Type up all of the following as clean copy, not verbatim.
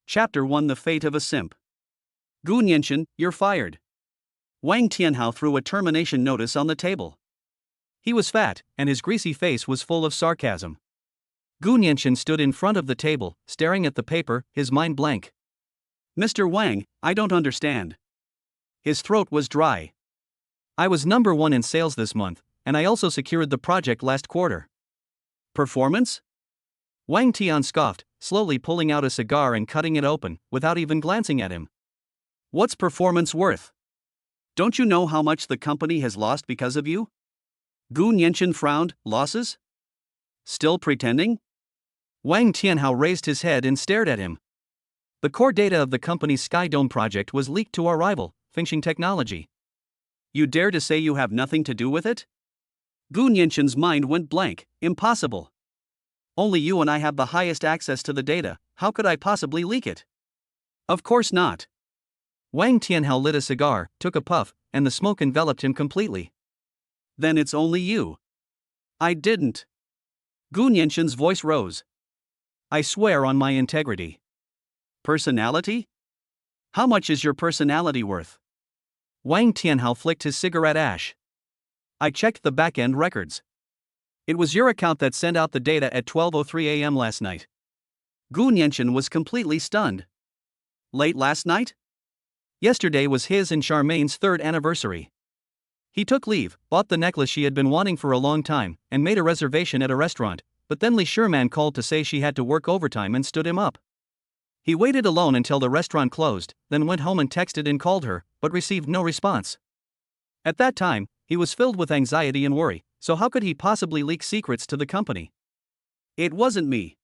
Chapter 1: The Fate of a Simp. Gu Nianchen, you're fired. Wang Tianhao threw a termination notice on the table. He was fat, and his greasy face was full of sarcasm. Gu Nianchen stood in front of the table, staring at the paper, his mind blank. Mr. Wang, I don't understand. His throat was dry. I was number 1 in sales this month, and I also secured the project last quarter. Performance? Wang Tian scoffed, slowly pulling out a cigar and cutting it open, without even glancing at him. What's performance worth? Don't you know how much the company has lost because of you? Gu Nianchen frowned. Losses? Still pretending? Wang Tianhao raised his head and stared at him. The core data of the company's Sky Dome project was leaked to our rival, Fengxing Technology. You dare to say you have nothing to do with it? Gu Nianchen's mind went blank. Impossible. Only you and I have the highest access to the data. How could I possibly leak it? Of course not. Wang Tianhao lit a cigar, took a puff, and the smoke enveloped him completely. Then it's only you. I didn't. Gu Nianchen's voice rose. I swear on my integrity. Personality? How much is your personality worth? Wang Tianhao flicked his cigarette ash. I checked the back-end records. It was your account that sent out the data at 12:03 a.m. last night. Gu Nianchen was completely stunned. Late last night? Yesterday was his and Charmaine's 3rd anniversary. He took leave, bought the necklace she had been wanting for a long time, and made a reservation at a restaurant, but then Li Sherman called to say she had to work overtime and stood him up. He waited alone until the restaurant closed, then went home and texted and called her, but received no response. At that time, he was filled with anxiety and worry, so how could he possibly leak secrets to the company? It wasn't me.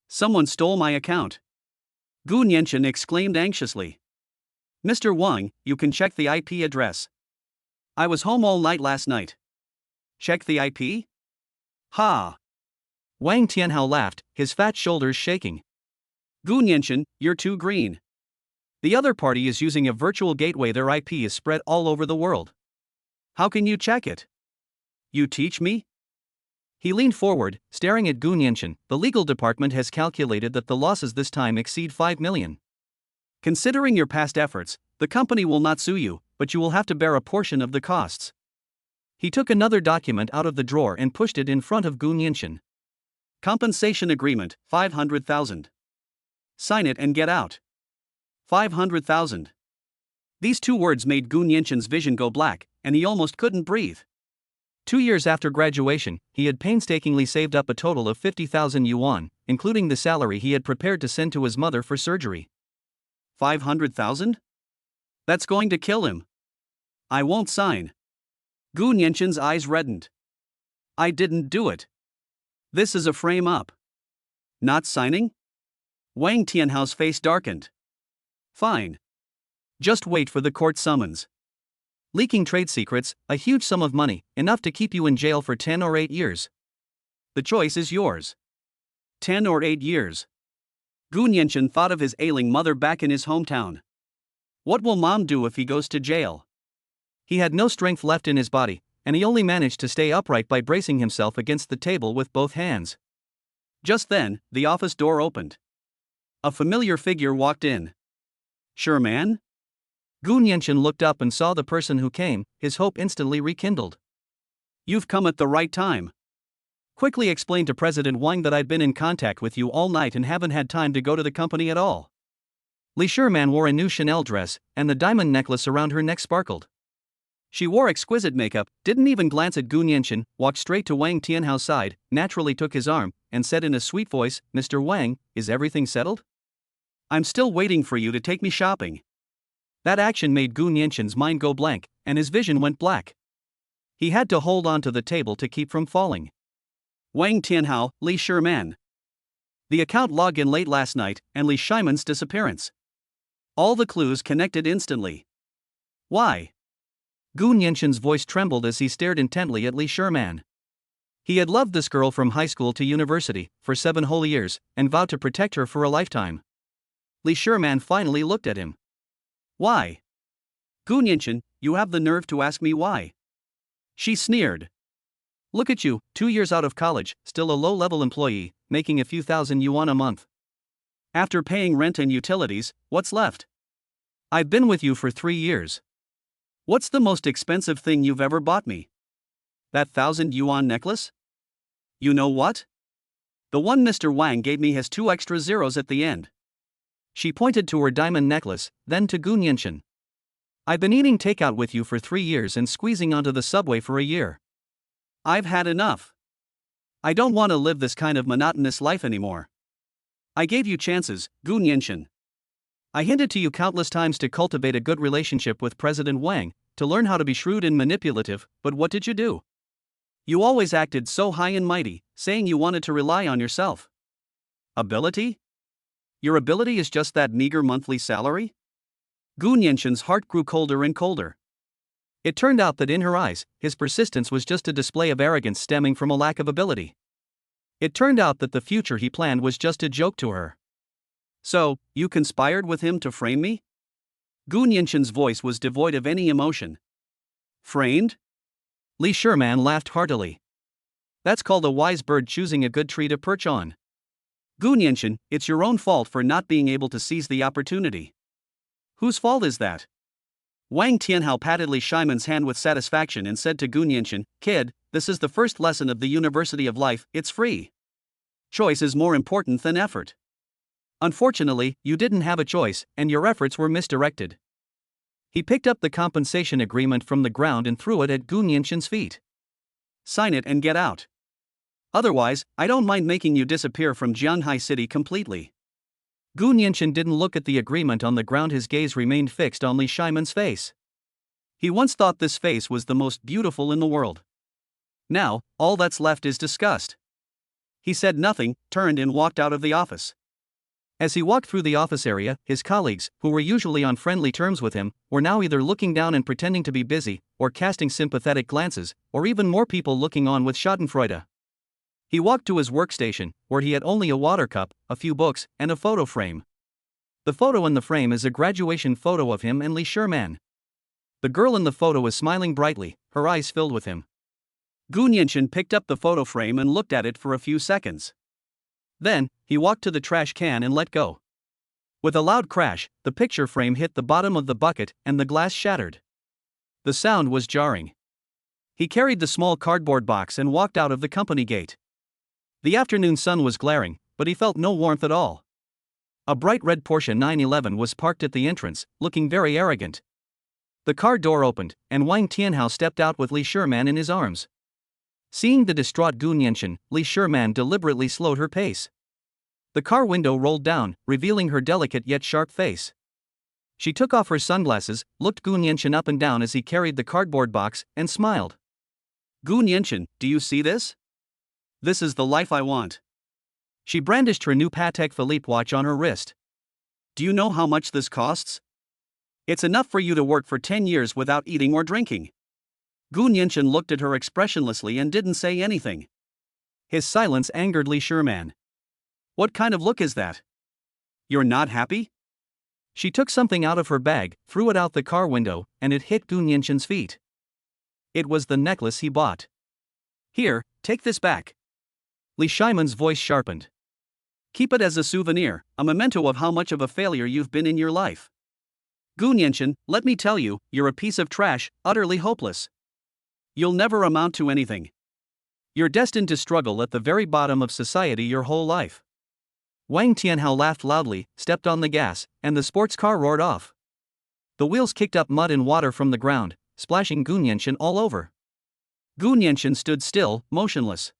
Someone stole my account. Gu Nianchen exclaimed anxiously. Mr. Wang, you can check the IP address. I was home all night last night. Check the IP? Ha! Wang Tianhao laughed, his fat shoulders shaking. Gu Nianchen, you're too green. The other party is using a virtual gateway. Their IP is spread all over the world. How can you check it? You teach me? He leaned forward, staring at Gu Nianchen. The legal department has calculated that the losses this time exceed 5 million. Considering your past efforts, the company will not sue you, but you will have to bear a portion of the costs. He took another document out of the drawer and pushed it in front of Gu Nianchen. Compensation agreement, 500,000. Sign it and get out. 500,000. These 2 words made Gu Nianchen's vision go black, and he almost couldn't breathe. 2 years after graduation, he had painstakingly saved up a total of 50,000 yuan, including the salary he had prepared to send to his mother for surgery. 500,000? That's going to kill him. I won't sign. Gu Nianchen's eyes reddened. I didn't do it. This is a frame-up. Not signing? Wang Tianhao's face darkened. Fine. Just wait for the court summons. Leaking trade secrets, a huge sum of money, enough to keep you in jail for 10 or 8 years. The choice is yours. 10 or 8 years. Gu Nianchen thought of his ailing mother back in his hometown. What will mom do if he goes to jail? He had no strength left in his body, and he only managed to stay upright by bracing himself against the table with both hands. Just then, the office door opened. A familiar figure walked in. Sherman? Gu Nianchen looked up and saw the person who came, his hope instantly rekindled. You've come at the right time. Quickly explained to President Wang that I'd been in contact with you all night and haven't had time to go to the company at all. Li Sherman wore a new Chanel dress, and the diamond necklace around her neck sparkled. She wore exquisite makeup, didn't even glance at Gu Nianchen, walked straight to Wang Tianhao's side, naturally took his arm, and said in a sweet voice, Mr. Wang, is everything settled? I'm still waiting for you to take me shopping. That action made Gu Nianchen's mind go blank, and his vision went black. He had to hold on to the table to keep from falling. Wang Tianhao, Li Sherman. The account login late last night, and Li Shiman's disappearance. All the clues connected instantly. Why? Gu Nianchen's voice trembled as he stared intently at Li Sherman. He had loved this girl from high school to university, for 7 whole years, and vowed to protect her for a lifetime. Li Sherman finally looked at him. Why? Gu Nianchen, you have the nerve to ask me why? She sneered. Look at you, 2 years out of college, still a low-level employee, making a few thousand yuan a month. After paying rent and utilities, what's left? I've been with you for 3 years. What's the most expensive thing you've ever bought me? That 1,000 yuan necklace? You know what? The one Mr. Wang gave me has 2 extra zeros at the end. She pointed to her diamond necklace, then to Gu Nianchen. I've been eating takeout with you for 3 years and squeezing onto the subway for a year. I've had enough. I don't want to live this kind of monotonous life anymore. I gave you chances, Gu Nianchen. I hinted to you countless times to cultivate a good relationship with President Wang, to learn how to be shrewd and manipulative, but what did you do? You always acted so high and mighty, saying you wanted to rely on yourself. Ability? Your ability is just that meager monthly salary? Gu Nianchen's heart grew colder and colder. It turned out that in her eyes, his persistence was just a display of arrogance stemming from a lack of ability. It turned out that the future he planned was just a joke to her. So, you conspired with him to frame me? Gu Nianchen's voice was devoid of any emotion. Framed? Li Sherman laughed heartily. That's called a wise bird choosing a good tree to perch on. Gu Nianchen, it's your own fault for not being able to seize the opportunity. Whose fault is that? Wang Tianhao patted Li Shimon's hand with satisfaction and said to Gu Nianchen, Kid, this is the first lesson of the University of Life, it's free. Choice is more important than effort. Unfortunately, you didn't have a choice, and your efforts were misdirected. He picked up the compensation agreement from the ground and threw it at Gu Nianchen's feet. Sign it and get out. Otherwise, I don't mind making you disappear from Jianhai City completely. Gu Nianchen didn't look at the agreement on the ground, his gaze remained fixed on Li Shimon's face. He once thought this face was the most beautiful in the world. Now, all that's left is disgust. He said nothing, turned and walked out of the office. As he walked through the office area, his colleagues, who were usually on friendly terms with him, were now either looking down and pretending to be busy, or casting sympathetic glances, or even more people looking on with schadenfreude. He walked to his workstation, where he had only a water cup, a few books, and a photo frame. The photo in the frame is a graduation photo of him and Li Sherman. The girl in the photo is smiling brightly, her eyes filled with him. Gu Nianchen picked up the photo frame and looked at it for a few seconds. Then, he walked to the trash can and let go. With a loud crash, the picture frame hit the bottom of the bucket and the glass shattered. The sound was jarring. He carried the small cardboard box and walked out of the company gate. The afternoon sun was glaring, but he felt no warmth at all. A bright red Porsche 911 was parked at the entrance, looking very arrogant. The car door opened, and Wang Tianhao stepped out with Li Sherman in his arms. Seeing the distraught Gu Nianchen, Li Sherman deliberately slowed her pace. The car window rolled down, revealing her delicate yet sharp face. She took off her sunglasses, looked Gu Nianchen up and down as he carried the cardboard box, and smiled. Gu Nianchen, do you see this? This is the life I want. She brandished her new Patek Philippe watch on her wrist. Do you know how much this costs? It's enough for you to work for 10 years without eating or drinking. Gu Nianchen looked at her expressionlessly and didn't say anything. His silence angered Li Sherman. What kind of look is that? You're not happy? She took something out of her bag, threw it out the car window, and it hit Gu Nianchen's feet. It was the necklace he bought. Here, take this back. Li Shimon's voice sharpened. Keep it as a souvenir, a memento of how much of a failure you've been in your life. Gu Nianchen, let me tell you, you're a piece of trash, utterly hopeless. You'll never amount to anything. You're destined to struggle at the very bottom of society your whole life. Wang Tianhao laughed loudly, stepped on the gas, and the sports car roared off. The wheels kicked up mud and water from the ground, splashing Gu Nianchen all over. Gu Nianchen stood still, motionless.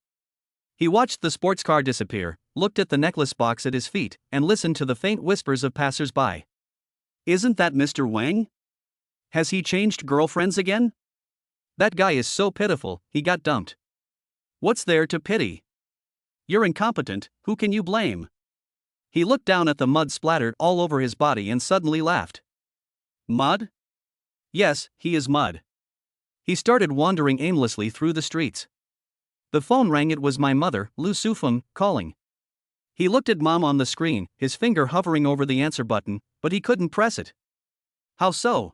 He watched the sports car disappear, looked at the necklace box at his feet, and listened to the faint whispers of passers-by. Isn't that Mr. Wang? Has he changed girlfriends again? That guy is so pitiful, he got dumped. What's there to pity? You're incompetent, who can you blame? He looked down at the mud splattered all over his body and suddenly laughed. Mud? Yes, he is mud. He started wandering aimlessly through the streets. The phone rang. It was my mother, Lu Sufeng, calling. He looked at Mom on the screen, his finger hovering over the answer button, but he couldn't press it. How so?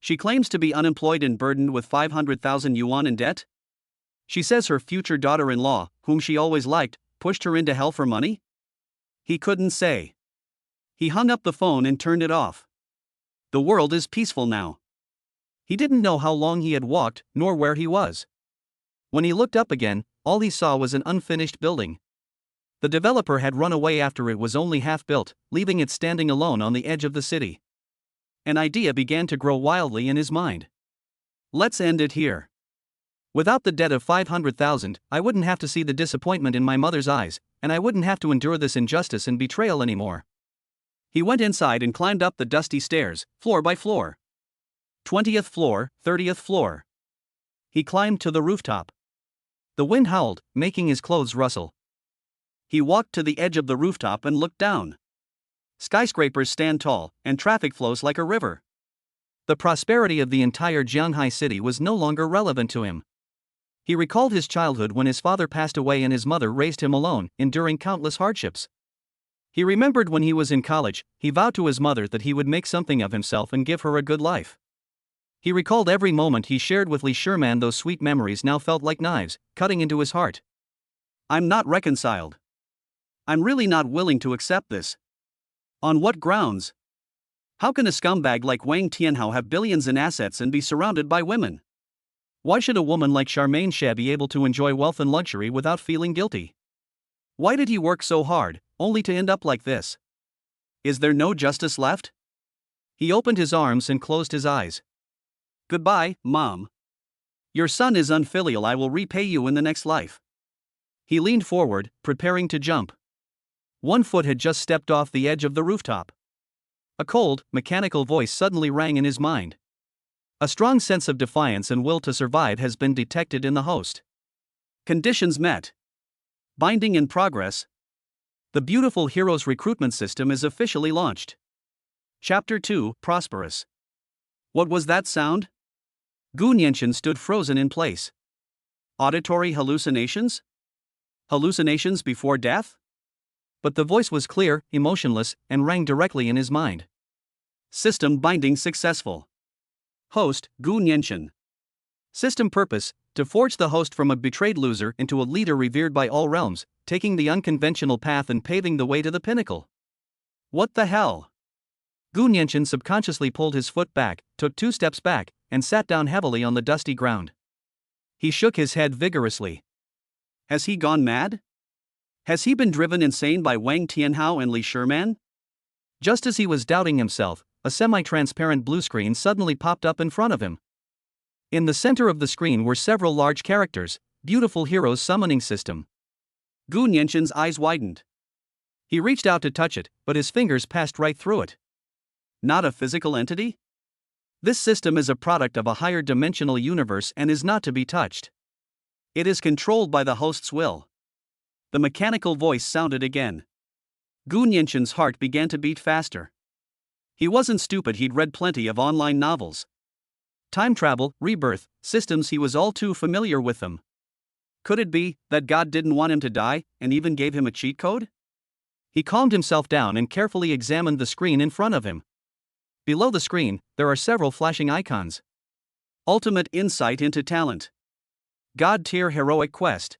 She claims to be unemployed and burdened with 500,000 yuan in debt? She says her future daughter-in-law, whom she always liked, pushed her into hell for money? He couldn't say. He hung up the phone and turned it off. The world is peaceful now. He didn't know how long he had walked, nor where he was. When he looked up again, all he saw was an unfinished building. The developer had run away after it was only half built, leaving it standing alone on the edge of the city. An idea began to grow wildly in his mind. Let's end it here. Without the debt of 500,000, I wouldn't have to see the disappointment in my mother's eyes, and I wouldn't have to endure this injustice and betrayal anymore. He went inside and climbed up the dusty stairs, floor by floor. 20th floor, 30th floor. He climbed to the rooftop. The wind howled, making his clothes rustle. He walked to the edge of the rooftop and looked down. Skyscrapers stand tall, and traffic flows like a river. The prosperity of the entire Jianghai city was no longer relevant to him. He recalled his childhood when his father passed away and his mother raised him alone, enduring countless hardships. He remembered when he was in college, he vowed to his mother that he would make something of himself and give her a good life. He recalled every moment he shared with Li Sherman. Those sweet memories now felt like knives, cutting into his heart. I'm not reconciled. I'm really not willing to accept this. On what grounds? How can a scumbag like Wang Tianhao have billions in assets and be surrounded by women? Why should a woman like Charmaine Xie be able to enjoy wealth and luxury without feeling guilty? Why did he work so hard, only to end up like this? Is there no justice left? He opened his arms and closed his eyes. Goodbye, Mom. Your son is unfilial. I will repay you in the next life. He leaned forward, preparing to jump. One foot had just stepped off the edge of the rooftop. A cold, mechanical voice suddenly rang in his mind. A strong sense of defiance and will to survive has been detected in the host. Conditions met. Binding in progress. The beautiful Heroes recruitment system is officially launched. Chapter 2, Prosperous. What was that sound? Gu Nianqian stood frozen in place. Auditory hallucinations? Hallucinations before death? But the voice was clear, emotionless, and rang directly in his mind. System binding successful. Host, Gu Nianqian. System purpose, to forge the host from a betrayed loser into a leader revered by all realms, taking the unconventional path and paving the way to the pinnacle. What the hell? Gu Nianqian subconsciously pulled his foot back, took 2 steps back, and sat down heavily on the dusty ground. He shook his head vigorously. Has he gone mad? Has he been driven insane by Wang Tianhao and Li Sherman? Just as he was doubting himself, a semi-transparent blue screen suddenly popped up in front of him. In the center of the screen were several large characters, Beautiful Heroes Summoning System. Gu Nianqian's eyes widened. He reached out to touch it, but his fingers passed right through it. Not a physical entity? This system is a product of a higher dimensional universe and is not to be touched. It is controlled by the host's will. The mechanical voice sounded again. Gu Nianqian's heart began to beat faster. He wasn't stupid, he'd read plenty of online novels. Time travel, rebirth, systems, he was all too familiar with them. Could it be that God didn't want him to die, and even gave him a cheat code? He calmed himself down and carefully examined the screen in front of him. Below the screen, there are several flashing icons. Ultimate insight into talent. God tier heroic quest.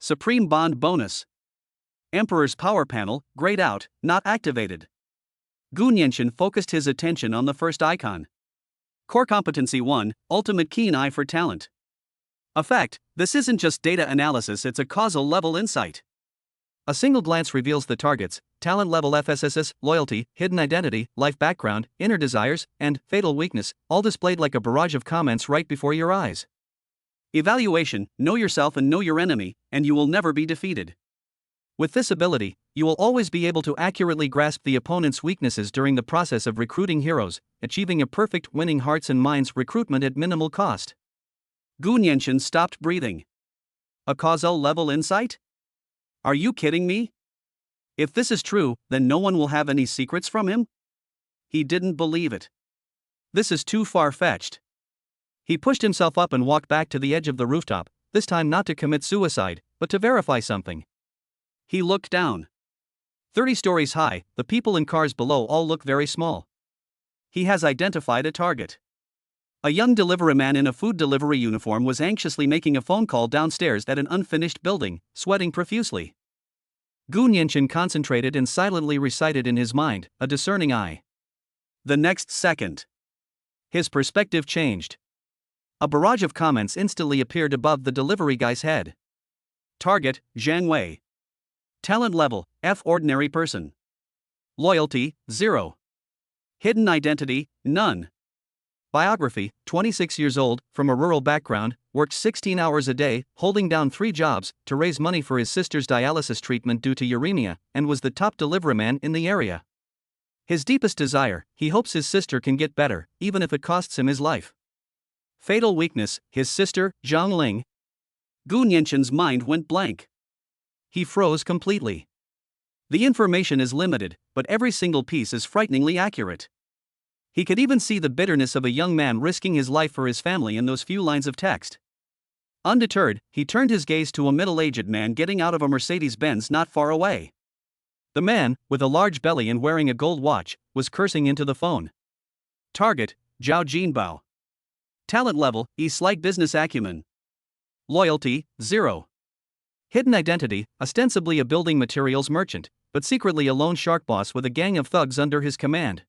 Supreme bond bonus. Emperor's power panel, grayed out, not activated. Gu Nianqian focused his attention on the first icon. Core Competency 1, Ultimate Keen Eye for Talent. Effect, this isn't just data analysis, it's a causal level insight. A single glance reveals the target's talent level, FSSS, loyalty, hidden identity, life background, inner desires, and fatal weakness, all displayed like a barrage of comments right before your eyes. Evaluation, know yourself and know your enemy, and you will never be defeated. With this ability, you will always be able to accurately grasp the opponent's weaknesses during the process of recruiting heroes, achieving a perfect winning hearts and minds recruitment at minimal cost. Gu Nianqian stopped breathing. A causal level insight? Are you kidding me? If this is true, then no one will have any secrets from him? He didn't believe it. This is too far-fetched. He pushed himself up and walked back to the edge of the rooftop, this time not to commit suicide, but to verify something. He looked down. 30 stories high, the people in cars below all look very small. He has identified a target. A young delivery man in a food delivery uniform was anxiously making a phone call downstairs at an unfinished building, sweating profusely. Gu Nianchen concentrated and silently recited in his mind, a discerning eye. The next second, his perspective changed. A barrage of comments instantly appeared above the delivery guy's head. Target, Zhang Wei. Talent level, F ordinary person. Loyalty, 0. Hidden identity, none. Biography, 26 years old, from a rural background, worked 16 hours a day, holding down 3 jobs, to raise money for his sister's dialysis treatment due to uremia, and was the top deliveryman in the area. His deepest desire, he hopes his sister can get better, even if it costs him his life. Fatal weakness, his sister, Zhang Ling. Gu Nianchen's mind went blank. He froze completely. The information is limited, but every single piece is frighteningly accurate. He could even see the bitterness of a young man risking his life for his family in those few lines of text. Undeterred, he turned his gaze to a middle-aged man getting out of a Mercedes-Benz not far away. The man, with a large belly and wearing a gold watch, was cursing into the phone. Target, Zhao Jinbao. Talent level, E slight business acumen. Loyalty, 0. Hidden identity, ostensibly a building materials merchant, but secretly a lone shark boss with a gang of thugs under his command.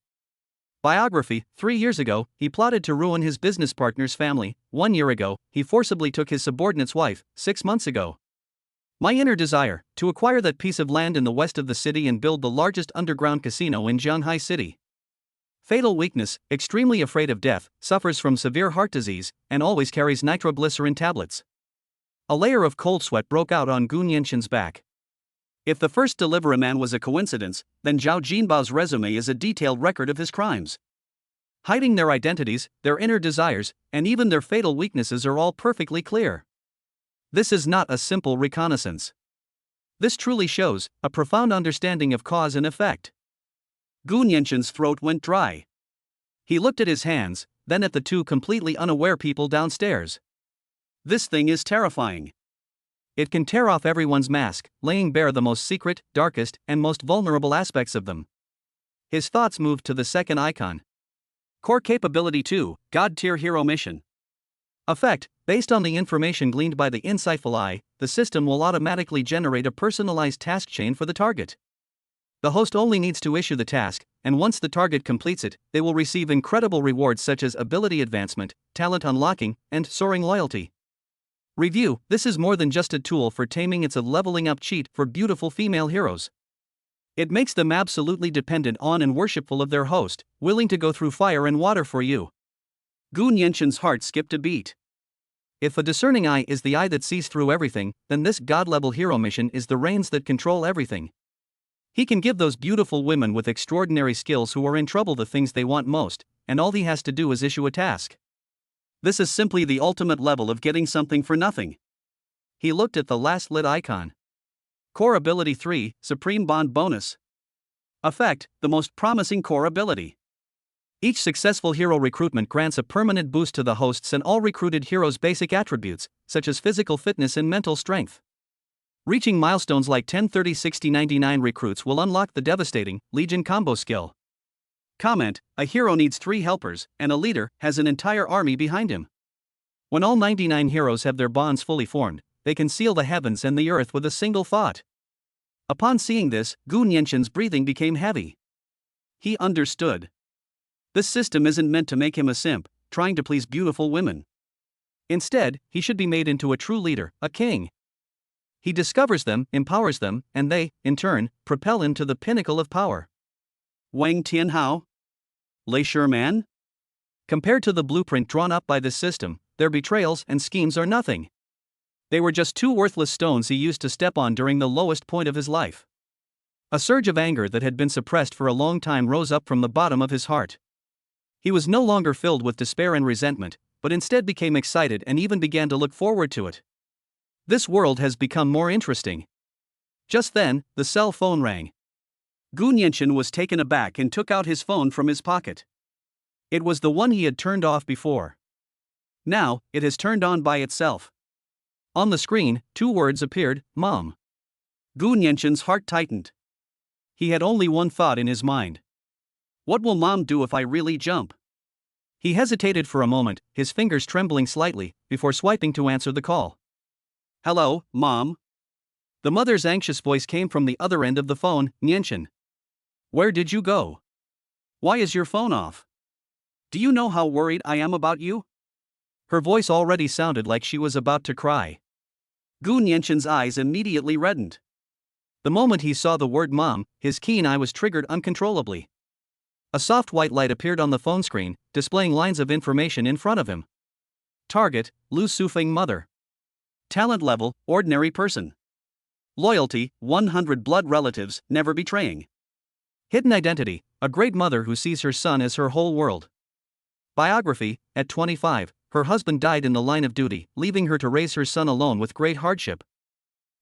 Biography, 3 years ago, he plotted to ruin his business partner's family. 1 year ago, he forcibly took his subordinate's wife. 6 months ago. My inner desire, to acquire that piece of land in the west of the city and build the largest underground casino in Jianghai City. Fatal weakness, extremely afraid of death, suffers from severe heart disease, and always carries nitroglycerin tablets. A layer of cold sweat broke out on Gu Nianchen's back. If the first deliveryman was a coincidence, then Zhao Jinbao's resume is a detailed record of his crimes. Hiding their identities, their inner desires, and even their fatal weaknesses are all perfectly clear. This is not a simple reconnaissance. This truly shows a profound understanding of cause and effect. Gu Nianchen's throat went dry. He looked at his hands, then at the 2 completely unaware people downstairs. This thing is terrifying. It can tear off everyone's mask, laying bare the most secret, darkest, and most vulnerable aspects of them. His thoughts moved to the second icon. Core Capability 2, God-Tier Hero Mission. Effect, based on the information gleaned by the insightful eye, the system will automatically generate a personalized task chain for the target. The host only needs to issue the task, and once the target completes it, they will receive incredible rewards such as ability advancement, talent unlocking, and soaring loyalty. Review, this is more than just a tool for taming, it's a leveling up cheat for beautiful female heroes. It makes them absolutely dependent on and worshipful of their host, willing to go through fire and water for you. Gu Nianchen's heart skipped a beat. If a discerning eye is the eye that sees through everything, then this god-level hero mission is the reins that control everything. He can give those beautiful women with extraordinary skills who are in trouble the things they want most, and all he has to do is issue a task. This is simply the ultimate level of getting something for nothing. He looked at the last lit icon. Core Ability 3, Supreme Bond Bonus. Effect, the most promising core ability. Each successful hero recruitment grants a permanent boost to the hosts and all recruited heroes' basic attributes, such as physical fitness and mental strength. Reaching milestones like 10, 30, 60, 99 recruits will unlock the devastating Legion combo skill. Comment, a hero needs 3 helpers, and a leader has an entire army behind him. When all 99 heroes have their bonds fully formed, they can seal the heavens and the earth with a single thought. Upon seeing this, Gu Nianchen's breathing became heavy. He understood. This system isn't meant to make him a simp, trying to please beautiful women. Instead, he should be made into a true leader, a king. He discovers them, empowers them, and they, in turn, propel him to the pinnacle of power. Wang Tianhao? Lei Sherman? Compared to the blueprint drawn up by this system, their betrayals and schemes are nothing. They were just 2 worthless stones he used to step on during the lowest point of his life. A surge of anger that had been suppressed for a long time rose up from the bottom of his heart. He was no longer filled with despair and resentment, but instead became excited and even began to look forward to it. This world has become more interesting. Just then, the cell phone rang. Gu Nianchen was taken aback and took out his phone from his pocket. It was the one he had turned off before. Now, it has turned on by itself. On the screen, 2 words appeared, Mom. Gu Nianchen's heart tightened. He had only one thought in his mind. What will Mom do if I really jump? He hesitated for a moment, his fingers trembling slightly, before swiping to answer the call. Hello, Mom. The mother's anxious voice came from the other end of the phone. Nianchen. Where did you go? Why is your phone off? Do you know how worried I am about you? Her voice already sounded like she was about to cry. Gu Nianchen's eyes immediately reddened. The moment he saw the word mom, his keen eye was triggered uncontrollably. A soft white light appeared on the phone screen, displaying lines of information in front of him. Target, Lu Sufeng mother. Talent level, ordinary person. Loyalty, 100 blood relatives, never betraying. Hidden identity, a great mother who sees her son as her whole world. Biography, at 25, her husband died in the line of duty, leaving her to raise her son alone with great hardship.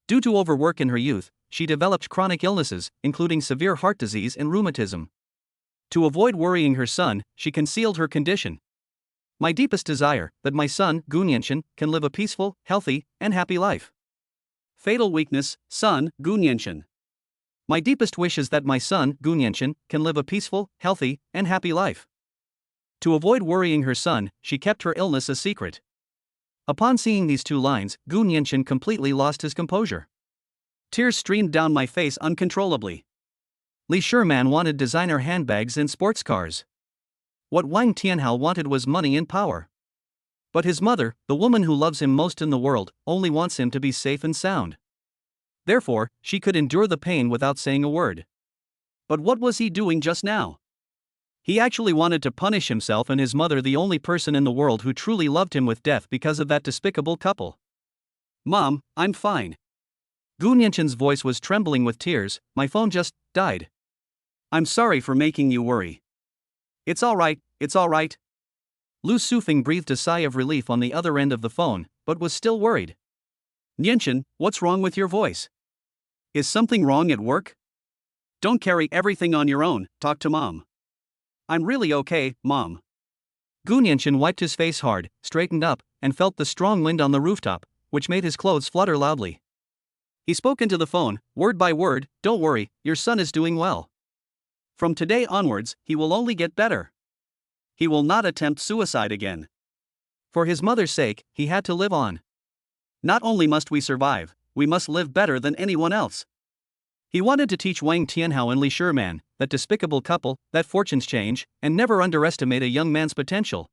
Due to overwork in her youth, she developed chronic illnesses, including severe heart disease and rheumatism. To avoid worrying her son, she concealed her condition. My deepest desire, that my son, Gu Nianchen, can live a peaceful, healthy, and happy life. Fatal weakness, son, Gu Nianchen. My deepest wish is that my son, Gu Nianchen, can live a peaceful, healthy, and happy life. To avoid worrying her son, she kept her illness a secret. Upon seeing these two lines, Gu Nianchen completely lost his composure. Tears streamed down my face uncontrollably. Li Sherman wanted designer handbags and sports cars. What Wang Tianhao wanted was money and power. But his mother, the woman who loves him most in the world, only wants him to be safe and sound. Therefore, she could endure the pain without saying a word. But what was he doing just now? He actually wanted to punish himself and his mother, the only person in the world who truly loved him, with death because of that despicable couple. Mom, I'm fine. Gu Nianchen's voice was trembling with tears. My phone just died. I'm sorry for making you worry. It's alright, it's alright. Lu Sufeng breathed a sigh of relief on the other end of the phone, but was still worried. Nianchen, what's wrong with your voice? Is something wrong at work? Don't carry everything on your own, talk to mom. I'm really okay, mom. Gu Nianchen wiped his face hard, straightened up, and felt the strong wind on the rooftop, which made his clothes flutter loudly. He spoke into the phone, word by word. Don't worry, your son is doing well. From today onwards, he will only get better. He will not attempt suicide again. For his mother's sake, he had to live on. Not only must we survive, we must live better than anyone else. He wanted to teach Wang Tianhao and Li Sherman, that despicable couple, that fortunes change, and never underestimate a young man's potential.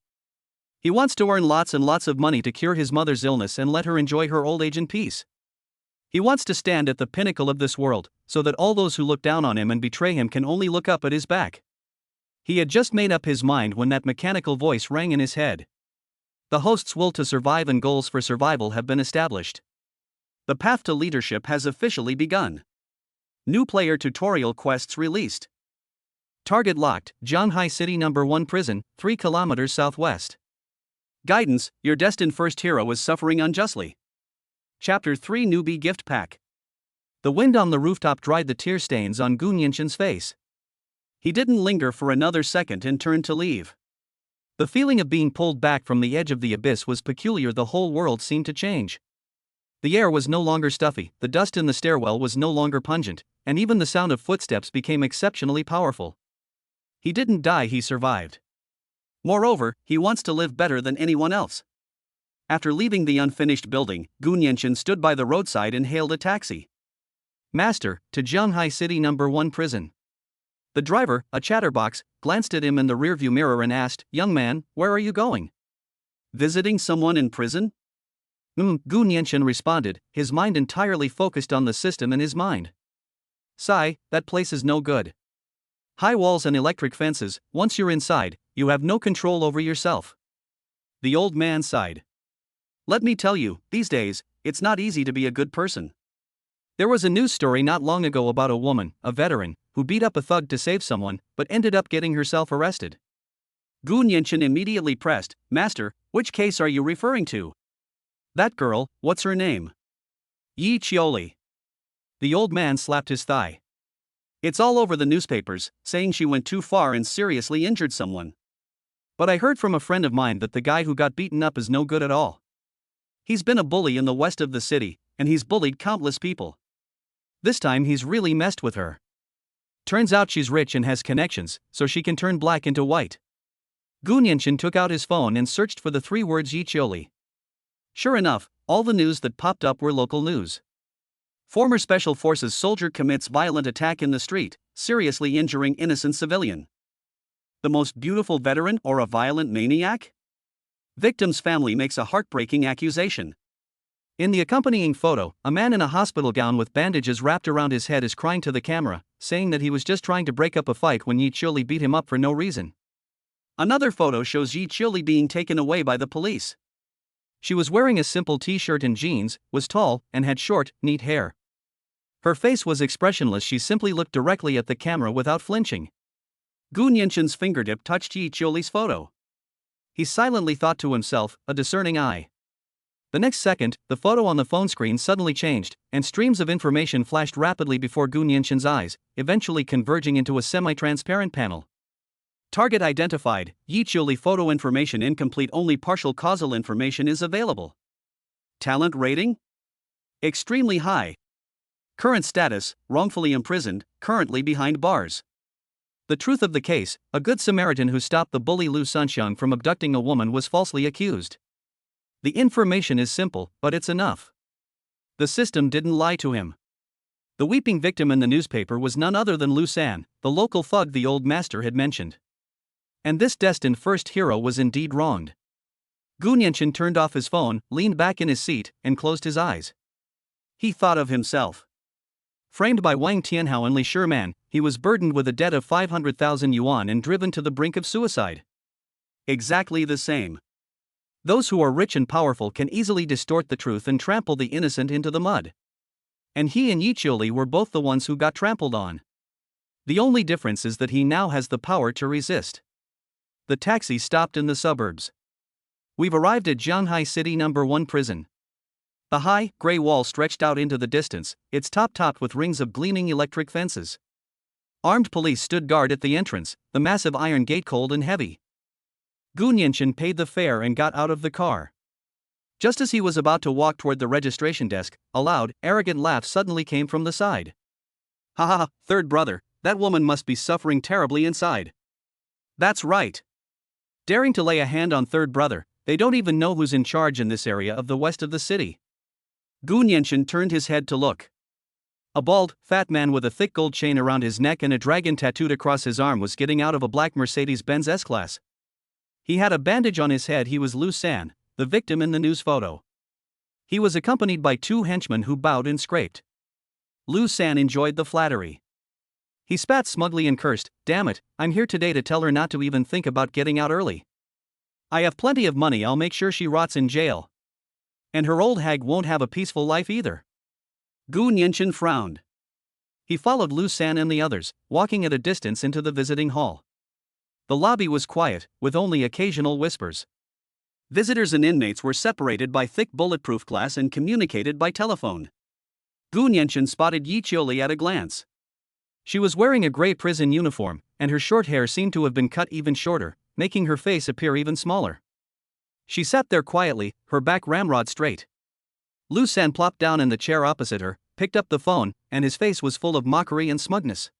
He wants to earn lots and lots of money to cure his mother's illness and let her enjoy her old age in peace. He wants to stand at the pinnacle of this world, so that all those who look down on him and betray him can only look up at his back. He had just made up his mind when that mechanical voice rang in his head. The host's will to survive and goals for survival have been established. The path to leadership has officially begun. New player tutorial quests released. Target locked, Zhanghai City No. 1 prison, 3 kilometers southwest. Guidance, your destined first hero is suffering unjustly. Chapter 3 Newbie Gift Pack. The wind on the rooftop dried the tear stains on Gu Nianchen's face. He didn't linger for another second and turned to leave. The feeling of being pulled back from the edge of the abyss was peculiar. The whole world seemed to change. The air was no longer stuffy, the dust in the stairwell was no longer pungent, and even the sound of footsteps became exceptionally powerful. He didn't die, he survived. Moreover, he wants to live better than anyone else. After leaving the unfinished building, Gu Nianchen stood by the roadside and hailed a taxi. Master, to Zhanghai City No. 1 prison. The driver, a chatterbox, glanced at him in the rearview mirror and asked, Young man, where are you going? Visiting someone in prison? Gu Nianchen responded, his mind entirely focused on the system in his mind. Sigh, that place is no good. High walls and electric fences, once you're inside, you have no control over yourself. The old man sighed. Let me tell you, these days, it's not easy to be a good person. There was a news story not long ago about a woman, a veteran, who beat up a thug to save someone, but ended up getting herself arrested. Gu Nianchen immediately pressed, Master, which case are you referring to? That girl, what's her name? Yi Qioli. The old man slapped his thigh. It's all over the newspapers, saying she went too far and seriously injured someone. But I heard from a friend of mine that the guy who got beaten up is no good at all. He's been a bully in the west of the city, and he's bullied countless people. This time he's really messed with her. Turns out she's rich and has connections, so she can turn black into white. Gu Nianchen took out his phone and searched for the 3 words Yi Qioli. Sure enough, all the news that popped up were local news. Former Special Forces soldier commits violent attack in the street, seriously injuring innocent civilian. The most beautiful veteran or a violent maniac? Victim's family makes a heartbreaking accusation. In the accompanying photo, a man in a hospital gown with bandages wrapped around his head is crying to the camera, saying that he was just trying to break up a fight when Yi Chuli beat him up for no reason. Another photo shows Yi Chuli being taken away by the police. She was wearing a simple t-shirt and jeans, was tall, and had short, neat hair. Her face was expressionless. She simply looked directly at the camera without flinching. Gu Nianqin's fingertip touched Yi Chuli's photo. He silently thought to himself, a discerning eye. The next second, the photo on the phone screen suddenly changed, and streams of information flashed rapidly before Gu Nianqin's eyes, eventually converging into a semi-transparent panel. Target identified, Yi Chuli photo information incomplete, only partial causal information is available. Talent rating? Extremely high. Current status, wrongfully imprisoned, currently behind bars. The truth of the case, a good Samaritan who stopped the bully Lu Sunxiang from abducting a woman was falsely accused. The information is simple, but it's enough. The system didn't lie to him. The weeping victim in the newspaper was none other than Lu San, the local thug the old master had mentioned. And this destined first hero was indeed wronged. Gu Nianqin turned off his phone, leaned back in his seat, and closed his eyes. He thought of himself. Framed by Wang Tianhao and Li Shiman, he was burdened with a debt of 500,000 yuan and driven to the brink of suicide. Exactly the same. Those who are rich and powerful can easily distort the truth and trample the innocent into the mud. And he and Yi Chuli were both the ones who got trampled on. The only difference is that he now has the power to resist. The taxi stopped in the suburbs. We've arrived at Jianghai City No. 1 prison. The high, gray wall stretched out into the distance, its top topped with rings of gleaming electric fences. Armed police stood guard at the entrance, the massive iron gate cold and heavy. Gu Nianqin paid the fare and got out of the car. Just as he was about to walk toward the registration desk, a loud, arrogant laugh suddenly came from the side. Ha ha ha, third brother, that woman must be suffering terribly inside. That's right. Daring to lay a hand on third brother, they don't even know who's in charge in this area of the west of the city. Gu Nianqin turned his head to look. A bald, fat man with a thick gold chain around his neck and a dragon tattooed across his arm was getting out of a black Mercedes-Benz S-Class. He had a bandage on his head. He was Lu San, the victim in the news photo. He was accompanied by two henchmen who bowed and scraped. Lu San enjoyed the flattery. He spat smugly and cursed, "Damn it, I'm here today to tell her not to even think about getting out early. I have plenty of money, I'll make sure she rots in jail. And her old hag won't have a peaceful life either." Gu Nianqin frowned. He followed Lu San and the others, walking at a distance into the visiting hall. The lobby was quiet, with only occasional whispers. Visitors and inmates were separated by thick bulletproof glass and communicated by telephone. Gu Nianqin spotted Yi Chuli at a glance. She was wearing a gray prison uniform, and her short hair seemed to have been cut even shorter, making her face appear even smaller. She sat there quietly, her back ramrod straight. Lu San plopped down in the chair opposite her, picked up the phone, and his face was full of mockery and smugness.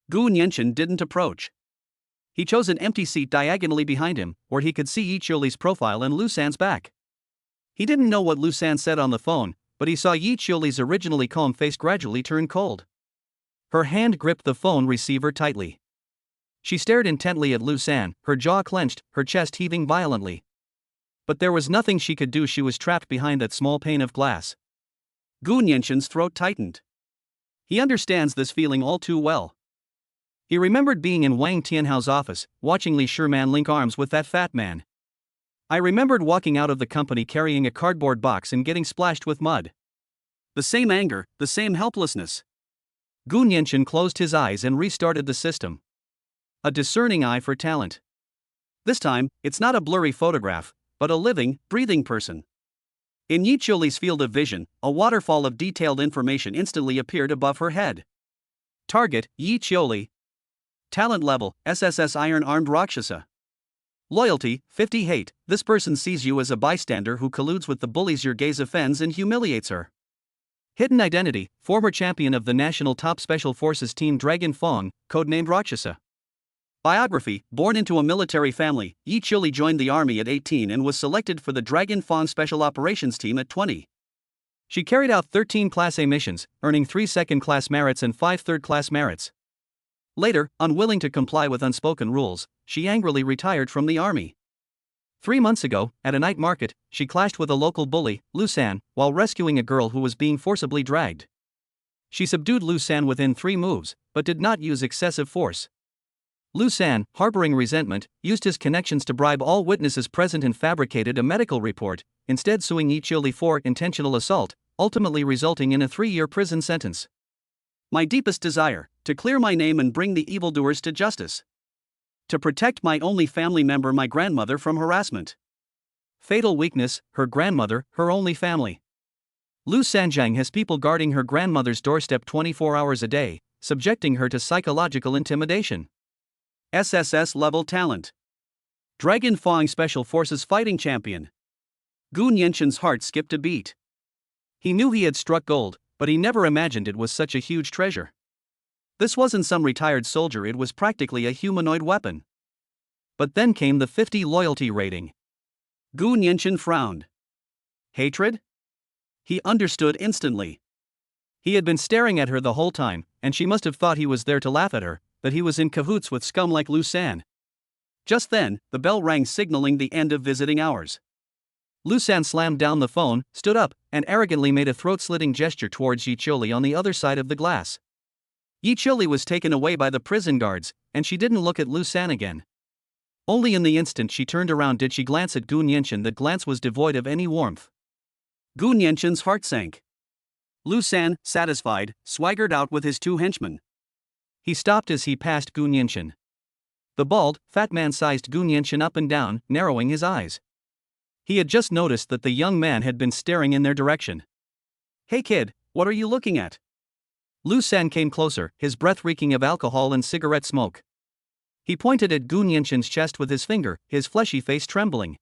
Gu Nianqin didn't approach. He chose an empty seat diagonally behind him, where he could see Yi Chuli's profile and Lu San's back. He didn't know what Lu San said on the phone, but he saw Yi Chuli's originally calm face gradually turn cold. Her hand gripped the phone receiver tightly. She stared intently at Lu San, her jaw clenched, her chest heaving violently. But there was nothing she could do. She was trapped behind that small pane of glass. Gu Nianqin's throat tightened. He understands this feeling all too well. He remembered being in Wang Tianhao's office, watching Li Shiman link arms with that fat man. I remembered walking out of the company carrying a cardboard box and getting splashed with mud. The same anger, the same helplessness. Gu Nianqin closed his eyes and restarted the system. A discerning eye for talent. This time, it's not a blurry photograph, but a living, breathing person. In Yi Chuli's field of vision, a waterfall of detailed information instantly appeared above her head. Target, Yi Chuli. Talent level, SSS Iron Armed Rakshasa. Loyalty, 50. Hate, this person sees you as a bystander who colludes with the bullies. Your gaze offends and humiliates her. Hidden identity, former champion of the National Top Special Forces Team Dragon Fong, codenamed Rakshasa. Biography, born into a military family, Yi Chuli joined the army at 18 and was selected for the Dragon Fong Special Operations Team at 20. She carried out 13 Class A missions, earning 3 second-class merits and 5 third-class merits. Later, unwilling to comply with unspoken rules, she angrily retired from the army. 3 months ago, at a night market, she clashed with a local bully, Lu San, while rescuing a girl who was being forcibly dragged. She subdued Lu San within 3 moves, but did not use excessive force. Lu San, harboring resentment, used his connections to bribe all witnesses present and fabricated a medical report, instead suing Yiqiuli for intentional assault, ultimately resulting in a 3-year prison sentence. My deepest desire, to clear my name and bring the evildoers to justice. To protect my only family member, my grandmother, from harassment. Fatal weakness, her grandmother, her only family. Lu Sanjiang has people guarding her grandmother's doorstep 24 hours a day, subjecting her to psychological intimidation. SSS level talent. Dragon Fang Special Forces fighting champion. Gu Nianquan's heart skipped a beat. He knew he had struck gold, but he never imagined it was such a huge treasure. This wasn't some retired soldier, it was practically a humanoid weapon. But then came the 50 loyalty rating. Gu Nianquan frowned. Hatred? He understood instantly. He had been staring at her the whole time, and she must have thought he was there to laugh at her, that he was in cahoots with scum like Lu San. Just then, the bell rang signaling the end of visiting hours. Lu San slammed down the phone, stood up, and arrogantly made a throat-slitting gesture towards Yiqiuli on the other side of the glass. Yiqiuli was taken away by the prison guards, and she didn't look at Lu San again. Only in the instant she turned around did she glance at Gu Nianquan. That glance was devoid of any warmth. Gu Nianquan's heart sank. Lu San, satisfied, swaggered out with his 2 henchmen. He stopped as he passed Gu Nianquan. The bald, fat man sized Gu Nianquan up and down, narrowing his eyes. He had just noticed that the young man had been staring in their direction. Hey kid, what are you looking at? Lu San came closer, his breath reeking of alcohol and cigarette smoke. He pointed at Gu Nianquan's chest with his finger, his fleshy face trembling.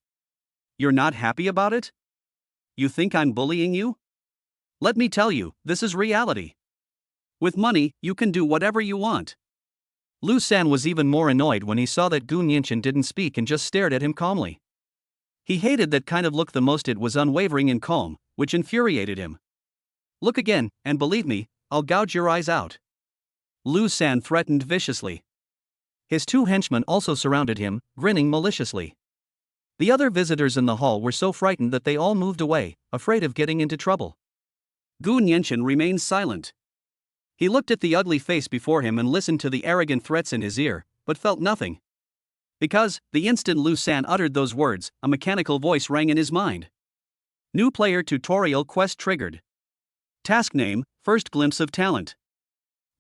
You're not happy about it? You think I'm bullying you? Let me tell you, this is reality. With money, you can do whatever you want. Lu San was even more annoyed when he saw that Gu Nianquan didn't speak and just stared at him calmly. He hated that kind of look the most. It was unwavering and calm, which infuriated him. Look again, and believe me, I'll gouge your eyes out. Lu San threatened viciously. His 2 henchmen also surrounded him, grinning maliciously. The other visitors in the hall were so frightened that they all moved away, afraid of getting into trouble. Gu Nianquan remained silent. He looked at the ugly face before him and listened to the arrogant threats in his ear, but felt nothing. Because, the instant Lu San uttered those words, a mechanical voice rang in his mind. New player tutorial quest triggered. Task name, First Glimpse of Talent.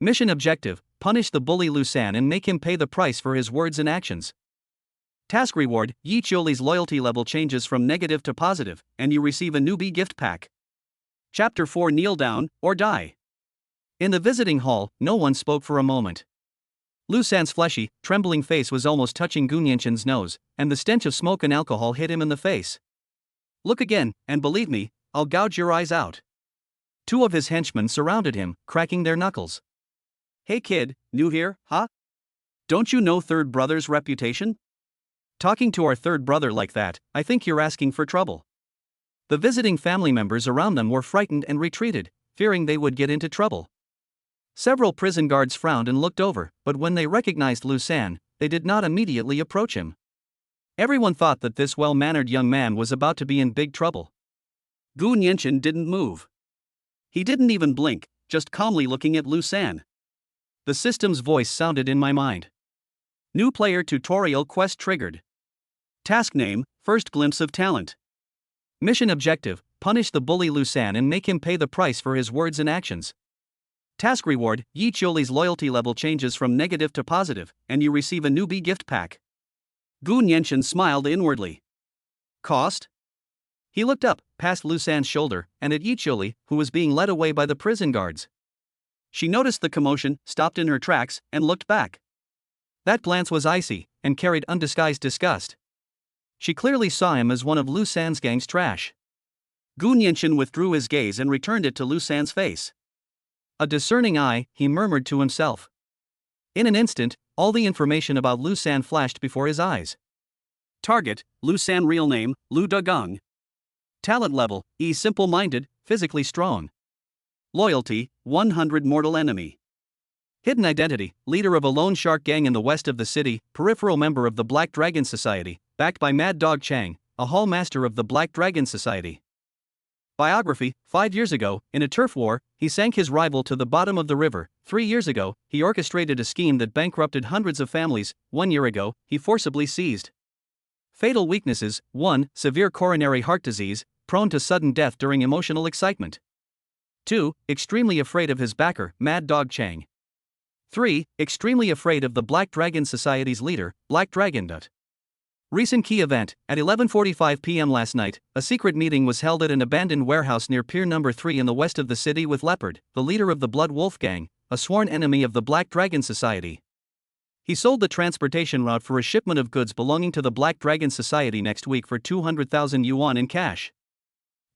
Mission objective, punish the bully Lu San and make him pay the price for his words and actions. Task reward, Yiqiuli's loyalty level changes from negative to positive, and you receive a newbie gift pack. Chapter 4 Kneel down, or die. In the visiting hall, no one spoke for a moment. Lu San's fleshy, trembling face was almost touching Gu Nianquan's nose, and the stench of smoke and alcohol hit him in the face. Look again, and believe me, I'll gouge your eyes out. 2 of his henchmen surrounded him, cracking their knuckles. Hey kid, new here, huh? Don't you know third brother's reputation? Talking to our third brother like that, I think you're asking for trouble. The visiting family members around them were frightened and retreated, fearing they would get into trouble. Several prison guards frowned and looked over, but when they recognized Lu San, they did not immediately approach him. Everyone thought that this well-mannered young man was about to be in big trouble. Gu Nianquan didn't move. He didn't even blink, just calmly looking at Lu San. The system's voice sounded in my mind. New player tutorial quest triggered. Task name, First Glimpse of Talent. Mission objective, punish the bully Lu San and make him pay the price for his words and actions. Task reward, Yiqiuli's loyalty level changes from negative to positive, and you receive a newbie gift pack. Gu Nianquan smiled inwardly. Cost? He looked up, past Lu San's shoulder, and at Yiqiuli, who was being led away by the prison guards. She noticed the commotion, stopped in her tracks, and looked back. That glance was icy, and carried undisguised disgust. She clearly saw him as one of Lu San's gang's trash. Gu Nianquan withdrew his gaze and returned it to Lu San's face. A discerning eye, he murmured to himself. In an instant, all the information about Lu San flashed before his eyes. Target, Lu San. Real name, Lu Dagang. Talent level, E. Simple-minded, physically strong. Loyalty, 100 mortal enemy. Hidden identity, leader of a lone shark gang in the west of the city, peripheral member of the Black Dragon Society, backed by Mad Dog Chang, a hall master of the Black Dragon Society. Biography, 5 years ago, in a turf war, he sank his rival to the bottom of the river. 3 years ago, he orchestrated a scheme that bankrupted hundreds of families. 1 year ago, he forcibly seized. Fatal weaknesses: 1. Severe coronary heart disease, prone to sudden death during emotional excitement. 2. Extremely afraid of his backer, Mad Dog Chang. 3. Extremely afraid of the Black Dragon Society's leader, Black Dragon. Recent key event: at 11:45 p.m. last night, a secret meeting was held at an abandoned warehouse near Pier Number 3 in the west of the city with Leopard, the leader of the Blood Wolf Gang, a sworn enemy of the Black Dragon Society. He sold the transportation route for a shipment of goods belonging to the Black Dragon Society next week for 200,000 yuan in cash.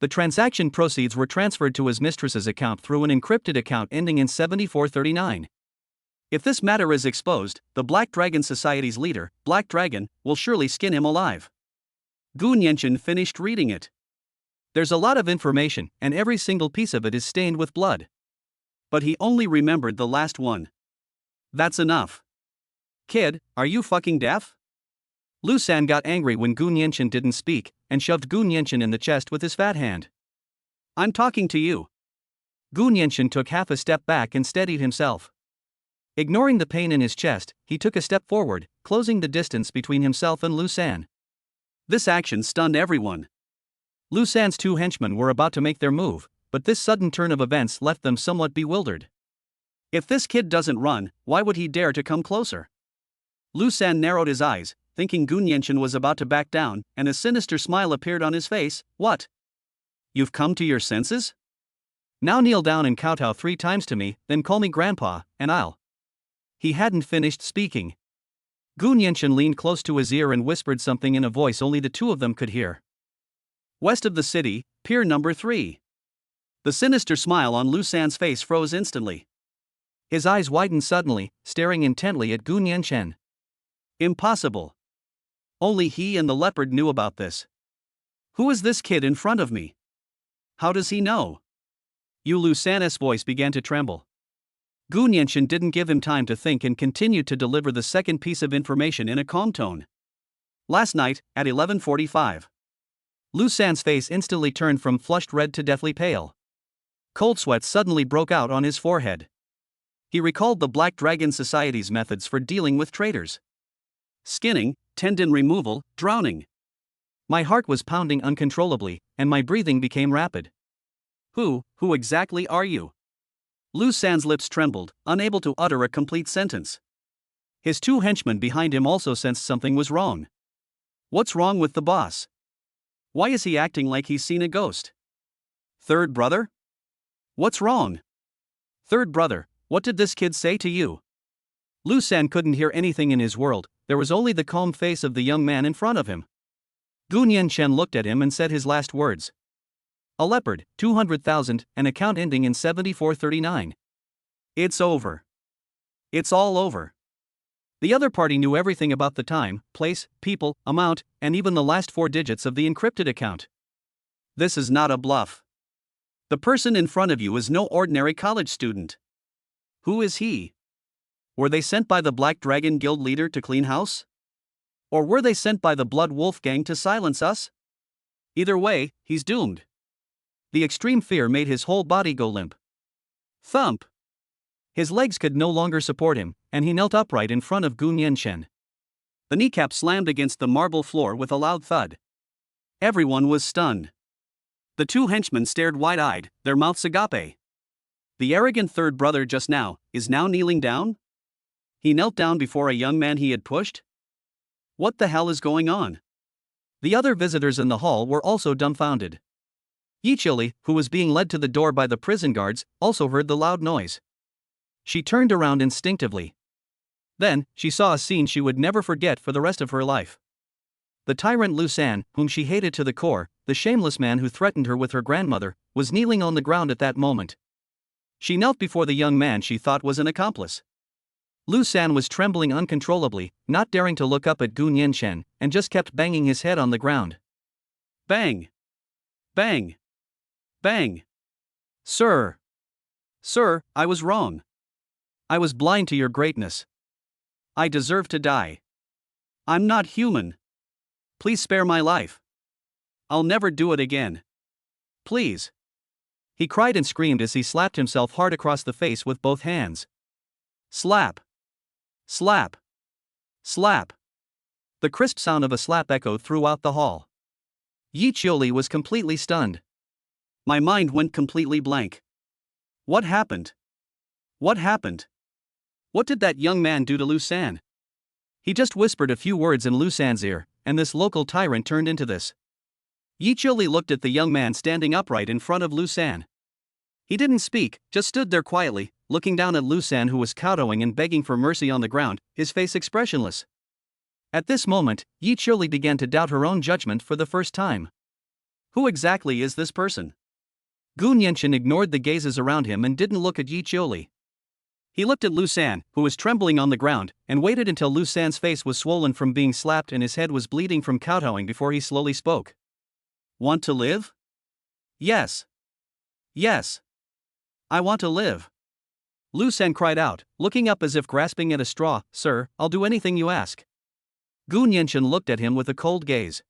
The transaction proceeds were transferred to his mistress's account through an encrypted account ending in 7439. If this matter is exposed, the Black Dragon Society's leader, Black Dragon, will surely skin him alive. Gu Nianchen finished reading it. There's a lot of information, and every single piece of it is stained with blood. But he only remembered the last one. That's enough. Kid, are you fucking deaf? Lu San got angry when Gu Nianchen didn't speak, and shoved Gu Nianchen in the chest with his fat hand. I'm talking to you. Gu Nianchen took half a step back and steadied himself. Ignoring the pain in his chest, he took a step forward, closing the distance between himself and Lu San. This action stunned everyone. Lu San's 2 henchmen were about to make their move, but this sudden turn of events left them somewhat bewildered. If this kid doesn't run, why would he dare to come closer? Lu San narrowed his eyes, thinking Gu Nianchen was about to back down, and a sinister smile appeared on his face. What? You've come to your senses? Now kneel down and kowtow 3 times to me, then call me grandpa, and I'll. He hadn't finished speaking. Gu Nianchen leaned close to his ear and whispered something in a voice only the 2 of them could hear. West of the city, Pier Number 3. The sinister smile on Lu San's face froze instantly. His eyes widened suddenly, staring intently at Gu Nianchen. Impossible. Only he and the leopard knew about this. Who is this kid in front of me? How does he know? Lu San's voice began to tremble. Gu Nianchen didn't give him time to think and continued to deliver the second piece of information in a calm tone. Last night, at 11:45. Lu San's face instantly turned from flushed red to deathly pale. Cold sweat suddenly broke out on his forehead. He recalled the Black Dragon Society's methods for dealing with traitors. Skinning, tendon removal, drowning. My heart was pounding uncontrollably, and my breathing became rapid. Who exactly are you? Lu San's lips trembled, unable to utter a complete sentence. His 2 henchmen behind him also sensed something was wrong. What's wrong with the boss? Why is he acting like he's seen a ghost? Third brother? What's wrong? Third brother, what did this kid say to you? Lu San couldn't hear anything in his world, there was only the calm face of the young man in front of him. Gu Nianchen looked at him and said his last words. A leopard, 200,000, an account ending in 7439. It's over. It's all over. The other party knew everything about the time, place, people, amount, and even the last 4 digits of the encrypted account. This is not a bluff. The person in front of you is no ordinary college student. Who is he? Were they sent by the Black Dragon Guild leader to clean house? Or were they sent by the Blood Wolf Gang to silence us? Either way, he's doomed. The extreme fear made his whole body go limp. Thump! His legs could no longer support him, and he knelt upright in front of Gu Nianchen. The kneecap slammed against the marble floor with a loud thud. Everyone was stunned. The 2 henchmen stared wide-eyed, their mouths agape. The arrogant third brother just now, is now kneeling down? He knelt down before a young man he had pushed? What the hell is going on? The other visitors in the hall were also dumbfounded. Yichili, who was being led to the door by the prison guards, also heard the loud noise. She turned around instinctively. Then, she saw a scene she would never forget for the rest of her life. The tyrant Lu San, whom she hated to the core, the shameless man who threatened her with her grandmother, was kneeling on the ground at that moment. She knelt before the young man she thought was an accomplice. Lu San was trembling uncontrollably, not daring to look up at Gu Nianchen, and just kept banging his head on the ground. Bang! Bang! Bang! Sir! Sir, I was wrong. I was blind to your greatness. I deserve to die. I'm not human. Please spare my life. I'll never do it again. Please. He cried and screamed as he slapped himself hard across the face with both hands. Slap. Slap. Slap. The crisp sound of a slap echoed throughout the hall. Yi Qiuli was completely stunned. My mind went completely blank. What happened? What happened? What did that young man do to Lu San? He just whispered a few words in Lu San's ear, and this local tyrant turned into this. Yi Qiuli looked at the young man standing upright in front of Lu San. He didn't speak, just stood there quietly, looking down at Lu San, who was kowtowing and begging for mercy on the ground, his face expressionless. At this moment, Yi Qiuli began to doubt her own judgment for the first time. Who exactly is this person? Gu Nianchen ignored the gazes around him and didn't look at Yi Qiuli. He looked at Lu San, who was trembling on the ground, and waited until Lu San's face was swollen from being slapped and his head was bleeding from kowtowing before he slowly spoke. Want to live? Yes. Yes. I want to live. Lu San cried out, looking up as if grasping at a straw. Sir, I'll do anything you ask. Gu Nianchen looked at him with a cold gaze.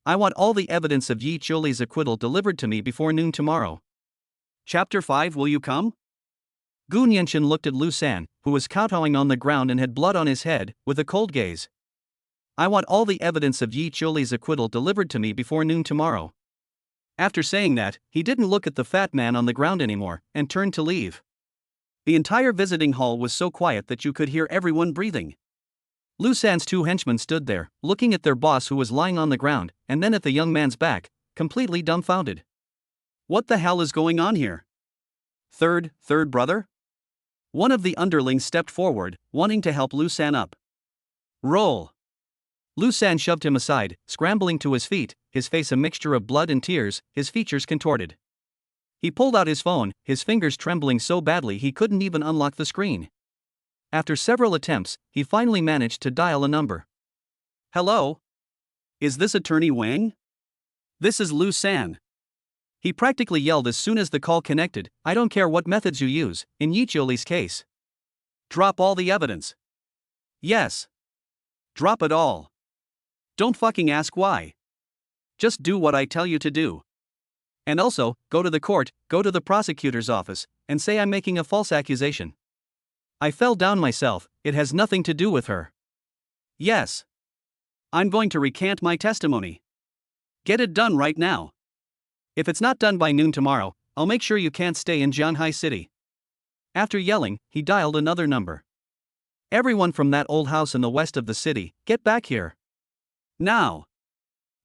I want all the evidence of Yi Qiuli's acquittal delivered to me before noon tomorrow. Chapter 5. Will you come? Gu Nianchen looked at Lu San, who was kowtowing on the ground and had blood on his head, with a cold gaze. I want all the evidence of Yi Qiuli's acquittal delivered to me before noon tomorrow. After saying that, he didn't look at the fat man on the ground anymore, and turned to leave. The entire visiting hall was so quiet that you could hear everyone breathing. Lu San's two henchmen stood there, looking at their boss who was lying on the ground, and then at the young man's back, completely dumbfounded. What the hell is going on here? Third brother? One of the underlings stepped forward, wanting to help Lu San up. Roll! Lu San shoved him aside, scrambling to his feet, his face a mixture of blood and tears, his features contorted. He pulled out his phone, his fingers trembling so badly he couldn't even unlock the screen. After several attempts, he finally managed to dial a number. Hello? Is this Attorney Wang? This is Lu San. He practically yelled as soon as the call connected. I don't care what methods you use, in Yi Qiuli's case. Drop all the evidence. Yes. Drop it all. Don't fucking ask why. Just do what I tell you to do. And also, go to the court, go to the prosecutor's office, and say I'm making a false accusation. I fell down myself, it has nothing to do with her. Yes. I'm going to recant my testimony. Get it done right now. If it's not done by noon tomorrow, I'll make sure you can't stay in Jianhai City. After yelling, he dialed another number. Everyone from that old house in the west of the city, get back here. Now.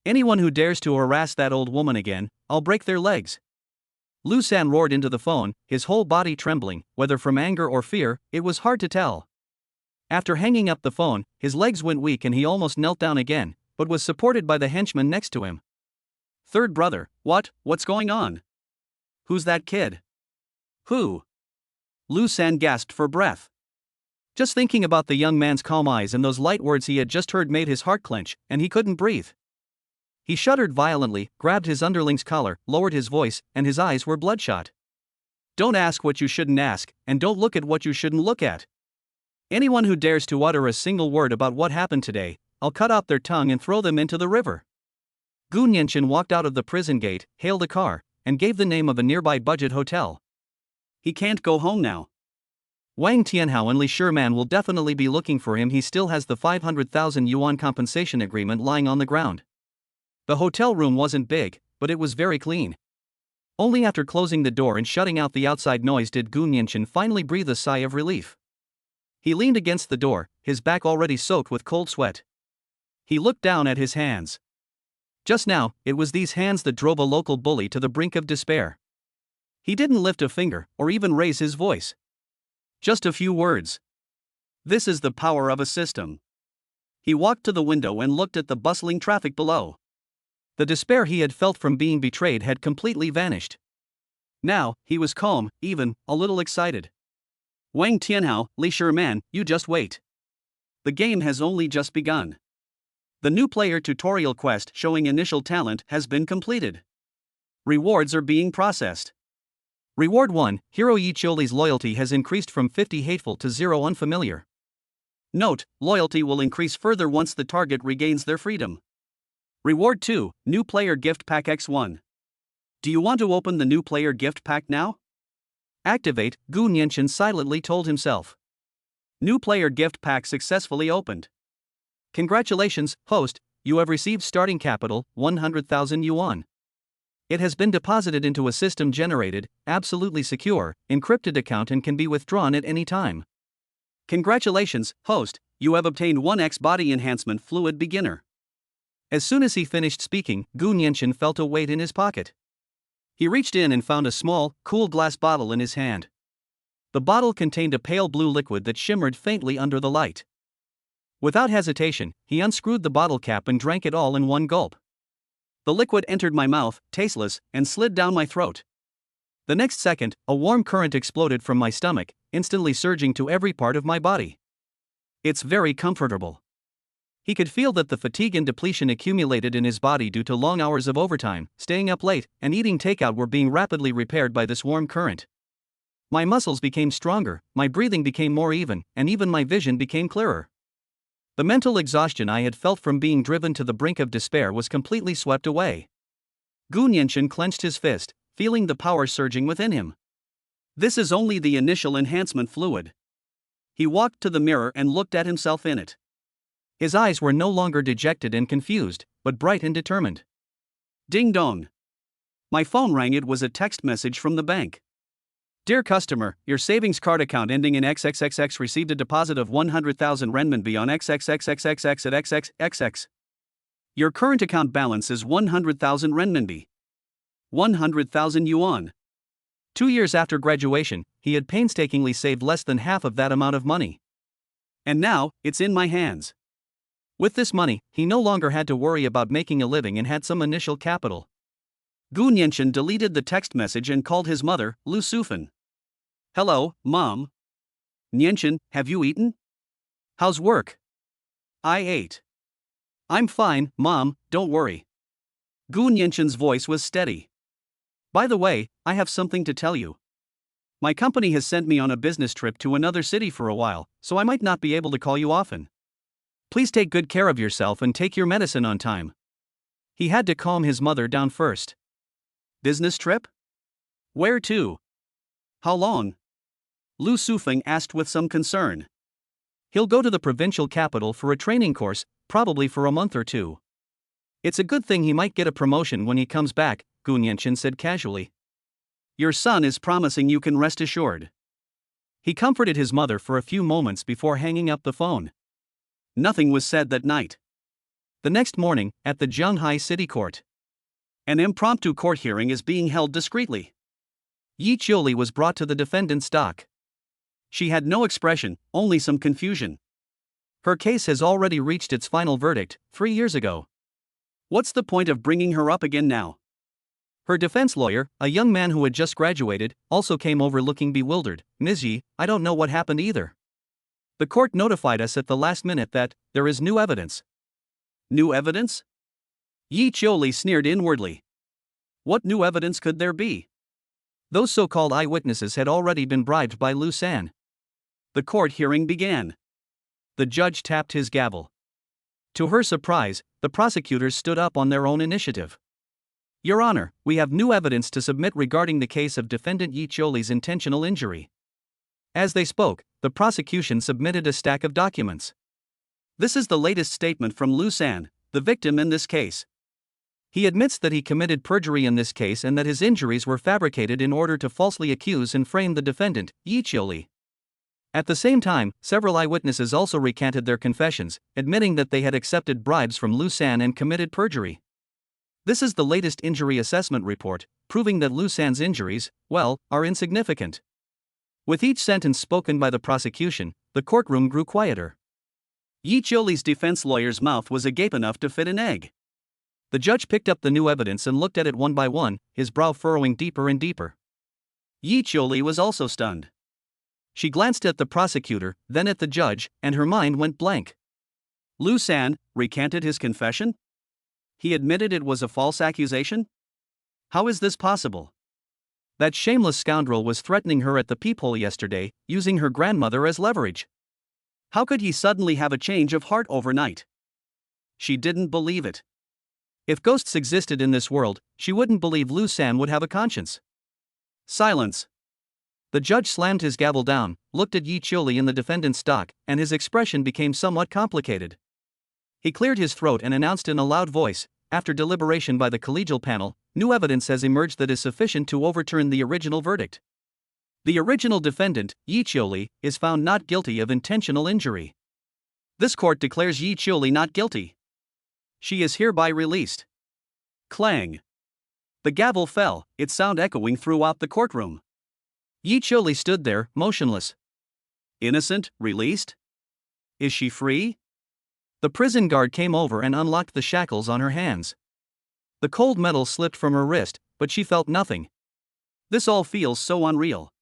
Anyone who dares to harass that old woman again, I'll break their legs. Lu San roared into the phone, his whole body trembling, whether from anger or fear, it was hard to tell. After hanging up the phone, his legs went weak and he almost knelt down again, but was supported by the henchman next to him. Third brother, what's going on? Who's that kid? Who? Lu San gasped for breath. Just thinking about the young man's calm eyes and those light words he had just heard made his heart clench, and he couldn't breathe. He shuddered violently, grabbed his underling's collar, lowered his voice, and his eyes were bloodshot. Don't ask what you shouldn't ask, and don't look at what you shouldn't look at. Anyone who dares to utter a single word about what happened today, I'll cut out their tongue and throw them into the river. Gu Nianchen walked out of the prison gate, hailed a car, and gave the name of a nearby budget hotel. He can't go home now. Wang Tianhao and Li Sherman will definitely be looking for him. He still has the 500,000 yuan compensation agreement lying on the ground. The hotel room wasn't big, but it was very clean. Only after closing the door and shutting out the outside noise did Gu Nianchen finally breathe a sigh of relief. He leaned against the door, his back already soaked with cold sweat. He looked down at his hands. Just now, it was these hands that drove a local bully to the brink of despair. He didn't lift a finger, or even raise his voice. Just a few words. This is the power of a system. He walked to the window and looked at the bustling traffic below. The despair he had felt from being betrayed had completely vanished. Now, he was calm, even a little excited. Wang Tianhao, Li Sherman, you just wait. The game has only just begun. The new player tutorial quest showing initial talent has been completed. Rewards are being processed. Reward 1, Hero Yi Chioli's loyalty has increased from 50 hateful to 0 unfamiliar. Note, loyalty will increase further once the target regains their freedom. Reward 2, New Player Gift Pack X1. Do you want to open the new player gift pack now? Activate, Gu Nianchen silently told himself. New player gift pack successfully opened. Congratulations, host, you have received starting capital, 100,000 yuan. It has been deposited into a system-generated, absolutely secure, encrypted account and can be withdrawn at any time. Congratulations, host, you have obtained 1x Body Enhancement Fluid Beginner. As soon as he finished speaking, Gu Nianchen felt a weight in his pocket. He reached in and found a small, cool glass bottle in his hand. The bottle contained a pale blue liquid that shimmered faintly under the light. Without hesitation, he unscrewed the bottle cap and drank it all in one gulp. The liquid entered my mouth, tasteless, and slid down my throat. The next second, a warm current exploded from my stomach, instantly surging to every part of my body. It's very comfortable. He could feel that the fatigue and depletion accumulated in his body due to long hours of overtime, staying up late, and eating takeout were being rapidly repaired by this warm current. My muscles became stronger, my breathing became more even, and even my vision became clearer. The mental exhaustion I had felt from being driven to the brink of despair was completely swept away. Gu Nianchen clenched his fist, feeling the power surging within him. This is only the initial enhancement fluid. He walked to the mirror and looked at himself in it. His eyes were no longer dejected and confused, but bright and determined. Ding dong. My phone rang. It was a text message from the bank. Dear customer, your savings card account ending in XXXX received a deposit of 100,000 renminbi on XXXXXX at XXXX. Your current account balance is 100,000 renminbi. 100,000 yuan. 2 years after graduation, he had painstakingly saved less than half of that amount of money. And now, it's in my hands. With this money, he no longer had to worry about making a living and had some initial capital. Gu Nianchen deleted the text message and called his mother, Lu Sufan. Hello, Mom. Nianchen, have you eaten? How's work? I ate. I'm fine, Mom, don't worry. Gu Nianchen's voice was steady. By the way, I have something to tell you. My company has sent me on a business trip to another city for a while, so I might not be able to call you often. Please take good care of yourself and take your medicine on time. He had to calm his mother down first. Business trip? Where to? How long? Lu Sufeng asked with some concern. He'll go to the provincial capital for a training course, probably for a month or two. It's a good thing he might get a promotion when he comes back, Gu Nianchen said casually. Your son is promising, you can rest assured. He comforted his mother for a few moments before hanging up the phone. Nothing was said that night. The next morning, at the Zhanghai City Court, an impromptu court hearing is being held discreetly. Yi Chioli was brought to the defendant's dock. She had no expression, only some confusion. Her case has already reached its final verdict, 3 years ago. What's the point of bringing her up again now? Her defense lawyer, a young man who had just graduated, also came over looking bewildered. Ms. Yi, I don't know what happened either. The court notified us at the last minute that there is new evidence. New evidence? Yi Chioli sneered inwardly. What new evidence could there be? Those so-called eyewitnesses had already been bribed by Lu San. The court hearing began. The judge tapped his gavel. To her surprise, the prosecutors stood up on their own initiative. Your Honor, we have new evidence to submit regarding the case of defendant Yi Chioli's intentional injury. As they spoke, the prosecution submitted a stack of documents. This is the latest statement from Lu San, the victim in this case. He admits that he committed perjury in this case and that his injuries were fabricated in order to falsely accuse and frame the defendant, Yi Chioli. At the same time, several eyewitnesses also recanted their confessions, admitting that they had accepted bribes from Lu San and committed perjury. This is the latest injury assessment report, proving that Lu San's injuries, well, are insignificant. With each sentence spoken by the prosecution, the courtroom grew quieter. Yi Chioli's defense lawyer's mouth was agape enough to fit an egg. The judge picked up the new evidence and looked at it one by one, his brow furrowing deeper and deeper. Yi Chioli was also stunned. She glanced at the prosecutor, then at the judge, and her mind went blank. Lu San recanted his confession? He admitted it was a false accusation? How is this possible? That shameless scoundrel was threatening her at the peephole yesterday, using her grandmother as leverage. How could he suddenly have a change of heart overnight? She didn't believe it. If ghosts existed in this world, she wouldn't believe Lu San would have a conscience. Silence. The judge slammed his gavel down, looked at Yi Qiuli in the defendant's dock, and his expression became somewhat complicated. He cleared his throat and announced in a loud voice, after deliberation by the collegial panel, new evidence has emerged that is sufficient to overturn the original verdict. The original defendant, Yi Qiuli, is found not guilty of intentional injury. This court declares Yi Qiuli not guilty. She is hereby released. Clang. The gavel fell, its sound echoing throughout the courtroom. Yi Qiuli stood there, motionless. Innocent, released? Is she free? The prison guard came over and unlocked the shackles on her hands. The cold metal slipped from her wrist, but she felt nothing. This all feels so unreal.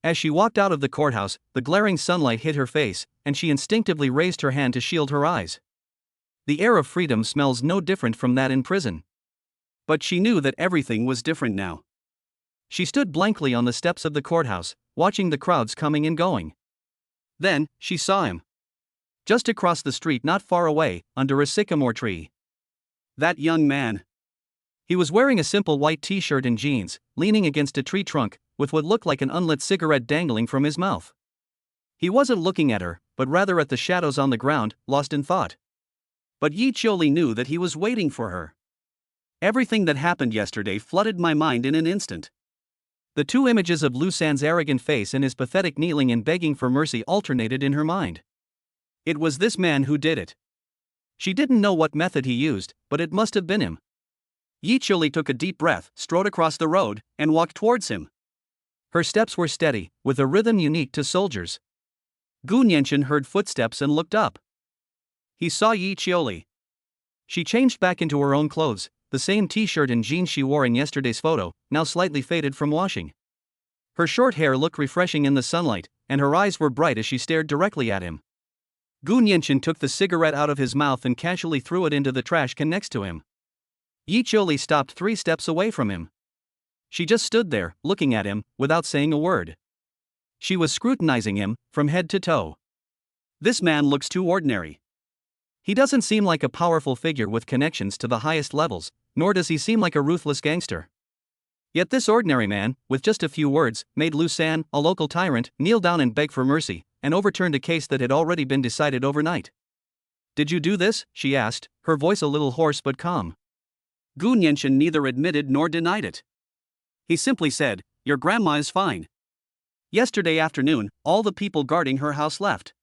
As she walked out of the courthouse, the glaring sunlight hit her face, and she instinctively raised her hand to shield her eyes. The air of freedom smells no different from that in prison. But she knew that everything was different now. She stood blankly on the steps of the courthouse, watching the crowds coming and going. Then, she saw him. Just across the street not far away, under a sycamore tree. That young man. He was wearing a simple white t-shirt and jeans, leaning against a tree trunk, with what looked like an unlit cigarette dangling from his mouth. He wasn't looking at her, but rather at the shadows on the ground, lost in thought. But Yi Qiuli knew that he was waiting for her. Everything that happened yesterday flooded my mind in an instant. The two images of Lu San's arrogant face and his pathetic kneeling and begging for mercy alternated in her mind. It was this man who did it. She didn't know what method he used, but it must have been him. Yi Qiuli took a deep breath, strode across the road, and walked towards him. Her steps were steady, with a rhythm unique to soldiers. Gu Nianchen heard footsteps and looked up. He saw Yi Qiuli. She changed back into her own clothes, the same t-shirt and jeans she wore in yesterday's photo, now slightly faded from washing. Her short hair looked refreshing in the sunlight, and her eyes were bright as she stared directly at him. Gu Nianchen took the cigarette out of his mouth and casually threw it into the trash can next to him. Yi Qiuli stopped 3 steps away from him. She just stood there, looking at him, without saying a word. She was scrutinizing him, from head to toe. This man looks too ordinary. He doesn't seem like a powerful figure with connections to the highest levels, nor does he seem like a ruthless gangster. Yet this ordinary man, with just a few words, made Lu San, a local tyrant, kneel down and beg for mercy, and overturned a case that had already been decided overnight. "Did you do this?" she asked, her voice a little hoarse but calm. Gu Nianchen neither admitted nor denied it. He simply said, "Your grandma is fine. Yesterday afternoon, all the people guarding her house left."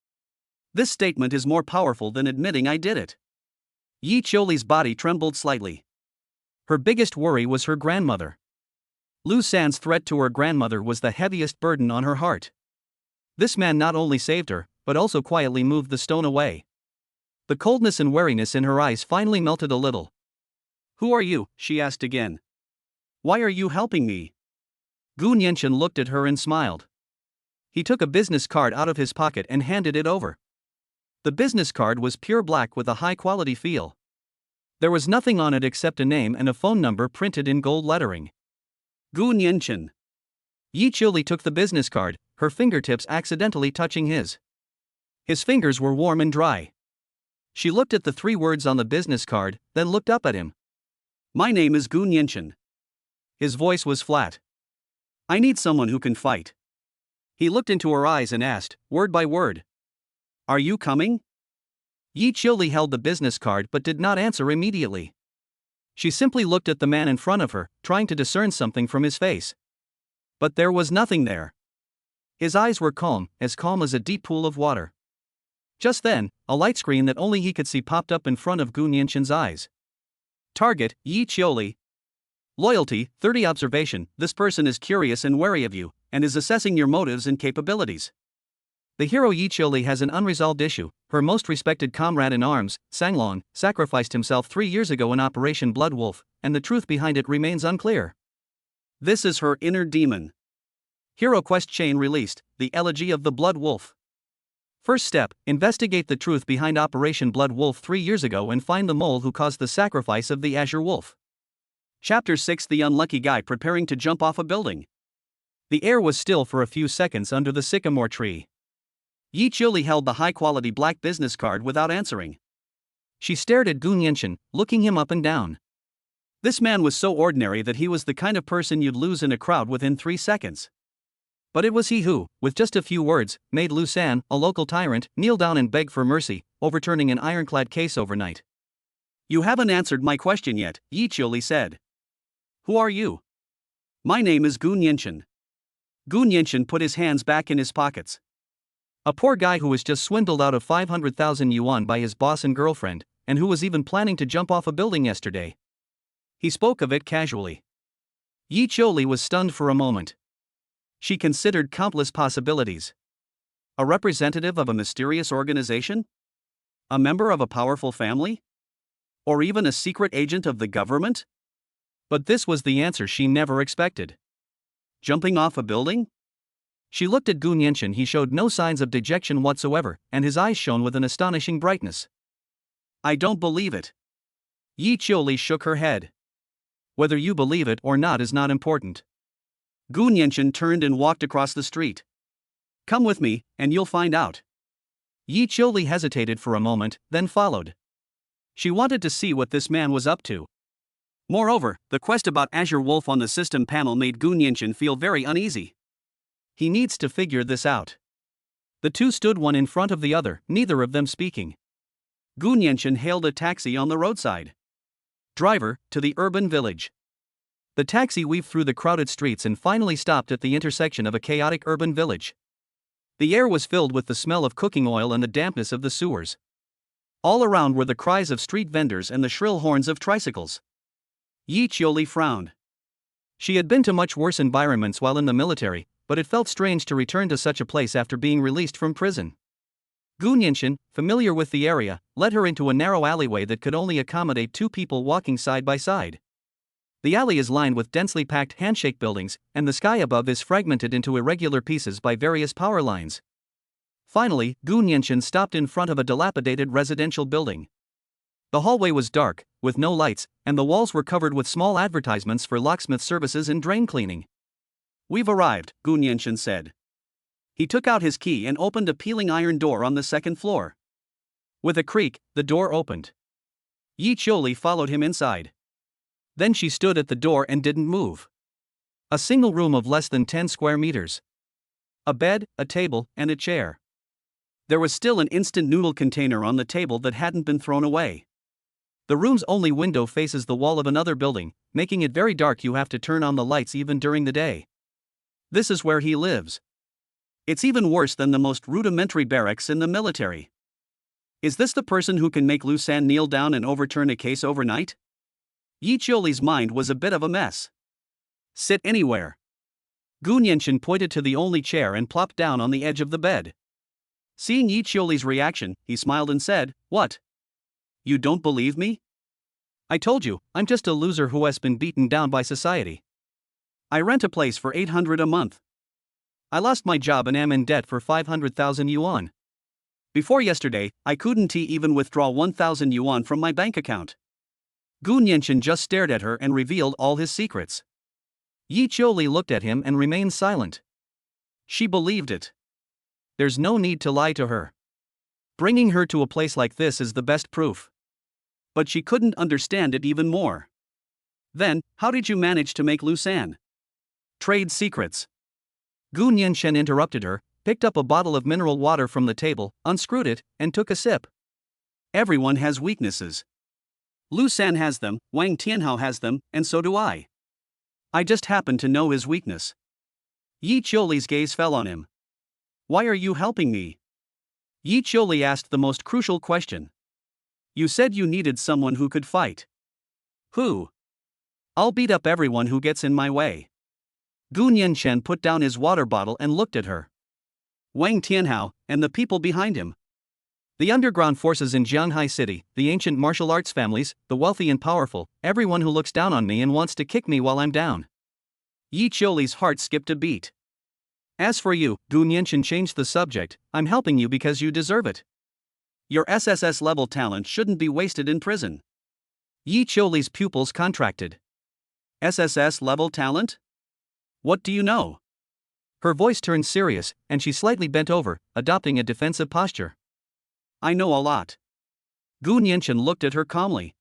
This statement is more powerful than admitting I did it. Yi Qiuli's body trembled slightly. Her biggest worry was her grandmother. Lu San's threat to her grandmother was the heaviest burden on her heart. This man not only saved her, but also quietly moved the stone away. The coldness and wariness in her eyes finally melted a little. "Who are you?" she asked again. "Why are you helping me?" Gu Nianchen looked at her and smiled. He took a business card out of his pocket and handed it over. The business card was pure black with a high-quality feel. There was nothing on it except a name and a phone number printed in gold lettering. Gu Nianchen. Yi Qiuli took the business card, her fingertips accidentally touching his. His fingers were warm and dry. She looked at the 3 words on the business card, then looked up at him. "My name is Gu Nianchen." His voice was flat. "I need someone who can fight." He looked into her eyes and asked, word by word, "Are you coming?" Yi Qiuli held the business card but did not answer immediately. She simply looked at the man in front of her, trying to discern something from his face. But there was nothing there. His eyes were calm as a deep pool of water. Just then, a light screen that only he could see popped up in front of Gu Nianchen's eyes. Target, Yi Qiuli. Loyalty, 30 observation, this person is curious and wary of you, and is assessing your motives and capabilities. The hero Yi Qiuli has an unresolved issue. Her most respected comrade in arms, Sanglong, sacrificed himself 3 years ago in Operation Blood Wolf, and the truth behind it remains unclear. This is her inner demon. Hero Quest Chain released, The Elegy of the Blood Wolf. First step, investigate the truth behind Operation Blood Wolf 3 years ago and find the mole who caused the sacrifice of the Azure Wolf. Chapter 6: The Unlucky Guy Preparing to Jump Off a Building. The air was still for a few seconds under the sycamore tree. Yi Qiuli held the high-quality black business card without answering. She stared at Gun Yanchen, looking him up and down. This man was so ordinary that he was the kind of person you'd lose in a crowd within 3 seconds. But it was he who, with just a few words, made Lu San, a local tyrant, kneel down and beg for mercy, overturning an ironclad case overnight. "You haven't answered my question yet," Yi Qiuli said. "Who are you?" "My name is Gun Yanchen." Gun Yanchen put his hands back in his pockets. A poor guy who was just swindled out of 500,000 yuan by his boss and girlfriend, and who was even planning to jump off a building yesterday. He spoke of it casually. Yi Qiuli was stunned for a moment. She considered countless possibilities. A representative of a mysterious organization? A member of a powerful family? Or even a secret agent of the government? But this was the answer she never expected. Jumping off a building? She looked at Gun Yanchen. He showed no signs of dejection whatsoever, and his eyes shone with an astonishing brightness. "I don't believe it." Yi Qiuli shook her head. "Whether you believe it or not is not important." Gun Yanchen turned and walked across the street. "Come with me, and you'll find out." Yi Qiuli hesitated for a moment, then followed. She wanted to see what this man was up to. Moreover, the quest about Azure Wolf on the system panel made Gun Yanchen feel very uneasy. He needs to figure this out. The two stood one in front of the other, neither of them speaking. Gun Yanchen hailed a taxi on the roadside. "Driver, to the urban village." The taxi weaved through the crowded streets and finally stopped at the intersection of a chaotic urban village. The air was filled with the smell of cooking oil and the dampness of the sewers. All around were the cries of street vendors and the shrill horns of tricycles. Yi Qiuli frowned. She had been to much worse environments while in the military, but it felt strange to return to such a place after being released from prison. Gun Yanchen, familiar with the area, led her into a narrow alleyway that could only accommodate 2 people walking side by side. The alley is lined with densely packed handshake buildings, and the sky above is fragmented into irregular pieces by various power lines. Finally, Gun Yanchen stopped in front of a dilapidated residential building. The hallway was dark, with no lights, and the walls were covered with small advertisements for locksmith services and drain cleaning. "We've arrived," Gun Yanchen said. He took out his key and opened a peeling iron door on the second floor. With a creak, the door opened. Yi Qiuli followed him inside. Then she stood at the door and didn't move. A single room of less than 10 square meters. A bed, a table, and a chair. There was still an instant noodle container on the table that hadn't been thrown away. The room's only window faces the wall of another building, making it very dark. You have to turn on the lights even during the day. This is where he lives. It's even worse than the most rudimentary barracks in the military. Is this the person who can make Lu San kneel down and overturn a case overnight? Yi Qiuli's mind was a bit of a mess. "Sit anywhere." Gun Yanchen pointed to the only chair and plopped down on the edge of the bed. Seeing Yi Qiuli's reaction, he smiled and said, "What? You don't believe me? I told you, I'm just a loser who has been beaten down by society. I rent a place for 800 a month. I lost my job and am in debt for 500,000 yuan. Before yesterday, I couldn't even withdraw 1,000 yuan from my bank account." Gun Yanchen just stared at her and revealed all his secrets. Yi Qiuli looked at him and remained silent. She believed it. There's no need to lie to her. Bringing her to a place like this is the best proof. But she couldn't understand it even more. "Then, how did you manage to make Lu San?" "Trade secrets." Gun Yanchen interrupted her, picked up a bottle of mineral water from the table, unscrewed it, and took a sip. "Everyone has weaknesses. Lu San has them, Wang Tianhao has them, and so do I. I just happen to know his weakness." Yi Qiuli's gaze fell on him. "Why are you helping me?" Yi Qiuli asked the most crucial question. "You said you needed someone who could fight. Who?" "I'll beat up everyone who gets in my way." Gun Yanchen put down his water bottle and looked at her. "Wang Tianhao, and the people behind him. The underground forces in Jianghai City, the ancient martial arts families, the wealthy and powerful, everyone who looks down on me and wants to kick me while I'm down." Yi Qiuli's heart skipped a beat. "As for you," Gun Yanchen changed the subject, "I'm helping you because you deserve it. Your SSS-level talent shouldn't be wasted in prison." Yi Qiuli's pupils contracted. SSS level talent? What do you know? Her voice turned serious, and she slightly bent over, adopting a defensive posture. I know a lot. Gu Nianchen looked at her calmly.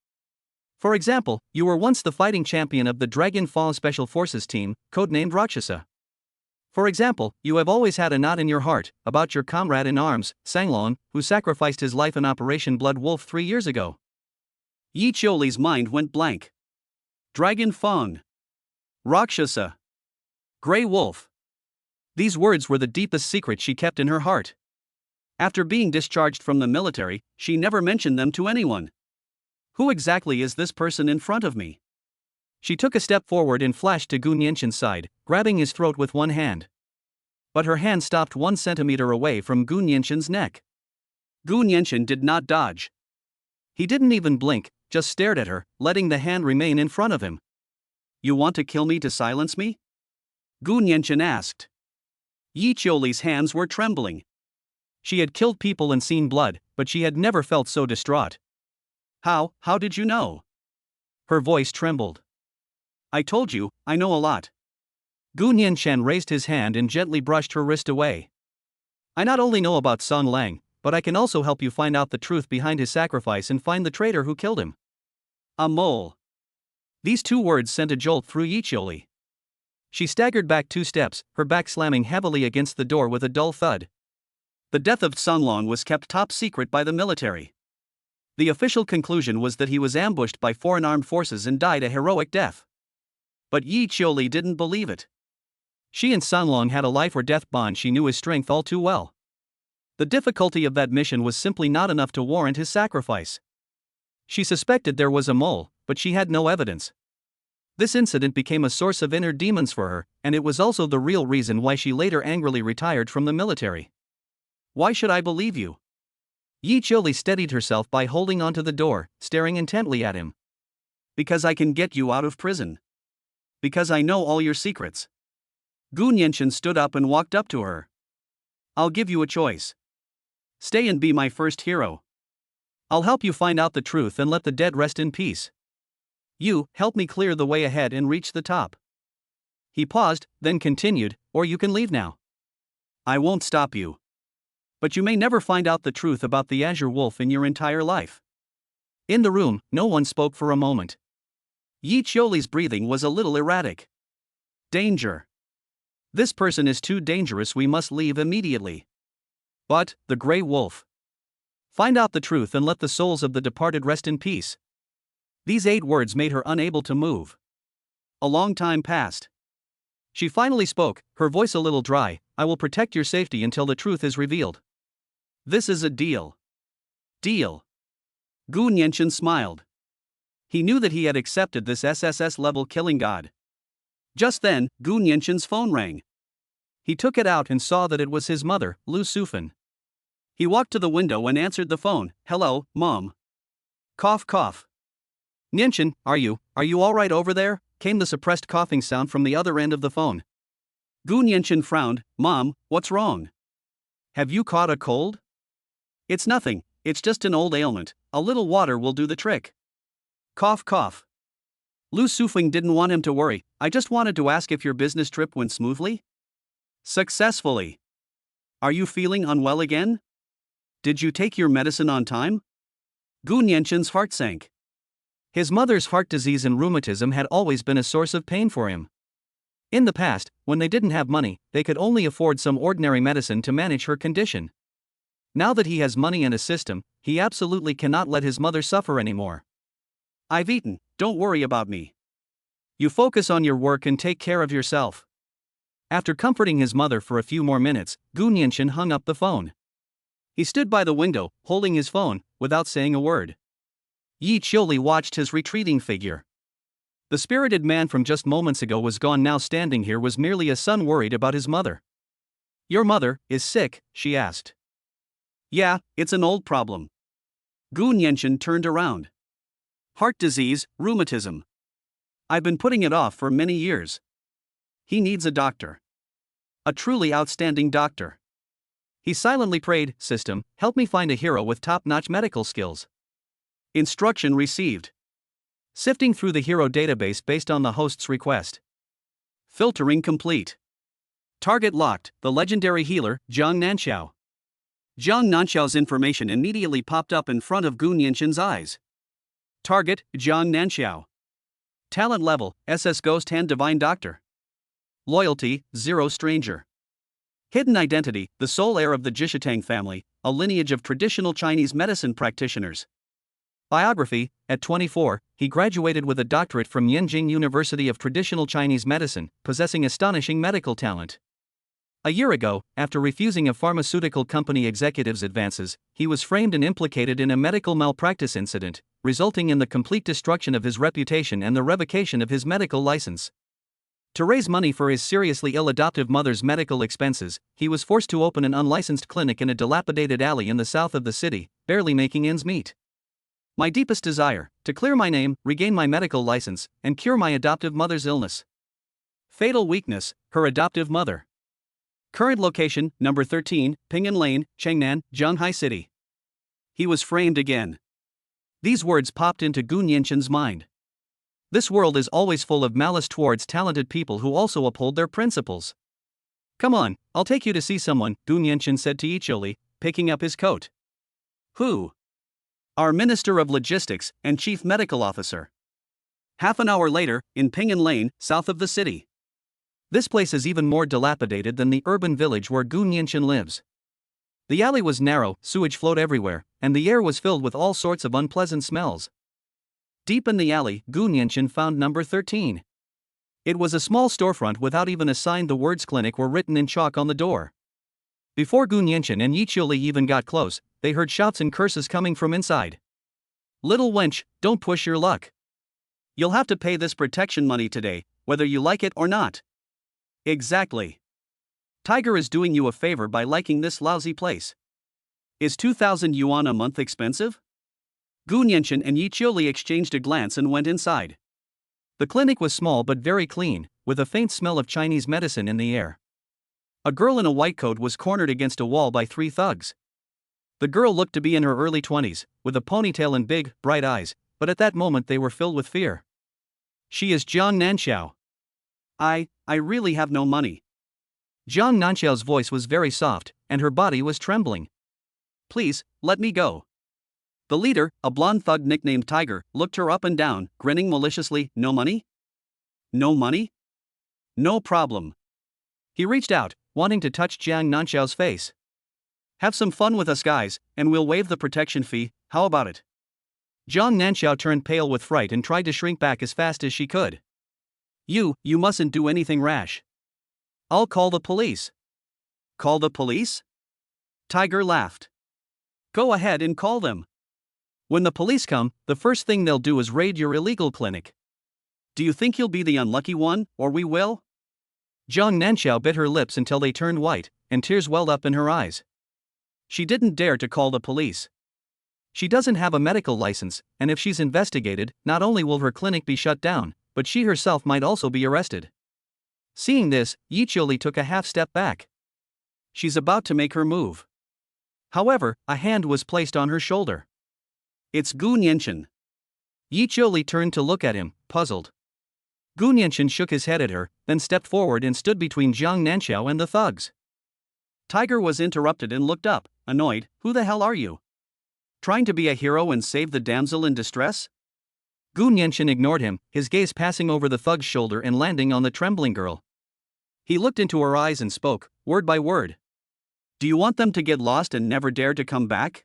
For example, you were once the fighting champion of the Dragon Fall Special Forces team, codenamed Rakshasa. For example, you have always had a knot in your heart about your comrade in arms, Sanglong, who sacrificed his life in Operation Blood Wolf 3 years ago. Yi Qiuli's mind went blank. Dragon Fang. Rakshasa. Grey Wolf. These words were the deepest secret she kept in her heart. After being discharged from the military, she never mentioned them to anyone. Who exactly is this person in front of me? She took a step forward and flashed to Gu Nianchen's side, grabbing his throat with one hand. But her hand stopped 1 centimeter away from Gu Nianchen's neck. Gu Nianchen did not dodge. He didn't even blink, just stared at her, letting the hand remain in front of him. You want to kill me to silence me? Gu Nianchen asked. Yi Qiuli's hands were trembling. She had killed people and seen blood, but she had never felt so distraught. How did you know? Her voice trembled. I told you, I know a lot. Gu Nianchen raised his hand and gently brushed her wrist away. I not only know about Song Lang, but I can also help you find out the truth behind his sacrifice and find the traitor who killed him. A mole. These 2 words sent a jolt through Yi Qiuli. She staggered back 2 steps, her back slamming heavily against the door with a dull thud. The death of Sanglong was kept top secret by the military. The official conclusion was that he was ambushed by foreign armed forces and died a heroic death. But Yi Qiuli didn't believe it. She and Sanglong had a life-or-death bond she knew his strength all too well. The difficulty of that mission was simply not enough to warrant his sacrifice. She suspected there was a mole, but she had no evidence. This incident became a source of inner demons for her, and it was also the real reason why she later angrily retired from the military. Why should I believe you? Yi Qiuli steadied herself by holding onto the door, staring intently at him. Because I can get you out of prison. Because I know all your secrets. Gu Nianchen stood up and walked up to her. I'll give you a choice. Stay and be my first hero. I'll help you find out the truth and let the dead rest in peace. You, help me clear the way ahead and reach the top. He paused, then continued, or you can leave now. I won't stop you. But you may never find out the truth about the Azure Wolf in your entire life. In the room, no one spoke for a moment. Yi Qiuli's breathing was a little erratic. Danger. This person is too dangerous, we must leave immediately. But, the Grey Wolf. Find out the truth and let the souls of the departed rest in peace. These 8 words made her unable to move. A long time passed. She finally spoke, her voice a little dry. I will protect your safety until the truth is revealed. This is a deal. Deal. Gu Nianchen smiled. He knew that he had accepted this SSS-level killing god. Just then, Gu Nianchen's phone rang. He took it out and saw that it was his mother, Lu Sufan. He walked to the window and answered the phone. Hello, Mom. Cough cough. Nianchen, are you all right over there? Came the suppressed coughing sound from the other end of the phone. Gu Nianchen frowned. Mom, what's wrong? Have you caught a cold? It's nothing, it's just an old ailment. A little water will do the trick. Cough cough. Lu Sufing didn't want him to worry. I just wanted to ask if your business trip went smoothly? Successfully. Are you feeling unwell again? Did you take your medicine on time? Gu Nianchen's heart sank. His mother's heart disease and rheumatism had always been a source of pain for him. In the past, when they didn't have money, they could only afford some ordinary medicine to manage her condition. Now that he has money and a system, he absolutely cannot let his mother suffer anymore. I've eaten, don't worry about me. You focus on your work and take care of yourself. After comforting his mother for a few more minutes, Gu Nianchen hung up the phone. He stood by the window, holding his phone, without saying a word. Yi Qiuli watched his retreating figure. The spirited man from just moments ago was gone. Now standing here was merely a son worried about his mother. Your mother is sick, she asked. Yeah, it's an old problem. Gu Nianchen turned around. Heart disease, rheumatism. I've been putting it off for many years. He needs a doctor. A truly outstanding doctor. He silently prayed, System, help me find a hero with top-notch medical skills. Instruction received. Sifting through the hero database based on the host's request. Filtering complete. Target locked, the legendary healer, Zhang Nanxiao. Zhang Nanxiao's information immediately popped up in front of Gu Nianxin's eyes. Target, Zhang Nanxiao. Talent level, SS Ghost Hand Divine Doctor. Loyalty, 0 stranger. Hidden identity, the sole heir of the Jishitang family, a lineage of traditional Chinese medicine practitioners. Biography, at 24, he graduated with a doctorate from Yenjing University of Traditional Chinese Medicine, possessing astonishing medical talent. A year ago, after refusing a pharmaceutical company executive's advances, he was framed and implicated in a medical malpractice incident, resulting in the complete destruction of his reputation and the revocation of his medical license. To raise money for his seriously ill adoptive mother's medical expenses, he was forced to open an unlicensed clinic in a dilapidated alley in the south of the city, barely making ends meet. My deepest desire, to clear my name, regain my medical license, and cure my adoptive mother's illness. Fatal weakness, her adoptive mother. Current location, number 13, Ping'an Lane, Chengnan, Zhanghai City. He was framed again. These words popped into Gu Nianxin's mind. This world is always full of malice towards talented people who also uphold their principles. Come on, I'll take you to see someone, Gu Nianxin said to Yiqiuli, picking up his coat. Who? Our Minister of Logistics and Chief Medical Officer. Half an hour later, in Ping'an Lane, south of the city. This place is even more dilapidated than the urban village where Gu Nianxin lives. The alley was narrow, sewage flowed everywhere, and the air was filled with all sorts of unpleasant smells. Deep in the alley, Gu Nianxin found number 13. It was a small storefront without even a sign. The words clinic were written in chalk on the door. Before Gu Nianxin and Yiqiuli even got close, they heard shouts and curses coming from inside. Little wench, don't push your luck. You'll have to pay this protection money today, whether you like it or not. Exactly. Tiger is doing you a favor by liking this lousy place. Is 2,000 yuan a month expensive? Gu Nianxin and Yiqiuli exchanged a glance and went inside. The clinic was small but very clean, with a faint smell of Chinese medicine in the air. A girl in a white coat was cornered against a wall by 3 thugs. The girl looked to be in her early 20s, with a ponytail and big, bright eyes, but at that moment they were filled with fear. She is Zhang Nanxiao. I really have no money. Zhang Nanxiao's voice was very soft, and her body was trembling. Please, let me go. The leader, a blonde thug nicknamed Tiger, looked her up and down, grinning maliciously. No money? No money? No problem. He reached out, wanting to touch Zhang Nanxiao's face. Have some fun with us guys, and we'll waive the protection fee, how about it? Zhang Nanxiao turned pale with fright and tried to shrink back as fast as she could. You mustn't do anything rash. I'll call the police. Call the police? Tiger laughed. Go ahead and call them. When the police come, the first thing they'll do is raid your illegal clinic. Do you think you'll be the unlucky one, or we will? Zhang Nanxiao bit her lips until they turned white, and tears welled up in her eyes. She didn't dare to call the police. She doesn't have a medical license, and if she's investigated, not only will her clinic be shut down, but she herself might also be arrested. Seeing this, Yiqiuli took a half step back. She's about to make her move. However, a hand was placed on her shoulder. It's Gu Nianxin. Yiqiuli turned to look at him, puzzled. Gu Nianxin shook his head at her, then stepped forward and stood between Zhang Nanxiao and the thugs. Tiger was interrupted and looked up, annoyed. Who the hell are you? Trying to be a hero and save the damsel in distress? Gu Nianxin ignored him, his gaze passing over the thug's shoulder and landing on the trembling girl. He looked into her eyes and spoke, word by word. Do you want them to get lost and never dare to come back?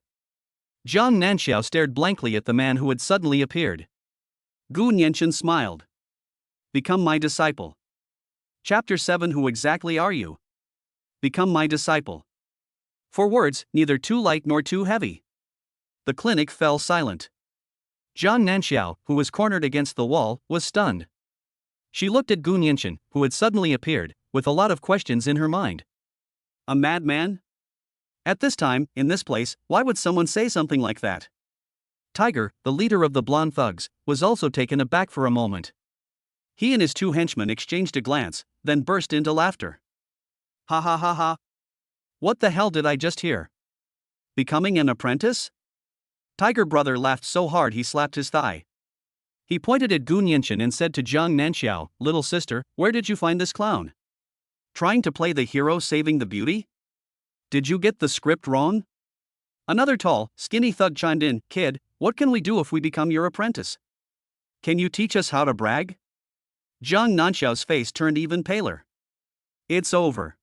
Zhang Nanxiao stared blankly at the man who had suddenly appeared. Gu Nianxin smiled. Become my disciple. Chapter 7. Who exactly are you? Become my disciple. For words, neither too light nor too heavy. The clinic fell silent. Zhang Nanxiao, who was cornered against the wall, was stunned. She looked at Gu Nianxin, who had suddenly appeared, with a lot of questions in her mind. A madman? At this time, in this place, why would someone say something like that? Tiger, the leader of the blonde thugs, was also taken aback for a moment. He and his 2 henchmen exchanged a glance, then burst into laughter. Ha ha ha ha. What the hell did I just hear? Becoming an apprentice? Tiger brother laughed so hard he slapped his thigh. He pointed at Gu Nianchen and said to Jiang Nanxiao, "Little sister, where did you find this clown? Trying to play the hero saving the beauty? Did you get the script wrong?" Another tall, skinny thug chimed in, "Kid, what can we do if we become your apprentice? Can you teach us how to brag?" Jiang Nanxiao's face turned even paler. It's over.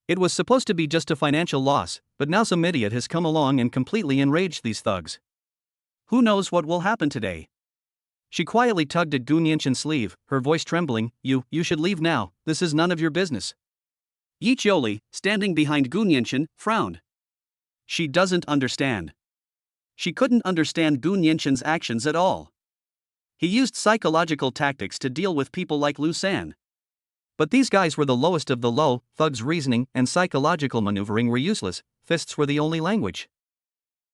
It was supposed to be just a financial loss, but now some idiot has come along and completely enraged these thugs. Who knows what will happen today? She quietly tugged at Gu Nianchen's sleeve, her voice trembling. You should leave now, this is none of your business." Yi Qiuli, standing behind Gu Nianchen, frowned. She doesn't understand. She couldn't understand Gu Nianchen's actions at all. He used psychological tactics to deal with people like Lu San. But these guys were the lowest of the low, thugs' reasoning and psychological maneuvering were useless, fists were the only language.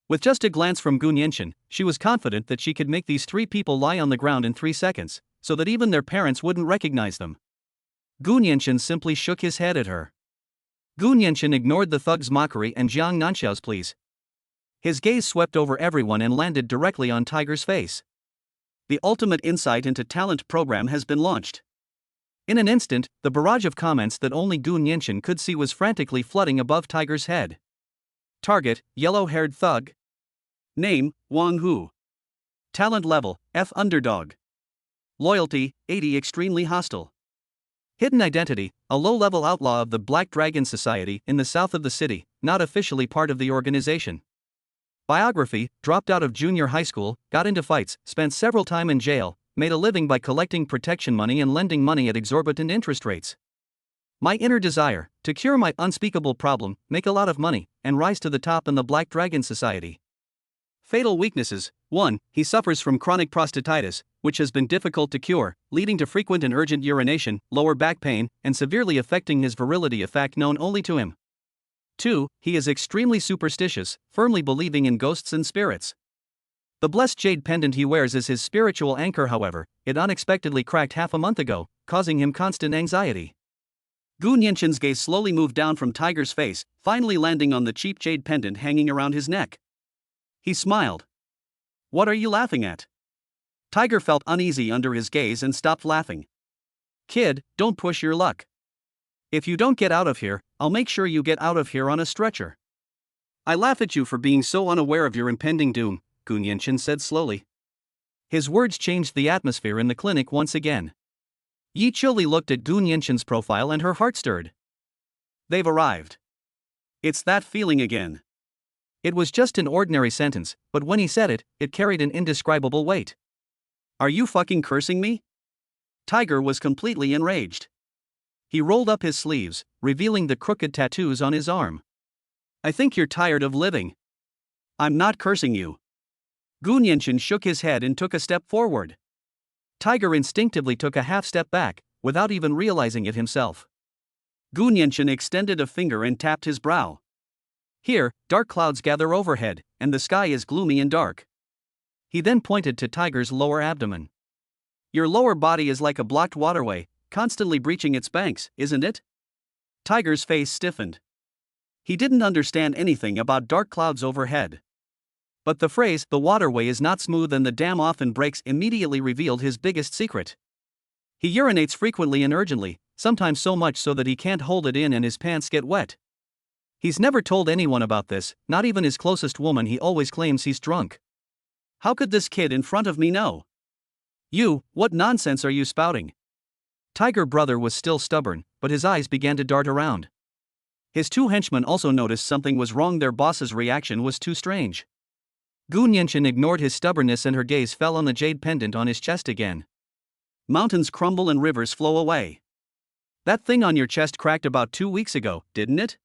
With just a glance from Gu Nianchen, she was confident that she could make these three people lie on the ground in 3 seconds, so that even their parents wouldn't recognize them. Gu Nianchen simply shook his head at her. Gu Nianchen ignored the thug's mockery and Jiang Nanxiao's pleas. His gaze swept over everyone and landed directly on Tiger's face. The ultimate insight into talent program has been launched. In an instant, the barrage of comments that only Gu Nianchen could see was frantically flooding above Tiger's head. Target, yellow-haired thug. Name, Wang Hu. Talent level, F underdog. Loyalty, 80 extremely hostile. Hidden identity, a low-level outlaw of the Black Dragon Society in the south of the city, not officially part of the organization. Biography, dropped out of junior high school, got into fights, spent several time in jail, made a living by collecting protection money and lending money at exorbitant interest rates. My inner desire, to cure my unspeakable problem, make a lot of money, and rise to the top in the Black Dragon Society. Fatal weaknesses. 1. He suffers from chronic prostatitis, which has been difficult to cure, leading to frequent and urgent urination, lower back pain, and severely affecting his virility, a fact known only to him. 2. He is extremely superstitious, firmly believing in ghosts and spirits. The blessed jade pendant he wears is his spiritual anchor, however, it unexpectedly cracked half a month ago, causing him constant anxiety. Gu Nianchen's gaze slowly moved down from Tiger's face, finally landing on the cheap jade pendant hanging around his neck. He smiled. "What are you laughing at?" Tiger felt uneasy under his gaze and stopped laughing. "Kid, don't push your luck. If you don't get out of here, I'll make sure you get out of here on a stretcher. I laugh at you for being so unaware of your impending doom," Gu Nianchen said slowly. His words changed the atmosphere in the clinic once again. Yi Qiuli looked at Gu Nianchen's profile and her heart stirred. They've arrived. It's that feeling again. It was just an ordinary sentence, but when he said it, it carried an indescribable weight. Are you fucking cursing me? Tiger was completely enraged. He rolled up his sleeves, revealing the crooked tattoos on his arm. I think you're tired of living. I'm not cursing you. Gu Nianchen shook his head and took a step forward. Tiger instinctively took a half step back, without even realizing it himself. Gu Nianchen extended a finger and tapped his brow. Here, dark clouds gather overhead, and the sky is gloomy and dark. He then pointed to Tiger's lower abdomen. Your lower body is like a blocked waterway, constantly breaching its banks, isn't it? Tiger's face stiffened. He didn't understand anything about dark clouds overhead. But the phrase, "the waterway is not smooth and the dam often breaks," immediately revealed his biggest secret. He urinates frequently and urgently, sometimes so much so that he can't hold it in and his pants get wet. He's never told anyone about this, not even his closest woman. He always claims he's drunk. How could this kid in front of me know? What nonsense are you spouting? Tiger brother was still stubborn, but his eyes began to dart around. His two henchmen also noticed something was wrong. Their boss's reaction was too strange. Gu Nianchen ignored his stubbornness and her gaze fell on the jade pendant on his chest again. Mountains crumble and rivers flow away. That thing on your chest cracked about 2 weeks ago, didn't it?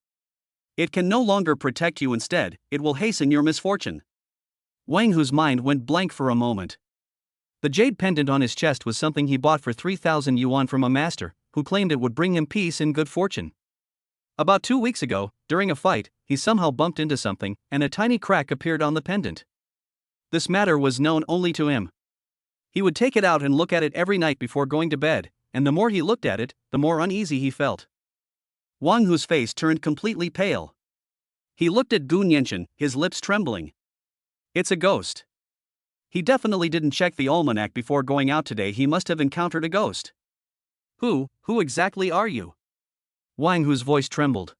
It can no longer protect you. Instead, it will hasten your misfortune. Wang Hu's mind went blank for a moment. The jade pendant on his chest was something he bought for 3,000 yuan from a master, who claimed it would bring him peace and good fortune. About 2 weeks ago, during a fight, he somehow bumped into something, and a tiny crack appeared on the pendant. This matter was known only to him. He would take it out and look at it every night before going to bed, and the more he looked at it, the more uneasy he felt. Wang Hu's face turned completely pale. He looked at Gu Nianchen, his lips trembling. It's a ghost. He definitely didn't check the almanac before going out today. He must have encountered a ghost. Who exactly are you? Wang Hu's voice trembled.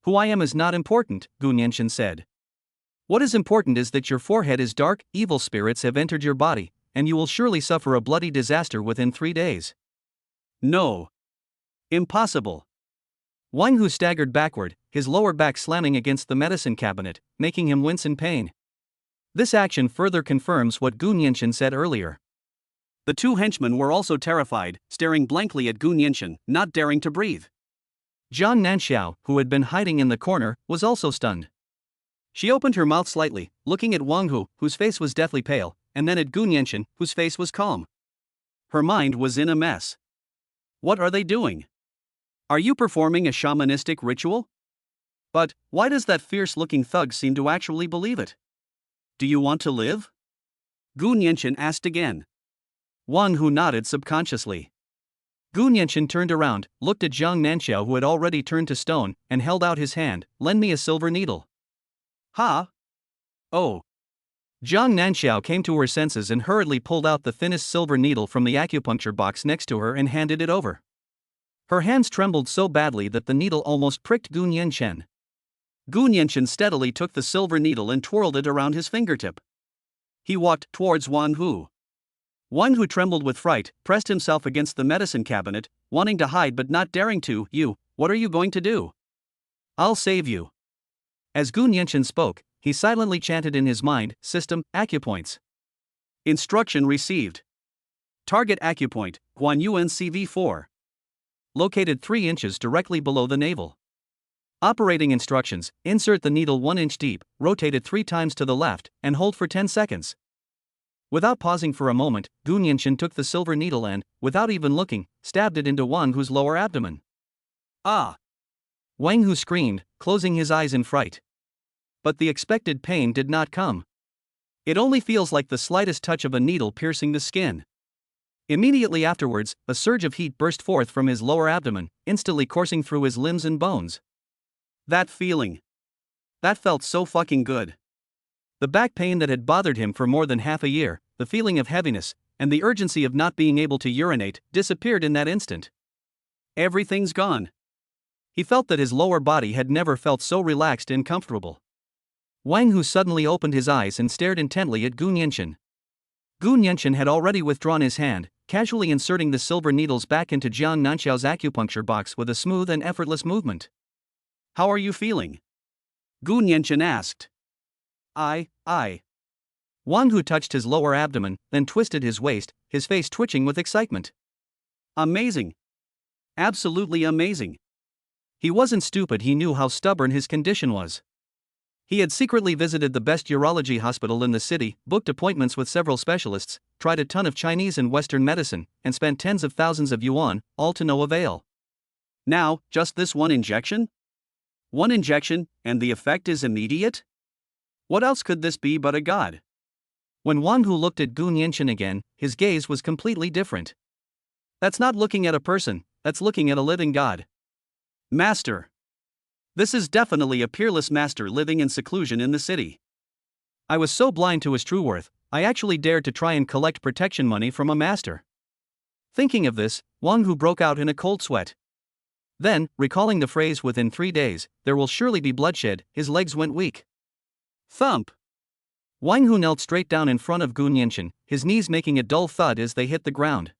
Who I am is not important, Gu Nianchen said. What is important is that your forehead is dark, evil spirits have entered your body, and you will surely suffer a bloody disaster within 3 days. No. Impossible. Wang Hu staggered backward, his lower back slamming against the medicine cabinet, making him wince in pain. This action further confirms what Gu Nianchen said earlier. The two henchmen were also terrified, staring blankly at Gu Nianchen, not daring to breathe. Zhang Nanxiao, who had been hiding in the corner, was also stunned. She opened her mouth slightly, looking at Wang Hu, whose face was deathly pale, and then at Gu Nianchen, whose face was calm. Her mind was in a mess. What are they doing? Are you performing a shamanistic ritual? But why does that fierce-looking thug seem to actually believe it? Do you want to live? Gu Nianchen asked again. Wang Hu nodded subconsciously. Gu Nianchen turned around, looked at Zhang Nanxiao, who had already turned to stone, and held out his hand. Lend me a silver needle. Ha? Oh. Zhang Nanxiao came to her senses and hurriedly pulled out the thinnest silver needle from the acupuncture box next to her and handed it over. Her hands trembled so badly that the needle almost pricked Gu Nianchen. Gu Nianchen steadily took the silver needle and twirled it around his fingertip. He walked towards Wang Hu. Wang Hu trembled with fright, pressed himself against the medicine cabinet, wanting to hide but not daring to. You, what are you going to do? I'll save you. As Gu Nianchen spoke, he silently chanted in his mind, System, Acupoints. Instruction received. Target Acupoint, Guan Yuan CV4. Located 3 inches directly below the navel. Operating instructions, insert the needle 1 inch deep, rotate it 3 times to the left, and hold for 10 seconds. Without pausing for a moment, Gu Nianchen took the silver needle and, without even looking, stabbed it into Wang Hu's lower abdomen. Ah! Wang Hu screamed, closing his eyes in fright. But the expected pain did not come. It only feels like the slightest touch of a needle piercing the skin. Immediately afterwards, a surge of heat burst forth from his lower abdomen, instantly coursing through his limbs and bones. That feeling. That felt so fucking good. The back pain that had bothered him for more than half a year, the feeling of heaviness, and the urgency of not being able to urinate, disappeared in that instant. Everything's gone. He felt that his lower body had never felt so relaxed and comfortable. Wang Hu suddenly opened his eyes and stared intently at Gu Nianchen. Gu Nianchen had already withdrawn his hand, casually inserting the silver needles back into Zhang Nanxiao's acupuncture box with a smooth and effortless movement. How are you feeling? Gu Nianchen asked. I. Wang Hu touched his lower abdomen, then twisted his waist, his face twitching with excitement. Amazing. Absolutely amazing. He wasn't stupid, he knew how stubborn his condition was. He had secretly visited the best urology hospital in the city, booked appointments with several specialists, tried a ton of Chinese and Western medicine, and spent tens of thousands of yuan, all to no avail. Now, just this one injection? One injection, and the effect is immediate? What else could this be but a god? When Wang Hu looked at Gu Nianchen again, his gaze was completely different. That's not looking at a person, that's looking at a living god. Master. This is definitely a peerless master living in seclusion in the city. I was so blind to his true worth, I actually dared to try and collect protection money from a master. Thinking of this, Wang Hu broke out in a cold sweat. Then, recalling the phrase within 3 days, there will surely be bloodshed, his legs went weak. Thump! Wang Hu knelt straight down in front of Gu Nianchen, his knees making a dull thud as they hit the ground.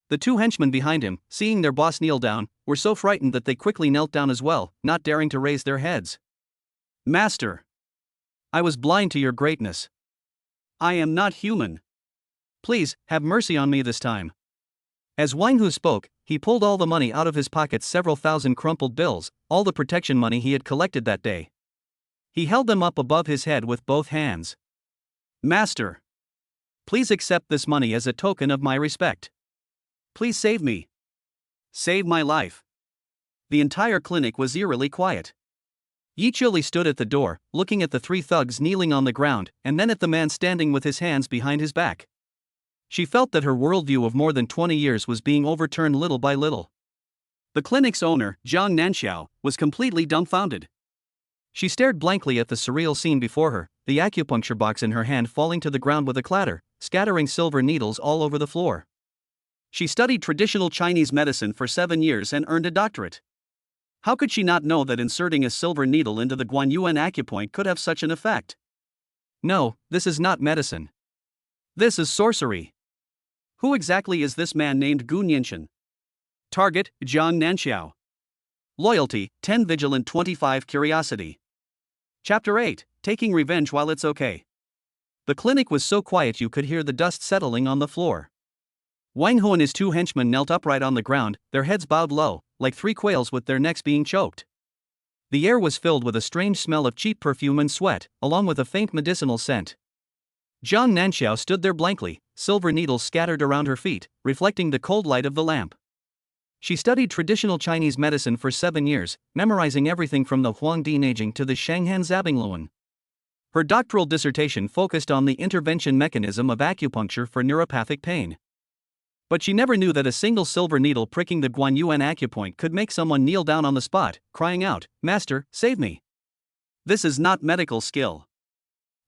The 2 henchmen behind him, seeing their boss kneel down, were so frightened that they quickly knelt down as well, not daring to raise their heads. Master! I was blind to your greatness. I am not human. Please, have mercy on me this time. As Wang Hu spoke, he pulled all the money out of his pockets, several thousand crumpled bills, all the protection money he had collected that day. He held them up above his head with both hands. Master! Please accept this money as a token of my respect. Please save me. Save my life. The entire clinic was eerily quiet. Yi Chili stood at the door, looking at the 3 thugs kneeling on the ground, and then at the man standing with his hands behind his back. She felt that her worldview of more than 20 years was being overturned little by little. The clinic's owner, Zhang Nanxiao, was completely dumbfounded. She stared blankly at the surreal scene before her, the acupuncture box in her hand falling to the ground with a clatter, scattering silver needles all over the floor. She studied traditional Chinese medicine for 7 years and earned a doctorate. How could she not know that inserting a silver needle into the Guanyuan acupoint could have such an effect? No, this is not medicine. This is sorcery. Who exactly is this man named Gu Nianchen? Target, Jiang Nanxiao. Loyalty, 10 Vigilant 25 Curiosity. Chapter 8, Taking Revenge While It's Okay. The clinic was so quiet you could hear the dust settling on the floor. Wang Hu and his 2 henchmen knelt upright on the ground, their heads bowed low, like 3 quails with their necks being choked. The air was filled with a strange smell of cheap perfume and sweat, along with a faint medicinal scent. Jiang Nanxiao stood there blankly, silver needles scattered around her feet, reflecting the cold light of the lamp. She studied traditional Chinese medicine for 7 years, memorizing everything from the Huangdi Neijing to the Shanghan Zabingluan. Her doctoral dissertation focused on the intervention mechanism of acupuncture for neuropathic pain. But she never knew that a single silver needle pricking the Guanyuan acupoint could make someone kneel down on the spot, crying out, "Master, save me." This is not medical skill.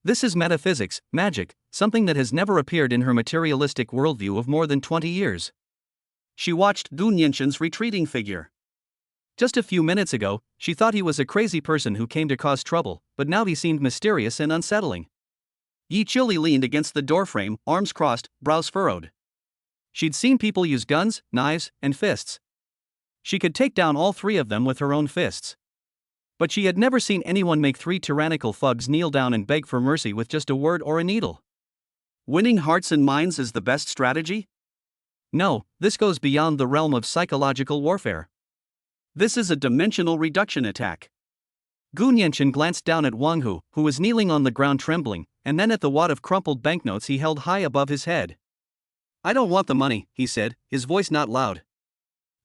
This is metaphysics, magic, something that has never appeared in her materialistic worldview of more than 20 years. She watched Gu Nianchen's retreating figure. Just a few minutes ago, she thought he was a crazy person who came to cause trouble, but now he seemed mysterious and unsettling. Yi Chili leaned against the doorframe, arms crossed, brows furrowed. She'd seen people use guns, knives, and fists. She could take down all 3 of them with her own fists. But she had never seen anyone make 3 tyrannical thugs kneel down and beg for mercy with just a word or a needle. Winning hearts and minds is the best strategy? No, this goes beyond the realm of psychological warfare. This is a dimensional reduction attack. Gu Nianchen glanced down at Wang Hu, who was kneeling on the ground trembling, and then at the wad of crumpled banknotes he held high above his head. "I don't want the money," he said, his voice not loud.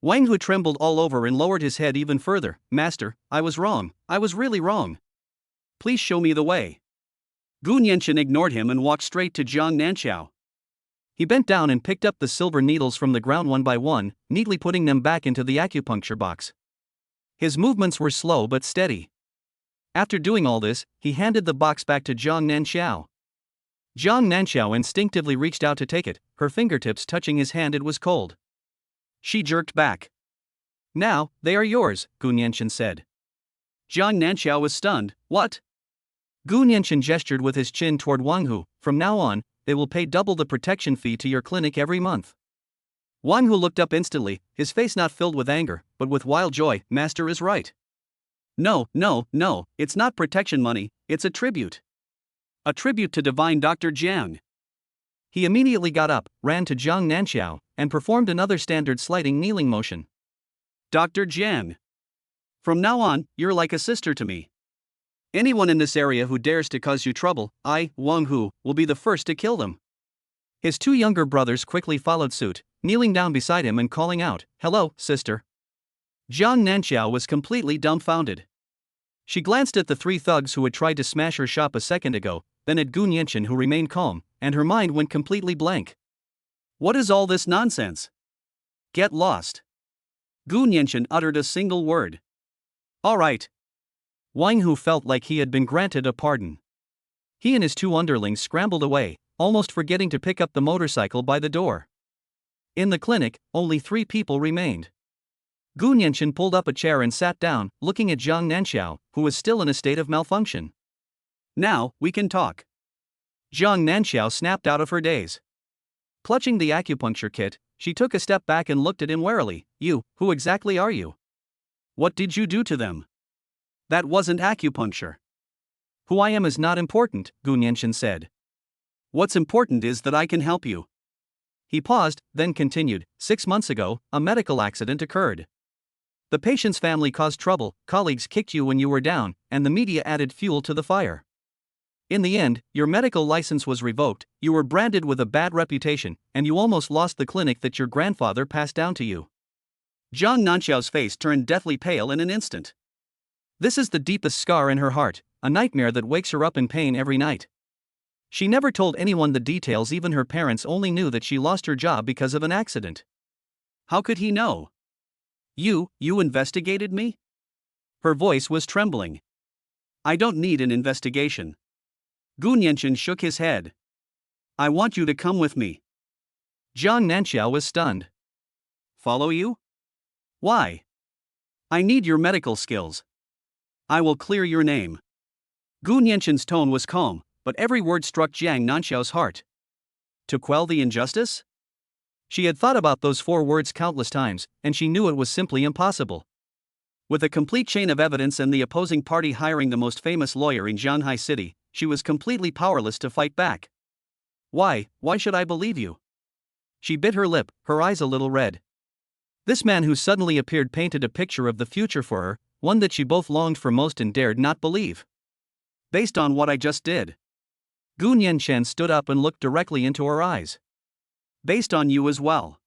Wang Hu trembled all over and lowered his head even further. "Master, I was wrong, I was really wrong. Please show me the way." Gu Nianchen ignored him and walked straight to Jiang Nanxiao. He bent down and picked up the silver needles from the ground one by one, neatly putting them back into the acupuncture box. His movements were slow but steady. After doing all this, he handed the box back to Jiang Nanxiao. Jiang Nanxiao instinctively reached out to take it, her fingertips touching his hand. It was cold. She jerked back. "Now, they are yours," Gu Nianchen said. Jiang Nanxiao was stunned. "What?" Gu Nianchen gestured with his chin toward Wang Hu. "From now on, they will pay double the protection fee to your clinic every month." Wang Hu looked up instantly, his face not filled with anger, but with wild joy. "Master is right. No, it's not protection money, it's a tribute. A tribute to divine Dr. Jiang." He immediately got up, ran to Jiang Nanxiao, and performed another standard sliding kneeling motion. "Dr. Jiang. From now on, you're like a sister to me. Anyone in this area who dares to cause you trouble, I, Wang Hu, will be the first to kill them." His 2 younger brothers quickly followed suit, kneeling down beside him and calling out, "Hello, sister." Jiang Nanxiao was completely dumbfounded. She glanced at the 3 thugs who had tried to smash her shop a second ago, then at Gu Nianchen, who remained calm, and her mind went completely blank. What is all this nonsense? Get lost. Gu Nianchen uttered a single word. "All right." Wang Hu felt like he had been granted a pardon. He and his 2 underlings scrambled away, almost forgetting to pick up the motorcycle by the door. In the clinic, only 3 people remained. Gu Nianchen pulled up a chair and sat down, looking at Jiang Nanxiao, who was still in a state of malfunction. "Now, we can talk." Jiang Nanxiao snapped out of her daze. Clutching the acupuncture kit, she took a step back and looked at him warily. "You, who exactly are you? What did you do to them? That wasn't acupuncture." "Who I am is not important," Gu Nianchen said. "What's important is that I can help you." He paused, then continued. 6 months ago, a medical accident occurred. The patient's family caused trouble, colleagues kicked you when you were down, and the media added fuel to the fire. In the end, your medical license was revoked, you were branded with a bad reputation, and you almost lost the clinic that your grandfather passed down to you. Jiang Nanxiao's face turned deathly pale in an instant. This is the deepest scar in her heart, a nightmare that wakes her up in pain every night. She never told anyone the details, even her parents only knew that she lost her job because of an accident. How could he know? You investigated me?" Her voice was trembling. I don't need an investigation. Gu Nianchen shook his head. I want you to come with me. Jiang Nanxiao was stunned. Follow you? Why? I need your medical skills. I will clear your name. Gu Nianchen's tone was calm, but every word struck Jiang Nanxiao's heart. To quell the injustice? She had thought about those 4 words countless times, and she knew it was simply impossible. With a complete chain of evidence and the opposing party hiring the most famous lawyer in Shanghai City, she was completely powerless to fight back. Why should I believe you? She bit her lip, her eyes a little red. This man who suddenly appeared painted a picture of the future for her, one that she both longed for most and dared not believe. Based on what I just did. Gu Nianchen stood up and looked directly into her eyes. Based on you as well.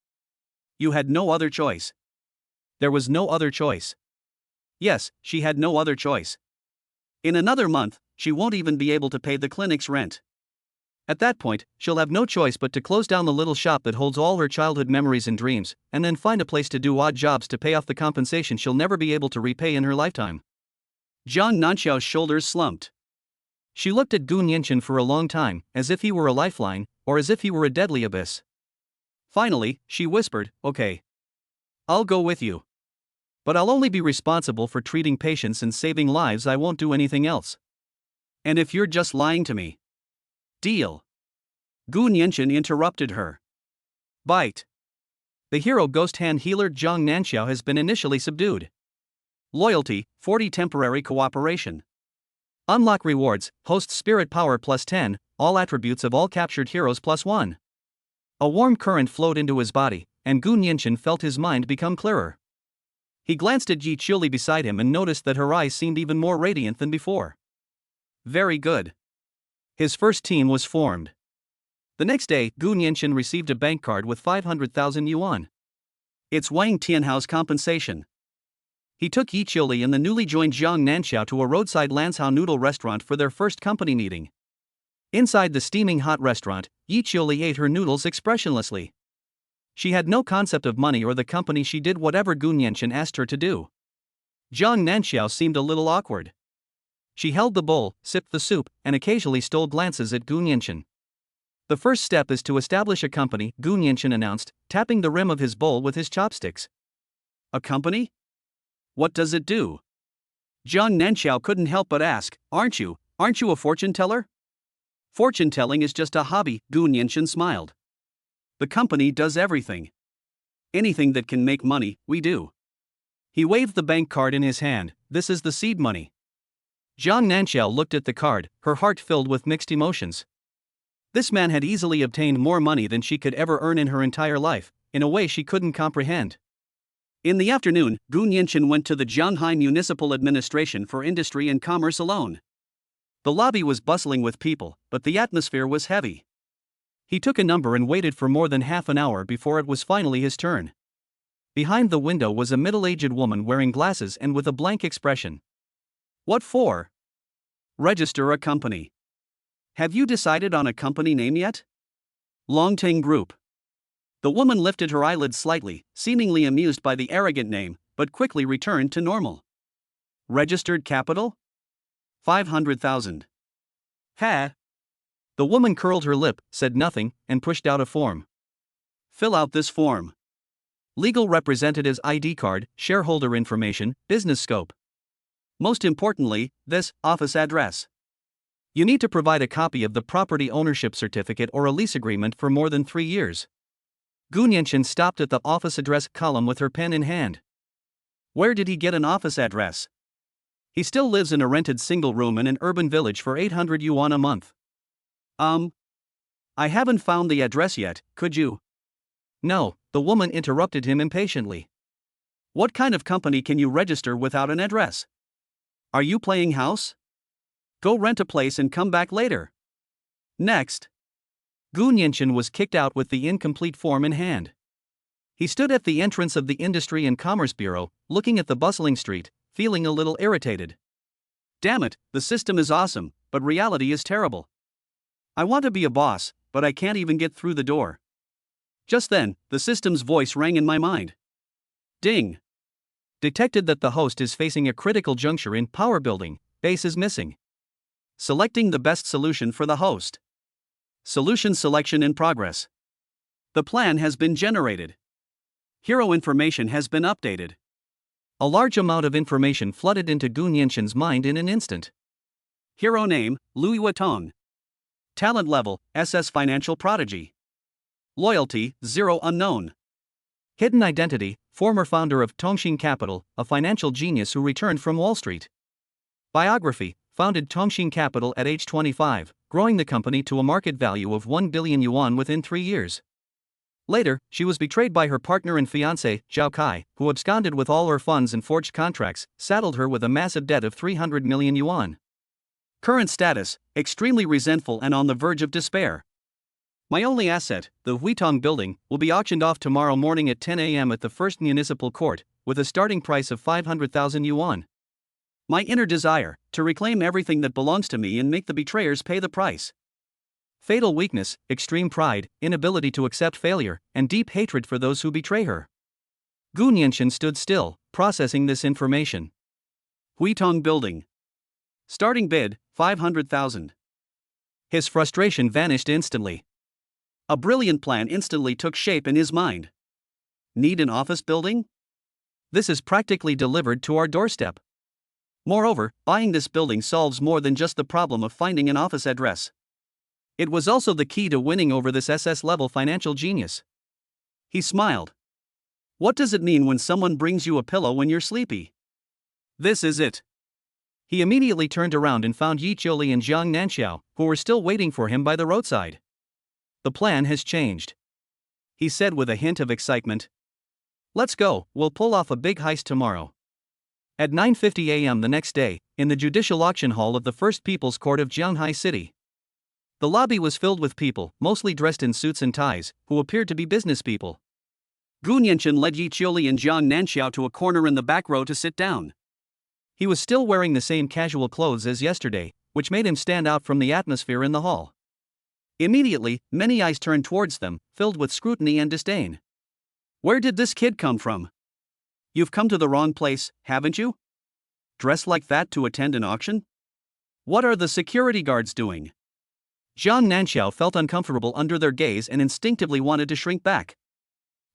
You had no other choice. There was no other choice. Yes, she had no other choice. In another month, she won't even be able to pay the clinic's rent. At that point, she'll have no choice but to close down the little shop that holds all her childhood memories and dreams, and then find a place to do odd jobs to pay off the compensation she'll never be able to repay in her lifetime. Jiang Nanxiao's shoulders slumped. She looked at Gu Nianchen for a long time, as if he were a lifeline, or as if he were a deadly abyss. Finally, she whispered, "Okay. I'll go with you. But I'll only be responsible for treating patients and saving lives. I won't do anything else." And if you're just lying to me? Deal. Gu Nianchen interrupted her. Bite. The hero ghost hand healer Jiang Nanxiao has been initially subdued. Loyalty, 40 temporary cooperation. Unlock rewards, host spirit power +10, all attributes of all captured heroes +1. A warm current flowed into his body, and Gu Nianchen felt his mind become clearer. He glanced at Yi Qiuli beside him and noticed that her eyes seemed even more radiant than before. Very good. His first team was formed. The next day, Gu Nianchen received a bank card with 500,000 yuan. It's Wang Tianhao's compensation. He took Yi Qiuli and the newly joined Jiang Nanxiao to a roadside Lanzhou noodle restaurant for their first company meeting. Inside the steaming hot restaurant, Yi Qiuli ate her noodles expressionlessly. She had no concept of money or the company. She did whatever Gu Nianchen asked her to do. Jiang Nanxiao seemed a little awkward. She held the bowl, sipped the soup, and occasionally stole glances at Gu Nianchen. The first step is to establish a company, Gu Nianchen announced, tapping the rim of his bowl with his chopsticks. A company? What does it do? Jiang Nanxiao couldn't help but ask, Aren't you a fortune teller? Fortune telling is just a hobby, Gu Nianchen smiled. The company does everything. Anything that can make money, we do. He waved the bank card in his hand. This is the seed money. Jiang Nanxiao looked at the card, her heart filled with mixed emotions. This man had easily obtained more money than she could ever earn in her entire life, in a way she couldn't comprehend. In the afternoon, Gu Nianchen went to the Shanghai Municipal Administration for Industry and Commerce alone. The lobby was bustling with people, but the atmosphere was heavy. He took a number and waited for more than half an hour before it was finally his turn. Behind the window was a middle-aged woman wearing glasses and with a blank expression. What for? Register a company. Have you decided on a company name yet? Longting Group. The woman lifted her eyelids slightly, seemingly amused by the arrogant name, but quickly returned to normal. Registered capital? 500,000. Ha! The woman curled her lip, said nothing, and pushed out a form. Fill out this form. Legal representative's ID card, shareholder information, business scope. Most importantly, this office address. You need to provide a copy of the property ownership certificate or a lease agreement for more than 3 years. Gu Nianchen stopped at the office address column with her pen in hand. Where did he get an office address? He still lives in a rented single room in an urban village for 800 yuan a month. I haven't found the address yet, could you? No, the woman interrupted him impatiently. What kind of company can you register without an address? Are you playing house? Go rent a place and come back later. Next. Gu Nianchen was kicked out with the incomplete form in hand. He stood at the entrance of the Industry and Commerce Bureau, looking at the bustling street, feeling a little irritated. Damn it, the system is awesome, but reality is terrible. I want to be a boss, but I can't even get through the door. Just then, the system's voice rang in my mind. Ding! Detected that the host is facing a critical juncture in power building. base is missing. Selecting the best solution for the host. Solution selection in progress. The plan has been generated. Hero information has been updated. A large amount of information flooded into Gu Nianquan's mind in an instant. Hero name, Lui Wutong. Talent level, SS Financial Prodigy. Loyalty, 0 unknown. Hidden identity, former founder of Tongxing Capital, a financial genius who returned from Wall Street. Biography, founded Tongxing Capital at age 25, growing the company to a market value of 1 billion yuan within 3 years. Later, she was betrayed by her partner and fiancé, Zhao Kai, who absconded with all her funds and forged contracts, saddled her with a massive debt of 300 million yuan. Current status, extremely resentful and on the verge of despair. My only asset, the Huitong building, will be auctioned off tomorrow morning at 10 a.m. at the First Municipal Court, with a starting price of 500,000 yuan. My inner desire, to reclaim everything that belongs to me and make the betrayers pay the price. Fatal weakness, extreme pride, inability to accept failure, and deep hatred for those who betray her. Gu Nianquan stood still, processing this information. Huitong building. Starting bid, 500,000. His frustration vanished instantly. A brilliant plan instantly took shape in his mind. Need an office building? This is practically delivered to our doorstep. Moreover, buying this building solves more than just the problem of finding an office address. It was also the key to winning over this SS-level financial genius. He smiled. What does it mean when someone brings you a pillow when you're sleepy? This is it. He immediately turned around and found Yi Qiuli and Jiang Nanxiao, who were still waiting for him by the roadside. The plan has changed, he said with a hint of excitement. Let's go, we'll pull off a big heist tomorrow. At 9:50 a.m. the next day, in the judicial auction hall of the First People's Court of Jianghai City. The lobby was filled with people, mostly dressed in suits and ties, who appeared to be business people. Gu Nianquan led Yi Qiuli and Jiang Nanxiao to a corner in the back row to sit down. He was still wearing the same casual clothes as yesterday, which made him stand out from the atmosphere in the hall. Immediately, many eyes turned towards them, filled with scrutiny and disdain. Where did this kid come from? You've come to the wrong place, haven't you? Dressed like that to attend an auction? What are the security guards doing? Jiang Nanxiao felt uncomfortable under their gaze and instinctively wanted to shrink back.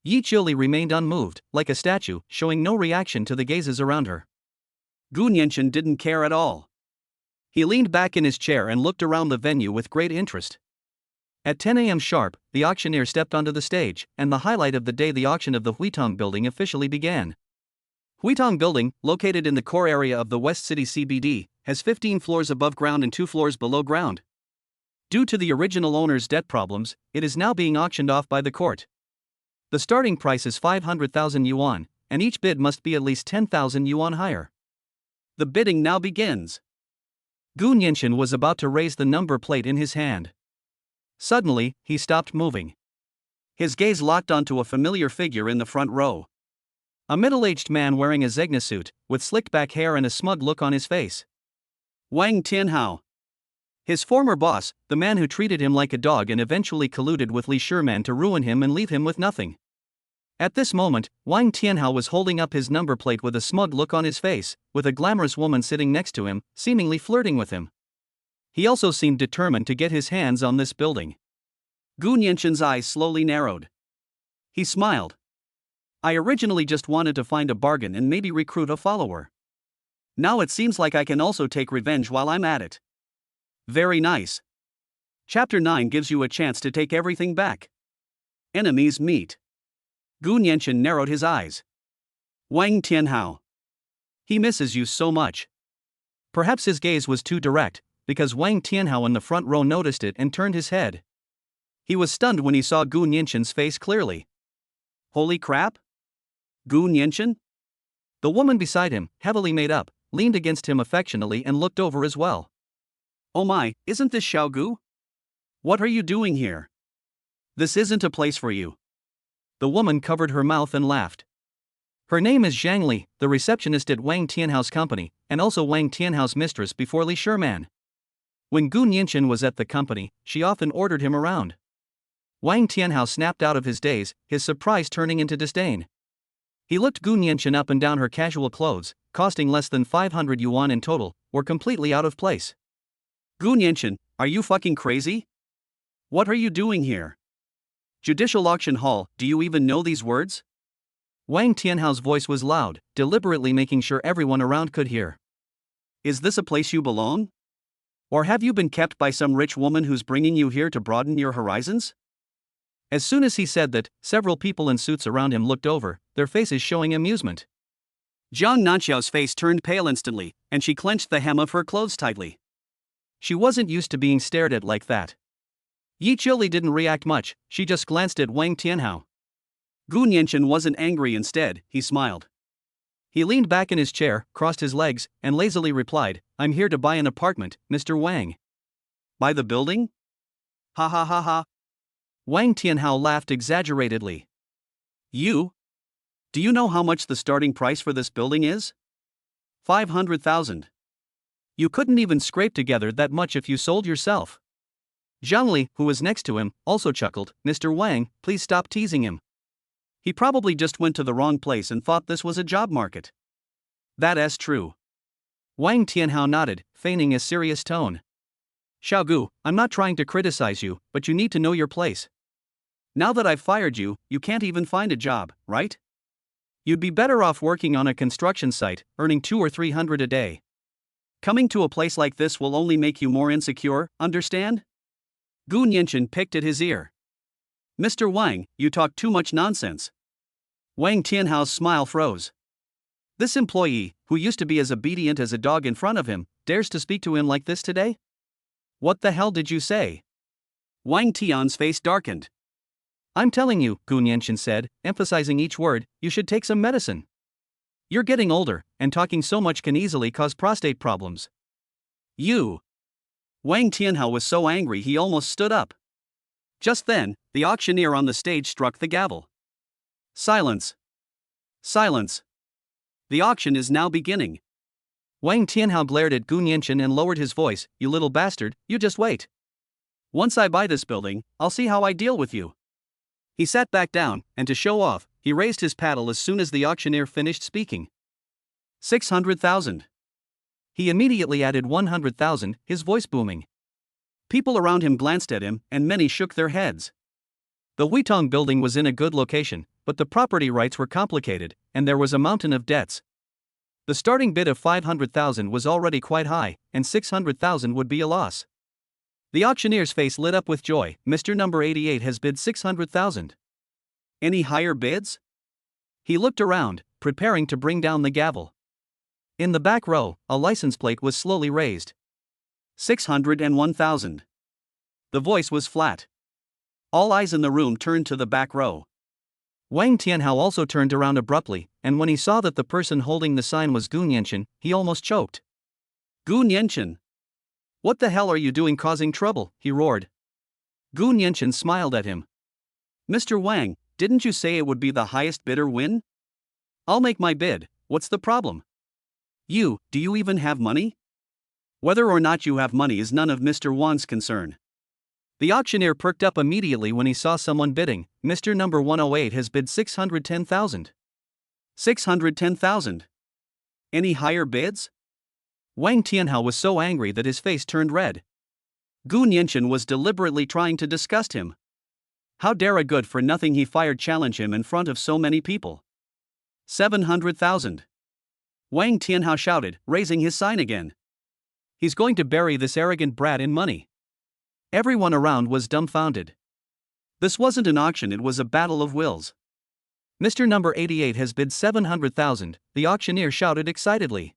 Yi Qiuli remained unmoved, like a statue, showing no reaction to the gazes around her. Gu Nianquan didn't care at all. He leaned back in his chair and looked around the venue with great interest. At 10 a.m. sharp, the auctioneer stepped onto the stage, and the highlight of the day, the auction of the Huitong building, officially began. Huitong building, located in the core area of the West City CBD, has 15 floors above ground and 2 floors below ground. Due to the original owner's debt problems, it is now being auctioned off by the court. The starting price is 500,000 yuan, and each bid must be at least 10,000 yuan higher. The bidding now begins. Gu Nianquan was about to raise the number plate in his hand. Suddenly, he stopped moving. His gaze locked onto a familiar figure in the front row. A middle-aged man wearing a Zegna suit, with slicked-back hair and a smug look on his face. Wang Tianhao. His former boss, the man who treated him like a dog and eventually colluded with Li Shiman to ruin him and leave him with nothing. At this moment, Wang Tianhao was holding up his number plate with a smug look on his face, with a glamorous woman sitting next to him, seemingly flirting with him. He also seemed determined to get his hands on this building. Gu Nianquan's eyes slowly narrowed. He smiled. I originally just wanted to find a bargain and maybe recruit a follower. Now it seems like I can also take revenge while I'm at it. Very nice. Chapter 9 gives you a chance to take everything back. Enemies meet. Gu Nianquan narrowed his eyes. Wang Tianhao. He misses you so much. Perhaps his gaze was too direct, because Wang Tianhao in the front row noticed it and turned his head. He was stunned when he saw Gu Nianquan's face clearly. Holy crap? Gu Nianquan? The woman beside him, heavily made up, leaned against him affectionately and looked over as well. Oh my, isn't this Xiao Gu? What are you doing here? This isn't a place for you. The woman covered her mouth and laughed. Her name is Zhang Li, the receptionist at Wang Tianhao's company, and also Wang Tianhao's mistress before Li Shiman. When Gu Nianquan was at the company, she often ordered him around. Wang Tianhao snapped out of his daze, his surprise turning into disdain. He looked Gu Nianquan up and down her casual clothes, costing less than 500 yuan in total, were completely out of place. Gu Nianchen, are you fucking crazy? What are you doing here? Judicial Auction Hall, do you even know these words? Wang Tianhao's voice was loud, deliberately making sure everyone around could hear. Is this a place you belong? Or have you been kept by some rich woman who's bringing you here to broaden your horizons? As soon as he said that, several people in suits around him looked over, their faces showing amusement. Jiang Nanxiao's face turned pale instantly, and she clenched the hem of her clothes tightly. She wasn't used to being stared at like that. Yi Chili didn't react much, she just glanced at Wang Tianhao. Gu Nianchen wasn't angry, instead, he smiled. He leaned back in his chair, crossed his legs, and lazily replied, "I'm here to buy an apartment, Mr. Wang." Buy the building? Ha ha ha ha. Wang Tianhao laughed exaggeratedly. You? Do you know how much the starting price for this building is? 500,000. You couldn't even scrape together that much if you sold yourself. Zhang Li, who was next to him, also chuckled, "Mr. Wang, please stop teasing him. He probably just went to the wrong place and thought this was a job market." That's true. Wang Tianhao nodded, feigning a serious tone. "Xiaogu, I'm not trying to criticize you, but you need to know your place. Now that I've fired you, you can't even find a job, right? You'd be better off working on a construction site, earning 200 or 300 a day. Coming to a place like this will only make you more insecure, understand?" Gu Nianchen picked at his ear. "Mr. Wang, you talk too much nonsense." Wang Tianhao's smile froze. This employee, who used to be as obedient as a dog in front of him, dares to speak to him like this today? What the hell did you say? Wang Tian's face darkened. "I'm telling you," Gu Nianchen said, emphasizing each word, "you should take some medicine. You're getting older, and talking so much can easily cause prostate problems." You! Wang Tianhao was so angry he almost stood up. Just then, the auctioneer on the stage struck the gavel. "Silence! Silence! The auction is now beginning." Wang Tianhao glared at Gu Nianchen and lowered his voice, "You little bastard, you just wait. Once I buy this building, I'll see how I deal with you." He sat back down, and to show off, he raised his paddle as soon as the auctioneer finished speaking. 600,000. He immediately added 100,000, his voice booming. People around him glanced at him, and many shook their heads. The Huitong building was in a good location, but the property rights were complicated, and there was a mountain of debts. The starting bid of 500,000 was already quite high, and 600,000 would be a loss. The auctioneer's face lit up with joy. "Mr. Number 88 has bid 600,000. Any higher bids?" He looked around, preparing to bring down the gavel. In the back row, a license plate was slowly raised. 601,000. The voice was flat. All eyes in the room turned to the back row. Wang Tianhao also turned around abruptly, and when he saw that the person holding the sign was Gu Nianchen, he almost choked. "Gu Nianchen! What the hell are you doing causing trouble?" he roared. Gu Nianchen smiled at him. "Mr. Wang, didn't you say it would be the highest bidder win? I'll make my bid, what's the problem? Do you even have money?" Whether or not you have money is none of Mr. Wang's concern. The auctioneer perked up immediately when he saw someone bidding. "Mr. Number 108 has bid 610,000. 610,000. Any higher bids?" Wang Tianhao was so angry that his face turned red. Gu Nianchen was deliberately trying to disgust him. How dare a good-for-nothing he fired challenge him in front of so many people? 700,000. Wang Tianhao shouted, raising his sign again. He's going to bury this arrogant brat in money. Everyone around was dumbfounded. This wasn't an auction, it was a battle of wills. "Mr. Number 88 has bid 700,000, the auctioneer shouted excitedly.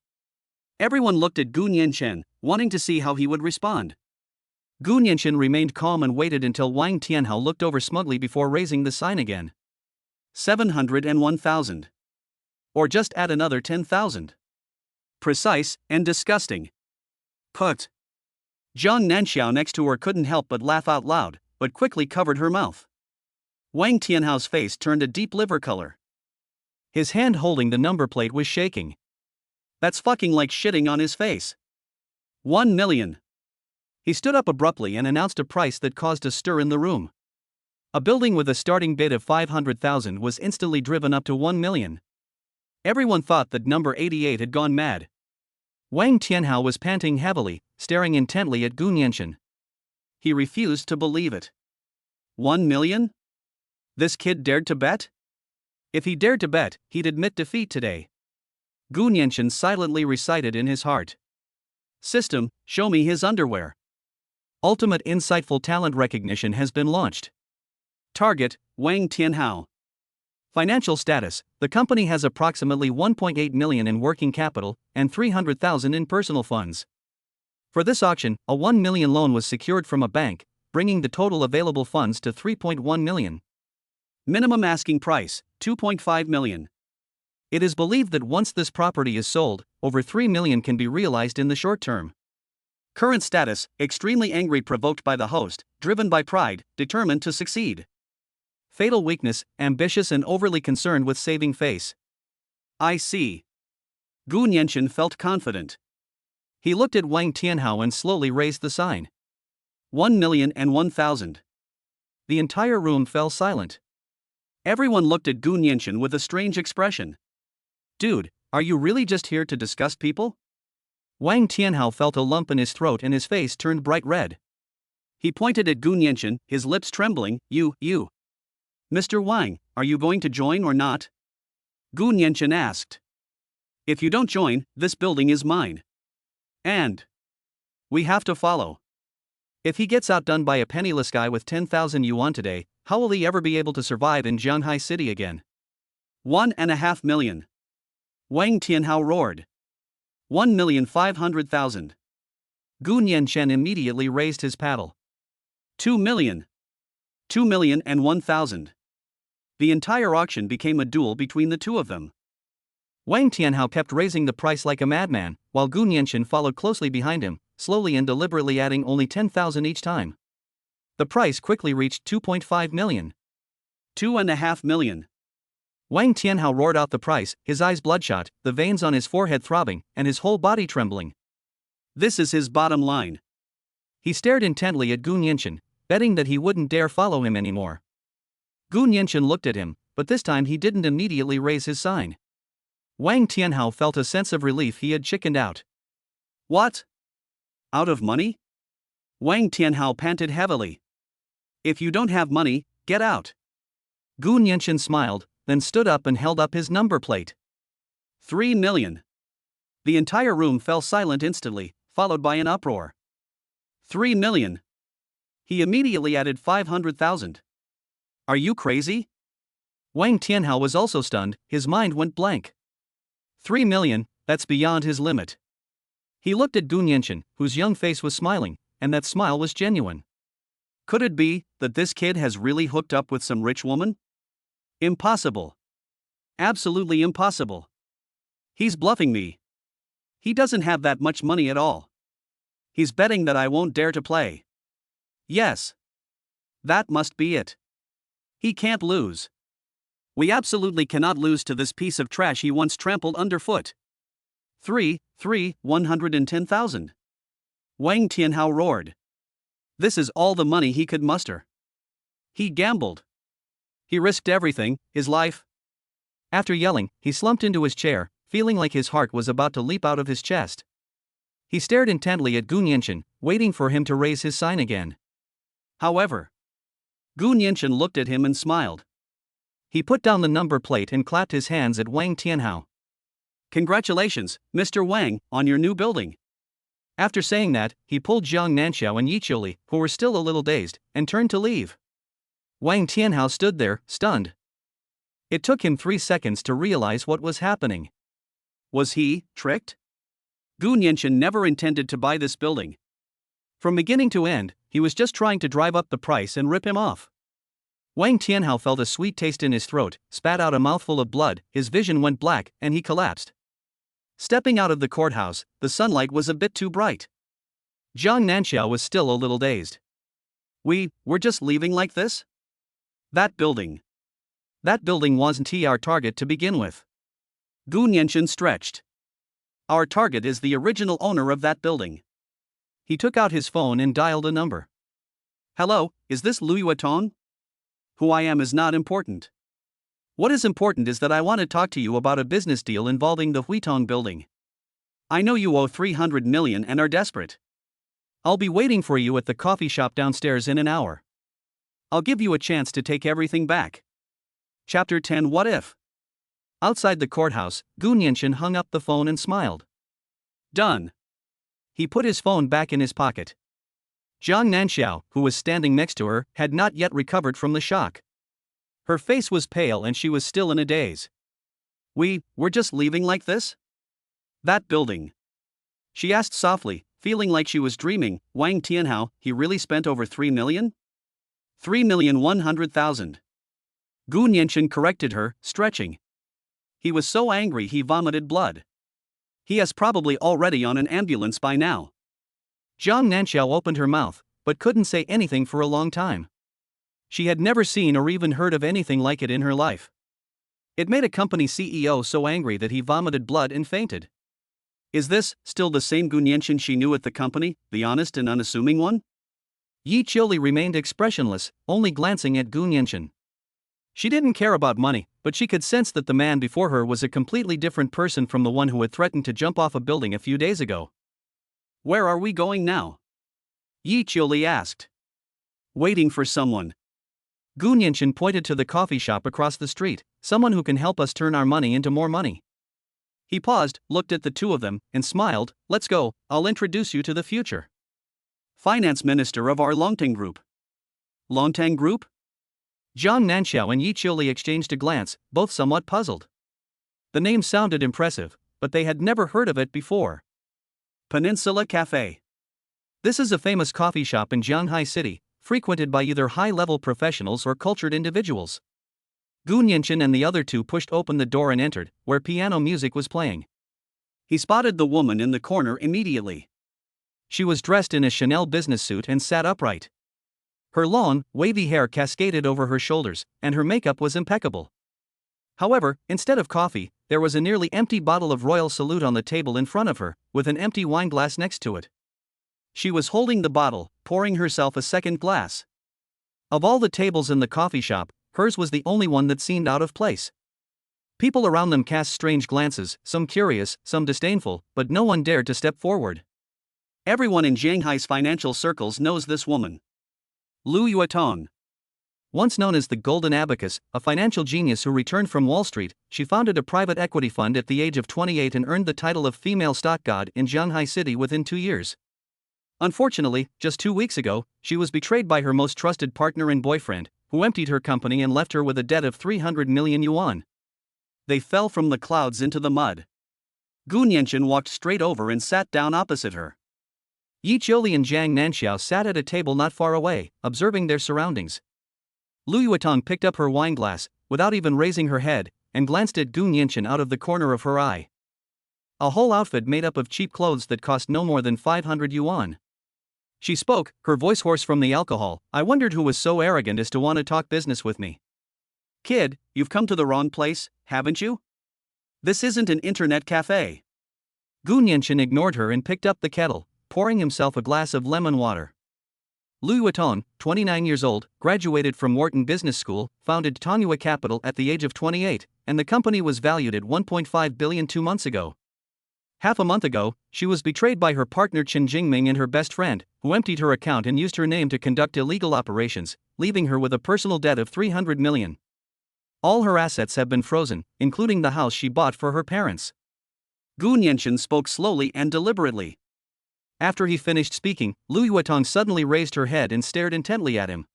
Everyone looked at Gu Nianchen, wanting to see how he would respond. Gu Nianchen remained calm and waited until Wang Tianhao looked over smugly before raising the sign again. 701,000. Or just add another 10,000. Precise and disgusting. Put. Jiang Nanxiao next to her couldn't help but laugh out loud, but quickly covered her mouth. Wang Tianhao's face turned a deep liver color. His hand holding the number plate was shaking. That's fucking like shitting on his face. 1 million. He stood up abruptly and announced a price that caused a stir in the room. A building with a starting bid of 500,000 was instantly driven up to 1 million. Everyone thought that number 88 had gone mad. Wang Tianhao was panting heavily, staring intently at Gu Nianchen. He refused to believe it. 1 million? This kid dared to bet? If he dared to bet, he'd admit defeat today. Gu Nianchen silently recited in his heart. System, show me his underwear. Ultimate insightful talent recognition has been launched. Target, Wang Tianhao. Financial status: the company has approximately 1.8 million in working capital and 300,000 in personal funds. For this auction, a 1 million loan was secured from a bank, bringing the total available funds to 3.1 million. Minimum asking price, 2.5 million. It is believed that once this property is sold, over 3 million can be realized in the short term. Current status: extremely angry, provoked by the host, driven by pride, determined to succeed. Fatal weakness: ambitious and overly concerned with saving face. I see. Gu Nianchen felt confident. He looked at Wang Tianhao and slowly raised the sign. 1,001,000. The entire room fell silent. Everyone looked at Gu Nianchen with a strange expression. Dude, are you really just here to disgust people? Wang Tianhao felt a lump in his throat and his face turned bright red. He pointed at Gu Nianchen, his lips trembling. You. Mr. Wang, are you going to join or not? Gu Nianchen asked. If you don't join, this building is mine. And we have to follow. If he gets outdone by a penniless guy with 10,000 yuan today, how will he ever be able to survive in Shanghai City again? 1.5 million. Wang Tianhao roared. 1,500,000. Gu Nianchen immediately raised his paddle. 2 million. 2,001,000. The entire auction became a duel between the two of them. Wang Tianhao kept raising the price like a madman, while Gu Nianchen followed closely behind him, slowly and deliberately adding only 10,000 each time. The price quickly reached 2.5 million. 2.5 million. Wang Tianhao roared out the price, his eyes bloodshot, the veins on his forehead throbbing, and his whole body trembling. This is his bottom line. He stared intently at Gu Nianchen, betting that he wouldn't dare follow him anymore. Gu Nianchen looked at him, but this time he didn't immediately raise his sign. Wang Tianhao felt a sense of relief. He had chickened out. What? Out of money? Wang Tianhao panted heavily. If you don't have money, get out. Gu Nianchen smiled, then stood up and held up his number plate. 3 million. The entire room fell silent instantly, followed by an uproar. 3 million. He immediately added 500,000. Are you crazy? Wang Tianhao was also stunned, his mind went blank. 3 million, that's beyond his limit. He looked at Gu Nianchen, whose young face was smiling, and that smile was genuine. Could it be that this kid has really hooked up with some rich woman? Impossible. Absolutely impossible. He's bluffing me. He doesn't have that much money at all. He's betting that I won't dare to play. Yes. That must be it. He can't lose. We absolutely cannot lose to this piece of trash he once trampled underfoot. 110,000. Wang Tianhao roared. This is all the money he could muster. He gambled. He risked everything, his life. After yelling, he slumped into his chair, feeling like his heart was about to leap out of his chest. He stared intently at Gu Nianchen, waiting for him to raise his sign again. However, Gu Nianchen looked at him and smiled. He put down the number plate and clapped his hands at Wang Tianhao. Congratulations, Mr. Wang, on your new building. After saying that, he pulled Jiang Nanxiao and Yiqiuli, who were still a little dazed, and turned to leave. Wang Tianhao stood there, stunned. It took him 3 seconds to realize what was happening. Was he tricked? Gu Nianchen never intended to buy this building. From beginning to end, he was just trying to drive up the price and rip him off. Wang Tianhao felt a sweet taste in his throat, spat out a mouthful of blood, his vision went black, and he collapsed. Stepping out of the courthouse, the sunlight was a bit too bright. Jiang Nanxiao was still a little dazed. We're just leaving like this? That building wasn't our target to begin with. Gu Nianchen stretched. Our target is the original owner of that building. He took out his phone and dialed a number. Hello, is this Louis Vuitton? Who I am is not important. What is important is that I want to talk to you about a business deal involving the Huitong building. I know you owe 300 million and are desperate. I'll be waiting for you at the coffee shop downstairs in an hour. I'll give you a chance to take everything back. Chapter 10 What If? Outside the courthouse, Gu Nianchen hung up the phone and smiled. Done. He put his phone back in his pocket. Jiang Nanxiao, who was standing next to her, had not yet recovered from the shock. Her face was pale and she was still in a daze. We're just leaving like this? That building. She asked softly, feeling like she was dreaming. Wang Tianhao, he really spent over 3 million? 3,100,000. Gu Nianchen corrected her, stretching. He was so angry he vomited blood. He is probably already on an ambulance by now. Jiang Nanxiao opened her mouth, but couldn't say anything for a long time. She had never seen or even heard of anything like it in her life. It made a company CEO so angry that he vomited blood and fainted. Is this still the same Gu Nianchen she knew at the company, the honest and unassuming one? Yi Qiuli remained expressionless, only glancing at Gu Nianchen. She didn't care about money, but she could sense that the man before her was a completely different person from the one who had threatened to jump off a building a few days ago. Where are we going now? Yi Qiuli asked. Waiting for someone. Gu Nianchen pointed to the coffee shop across the street, someone who can help us turn our money into more money. He paused, looked at the two of them, and smiled. Let's go, I'll introduce you to the future Finance Minister of our Longtang Group. Longtang Group? Jiang Nanxiao and Yi Qiuli exchanged a glance, both somewhat puzzled. The name sounded impressive, but they had never heard of it before. Peninsula Cafe. This is a famous coffee shop in Jianghai City, frequented by either high-level professionals or cultured individuals. Gu Nianchen and the other two pushed open the door and entered, where piano music was playing. He spotted the woman in the corner immediately. She was dressed in a Chanel business suit and sat upright. Her long, wavy hair cascaded over her shoulders, and her makeup was impeccable. However, instead of coffee, there was a nearly empty bottle of Royal Salute on the table in front of her, with an empty wine glass next to it. She was holding the bottle, pouring herself a second glass. Of all the tables in the coffee shop, hers was the only one that seemed out of place. People around them cast strange glances, some curious, some disdainful, but no one dared to step forward. Everyone in Shanghai's financial circles knows this woman. Lu Yuetong. Once known as the Golden Abacus, a financial genius who returned from Wall Street, she founded a private equity fund at the age of 28 and earned the title of Female Stock God in Shanghai City within 2 years. Unfortunately, just 2 weeks ago, she was betrayed by her most trusted partner and boyfriend, who emptied her company and left her with a debt of 300 million yuan. They fell from the clouds into the mud. Gu Nianchen walked straight over and sat down opposite her. Yi Qiuli and Jiang Nanxiao sat at a table not far away, observing their surroundings. Lu Yuetong picked up her wine glass, without even raising her head, and glanced at Gu Nianchen out of the corner of her eye. A whole outfit made up of cheap clothes that cost no more than 500 yuan. She spoke, her voice hoarse from the alcohol. I wondered who was so arrogant as to want to talk business with me. Kid, you've come to the wrong place, haven't you? This isn't an internet cafe. Gu Nianchen ignored her and picked up the kettle, pouring himself a glass of lemon water. Lu Yuetong, 29 years old, graduated from Wharton Business School, founded Tonghua Capital at the age of 28, and the company was valued at 1.5 billion 2 months ago. Half a month ago, she was betrayed by her partner Chen Jingming and her best friend, who emptied her account and used her name to conduct illegal operations, leaving her with a personal debt of 300 million. All her assets have been frozen, including the house she bought for her parents. Gu Nianchen spoke slowly and deliberately. After he finished speaking, Lu Yuetong suddenly raised her head and stared intently at him.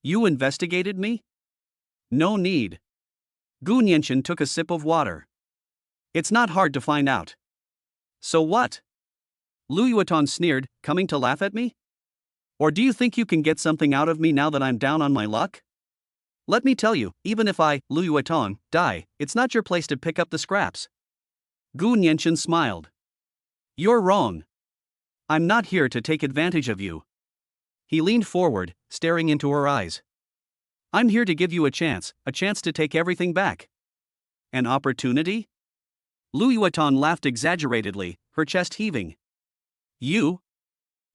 You investigated me? No need. Gu Nianchen took a sip of water. It's not hard to find out. So what? Lu Yuetong sneered, coming to laugh at me? Or do you think you can get something out of me now that I'm down on my luck? Let me tell you, even if I, Lu Yuetong, die, it's not your place to pick up the scraps. Gu Nianchen smiled. You're wrong. I'm not here to take advantage of you. He leaned forward, staring into her eyes. I'm here to give you a chance to take everything back. An opportunity? Lu Yuetong laughed exaggeratedly, her chest heaving. You?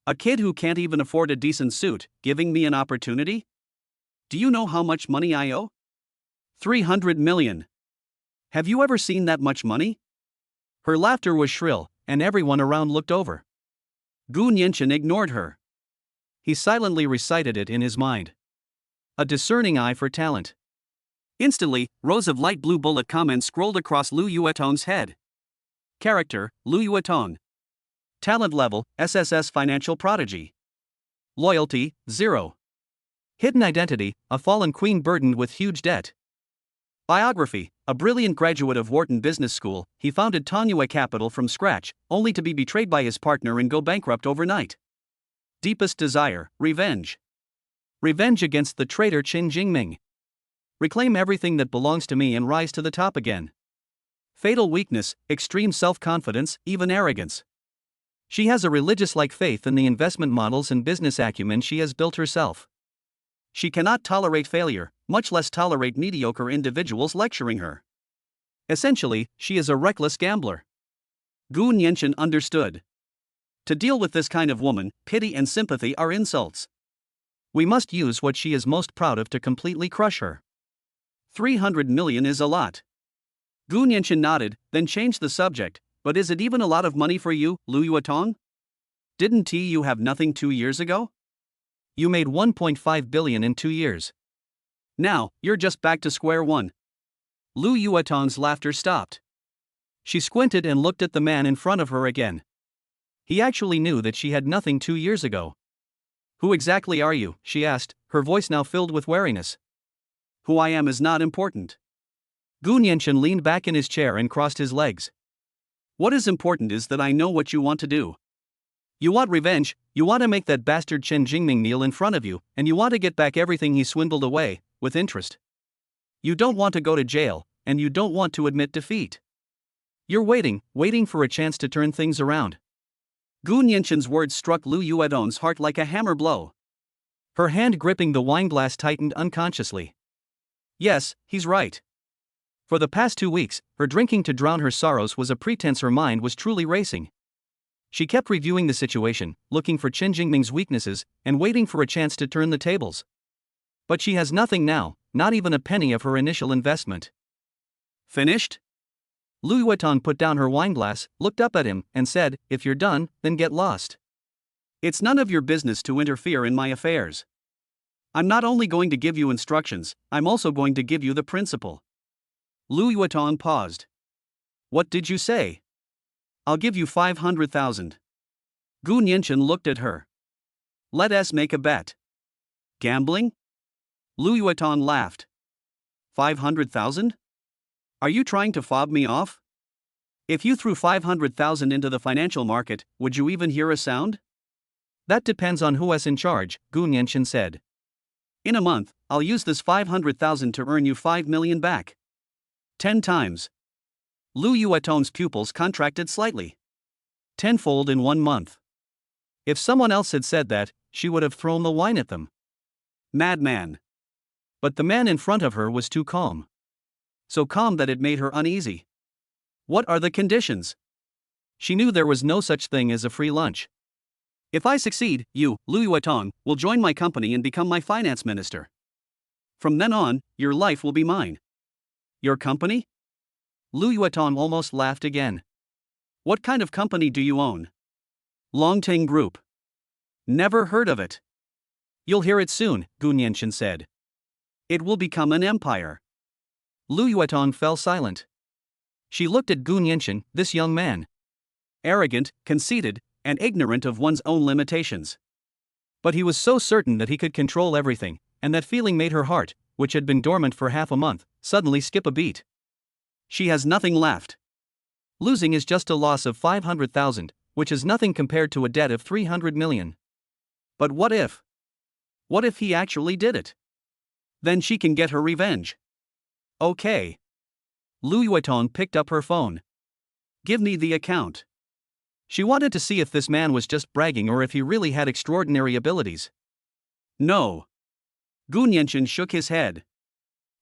A kid who can't even afford a decent suit, giving me an opportunity? Do you know how much money I owe? 300 million. Have you ever seen that much money? Her laughter was shrill, and everyone around looked over. Gu Nianchen ignored her. He silently recited it in his mind. A discerning eye for talent. Instantly, rows of light blue bullet comments scrolled across Lu Yuetong's head. Character, Lu Yuetong. Talent level, SSS financial prodigy. Loyalty, 0. Hidden identity, a fallen queen burdened with huge debt. Biography, a brilliant graduate of Wharton Business School, he founded Tongyue Capital from scratch, only to be betrayed by his partner and go bankrupt overnight. Deepest desire, revenge. Revenge against the traitor Qin Jingming. Reclaim everything that belongs to me and rise to the top again. Fatal weakness, extreme self-confidence, even arrogance. She has a religious-like faith in the investment models and business acumen she has built herself. She cannot tolerate failure, much less tolerate mediocre individuals lecturing her. Essentially, she is a reckless gambler. Gu Nianchen understood. To deal with this kind of woman, pity and sympathy are insults. We must use what she is most proud of to completely crush her. 300 million is a lot. Gu Nianchen nodded, then changed the subject. But is it even a lot of money for you, Lu Yuetong? Didn't you have nothing 2 years ago? You made 1.5 billion in 2 years. Now, you're just back to square one. Lu Yuetong's laughter stopped. She squinted and looked at the man in front of her again. He actually knew that she had nothing 2 years ago. Who exactly are you? She asked, her voice now filled with wariness. Who I am is not important. Gu Nianchen leaned back in his chair and crossed his legs. What is important is that I know what you want to do. You want revenge, you want to make that bastard Chen Jingming kneel in front of you, and you want to get back everything he swindled away, with interest. You don't want to go to jail, and you don't want to admit defeat. You're waiting for a chance to turn things around. Gu Nianchen's words struck Lu Yuetong's heart like a hammer blow. Her hand gripping the wineglass tightened unconsciously. Yes, he's right. For the past 2 weeks, her drinking to drown her sorrows was a pretense her mind was truly racing. She kept reviewing the situation, looking for Qin Jingming's weaknesses, and waiting for a chance to turn the tables. But she has nothing now, not even a penny of her initial investment. Finished? Lu Yuetong put down her wineglass, looked up at him, and said, "If you're done, then get lost. It's none of your business to interfere in my affairs. I'm not only going to give you instructions, I'm also going to give you the principle." Lu Yuetong paused. What did you say? I'll give you 500,000. Gu Nianchen looked at her. Let us make a bet. Gambling? Lu Yuetong laughed. 500,000? Are you trying to fob me off? If you threw 500,000 into the financial market, would you even hear a sound? That depends on who is in charge, Gu Nianchen said. In a month, I'll use this 500,000 to earn you 5 million back. 10 times. Lu Yuetong's pupils contracted slightly. Tenfold in 1 month. If someone else had said that, she would have thrown the wine at them. Madman. But the man in front of her was too calm. So calm that it made her uneasy. What are the conditions? She knew there was no such thing as a free lunch. If I succeed, you, Lu Yuetong, will join my company and become my finance minister. From then on, your life will be mine. Your company? Lu Yuetong almost laughed again. What kind of company do you own? Longting Group. Never heard of it. You'll hear it soon, Gu Nianchen said. It will become an empire. Lu Yuetong fell silent. She looked at Gu Nianchen, this young man. Arrogant, conceited, and ignorant of one's own limitations. But he was so certain that he could control everything, and that feeling made her heart, which had been dormant for half a month, suddenly skip a beat. She has nothing left. Losing is just a loss of 500,000, which is nothing compared to a debt of 300 million. But what if? What if he actually did it? Then she can get her revenge. Okay. Lu Yuetong picked up her phone. Give me the account. She wanted to see if this man was just bragging or if he really had extraordinary abilities. No. Gu Nianchen shook his head.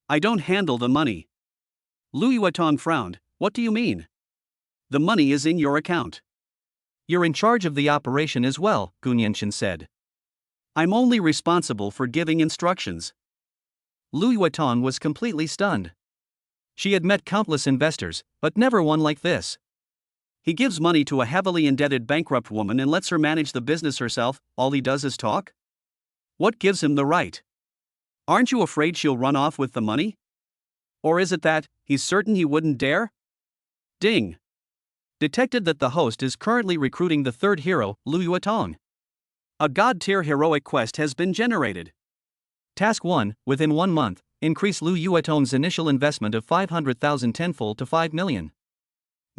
I don't handle the money. Lu Yuetong frowned. What do you mean? The money is in your account. You're in charge of the operation as well, Gu Nianchen said. I'm only responsible for giving instructions. Lu Yuetong was completely stunned. She had met countless investors, but never one like this. He gives money to a heavily indebted bankrupt woman and lets her manage the business herself. All he does is talk? What gives him the right? Aren't you afraid she'll run off with the money? Or is it that he's certain he wouldn't dare? Ding. Detected that the host is currently recruiting the third hero, Lu Yuetong. A god-tier heroic quest has been generated. Task 1, within 1 month, increase Lu Yuetong's initial investment of 500,000 tenfold to 5 million.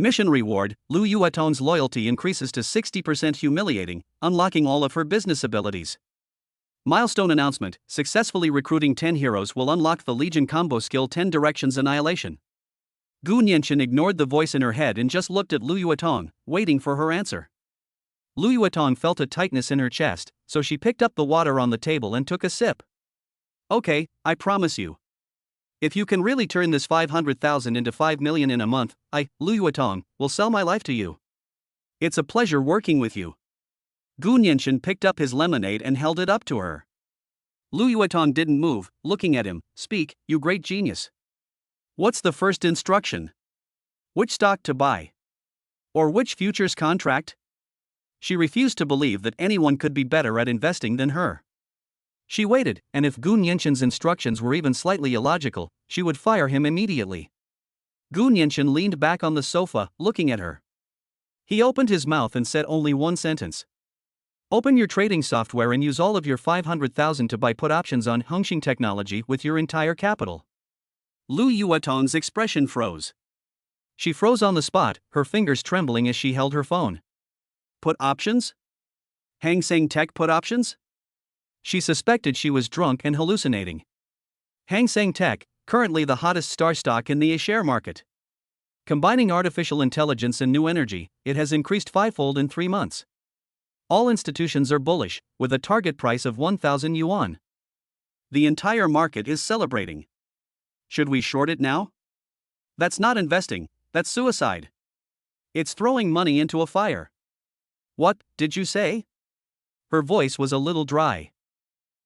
Mission reward, Lu Yuetong's loyalty increases to 60% humiliating, unlocking all of her business abilities. Milestone announcement, successfully recruiting 10 heroes will unlock the Legion combo skill 10 Directions Annihilation. Gu Nianchen ignored the voice in her head and just looked at Lu Yuetong, waiting for her answer. Lu Yuetong felt a tightness in her chest, so she picked up the water on the table and took a sip. Okay, I promise you. If you can really turn this 500,000 into 5 million in a month, Lu Yuetong, will sell my life to you. It's a pleasure working with you. Gu Nianchen picked up his lemonade and held it up to her. Lu Yuetong didn't move, looking at him. Speak, you great genius. What's the first instruction? Which stock to buy? Or which futures contract? She refused to believe that anyone could be better at investing than her. She waited, and if Gu Nianchen's instructions were even slightly illogical, she would fire him immediately. Gu Nianchen leaned back on the sofa, looking at her. He opened his mouth and said only one sentence. Open your trading software and use all of your 500,000 to buy put options on Hongxing Technology with your entire capital. Lu Yuetong's expression froze. She froze on the spot, her fingers trembling as she held her phone. Put options? Hang Seng Tech put options? She suspected she was drunk and hallucinating. Hang Seng Tech, currently the hottest star stock in the A-share market. Combining artificial intelligence and new energy, it has increased fivefold in 3 months. All institutions are bullish, with a target price of 1,000 yuan. The entire market is celebrating. Should we short it now? That's not investing, that's suicide. It's throwing money into a fire. What did you say? Her voice was a little dry.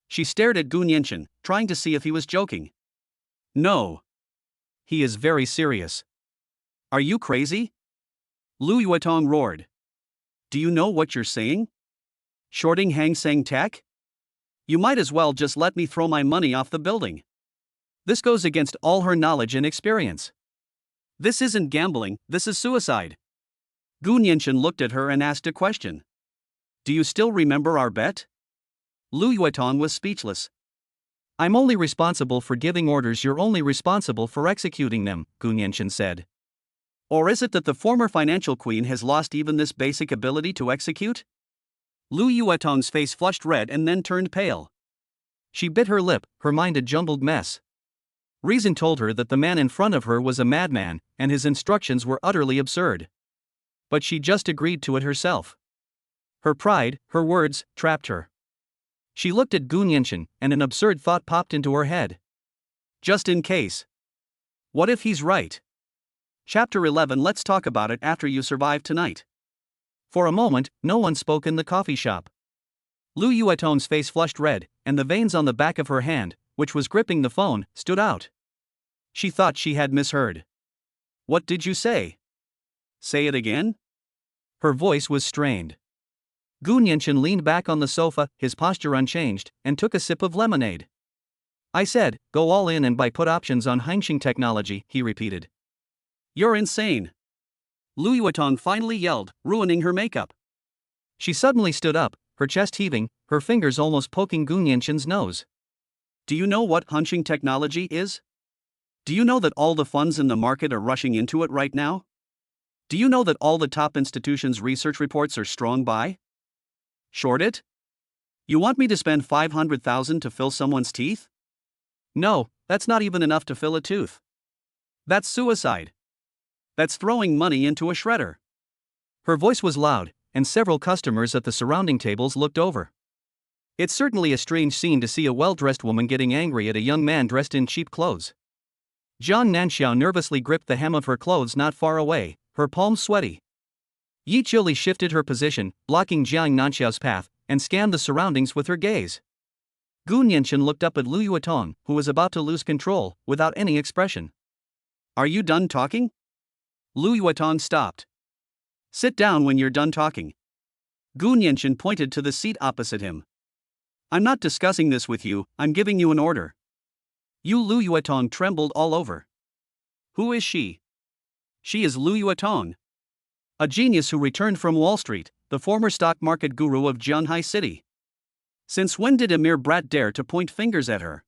She stared at Gu Nianchen, trying to see if he was joking. No. He is very serious. Are you crazy? Lu Yuetong roared. Do you know what you're saying? Shorting Hang Seng Tech? You might as well just let me throw my money off the building. This goes against all her knowledge and experience. This isn't gambling, this is suicide. Gu Nianchen looked at her and asked a question. Do you still remember our bet? Lu Yuetong was speechless. I'm only responsible for giving orders, you're only responsible for executing them, Gu Nianchen said. Or is it that the former financial queen has lost even this basic ability to execute? Lu Yuetong's face flushed red and then turned pale. She bit her lip, her mind a jumbled mess. Reason told her that the man in front of her was a madman, and his instructions were utterly absurd. But she just agreed to it herself. Her pride, her words, trapped her. She looked at Gu Nianchen, and an absurd thought popped into her head. Just in case. What if he's right? Chapter 11. Let's talk about it after you survive tonight. For a moment, no one spoke in the coffee shop. Lu Yuetong's face flushed red, and the veins on the back of her hand, which was gripping the phone, stood out. She thought she had misheard. What did you say? Say it again? Her voice was strained. Gu Nianchen leaned back on the sofa, his posture unchanged, and took a sip of lemonade. I said, go all in and buy put options on Hongxing Technology, he repeated. You're insane. Lu Yuetong finally yelled, ruining her makeup. She suddenly stood up, her chest heaving, her fingers almost poking Gu Nianchen's nose. Do you know what Hongxing Technology is? Do you know that all the funds in the market are rushing into it right now? Do you know that all the top institutions' research reports are strong buy? Short it? You want me to spend 500,000 to fill someone's teeth? No, that's not even enough to fill a tooth. That's suicide. That's throwing money into a shredder. Her voice was loud, and several customers at the surrounding tables looked over. It's certainly a strange scene to see a well-dressed woman getting angry at a young man dressed in cheap clothes. Jiang Nanxiao nervously gripped the hem of her clothes not far away, her palms sweaty. Yi Chili shifted her position, blocking Jiang Nanxiao's path, and scanned the surroundings with her gaze. Gu Nianchen looked up at Lu Yuetong, who was about to lose control, without any expression. Are you done talking? Lu Yuetong stopped. Sit down when you're done talking. Gu Nianchen pointed to the seat opposite him. I'm not discussing this with you, I'm giving you an order. Lu Yuetong trembled all over. Who is she? She is Lu Yuetong, a genius who returned from Wall Street, the former stock market guru of Jianhai City. Since when did a mere brat dare to point fingers at her?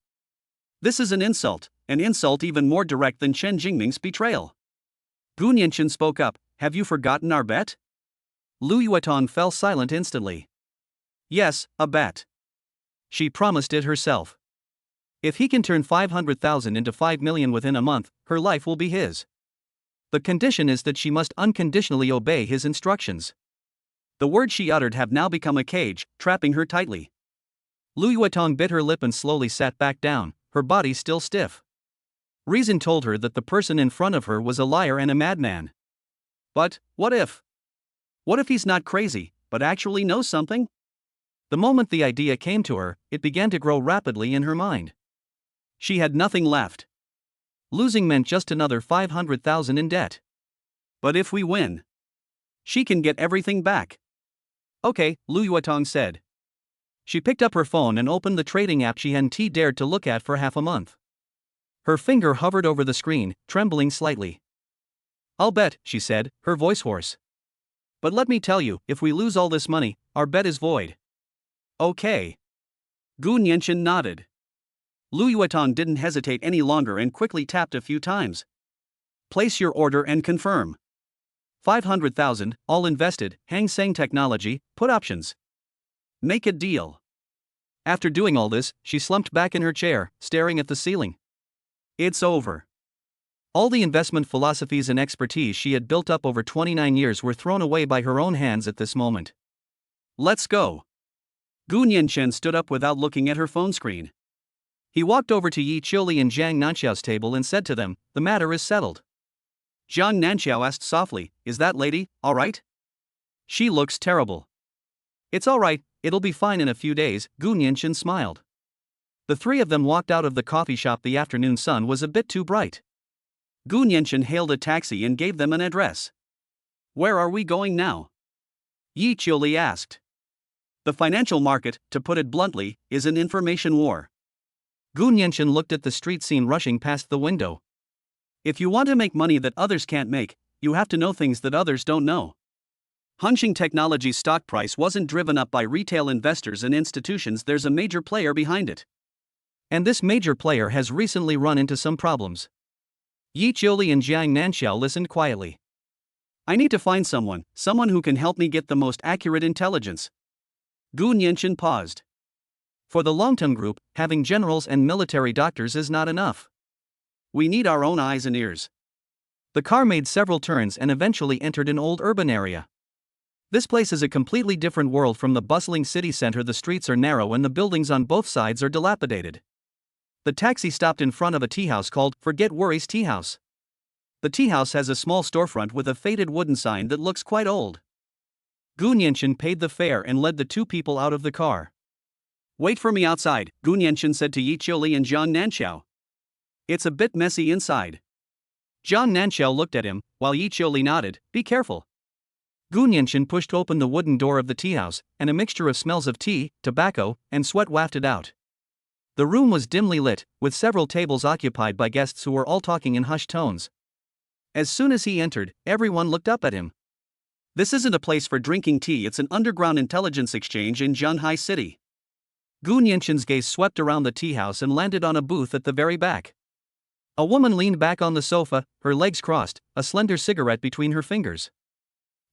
This is an insult even more direct than Chen Jingming's betrayal. Gu Nianchen spoke up, have you forgotten our bet? Lu Yuetong fell silent instantly. Yes, a bet. She promised it herself. If he can turn 500,000 into 5 million within a month, her life will be his. The condition is that she must unconditionally obey his instructions. The words she uttered have now become a cage, trapping her tightly. Lu Yuetong bit her lip and slowly sat back down, her body still stiff. Reason told her that the person in front of her was a liar and a madman. But, what if? What if he's not crazy, but actually knows something? The moment the idea came to her, it began to grow rapidly in her mind. She had nothing left. Losing meant just another 500,000 in debt. But if we win, she can get everything back. Okay, Lu Yuetong said. She picked up her phone and opened the trading app she hadn't dared to look at for half a month. Her finger hovered over the screen, trembling slightly. I'll bet, she said, her voice hoarse. But let me tell you, if we lose all this money, our bet is void. Okay. Gu Nianchen nodded. Lu Yuetong didn't hesitate any longer and quickly tapped a few times. Place your order and confirm. 500,000, all invested, Hang Seng Technology, put options. Make a deal. After doing all this, she slumped back in her chair, staring at the ceiling. It's over. All the investment philosophies and expertise she had built up over 29 years were thrown away by her own hands at this moment. Let's go. Gu Nianchen stood up without looking at her phone screen. He walked over to Yi Qiuli and Zhang Nanxiao's table and said to them, the matter is settled. Zhang Nanxiao asked softly, is that lady all right? She looks terrible. It's all right, it'll be fine in a few days, Gu Nianchen smiled. The three of them walked out of the coffee shop. The afternoon sun was a bit too bright. Gu Nianchen hailed a taxi and gave them an address. Where are we going now? Yi Qiuli asked. The financial market, to put it bluntly, is an information war. Gu Nianchen looked at the street scene rushing past the window. If you want to make money that others can't make, you have to know things that others don't know. Hunching Technology's stock price wasn't driven up by retail investors and institutions, there's a major player behind it. And this major player has recently run into some problems. Yi Qiuli and Zhang Nanxiao listened quietly. I need to find someone who can help me get the most accurate intelligence. Gu Nianchen paused. For the long-term group, having generals and military doctors is not enough. We need our own eyes and ears. The car made several turns and eventually entered an old urban area. This place is a completely different world from the bustling city center. The streets are narrow and the buildings on both sides are dilapidated. The taxi stopped in front of a tea house called Forget Worries Tea House. The tea house has a small storefront with a faded wooden sign that looks quite old. Gu Nianchen paid the fare and led the two people out of the car. Wait for me outside, Gu Nianchen said to Yi Qiuli and Zhang Nanxiao. It's a bit messy inside. Zhang Nanxiao looked at him, while Yi Qiuli nodded, be careful. Gu Nianchen pushed open the wooden door of the tea house, and a mixture of smells of tea, tobacco, and sweat wafted out. The room was dimly lit, with several tables occupied by guests who were all talking in hushed tones. As soon as he entered, everyone looked up at him. This isn't a place for drinking tea, it's an underground intelligence exchange in Jianhai City. Gu Nianchen's gaze swept around the tea house and landed on a booth at the very back. A woman leaned back on the sofa, her legs crossed, a slender cigarette between her fingers.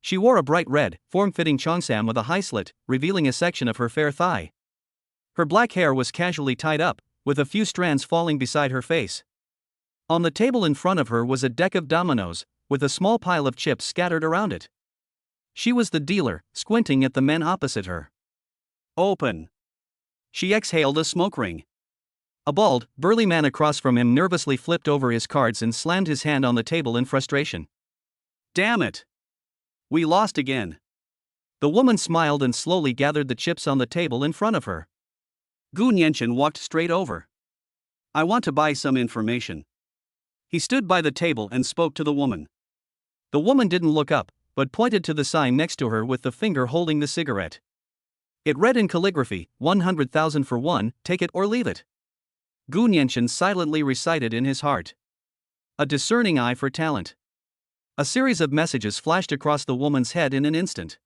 She wore a bright red, form-fitting cheongsam with a high slit, revealing a section of her fair thigh. Her black hair was casually tied up, with a few strands falling beside her face. On the table in front of her was a deck of dominoes, with a small pile of chips scattered around it. She was the dealer, squinting at the men opposite her. Open. She exhaled a smoke ring. A bald, burly man across from him nervously flipped over his cards and slammed his hand on the table in frustration. Damn it! We lost again. The woman smiled and slowly gathered the chips on the table in front of her. Gu Nianchen walked straight over. I want to buy some information. He stood by the table and spoke to the woman. The woman didn't look up, but pointed to the sign next to her with the finger holding the cigarette. It read in calligraphy, 100,000 for one, take it or leave it. Gu Nianchen silently recited in his heart. A discerning eye for talent. A series of messages flashed across the woman's head in an instant.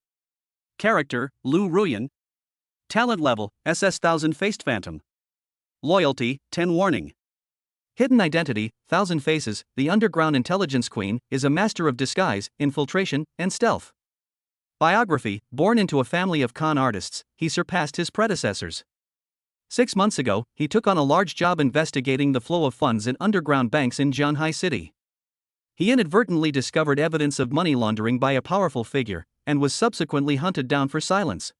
Character, Lu Ruyan. Talent level, SS1000 Faced Phantom. Loyalty, 10 Warning. Hidden identity, 1,000 Faces, the underground intelligence queen, is a master of disguise, infiltration, and stealth. Biography, born into a family of con artists, he surpassed his predecessors. 6 months ago, he took on a large job investigating the flow of funds in underground banks in Jianhai City. He inadvertently discovered evidence of money laundering by a powerful figure, and was subsequently hunted down for silence.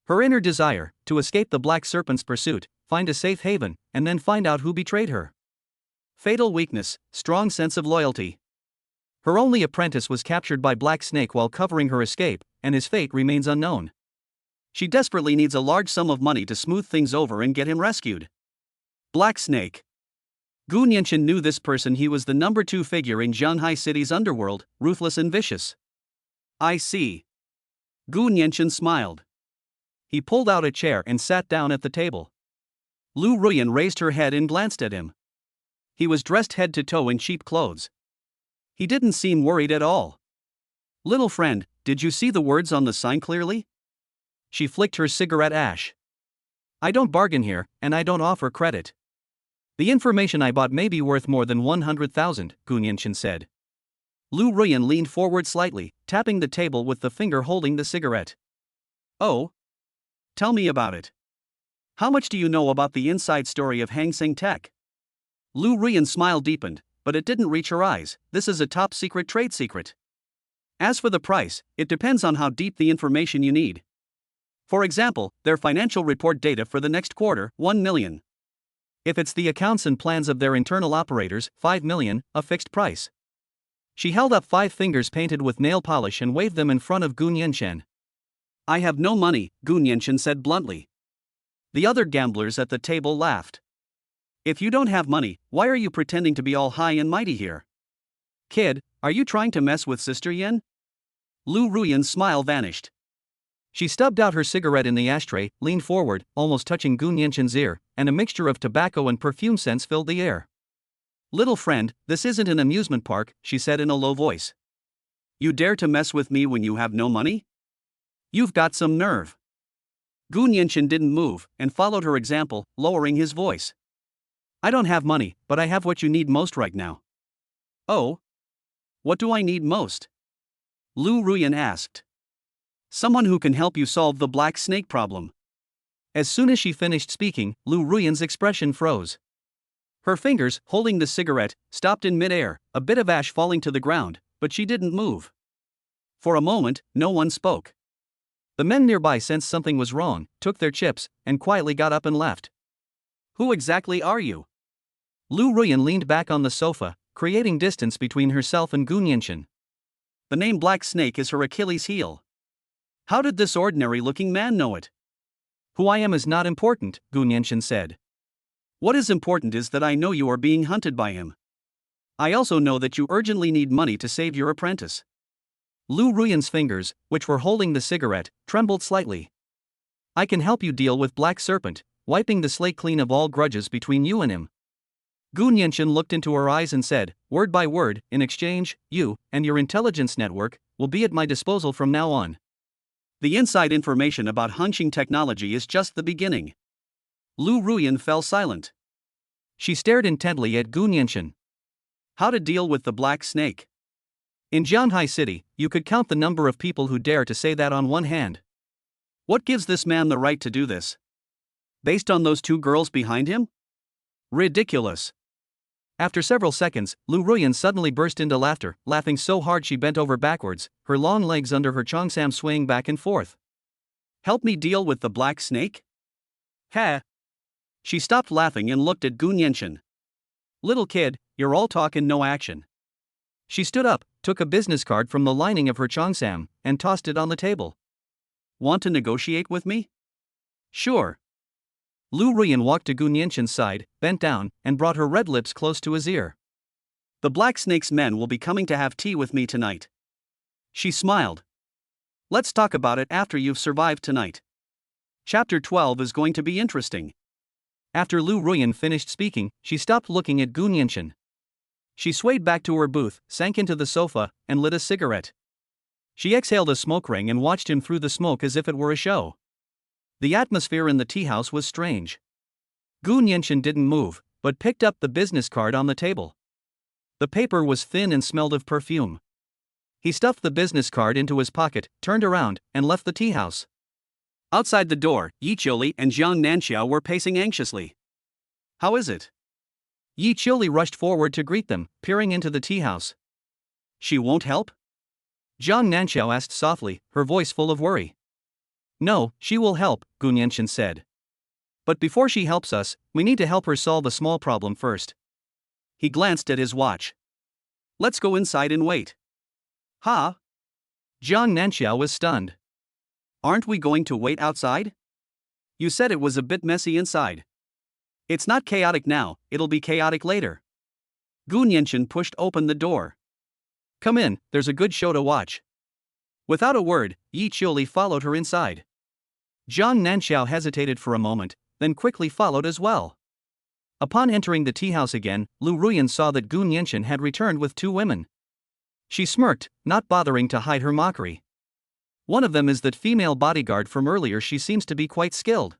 Her inner desire, to escape the Black Serpent's pursuit, find a safe haven, and then find out who betrayed her. Fatal weakness, strong sense of loyalty. Her only apprentice was captured by Black Snake while covering her escape, and his fate remains unknown. She desperately needs a large sum of money to smooth things over and get him rescued. Black Snake. Gu Nianchen knew this person. He was the number 2 figure in Jianhai City's underworld, ruthless and vicious. I see. Gu Nianchen smiled. He pulled out a chair and sat down at the table. Lu Ruyan raised her head and glanced at him. He was dressed head to toe in cheap clothes. He didn't seem worried at all. Little friend, did you see the words on the sign clearly? She flicked her cigarette ash. I don't bargain here, and I don't offer credit. The information I bought may be worth more than 100,000, Gu Nianchen said. Lu Ruyan leaned forward slightly, tapping the table with the finger holding the cigarette. Oh? Tell me about it. How much do you know about the inside story of Hang Seng Tech? Lu Ruyan's smile deepened, but it didn't reach her eyes. This is a top secret trade secret. As for the price, it depends on how deep the information you need. For example, their financial report data for the next quarter, 1 million. If it's the accounts and plans of their internal operators, 5 million, a fixed price. She held up 5 fingers painted with nail polish and waved them in front of Gu Nianchen. I have no money, Gu Nianchen said bluntly. The other gamblers at the table laughed. If you don't have money, why are you pretending to be all high and mighty here? Kid, are you trying to mess with Sister Yin? Lu Ruyan's smile vanished. She stubbed out her cigarette in the ashtray, leaned forward, almost touching Gu Nianchen's ear, and a mixture of tobacco and perfume scents filled the air. Little friend, this isn't an amusement park, she said in a low voice. You dare to mess with me when you have no money? You've got some nerve. Gu Nianchen didn't move, and followed her example, lowering his voice. I don't have money, but I have what you need most right now. Oh? What do I need most? Lu Ruyan asked. Someone who can help you solve the Black Snake problem. As soon as she finished speaking, Lu Ruyan's expression froze. Her fingers, holding the cigarette, stopped in midair, a bit of ash falling to the ground, but she didn't move. For a moment, no one spoke. The men nearby sensed something was wrong, took their chips, and quietly got up and left. Who exactly are you? Lu Ruyan leaned back on the sofa, creating distance between herself and Gu Nianchen. The name Black Snake is her Achilles heel. How did this ordinary-looking man know it? Who I am is not important, Gu Nianchen said. What is important is that I know you are being hunted by him. I also know that you urgently need money to save your apprentice. Lu Ruyan's fingers, which were holding the cigarette, trembled slightly. I can help you deal with Black Serpent, wiping the slate clean of all grudges between you and him. Gu Nianchen looked into her eyes and said, word by word, in exchange, you, and your intelligence network, will be at my disposal from now on. The inside information about Hangxing technology is just the beginning. Lu Ruyan fell silent. She stared intently at Gu Nianchen. How to deal with the Black Snake? In Jianhai City, you could count the number of people who dare to say that on one hand. What gives this man the right to do this? Based on those 2 girls behind him? Ridiculous. After several seconds, Lu Ruyan suddenly burst into laughter, laughing so hard she bent over backwards, her long legs under her cheongsam swaying back and forth. Help me deal with the Black Snake? Ha! She stopped laughing and looked at Gu Nianchen. Little kid, you're all talk and no action. She stood up, took a business card from the lining of her cheongsam, and tossed it on the table. Want to negotiate with me? Sure. Lu Ruyan walked to Gu Nianchen's side, bent down, and brought her red lips close to his ear. The Black Snake's men will be coming to have tea with me tonight. She smiled. Let's talk about it after you've survived tonight. Chapter 12 is going to be interesting. After Lu Ruyan finished speaking, she stopped looking at Gu Nianchen. She swayed back to her booth, sank into the sofa, and lit a cigarette. She exhaled a smoke ring and watched him through the smoke as if it were a show. The atmosphere in the tea house was strange. Gu Nianchen didn't move, but picked up the business card on the table. The paper was thin and smelled of perfume. He stuffed the business card into his pocket, turned around, and left the tea house. Outside the door, Yi Qiuli and Jiang Nanxiao were pacing anxiously. How is it? Yi Qiuli rushed forward to greet them, peering into the tea house. She won't help? Jiang Nanxiao asked softly, her voice full of worry. No, she will help, Gu Nianchen said. But before she helps us, we need to help her solve a small problem first. He glanced at his watch. Let's go inside and wait. Huh? Jiang Nanxiao was stunned. Aren't we going to wait outside? You said it was a bit messy inside. It's not chaotic now, it'll be chaotic later. Gu Nianchen pushed open the door. Come in, there's a good show to watch. Without a word, Yi Qiuli followed her inside. Jiang Nanxiao hesitated for a moment, then quickly followed as well. Upon entering the tea house again, Lu Ruyan saw that Gu Nianchen had returned with two women. She smirked, not bothering to hide her mockery. One of them is that female bodyguard from earlier. She seems to be quite skilled.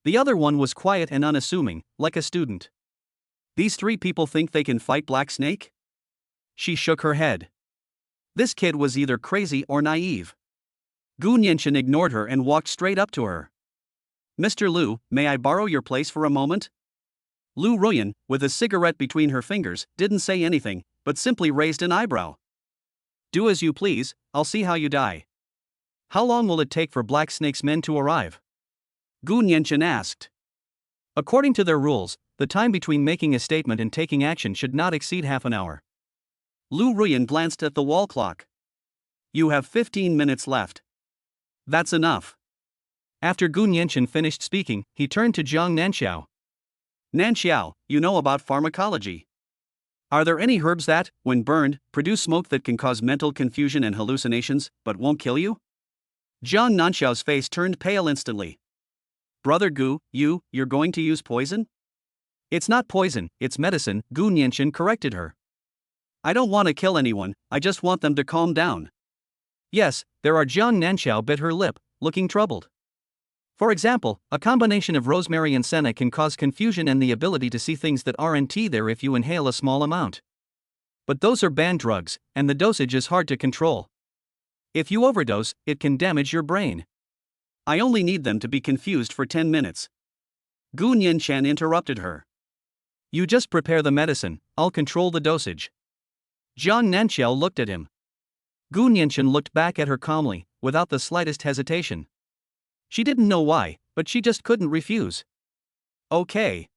The other one was quiet and unassuming, like a student. These three people think they can fight Black Snake? She shook her head. This kid was either crazy or naive. Gu Nianchen ignored her and walked straight up to her. Mr. Lu, may I borrow your place for a moment? Lu Ruyan, with a cigarette between her fingers, didn't say anything, but simply raised an eyebrow. Do as you please, I'll see how you die. How long will it take for Black Snake's men to arrive? Gu Nianchen asked. According to their rules, the time between making a statement and taking action should not exceed half an hour. Lu Ruyan glanced at the wall clock. You have 15 minutes left. That's enough. After Gu Nianchen finished speaking, he turned to Jiang Nanxiao. Nanxiao, you know about pharmacology. Are there any herbs that, when burned, produce smoke that can cause mental confusion and hallucinations, but won't kill you? Jiang Nanxiao's face turned pale instantly. Brother Gu, you're going to use poison? It's not poison, it's medicine, Gu Nianchen corrected her. I don't want to kill anyone, I just want them to calm down. Yes, there are. Jiang Nanxiao bit her lip, looking troubled. For example, a combination of rosemary and senna can cause confusion and the ability to see things that aren't there if you inhale a small amount. But those are banned drugs, and the dosage is hard to control. If you overdose, it can damage your brain. I only need them to be confused for 10 minutes. Gu Nianchen interrupted her. You just prepare the medicine, I'll control the dosage. Jiang Nanxiao looked at him. Gu Nianchen looked back at her calmly, without the slightest hesitation. She didn't know why, but she just couldn't refuse. Okay.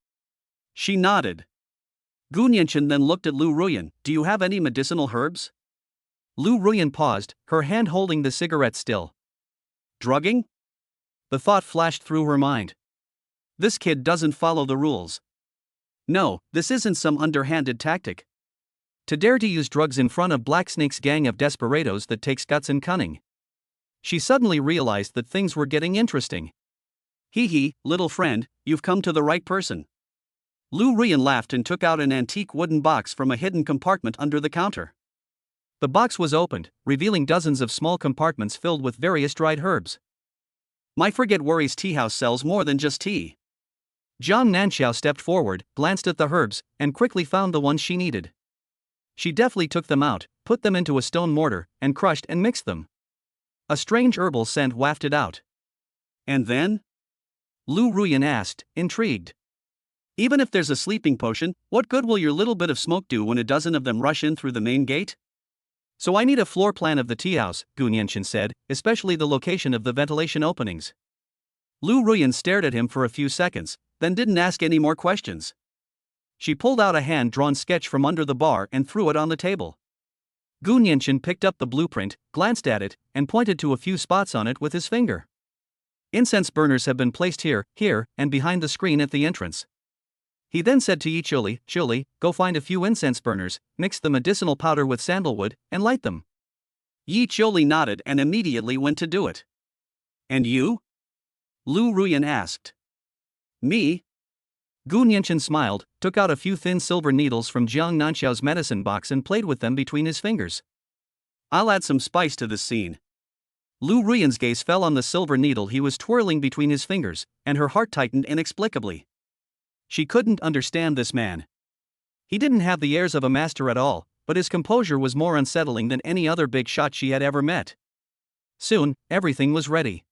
She nodded. Gu Nianchen then looked at Lu Ruyan. Do you have any medicinal herbs? Lu Ruyan paused, her hand holding the cigarette still. Drugging? The thought flashed through her mind. This kid doesn't follow the rules. No, this isn't some underhanded tactic. To dare to use drugs in front of Black Snake's gang of desperados, that takes guts and cunning. She suddenly realized that things were getting interesting. Hee, little friend, you've come to the right person. Lu Ruyan laughed and took out an antique wooden box from a hidden compartment under the counter. The box was opened, revealing dozens of small compartments filled with various dried herbs. My Forget Worries tea house sells more than just tea. Jiang Nanxiao stepped forward, glanced at the herbs, and quickly found the ones she needed. She deftly took them out, put them into a stone mortar, and crushed and mixed them. A strange herbal scent wafted out. And then? Lu Ruyan asked, intrigued. Even if there's a sleeping potion, what good will your little bit of smoke do when a dozen of them rush in through the main gate? So I need a floor plan of the tea house, Gu Nianchen said, especially the location of the ventilation openings. Lu Ruyan stared at him for a few seconds, then didn't ask any more questions. She pulled out a hand-drawn sketch from under the bar and threw it on the table. Gu Nianchen picked up the blueprint, glanced at it, and pointed to a few spots on it with his finger. Incense burners have been placed here, and behind the screen at the entrance. He then said to Yi Qiuli, go find a few incense burners, mix the medicinal powder with sandalwood, and light them. Yi Qiuli nodded and immediately went to do it. And you? Lu Ruyan asked. Me? Gu Nianchen smiled, took out a few thin silver needles from Jiang Nanxiao's medicine box and played with them between his fingers. I'll add some spice to this scene. Lu Ruyan's gaze fell on the silver needle he was twirling between his fingers, and her heart tightened inexplicably. She couldn't understand this man. He didn't have the airs of a master at all, but his composure was more unsettling than any other big shot she had ever met. Soon, everything was ready.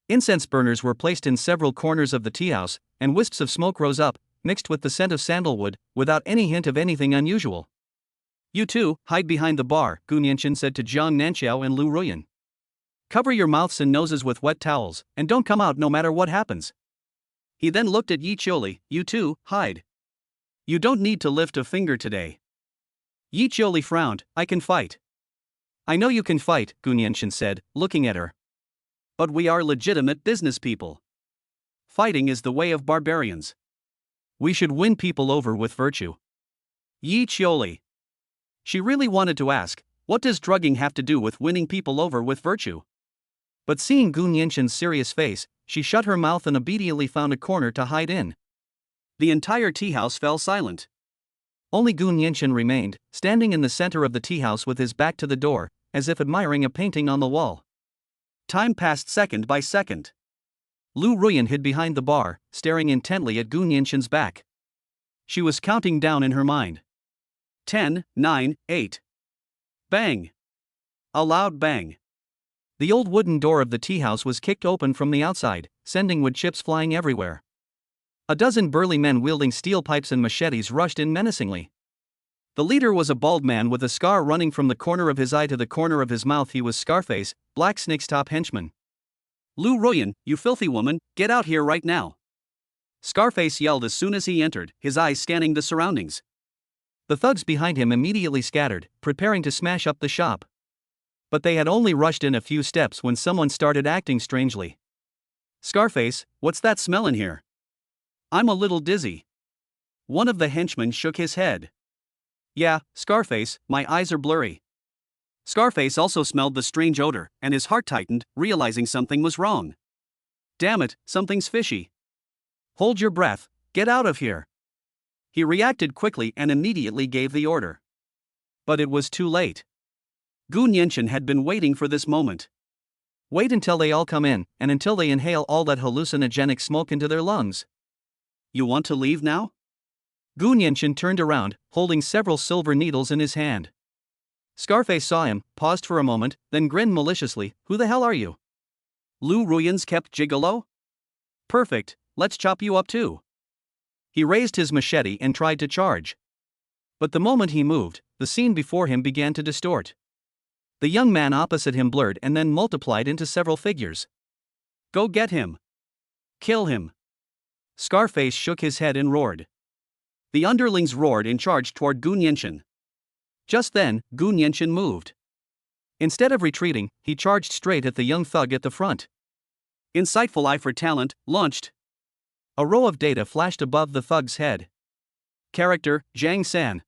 Incense burners were placed in several corners of the tea house, and wisps of smoke rose up, mixed with the scent of sandalwood, without any hint of anything unusual. You two, hide behind the bar, Gu Nianchen said to Jiang Nanxiao and Lu Ruyan. Cover your mouths and noses with wet towels, and don't come out no matter what happens. He then looked at Yi Qiuli. You two, hide. You don't need to lift a finger today. Yi Qiuli frowned. I can fight. I know you can fight, Gu Nianchen said, looking at her. But we are legitimate business people. Fighting is the way of barbarians. We should win people over with virtue. Yi Qiuli. She really wanted to ask, what does drugging have to do with winning people over with virtue? But seeing Gu Nianchen's serious face, she shut her mouth and obediently found a corner to hide in. The entire tea house fell silent. Only Gu Nianchen remained, standing in the center of the tea house with his back to the door, as if admiring a painting on the wall. Time passed second by second. Lu Ruyan hid behind the bar, staring intently at Gu Nianchen's back. She was counting down in her mind. 10, 9, 8. Bang! A loud bang. The old wooden door of the tea house was kicked open from the outside, sending wood chips flying everywhere. A dozen burly men wielding steel pipes and machetes rushed in menacingly. The leader was a bald man with a scar running from the corner of his eye to the corner of his mouth. He was Scarface, Black Snake's top henchman. Lu Ruyan, you filthy woman, get out here right now. Scarface yelled as soon as he entered, his eyes scanning the surroundings. The thugs behind him immediately scattered, preparing to smash up the shop. But they had only rushed in a few steps when someone started acting strangely. Scarface, what's that smell in here? I'm a little dizzy. One of the henchmen shook his head. Yeah, Scarface, my eyes are blurry. Scarface also smelled the strange odor, and his heart tightened, realizing something was wrong. Damn it, something's fishy. Hold your breath, get out of here. He reacted quickly and immediately gave the order. But it was too late. Gu Nianchen had been waiting for this moment. Wait until they all come in, and until they inhale all that hallucinogenic smoke into their lungs. You want to leave now? Gu Nianchen turned around, holding several silver needles in his hand. Scarface saw him, paused for a moment, then grinned maliciously. Who the hell are you? Lu Ruyan's kept gigolo? Perfect, let's chop you up too. He raised his machete and tried to charge. But the moment he moved, the scene before him began to distort. The young man opposite him blurred and then multiplied into several figures. Go get him. Kill him. Scarface shook his head and roared. The underlings roared and charged toward Gu Nianchen. Just then, Gu Nianchen moved. Instead of retreating, he charged straight at the young thug at the front. Insightful eye for talent, launched. A row of data flashed above the thug's head. Character, Zhang San.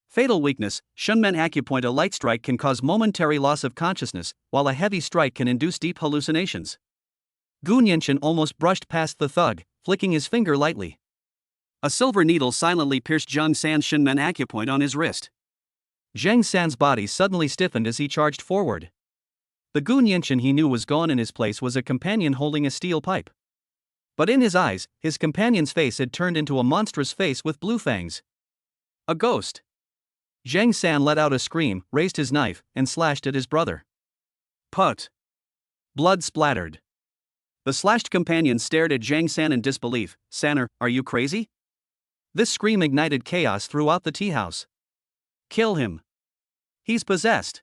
Fatal weakness, Shunmen Acupoint. A light strike can cause momentary loss of consciousness, while a heavy strike can induce deep hallucinations. Gu Nianchen almost brushed past the thug, flicking his finger lightly. A silver needle silently pierced Zhang San's Shunmen Acupoint on his wrist. Zhang San's body suddenly stiffened as he charged forward. The Gu Nianchen he knew was gone. In his place was a companion holding a steel pipe. But in his eyes, his companion's face had turned into a monstrous face with blue fangs. A ghost. Zhang San let out a scream, raised his knife, and slashed at his brother. Put. Blood splattered. The slashed companion stared at Zhang San in disbelief. Sanner, are you crazy? This scream ignited chaos throughout the tea house. Kill him. He's possessed.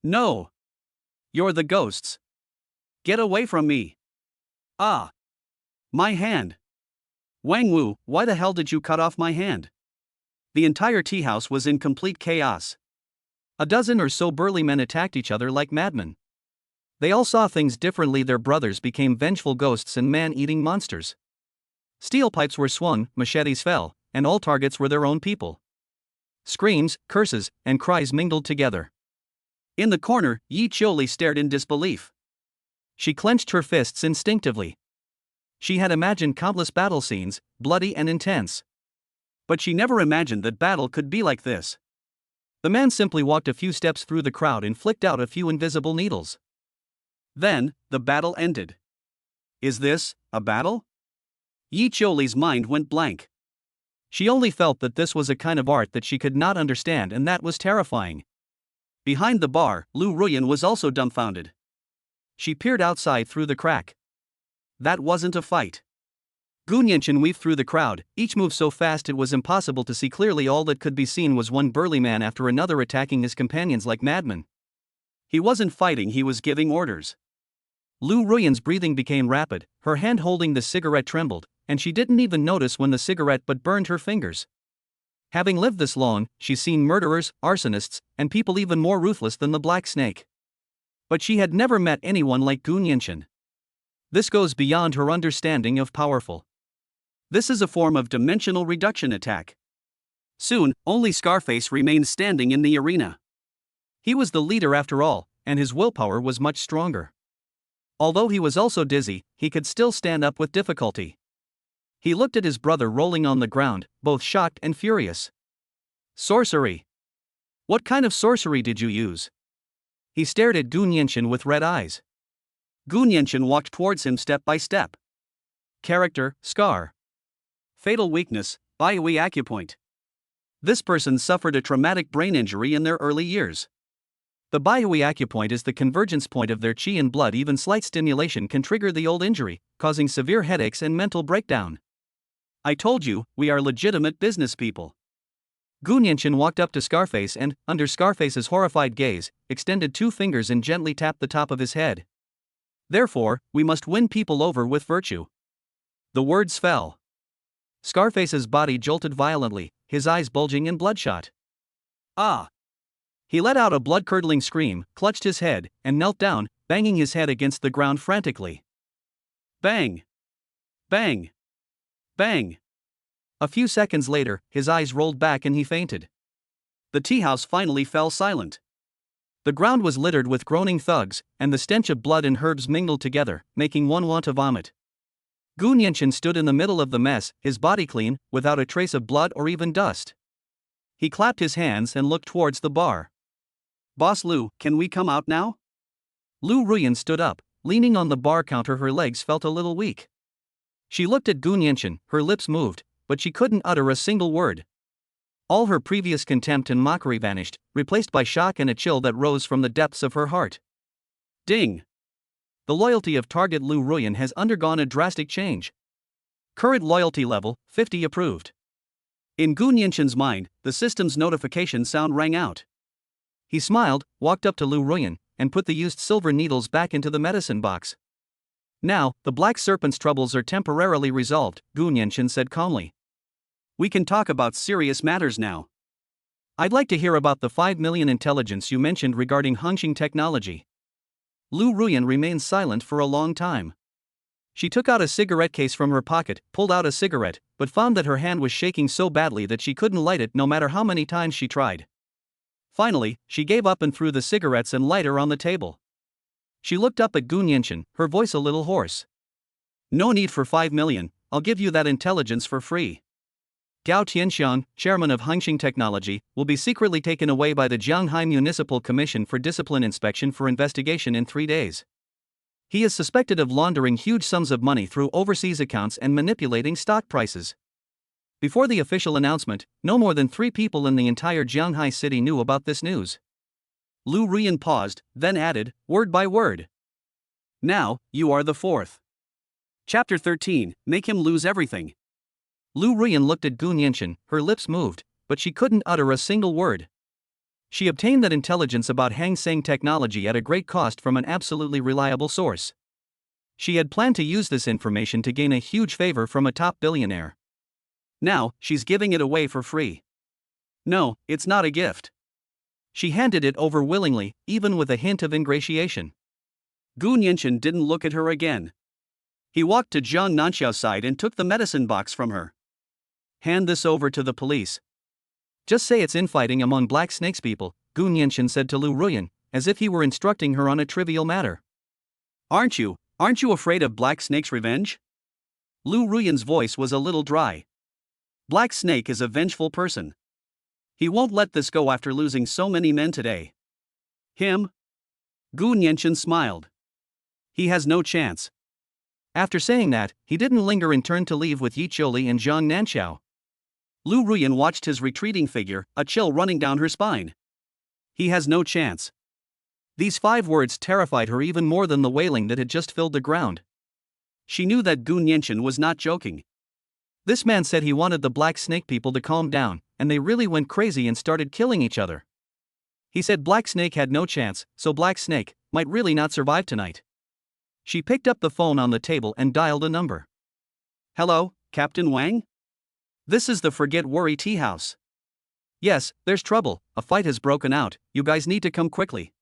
No. You're the ghosts. Get away from me. Ah. My hand. Wang Wu, why the hell did you cut off my hand? The entire tea house was in complete chaos. A dozen or so burly men attacked each other like madmen. They all saw things differently. Their brothers became vengeful ghosts and man-eating monsters. Steel pipes were swung, machetes fell, and all targets were their own people. Screams, curses, and cries mingled together. In the corner, Yi Qiuli stared in disbelief. She clenched her fists instinctively. She had imagined countless battle scenes, bloody and intense. But she never imagined that battle could be like this. The man simply walked a few steps through the crowd and flicked out a few invisible needles. Then, the battle ended. Is this a battle? Yi Qiuli's mind went blank. She only felt that this was a kind of art that she could not understand, and that was terrifying. Behind the bar, Lu Ruyan was also dumbfounded. She peered outside through the crack. That wasn't a fight. Gu Nianchen weaved through the crowd, each move so fast it was impossible to see clearly. All that could be seen was one burly man after another attacking his companions like madmen. He wasn't fighting, he was giving orders. Lu Ruyan's breathing became rapid, her hand holding the cigarette trembled, and she didn't even notice when the cigarette but burned her fingers. Having lived this long, she's seen murderers, arsonists, and people even more ruthless than the Black Snake. But she had never met anyone like Gu Nianchen. This goes beyond her understanding of powerful. This is a form of dimensional reduction attack. Soon, only Scarface remained standing in the arena. He was the leader after all, and his willpower was much stronger. Although he was also dizzy, he could still stand up with difficulty. He looked at his brother rolling on the ground, both shocked and furious. Sorcery. What kind of sorcery did you use? He stared at Gu Nianchen with red eyes. Gu Nianchen walked towards him step by step. Character, Scar. Fatal weakness, Baihui Acupoint. This person suffered a traumatic brain injury in their early years. The Baihui Acupoint is the convergence point of their qi and blood. Even slight stimulation can trigger the old injury, causing severe headaches and mental breakdown. I told you, we are legitimate business people. Gu Nianchen walked up to Scarface and, under Scarface's horrified gaze, extended two fingers and gently tapped the top of his head. Therefore, we must win people over with virtue. The words fell. Scarface's body jolted violently, his eyes bulging and bloodshot. Ah! He let out a blood-curdling scream, clutched his head, and knelt down, banging his head against the ground frantically. Bang! Bang! Bang! A few seconds later, his eyes rolled back and he fainted. The tea house finally fell silent. The ground was littered with groaning thugs, and the stench of blood and herbs mingled together, making one want to vomit. Gu Nianchen stood in the middle of the mess, his body clean, without a trace of blood or even dust. He clapped his hands and looked towards the bar. Boss Lu, can we come out now? Lu Ruyan stood up, leaning on the bar counter. Her legs felt a little weak. She looked at Gu Nianchen, her lips moved, but she couldn't utter a single word. All her previous contempt and mockery vanished, replaced by shock and a chill that rose from the depths of her heart. Ding! The loyalty of target Lu Ruyan has undergone a drastic change. Current loyalty level, 50 approved. In Gu Nianchen's mind, the system's notification sound rang out. He smiled, walked up to Lu Ruyan, and put the used silver needles back into the medicine box. Now, the Black Serpent's troubles are temporarily resolved, Gu Nianchen said calmly. We can talk about serious matters now. I'd like to hear about the 5 million intelligence you mentioned regarding Hongxing technology. Lu Ruyan remained silent for a long time. She took out a cigarette case from her pocket, pulled out a cigarette, but found that her hand was shaking so badly that she couldn't light it no matter how many times she tried. Finally, she gave up and threw the cigarettes and lighter on the table. She looked up at Gu Nianchen, her voice a little hoarse. No need for 5 million, I'll give you that intelligence for free. Gao Tianxiang, chairman of Hongxing Technology, will be secretly taken away by the Jianghai Municipal Commission for Discipline Inspection for investigation in 3 days. He is suspected of laundering huge sums of money through overseas accounts and manipulating stock prices. Before the official announcement, no more than 3 people in the entire Jianghai city knew about this news. Lu Ruyan paused, then added, word by word. Now, you are the 4th. Chapter 13, Make him lose everything. Lu Ruyan looked at Gu Nianchen, her lips moved, but she couldn't utter a single word. She obtained that intelligence about Hongxing technology at a great cost from an absolutely reliable source. She had planned to use this information to gain a huge favor from a top billionaire. Now, she's giving it away for free. No, it's not a gift. She handed it over willingly, even with a hint of ingratiation. Gu Nianchen didn't look at her again. He walked to Zhang Nanxiao's side and took the medicine box from her. Hand this over to the police. Just say it's infighting among Black Snake's people, Gu Nianchen said to Lu Ruyan, as if he were instructing her on a trivial matter. Aren't you afraid of Black Snake's revenge? Lu Ruyan's voice was a little dry. Black Snake is a vengeful person. He won't let this go after losing so many men today. Him? Gu Nianchen smiled. He has no chance. After saying that, he didn't linger and turned to leave with Yi Qiuli and Zhang Nanxiao. Lu Ruyan watched his retreating figure, a chill running down her spine. He has no chance. These 5 words terrified her even more than the wailing that had just filled the ground. She knew that Gu Nianchen was not joking. This man said he wanted the Black Snake people to calm down, and they really went crazy and started killing each other. He said Black Snake had no chance, so Black Snake might really not survive tonight. She picked up the phone on the table and dialed a number. Hello, Captain Wang? This is the Forget Worry Tea House. Yes, there's trouble, a fight has broken out, you guys need to come quickly.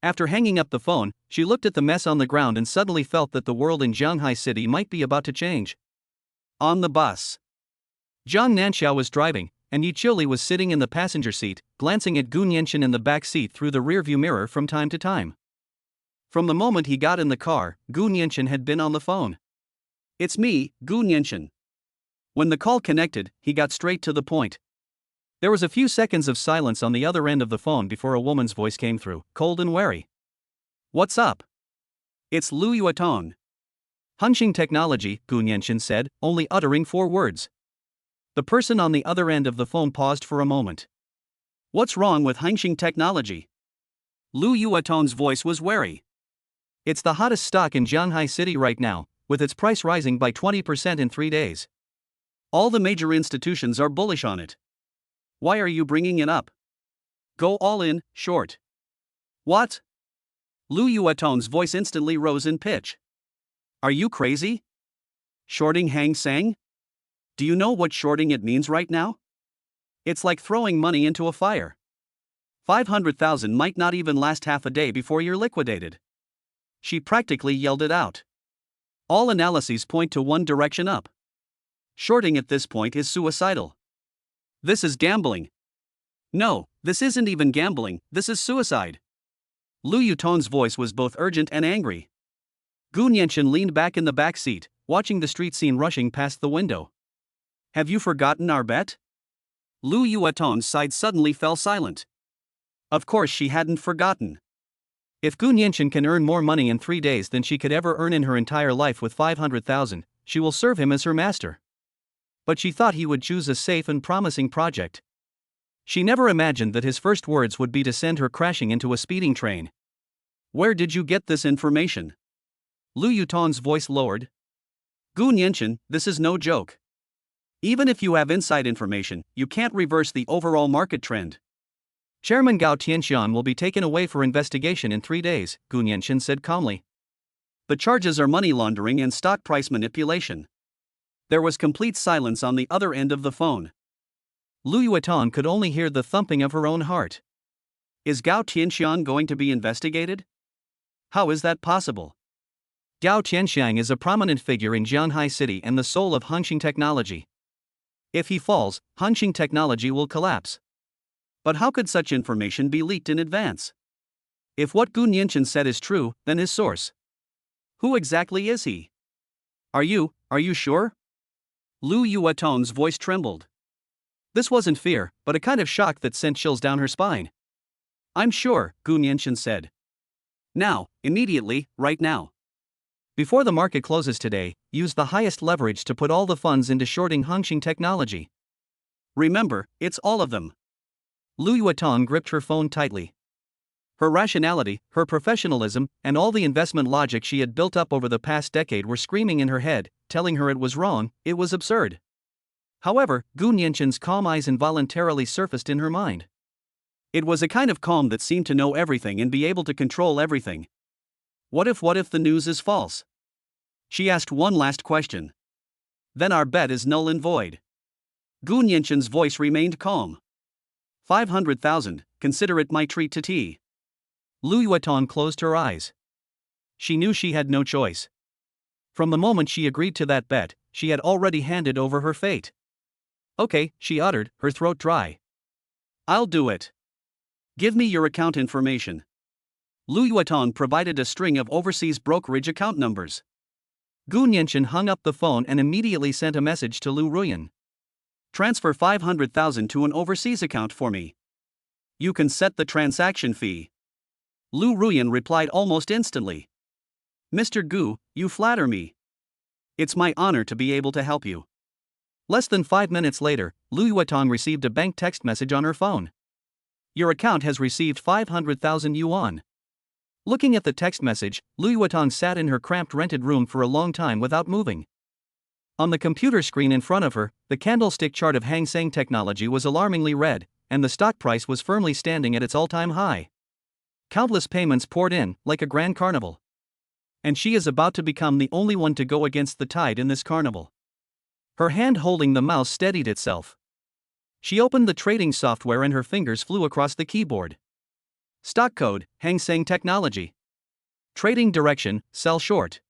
After hanging up the phone, she looked at the mess on the ground and suddenly felt that the world in Shanghai City might be about to change. On the bus, Zhang Nanxiao was driving, and Yi Qiuli was sitting in the passenger seat, glancing at Gu Nianchen in the back seat through the rearview mirror from time to time. From the moment he got in the car, Gu Nianchen had been on the phone. It's me, Gu Nianchen. When the call connected, he got straight to the point. There was a few seconds of silence on the other end of the phone before a woman's voice came through, cold and wary. What's up? It's Lu Yuatong. Hengxing Technology, Gu Nianchen said, only uttering 4 words. The person on the other end of the phone paused for a moment. What's wrong with Hengxing Technology? Lu Yuatong's voice was wary. It's the hottest stock in Shanghai City right now, with its price rising by 20% in 3 days. All the major institutions are bullish on it. Why are you bringing it up? Go all in, short. What? Lu Yuatong's voice instantly rose in pitch. Are you crazy? Shorting Hang Seng? Do you know what shorting it means right now? It's like throwing money into a fire. 500,000 might not even last half a day before you're liquidated. She practically yelled it out. All analyses point to one direction up. Shorting at this point is suicidal. This is gambling. No, this isn't even gambling, this is suicide. Lu Yuatong's voice was both urgent and angry. Gu Nianchen leaned back in the back seat, watching the street scene rushing past the window. Have you forgotten our bet? Lu Yuatong's side suddenly fell silent. Of course she hadn't forgotten. If Gu Nianchen can earn more money in 3 days than she could ever earn in her entire life with 500,000, she will serve him as her master. But she thought he would choose a safe and promising project. She never imagined that his first words would be to send her crashing into a speeding train. Where did you get this information? Lu Yuatong's voice lowered. Gu Nianchen, this is no joke. Even if you have inside information, you can't reverse the overall market trend. Chairman Gao Tianxian will be taken away for investigation in 3 days, Gu Nianchen said calmly. The charges are money laundering and stock price manipulation. There was complete silence on the other end of the phone. Lu Yuatong could only hear the thumping of her own heart. Is Gao Tianxian going to be investigated? How is that possible? Gao Tianxiang is a prominent figure in Shanghai City and the soul of Hengxing Technology. If he falls, Hengxing Technology will collapse. But how could such information be leaked in advance? If what Gu Nianchen said is true, then his source. Who exactly is he? Are you sure? Lu Yuatong's voice trembled. This wasn't fear, but a kind of shock that sent chills down her spine. I'm sure, Gu Nianchen said. Now, immediately, right now. Before the market closes today, use the highest leverage to put all the funds into shorting Hengxing Technology. Remember, it's all of them. Lu Yuatong gripped her phone tightly. Her rationality, her professionalism, and all the investment logic she had built up over the past decade were screaming in her head, telling her it was wrong, it was absurd. However, Gu Nianchen's calm eyes involuntarily surfaced in her mind. It was a kind of calm that seemed to know everything and be able to control everything. What if the news is false? She asked one last question. Then our bet is null and void. Gu Nianchen's voice remained calm. 500,000, consider it my treat to tea. Lu Yuatong closed her eyes. She knew she had no choice. From the moment she agreed to that bet, she had already handed over her fate. Okay, she uttered, her throat dry. I'll do it. Give me your account information. Lu Yuetong provided a string of overseas brokerage account numbers. Gu Nianchen hung up the phone and immediately sent a message to Lu Ruyan. Transfer 500,000 to an overseas account for me. You can set the transaction fee. Lu Ruyan replied almost instantly. Mr. Gu, you flatter me. It's my honor to be able to help you. Less than 5 minutes later, Lu Yuetong received a bank text message on her phone. Your account has received 500,000 yuan. Looking at the text message, Lu Yuetong sat in her cramped rented room for a long time without moving. On the computer screen in front of her, the candlestick chart of Hang Seng Technology was alarmingly red, and the stock price was firmly standing at its all-time high. Countless payments poured in, like a grand carnival. And she is about to become the only one to go against the tide in this carnival. Her hand holding the mouse steadied itself. She opened the trading software and her fingers flew across the keyboard. Stock code, Hang Seng Technology. Trading direction, sell short.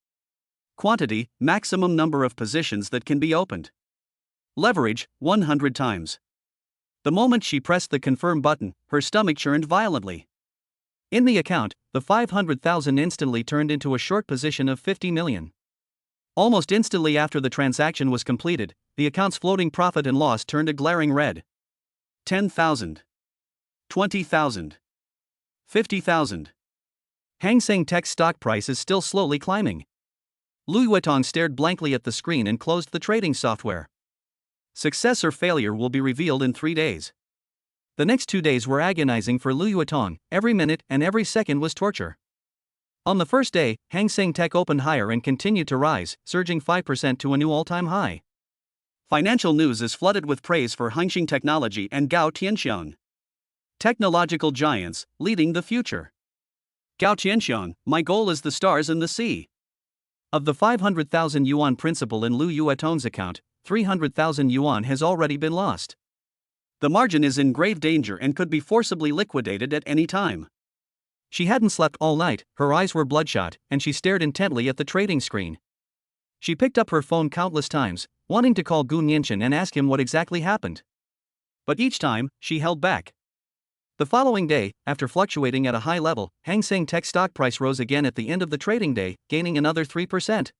Quantity, maximum number of positions that can be opened. Leverage, 100 times. The moment she pressed the confirm button, her stomach churned violently. In the account, the 500,000 instantly turned into a short position of 50 million. Almost instantly after the transaction was completed, the account's floating profit and loss turned a glaring red. 10,000. 20,000. 50,000. Hang Seng Tech's stock price is still slowly climbing. Lu Yuetong stared blankly at the screen and closed the trading software. Success or failure will be revealed in 3 days. The next 2 days were agonizing for Lu Yuetong. Every minute and every second was torture. On the first day, Hang Seng Tech opened higher and continued to rise, surging 5% to a new all-time high. Financial news is flooded with praise for Hang Seng Technology and Gao Tianxiang. Technological giants, leading the future. Gao Tianxiang, my goal is the stars in the sea. Of the 500,000 yuan principal in Lu Yuetong's account, 300,000 yuan has already been lost. The margin is in grave danger and could be forcibly liquidated at any time. She hadn't slept all night, her eyes were bloodshot, and she stared intently at the trading screen. She picked up her phone countless times, wanting to call Gu Nianchen and ask him what exactly happened. But each time, she held back. The following day, after fluctuating at a high level, Hang Seng Tech stock price rose again at the end of the trading day, gaining another 3%.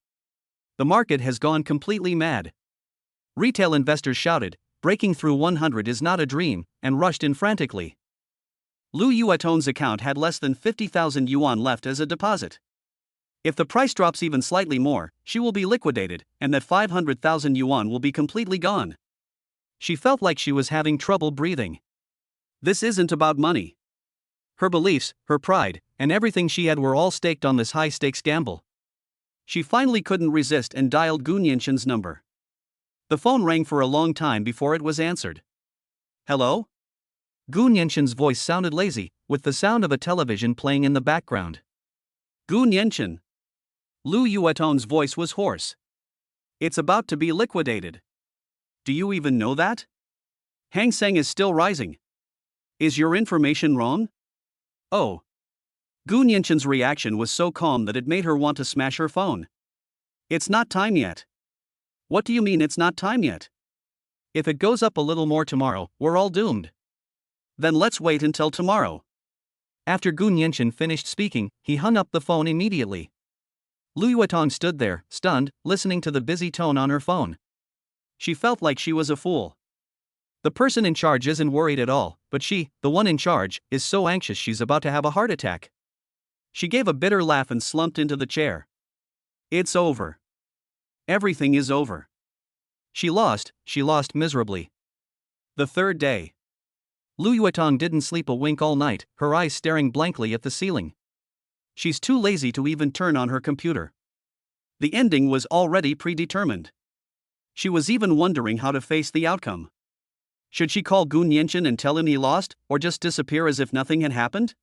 The market has gone completely mad. Retail investors shouted, breaking through 100 is not a dream, and rushed in frantically. Lu Yuetong's account had less than 50,000 yuan left as a deposit. If the price drops even slightly more, she will be liquidated, and that 500,000 yuan will be completely gone. She felt like she was having trouble breathing. This isn't about money. Her beliefs, her pride, and everything she had were all staked on this high-stakes gamble. She finally couldn't resist and dialed Gu Nianchen's number. The phone rang for a long time before it was answered. Hello? Gu Nianchen's voice sounded lazy, with the sound of a television playing in the background. Gu Nianchen. Lu Yuetong's voice was hoarse. It's about to be liquidated. Do you even know that? Hang Seng is still rising. Is your information wrong? Oh. Gu Nianchen's reaction was so calm that it made her want to smash her phone. It's not time yet. What do you mean it's not time yet? If it goes up a little more tomorrow, we're all doomed. Then let's wait until tomorrow. After Gu Nianchen finished speaking, he hung up the phone immediately. Lu Yuetong stood there, stunned, listening to the busy tone on her phone. She felt like she was a fool. The person in charge isn't worried at all, but she, the one in charge, is so anxious she's about to have a heart attack. She gave a bitter laugh and slumped into the chair. It's over. Everything is over. She lost miserably. The third day. Lu Yuetong didn't sleep a wink all night, her eyes staring blankly at the ceiling. She's too lazy to even turn on her computer. The ending was already predetermined. She was even wondering how to face the outcome. Should she call Gu Nianchen and tell him he lost, or just disappear as if nothing had happened?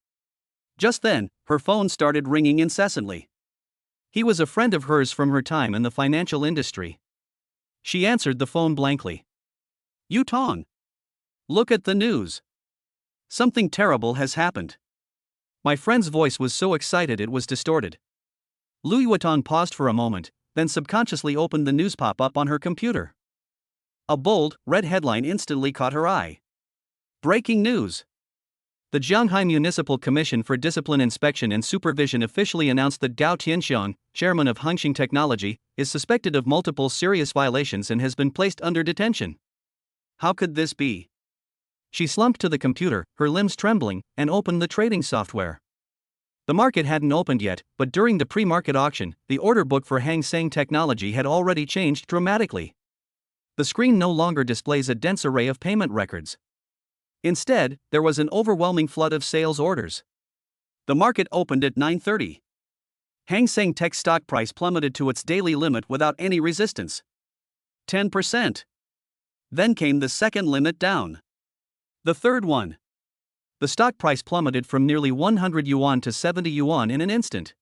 Just then, her phone started ringing incessantly. He was a friend of hers from her time in the financial industry. She answered the phone blankly. Yutong. Look at the news. Something terrible has happened. My friend's voice was so excited it was distorted. Lu Yuetong paused for a moment, then subconsciously opened the news pop-up on her computer. A bold, red headline instantly caught her eye. Breaking news. The Shanghai Municipal Commission for Discipline Inspection and Supervision officially announced that Gao Tianxiang, chairman of Hengxing Technology, is suspected of multiple serious violations and has been placed under detention. How could this be? She slumped to the computer, her limbs trembling, and opened the trading software. The market hadn't opened yet, but during the pre-market auction, the order book for Hengxing Technology had already changed dramatically. The screen no longer displays a dense array of payment records. Instead, there was an overwhelming flood of sales orders. The market opened at 9:30. Hengxing Tech's stock price plummeted to its daily limit without any resistance. 10%. Then came the second limit down. The third one. The stock price plummeted from nearly 100 yuan to 70 yuan in an instant.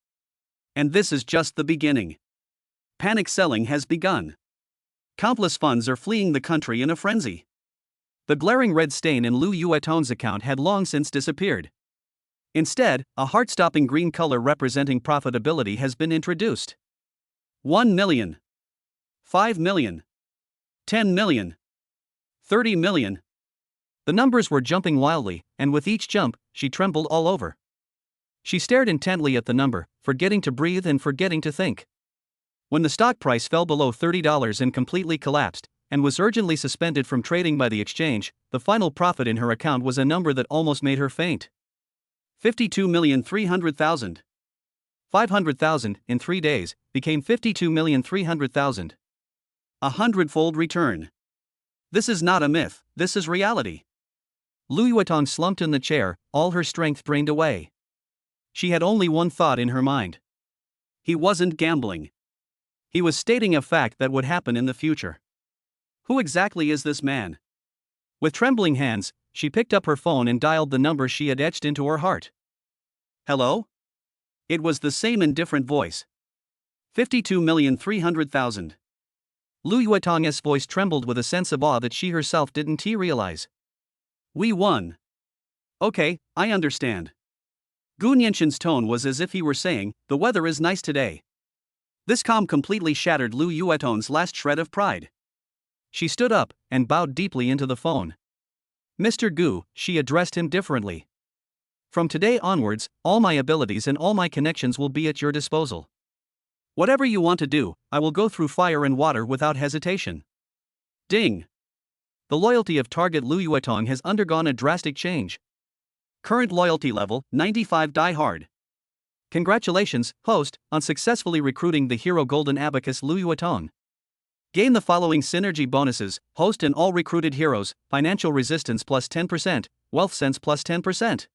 And this is just the beginning. Panic selling has begun. Countless funds are fleeing the country in a frenzy. The glaring red stain in Lu Yuetong's account had long since disappeared. Instead, a heart-stopping green color representing profitability has been introduced. 1 million. 5 million. 10 million. 30 million. The numbers were jumping wildly, and with each jump, she trembled all over. She stared intently at the number, forgetting to breathe and forgetting to think. When the stock price fell below $30 and completely collapsed, and was urgently suspended from trading by the exchange, the final profit in her account was a number that almost made her faint. 52,300,000. 500,000 in 3 days became 52,300,000. A 100-fold return. This is not a myth, this is reality. Lu Yuetong slumped in the chair, all her strength drained away. She had only one thought in her mind. He wasn't gambling. He was stating a fact that would happen in the future. Who exactly is this man? With trembling hands, she picked up her phone and dialed the number she had etched into her heart. Hello? It was the same indifferent voice. 52,300,000. Lu Yuetong's voice trembled with a sense of awe that she herself didn't realize. We won. Okay, I understand. Gu Nianxin's tone was as if he were saying, the weather is nice today. This calm completely shattered Lu Yuetong's last shred of pride. She stood up and bowed deeply into the phone. Mr. Gu, she addressed him differently. From today onwards, all my abilities and all my connections will be at your disposal. Whatever you want to do, I will go through fire and water without hesitation. Ding. The loyalty of target Lu Yuetong has undergone a drastic change. Current loyalty level, 95 die hard. Congratulations, host, on successfully recruiting the hero Golden Abacus Lu Yuetong. Gain the following synergy bonuses: host and all recruited heroes, financial resistance plus 10%, wealth sense plus 10%.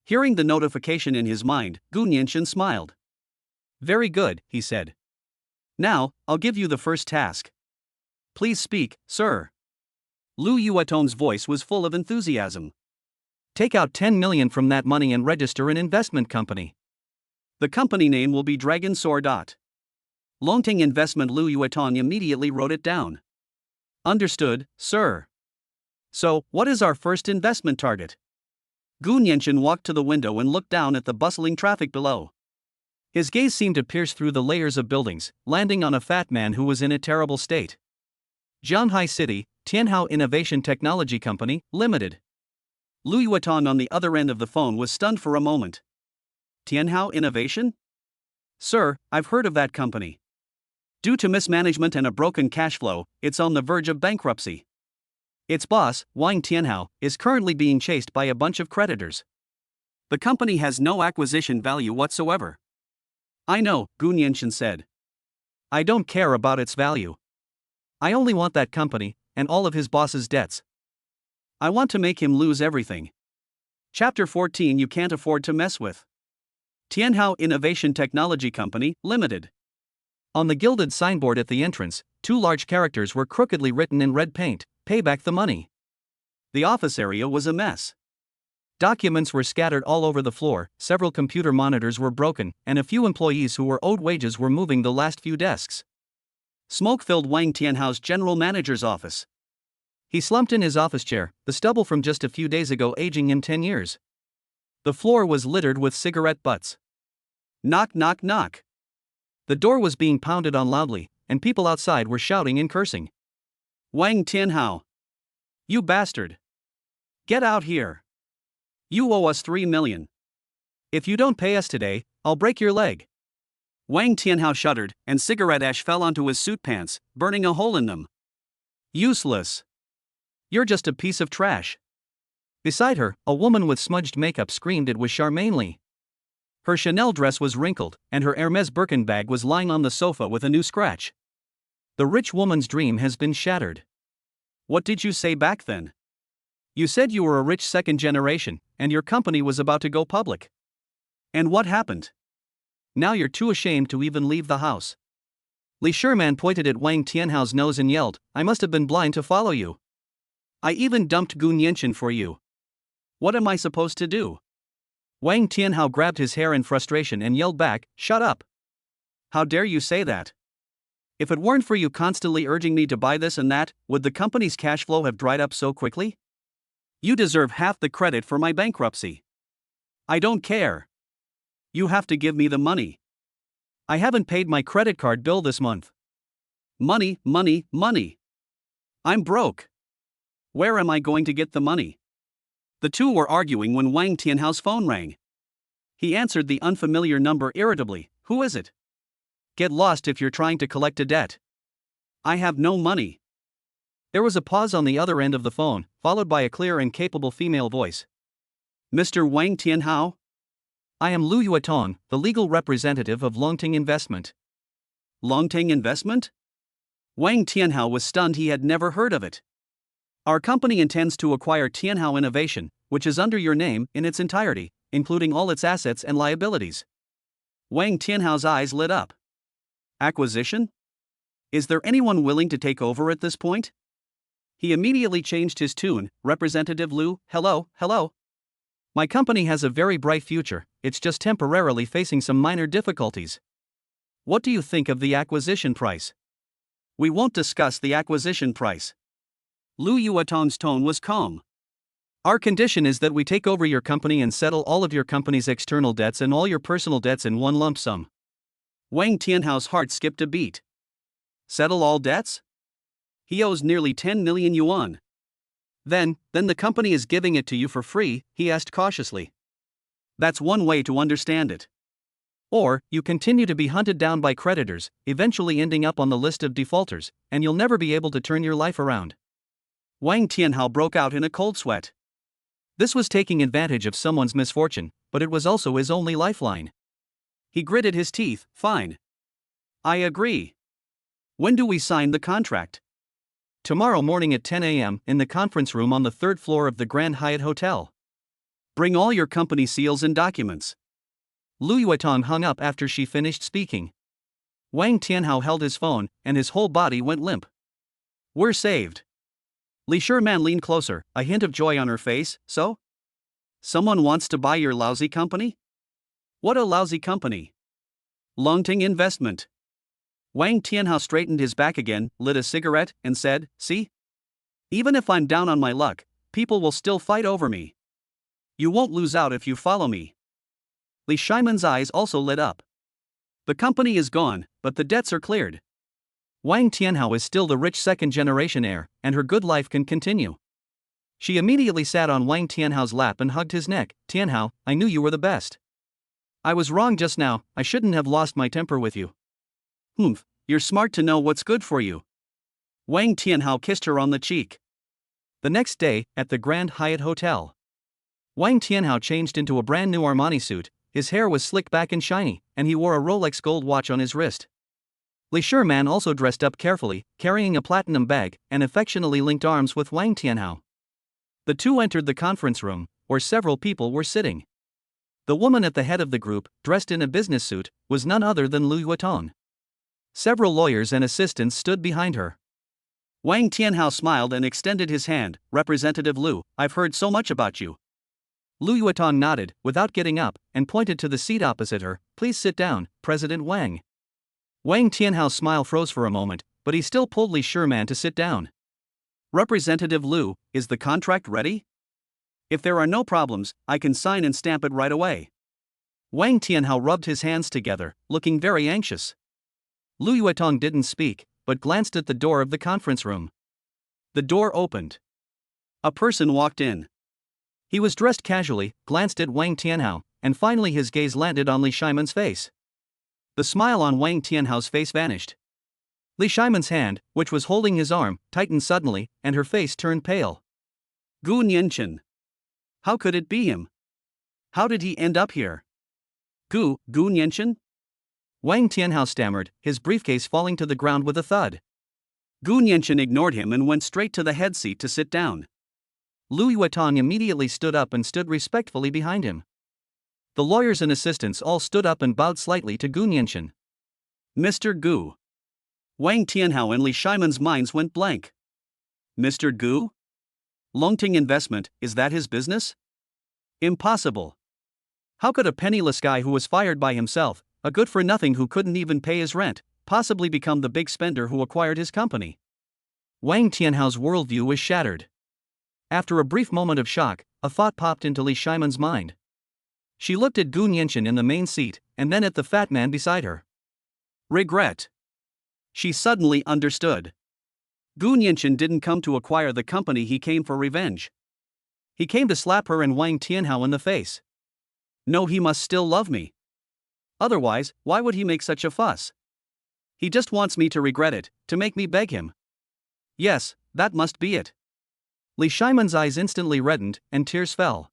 Hearing the notification in his mind, Gu Nianxin smiled. Very good, he said. Now, I'll give you the first task. Please speak, sir. Lu Yuetong's voice was full of enthusiasm. Take out 10 million from that money and register an investment company. The company name will be Dragon Sword. Longting Investment. Lu Yuetong immediately wrote it down. Understood, sir. So, what is our first investment target? Gu Nianxin walked to the window and looked down at the bustling traffic below. His gaze seemed to pierce through the layers of buildings, landing on a fat man who was in a terrible state. Shanghai City, Tianhao Innovation Technology Company, Limited. Lu Yuetong on the other end of the phone was stunned for a moment. Tianhao Innovation? Sir, I've heard of that company. Due to mismanagement and a broken cash flow, it's on the verge of bankruptcy. Its boss, Wang Tianhao, is currently being chased by a bunch of creditors. The company has no acquisition value whatsoever. I know, Gu Nianxin said. I don't care about its value. I only want that company, and all of his boss's debts. I want to make him lose everything. Chapter 14. You can't afford to mess with. Tianhao Innovation Technology Company, Limited. On the gilded signboard at the entrance, 2 large characters were crookedly written in red paint: pay back the money. The office area was a mess. Documents were scattered all over the floor, several computer monitors were broken, and a few employees who were owed wages were moving the last few desks. Smoke filled Wang Tianhao's general manager's office. He slumped in his office chair, the stubble from just a few days ago aging him 10 years. The floor was littered with cigarette butts. Knock, knock, knock. The door was being pounded on loudly, and people outside were shouting and cursing. Wang Tianhao. You bastard. Get out here. You owe us 3 million. If you don't pay us today, I'll break your leg. Wang Tianhao shuddered, and cigarette ash fell onto his suit pants, burning a hole in them. Useless. You're just a piece of trash. Beside her, a woman with smudged makeup screamed it was Charmaine Li. Her Chanel dress was wrinkled, and her Hermes Birkin bag was lying on the sofa with a new scratch. The rich woman's dream has been shattered. What did you say back then? You said you were a rich second generation, and your company was about to go public. And what happened? Now you're too ashamed to even leave the house. Li Sherman pointed at Wang Tianhao's nose and yelled, I must have been blind to follow you. I even dumped Gu Nianchen for you. What am I supposed to do? Wang Tianhao grabbed his hair in frustration and yelled back, Shut up. How dare you say that? If it weren't for you constantly urging me to buy this and that, would the company's cash flow have dried up so quickly? You deserve half the credit for my bankruptcy. I don't care. You have to give me the money. I haven't paid my credit card bill this month. Money, money, money. I'm broke. Where am I going to get the money? The two were arguing when Wang Tianhao's phone rang. He answered the unfamiliar number irritably. Who is it? Get lost if you're trying to collect a debt. I have no money. There was a pause on the other end of the phone, followed by a clear and capable female voice. Mr. Wang Tianhao? I am Lu Yuetong, the legal representative of Longting Investment. Longting Investment? Wang Tianhao was stunned. He had never heard of it. Our company intends to acquire Tianhao Innovation, which is under your name, in its entirety, including all its assets and liabilities. Wang Tianhao's eyes lit up. Acquisition? Is there anyone willing to take over at this point? He immediately changed his tune. Representative Lu, hello. My company has a very bright future, it's just temporarily facing some minor difficulties. What do you think of the acquisition price? We won't discuss the acquisition price. Lu Yuetong's tone was calm. Our condition is that we take over your company and settle all of your company's external debts and all your personal debts in one lump sum. Wang Tianhao's heart skipped a beat. Settle all debts? He owes nearly 10 million yuan. Then the company is giving it to you for free, he asked cautiously. That's one way to understand it. Or, you continue to be hunted down by creditors, eventually ending up on the list of defaulters, and you'll never be able to turn your life around. Wang Tianhao broke out in a cold sweat. This was taking advantage of someone's misfortune, but it was also his only lifeline. He gritted his teeth. Fine. I agree. When do we sign the contract? Tomorrow morning at 10 a.m. in the conference room on the third floor of the Grand Hyatt Hotel. Bring all your company seals and documents. Lu Yuetong hung up after she finished speaking. Wang Tianhao held his phone, and his whole body went limp. We're saved. Li Sherman leaned closer, a hint of joy on her face. So? Someone wants to buy your lousy company? What a lousy company. Longting Investment. Wang Tianhao straightened his back again, lit a cigarette, and said, See? Even if I'm down on my luck, people will still fight over me. You won't lose out if you follow me. Li Sherman's eyes also lit up. The company is gone, but the debts are cleared. Wang Tianhao is still the rich second-generation heir, and her good life can continue. She immediately sat on Wang Tianhao's lap and hugged his neck. Tianhao, I knew you were the best. I was wrong just now, I shouldn't have lost my temper with you. Humph, you're smart to know what's good for you. Wang Tianhao kissed her on the cheek. The next day, at the Grand Hyatt Hotel. Wang Tianhao changed into a brand new Armani suit, his hair was slicked back and shiny, and he wore a Rolex gold watch on his wrist. Li Sherman also dressed up carefully, carrying a platinum bag, and affectionately linked arms with Wang Tianhao. The two entered the conference room, where several people were sitting. The woman at the head of the group, dressed in a business suit, was none other than Lu Yuetong. Several lawyers and assistants stood behind her. Wang Tianhao smiled and extended his hand. Representative Lu, I've heard so much about you. Lu Yuetong nodded, without getting up, and pointed to the seat opposite her. Please sit down, President Wang. Wang Tianhao's smile froze for a moment, but he still pulled Li Sherman to sit down. Representative Lu, is the contract ready? If there are no problems, I can sign and stamp it right away. Wang Tianhao rubbed his hands together, looking very anxious. Lu Yuetong didn't speak, but glanced at the door of the conference room. The door opened. A person walked in. He was dressed casually, glanced at Wang Tianhao, and finally his gaze landed on Li Shimon's face. The smile on Wang Tianhao's face vanished. Li Shimon's hand, which was holding his arm, tightened suddenly, and her face turned pale. Gu Nianchen. How could it be him? How did he end up here? Gu Nianchen? Wang Tianhao stammered, his briefcase falling to the ground with a thud. Gu Nianchen ignored him and went straight to the head seat to sit down. Lu Yuetong immediately stood up and stood respectfully behind him. The lawyers and assistants all stood up and bowed slightly to Gu Nianchen. Mr. Gu. Wang Tianhao and Li Shimon's minds went blank. Mr. Gu? Longting Investment, is that his business? Impossible. How could a penniless guy who was fired by himself, a good-for-nothing who couldn't even pay his rent, possibly become the big spender who acquired his company? Wang Tianhao's worldview was shattered. After a brief moment of shock, a thought popped into Li Shimon's mind. She looked at Gu Nianchen in the main seat, and then at the fat man beside her. Regret. She suddenly understood. Gu Nianchen didn't come to acquire the company, he came for revenge. He came to slap her and Wang Tianhao in the face. No, he must still love me. Otherwise, why would he make such a fuss? He just wants me to regret it, to make me beg him. Yes, that must be it. Li Shimon's eyes instantly reddened, and tears fell.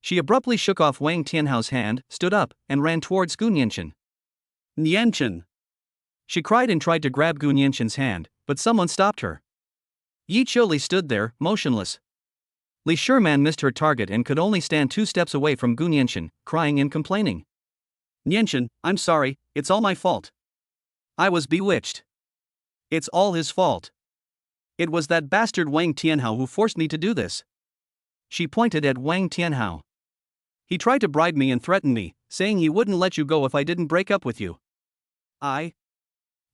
She abruptly shook off Wang Tianhao's hand, stood up, and ran towards Gu Nianchen. Nianchen. She cried and tried to grab Gu Nianchen's hand, but someone stopped her. Yi Qiuli stood there, motionless. Li Shiman missed her target and could only stand 2 steps away from Gu Nianchen, crying and complaining. Nianchen, I'm sorry, it's all my fault. I was bewitched. It's all his fault. It was that bastard Wang Tianhao who forced me to do this. She pointed at Wang Tianhao. He tried to bribe me and threaten me, saying he wouldn't let you go if I didn't break up with you. I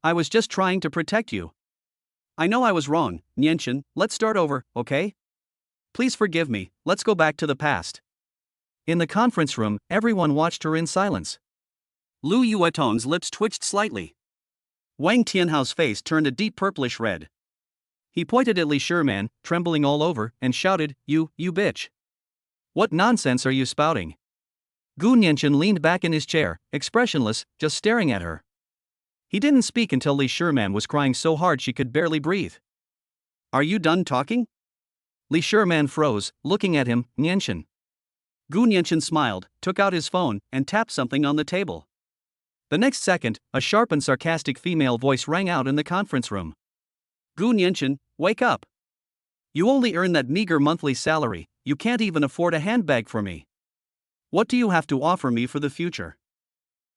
was just trying to protect you. I know I was wrong, Nianchen, let's start over, okay? Please forgive me, let's go back to the past. In the conference room, everyone watched her in silence. Lu Yuetong's lips twitched slightly. Wang Tianhao's face turned a deep purplish red. He pointed at Li Shiman, trembling all over, and shouted, You bitch. What nonsense are you spouting? Gu Nianchen leaned back in his chair, expressionless, just staring at her. He didn't speak until Li Shiman was crying so hard she could barely breathe. Are you done talking? Li Shiman froze, looking at him. Nianchen. Gu Nianchen smiled, took out his phone, and tapped something on the table. The next second, a sharp and sarcastic female voice rang out in the conference room. Gu Nianchen, wake up. You only earn that meager monthly salary, you can't even afford a handbag for me. What do you have to offer me for the future?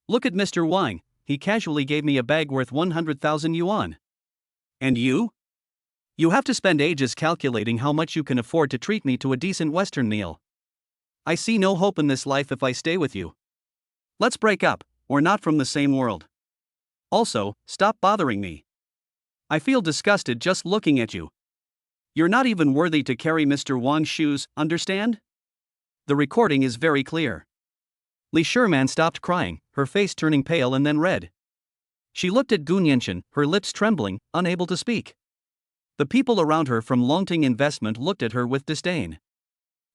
Look at Mr. Wang, he casually gave me a bag worth 100,000 yuan. And you? You have to spend ages calculating how much you can afford to treat me to a decent Western meal. I see no hope in this life if I stay with you. Let's break up, we're not from the same world. Also, stop bothering me. I feel disgusted just looking at you. You're not even worthy to carry Mr. Wang's shoes, understand? The recording is very clear. Li Shiman stopped crying, her face turning pale and then red. She looked at Gu Nianchen, her lips trembling, unable to speak. The people around her from Longting Investment looked at her with disdain.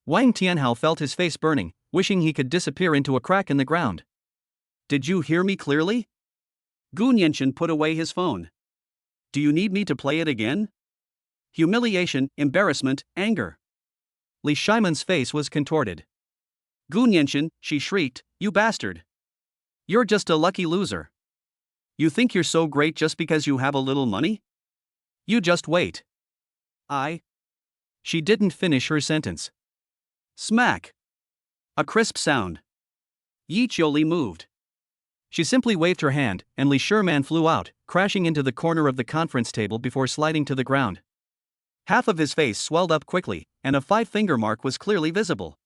Wang Tianhao felt his face burning, wishing he could disappear into a crack in the ground. Did you hear me clearly? Gu Nianchen put away his phone. Do you need me to play it again? Humiliation, embarrassment, anger. Li Shiman's face was contorted. Gu Nianchen, she shrieked, you bastard. You're just a lucky loser. You think you're so great just because you have a little money? You just wait. She didn't finish her sentence. Smack. A crisp sound. Yi Qiuli moved. She simply waved her hand, and Li Shiman flew out, crashing into the corner of the conference table before sliding to the ground. Half of his face swelled up quickly, and a 5-finger mark was clearly visible.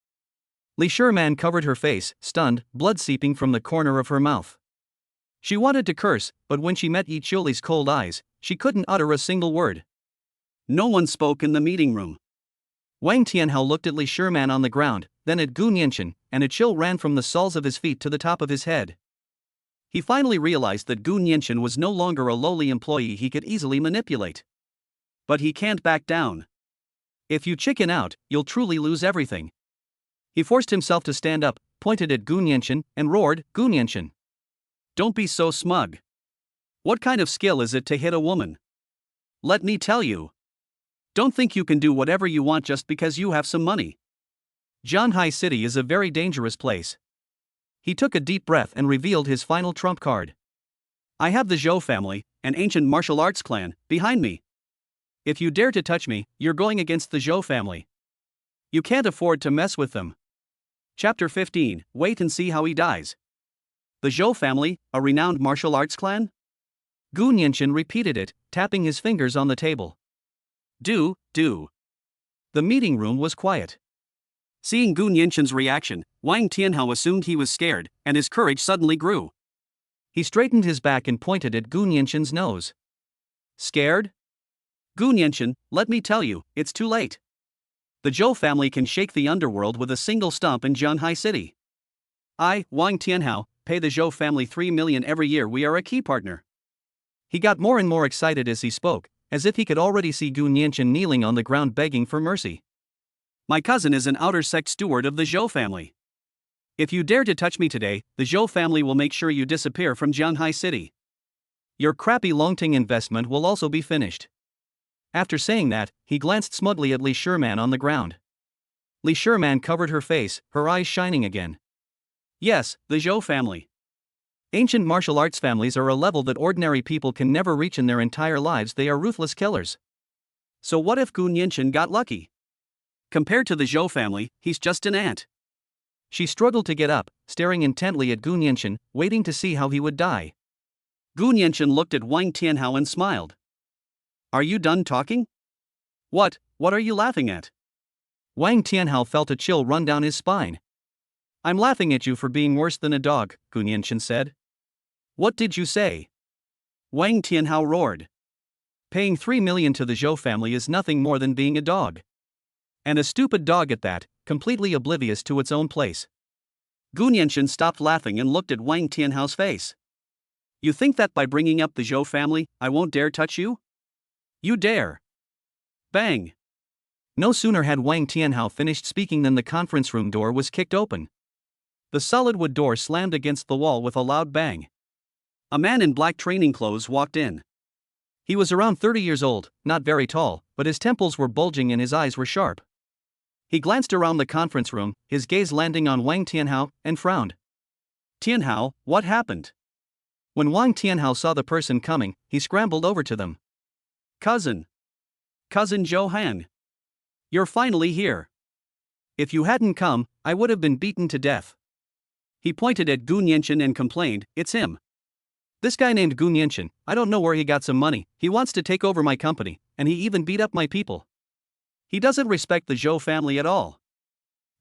Li Shiman covered her face, stunned, blood seeping from the corner of her mouth. She wanted to curse, but when she met Yi Qiuli's cold eyes, she couldn't utter a single word. No one spoke in the meeting room. Wang Tianhao looked at Li Shiman on the ground, then at Gu Nianchen, and a chill ran from the soles of his feet to the top of his head. He finally realized that Gu Nianchen was no longer a lowly employee he could easily manipulate. But he can't back down. If you chicken out, you'll truly lose everything. He forced himself to stand up, pointed at Gu Nianchen, and roared, "Gu Nianchen! Don't be so smug. What kind of skill is it to hit a woman? Let me tell you. Don't think you can do whatever you want just because you have some money. Zhanghai City is a very dangerous place." He took a deep breath and revealed his final trump card. "I have the Zhou family, an ancient martial arts clan, behind me. If you dare to touch me, you're going against the Zhou family. You can't afford to mess with them." Chapter 15, Wait and see how he dies. The Zhou family, a renowned martial arts clan? Gu Nianchen repeated it, tapping his fingers on the table. Do. The meeting room was quiet. Seeing Gu Nianchen's reaction, Wang Tianhao assumed he was scared, and his courage suddenly grew. He straightened his back and pointed at Gu Nianchen's nose. "Scared? Gu Nianchen, let me tell you, it's too late. The Zhou family can shake the underworld with a single stomp in Zhanghai City. I, Wang Tianhao, pay the Zhou family 3 million every year. We are a key partner." He got more and more excited as he spoke, as if he could already see Gu Nianchen kneeling on the ground begging for mercy. "My cousin is an outer sect steward of the Zhou family. If you dare to touch me today, the Zhou family will make sure you disappear from Zhanghai City. Your crappy Longting investment will also be finished." After saying that, he glanced smugly at Li Sherman on the ground. Li Sherman covered her face, her eyes shining again. "Yes, the Zhou family. Ancient martial arts families are a level that ordinary people can never reach in their entire lives. They are ruthless killers. So what if Gu Nianchen got lucky? Compared to the Zhou family, he's just an ant." She struggled to get up, staring intently at Gu Nianchen, waiting to see how he would die. Gu Nianchen looked at Wang Tianhao and smiled. "Are you done talking? What are you laughing at?" Wang Tianhao felt a chill run down his spine. "I'm laughing at you for being worse than a dog," Gu Nianchen said. "What did you say?" Wang Tianhao roared. "Paying 3 million to the Zhou family is nothing more than being a dog. And a stupid dog at that, completely oblivious to its own place." Gu Nianchen stopped laughing and looked at Wang Tianhao's face. "You think that by bringing up the Zhou family, I won't dare touch you? You dare." Bang! No sooner had Wang Tianhao finished speaking than the conference room door was kicked open. The solid wood door slammed against the wall with a loud bang. A man in black training clothes walked in. He was around 30 years old, not very tall, but his temples were bulging and his eyes were sharp. He glanced around the conference room, his gaze landing on Wang Tianhao, and frowned. "Tianhao, what happened?" When Wang Tianhao saw the person coming, he scrambled over to them. Cousin Zhou Han. You're finally here. If you hadn't come, I would have been beaten to death." He pointed at Gu Nianchen and complained, "It's him. This guy named Gu Nianchen, I don't know where he got some money. He wants to take over my company, and he even beat up my people. He doesn't respect the Zhou family at all."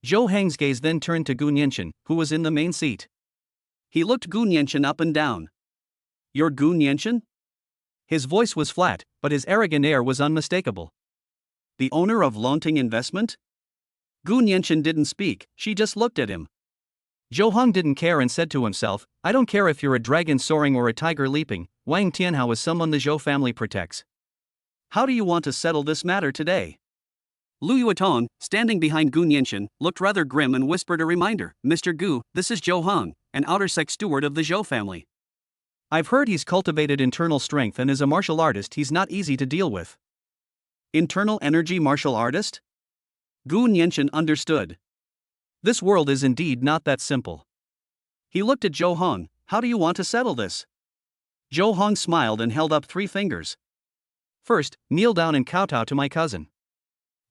Zhou Hang's gaze then turned to Gu Nianchen, who was in the main seat. He looked Gu Nianchen up and down. "You're Gu Nianchen?" His voice was flat, but his arrogant air was unmistakable. "The owner of Longting Investment?" Gu Nianchen didn't speak, she just looked at him. Zhou Hang didn't care and said to himself, "I don't care if you're a dragon soaring or a tiger leaping, Wang Tianhao is someone the Zhou family protects." "How do you want to settle this matter today?" Lu Yuatong, standing behind Gu Nianchen, looked rather grim and whispered a reminder, "Mr. Gu, this is Zhou Hang, an outer sect steward of the Zhou family. I've heard he's cultivated internal strength and as a martial artist he's not easy to deal with." Internal energy martial artist? Gu Nianchen understood. This world is indeed not that simple. He looked at Zhou Hang. "How do you want to settle this?" Zhou Hang smiled and held up 3 fingers. "First, kneel down and kowtow to my cousin.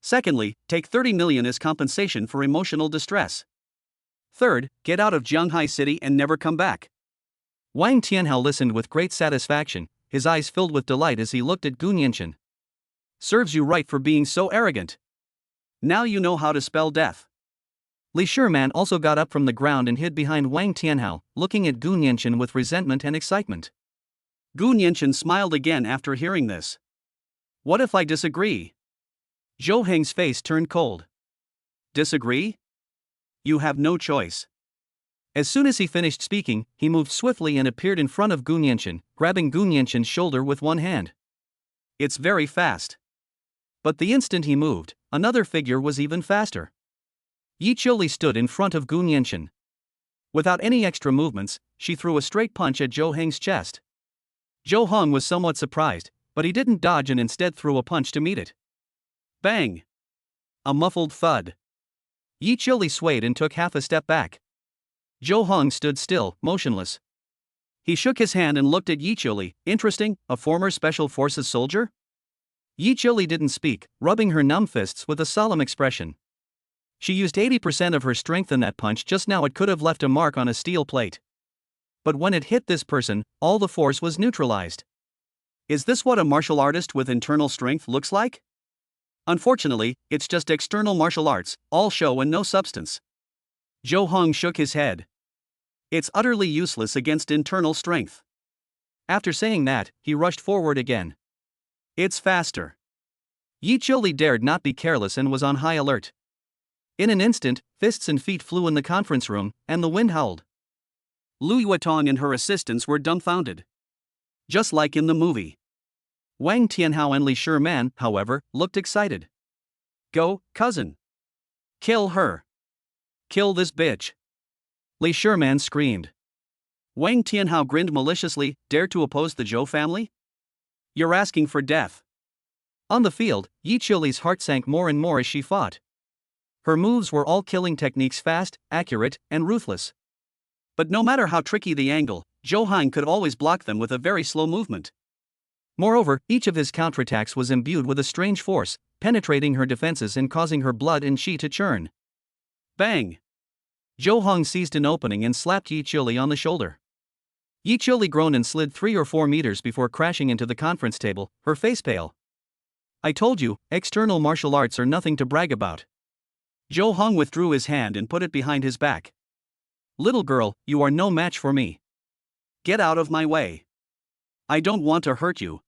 Secondly, take 30 million as compensation for emotional distress. Third, get out of Zhanghai City and never come back." Wang Tianhao listened with great satisfaction, his eyes filled with delight as he looked at Gu Nianchen. "Serves you right for being so arrogant. Now you know how to spell death." Li Sherman also got up from the ground and hid behind Wang Tianhao, looking at Gu Nianchen with resentment and excitement. Gu Nianchen smiled again after hearing this. "What if I disagree?" Zhou Heng's face turned cold. "Disagree? You have no choice." As soon as he finished speaking, he moved swiftly and appeared in front of Gu Nianchen, grabbing Gu Nianchen's shoulder with one hand. "It's very fast." But the instant he moved, another figure was even faster. Yi Qiuli stood in front of Gu Nianqin. Without any extra movements, she threw a straight punch at Zhou Heng's chest. Zhou Heng was somewhat surprised, but he didn't dodge and instead threw a punch to meet it. Bang! A muffled thud. Yi Qiuli swayed and took half a step back. Zhou Heng stood still, motionless. He shook his hand and looked at Yi Qiuli. Interesting, a former Special Forces soldier? Yi Qiuli didn't speak, rubbing her numb fists with a solemn expression. She used 80% of her strength in that punch just now. It could have left a mark on a steel plate. But when it hit this person, all the force was neutralized. Is this what a martial artist with internal strength looks like? Unfortunately, it's just external martial arts, all show and no substance. Zhou Heng shook his head. It's utterly useless against internal strength. After saying that, he rushed forward again. It's faster. Yi Qiuli dared not be careless and was on high alert. In an instant, fists and feet flew in the conference room, and the wind howled. Lu Yuetong and her assistants were dumbfounded. Just like in the movie. Wang Tianhao and Li Shiman, however, looked excited. Go, cousin. Kill her. Kill this bitch. Li Shiman screamed. Wang Tianhao grinned maliciously. Dare to oppose the Zhou family? You're asking for death. On the field, Yi Qiuli's heart sank more and more as she fought. Her moves were all killing techniques, fast, accurate, and ruthless. But no matter how tricky the angle, Zhou Heng could always block them with a very slow movement. Moreover, each of his counterattacks was imbued with a strange force, penetrating her defenses and causing her blood and qi to churn. Bang! Zhou Heng seized an opening and slapped Yi Qiuli on the shoulder. Yi Qiuli groaned and slid 3 or 4 meters before crashing into the conference table, her face pale. I told you, external martial arts are nothing to brag about. Zhou Heng withdrew his hand and put it behind his back. Little girl, you are no match for me. Get out of my way. I don't want to hurt you.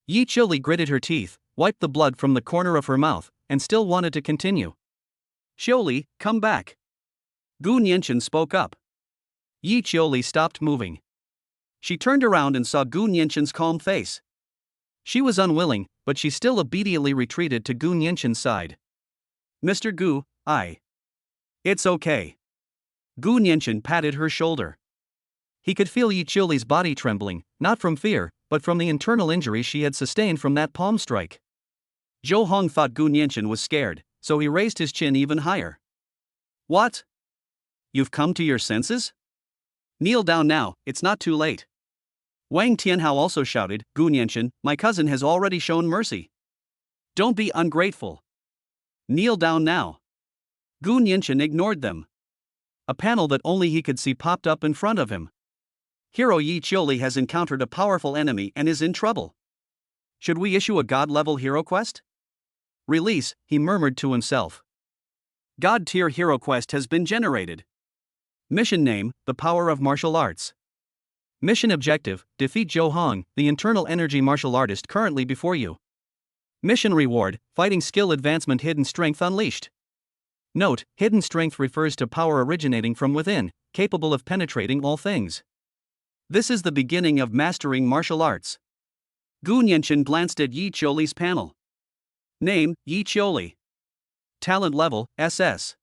Yi Qiuli gritted her teeth, wiped the blood from the corner of her mouth, and still wanted to continue. Qiuli, come back. Gu Nianqin spoke up. Yi Qiuli stopped moving. She turned around and saw Gu Nianqin's calm face. She was unwilling, but she still obediently retreated to Gu Nianqin's side. Mr. Gu, It's okay. Gu Nianqin patted her shoulder. He could feel Yi Qiuli's body trembling, not from fear, but from the internal injury she had sustained from that palm strike. Zhou Heng thought Gu Nianqin was scared, so he raised his chin even higher. What? You've come to your senses? Kneel down now, it's not too late. Wang Tianhao also shouted, Gu Nianqin, my cousin has already shown mercy. Don't be ungrateful. Kneel down now. Gu Nianqin ignored them. A panel that only he could see popped up in front of him. Hero Yi Qiuli has encountered a powerful enemy and is in trouble. Should we issue a god-level hero quest? Release, he murmured to himself. God-tier hero quest has been generated. Mission name, The Power of Martial Arts. Mission objective, defeat Zhou Heng, the internal energy martial artist currently before you. Mission reward, fighting skill advancement hidden strength unleashed. Note, hidden strength refers to power originating from within, capable of penetrating all things. This is the beginning of mastering martial arts. Gu Nianqin glanced at Yi Qiuli's panel. Name, Yi Qiuli. Talent level, SS.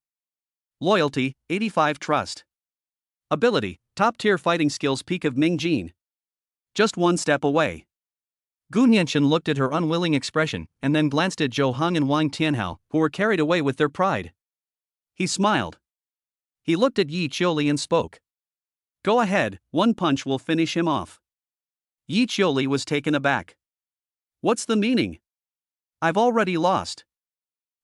Loyalty, 85 trust. Ability, top-tier fighting skills peak of Ming Jin. Just one step away. Gu Nianqin looked at her unwilling expression, and then glanced at Zhou Heng and Wang Tianhao, who were carried away with their pride. He smiled. He looked at Yi Qiuli and spoke. Go ahead, one punch will finish him off. Yi Qiuli was taken aback. What's the meaning? I've already lost.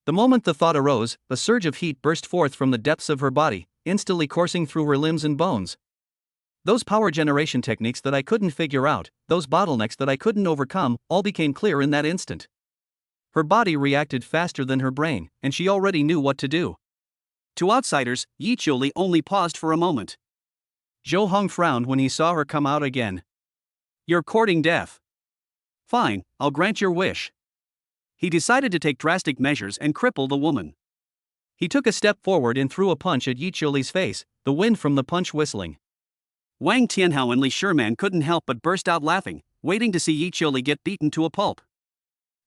The moment the thought arose, a surge of heat burst forth from the depths of her body, instantly coursing through her limbs and bones. Those power generation techniques that I couldn't figure out, those bottlenecks that I couldn't overcome, all became clear in that instant. Her body reacted faster than her brain, and she already knew what to do. To outsiders, Yi Qiuli only paused for a moment. Zhou Heng frowned when he saw her come out again. You're courting death. Fine, I'll grant your wish. He decided to take drastic measures and cripple the woman. He took a step forward and threw a punch at Yi Qiuli's face, the wind from the punch whistling. Wang Tianhao and Li Shiman couldn't help but burst out laughing, waiting to see Yi Qiuli get beaten to a pulp.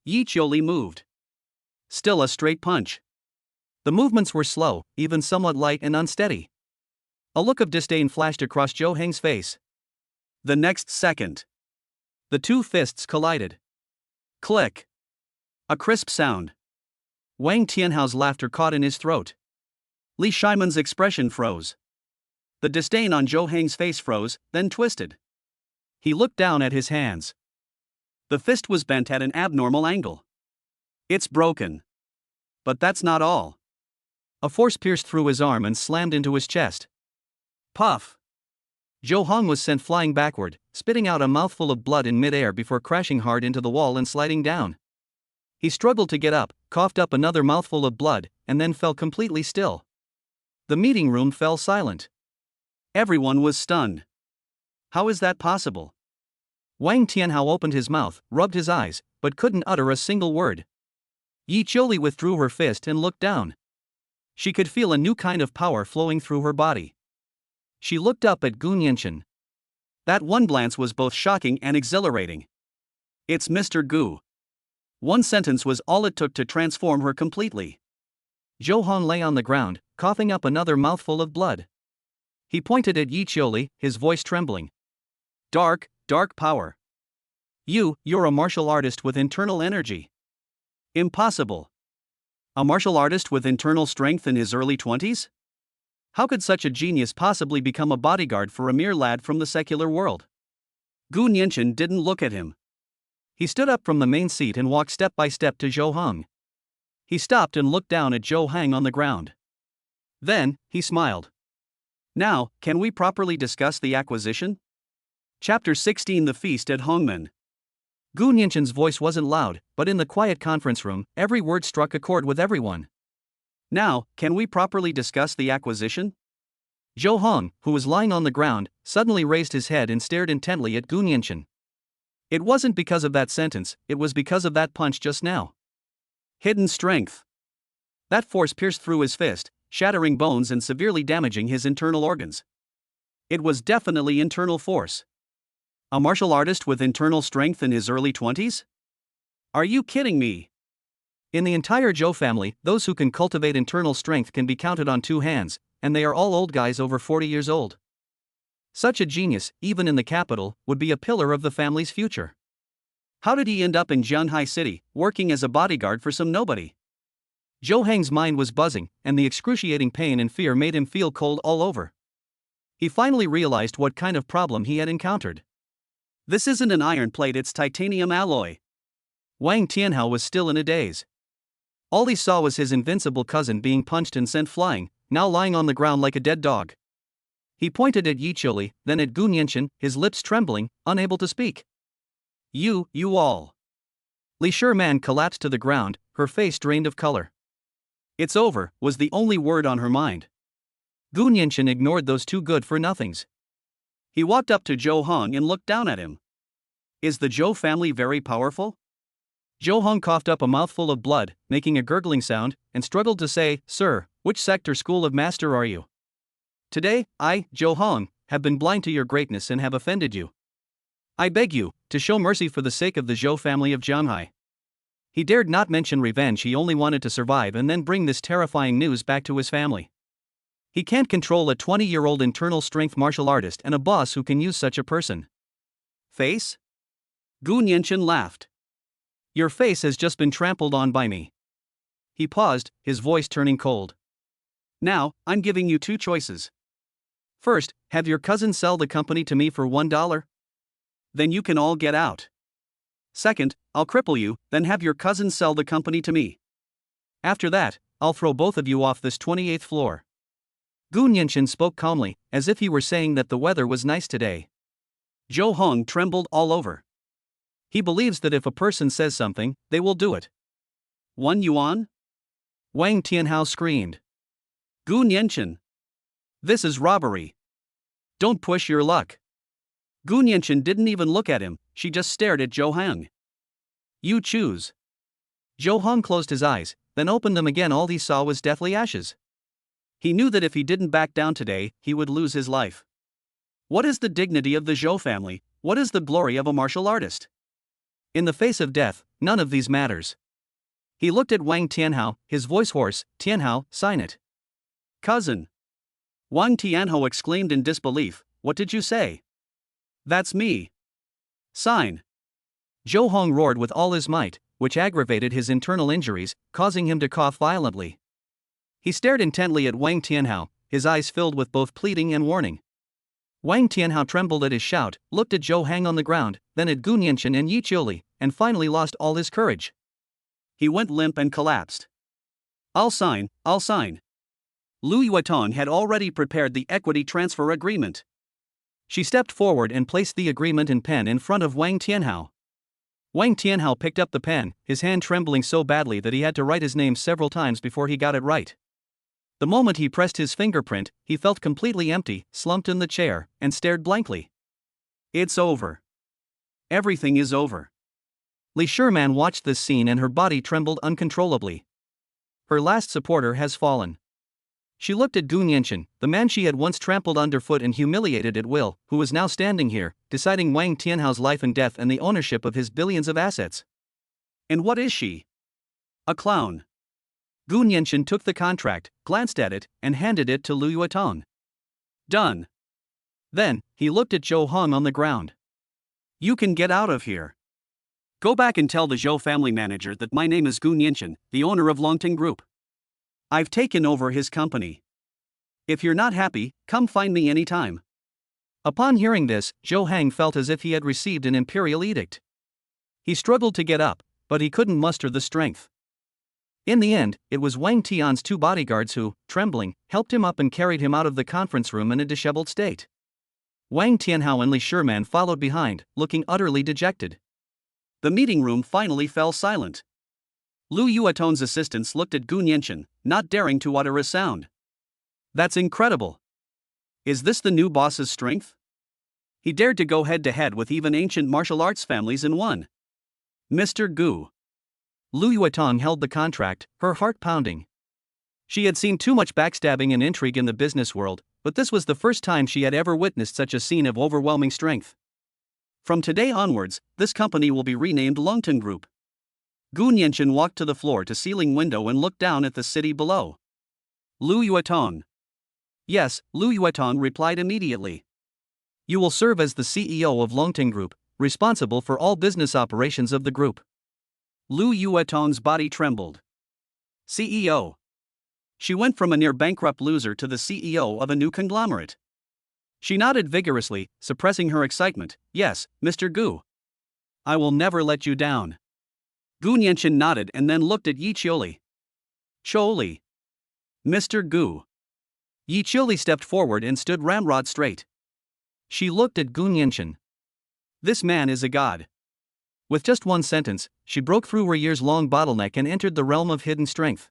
Yi Qiuli moved. Still a straight punch. The movements were slow, even somewhat light and unsteady. A look of disdain flashed across Zhou Heng's face. The next second, The two fists collided. click. A crisp sound. Wang Tianhao's laughter caught in his throat. Li Shimon's expression froze. The disdain on Zhou Heng's face froze, then twisted. He looked down at his hands. The fist was bent at an abnormal angle. It's broken. But that's not all. A force pierced through his arm and slammed into his chest. Puff. Zhou Hong was sent flying backward, spitting out a mouthful of blood in midair before crashing hard into the wall and sliding down. He struggled to get up, coughed up another mouthful of blood, and then fell completely still. The meeting room fell silent. Everyone was stunned. How is that possible? Wang Tianhao opened his mouth, rubbed his eyes, but couldn't utter a single word. Yi Qiuli withdrew her fist and looked down. She could feel a new kind of power flowing through her body. She looked up at Gu Nianchen. That one glance was both shocking and exhilarating. It's Mr. Gu. One sentence was all it took to transform her completely. Zhou Hong lay on the ground, coughing up another mouthful of blood. He pointed at Yi Qiuli, his voice trembling. Dark power. You're a martial artist with internal energy. Impossible. A martial artist with internal strength in his early 20s? How could such a genius possibly become a bodyguard for a mere lad from the secular world? Gu Nianchen didn't look at him. He stood up from the main seat and walked step by step to Zhou Hong. He stopped and looked down at Zhou Heng on the ground. Then, he smiled. Now, can we properly discuss the acquisition? Chapter 16: The Feast at Hongmen. Gu Nianchen's voice wasn't loud, but in the quiet conference room, every word struck a chord with everyone. Now, can we properly discuss the acquisition? Zhou Hong, who was lying on the ground, suddenly raised his head and stared intently at Gu Nianchen. It wasn't because of that sentence, it was because of that punch just now. Hidden strength. That force pierced through his fist, shattering bones and severely damaging his internal organs. It was definitely internal force. A martial artist with internal strength in his early 20s? Are you kidding me? In the entire Zhou family, those who can cultivate internal strength can be counted on two hands, and they are all old guys over 40 years old. Such a genius, even in the capital, would be a pillar of the family's future. How did he end up in Jianhai City, working as a bodyguard for some nobody? Zhou Heng's mind was buzzing, and the excruciating pain and fear made him feel cold all over. He finally realized what kind of problem he had encountered. This isn't an iron plate, it's titanium alloy. Wang Tianhao was still in a daze. All he saw was his invincible cousin being punched and sent flying, now lying on the ground like a dead dog. He pointed at Yi Qiuli, then at Gu Nianchen, his lips trembling, unable to speak. You all. Li Shiman collapsed to the ground, her face drained of color. It's over, was the only word on her mind. Gu Nianchen ignored those two good-for-nothings. He walked up to Zhou Hong and looked down at him. Is the Zhou family very powerful? Zhou Hong coughed up a mouthful of blood, making a gurgling sound, and struggled to say, "Sir, which sector school of master are you? Today, I, Zhou Hong, have been blind to your greatness and have offended you. I beg you, to show mercy for the sake of the Zhou family of Jianhai." He dared not mention revenge, he only wanted to survive and then bring this terrifying news back to his family. He can't control a 20-year-old internal strength martial artist and a boss who can use such a person. Face? Gu Nianchen laughed. Your face has just been trampled on by me. He paused, his voice turning cold. Now, I'm giving you two choices. First, have your cousin sell the company to me for $1. Then you can all get out. Second, I'll cripple you, then have your cousin sell the company to me. After that, I'll throw both of you off this 28th floor. Gu Nianchen spoke calmly, as if he were saying that the weather was nice today. Zhou Hong trembled all over. He believes that if a person says something, they will do it. 1 yuan? Wang Tianhao screamed. Gu Nianchen. This is robbery. Don't push your luck. Gu Nianchen didn't even look at him, she just stared at Zhou Hong. You choose. Zhou Hong closed his eyes, then opened them again. All he saw was deathly ashes. He knew that if he didn't back down today, he would lose his life. What is the dignity of the Zhou family? What is the glory of a martial artist? In the face of death, none of these matters. He looked at Wang Tianhao, his voice hoarse. Tianhao, sign it. Cousin. Wang Tianhao exclaimed in disbelief, what did you say? That's me. Sign. Zhou Hong roared with all his might, which aggravated his internal injuries, causing him to cough violently. He stared intently at Wang Tianhao, his eyes filled with both pleading and warning. Wang Tianhao trembled at his shout, looked at Zhou Hang on the ground, then at Gu Nianchen and Yi Qiuli, and finally lost all his courage. He went limp and collapsed. I'll sign. Lu Yuetong had already prepared the equity transfer agreement. She stepped forward and placed the agreement and pen in front of Wang Tianhao. Wang Tianhao picked up the pen, his hand trembling so badly that he had to write his name several times before he got it right. The moment he pressed his fingerprint, he felt completely empty, slumped in the chair, and stared blankly. It's over. Everything is over. Li Sherman watched this scene and her body trembled uncontrollably. Her last supporter has fallen. She looked at Gu Nianchen, the man she had once trampled underfoot and humiliated at will, who was now standing here, deciding Wang Tianhao's life and death and the ownership of his billions of assets. And what is she? A clown. Gu Nianchen took the contract, glanced at it, and handed it to Lu Yuetong. Done. Then, he looked at Zhou Hong on the ground. You can get out of here. Go back and tell the Zhou family manager that my name is Gu Nianchen, the owner of Longting Group. I've taken over his company. If you're not happy, come find me anytime. Upon hearing this, Zhou Hang felt as if he had received an imperial edict. He struggled to get up, but he couldn't muster the strength. In the end, it was Wang Tian's two bodyguards who, trembling, helped him up and carried him out of the conference room in a disheveled state. Wang Tianhao and Li Sherman followed behind, looking utterly dejected. The meeting room finally fell silent. Lu Yuetong's assistants looked at Gu Nianchen, not daring to utter a sound. That's incredible. Is this the new boss's strength? He dared to go head-to-head with even ancient martial arts families in one. Mr. Gu. Lu Yuetong held the contract, her heart pounding. She had seen too much backstabbing and intrigue in the business world, but this was the first time she had ever witnessed such a scene of overwhelming strength. From today onwards, this company will be renamed Longting Group. Gu Nianchen walked to the floor-to-ceiling window and looked down at the city below. Lu Yuetong. Yes, Lu Yuetong replied immediately. You will serve as the CEO of Longting Group, responsible for all business operations of the group. Lu Yuetong's body trembled. CEO. She went from a near-bankrupt loser to the CEO of a new conglomerate. She nodded vigorously, suppressing her excitement. Yes, Mr. Gu. I will never let you down. Gu Nianchen nodded and then looked at Yi Qiuli. Qiuli. Mr. Gu. Yi Qiuli stepped forward and stood ramrod straight. She looked at Gu Nianchen. This man is a god. With just one sentence, she broke through her years-long bottleneck and entered the realm of hidden strength.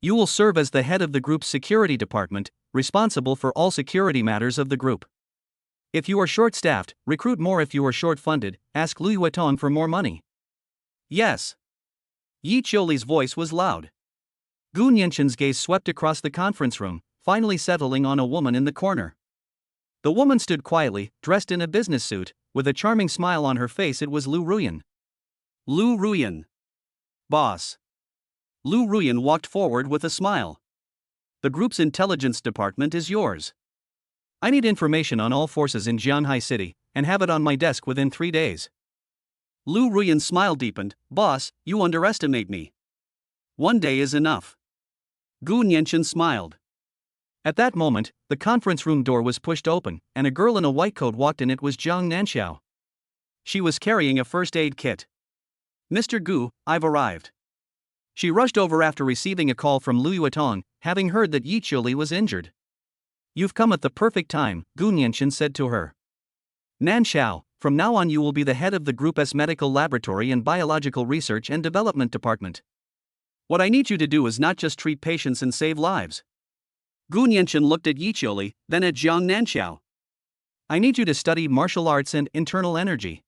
You will serve as the head of the group's security department, responsible for all security matters of the group. If you are short-staffed, recruit more. If you are short-funded, ask Lu Yuetong for more money. Yes. Yi Qiuli's voice was loud. Gu Nianchen's gaze swept across the conference room, finally settling on a woman in the corner. The woman stood quietly, dressed in a business suit, with a charming smile on her face. It was Lu Ruyan. Lu Ruyan. Boss. Lu Ruyan walked forward with a smile. The group's intelligence department is yours. I need information on all forces in Jianhai City, and have it on my desk within 3 days. Lu Ruyan's smile deepened. Boss, you underestimate me. 1 day is enough. Gu Nianchen smiled. At that moment, the conference room door was pushed open, and a girl in a white coat walked in. It was Jiang Nanxiao. She was carrying a first aid kit. Mr. Gu, I've arrived. She rushed over after receiving a call from Lu Yuetong, having heard that Yi Qiuli was injured. You've come at the perfect time, Gu Nianchen said to her. Nanxiao, from now on you will be the head of the group's medical laboratory and biological research and development department. What I need you to do is not just treat patients and save lives. Gu Nianchen looked at Yi Qiuli, then at Jiang Nanxiao. I need you to study martial arts and internal energy.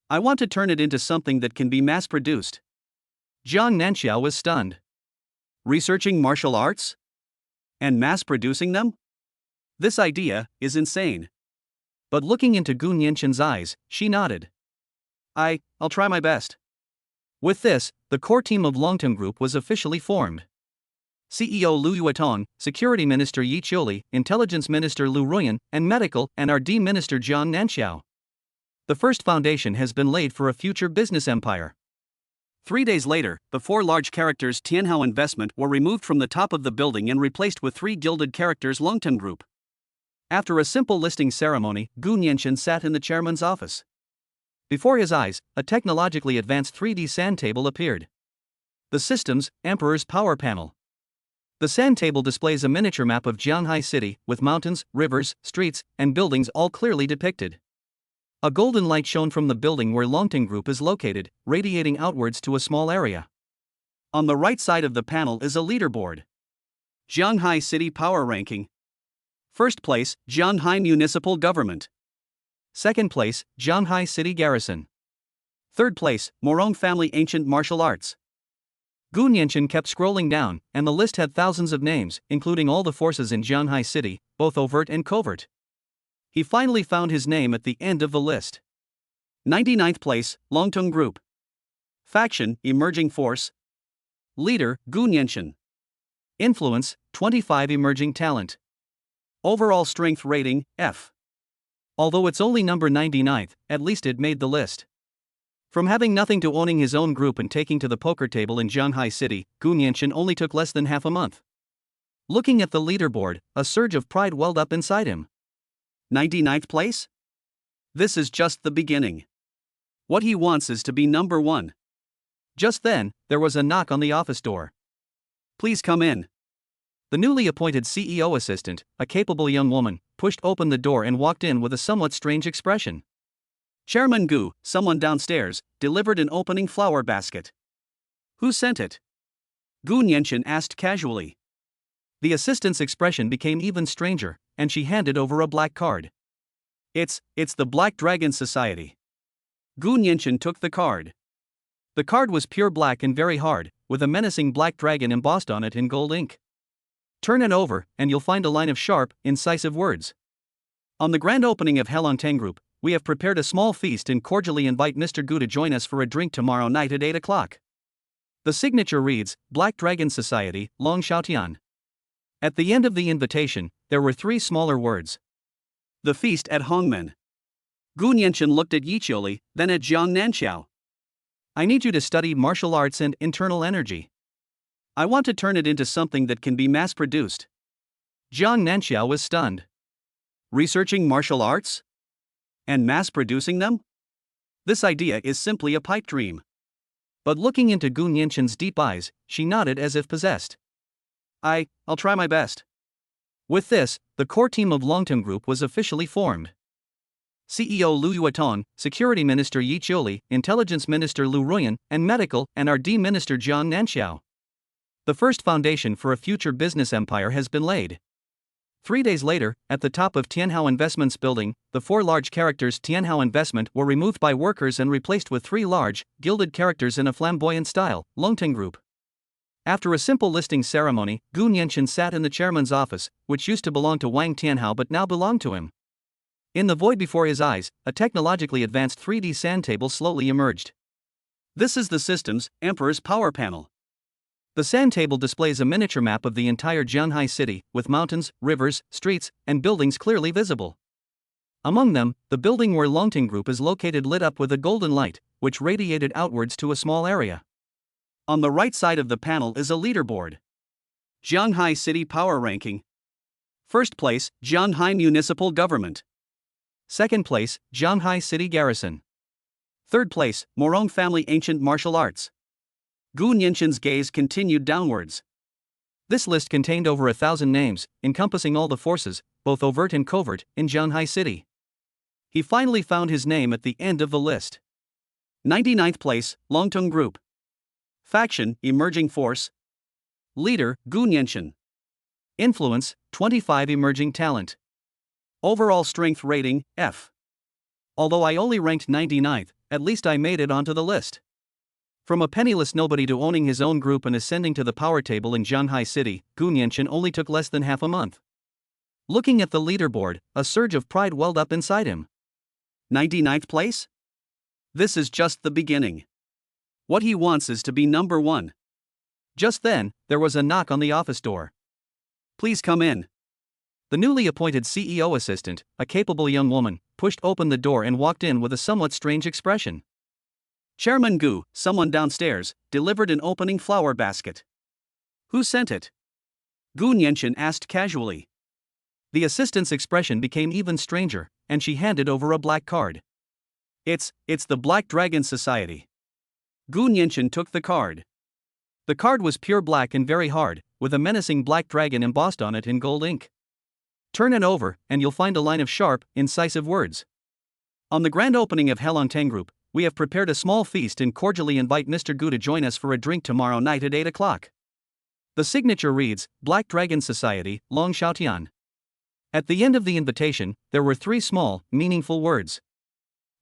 I want to turn it into something that can be mass-produced. Jiang Nanxiao was stunned. Researching martial arts? And mass-producing them? This idea is insane. But looking into Gu Nianchen's eyes, she nodded. I'll try my best. With this, the core team of Longteng Group was officially formed. CEO Lu Yuetong, Security Minister Yi Chioli, Intelligence Minister Lu Ruyan, and Medical and RD Minister Jiang Nanxiao. The first foundation has been laid for a future business empire. 3 days later, the 4 large characters Tianhao Investment were removed from the top of the building and replaced with 3 gilded characters Longteng Group. After a simple listing ceremony, Gu Nianqian sat in the chairman's office. Before his eyes, a technologically advanced 3D sand table appeared. The system's Emperor's Power Panel. The sand table displays a miniature map of Jianghai City, with mountains, rivers, streets, and buildings all clearly depicted. A golden light shone from the building where Longteng Group is located, radiating outwards to a small area. On the right side of the panel is a leaderboard. Jianghai City Power Ranking. First place, Jianghai Municipal Government. Second place, Jianghai City Garrison. Third place, Morong Family Ancient Martial Arts. Gu Nianqian kept scrolling down, and the list had thousands of names, including all the forces in Jianghai City, both overt and covert. He finally found his name at the end of the list. 99th place, Longteng Group. Faction, Emerging Force. Leader, Gu Nianqian. Influence, 25 Emerging Talent. Overall Strength Rating, F. Although it's only number 99th, at least it made the list. From having nothing to owning his own group and taking to the poker table in Jianghai City, Gu Nianqian only took less than half a month. Looking at the leaderboard, a surge of pride welled up inside him. 99th place? This is just the beginning. What he wants is to be number 1. Just then, there was a knock on the office door. Please come in. The newly appointed CEO assistant, a capable young woman, pushed open the door and walked in with a somewhat strange expression. Chairman Gu, someone downstairs, delivered an opening flower basket. Who sent it? Gu Nianqian asked casually. The assistant's expression became even stranger, and she handed over a black card. It's the Black Dragon Society. Gu Nianqian took the card. The card was pure black and very hard, with a menacing black dragon embossed on it in gold ink. Turn it over, and you'll find a line of sharp, incisive words. On the grand opening of Longteng Group, we have prepared a small feast and cordially invite Mr. Gu to join us for a drink tomorrow night at 8 o'clock. The signature reads, Black Dragon Society, Long Xiaotian. At the end of the invitation, there were 3 smaller words. The feast at Hongmen. Gu Nianqian looked at Yi Chioli, then at Jiang Nanxiao. I need you to study martial arts and internal energy. I want to turn it into something that can be mass-produced. Jiang Nanxiao was stunned. Researching martial arts? And mass-producing them? This idea is simply a pipe dream. But looking into Gu Nianqian's deep eyes, she nodded as if possessed. I'll try my best. With this, the core team of Longteng Group was officially formed. CEO Lu Yuetong, Security Minister Yi Chioli, Intelligence Minister Lu Ruyan, and Medical and RD Minister Jiang Nanxiao. The first foundation for a future business empire has been laid. 3 days later, at the top of Tianhao Investment's building, the 4 large characters Tianhao Investment were removed by workers and replaced with 3 large, gilded characters in a flamboyant style, Longteng Group. After a simple listing ceremony, Gu Nianqian sat in the chairman's office, which used to belong to Wang Tianhao but now belonged to him. In the void before his eyes, a technologically advanced 3D sand table slowly emerged. This is the system's Emperor's Power Panel. The sand table displays a miniature map of the entire Jianghai City, with mountains, rivers, streets, and buildings clearly visible. Among them, the building where Longteng Group is located lit up with a golden light, which radiated outwards to a small area. On the right side of the panel is a leaderboard. Jianghai City Power Ranking. First place, Jianghai Municipal Government. Second place, Jianghai City Garrison. Third place, Morong Family Ancient Martial Arts. Gu Nianqian's gaze continued downwards. This list contained over 1,000 names, encompassing all the forces, both overt and covert, in Jianghai City. He finally found his name at the end of the list. 99th place, Longteng Group. Faction, Emerging Force. Leader, Gu Nianqian. Influence, 25 Emerging Talent. Overall Strength Rating, F. Although I only ranked 99th, at least I made it onto the list. From a penniless nobody to owning his own group and ascending to the power table in Jianghai City, Gu Nianqian only took less than half a month. Looking at the leaderboard, a surge of pride welled up inside him. 99th place? This is just the beginning. What he wants is to be number one. Just then, there was a knock on the office door. Please come in. The newly appointed CEO assistant, a capable young woman, pushed open the door and walked in with a somewhat strange expression. Chairman Gu, someone downstairs, delivered an opening flower basket. Who sent it? Gu Nianchen asked casually. The assistant's expression became even stranger, and she handed over a black card. It's the Black Dragon Society. Gu Nianchen took the card. The card was pure black and very hard, with a menacing black dragon embossed on it in gold ink. Turn it over, and you'll find a line of sharp, incisive words. On the grand opening of Heilongtang Group, we have prepared a small feast and cordially invite Mr. Gu to join us for a drink tomorrow night at 8 o'clock. The signature reads, Black Dragon Society, Long Xiaotian. At the end of the invitation, there were 3 small, meaningful words.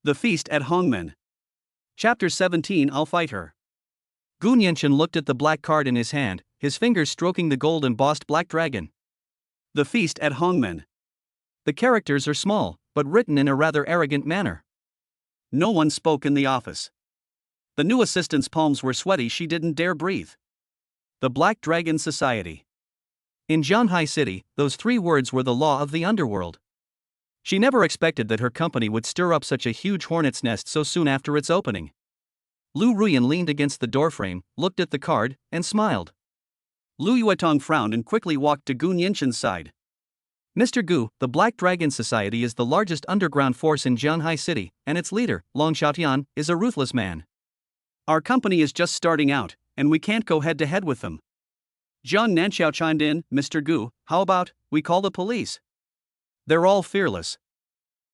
The feast at Hongmen. Chapter 17. I'll fight her. Gu Nianchen looked at the black card in his hand, his fingers stroking the gold embossed black dragon. The feast at Hongmen. The characters are small, but written in a rather arrogant manner. No one spoke in the office. The new assistant's palms were sweaty, she didn't dare breathe. The Black Dragon Society. In Zhanghai City, those 3 words were the law of the underworld. She never expected that her company would stir up such a huge hornet's nest so soon after its opening. Lu Ruyan leaned against the doorframe, looked at the card, and smiled. Lu Yuetong frowned and quickly walked to Gu Nianchen's side. Mr. Gu, the Black Dragon Society is the largest underground force in Zhanghai City, and its leader, Long Xiaotian, is a ruthless man. Our company is just starting out, and we can't go head to head with them. Zhang Nanxiao chimed in, Mr. Gu, how about we call the police? They're all fearless.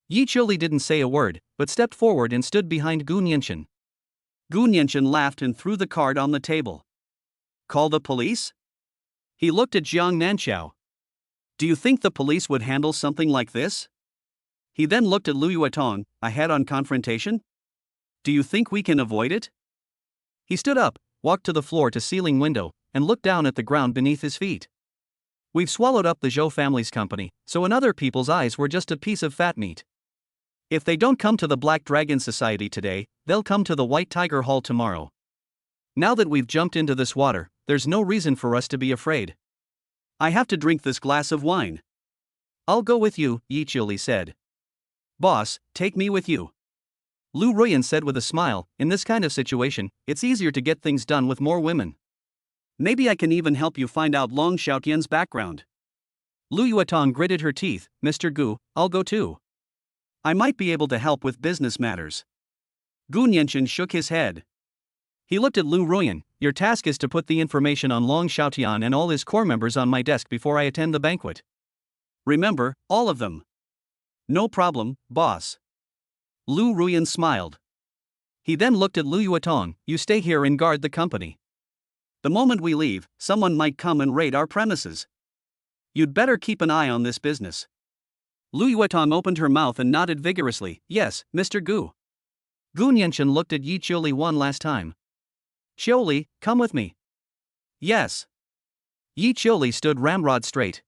Yi Qiuli didn't say a word, but stepped forward and stood behind Gu Nianchen. Gu Nianchen laughed and threw the card on the table. Call the police? He looked at Zhang Nanxiao. Do you think the police would handle something like this? He then looked at Lu Yuetong, a head-on confrontation? Do you think we can avoid it? He stood up, walked to the floor-to-ceiling window, and looked down at the ground beneath his feet. We've swallowed up the Zhou family's company, so in other people's eyes we're just a piece of fat meat. If they don't come to the Black Dragon Society today, they'll come to the White Tiger Hall tomorrow. Now that we've jumped into this water, there's no reason for us to be afraid. I have to drink this glass of wine. I'll go with you, Yi Qiuli said. Boss, take me with you. Lu Ruyan said with a smile, in this kind of situation, it's easier to get things done with more women. Maybe I can even help you find out Long Xiaotian's background. Lu Yuetong gritted her teeth, Mr. Gu, I'll go too. I might be able to help with business matters. Gu Nianchen shook his head. He looked at Lu Ruyan, your task is to put the information on Long Xiaotian and all his core members on my desk before I attend the banquet. Remember, all of them. No problem, boss. Lu Ruyan smiled. He then looked at Lu Yuetong, you stay here and guard the company. The moment we leave, someone might come and raid our premises. You'd better keep an eye on this business. Lu Yuetong opened her mouth and nodded vigorously, yes, Mr. Gu. Gu Nianchen looked at Yi Qiuli one last time. Qiuli, come with me. Yes. Yi Qiuli stood ramrod straight.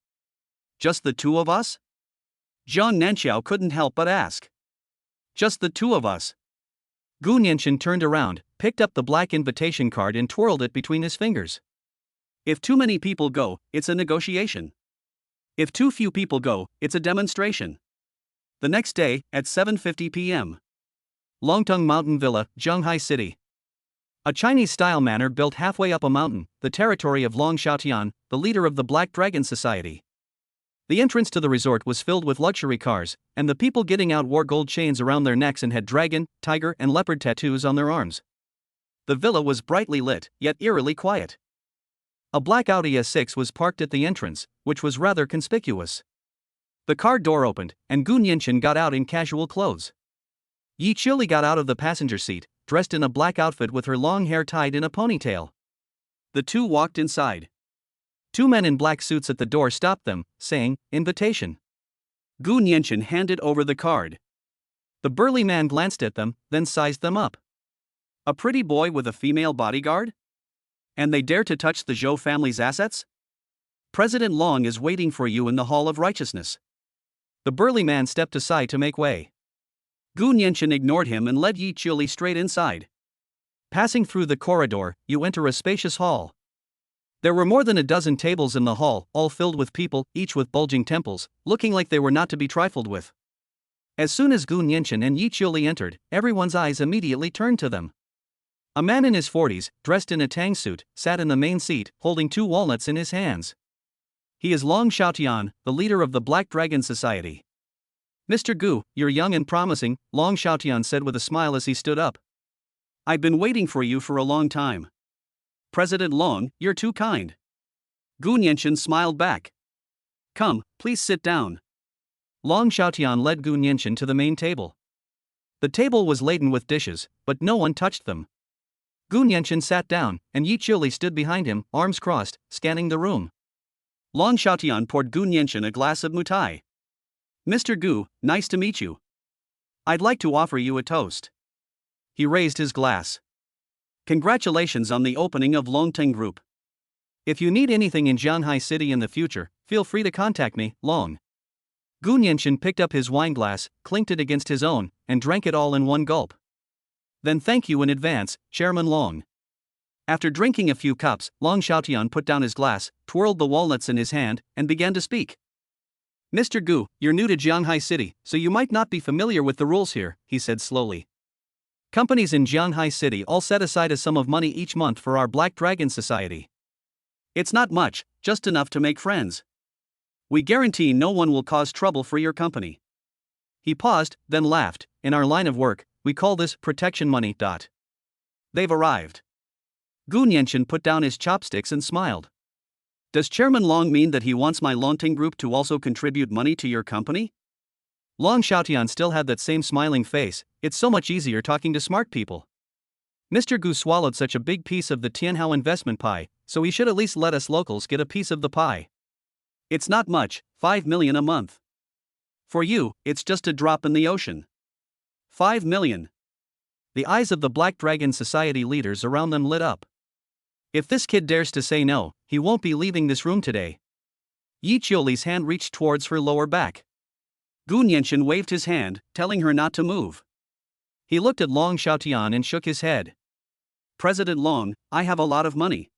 Just the 2 of us? Zhang Nanxiao couldn't help but ask. Just the 2 of us. Gu Nianchen turned around, picked up the black invitation card and twirled it between his fingers. If too many people go, it's a negotiation. If too few people go, it's a demonstration. The next day, at 7:50 p.m. Longtung Mountain Villa, Zhanghai City. A Chinese-style manor built halfway up a mountain, the territory of Long Xiaotian, the leader of the Black Dragon Society. The entrance to the resort was filled with luxury cars, and the people getting out wore gold chains around their necks and had dragon, tiger, and leopard tattoos on their arms. The villa was brightly lit, yet eerily quiet. A black Audi S6 was parked at the entrance, which was rather conspicuous. The car door opened, and Gu Nianchen got out in casual clothes. Yi Qiuli got out of the passenger seat, dressed in a black outfit with her long hair tied in a ponytail. The 2 walked inside. 2 men in black suits at the door stopped them, saying, invitation. Gu Nianchen handed over the card. The burly man glanced at them, then sized them up. A pretty boy with a female bodyguard? And they dare to touch the Zhou family's assets? President Long is waiting for you in the Hall of Righteousness. The burly man stepped aside to make way. Gu Nianchen ignored him and led Yi Qiuli straight inside. Passing through the corridor, you enter a spacious hall. There were more than a dozen tables in the hall, all filled with people, each with bulging temples, looking like they were not to be trifled with. As soon as Gu Nianchen and Yi Qiuli entered, everyone's eyes immediately turned to them. A man in his 40s, dressed in a tang suit, sat in the main seat, holding 2 walnuts in his hands. He is Long Xiaotian, the leader of the Black Dragon Society. Mr. Gu, you're young and promising, Long Xiaotian said with a smile as he stood up. I've been waiting for you for a long time. President Long, you're too kind. Gu Nianchen smiled back. Come, please sit down. Long Xiaotian led Gu Nianchen to the main table. The table was laden with dishes, but no one touched them. Gu Nianchen sat down, and Yi Qiuli stood behind him, arms crossed, scanning the room. Long Xiaotian poured Gu Nianchen a glass of mutai. Mr. Gu, nice to meet you. I'd like to offer you a toast. He raised his glass. Congratulations on the opening of Longteng Group. If you need anything in Jianghai City in the future, feel free to contact me, Long. Gu Nianchen picked up his wine glass, clinked it against his own, and drank it all in one gulp. Then thank you in advance, Chairman Long. After drinking a few cups, Long Xiaotian put down his glass, twirled the walnuts in his hand, and began to speak. Mr. Gu, you're new to Jianghai City, so you might not be familiar with the rules here, he said slowly. Companies in Jianghai City all set aside a sum of money each month for our Black Dragon Society. It's not much, just enough to make friends. We guarantee no one will cause trouble for your company. He paused, then laughed. In our line of work, we call this protection money. They've arrived. Gu Nianchen put down his chopsticks and smiled. Does Chairman Long mean that he wants my Longteng Group to also contribute money to your company? Long Xiaotian still had that same smiling face. It's so much easier talking to smart people. Mr. Gu swallowed such a big piece of the Tianhao investment pie, so he should at least let us locals get a piece of the pie. It's not much, 5 million a month. For you, it's just a drop in the ocean. 5 million. The eyes of the Black Dragon Society leaders around them lit up. If this kid dares to say no, he won't be leaving this room today. Yi Qiuli's hand reached towards her lower back. Gu Nianchen waved his hand, telling her not to move. He looked at Long Xiaotian and shook his head. President Long, I have a lot of money.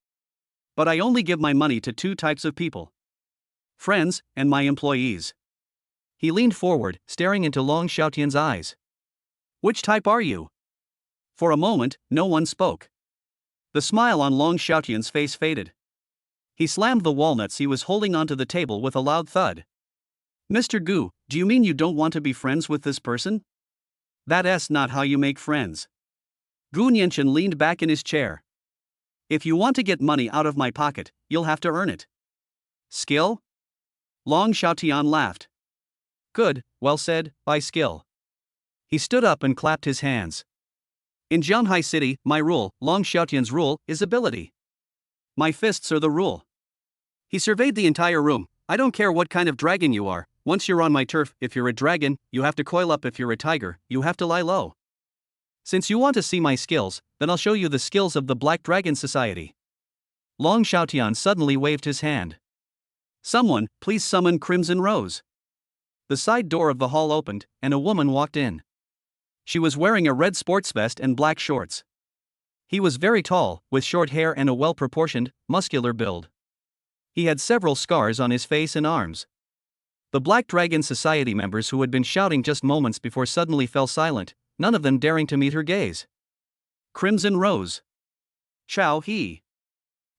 But I only give my money to 2 types of people. Friends, and my employees. He leaned forward, staring into Long Xiaotian's eyes. Which type are you? For a moment, no one spoke. The smile on Long Xiaotian's face faded. He slammed the walnuts he was holding onto the table with a loud thud. Mr. Gu, do you mean you don't want to be friends with this person? That's not how you make friends. Gu Nianchen leaned back in his chair. If you want to get money out of my pocket, you'll have to earn it. Skill? Long Xiaotian laughed. Good, well said, by skill. He stood up and clapped his hands. In Jianghai City, my rule, Long Xiaotian's rule, is ability. My fists are the rule. He surveyed the entire room. I don't care what kind of dragon you are, once you're on my turf, if you're a dragon, you have to coil up. If you're a tiger, you have to lie low. Since you want to see my skills, then I'll show you the skills of the Black Dragon Society. Long Xiaotian suddenly waved his hand. Someone, please summon Crimson Rose. The side door of the hall opened, and a woman walked in. She was wearing a red sports vest and black shorts. He was very tall, with short hair and a well-proportioned, muscular build. He had several scars on his face and arms. The Black Dragon Society members who had been shouting just moments before suddenly fell silent, none of them daring to meet her gaze. Crimson Rose. Chao He.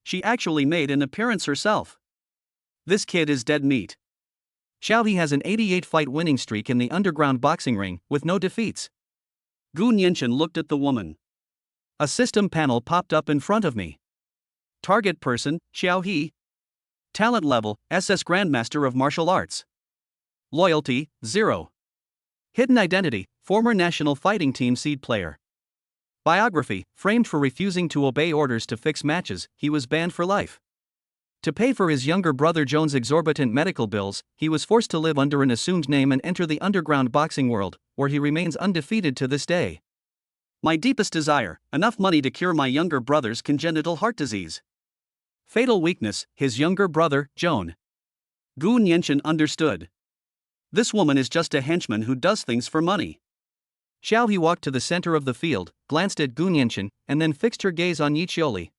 She actually made an appearance herself. This kid is dead meat. Xiao He has an 88-fight winning streak in the underground boxing ring, with no defeats. Gu Nianchen looked at the woman. A system panel popped up in front of me. Target person, Xiao He. Talent level, SS Grandmaster of Martial Arts. Loyalty, 0. Hidden identity, former national fighting team seed player. Biography, framed for refusing to obey orders to fix matches, he was banned for life. To pay for his younger brother Joan's exorbitant medical bills, he was forced to live under an assumed name and enter the underground boxing world, where he remains undefeated to this day. My deepest desire, enough money to cure my younger brother's congenital heart disease. Fatal weakness, his younger brother, Joan. Gu Nianchen understood. This woman is just a henchman who does things for money. Xiao He walked to the center of the field, glanced at Gu Nianchen, and then fixed her gaze on Yi Qiuli.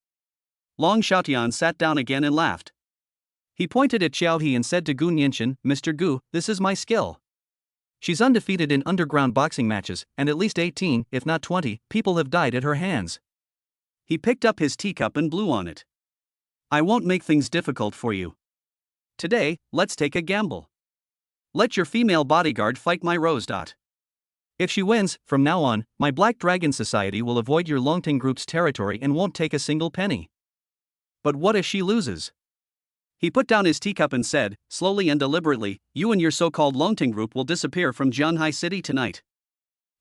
Long Xiaotian sat down again and laughed. He pointed at Xiao He and said to Gu Nianchen, "Mr. Gu, this is my skill. She's undefeated in underground boxing matches, and at least 18, if not 20, people have died at her hands." He picked up his teacup and blew on it. "I won't make things difficult for you. Today, let's take a gamble. Let your female bodyguard fight my Rose Dot. If she wins, from now on, my Black Dragon Society will avoid your Longting Group's territory and won't take a single penny." "But what if she loses?" He put down his teacup and said, slowly and deliberately, "You and your so-called Longting Group will disappear from Jianhai City tonight."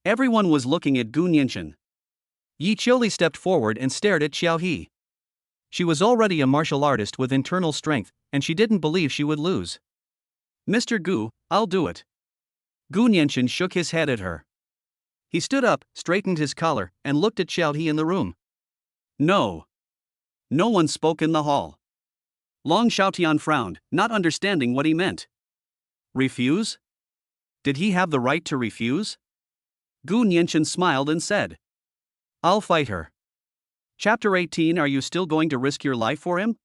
Everyone was looking at Gu Nianchen. Yi Qiuli stepped forward and stared at Xiao He. She was already a martial artist with internal strength, and she didn't believe she would lose. "Mr. Gu, I'll do it." Gu Nianchen shook his head at her. He stood up, straightened his collar, and looked at Xiao He in the room. "No." No one spoke in the hall. Long Xiaotian frowned, not understanding what he meant. Refuse? Did he have the right to refuse? Gu Nianchen smiled and said, "I'll fight her." Chapter 18. Are you still going to risk your life for him?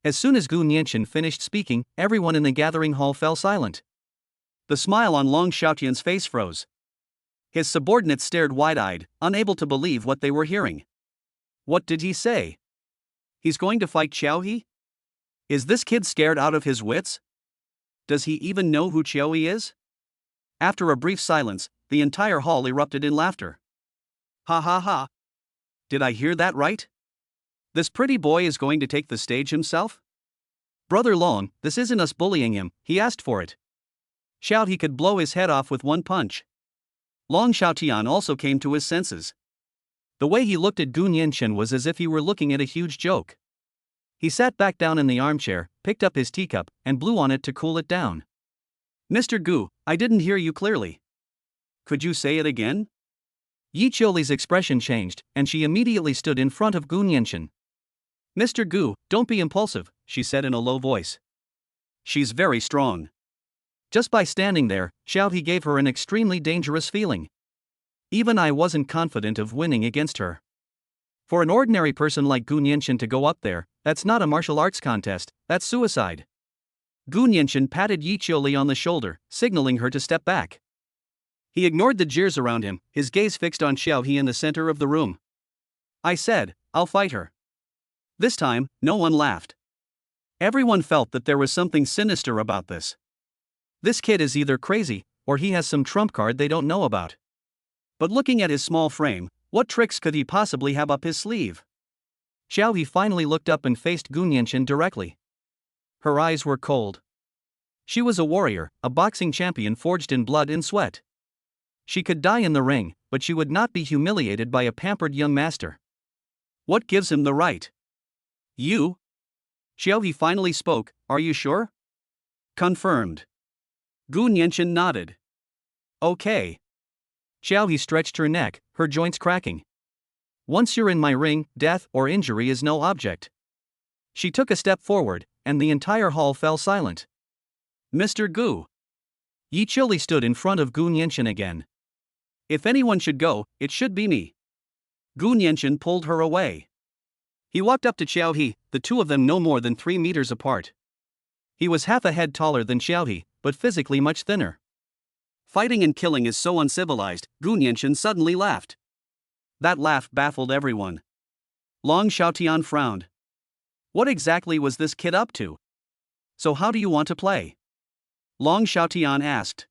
As soon as Gu Nianchen finished speaking, everyone in the gathering hall fell silent. The smile on Long Xiaotian's face froze. His subordinates stared wide-eyed, unable to believe what they were hearing. What did he say? He's going to fight Xiao He? Is this kid scared out of his wits? Does he even know who Xiao He is? After a brief silence, the entire hall erupted in laughter. Ha ha ha. Did I hear that right? This pretty boy is going to take the stage himself? Brother Long, this isn't us bullying him, he asked for it. Xiao He could blow his head off with one punch. Long Xiaotian also came to his senses. The way he looked at Gu Nianchen was as if he were looking at a huge joke. He sat back down in the armchair, picked up his teacup, and blew on it to cool it down. "Mr. Gu, I didn't hear you clearly. Could you say it again?" Yi Qiuli's expression changed, and she immediately stood in front of Gu Nianchen. "Mr. Gu, don't be impulsive," she said in a low voice. "She's very strong." Just by standing there, Xiao He gave her an extremely dangerous feeling. Even I wasn't confident of winning against her. For an ordinary person like Gu Nianchen to go up there, that's not a martial arts contest, that's suicide. Gu Nianchen patted Yi Qiuli on the shoulder, signaling her to step back. He ignored the jeers around him, his gaze fixed on Xiao He in the center of the room. "I said, I'll fight her." This time, no one laughed. Everyone felt that there was something sinister about this. This kid is either crazy, or he has some trump card they don't know about. But looking at his small frame, what tricks could he possibly have up his sleeve? Xiao He finally looked up and faced Gu Nianchen directly. Her eyes were cold. She was a warrior, a boxing champion forged in blood and sweat. She could die in the ring, but she would not be humiliated by a pampered young master. What gives him the right? You? Xiao He finally spoke, "Are you sure?" "Confirmed." Gu Nianchen nodded. "Okay." Xiao He stretched her neck, her joints cracking. "Once you're in my ring, death or injury is no object." She took a step forward, and the entire hall fell silent. "Mr. Gu." Yi Qiuli stood in front of Gu Nianchen again. "If anyone should go, it should be me." Gu Nianchen pulled her away. He walked up to Xiao He, the two of them no more than 3 meters apart. He was half a head taller than Xiao He, but physically much thinner. "Fighting and killing is so uncivilized," Gu Nianchen suddenly laughed. That laugh baffled everyone. Long Xiaotian frowned. What exactly was this kid up to? "So how do you want to play?" Long Xiaotian asked.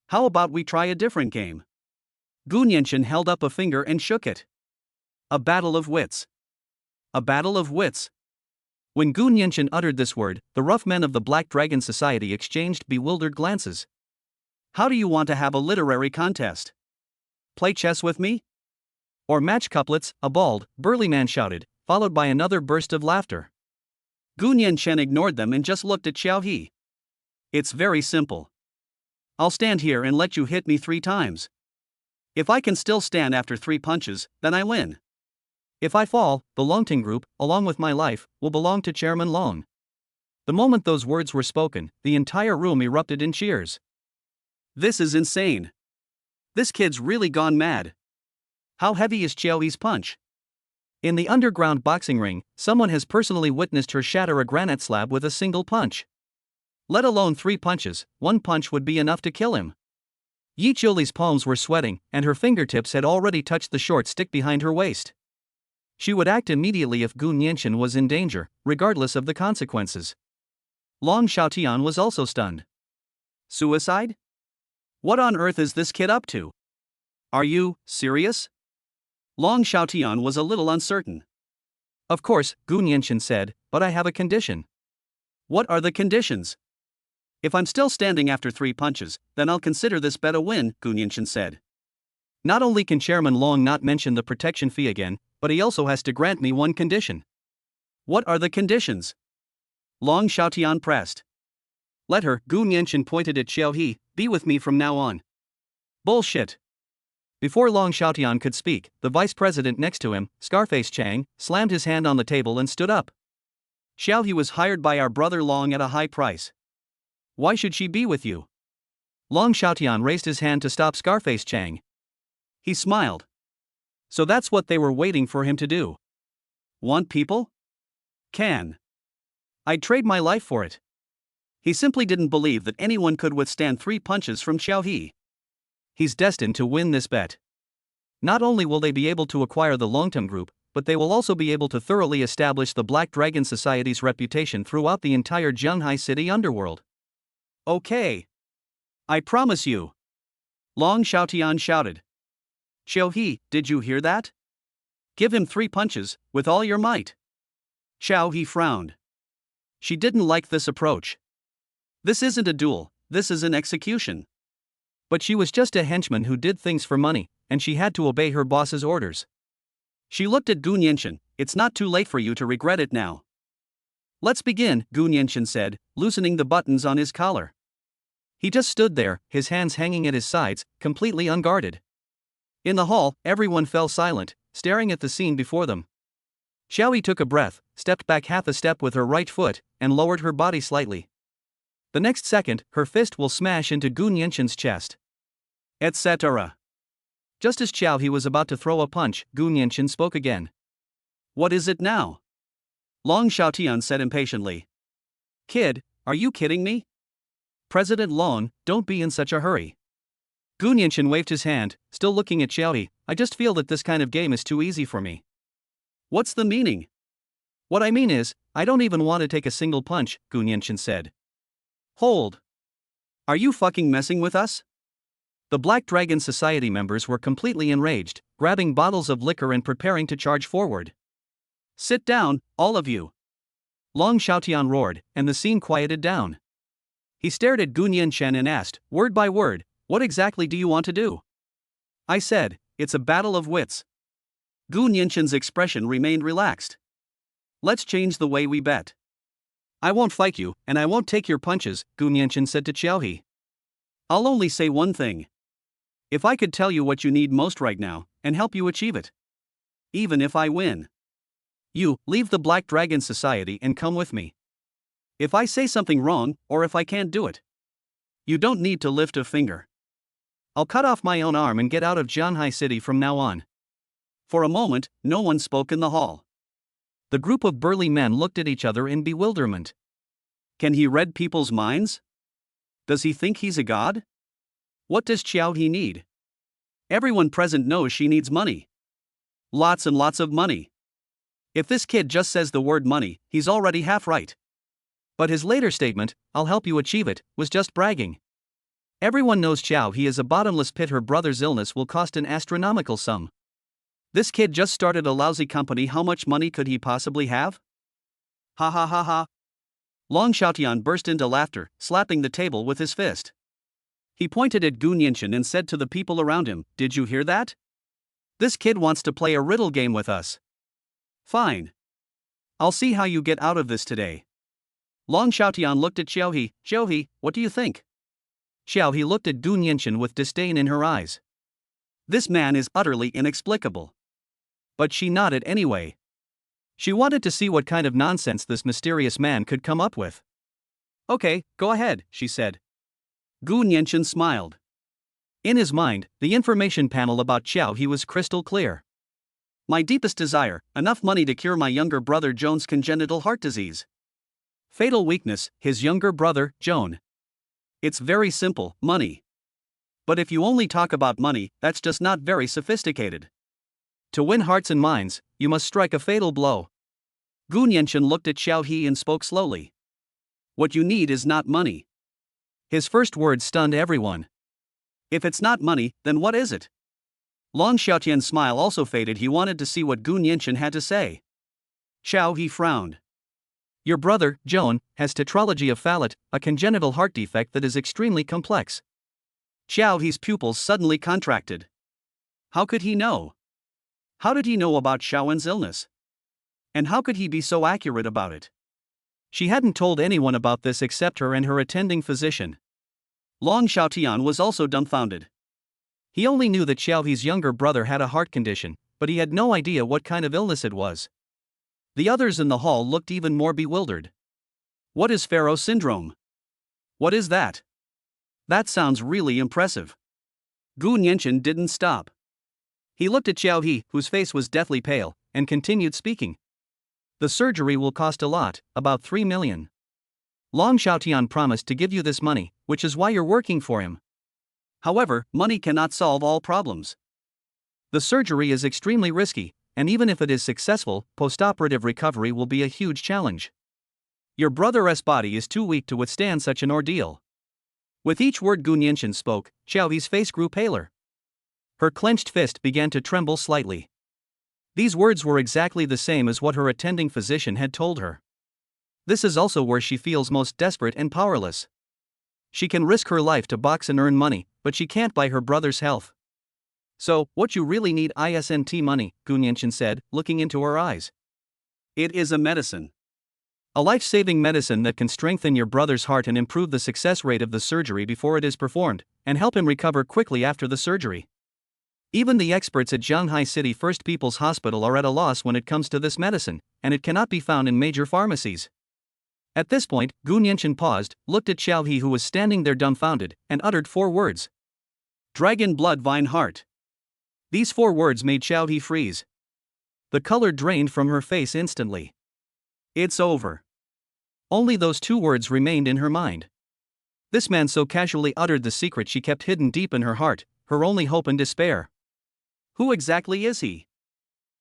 "How about we try a different game?" Gu Nianchen held up a finger and shook it. "A battle of wits." "A battle of wits." When Gu Nianchen uttered this word, the rough men of the Black Dragon Society exchanged bewildered glances. "How do you want to have a literary contest? Play chess with me? Or match couplets?" a bald, burly man shouted, followed by another burst of laughter. Gu Nianchen ignored them and just looked at Xiao He. "It's very simple. I'll stand here and let you hit me 3 times. If I can still stand after 3 punches, then I win. If I fall, the Longting Group, along with my life, will belong to Chairman Long." The moment those words were spoken, the entire room erupted in cheers. "This is insane. This kid's really gone mad. How heavy is Xiaoyi's punch? In the underground boxing ring, someone has personally witnessed her shatter a granite slab with a single punch. Let alone 3 punches, 1 punch would be enough to kill him. Yi Qiuli's palms were sweating, and her fingertips had already touched the short stick behind her waist. She would act immediately if Gu Nianqin was in danger, regardless of the consequences. Long Xiaotian was also stunned. Suicide? What on earth is this kid up to? Are you serious? Long Xiaotian was a little uncertain. Of course, Gu Nianqin said, but I have a condition. What are the conditions? If I'm still standing after 3 punches, then I'll consider this bet a win, Gu Nianqin said. Not only can Chairman Long not mention the protection fee again, but he also has to grant me one condition. What are the conditions? Long Xiaotian pressed. Let her, Gu Nianqin pointed at Xiaohe, be with me from now on. Bullshit. Before Long Xiaotian could speak, the vice president next to him, Scarface Chang, slammed his hand on the table and stood up. Xiaohe was hired by our brother Long at a high price. Why should she be with you? Long Xiaotian raised his hand to stop Scarface Chang. He smiled. So that's what they were waiting for him to do. Want people? Can. I'd trade my life for it. He simply didn't believe that anyone could withstand 3 punches from Xiaohe. He's destined to win this bet. Not only will they be able to acquire the Longtum Group, but they will also be able to thoroughly establish the Black Dragon Society's reputation throughout the entire Zhanghai City underworld. Okay. I promise you. Long Xiaotian shouted. Xiaohe, did you hear that? Give him 3 punches, with all your might. Xiaohe frowned. She didn't like this approach. This isn't a duel, this is an execution. But she was just a henchman who did things for money, and she had to obey her boss's orders. She looked at Gu Nianqin. It's not too late for you to regret it now. Let's begin, Gu Nianqin said, loosening the buttons on his collar. He just stood there, his hands hanging at his sides, completely unguarded. In the hall, everyone fell silent, staring at the scene before them. Xiaohe took a breath, stepped back half a step with her right foot, and lowered her body slightly. The next second, her fist will smash into Gu Nianqin's chest. Etc. Just as Xiaohe was about to throw a punch, Gu Nianqin spoke again. What is it now? Long Xiaotian said impatiently. Kid, are you kidding me? President Long, don't be in such a hurry. Gu Nianqin waved his hand, still looking at Xiaohe. I just feel that this kind of game is too easy for me. What's the meaning? What I mean is, I don't even want to take a single punch, Gu Nianqin said. Hold. Are you fucking messing with us? The Black Dragon Society members were completely enraged, grabbing bottles of liquor and preparing to charge forward. Sit down, all of you. Long Xiaotian roared, and the scene quieted down. He stared at Gu Nianqin and asked, word by word, what exactly do you want to do? I said, it's a battle of wits. Gu Nianqin's expression remained relaxed. Let's change the way we bet. I won't fight you, and I won't take your punches, Gu Nianqin said to Xiaohe. I'll only say one thing. If I could tell you what you need most right now, and help you achieve it. Even if I win. You, leave the Black Dragon Society and come with me. If I say something wrong, or if I can't do it, you don't need to lift a finger. I'll cut off my own arm and get out of Zhanghai City from now on. For a moment, no one spoke in the hall. The group of burly men looked at each other in bewilderment. Can he read people's minds? Does he think he's a god? What does Xiaohe need? Everyone present knows she needs money. Lots and lots of money. If this kid just says the word money, he's already half right. But his later statement, I'll help you achieve it, was just bragging. Everyone knows Xiaohe is a bottomless pit. Her brother's illness will cost an astronomical sum. This kid just started a lousy company. How much money could he possibly have? Ha ha ha ha. Long Xiaotian burst into laughter, slapping the table with his fist. He pointed at Gu Nianqin and said to the people around him, did you hear that? This kid wants to play a riddle game with us. Fine. I'll see how you get out of this today. Long Xiaotian looked at Xiaohe. Xiaohe, what do you think? Xiaohe looked at Gu Nianqin with disdain in her eyes. This man is utterly inexplicable. But she nodded anyway. She wanted to see what kind of nonsense this mysterious man could come up with. Okay, go ahead, she said. Gu Nianqin smiled. In his mind, the information panel about Xiao He was crystal clear. My deepest desire, enough money to cure my younger brother Joan's congenital heart disease. Fatal weakness, his younger brother, Joan. It's very simple, money. But if you only talk about money, that's just not very sophisticated. To win hearts and minds, you must strike a fatal blow. Gu Nianchen looked at Xiao He and spoke slowly. What you need is not money. His first words stunned everyone. If it's not money, then what is it? Long Xiaotian's smile also faded. He wanted to see what Gu Nianchen had to say. Xiao He frowned. Your brother, Joan, has tetralogy of Fallot, a congenital heart defect that is extremely complex. Xiao He's pupils suddenly contracted. How could he know? How did he know about Xiaowen's illness? And how could he be so accurate about it? She hadn't told anyone about this except her and her attending physician. Long Xiaotian was also dumbfounded. He only knew that Xiao He's younger brother had a heart condition, but he had no idea what kind of illness it was. The others in the hall looked even more bewildered. What is Pharaoh syndrome? What is that? That sounds really impressive. Gu Nianchen didn't stop. He looked at Xiao He, whose face was deathly pale, and continued speaking. The surgery will cost a lot, about 3 million. Long Xiaotian promised to give you this money, which is why you're working for him. However, money cannot solve all problems. The surgery is extremely risky, and even if it is successful, postoperative recovery will be a huge challenge. Your brother's body is too weak to withstand such an ordeal. With each word Gu Nianchen spoke, Xiao He's face grew paler. Her clenched fist began to tremble slightly. These words were exactly the same as what her attending physician had told her. This is also where she feels most desperate and powerless. She can risk her life to box and earn money, but she can't buy her brother's health. So, what you really need isn't money, Gu Nianchen said, looking into her eyes. It is a medicine. A life-saving medicine that can strengthen your brother's heart and improve the success rate of the surgery before it is performed, and help him recover quickly after the surgery. Even the experts at Shanghai City First People's Hospital are at a loss when it comes to this medicine, and it cannot be found in major pharmacies. At this point, Gu Nianchen paused, looked at Xiao He who was standing there dumbfounded, and uttered 4 words. Dragon blood vine heart. These 4 words made Xiao He freeze. The color drained from her face instantly. It's over. Only those 2 words remained in her mind. This man so casually uttered the secret she kept hidden deep in her heart, her only hope and despair. Who exactly is he?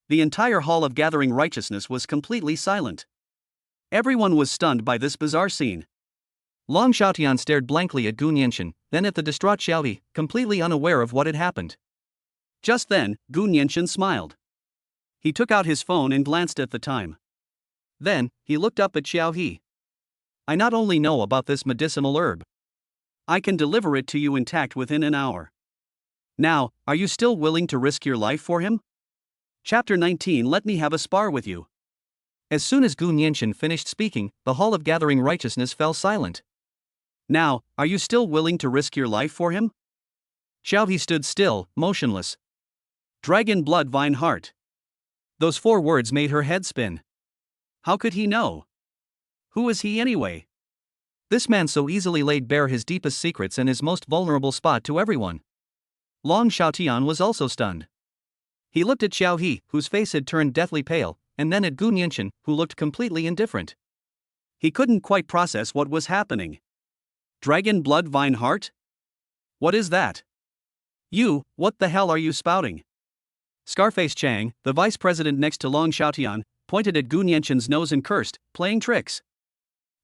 The entire hall of gathering righteousness was completely silent. Everyone was stunned by this bizarre scene. Long Xiaotian stared blankly at Gu Nianchen, then at the distraught Xiao He, completely unaware of what had happened. Just then, Gu Nianchen smiled. He took out his phone and glanced at the time. Then, he looked up at Xiao He. I not only know about this medicinal herb. I can deliver it to you intact within an hour. Now, are you still willing to risk your life for him? Chapter 19. Let me have a spar with you. As soon as Gu Nianchen finished speaking, the hall of gathering righteousness fell silent. Now, are you still willing to risk your life for him? Xiao He stood still, motionless. Dragon blood vine heart. Those 4 words made her head spin. How could he know? Who is he anyway? This man so easily laid bare his deepest secrets and his most vulnerable spot to everyone. Long Xiaotian was also stunned. He looked at Xiao He, whose face had turned deathly pale, and then at Gu Nianchen, who looked completely indifferent. He couldn't quite process what was happening. Dragon blood vine heart? What is that? What the hell are you spouting? Scarface Chang, the vice president next to Long Xiaotian, pointed at Gu Nianchen's nose and cursed, playing tricks.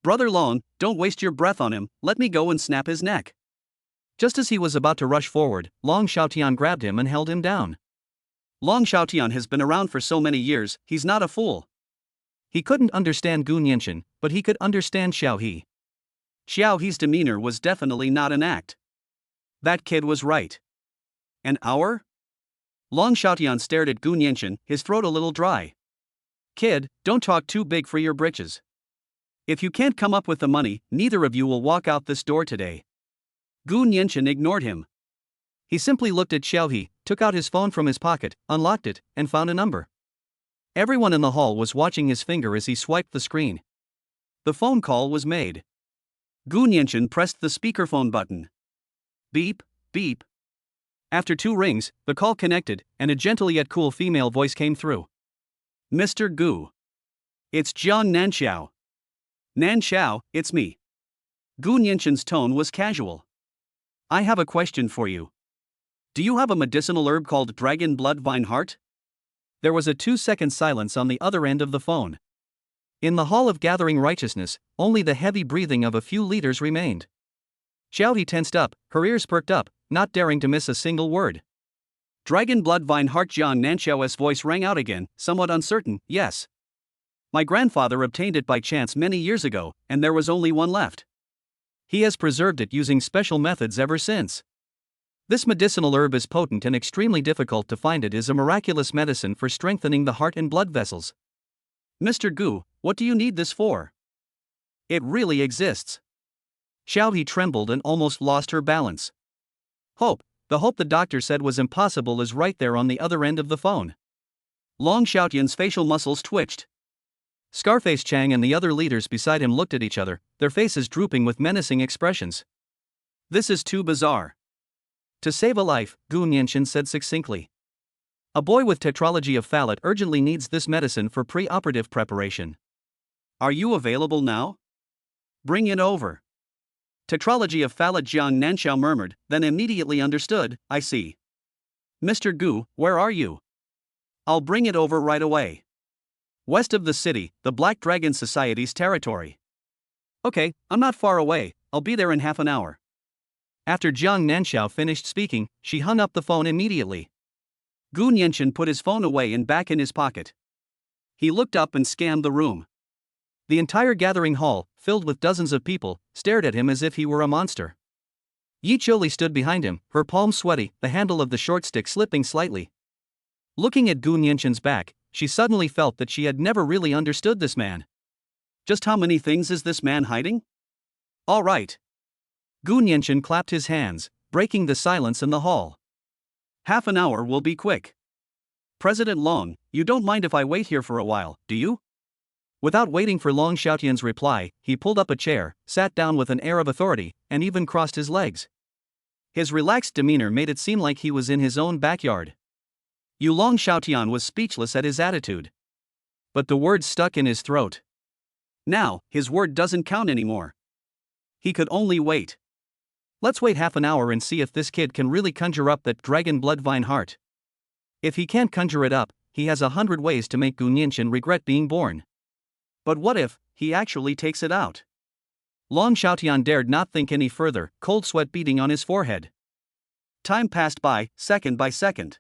Brother Long, don't waste your breath on him, let me go and snap his neck. Just as he was about to rush forward, Long Xiaotian grabbed him and held him down. Long Xiaotian has been around for so many years, he's not a fool. He couldn't understand Gu Nianchen, but he could understand Xiao He. Xiao He's demeanor was definitely not an act. That kid was right. An hour? Long Xiaotian stared at Gu Nianchen, his throat a little dry. Kid, don't talk too big for your britches. If you can't come up with the money, neither of you will walk out this door today. Gu Nianchen ignored him. He simply looked at Xiao He, took out his phone from his pocket, unlocked it, and found a number. Everyone in the hall was watching his finger as he swiped the screen. The phone call was made. Gu Nianchen pressed the speakerphone button. Beep, beep. After 2 rings, the call connected, and a gentle yet cool female voice came through. Mr. Gu. It's Jiang Nanxiao. Nanxiao, it's me. Gu Nianqian's tone was casual. I have a question for you. Do you have a medicinal herb called dragon blood vine heart? There was a 2-second silence on the other end of the phone. In the hall of gathering righteousness, only the heavy breathing of a few leaders remained. Xiaohi tensed up, her ears perked up, not daring to miss a single word. Dragon blood vine heart. Jiang Nanxiao's voice rang out again, somewhat uncertain. Yes. My grandfather obtained it by chance many years ago, and there was only one left. He has preserved it using special methods ever since. This medicinal herb is potent and extremely difficult to find. It is a miraculous medicine for strengthening the heart and blood vessels. Mr. Gu, what do you need this for? It really exists. Xiaohi trembled and almost lost her balance. Hope, the hope the doctor said was impossible, is right there on the other end of the phone. Long Xiaotian's facial muscles twitched. Scarface Chang and the other leaders beside him looked at each other, their faces drooping with menacing expressions. This is too bizarre. To save a life, Gu Nianqian said succinctly. A boy with tetralogy of Phallat urgently needs this medicine for pre-operative preparation. Are you available now? Bring it over. Tetralogy of Phallat. Jiang Nanxiao murmured, then immediately understood. I see. Mr. Gu, where are you? I'll bring it over right away. West of the city, the Black Dragon Society's territory. Okay, I'm not far away, I'll be there in half an hour. After Jiang Nanxiao finished speaking, she hung up the phone immediately. Gu Nianqian put his phone away and back in his pocket. He looked up and scanned the room. The entire gathering hall, filled with dozens of people, stared at him as if he were a monster. Yi Qiuli stood behind him, her palms sweaty, the handle of the short stick slipping slightly. Looking at Gu Nianqian's back, she suddenly felt that she had never really understood this man. Just how many things is this man hiding? All right. Gu Nianqian clapped his hands, breaking the silence in the hall. Half an hour will be quick. President Long, you don't mind if I wait here for a while, do you? Without waiting for Long Xiaotian's reply, he pulled up a chair, sat down with an air of authority, and even crossed his legs. His relaxed demeanor made it seem like he was in his own backyard. Yu Long Xiaotian was speechless at his attitude. But the words stuck in his throat. Now, his word doesn't count anymore. He could only wait. Let's wait half an hour and see if this kid can really conjure up that dragon blood vine heart. If he can't conjure it up, he has 100 ways to make Gu Nianqian regret being born. But what if he actually takes it out? Long Xiaotian dared not think any further, cold sweat beating on his forehead. Time passed by, second by second.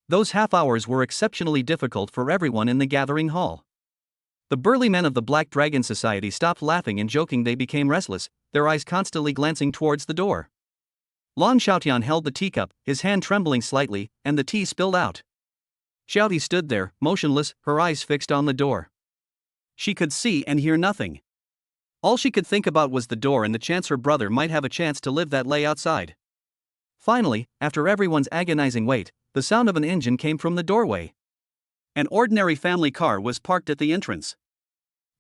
Those half hours were exceptionally difficult for everyone in the gathering hall. The burly men of the Black Dragon Society stopped laughing and joking. They became restless, their eyes constantly glancing towards the door. Long Xiaotian held the teacup, his hand trembling slightly, and the tea spilled out. Xiaohi stood there, motionless, her eyes fixed on the door. She could see and hear nothing. All she could think about was the door and the chance her brother might have a chance to live that lay outside. Finally, after everyone's agonizing wait, the sound of an engine came from the doorway. An ordinary family car was parked at the entrance.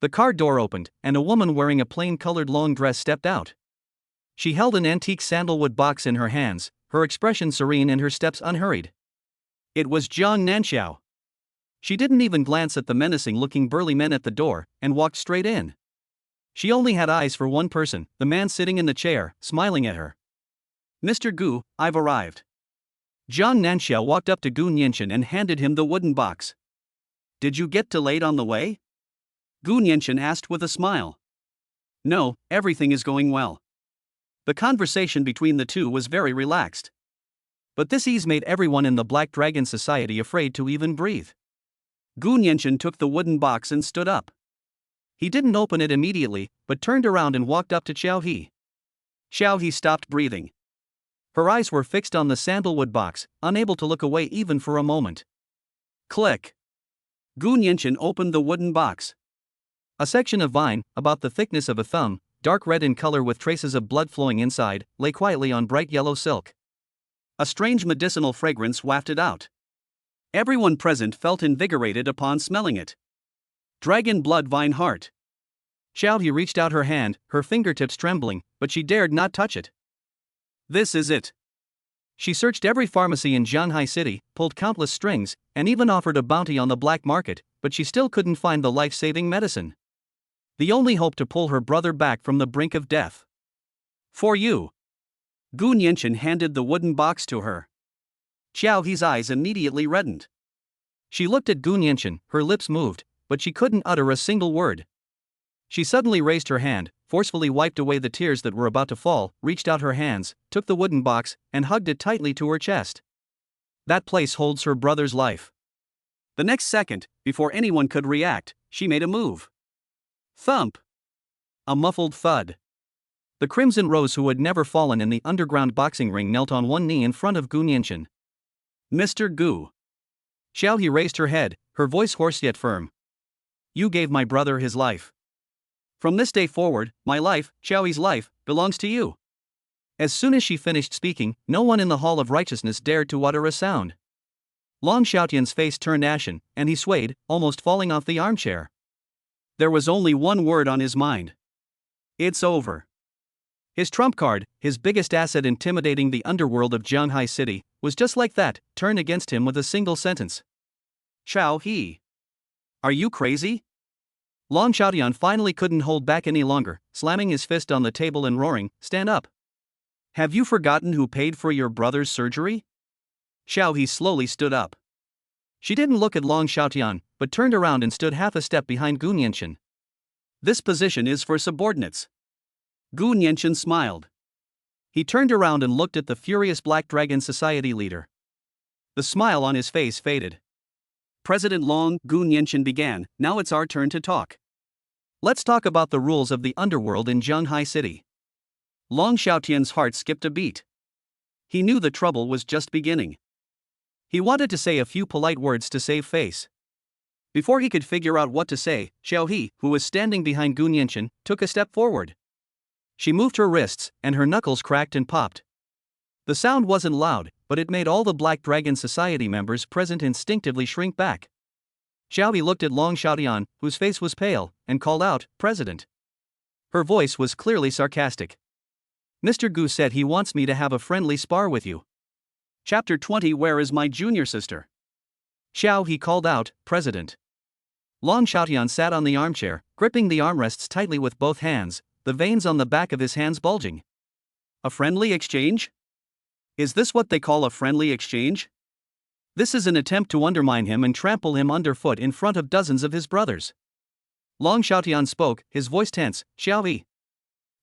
The car door opened, and a woman wearing a plain-colored long dress stepped out. She held an antique sandalwood box in her hands, her expression serene and her steps unhurried. It was Jiang Nanxiao. She didn't even glance at the menacing-looking burly men at the door, and walked straight in. She only had eyes for one person, the man sitting in the chair, smiling at her. Mr. Gu, I've arrived. Jiang Nanxiao walked up to Gu Nianqian and handed him the wooden box. Did you get delayed on the way? Gu Nianqian asked with a smile. No, everything is going well. The conversation between the two was very relaxed. But this ease made everyone in the Black Dragon Society afraid to even breathe. Gu Nianqian took the wooden box and stood up. He didn't open it immediately, but turned around and walked up to Xiaohi. Xiaohi stopped breathing. Her eyes were fixed on the sandalwood box, unable to look away even for a moment. Click. Gu Nianqian opened the wooden box. A section of vine, about the thickness of a thumb, dark red in color with traces of blood flowing inside, lay quietly on bright yellow silk. A strange medicinal fragrance wafted out. Everyone present felt invigorated upon smelling it. Dragon blood vine heart. Xiaohi reached out her hand, her fingertips trembling, but she dared not touch it. This is it. She searched every pharmacy in Shanghai City, pulled countless strings, and even offered a bounty on the black market, but she still couldn't find the life-saving medicine. The only hope to pull her brother back from the brink of death. For you. Gu Nianchen handed the wooden box to her. Xiao He's eyes immediately reddened. She looked at Gu Nianchen, her lips moved, but she couldn't utter a single word. She suddenly raised her hand, forcefully wiped away the tears that were about to fall, reached out her hands, took the wooden box, and hugged it tightly to her chest. That place holds her brother's life. The next second, before anyone could react, she made a move. Thump! A muffled thud. The Crimson Rose, who had never fallen in the underground boxing ring, knelt on one knee in front of Gu Nianchen. Mr. Gu. Xiao He raised her head, her voice hoarse yet firm. You gave my brother his life. From this day forward, my life, Xiao He's life, belongs to you. As soon as she finished speaking, no one in the Hall of Righteousness dared to utter a sound. Long Xiaotian's face turned ashen, and he swayed, almost falling off the armchair. There was only one word on his mind. It's over. His trump card, his biggest asset intimidating the underworld of Shanghai City, was just like that, turned against him with a single sentence. Xiao He. Are you crazy? Long Xiaotian finally couldn't hold back any longer, slamming his fist on the table and roaring, Stand up! Have you forgotten who paid for your brother's surgery? Xiao He slowly stood up. She didn't look at Long Xiaotian, but turned around and stood half a step behind Gu Nianchen. This position is for subordinates. Gu Nianchen smiled. He turned around and looked at the furious Black Dragon Society leader. The smile on his face faded. President Long, Gu Nianchen began, now it's our turn to talk. Let's talk about the rules of the underworld in Shanghai City. Long Xiaotian's heart skipped a beat. He knew the trouble was just beginning. He wanted to say a few polite words to save face. Before he could figure out what to say, Xiao He, who was standing behind Gu Nianchen, took a step forward. She moved her wrists, and her knuckles cracked and popped. The sound wasn't loud, but it made all the Black Dragon Society members present instinctively shrink back. Xiao He looked at Long Xiaotian, whose face was pale, and called out, President. Her voice was clearly sarcastic. Mr. Gu said he wants me to have a friendly spar with you. Chapter 20 Where is my junior sister? Xiao He called out, President. Long Xiaotian sat on the armchair, gripping the armrests tightly with both hands, the veins on the back of his hands bulging. A friendly exchange? Is this what they call a friendly exchange? This is an attempt to undermine him and trample him underfoot in front of dozens of his brothers. Long Xiaotian spoke, his voice tense, Xiao He.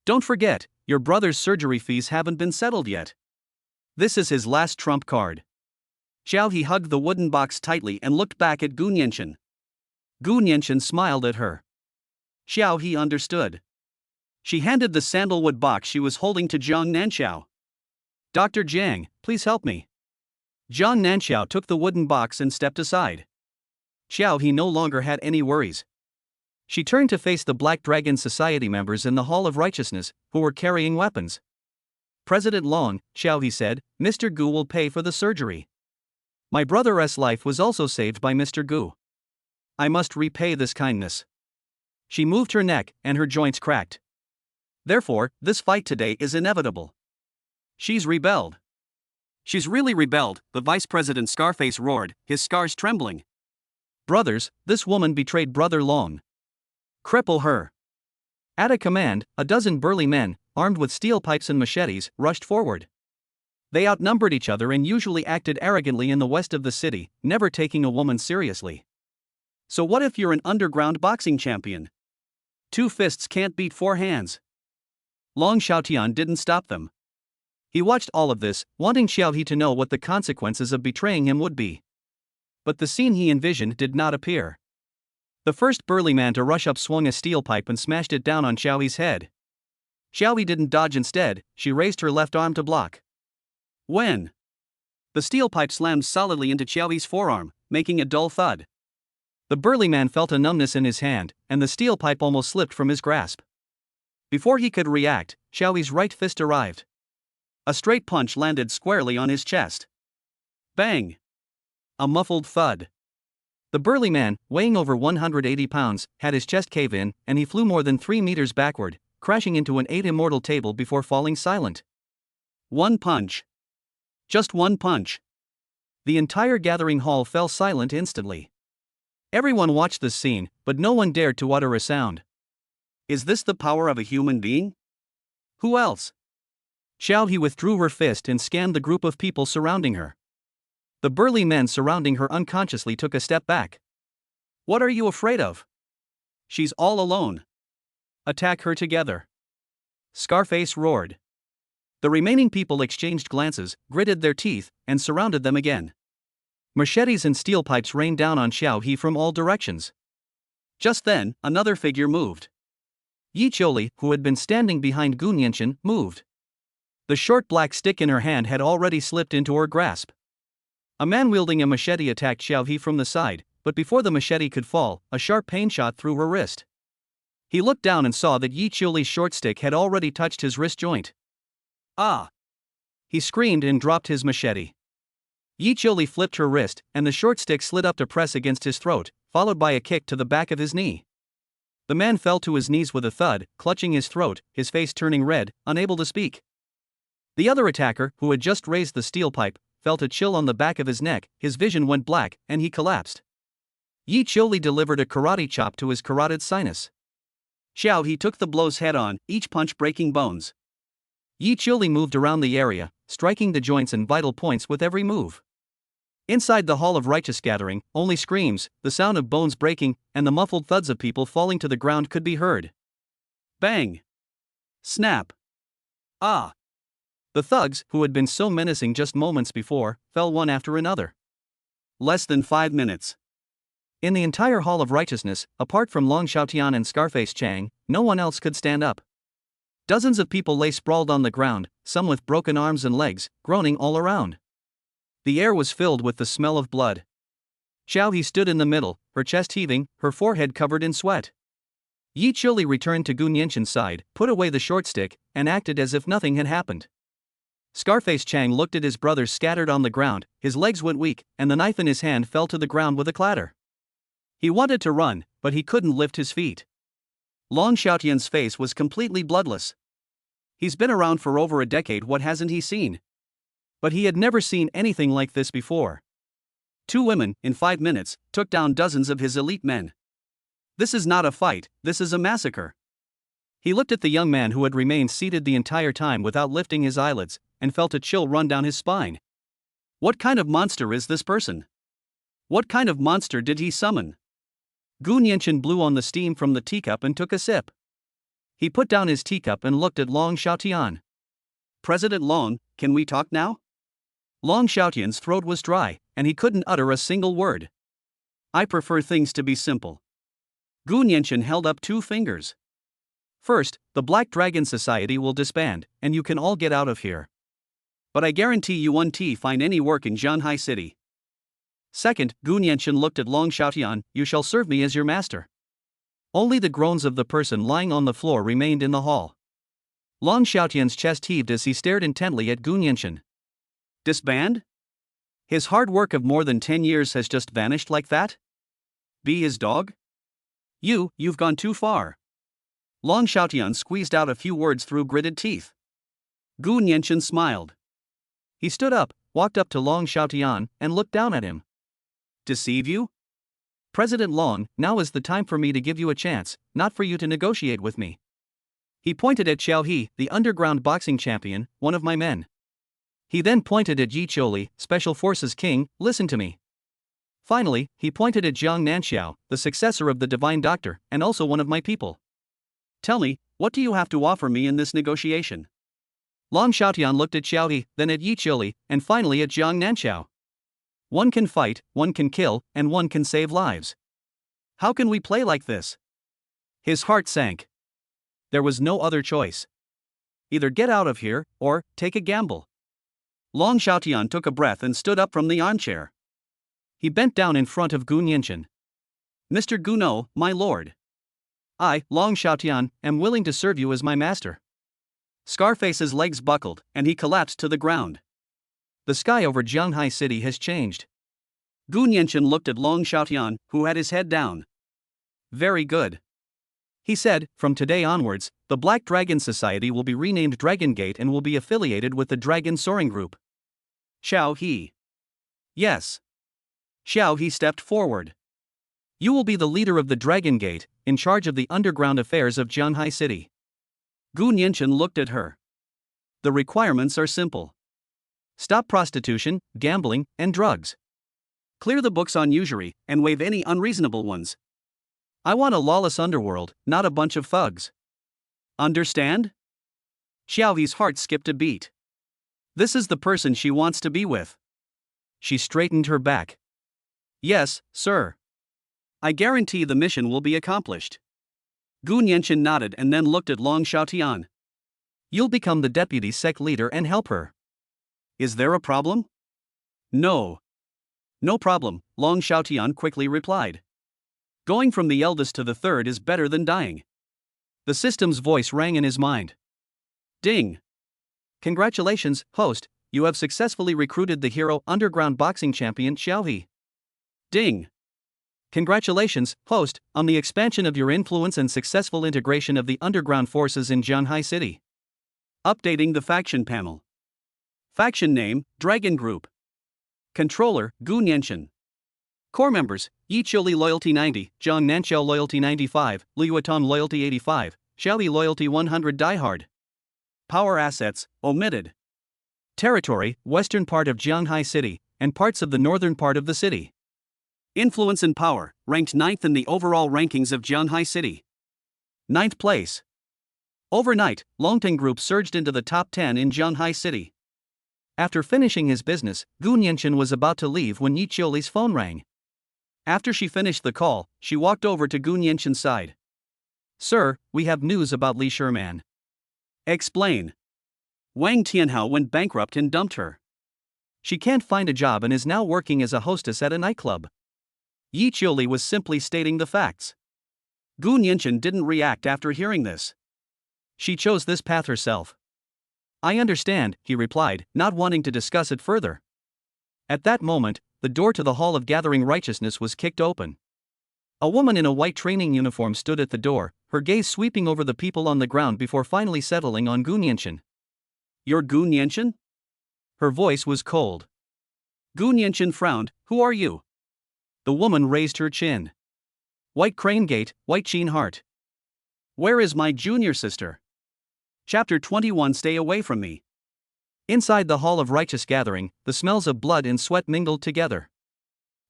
Don't forget, your brother's surgery fees haven't been settled yet. This is his last trump card. Xiao He hugged the wooden box tightly and looked back at Gu Nianchen. Gu Nianchen smiled at her. Xiao He understood. She handed the sandalwood box she was holding to Zhang Nanxiao. Dr. Jiang, please help me. Zhang Nanxiao took the wooden box and stepped aside. Xiao He no longer had any worries. She turned to face the Black Dragon Society members in the Hall of Righteousness, who were carrying weapons. President Long, Xiao He said, Mr. Gu will pay for the surgery. My brother's life was also saved by Mr. Gu. I must repay this kindness. She moved her neck, and her joints cracked. Therefore, this fight today is inevitable. She's rebelled. She's really rebelled, the Vice President Scarface roared, his scars trembling. Brothers, this woman betrayed Brother Long. Cripple her. At a command, a dozen burly men, armed with steel pipes and machetes, rushed forward. They outnumbered each other and usually acted arrogantly in the west of the city, never taking a woman seriously. So what if you're an underground boxing champion? 2 fists can't beat 4 hands. Long Xiaotian didn't stop them. He watched all of this, wanting Xiao He to know what the consequences of betraying him would be. But the scene he envisioned did not appear. The first burly man to rush up swung a steel pipe and smashed it down on Xiao He's head. Xiao He didn't dodge. Instead, she raised her left arm to block. When? The steel pipe slammed solidly into Xiao He's forearm, making a dull thud. The burly man felt a numbness in his hand, and the steel pipe almost slipped from his grasp. Before he could react, Xiao He's right fist arrived. A straight punch landed squarely on his chest. Bang! A muffled thud. The burly man, weighing over 180 pounds, had his chest cave in, and he flew more than 3 meters backward, crashing into an 8 immortal table before falling silent. 1 punch. Just one punch. The entire gathering hall fell silent instantly. Everyone watched the scene, but no one dared to utter a sound. Is this the power of a human being? Who else? Xiao He withdrew her fist and scanned the group of people surrounding her. The burly men surrounding her unconsciously took a step back. What are you afraid of? She's all alone. Attack her together. Scarface roared. The remaining people exchanged glances, gritted their teeth, and surrounded them again. Machetes and steel pipes rained down on Xiao He from all directions. Just then, another figure moved. Yi Qiuli, who had been standing behind Gu Nianqin, moved. The short black stick in her hand had already slipped into her grasp. A man wielding a machete attacked Xiao He from the side, but before the machete could fall, a sharp pain shot through her wrist. He looked down and saw that Yi Qiuli's short stick had already touched his wrist joint. Ah! He screamed and dropped his machete. Yi Qiuli flipped her wrist, and the short stick slid up to press against his throat, followed by a kick to the back of his knee. The man fell to his knees with a thud, clutching his throat, his face turning red, unable to speak. The other attacker, who had just raised the steel pipe, felt a chill on the back of his neck, his vision went black, and he collapsed. Yi Qiuli delivered a karate chop to his carotid sinus. Xiao He took the blows head-on, each punch breaking bones. Yi Qiuli moved around the area, striking the joints and vital points with every move. Inside the Hall of Righteous gathering, only screams, the sound of bones breaking, and the muffled thuds of people falling to the ground could be heard. Bang! Snap! Ah! The thugs, who had been so menacing just moments before, fell one after another. Less than 5 minutes. In the entire Hall of Righteousness, apart from Long Xiaotian and Scarface Chang, no one else could stand up. Dozens of people lay sprawled on the ground, some with broken arms and legs, groaning all around. The air was filled with the smell of blood. Xiao He stood in the middle, her chest heaving, her forehead covered in sweat. Yi Qiuli returned to Gu Nianqin's side, put away the short stick, and acted as if nothing had happened. Scarface Chang looked at his brothers scattered on the ground, his legs went weak, and the knife in his hand fell to the ground with a clatter. He wanted to run, but he couldn't lift his feet. Long Xiaotian's face was completely bloodless. He's been around for over a decade, what hasn't he seen? But he had never seen anything like this before. 2 women, in 5 minutes, took down dozens of his elite men. This is not a fight, this is a massacre. He looked at the young man who had remained seated the entire time without lifting his eyelids, and felt a chill run down his spine. What kind of monster is this person? What kind of monster did he summon? Gu Nianqin blew on the steam from the teacup and took a sip. He put down his teacup and looked at Long Xiaotian. President Long, can we talk now? Long Xiaotian's throat was dry, and he couldn't utter a single word. I prefer things to be simple. Gu Nianqin held up 2 fingers. First, the Black Dragon Society will disband, and you can all get out of here. But I guarantee you won't find any work in Zhanghai City. Second, Gu Nianqin looked at Long Xiaotian, you shall serve me as your master. Only the groans of the person lying on the floor remained in the hall. Long Xiaotian's chest heaved as he stared intently at Gu Nianqin. Disband? His hard work of more than 10 years has just vanished like that? Be his dog? You've gone too far. Long Xiaotian squeezed out a few words through gritted teeth. Gu Nianqin smiled. He stood up, walked up to Long Xiaotian, and looked down at him. Deceive you? President Long, now is the time for me to give you a chance, not for you to negotiate with me. He pointed at Xiao He, the underground boxing champion, one of my men. He then pointed at Yi Qiuli, Special Forces King, listen to me. Finally, he pointed at Jiang Nanxiao, the successor of the Divine Doctor, and also one of my people. Tell me, what do you have to offer me in this negotiation? Long Xiaotian looked at Xiao He, then at Yi Qiuli, and finally at Jiang Nanxiao. One can fight, one can kill, and one can save lives. How can we play like this? His heart sank. There was no other choice. Either get out of here, or take a gamble. Long Xiaotian took a breath and stood up from the armchair. He bent down in front of Gu Nianqin. Mr. Guno, my lord. I, Long Xiaotian, am willing to serve you as my master. Scarface's legs buckled, and he collapsed to the ground. The sky over Zhanghai City has changed. Gu Nianqin looked at Long Xiaotian, who had his head down. Very good. He said, from today onwards, the Black Dragon Society will be renamed Dragon Gate and will be affiliated with the Dragon Soaring Group. Xiao He. Yes. Xiao He stepped forward. You will be the leader of the Dragon Gate, in charge of the underground affairs of Jianghai City. Gu Nianchen looked at her. The requirements are simple. Stop prostitution, gambling, and drugs. Clear the books on usury, and waive any unreasonable ones. I want a lawless underworld, not a bunch of thugs. Understand? Xiao He's heart skipped a beat. This is the person she wants to be with. She straightened her back. Yes, sir. I guarantee the mission will be accomplished. Gu Nianchen nodded and then looked at Long Xiaotian. You'll become the deputy sect leader and help her. Is there a problem? No. No problem, Long Xiaotian quickly replied. Going from the eldest to the third is better than dying. The system's voice rang in his mind. Ding. Congratulations, host, you have successfully recruited the hero underground boxing champion Xiao He. Ding. Congratulations, host, on the expansion of your influence and successful integration of the underground forces in Jianghai City. Updating the faction panel. Faction name, Dragon Group. Controller, Gu Nianchen. Core members, Yi Qiuli Loyalty 90, Zhang Nanxiao Loyalty 95, Liu Yuatan Loyalty 85, Xiaoli Loyalty 100 Diehard. Power assets, omitted. Territory, western part of Jianghai City, and parts of the northern part of the city. Influence and power, ranked 9th in the overall rankings of Jianghai City. 9th place. Overnight, Longting Group surged into the top 10 in Jianghai City. After finishing his business, Gu Nianchen was about to leave when Yi Qiuli's phone rang. After she finished the call, she walked over to Gu Nianchen's side. Sir, we have news about Li Sherman. Explain. Wang Tianhao went bankrupt and dumped her. She can't find a job and is now working as a hostess at a nightclub. Yi Qiuli was simply stating the facts. Gu Nianchen didn't react after hearing this. She chose this path herself. I understand, he replied, not wanting to discuss it further. At that moment, the door to the Hall of Gathering Righteousness was kicked open. A woman in a white training uniform stood at the door, her gaze sweeping over the people on the ground before finally settling on Gu Nianchen. You're Gu Nianchen? Her voice was cold. Gu Nianchen frowned. Who are you? The woman raised her chin. White Crane Gate, White Qin Heart. Where is my junior sister? Chapter 21. Stay away from me. Inside the Hall of Righteous Gathering, the smells of blood and sweat mingled together.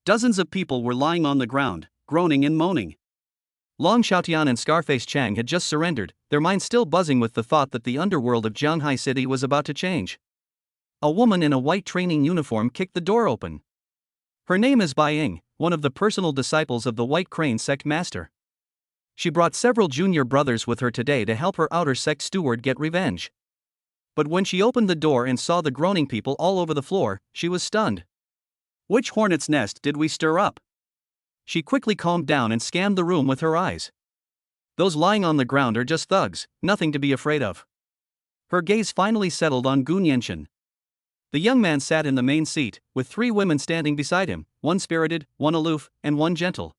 Dozens of people were lying on the ground, groaning and moaning. Long Xiaotian and Scarface Chang had just surrendered, their minds still buzzing with the thought that the underworld of Jianghai City was about to change. A woman in a white training uniform kicked the door open. Her name is Bai Ying, one of the personal disciples of the White Crane sect master. She brought several junior brothers with her today to help her outer sect steward get revenge. But when she opened the door and saw the groaning people all over the floor, she was stunned. Which hornet's nest did we stir up? She quickly calmed down and scanned the room with her eyes. Those lying on the ground are just thugs, nothing to be afraid of. Her gaze finally settled on Gu Nianchen. The young man sat in the main seat, with 3 women standing beside him, one spirited, one aloof, and one gentle.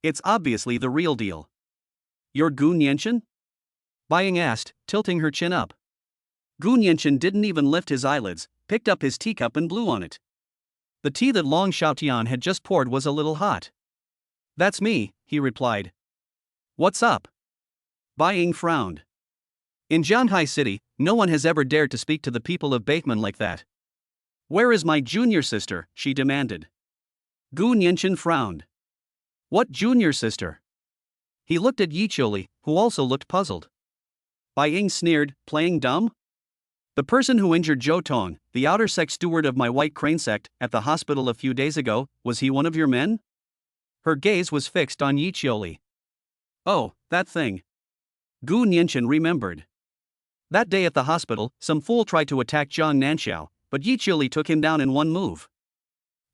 It's obviously the real deal. You're Gu Nianchen? Bai Ying asked, tilting her chin up. Gu Nianchen didn't even lift his eyelids, picked up his teacup and blew on it. The tea that Long Xiaotian had just poured was a little hot. That's me, he replied. What's up? Bai Ying frowned. In Jianghai City, no one has ever dared to speak to the people of Bateman like that. Where is my junior sister? She demanded. Gu Nianchen frowned. What junior sister? He looked at Yi Qiuli, who also looked puzzled. Bai Ying sneered, playing dumb? The person who injured Zhou Tong, the outer sect steward of my White Crane sect, at the hospital a few days ago, was he one of your men? Her gaze was fixed on Yi Qiuli. Oh, that thing. Gu Nianchen remembered. That day at the hospital, some fool tried to attack Zhang Nanxiao, but Yi Qiuli took him down in one move.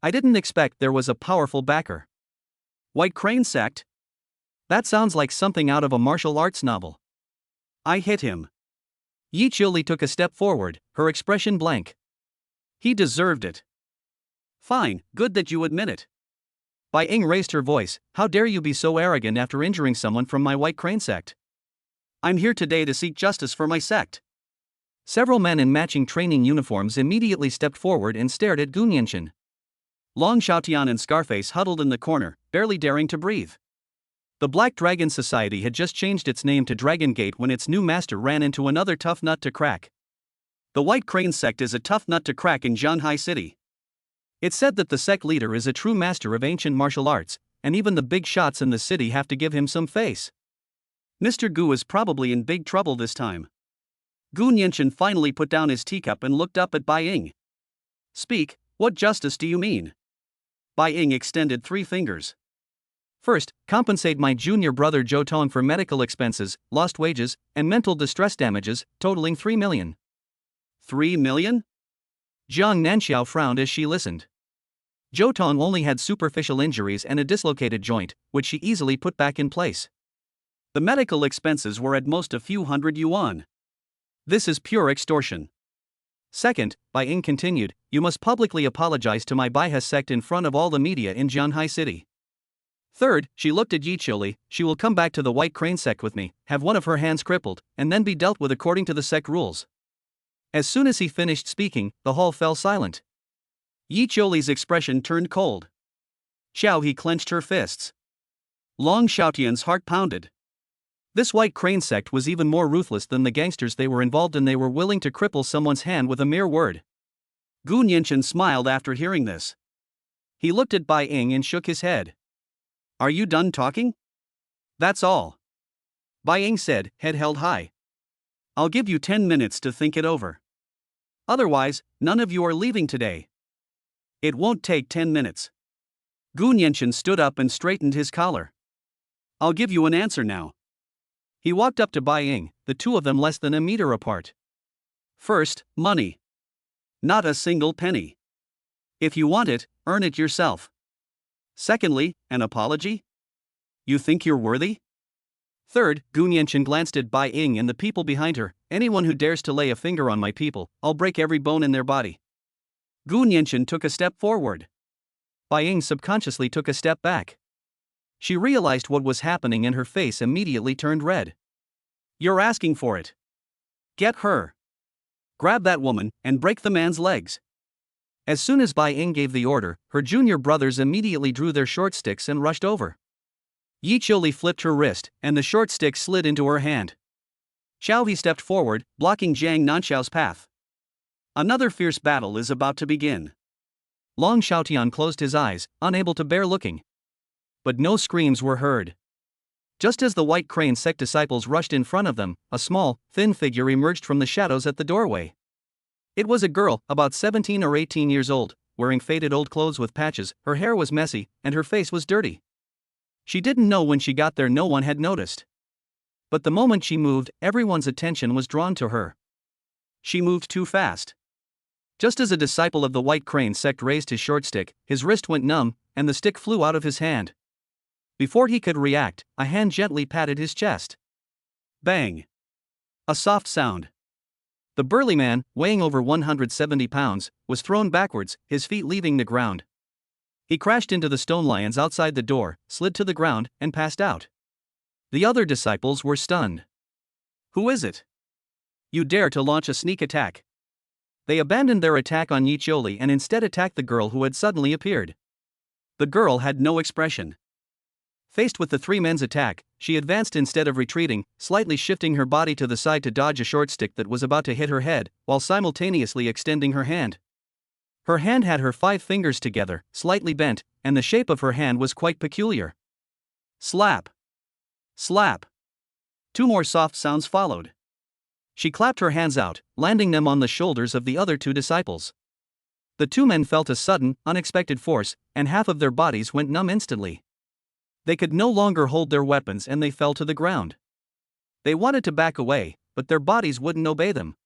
I didn't expect there was a powerful backer. White Crane sect? That sounds like something out of a martial arts novel. I hit him. Yi Qiuli took a step forward, her expression blank. He deserved it. Fine, good that you admit it. Bai Ying raised her voice. How dare you be so arrogant after injuring someone from my White Crane sect? I'm here today to seek justice for my sect. Several men in matching training uniforms immediately stepped forward and stared at Gu Nianchen. Long Xiaotian and Scarface huddled in the corner, barely daring to breathe. The Black Dragon Society had just changed its name to Dragon Gate when its new master ran into another tough nut to crack. The White Crane sect is a tough nut to crack in Zhanghai City. It's said that the sect leader is a true master of ancient martial arts, and even the big shots in the city have to give him some face. Mr. Gu is probably in big trouble this time. Gu Nianchen finally put down his teacup and looked up at Bai Ying. Speak, what justice do you mean? Bai Ying extended 3 fingers. First, compensate my junior brother Zhou Tong for medical expenses, lost wages, and mental distress damages, totaling 3 million. 3 million? Jiang Nanxiao frowned as she listened. Zhou Tong only had superficial injuries and a dislocated joint, which she easily put back in place. The medical expenses were at most a few hundred yuan. This is pure extortion. Second, Bai Ying continued, you must publicly apologize to my Baihe sect in front of all the media in Zhanghai City. Third, she looked at Yi Qiuli, she will come back to the White Crane sect with me, have one of her hands crippled, and then be dealt with according to the sect rules. As soon as he finished speaking, the hall fell silent. Yi Qiuli's expression turned cold. Xiao He clenched her fists. Long Xiaotian's heart pounded. This White Crane sect was even more ruthless than the gangsters they were involved in. They were willing to cripple someone's hand with a mere word. Gu Nianchen smiled after hearing this. He looked at Bai Ying and shook his head. Are you done talking? That's all. Bai Ying said, head held high. I'll give you 10 minutes to think it over. Otherwise, none of you are leaving today. It won't take 10 minutes. Gu Nianchen stood up and straightened his collar. I'll give you an answer now. He walked up to Bai Ying, the two of them less than a meter apart. First, money. Not a single penny. If you want it, earn it yourself. Secondly, an apology? You think you're worthy? Third, Gu Nianchen glanced at Bai Ying and the people behind her. Anyone who dares to lay a finger on my people, I'll break every bone in their body. Gu Nianchen took a step forward. Bai Ying subconsciously took a step back. She realized what was happening and her face immediately turned red. You're asking for it. Get her. Grab that woman and break the man's legs. As soon as Bai Ying gave the order, her junior brothers immediately drew their short sticks and rushed over. Yi Qiuli flipped her wrist, and the short stick slid into her hand. Xiao He stepped forward, blocking Jiang Nanxiao's path. Another fierce battle is about to begin. Long Xiaotian closed his eyes, unable to bear looking. But no screams were heard. Just as the White Crane sect disciples rushed in front of them, a small, thin figure emerged from the shadows at the doorway. It was a girl, about 17 or 18 years old, wearing faded old clothes with patches. Her hair was messy, and her face was dirty. She didn't know when she got there no one had noticed. But the moment she moved, everyone's attention was drawn to her. She moved too fast. Just as a disciple of the White Crane sect raised his short stick, his wrist went numb, and the stick flew out of his hand. Before he could react, a hand gently patted his chest. Bang! A soft sound. The burly man, weighing over 170 pounds, was thrown backwards, his feet leaving the ground. He crashed into the stone lions outside the door, slid to the ground, and passed out. The other disciples were stunned. Who is it? You dare to launch a sneak attack? They abandoned their attack on Yi Qiuli and instead attacked the girl who had suddenly appeared. The girl had no expression. Faced with the 3 men's attack, she advanced instead of retreating, slightly shifting her body to the side to dodge a short stick that was about to hit her head, while simultaneously extending her hand. Her hand had her 5 fingers together, slightly bent, and the shape of her hand was quite peculiar. Slap! Slap! 2 more soft sounds followed. She clapped her hands out, landing them on the shoulders of the other 2 disciples. The 2 men felt a sudden, unexpected force, and half of their bodies went numb instantly. They could no longer hold their weapons and they fell to the ground. They wanted to back away, but their bodies wouldn't obey them.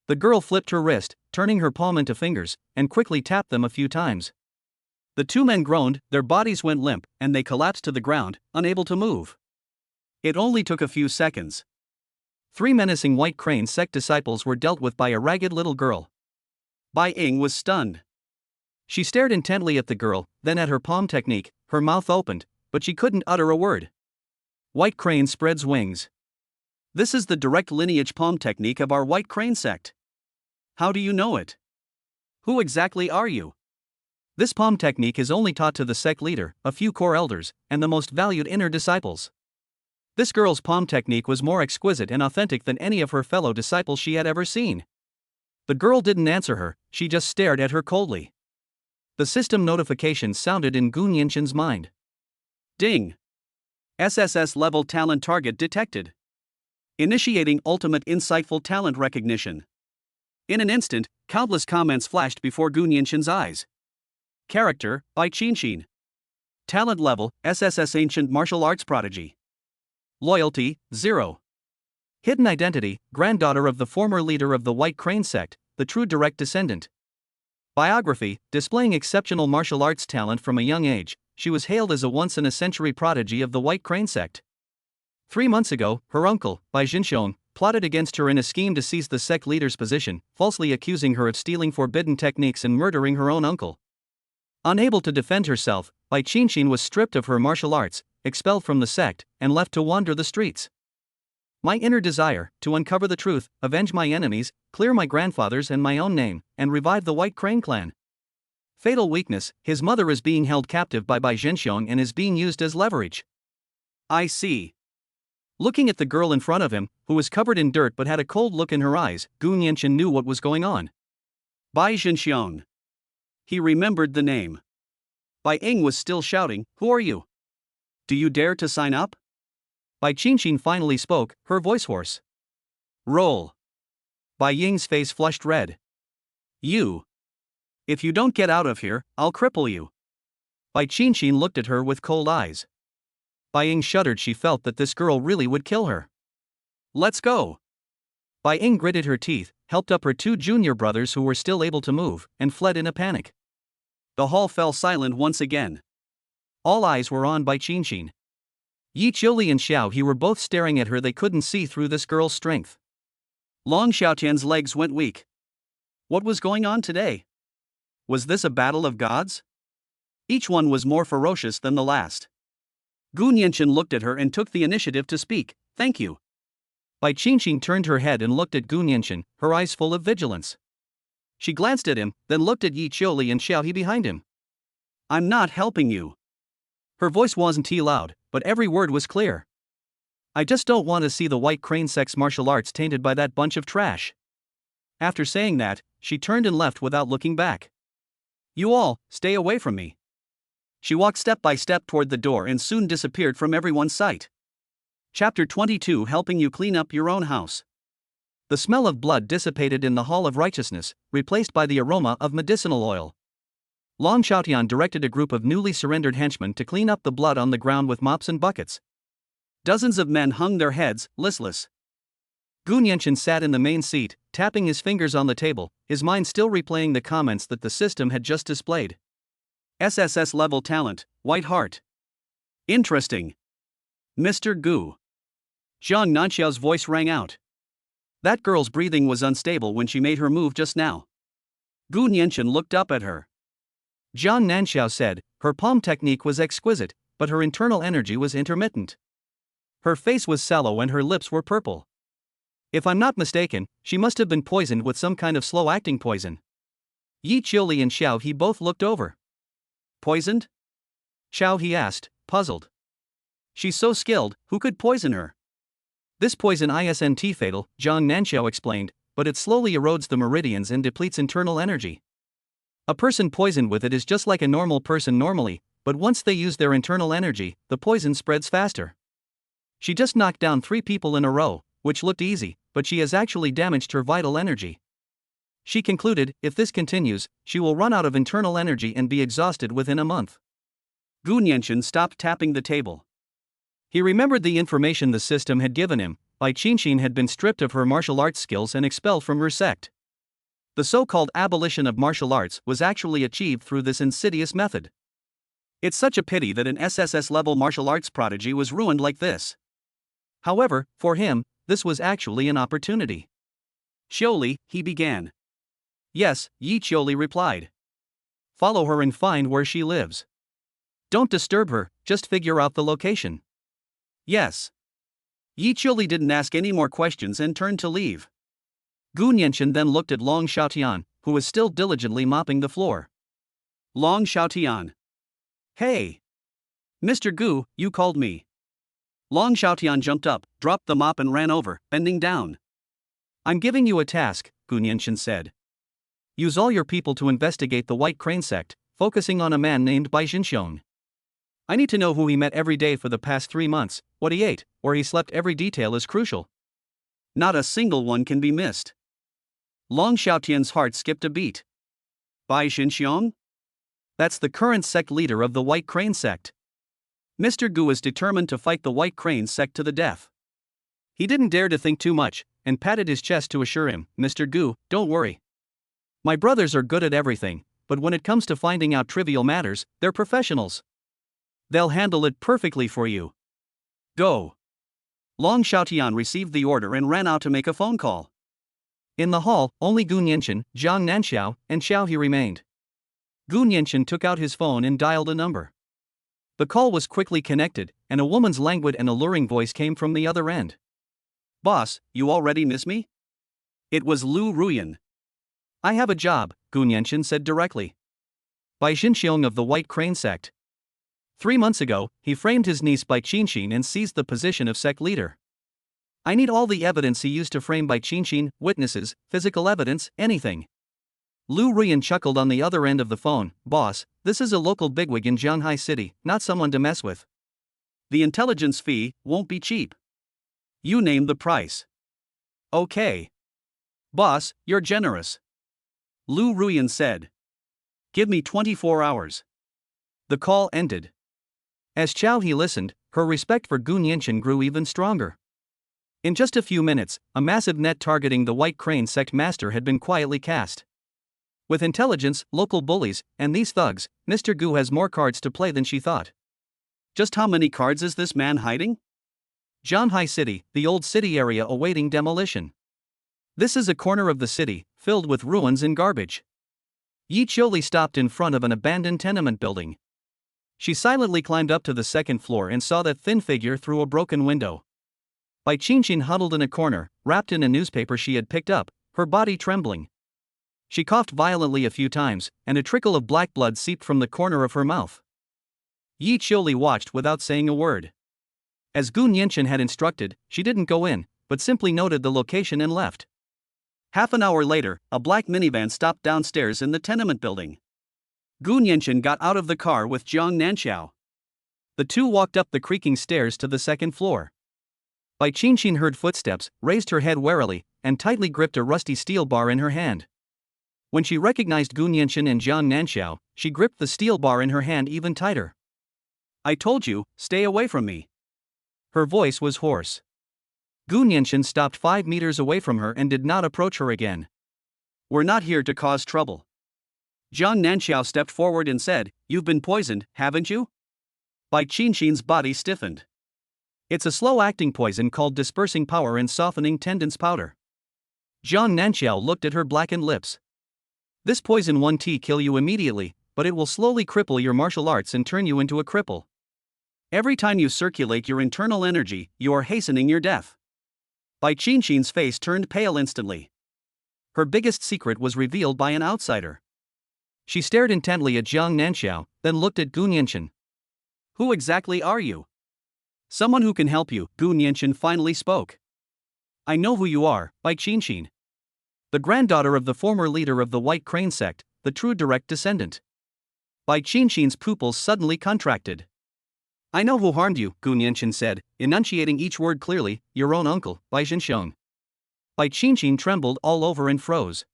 The girl flipped her wrist, turning her palm into fingers, and quickly tapped them a few times. The 2 men groaned, their bodies went limp, and they collapsed to the ground, unable to move. It only took a few seconds. 3 menacing White Crane sect disciples were dealt with by a ragged little girl. Bai Ying was stunned. She stared intently at the girl, then at her palm technique, her mouth opened, but she couldn't utter a word. White Crane spreads wings. This is the direct lineage palm technique of our White Crane sect. How do you know it? Who exactly are you? This palm technique is only taught to the sect leader, a few core elders, and the most valued inner disciples. This girl's palm technique was more exquisite and authentic than any of her fellow disciples she had ever seen. The girl didn't answer her, she just stared at her coldly. The system notification sounded in Gu Nianxin's mind. Ding! SSS level talent target detected. Initiating ultimate insightful talent recognition. In an instant, countless comments flashed before Gu Nianxin's eyes. Character, Bai Qianxin. Talent level, SSS Ancient Martial Arts Prodigy. Loyalty, 0. Hidden identity, granddaughter of the former leader of the White Crane sect, the true direct descendant. Biography, displaying exceptional martial arts talent from a young age, she was hailed as a once-in-a-century prodigy of the White Crane sect. 3 months ago, her uncle, Bai Jinxiong, plotted against her in a scheme to seize the sect leader's position, falsely accusing her of stealing forbidden techniques and murdering her own uncle. Unable to defend herself, Bai Qianxin was stripped of her martial arts, expelled from the sect, and left to wander the streets. My inner desire, to uncover the truth, avenge my enemies, clear my grandfather's and my own name, and revive the White Crane clan. Fatal weakness, his mother is being held captive by Bai Jinxiong and is being used as leverage. I see. Looking at the girl in front of him, who was covered in dirt but had a cold look in her eyes, Gu Nianxin knew what was going on. Bai Jinxiong. He remembered the name. Bai Ying was still shouting, "Who are you? Do you dare to sign up?" Bai Qianxin finally spoke, her voice hoarse. Roll. Bai Ying's face flushed red. You. If you don't get out of here, I'll cripple you. Bai Qianxin looked at her with cold eyes. Bai Ying shuddered, she felt that this girl really would kill her. Let's go. Bai Ying gritted her teeth, helped up her 2 junior brothers who were still able to move, and fled in a panic. The hall fell silent once again. All eyes were on Bai Qianxin. Yi Qiuli and Xiao He were both staring at her, they couldn't see through this girl's strength. Long Xiaotian's legs went weak. What was going on today? Was this a battle of gods? Each one was more ferocious than the last. Gu Nianxin looked at her and took the initiative to speak. Thank you. Bai Qianxin turned her head and looked at Gu Nianxin, her eyes full of vigilance. She glanced at him, then looked at Yi Qiuli and Xiao He behind him. I'm not helping you. Her voice wasn't too loud, but every word was clear. I just don't want to see the White Crane sect's martial arts tainted by that bunch of trash. After saying that, she turned and left without looking back. You all, stay away from me. She walked step by step toward the door and soon disappeared from everyone's sight. Chapter 22, helping you clean up your own house. The smell of blood dissipated in the Hall of Righteousness, replaced by the aroma of medicinal oil. Long Xiaotian directed a group of newly surrendered henchmen to clean up the blood on the ground with mops and buckets. Dozens of men hung their heads, listless. Gu Nianxin sat in the main seat, tapping his fingers on the table, his mind still replaying the comments that the system had just displayed. SSS level talent, White Heart. Interesting. Mr. Gu. Zhang Nanxiao's voice rang out. That girl's breathing was unstable when she made her move just now. Gu Nianxin looked up at her. Zhang Nanxiao said, her palm technique was exquisite, but her internal energy was intermittent. Her face was sallow and her lips were purple. If I'm not mistaken, she must have been poisoned with some kind of slow-acting poison. Yi Qiuli and Xiao He both looked over. Poisoned? Xiao He asked, puzzled. She's so skilled, who could poison her? This poison isn't fatal, Zhang Nanxiao explained, but it slowly erodes the meridians and depletes internal energy. A person poisoned with it is just like a normal person normally, but once they use their internal energy, the poison spreads faster. She just knocked down 3 people in a row, which looked easy, but she has actually damaged her vital energy. She concluded, if this continues, she will run out of internal energy and be exhausted within a month. Gu Nianxin stopped tapping the table. He remembered the information the system had given him. Bai Qianxin had been stripped of her martial arts skills and expelled from her sect. The so-called abolition of martial arts was actually achieved through this insidious method. It's such a pity that an SSS-level martial arts prodigy was ruined like this. However, for him, this was actually an opportunity. Qiuli, he began. Yes, Yi Qiuli replied. Follow her and find where she lives. Don't disturb her, just figure out the location. Yes. Yi Chuli didn't ask any more questions and turned to leave. Gu Nianchen then looked at Long Xiaotian, who was still diligently mopping the floor. Long Xiaotian. Hey! Mr. Gu, you called me. Long Xiaotian jumped up, dropped the mop and ran over, bending down. I'm giving you a task, Gu Nianchen said. Use all your people to investigate the White Crane sect, focusing on a man named Bai Xinxiong. I need to know who he met every day for the past 3 months, what he ate, where he slept. Every detail is crucial. Not a single one can be missed. Long Xiaotian's heart skipped a beat. Bai Xinxiong? That's the current sect leader of the White Crane sect. Mr. Gu is determined to fight the White Crane sect to the death. He didn't dare to think too much, and patted his chest to assure him, Mr. Gu, don't worry. My brothers are good at everything, but when it comes to finding out trivial matters, they're professionals. They'll handle it perfectly for you. Go. Long Xiaotian received the order and ran out to make a phone call. In the hall, only Gu Nianchen, Zhang Nanxiao, and Xiao He remained. Gu Nianchen took out his phone and dialed a number. The call was quickly connected, and a woman's languid and alluring voice came from the other end. Boss, you already miss me? It was Lu Ruyan. I have a job, Gu Nianchen said directly. Bai Xinxiong of the White Crane sect. 3 months ago, he framed his niece Bai Qinxin and seized the position of sect leader. I need all the evidence he used to frame Bai Qinxin, witnesses, physical evidence, anything. Lu Ruyan chuckled on the other end of the phone. Boss, this is a local bigwig in Jianghai City, not someone to mess with. The intelligence fee won't be cheap. You name the price. Okay. Boss, you're generous. Lu Ruyan said. Give me 24 hours. The call ended. As Xiao He listened, her respect for Gu Nianchen grew even stronger. In just a few minutes, a massive net targeting the White Crane sect master had been quietly cast. With intelligence, local bullies, and these thugs, Mr. Gu has more cards to play than she thought. Just how many cards is this man hiding? Jianghai City, the old city area awaiting demolition. This is a corner of the city, filled with ruins and garbage. Yi Chuli stopped in front of an abandoned tenement building. She silently climbed up to the second floor and saw that thin figure through a broken window. Bai Qinxin huddled in a corner, wrapped in a newspaper she had picked up, her body trembling. She coughed violently a few times, and a trickle of black blood seeped from the corner of her mouth. Yi Chuli watched without saying a word. As Gu Nianchen had instructed, she didn't go in, but simply noted the location and left. Half an hour later, a black minivan stopped downstairs in the tenement building. Gu Nianchen got out of the car with Zhang Nanxiao. The two walked up the creaking stairs to the second floor. Bai Qinxin heard footsteps, raised her head warily, and tightly gripped a rusty steel bar in her hand. When she recognized Gu Nianchen and Zhang Nanxiao, she gripped the steel bar in her hand even tighter. I told you, stay away from me. Her voice was hoarse. Gu Nianchen stopped 5 meters away from her and did not approach her again. We're not here to cause trouble. Zhang Nanxiao stepped forward and said, You've been poisoned, haven't you? Bai Qinxin's body stiffened. It's a slow-acting poison called dispersing power and softening tendons powder. Zhang Nanxiao looked at her blackened lips. This poison won't kill you immediately, but it will slowly cripple your martial arts and turn you into a cripple. Every time you circulate your internal energy, you are hastening your death. Bai Qinxin's face turned pale instantly. Her biggest secret was revealed by an outsider. She stared intently at Zhang Nanxiao, then looked at Gu Nianchen. Who exactly are you? Someone who can help you, Gu Nianchen finally spoke. I know who you are, Bai Qinxin. The granddaughter of the former leader of the White Crane sect, the true direct descendant. Bai Qinxin's pupils suddenly contracted. I know who harmed you, Gu Nianchen said, enunciating each word clearly, your own uncle, Bai Xinxiong. Bai Qinxin trembled all over and froze.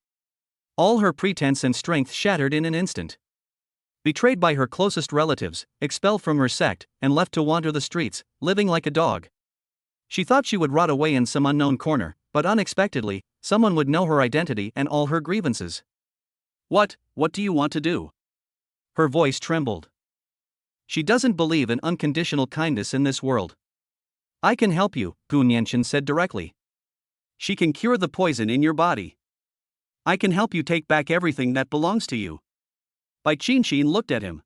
All her pretense and strength shattered in an instant. Betrayed by her closest relatives, expelled from her sect, and left to wander the streets, living like a dog. She thought she would rot away in some unknown corner, but unexpectedly, someone would know her identity and all her grievances. What do you want to do? Her voice trembled. She doesn't believe in unconditional kindness in this world. I can help you, Gu Nianchen said directly. She can cure the poison in your body. I can help you take back everything that belongs to you. Bai Qinxin looked at him.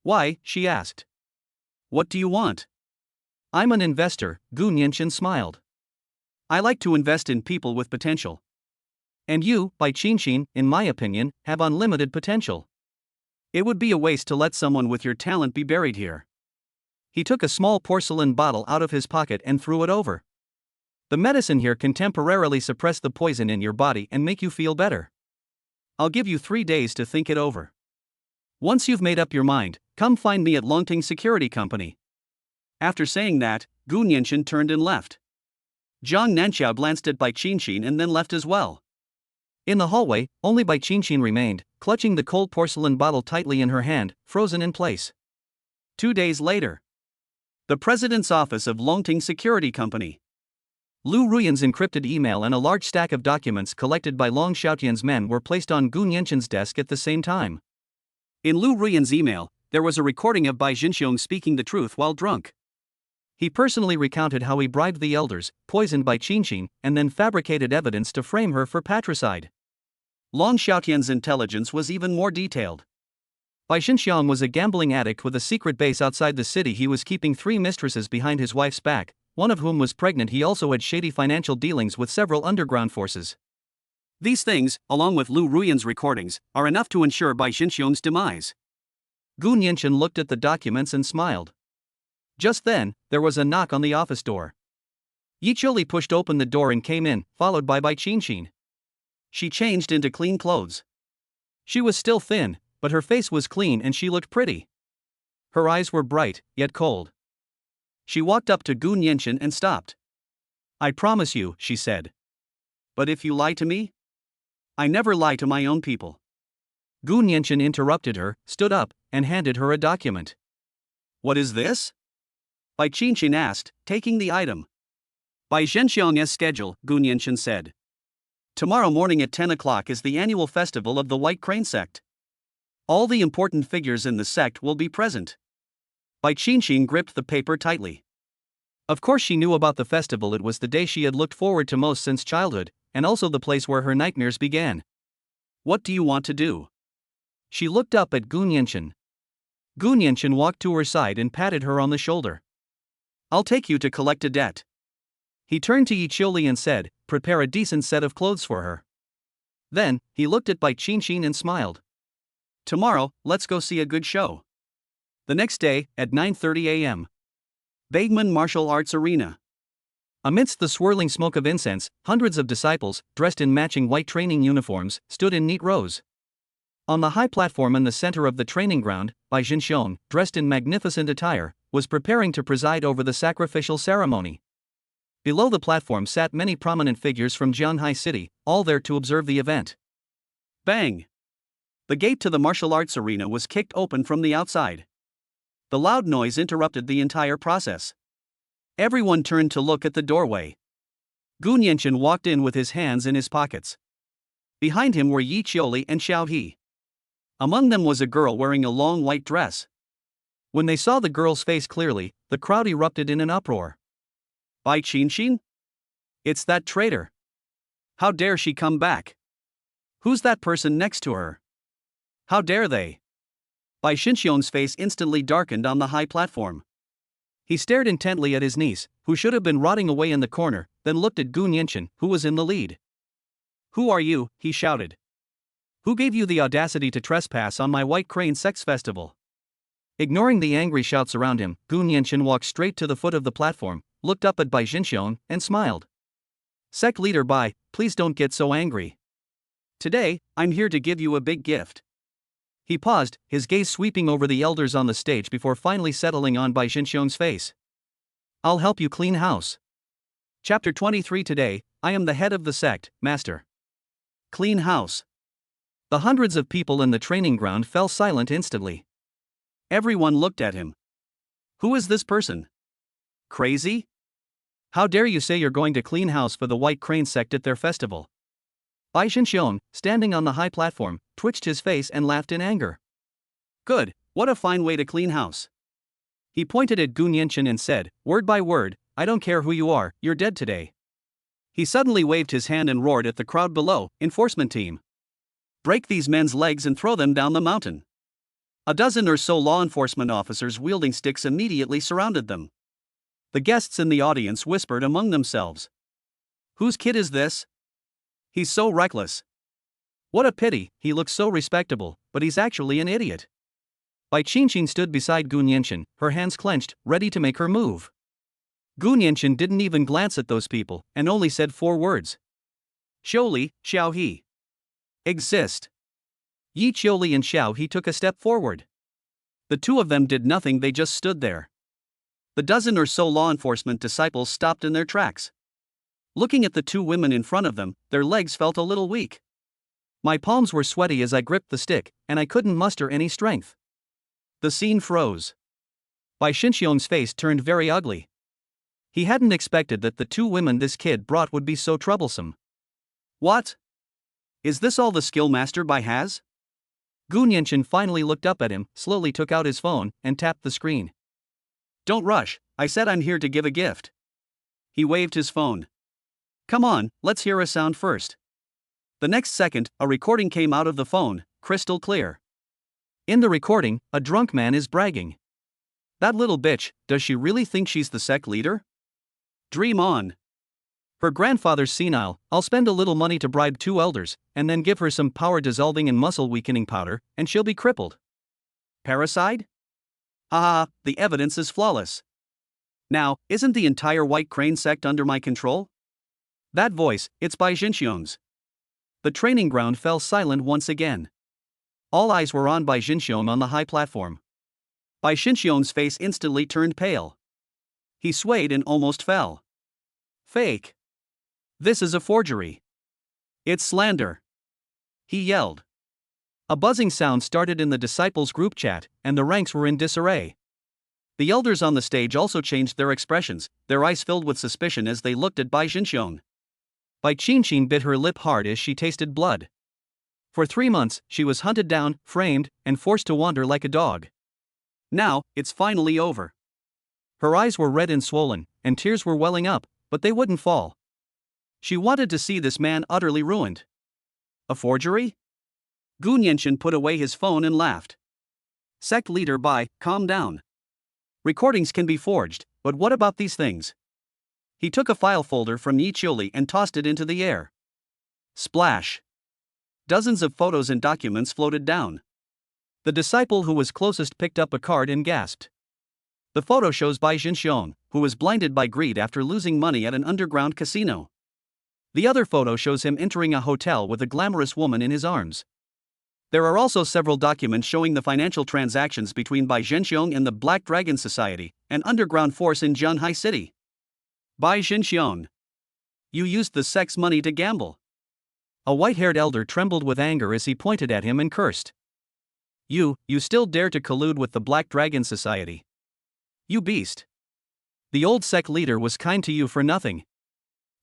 Why? She asked. What do you want? I'm an investor, Gu Nianchen smiled. I like to invest in people with potential. And you, Bai Qianqin, in my opinion, have unlimited potential. It would be a waste to let someone with your talent be buried here. He took a small porcelain bottle out of his pocket and threw it over. The medicine here can temporarily suppress the poison in your body and make you feel better. I'll give you 3 days to think it over. Once you've made up your mind, come find me at Longting Security Company. After saying that, Gu Nianchen turned and left. Zhang Nanxiao glanced at Bai Qianqin and then left as well. In the hallway, only Bai Qianqin remained, clutching the cold porcelain bottle tightly in her hand, frozen in place. 2 days later. The president's office of Longting Security Company. Lu Ruyan's encrypted email and a large stack of documents collected by Long Xiaotian's men were placed on Gu Nianchen's desk at the same time. In Lu Ruyan's email, there was a recording of Bai Xinxiong speaking the truth while drunk. He personally recounted how he bribed the elders, poisoned Bai Qianqin, and then fabricated evidence to frame her for patricide. Long Xiaotian's intelligence was even more detailed. Bai Xinxiong was a gambling addict with a secret base outside the city. He was keeping 3 mistresses behind his wife's back, one of whom was pregnant. He also had shady financial dealings with several underground forces. These things, along with Lu Ruyan's recordings, are enough to ensure Bai Xinxiong's demise. Gu Nianchen looked at the documents and smiled. Just then, there was a knock on the office door. Yi Qiuli pushed open the door and came in, followed by Bai Qianqin. She changed into clean clothes. She was still thin, but her face was clean and she looked pretty. Her eyes were bright, yet cold. She walked up to Gu Nianchen and stopped. I promise you, she said. But if you lie to me? I never lie to my own people. Gu Nianchen interrupted her, stood up, and handed her a document. What is this? Bai Qianqin asked, taking the item. By Zhenxiong's schedule, Gu Nianchen said. Tomorrow morning at 10 o'clock is the annual festival of the White Crane sect. All the important figures in the sect will be present. Bai Qianqin gripped the paper tightly. Of course she knew about the festival. It was the day she had looked forward to most since childhood, and also the place where her nightmares began. What do you want to do? She looked up at Gu Nianchen. Gu Nianchen walked to her side and patted her on the shoulder. I'll take you to collect a debt. He turned to Yi Qiuli and said, prepare a decent set of clothes for her. Then, he looked at Bai Qianqin and smiled. Tomorrow, let's go see a good show. The next day, at 9:30 a.m. Bagman Martial Arts Arena. Amidst the swirling smoke of incense, hundreds of disciples, dressed in matching white training uniforms, stood in neat rows. On the high platform in the center of the training ground, Bai Xinxiong, dressed in magnificent attire, was preparing to preside over the sacrificial ceremony. Below the platform sat many prominent figures from Jianhai City, all there to observe the event. Bang! The gate to the martial arts arena was kicked open from the outside. The loud noise interrupted the entire process. Everyone turned to look at the doorway. Gu Nianchen walked in with his hands in his pockets. Behind him were Yi Qiuli and Xiao He. Among them was a girl wearing a long white dress. When they saw the girl's face clearly, the crowd erupted in an uproar. Bai Qianqin? It's that traitor. How dare she come back? Who's that person next to her? How dare they? Bai Xinxiong's face instantly darkened on the high platform. He stared intently at his niece, who should have been rotting away in the corner, then looked at Gu Nianchen, who was in the lead. Who are you? He shouted. Who gave you the audacity to trespass on my White Crane Sex Festival? Ignoring the angry shouts around him, Gu Nianchen walked straight to the foot of the platform, looked up at Bai Xinxiong, and smiled. Sect leader Bai, please don't get so angry. Today, I'm here to give you a big gift. He paused, his gaze sweeping over the elders on the stage before finally settling on Bai Xinxiong's face. I'll help you clean house. Chapter 23. Today, I am the head of the sect, Master. Clean house. The hundreds of people in the training ground fell silent instantly. Everyone looked at him. Who is this person? Crazy? How dare you say you're going to clean house for the White Crane sect at their festival? Bai Xinxiong, standing on the high platform, twitched his face and laughed in anger. Good, what a fine way to clean house. He pointed at Gu Nianchen and said, word by word, I don't care who you are, you're dead today. He suddenly waved his hand and roared at the crowd below, enforcement team. Break these men's legs and throw them down the mountain. A dozen or so law enforcement officers wielding sticks immediately surrounded them. The guests in the audience whispered among themselves. Whose kid is this? He's so reckless. What a pity, he looks so respectable, but he's actually an idiot. Bai Qingqing stood beside Gu Nianqin, her hands clenched, ready to make her move. Gu Nianqin didn't even glance at those people, and only said 4 words. Xiaoli, Xiaohe. Exist. Yi Qiuli and Xiao He took a step forward. The two of them did nothing, they just stood there. The dozen or so law enforcement disciples stopped in their tracks. Looking at the two women in front of them, their legs felt a little weak. My palms were sweaty as I gripped the stick, and I couldn't muster any strength. The scene froze. Bai Xinxiong's face turned very ugly. He hadn't expected that the two women this kid brought would be so troublesome. What? Is this all the skill Master Bai has? Gu Nianqin finally looked up at him, slowly took out his phone, and tapped the screen. Don't rush, I said I'm here to give a gift. He waved his phone. Come on, let's hear a sound first. The next second, a recording came out of the phone, crystal clear. In the recording, a drunk man is bragging. That little bitch, does she really think she's the sect leader? Dream on. Her grandfather's senile, I'll spend a little money to bribe 2 elders, and then give her some power-dissolving and muscle-weakening powder, and she'll be crippled. Parricide? Haha, the evidence is flawless. Now, isn't the entire White Crane sect under my control? That voice, it's Bai Xinxiong's. The training ground fell silent once again. All eyes were on Bai Xinxiong on the high platform. Bai Xinxiong's face instantly turned pale. He swayed and almost fell. Fake. This is a forgery. It's slander. He yelled. A buzzing sound started in the disciples' group chat, and the ranks were in disarray. The elders on the stage also changed their expressions, their eyes filled with suspicion as they looked at Bai Xinxiong. Bai Qingqing bit her lip hard as she tasted blood. For 3 months, she was hunted down, framed, and forced to wander like a dog. Now, it's finally over. Her eyes were red and swollen, and tears were welling up, but they wouldn't fall. She wanted to see this man utterly ruined. A forgery? Gu Nianqin put away his phone and laughed. Sect leader Bai, calm down. Recordings can be forged, but what about these things? He took a file folder from Yi Qiuli and tossed it into the air. Splash. Dozens of photos and documents floated down. The disciple who was closest picked up a card and gasped. The photo shows Bai Xinxiong, who was blinded by greed after losing money at an underground casino. The other photo shows him entering a hotel with a glamorous woman in his arms. There are also several documents showing the financial transactions between Bai Xinxiong and the Black Dragon Society, an underground force in Jianhai City. Bai Xinxiong. You used the sect's money to gamble. A white-haired elder trembled with anger as he pointed at him and cursed. You still dare to collude with the Black Dragon Society. You beast. The old sect leader was kind to you for nothing.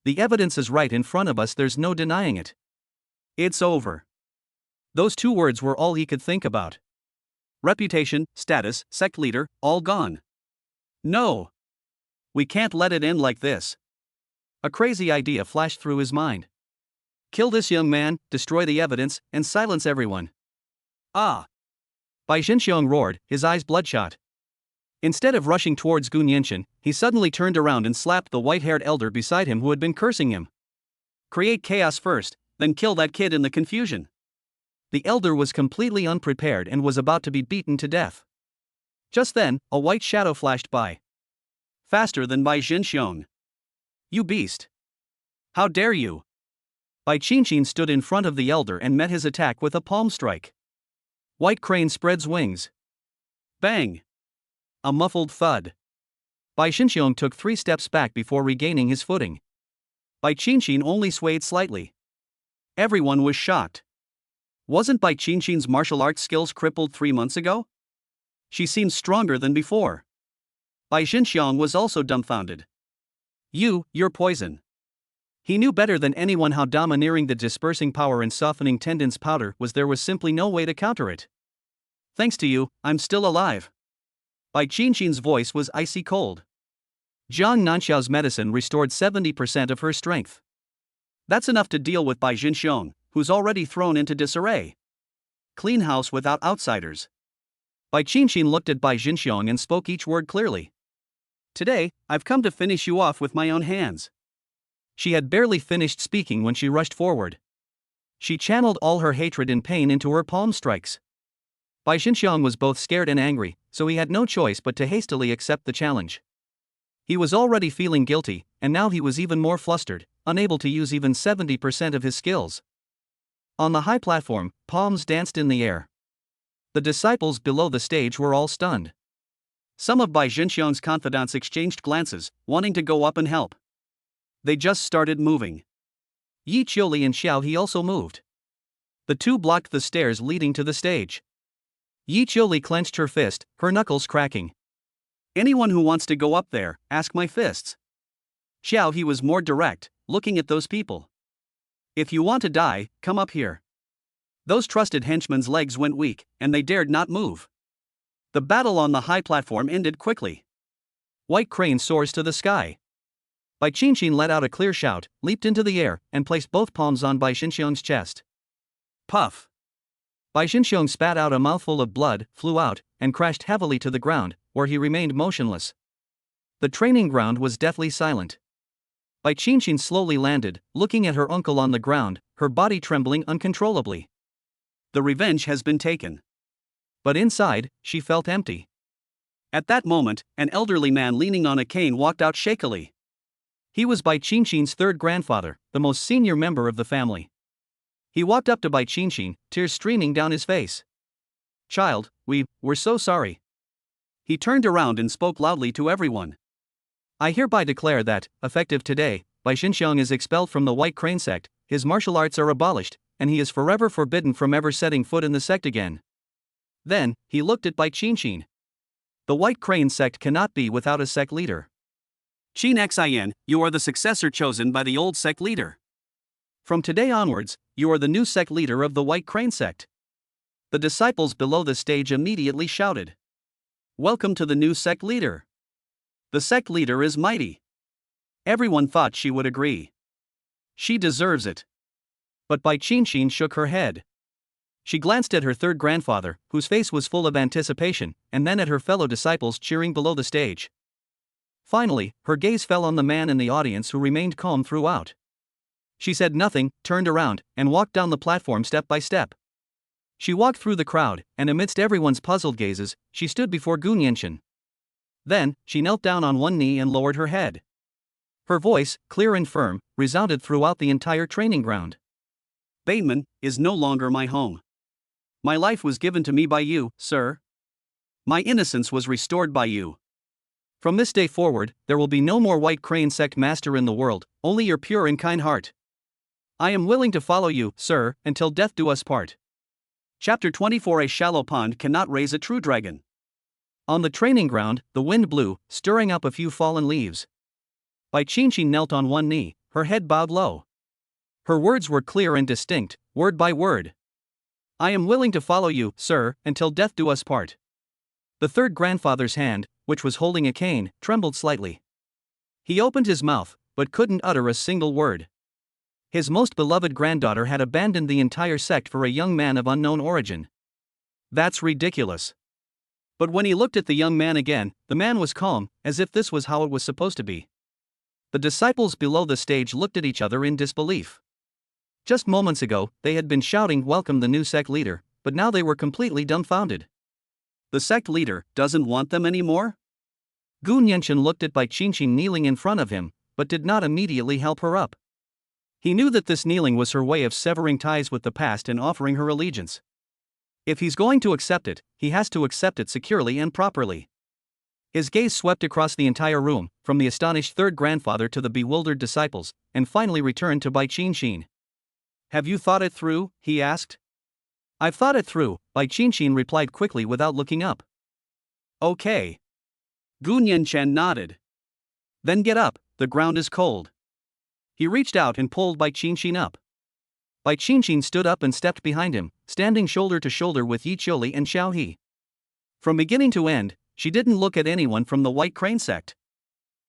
The evidence is right in front of us, there's no denying it. It's over. Those 2 words were all he could think about. Reputation, status, sect leader, all gone. No. We can't let it end like this. A crazy idea flashed through his mind. Kill this young man, destroy the evidence, and silence everyone. Ah! Bai Xinxiong roared, his eyes bloodshot. Instead of rushing towards Gu Nianqin, he suddenly turned around and slapped the white-haired elder beside him who had been cursing him. Create chaos first, then kill that kid in the confusion. The elder was completely unprepared and was about to be beaten to death. Just then, a white shadow flashed by. Faster than Bai Xinxiong. You beast! How dare you! Bai Qingqing stood in front of the elder and met his attack with a palm strike. White Crane spreads wings. Bang! A muffled thud. Bai Xinxiong took 3 steps back before regaining his footing. Bai Qingqing only swayed slightly. Everyone was shocked. Wasn't Bai Qingqing's martial arts skills crippled 3 months ago? She seemed stronger than before. Bai Xinxiong was also dumbfounded. You're poison. He knew better than anyone how domineering the dispersing power and softening tendons powder was. There was simply no way to counter it. Thanks to you, I'm still alive. Bai Qingqing's voice was icy cold. Zhang Nanxiao's medicine restored 70% of her strength. That's enough to deal with Bai Xinxiong, who's already thrown into disarray. Clean house without outsiders. Bai Qingqing looked at Bai Xinxiong and spoke each word clearly. Today, I've come to finish you off with my own hands. She had barely finished speaking when she rushed forward. She channeled all her hatred and pain into her palm strikes. Bai Xinxiang was both scared and angry, so he had no choice but to hastily accept the challenge. He was already feeling guilty, and now he was even more flustered, unable to use even 70% of his skills. On the high platform, palms danced in the air. The disciples below the stage were all stunned. Some of Bai Xinxiang's confidants exchanged glances, wanting to go up and help. They just started moving. Yi Qiuli and Xiao He also moved. The two blocked the stairs leading to the stage. Yi Qiuli clenched her fist, her knuckles cracking. Anyone who wants to go up there, ask my fists. Xiao He was more direct, looking at those people. If you want to die, come up here. Those trusted henchmen's legs went weak, and they dared not move. The battle on the high platform ended quickly. White Crane soars to the sky. Bai Qinxin let out a clear shout, leaped into the air, and placed both palms on Bai Xinxiang's chest. Puff! Bai Xinxiang spat out a mouthful of blood, flew out, and crashed heavily to the ground, where he remained motionless. The training ground was deathly silent. Bai Qinxin slowly landed, looking at her uncle on the ground, her body trembling uncontrollably. The revenge has been taken. But inside, she felt empty. At that moment, an elderly man leaning on a cane walked out shakily. He was Bai Qinxin's third grandfather, the most senior member of the family. He walked up to Bai Qinxin, tears streaming down his face. "Child, we're so sorry." He turned around and spoke loudly to everyone. "I hereby declare that, effective today, Bai Xinxiang is expelled from the White Crane sect, his martial arts are abolished, and he is forever forbidden from ever setting foot in the sect again." Then, he looked at Bai Qinxin. The White Crane sect cannot be without a sect leader. Qin Xin, you are the successor chosen by the old sect leader. From today onwards, you are the new sect leader of the White Crane sect. The disciples below the stage immediately shouted. Welcome to the new sect leader. The sect leader is mighty. Everyone thought she would agree. She deserves it. But Bai Qinxin shook her head. She glanced at her third grandfather, whose face was full of anticipation, and then at her fellow disciples cheering below the stage. Finally, her gaze fell on the man in the audience who remained calm throughout. She said nothing, turned around, and walked down the platform step by step. She walked through the crowd, and amidst everyone's puzzled gazes, she stood before Gu Nianchen. Then, she knelt down on one knee and lowered her head. Her voice, clear and firm, resounded throughout the entire training ground. Bateman is no longer my home. My life was given to me by you, sir. My innocence was restored by you. From this day forward, there will be no more White Crane sect master in the world, only your pure and kind heart. I am willing to follow you, sir, until death do us part. Chapter 24. A shallow pond cannot raise a true dragon. On the training ground, the wind blew, stirring up a few fallen leaves. Bai Qinxin knelt on one knee, her head bowed low. Her words were clear and distinct, word by word. I am willing to follow you, sir, until death do us part. The third grandfather's hand, which was holding a cane, trembled slightly. He opened his mouth, but couldn't utter a single word. His most beloved granddaughter had abandoned the entire sect for a young man of unknown origin. That's ridiculous. But when he looked at the young man again, the man was calm, as if this was how it was supposed to be. The disciples below the stage looked at each other in disbelief. Just moments ago, they had been shouting welcome the new sect leader, but now they were completely dumbfounded. The sect leader doesn't want them anymore? Gu Nianchen looked at Bai Qinxin kneeling in front of him, but did not immediately help her up. He knew that this kneeling was her way of severing ties with the past and offering her allegiance. If he's going to accept it, he has to accept it securely and properly. His gaze swept across the entire room, from the astonished third grandfather to the bewildered disciples, and finally returned to Bai Qinxin. Have you thought it through? He asked. I've thought it through, Bai Qinxin replied quickly without looking up. Okay. Gu Nianchen nodded. Then get up, the ground is cold. He reached out and pulled Bai Qinxin up. Bai Qinxin stood up and stepped behind him, standing shoulder to shoulder with Yi Qiuli and Xiao He. From beginning to end, she didn't look at anyone from the White Crane sect.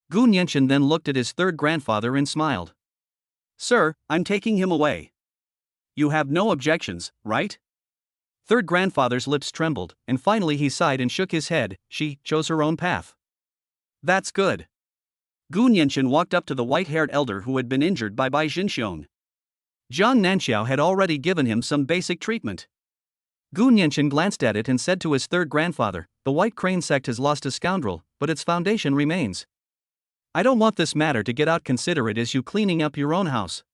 Gu Nianchen then looked at his third grandfather and smiled. Sir, I'm taking him away. You have no objections, right? Third grandfather's lips trembled, and finally he sighed and shook his head. She chose her own path. That's good. Gu Nianchen walked up to the white-haired elder who had been injured by Bai Jinxiong. Jiang Nanxiao had already given him some basic treatment. Gu Nianchen glanced at it and said to his third grandfather, "The White Crane sect has lost a scoundrel, but its foundation remains. I don't want this matter to get out. Consider it as you cleaning up your own house."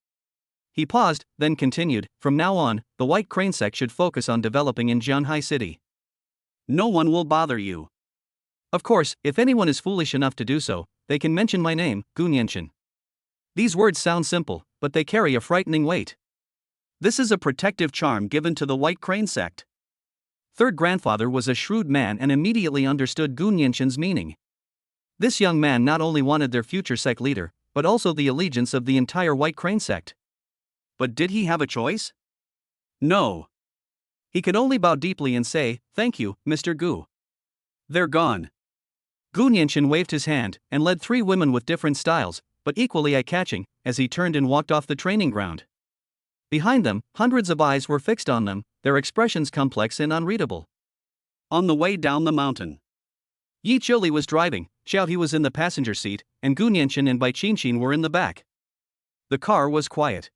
He paused, then continued, "From now on, the White Crane sect should focus on developing in Jianhai City. No one will bother you. Of course, if anyone is foolish enough to do so, they can mention my name, Gu Nianchen." These words sound simple, but they carry a frightening weight. This is a protective charm given to the White Crane sect. Third grandfather was a shrewd man and immediately understood Gu Nianchen's meaning. This young man not only wanted their future sect leader, but also the allegiance of the entire White Crane sect. But did he have a choice? No. He could only bow deeply and say, "Thank you, Mr. Gu." They're gone. Gu Nianchen waved his hand and led three women with different styles, but equally eye-catching, as he turned and walked off the training ground. Behind them, hundreds of eyes were fixed on them, their expressions complex and unreadable. On the way down the mountain, Yi Chili was driving, Xiao He was in the passenger seat, and Gu Nianchen and Bai Qinqin were in the back. The car was quiet.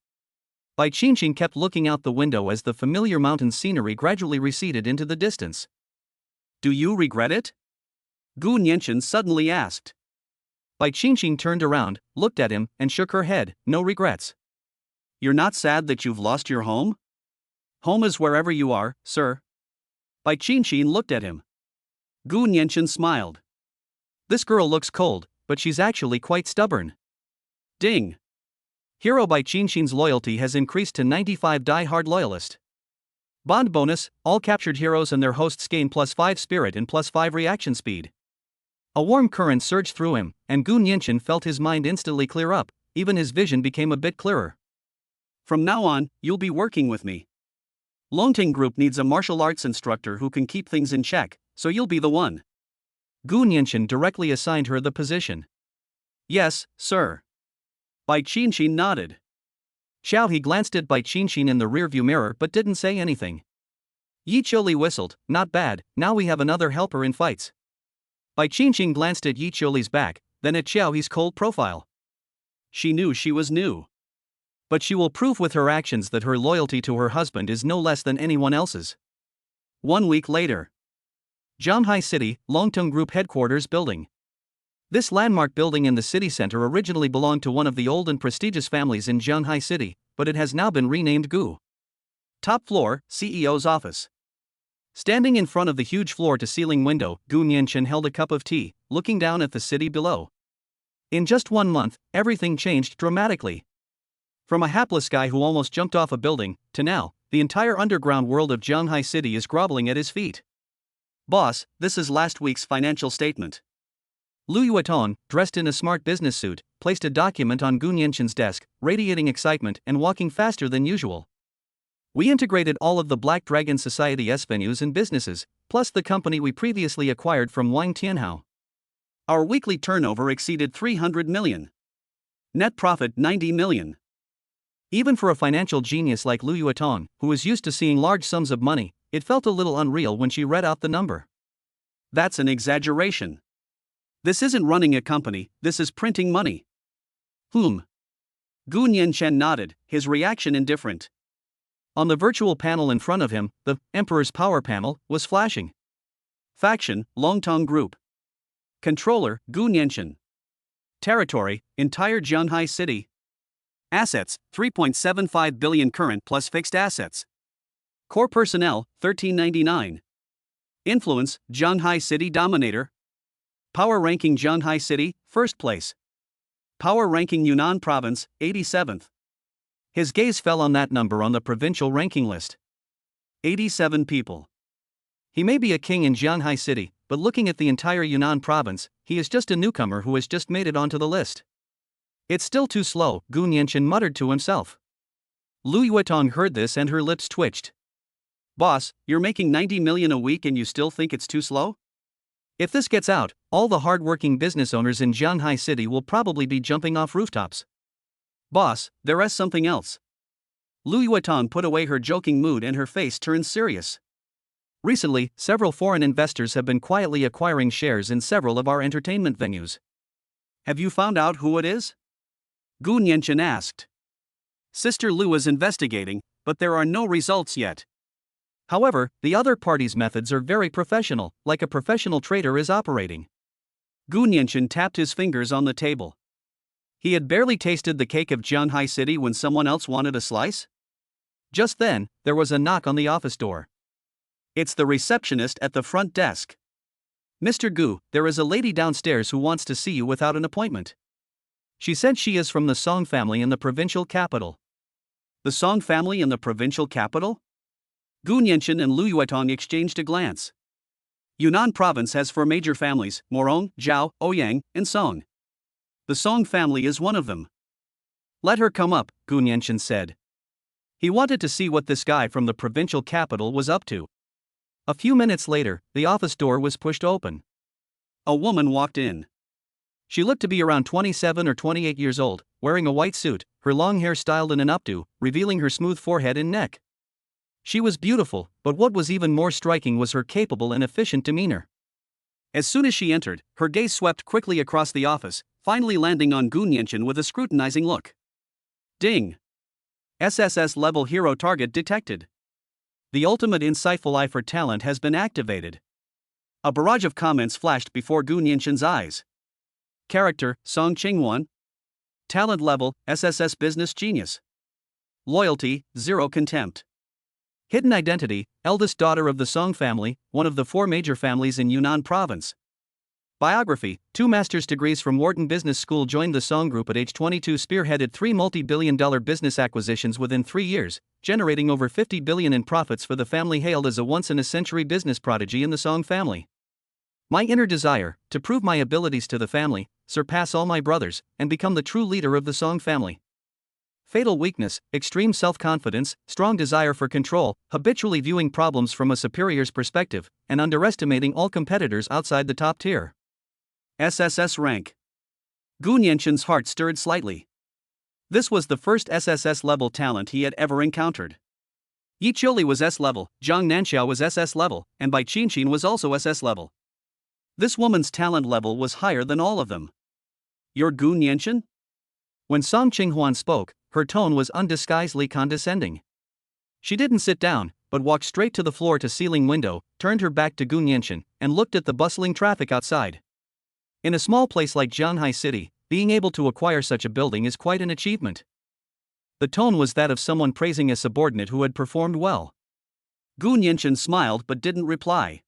Bai Qinqin kept looking out the window as the familiar mountain scenery gradually receded into the distance. "Do you regret it?" Gu Nianchen suddenly asked. Bai Qinqin turned around, looked at him, and shook her head. "No regrets." "You're not sad that you've lost your home?" "Home is wherever you are, sir." Bai Qinqin looked at him. Gu Nianchen smiled. "This girl looks cold, but she's actually quite stubborn." Ding! Hero Bai Qinqin's loyalty has increased to 95 die-hard loyalist. Bond bonus: all captured heroes and their hosts gain +5 spirit and +5 reaction speed. A warm current surged through him, and Gu Nianchen felt his mind instantly clear up, even his vision became a bit clearer. "From now on, you'll be working with me. Longting Group needs a martial arts instructor who can keep things in check, so you'll be the one." Gu Nianchen directly assigned her the position. "Yes, sir." Bai Qinqin nodded. Xiao He glanced at Bai Qinqin in the rearview mirror but didn't say anything. Yi Chili whistled. "Not bad, now we have another helper in fights." Bai Qinqin glanced at Yi Chili's back, then at Xiao He's cold profile. She knew she was new. But she will prove with her actions that her loyalty to her husband is no less than anyone else's. 1 week later. Jianhai City, Longtung Group Headquarters Building. This landmark building in the city center originally belonged to one of the old and prestigious families in Jianhai City, but it has now been renamed Gu. Top floor, CEO's office. Standing in front of the huge floor-to-ceiling window, Gu Nianchen held a cup of tea, looking down at the city below. In just 1 month, everything changed dramatically. From a hapless guy who almost jumped off a building, to now, the entire underground world of Jianhai City is groveling at his feet. "Boss, this is last week's financial statement." Lu Yueton, dressed in a smart business suit, placed a document on Gu Nianchen's desk, radiating excitement and walking faster than usual. "We integrated all of the Black Dragon Society's venues and businesses, plus the company we previously acquired from Wang Tianhao. Our weekly turnover exceeded 300 million. Net profit 90 million. Even for a financial genius like Lu Yueton, who was used to seeing large sums of money, it felt a little unreal when she read out the number. That's an exaggeration. This isn't running a company, this is printing money." Gu Nianchen nodded, his reaction indifferent. On the virtual panel in front of him, the Emperor's Power panel was flashing. Faction, Longtong Group. Controller, Gu Nianchen. Territory, entire Jianhai City. Assets, 3.75 billion current plus fixed assets. Core personnel, 1399. Influence, Jianhai City Dominator. Power ranking Jianhai City, 1st place. Power ranking Yunnan Province, 87th. His gaze fell on that number on the provincial ranking list. 87 people. He may be a king in Jianhai City, but looking at the entire Yunnan Province, he is just a newcomer who has just made it onto the list. "It's still too slow," Gu Nianchen muttered to himself. Lu Yueton heard this and her lips twitched. "Boss, you're making 90 million a week and you still think it's too slow? If this gets out, all the hard-working business owners in Jianhai City will probably be jumping off rooftops." "Boss, there is something else." Lu Yueton put away her joking mood and her face turned serious. "Recently, several foreign investors have been quietly acquiring shares in several of our entertainment venues. Have you found out who it is? Gu Nianchen asked. Sister Lu is investigating, but there are no results yet. However, the other party's methods are very professional, like a professional trader is operating. Gu Nianchen tapped his fingers on the table. He had barely tasted the cake of Jianhai City when someone else wanted a slice. Just then, there was a knock on the office door. It's the receptionist at the front desk. Mr. Gu, there is a lady downstairs who wants to see you without an appointment. She said she is from the Song family in the provincial capital. The Song family in the provincial capital? Gu Nianchen and Lu Yuetong exchanged a glance. Yunnan province has 4 major families: Morong, Zhao, Ouyang, and Song. The Song family is one of them. Let her come up, Gu Nianchen said. He wanted to see what this guy from the provincial capital was up to. A few minutes later, the office door was pushed open. A woman walked in. She looked to be around 27 or 28 years old, wearing a white suit, her long hair styled in an updo, revealing her smooth forehead and neck. She was beautiful, but what was even more striking was her capable and efficient demeanor. As soon as she entered, her gaze swept quickly across the office, finally landing on Gu Nianchen with a scrutinizing look. Ding! SSS level hero target detected. The ultimate insightful eye for talent has been activated. A barrage of comments flashed before Gu Nianchen's eyes. Character, Song Qinghuan. Talent level, SSS business genius. Loyalty, 0 contempt. Hidden identity, eldest daughter of the Song family, one of the 4 major families in Yunnan province. Biography, 2 master's degrees from Wharton Business School, joined the Song Group at age 22, spearheaded 3 multi-billion-dollar business acquisitions within 3 years, generating over 50 billion in profits for the family, hailed as a once-in-a-century business prodigy in the Song family. My inner desire, to prove my abilities to the family, surpass all my brothers, and become the true leader of the Song family. Fatal weakness, extreme self-confidence, strong desire for control, habitually viewing problems from a superior's perspective, and underestimating all competitors outside the top tier. SSS rank. Gu Nianchen's heart stirred slightly. This was the first SSS level talent he had ever encountered. Yi Qiuli was S level, Zhang Nanxiao was SS level, and Bai Qinqin was also SS level. This woman's talent level was higher than all of them. You're Gu Nianchen? When Song Qinghuan spoke, her tone was undisguisedly condescending. She didn't sit down, but walked straight to the floor-to-ceiling window, turned her back to Gu Nianchen, and looked at the bustling traffic outside. In a small place like Jianhai City, being able to acquire such a building is quite an achievement. The tone was that of someone praising a subordinate who had performed well. Gu Nianchen smiled but didn't reply.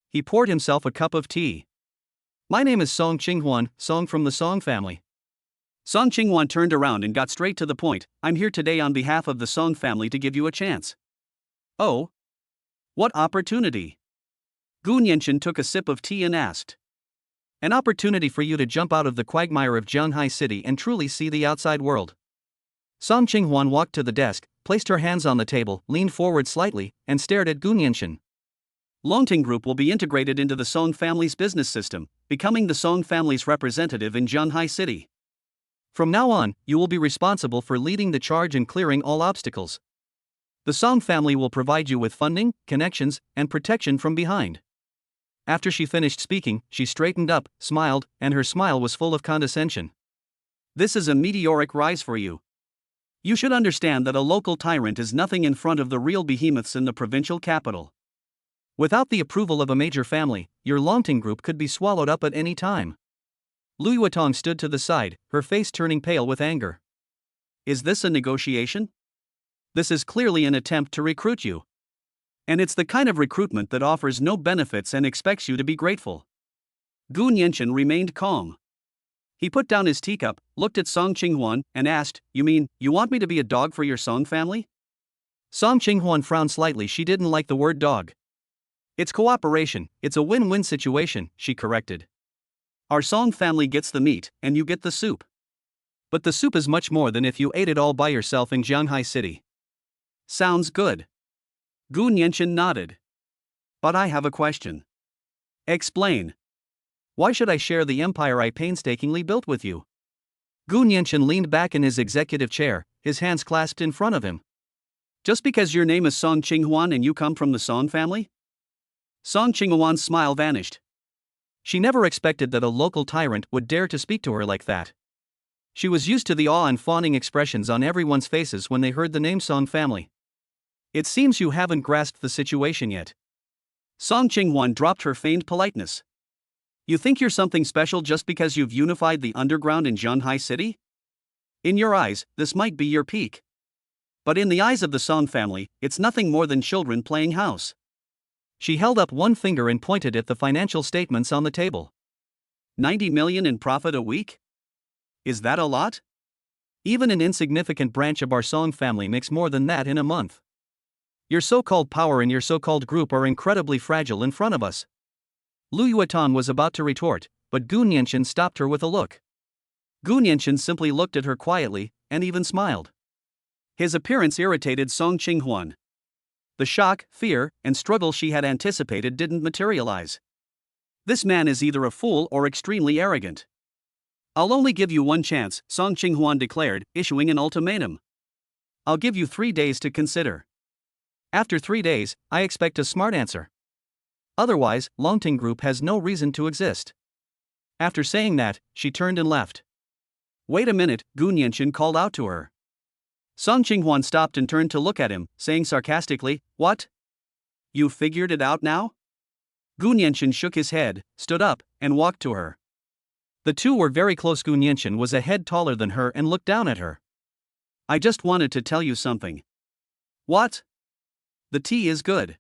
He poured himself a cup of tea. My name is Song Qinghuan, Song from the Song family. Song Qinghuan turned around and got straight to the point. I'm here today on behalf of the Song family to give you a chance. Oh? What opportunity? Gu Nianchen took a sip of tea and asked. An opportunity for you to jump out of the quagmire of Jianhai City and truly see the outside world. Song Qinghuan walked to the desk, placed her hands on the table, leaned forward slightly, and stared at Gu Nianchen. Longting Group will be integrated into the Song family's business system, becoming the Song family's representative in Jianhai City. From now on, you will be responsible for leading the charge and clearing all obstacles. The Song family will provide you with funding, connections, and protection from behind. After she finished speaking, she straightened up, smiled, and her smile was full of condescension. This is a meteoric rise for you. You should understand that a local tyrant is nothing in front of the real behemoths in the provincial capital. Without the approval of a major family, your Longting Group could be swallowed up at any time. Lu Yuetong stood to the side, her face turning pale with anger. Is this a negotiation? This is clearly an attempt to recruit you. And it's the kind of recruitment that offers no benefits and expects you to be grateful. Gu Nianchen remained calm. He put down his teacup, looked at Song Qinghuan, and asked, You mean, you want me to be a dog for your Song family? Song Qinghuan frowned slightly. She didn't like the word dog. It's cooperation, it's a win-win situation, she corrected. Our Song family gets the meat, and you get the soup. But the soup is much more than if you ate it all by yourself in Jianhai City. Sounds good. Gu Nianchen nodded. But I have a question. Explain. Why should I share the empire I painstakingly built with you? Gu Nianchen leaned back in his executive chair, his hands clasped in front of him. Just because your name is Song Qinghuan and you come from the Song family? Song Qinghuan's smile vanished. She never expected that a local tyrant would dare to speak to her like that. She was used to the awe and fawning expressions on everyone's faces when they heard the name Song family. It seems you haven't grasped the situation yet. Song Qinghwan dropped her feigned politeness. You think you're something special just because you've unified the underground in Zhanghai City? In your eyes, this might be your peak. But in the eyes of the Song family, it's nothing more than children playing house. She held up one finger and pointed at the financial statements on the table. 90 million in profit a week? Is that a lot? Even an insignificant branch of our Song family makes more than that in a month. Your so-called power and your so-called group are incredibly fragile in front of us. Lu Yuetan was about to retort, but Gu Nianchen stopped her with a look. Gu Nianchen simply looked at her quietly, and even smiled. His appearance irritated Song Qinghwan. The shock, fear, and struggle she had anticipated didn't materialize. This man is either a fool or extremely arrogant. I'll only give you one chance, Song Qinghwan declared, issuing an ultimatum. I'll give you 3 days to consider. After 3 days, I expect a smart answer. Otherwise, Longting Group has no reason to exist. After saying that, she turned and left. Wait a minute, Gu Nianchen called out to her. Song Qinghwan stopped and turned to look at him, saying sarcastically, "What? You figured it out now?" Gu Nianchen shook his head, stood up, and walked to her. The two were very close. Gu Nianchen was a head taller than her and looked down at her. I just wanted to tell you something. What? The tea is good.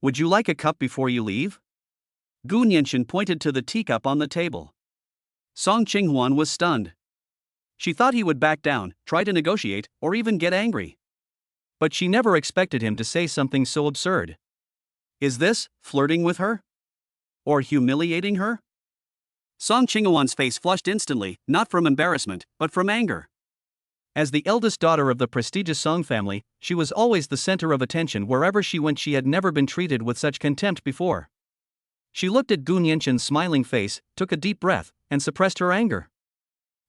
Would you like a cup before you leave? Gu Nianchen pointed to the teacup on the table. Song Qinghwan was stunned. She thought he would back down, try to negotiate, or even get angry. But she never expected him to say something so absurd. Is this flirting with her? Or humiliating her? Song Qinghwan's face flushed instantly, not from embarrassment, but from anger. As the eldest daughter of the prestigious Song family, she was always the center of attention wherever she went. She had never been treated with such contempt before. She looked at Gu Nianchen's smiling face, took a deep breath, and suppressed her anger.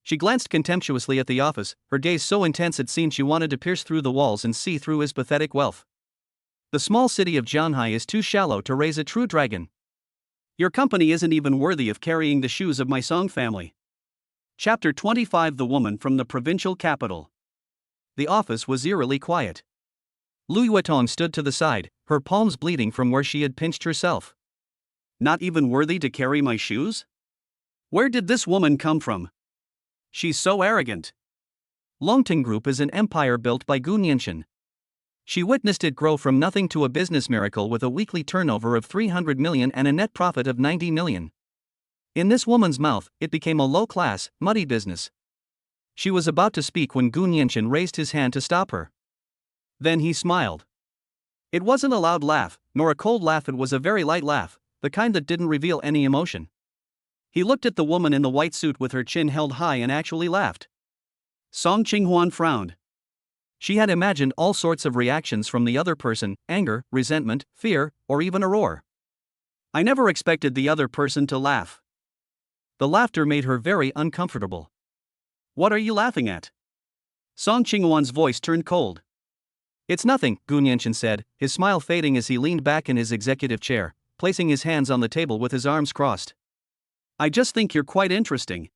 She glanced contemptuously at the office, her gaze so intense it seemed she wanted to pierce through the walls and see through his pathetic wealth. The small city of Zhanghai is too shallow to raise a true dragon. Your company isn't even worthy of carrying the shoes of my Song family. Chapter 25. The woman from the provincial capital. The office was eerily quiet. Lu Yuetong stood to the side, her palms bleeding from where she had pinched herself. Not even worthy to carry my shoes? Where did this woman come from? She's so arrogant. Longting Group is an empire built by Gu Nianchen. She witnessed it grow from nothing to a business miracle with a weekly turnover of 300 million and a net profit of 90 million. In this woman's mouth, it became a low-class, muddy business. She was about to speak when Gu Nianchen raised his hand to stop her. Then he smiled. It wasn't a loud laugh, nor a cold laugh. It was a very light laugh, the kind that didn't reveal any emotion. He looked at the woman in the white suit with her chin held high and actually laughed. Song Qinghwan frowned. She had imagined all sorts of reactions from the other person: anger, resentment, fear, or even a roar. I never expected the other person to laugh. The laughter made her very uncomfortable. What are you laughing at? Song Qinghwan's voice turned cold. It's nothing, Gu Nianchen said, his smile fading as he leaned back in his executive chair, placing his hands on the table with his arms crossed. I just think you're quite interesting.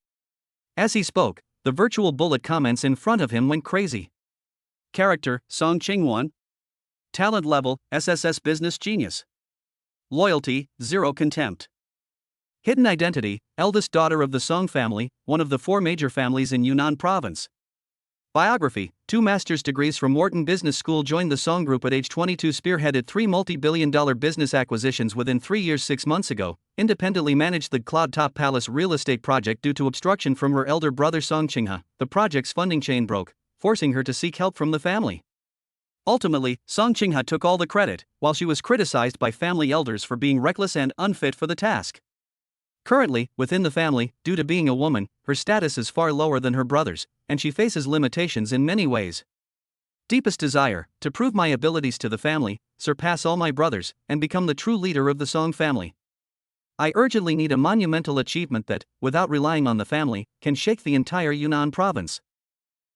As he spoke, the virtual bullet comments in front of him went crazy. Character, Song Qinghwan. Talent level, SSS business genius. Loyalty, 0 contempt. Hidden identity, eldest daughter of the Song family, one of the 4 major families in Yunnan province. Biography, 2 master's degrees from Wharton Business School. Joined the Song Group at age 22. Spearheaded 3 multi-billion-dollar business acquisitions within 3 years. 6 months ago, independently managed the Cloud Top Palace real estate project due to obstruction from her elder brother Song Qinghe. The project's funding chain broke, forcing her to seek help from the family. Ultimately, Song Qinghe took all the credit, while she was criticized by family elders for being reckless and unfit for the task. Currently, within the family, due to being a woman, her status is far lower than her brother's, and she faces limitations in many ways. Deepest desire, to prove my abilities to the family, surpass all my brothers, and become the true leader of the Song family. I urgently need a monumental achievement that, without relying on the family, can shake the entire Yunnan province.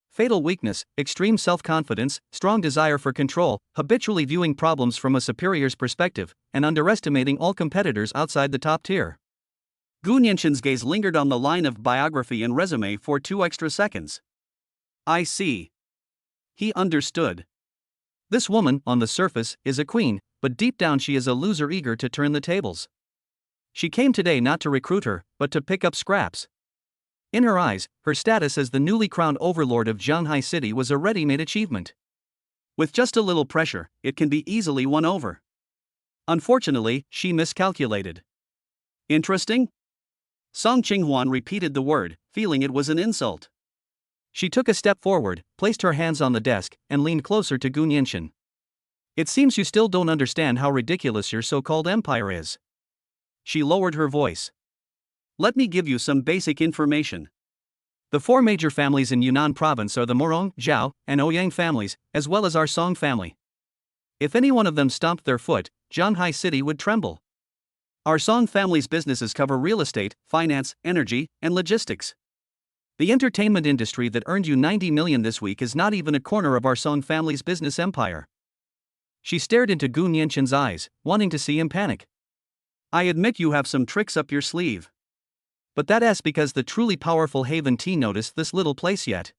Fatal weakness, extreme self-confidence, strong desire for control, habitually viewing problems from a superior's perspective, and underestimating all competitors outside the top tier. Gu Nianqin's gaze lingered on the line of biography and resume for 2 extra seconds. I see. He understood. This woman, on the surface, is a queen, but deep down she is a loser eager to turn the tables. She came today not to recruit her, but to pick up scraps. In her eyes, her status as the newly crowned overlord of Zhanghai City was a ready-made achievement. With just a little pressure, it can be easily won over. Unfortunately, she miscalculated. Interesting? Song Qinghuan repeated the word, feeling it was an insult. She took a step forward, placed her hands on the desk, and leaned closer to Gu Nianqin. It seems you still don't understand how ridiculous your so-called empire is. She lowered her voice. Let me give you some basic information. The 4 major families in Yunnan province are the Morong, Zhao, and Ouyang families, as well as our Song family. If any one of them stomped their foot, Zhanghai City would tremble. Our Song family's businesses cover real estate, finance, energy, and logistics. The entertainment industry that earned you 90 million this week is not even a corner of our Song family's business empire. She stared into Gu Nianqin's eyes, wanting to see him panic. I admit you have some tricks up your sleeve. But that's because the truly powerful Haven Tea noticed this little place yet.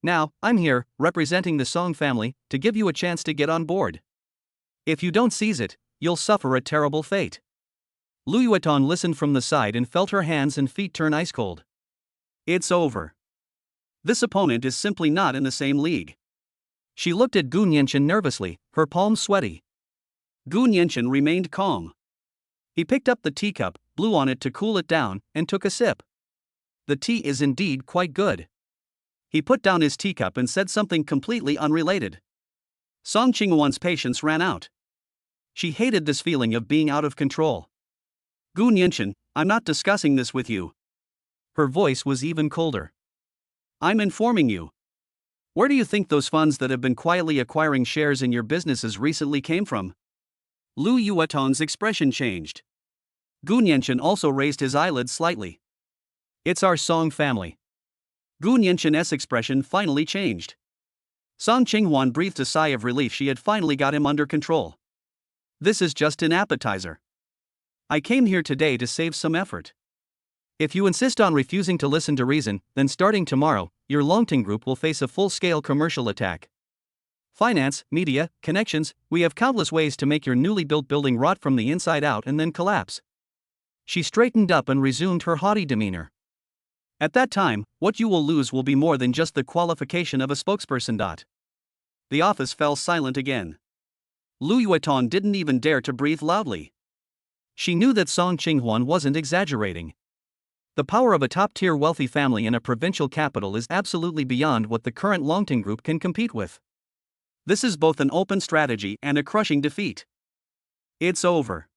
Now, I'm here, representing the Song family, to give you a chance to get on board. If you don't seize it, you'll suffer a terrible fate. Lu Yuetan listened from the side and felt her hands and feet turn ice cold. It's over. This opponent is simply not in the same league. She looked at Gu Nianqin nervously, her palms sweaty. Gu Nianqin remained calm. He picked up the teacup, blew on it to cool it down, and took a sip. The tea is indeed quite good. He put down his teacup and said something completely unrelated. Song Qinghuan's patience ran out. She hated this feeling of being out of control. Gu Nianqin, I'm not discussing this with you. Her voice was even colder. I'm informing you. Where do you think those funds that have been quietly acquiring shares in your businesses recently came from? Lu Yuetan's expression changed. Gu Nianqin also raised his eyelids slightly. It's our Song family. Gu Nianqin's expression finally changed. Song Qinghuan breathed a sigh of relief. She had finally got him under control. This is just an appetizer. I came here today to save some effort. If you insist on refusing to listen to reason, then starting tomorrow, your Longting Group will face a full-scale commercial attack. Finance, media, connections, we have countless ways to make your newly built building rot from the inside out and then collapse. She straightened up and resumed her haughty demeanor. At that time, what you will lose will be more than just the qualification of a spokesperson. The office fell silent again. Lu Yuetan didn't even dare to breathe loudly. She knew that Song Qinghuan wasn't exaggerating. The power of a top-tier wealthy family in a provincial capital is absolutely beyond what the current Longting Group can compete with. This is both an open strategy and a crushing defeat. It's over.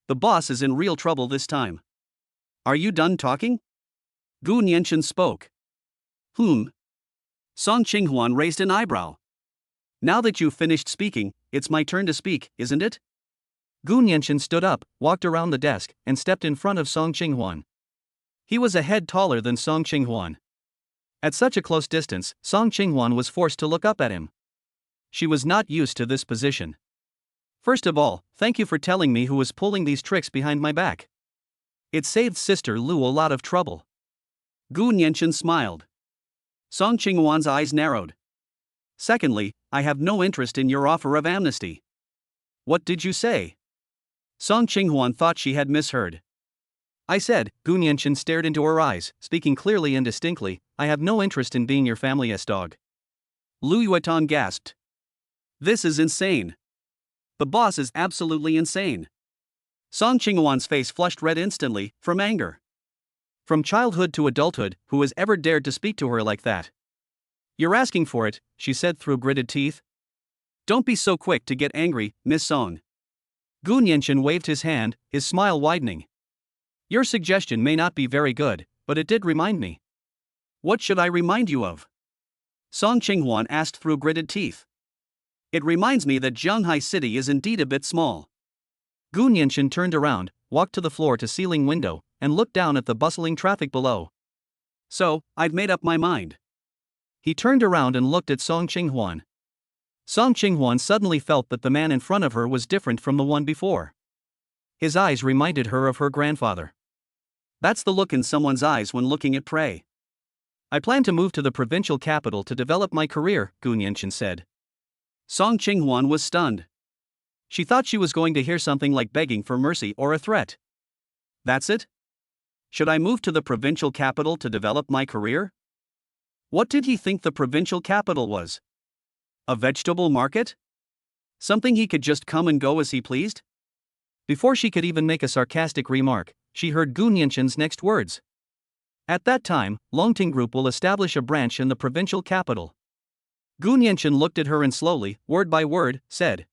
The boss is in real trouble this time. Are you done talking? Gu Nianqin spoke. Song Qinghuan raised an eyebrow. Now that you've finished speaking, it's my turn to speak, isn't it? Gu Nianqin stood up, walked around the desk, and stepped in front of Song Qinghuan. He was a head taller than Song Qinghuan. At such a close distance, Song Qinghuan was forced to look up at him. She was not used to this position. First of all, thank you for telling me who was pulling these tricks behind my back. It saved Sister Lu a lot of trouble. Gu Nianqin smiled. Song Qinghuan's eyes narrowed. Secondly, I have no interest in your offer of amnesty. What did you say? Song Qinghuan thought she had misheard. I said, Gu Nianqin stared into her eyes, speaking clearly and distinctly, I have no interest in being your family's dog. Lu Yuetan gasped. This is insane. The boss is absolutely insane. Song Qinghuan's face flushed red instantly, from anger. From childhood to adulthood, who has ever dared to speak to her like that? You're asking for it, she said through gritted teeth. Don't be so quick to get angry, Miss Song. Gu Nianqin waved his hand, his smile widening. Your suggestion may not be very good, but it did remind me. What should I remind you of? Song Qinghuan asked through gritted teeth. It reminds me that Zhanghai City is indeed a bit small. Gu Nianqin turned around, walked to the floor-to-ceiling window, and looked down at the bustling traffic below. So, I've made up my mind. He turned around and looked at Song Qinghuan. Song Qinghuan suddenly felt that the man in front of her was different from the one before. His eyes reminded her of her grandfather. That's the look in someone's eyes when looking at prey. I plan to move to the provincial capital to develop my career, Gu Nianchen said. Song Qinghuan was stunned. She thought she was going to hear something like begging for mercy or a threat. That's it? Should I move to the provincial capital to develop my career? What did he think the provincial capital was? A vegetable market? Something he could just come and go as he pleased? Before she could even make a sarcastic remark, she heard Gu Nianchen's next words. At that time, Longting Group will establish a branch in the provincial capital. Gu Nianchen looked at her and slowly, word by word, said.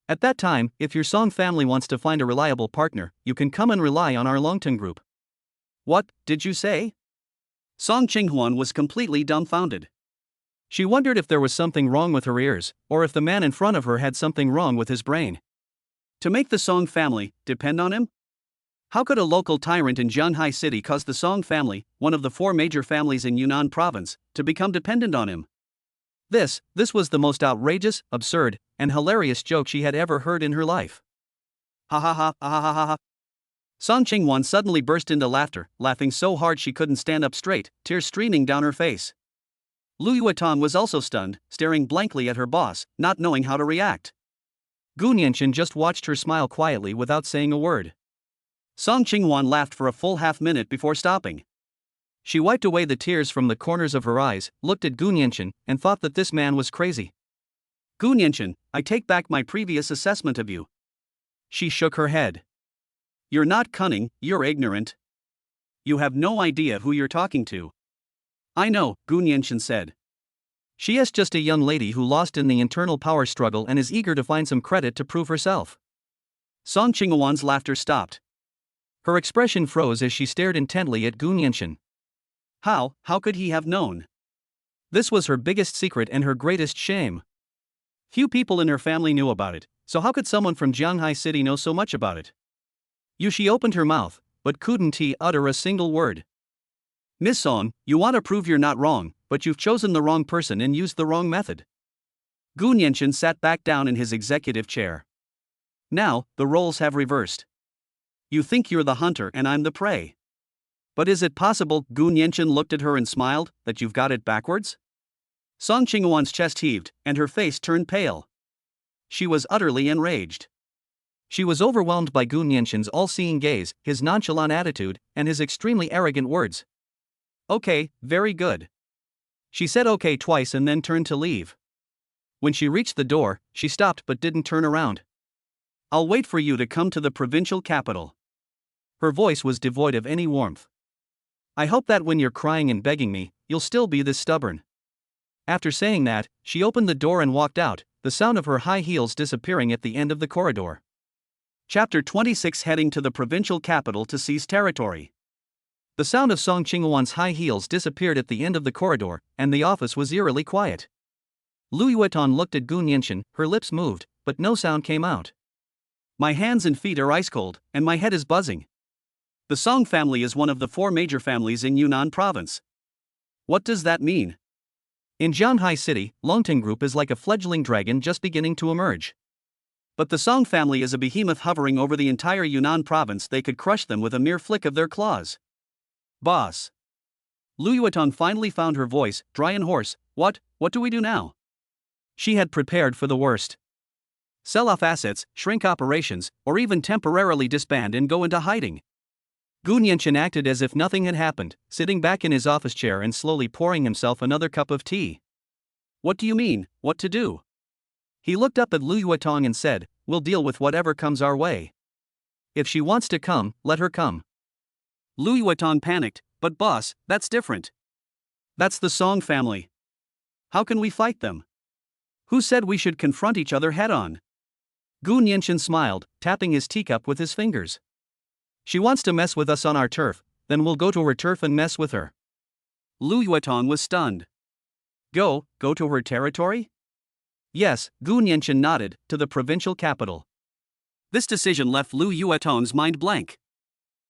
At that time, if your Song family wants to find a reliable partner, you can come and rely on our Longting Group. What did you say? Song Qinghuan was completely dumbfounded. She wondered if there was something wrong with her ears, or if the man in front of her had something wrong with his brain. To make the Song family depend on him? How could a local tyrant in Jianghai City cause the Song family, one of the 4 major families in Yunnan province, to become dependent on him? This was the most outrageous, absurd, and hilarious joke she had ever heard in her life. Ha ha ha ha ha ha ha. Song Qinghuan suddenly burst into laughter, laughing so hard she couldn't stand up straight, tears streaming down her face. Lu Yuetong was also stunned, staring blankly at her boss, not knowing how to react. Gu Nianchen just watched her smile quietly without saying a word. Song Qinghuan laughed for a full half-minute before stopping. She wiped away the tears from the corners of her eyes, looked at Gu Nianchen, and thought that this man was crazy. Gu Nianchen, I take back my previous assessment of you. She shook her head. You're not cunning, you're ignorant. You have no idea who you're talking to. I know, Gu Nianchen said. She is just a young lady who lost in the internal power struggle and is eager to find some credit to prove herself. Song Qinghuan's laughter stopped. Her expression froze as she stared intently at Gu Nianchen. How could he have known? This was her biggest secret and her greatest shame. Few people in her family knew about it, so how could someone from Jianghai City know so much about it? She opened her mouth, but couldn't utter a single word. Miss Song, you want to prove you're not wrong, but you've chosen the wrong person and used the wrong method. Gu Nianchen sat back down in his executive chair. Now, the roles have reversed. You think you're the hunter and I'm the prey. But is it possible, Gu Nianchen looked at her and smiled, that you've got it backwards? Song Qinghuan's chest heaved, and her face turned pale. She was utterly enraged. She was overwhelmed by Gu Nianchen's all-seeing gaze, his nonchalant attitude, and his extremely arrogant words. Okay, very good. She said okay twice and then turned to leave. When she reached the door, she stopped but didn't turn around. I'll wait for you to come to the provincial capital. Her voice was devoid of any warmth. I hope that when you're crying and begging me, you'll still be this stubborn. After saying that, she opened the door and walked out, the sound of her high heels disappearing at the end of the corridor. Chapter 26 Heading to the provincial capital to seize territory. The sound of Song Qinghuan's high heels disappeared at the end of the corridor, and the office was eerily quiet. Lu Yueton looked at Gu Nianchen, her lips moved, but no sound came out. My hands and feet are ice cold, and my head is buzzing. The Song family is one of the 4 major families in Yunnan province. What does that mean? In Jianghai City, Longting Group is like a fledgling dragon just beginning to emerge. But the Song family is a behemoth hovering over the entire Yunnan province. They could crush them with a mere flick of their claws. Boss. Lu Yuetong finally found her voice, dry and hoarse. What do we do now? She had prepared for the worst. Sell off assets, shrink operations, or even temporarily disband and go into hiding. Gu Nianchen acted as if nothing had happened, sitting back in his office chair and slowly pouring himself another cup of tea. What do you mean, what to do? He looked up at Lu Yuetong and said, We'll deal with whatever comes our way. If she wants to come, let her come. Lu Yuetong panicked, but boss, that's different. That's the Song family. How can we fight them? Who said we should confront each other head-on? Gu Nianchen smiled, tapping his teacup with his fingers. She wants to mess with us on our turf, then we'll go to her turf and mess with her. Lu Yuetong was stunned. Go to her territory? Yes, Gu Nianchen nodded, to the provincial capital. This decision left Lu Yuetong's mind blank.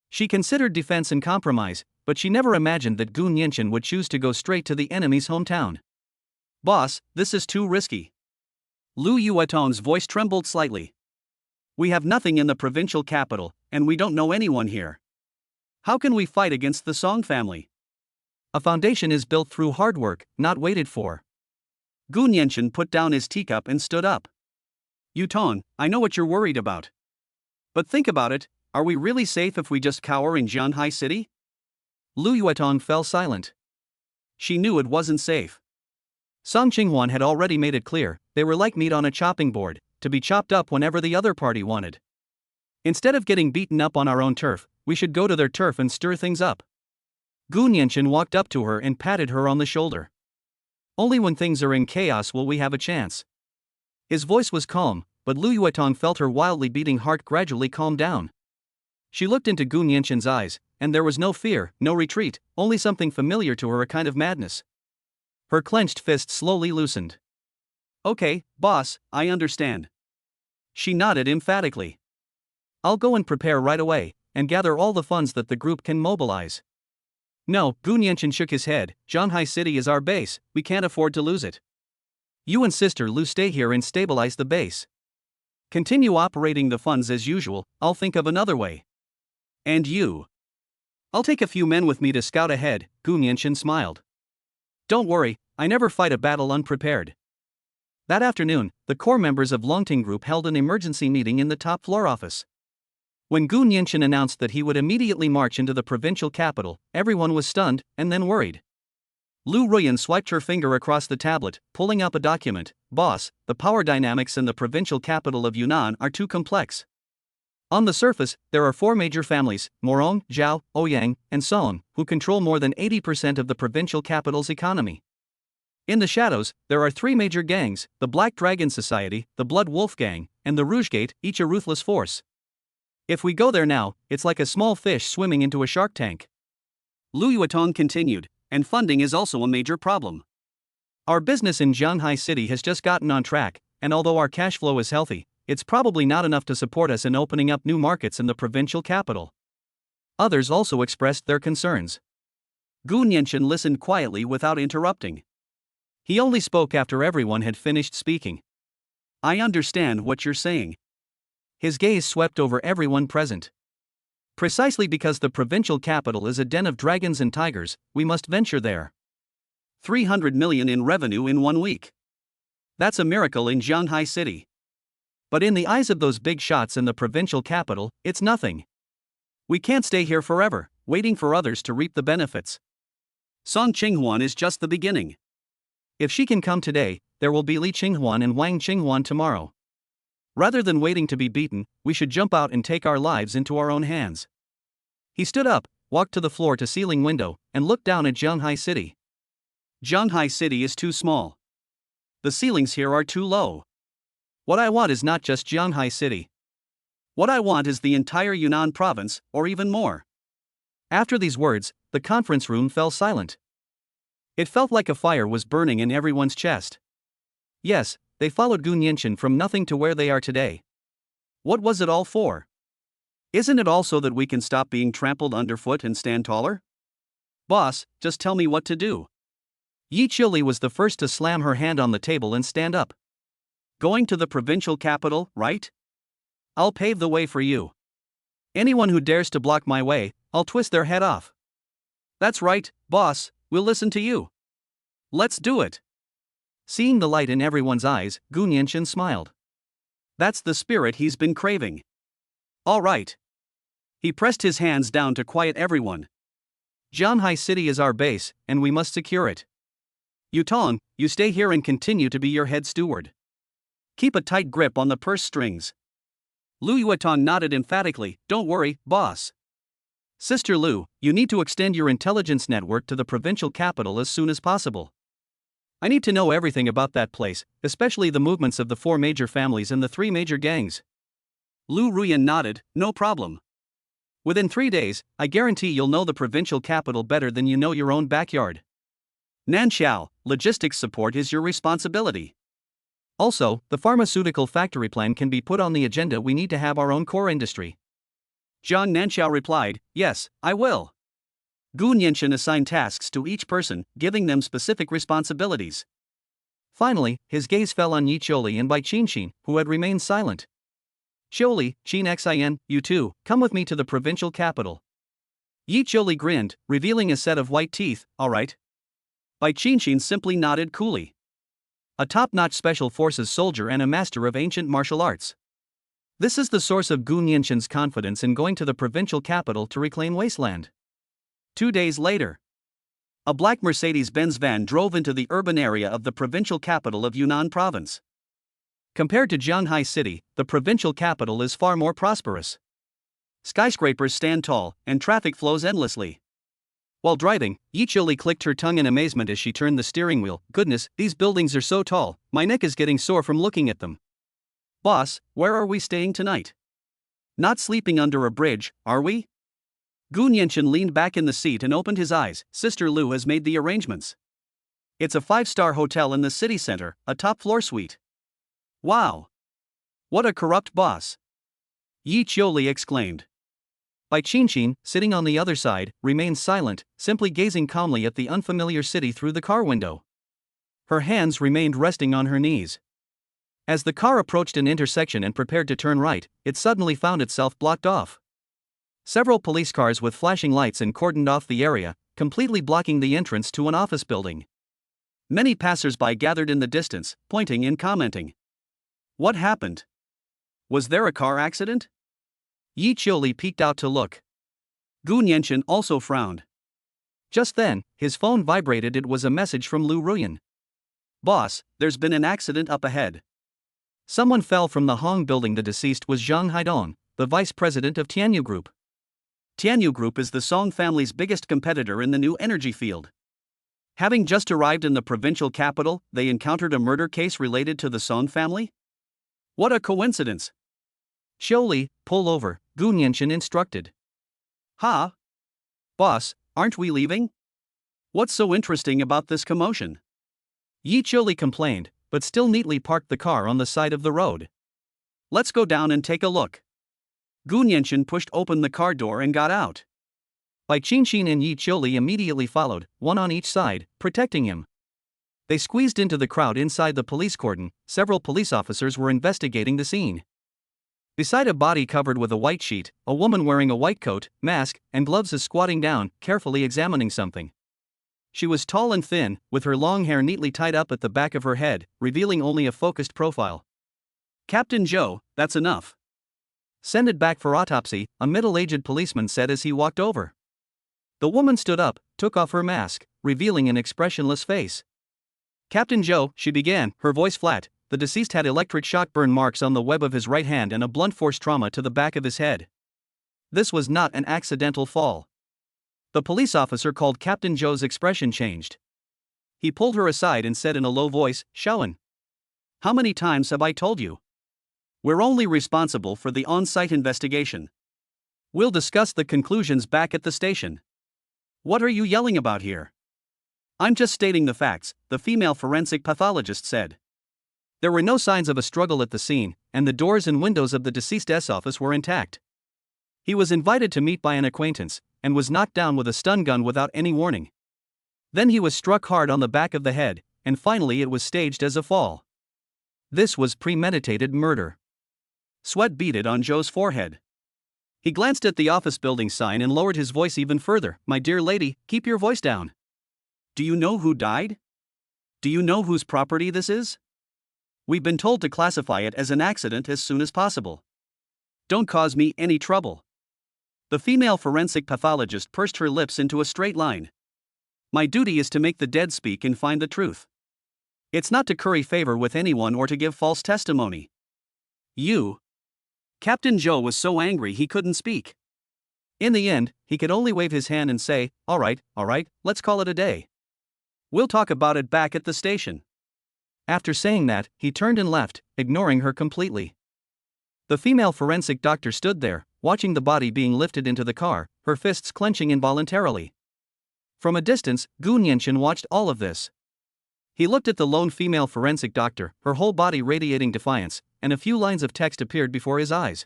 She considered defense and compromise, but she never imagined that Gu Nianchen would choose to go straight to the enemy's hometown. Boss, this is too risky. Lu Yuetong's voice trembled slightly. We have nothing in the provincial capital, and we don't know anyone here. How can we fight against the Song family? A foundation is built through hard work, not waited for. Gu Nianchen put down his teacup and stood up. Yutong, I know what you're worried about. But think about it, are we really safe if we just cower in Jianhai City? Lu Yuetong fell silent. She knew it wasn't safe. Song Qinghuan had already made it clear, they were like meat on a chopping board, to be chopped up whenever the other party wanted. Instead of getting beaten up on our own turf, we should go to their turf and stir things up. Gu Nianchen walked up to her and patted her on the shoulder. Only when things are in chaos will we have a chance. His voice was calm, but Lu Yuetong felt her wildly beating heart gradually calm down. She looked into Gu Nianchen's eyes, and there was no fear, no retreat, only something familiar to her, a kind of madness. Her clenched fist slowly loosened. Okay, boss, I understand. She nodded emphatically. I'll go and prepare right away, and gather all the funds that the group can mobilize. No, Gu Nianchen shook his head, Jianhai City is our base, we can't afford to lose it. You and Sister Lu stay here and stabilize the base. Continue operating the funds as usual, I'll think of another way. And you? I'll take a few men with me to scout ahead, Gu Nianchen smiled. Don't worry, I never fight a battle unprepared. That afternoon, the core members of Longting Group held an emergency meeting in the top floor office. When Gu Nianchen announced that he would immediately march into the provincial capital, everyone was stunned, and then worried. Lu Ruyan swiped her finger across the tablet, pulling up a document. Boss, the power dynamics in the provincial capital of Yunnan are too complex. On the surface, there are 4 major families, Morong, Zhao, Ouyang, and Song, who control more than 80% of the provincial capital's economy. In the shadows, there are 3 major gangs, the Black Dragon Society, the Blood Wolf Gang, and the Rouge Gate, each a ruthless force. If we go there now, it's like a small fish swimming into a shark tank. Lu Yuetong continued, and funding is also a major problem. Our business in Jianhai City has just gotten on track, and although our cash flow is healthy, it's probably not enough to support us in opening up new markets in the provincial capital. Others also expressed their concerns. Gu Nianchen listened quietly without interrupting. He only spoke after everyone had finished speaking. I understand what you're saying. His gaze swept over everyone present. Precisely because the provincial capital is a den of dragons and tigers, we must venture there. 300 million in revenue in 1 week. That's a miracle in Jianhai City. But in the eyes of those big shots in the provincial capital, it's nothing. We can't stay here forever, waiting for others to reap the benefits. Song Qinghuan is just the beginning. If she can come today, there will be Li Qinghuan and Wang Qinghuan tomorrow. Rather than waiting to be beaten, we should jump out and take our lives into our own hands. He stood up, walked to the floor-to-ceiling window, and looked down at Jianhai City. Jianhai City is too small. The ceilings here are too low. What I want is not just Jianhai City. What I want is the entire Yunnan province, or even more. After these words, the conference room fell silent. It felt like a fire was burning in everyone's chest. Yes, they followed Gu Nianchen from nothing to where they are today. What was it all for? Isn't it also that we can stop being trampled underfoot and stand taller? Boss, just tell me what to do. Yi Qiuli was the first to slam her hand on the table and stand up. Going to the provincial capital, right? I'll pave the way for you. Anyone who dares to block my way, I'll twist their head off. That's right, boss, we'll listen to you. Let's do it. Seeing the light in everyone's eyes, Gu Nianchen smiled. That's the spirit he's been craving. All right. He pressed his hands down to quiet everyone. Jianhai City is our base, and we must secure it. Yutong, you stay here and continue to be your head steward. Keep a tight grip on the purse strings. Lu Yuetong nodded emphatically, don't worry, boss. Sister Lu, you need to extend your intelligence network to the provincial capital as soon as possible. I need to know everything about that place, especially the movements of the 4 major families and the 3 major gangs. Lu Ruyan nodded, no problem. Within 3 days, I guarantee you'll know the provincial capital better than you know your own backyard. Nanxiao, logistics support is your responsibility. Also, the pharmaceutical factory plan can be put on the agenda. We need to have our own core industry. Zhang Nanxiao replied, yes, I will. Gu Nianchen assigned tasks to each person, giving them specific responsibilities. Finally, his gaze fell on Yi Qiuli and Bai Qinxin, who had remained silent. Qiuli, Qin Xin, you two, come with me to the provincial capital. Yi Jiuli grinned, revealing a set of white teeth. All right. Bai Qianxin simply nodded coolly. A top-notch special forces soldier and a master of ancient martial arts. This is the source of Gu Nianxin's confidence in going to the provincial capital to reclaim wasteland. 2 days later, a black Mercedes-Benz van drove into the urban area of the provincial capital of Yunnan province. Compared to Jianghai City, the provincial capital is far more prosperous. Skyscrapers stand tall, and traffic flows endlessly. While driving, Yi Jiuli clicked her tongue in amazement as she turned the steering wheel. Goodness, these buildings are so tall, my neck is getting sore from looking at them. Boss, where are we staying tonight? Not sleeping under a bridge, are we? Gu Nianxin leaned back in the seat and opened his eyes. Sister Lu has made the arrangements. It's a 5-star hotel in the city center, a top-floor suite. Wow! What a corrupt boss! Yi Jiuli exclaimed. Bai Qianxin, sitting on the other side, remained silent, simply gazing calmly at the unfamiliar city through the car window. Her hands remained resting on her knees. As the car approached an intersection and prepared to turn right, it suddenly found itself blocked off. Several police cars with flashing lights and cordoned off the area, completely blocking the entrance to an office building. Many passers-by gathered in the distance, pointing and commenting. What happened? Was there a car accident? Yi Jiuli peeked out to look. Gu Nianxin also frowned. Just then, his phone vibrated. It was a message from Lu Ruyan. Boss, there's been an accident up ahead. Someone fell from the Hong building. The deceased was Zhang Haidong, the vice president of Tianyu Group. Tianyu Group is the Song family's biggest competitor in the new energy field. Having just arrived in the provincial capital, they encountered a murder case related to the Song family? What a coincidence! Jiuli, pull over, Gu Nianxin instructed. Ha? Boss, aren't we leaving? What's so interesting about this commotion? Yi Jiuli complained, but still neatly parked the car on the side of the road. Let's go down and take a look. Gu Nianxin pushed open the car door and got out. Bai Qianxin and Yi Jiuli immediately followed, one on each side, protecting him. They squeezed into the crowd inside the police cordon. Several police officers were investigating the scene. Beside a body covered with a white sheet, a woman wearing a white coat, mask, and gloves is squatting down, carefully examining something. She was tall and thin, with her long hair neatly tied up at the back of her head, revealing only a focused profile. Captain Zhou, that's enough. Send it back for autopsy, a middle-aged policeman said as he walked over. The woman stood up, took off her mask, revealing an expressionless face. Captain Zhou, she began, her voice flat. The deceased had electric shock burn marks on the web of his right hand and a blunt force trauma to the back of his head. This was not an accidental fall. The police officer called Captain Zhou's expression changed. He pulled her aside and said in a low voice, Shaoan. How many times have I told you? We're only responsible for the on-site investigation. We'll discuss the conclusions back at the station. What are you yelling about here? I'm just stating the facts, the female forensic pathologist said. There were no signs of a struggle at the scene, and the doors and windows of the deceased's office were intact. He was invited to meet by an acquaintance, and was knocked down with a stun gun without any warning. Then he was struck hard on the back of the head, and finally it was staged as a fall. This was premeditated murder. Sweat beaded on Zhou's forehead. He glanced at the office building sign and lowered his voice even further. My dear lady, keep your voice down. Do you know who died? Do you know whose property this is? We've been told to classify it as an accident as soon as possible. Don't cause me any trouble. The female forensic pathologist pursed her lips into a straight line. My duty is to make the dead speak and find the truth. It's not to curry favor with anyone or to give false testimony. You. Captain Zhou was so angry he couldn't speak. In the end, he could only wave his hand and say, all right, let's call it a day. We'll talk about it back at the station. After saying that, he turned and left, ignoring her completely. The female forensic doctor stood there, watching the body being lifted into the car, her fists clenching involuntarily. From a distance, Gu Nianxin watched all of this. He looked at the lone female forensic doctor, her whole body radiating defiance, and a few lines of text appeared before his eyes.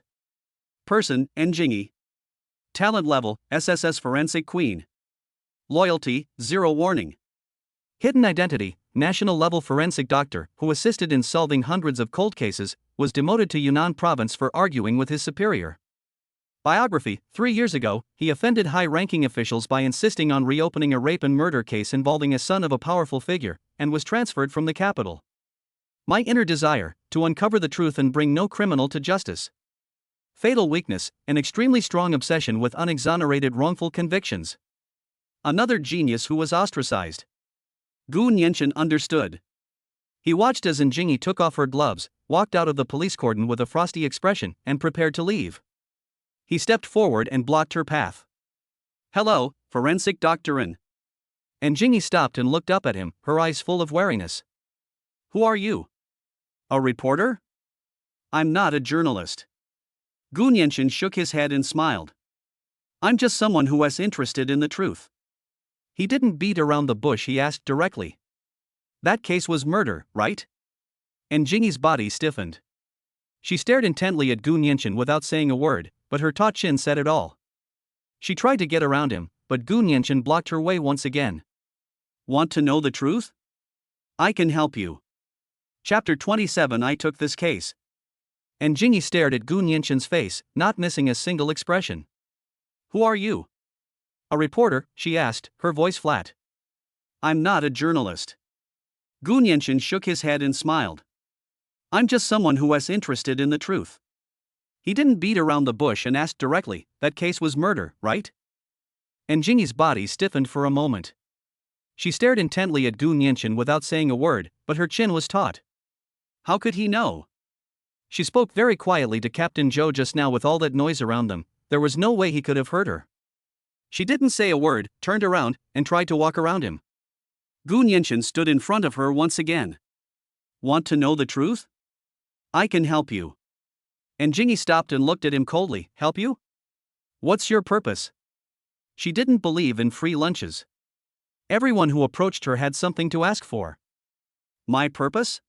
Person, Njingi. Talent level, SSS Forensic Queen. Loyalty, 0 warning. Hidden identity, national-level forensic doctor, who assisted in solving hundreds of cold cases, was demoted to Yunnan province for arguing with his superior. Biography: 3 years ago, he offended high-ranking officials by insisting on reopening a rape and murder case involving a son of a powerful figure, and was transferred from the capital. My inner desire, to uncover the truth and bring no criminal to justice. Fatal weakness, an extremely strong obsession with unexonerated wrongful convictions. Another genius who was ostracized. Gu Nianchen understood. He watched as Njingi took off her gloves, walked out of the police cordon with a frosty expression, and prepared to leave. He stepped forward and blocked her path. Hello, forensic doctor. Njingi stopped and looked up at him, her eyes full of wariness. Who are you? A reporter? I'm not a journalist. Gu Nianchen shook his head and smiled. I'm just someone who is interested in the truth. He didn't beat around the bush, he asked directly. That case was murder, right? Njingi's body stiffened. She stared intently at Gu Nianchen without saying a word, but her taut chin said it all. She tried to get around him, but Gu Nianchen blocked her way once again. Want to know the truth? I can help you. Chapter 27. I took this case. Njingi stared at Gu Nianchen's face, not missing a single expression. Who are you? A reporter, she asked, her voice flat. I'm not a journalist. Gu Nianchen shook his head and smiled. I'm just someone who is interested in the truth. He didn't beat around the bush and asked directly, that case was murder, right? Njingi's body stiffened for a moment. She stared intently at Gu Nianchen without saying a word, but her chin was taut. How could he know? She spoke very quietly to Captain Zhou just now with all that noise around them. There was no way he could have heard her. She didn't say a word, turned around, and tried to walk around him. Gu Nianchen stood in front of her once again. Want to know the truth? I can help you. Njingi stopped and looked at him coldly. Help you? What's your purpose? She didn't believe in free lunches. Everyone who approached her had something to ask for. My purpose?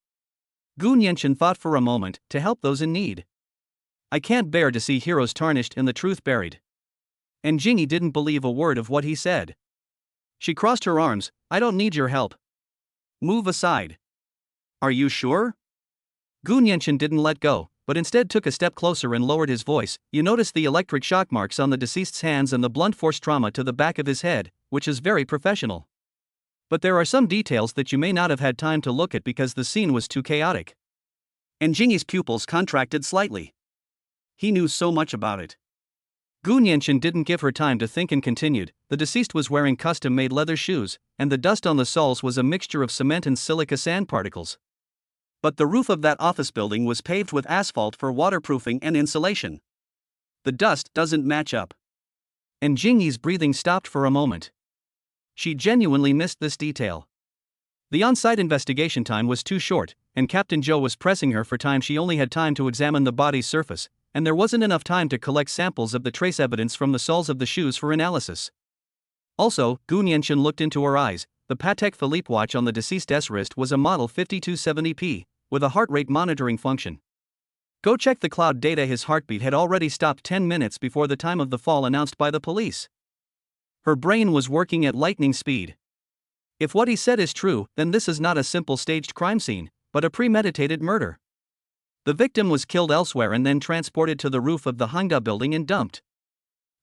Gu Nianchen thought for a moment, to help those in need. I can't bear to see heroes tarnished and the truth buried. Njingi didn't believe a word of what he said. She crossed her arms. I don't need your help. Move aside. Are you sure? Gu Nianchen didn't let go, but instead took a step closer and lowered his voice. You notice the electric shock marks on the deceased's hands and the blunt force trauma to the back of his head, which is very professional. But there are some details that you may not have had time to look at because the scene was too chaotic. Njingi's pupils contracted slightly. He knew so much about it. Gu Nianchen didn't give her time to think and continued. The deceased was wearing custom-made leather shoes, and the dust on the soles was a mixture of cement and silica sand particles. But the roof of that office building was paved with asphalt for waterproofing and insulation. The dust doesn't match up. Njingi's breathing stopped for a moment. She genuinely missed this detail. The on-site investigation time was too short, and Captain Zhou was pressing her for time. She only had time to examine the body's surface, and there wasn't enough time to collect samples of the trace evidence from the soles of the shoes for analysis. Also, Gu Nianchen looked into her eyes. The Patek Philippe watch on the deceased's wrist was a model 5270p, with a heart rate monitoring function. Go check the cloud data. His heartbeat had already stopped 10 minutes before the time of the fall announced by the police. Her brain was working at lightning speed. If what he said is true, then this is not a simple staged crime scene, but a premeditated murder. The victim was killed elsewhere and then transported to the roof of the Hangda building and dumped.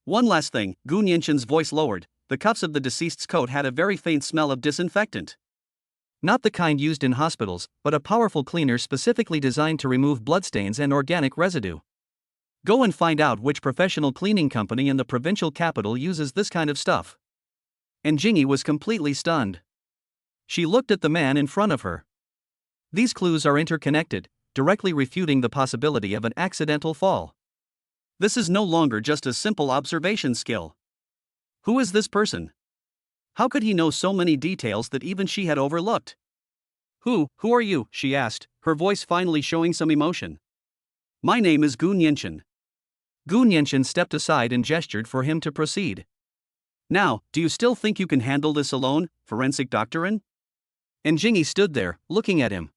One last thing, Gu Nianchen's voice lowered. The cuffs of the deceased's coat had a very faint smell of disinfectant. Not the kind used in hospitals, but a powerful cleaner specifically designed to remove bloodstains and organic residue. Go and find out which professional cleaning company in the provincial capital uses this kind of stuff. Njingi was completely stunned. She looked at the man in front of her. These clues are interconnected, directly refuting the possibility of an accidental fall. This is no longer just a simple observation skill. Who is this person? How could he know so many details that even she had overlooked? Who are you? She asked, her voice finally showing some emotion. My name is Gu Nianchen. Gu Nianchen stepped aside and gestured for him to proceed. Now, do you still think you can handle this alone, forensic doctor? Njingi stood there, looking at him.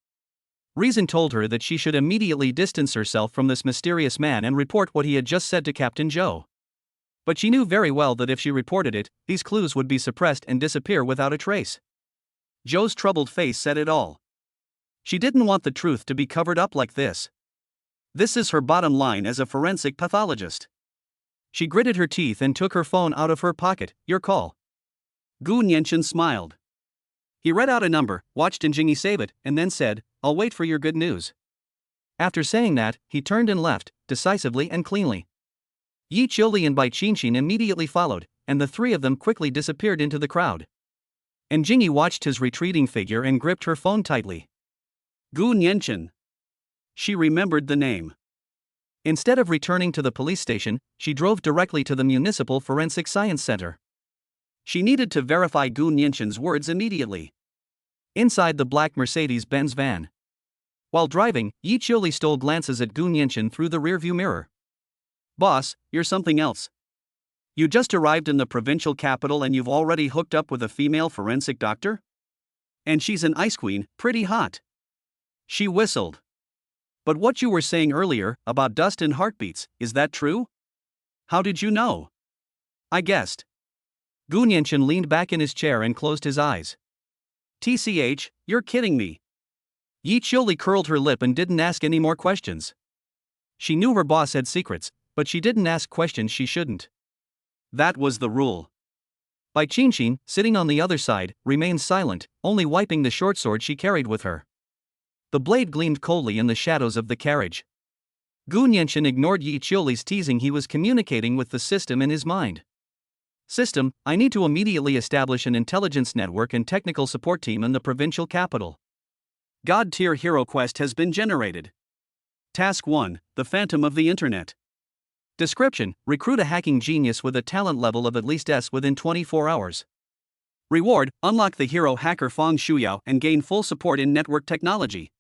Reason told her that she should immediately distance herself from this mysterious man and report what he had just said to Captain Zhou. But she knew very well that if she reported it, these clues would be suppressed and disappear without a trace. Zhou's troubled face said it all. She didn't want the truth to be covered up like this. This is her bottom line as a forensic pathologist. She gritted her teeth and took her phone out of her pocket. Your call. Gu Nianchen smiled. He read out a number, watched Jinyi save it, and then said, I'll wait for your good news. After saying that, he turned and left, decisively and cleanly. Yi Qiuli and Bai Qingqin immediately followed, and the three of them quickly disappeared into the crowd. And Jinyi watched his retreating figure and gripped her phone tightly. Gu Nianchen. She remembered the name. Instead of returning to the police station, she drove directly to the Municipal Forensic Science Center. She needed to verify Gu Nianchen's words immediately. Inside the black Mercedes-Benz van. While driving, Yi Qiuli stole glances at Gu Nianchen through the rearview mirror. Boss, you're something else. You just arrived in the provincial capital and you've already hooked up with a female forensic doctor? And she's an ice queen, pretty hot. She whistled. But what you were saying earlier, about dust and heartbeats, is that true? How did you know? I guessed. Gu Nianchen leaned back in his chair and closed his eyes. TCH, you're kidding me. Yi Qiuli curled her lip and didn't ask any more questions. She knew her boss had secrets, but she didn't ask questions she shouldn't. That was the rule. Bai Qingqin, sitting on the other side, remained silent, only wiping the short sword she carried with her. The blade gleamed coldly in the shadows of the carriage. Gu Nianchen ignored Yi Qiuli's teasing. He was communicating with the system in his mind. System, I need to immediately establish an intelligence network and technical support team in the provincial capital. God-tier hero quest has been generated. Task 1, the Phantom of the Internet. Description, recruit a hacking genius with a talent level of at least S within 24 hours. Reward, unlock the hero hacker Feng Shuyao and gain full support in network technology.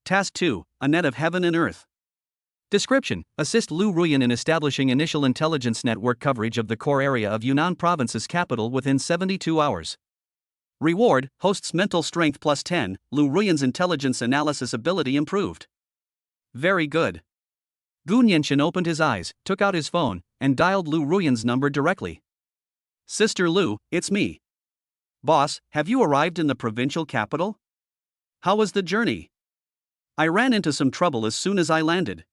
Task 2, a net of heaven and earth. Description, assist Lu Ruyan in establishing initial intelligence network coverage of the core area of Yunnan Province's capital within 72 hours. Reward, host's mental strength plus 10, Lu Ruyan's intelligence analysis ability improved. Very good. Gu Nianchen opened his eyes, took out his phone, and dialed Lu Ruyan's number directly. Sister Lu, it's me. Boss, have you arrived in the provincial capital? How was the journey? I ran into some trouble as soon as I landed.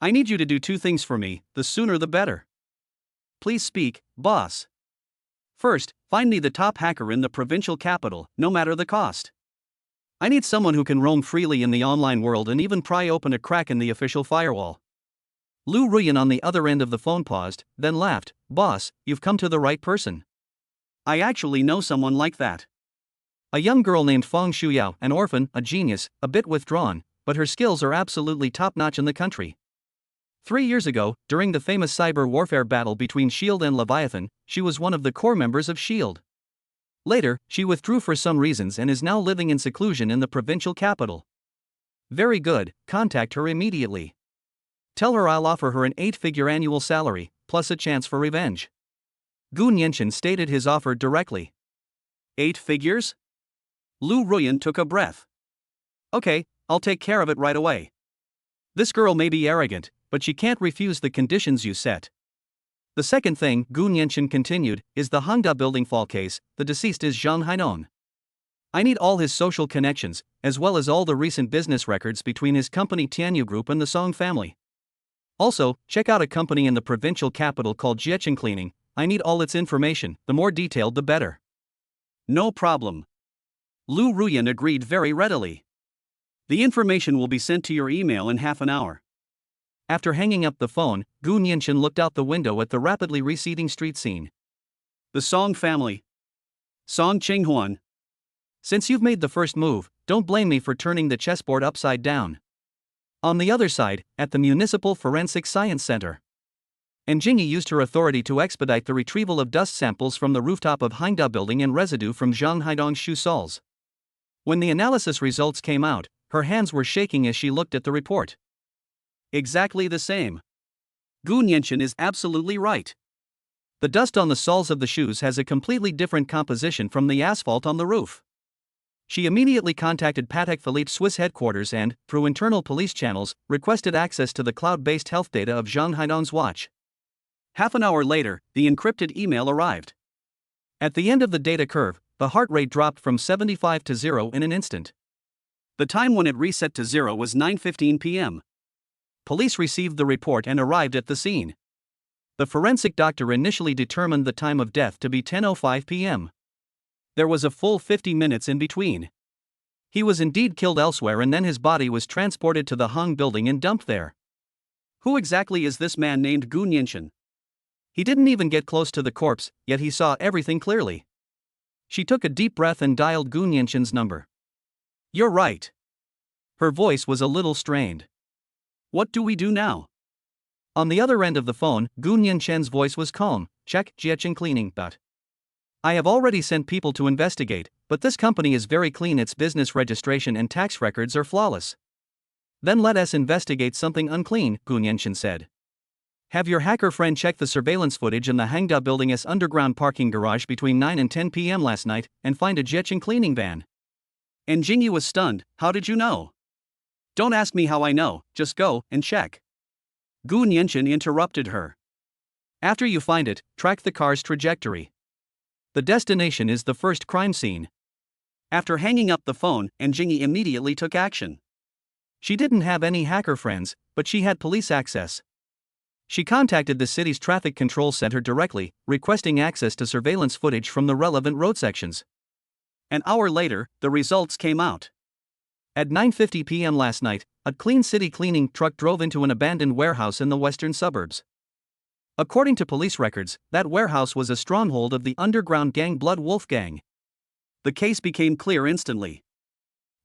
I need you to do 2 things for me, the sooner the better. Please speak, boss. First, find me the top hacker in the provincial capital, no matter the cost. I need someone who can roam freely in the online world and even pry open a crack in the official firewall. Lu Ruyan on the other end of the phone paused, then laughed. Boss, you've come to the right person. I actually know someone like that. A young girl named Feng Shuyao, an orphan, a genius, a bit withdrawn, but her skills are absolutely top-notch in the country. 3 years ago, during the famous cyber warfare battle between S.H.I.E.L.D. and Leviathan, she was one of the core members of S.H.I.E.L.D. Later, she withdrew for some reasons and is now living in seclusion in the provincial capital. Very good, contact her immediately. Tell her I'll offer her an 8-figure annual salary, plus a chance for revenge. Gu Nianchen stated his offer directly. 8 figures? Lu Ruyan took a breath. Okay, I'll take care of it right away. This girl may be arrogant, but she can't refuse the conditions you set. The second thing, Gu Nianchen continued, is the Hangda building fall case. The deceased is Zhang Hainon. I need all his social connections, as well as all the recent business records between his company Tianyu Group and the Song family. Also, check out a company in the provincial capital called Jiechen Cleaning. I need all its information, the more detailed the better. No problem. Lu Ruyan agreed very readily. The information will be sent to your email in half an hour. After hanging up the phone, Gu Nianchen looked out the window at the rapidly receding street scene. The Song family. Song Qinghuan. Since you've made the first move, don't blame me for turning the chessboard upside down. On the other side, at the Municipal Forensic Science Center. And Jinyi used her authority to expedite the retrieval of dust samples from the rooftop of Hangda building and residue from Zhang Haidong's shoe soles. When the analysis results came out, her hands were shaking as she looked at the report. Exactly the same. Gu Nianchen is absolutely right. The dust on the soles of the shoes has a completely different composition from the asphalt on the roof. She immediately contacted Patek Philippe's Swiss headquarters and, through internal police channels, requested access to the cloud-based health data of Zhang Haidong's watch. Half an hour later, the encrypted email arrived. At the end of the data curve, the heart rate dropped from 75 to 0 in an instant. The time when it reset to 0 was 9:15 p.m. Police received the report and arrived at the scene. The forensic doctor initially determined the time of death to be 10:05 p.m. There was a full 50 minutes in between. He was indeed killed elsewhere and then his body was transported to the Hung building and dumped there. Who exactly is this man named Gu Nianchen? He didn't even get close to the corpse, yet he saw everything clearly. She took a deep breath and dialed Gu Nianchen's number. You're right. Her voice was a little strained. What do we do now? On the other end of the phone, Gu Nianchen's voice was calm. Check, Jiecheng cleaning, but I have already sent people to investigate, but this company is very clean, its business registration and tax records are flawless. Then let us investigate something unclean, Gu Nianchen said. Have your hacker friend check the surveillance footage in the Hangda Building's underground parking garage between 9 and 10 p.m. last night and find a Jiecheng cleaning van. And Jingyi was stunned. How did you know? Don't ask me how I know, just go and check. Gu Nianchen interrupted her. After you find it, track the car's trajectory. The destination is the first crime scene. After hanging up the phone, Jingyi immediately took action. She didn't have any hacker friends, but she had police access. She contacted the city's traffic control center directly, requesting access to surveillance footage from the relevant road sections. An hour later, the results came out. At 9:50 p.m. last night, a clean city cleaning truck drove into an abandoned warehouse in the western suburbs. According to police records, that warehouse was a stronghold of the underground gang Blood Wolf Gang. The case became clear instantly.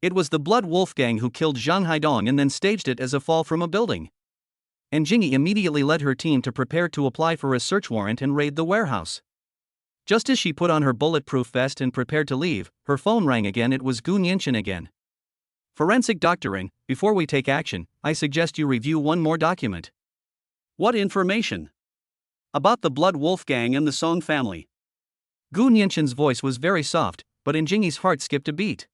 It was the Blood Wolf Gang who killed Zhang Haidong and then staged it as a fall from a building. And Jingyi immediately led her team to prepare to apply for a search warrant and raid the warehouse. Just as she put on her bulletproof vest and prepared to leave, her phone rang again. It was Gu Nianchen again. Forensic doctoring, before we take action, I suggest you review one more document. What information? About the Blood Wolf Gang and the Song family. Gu Nianchen's voice was very soft, but in Jingyi's heart skipped a beat.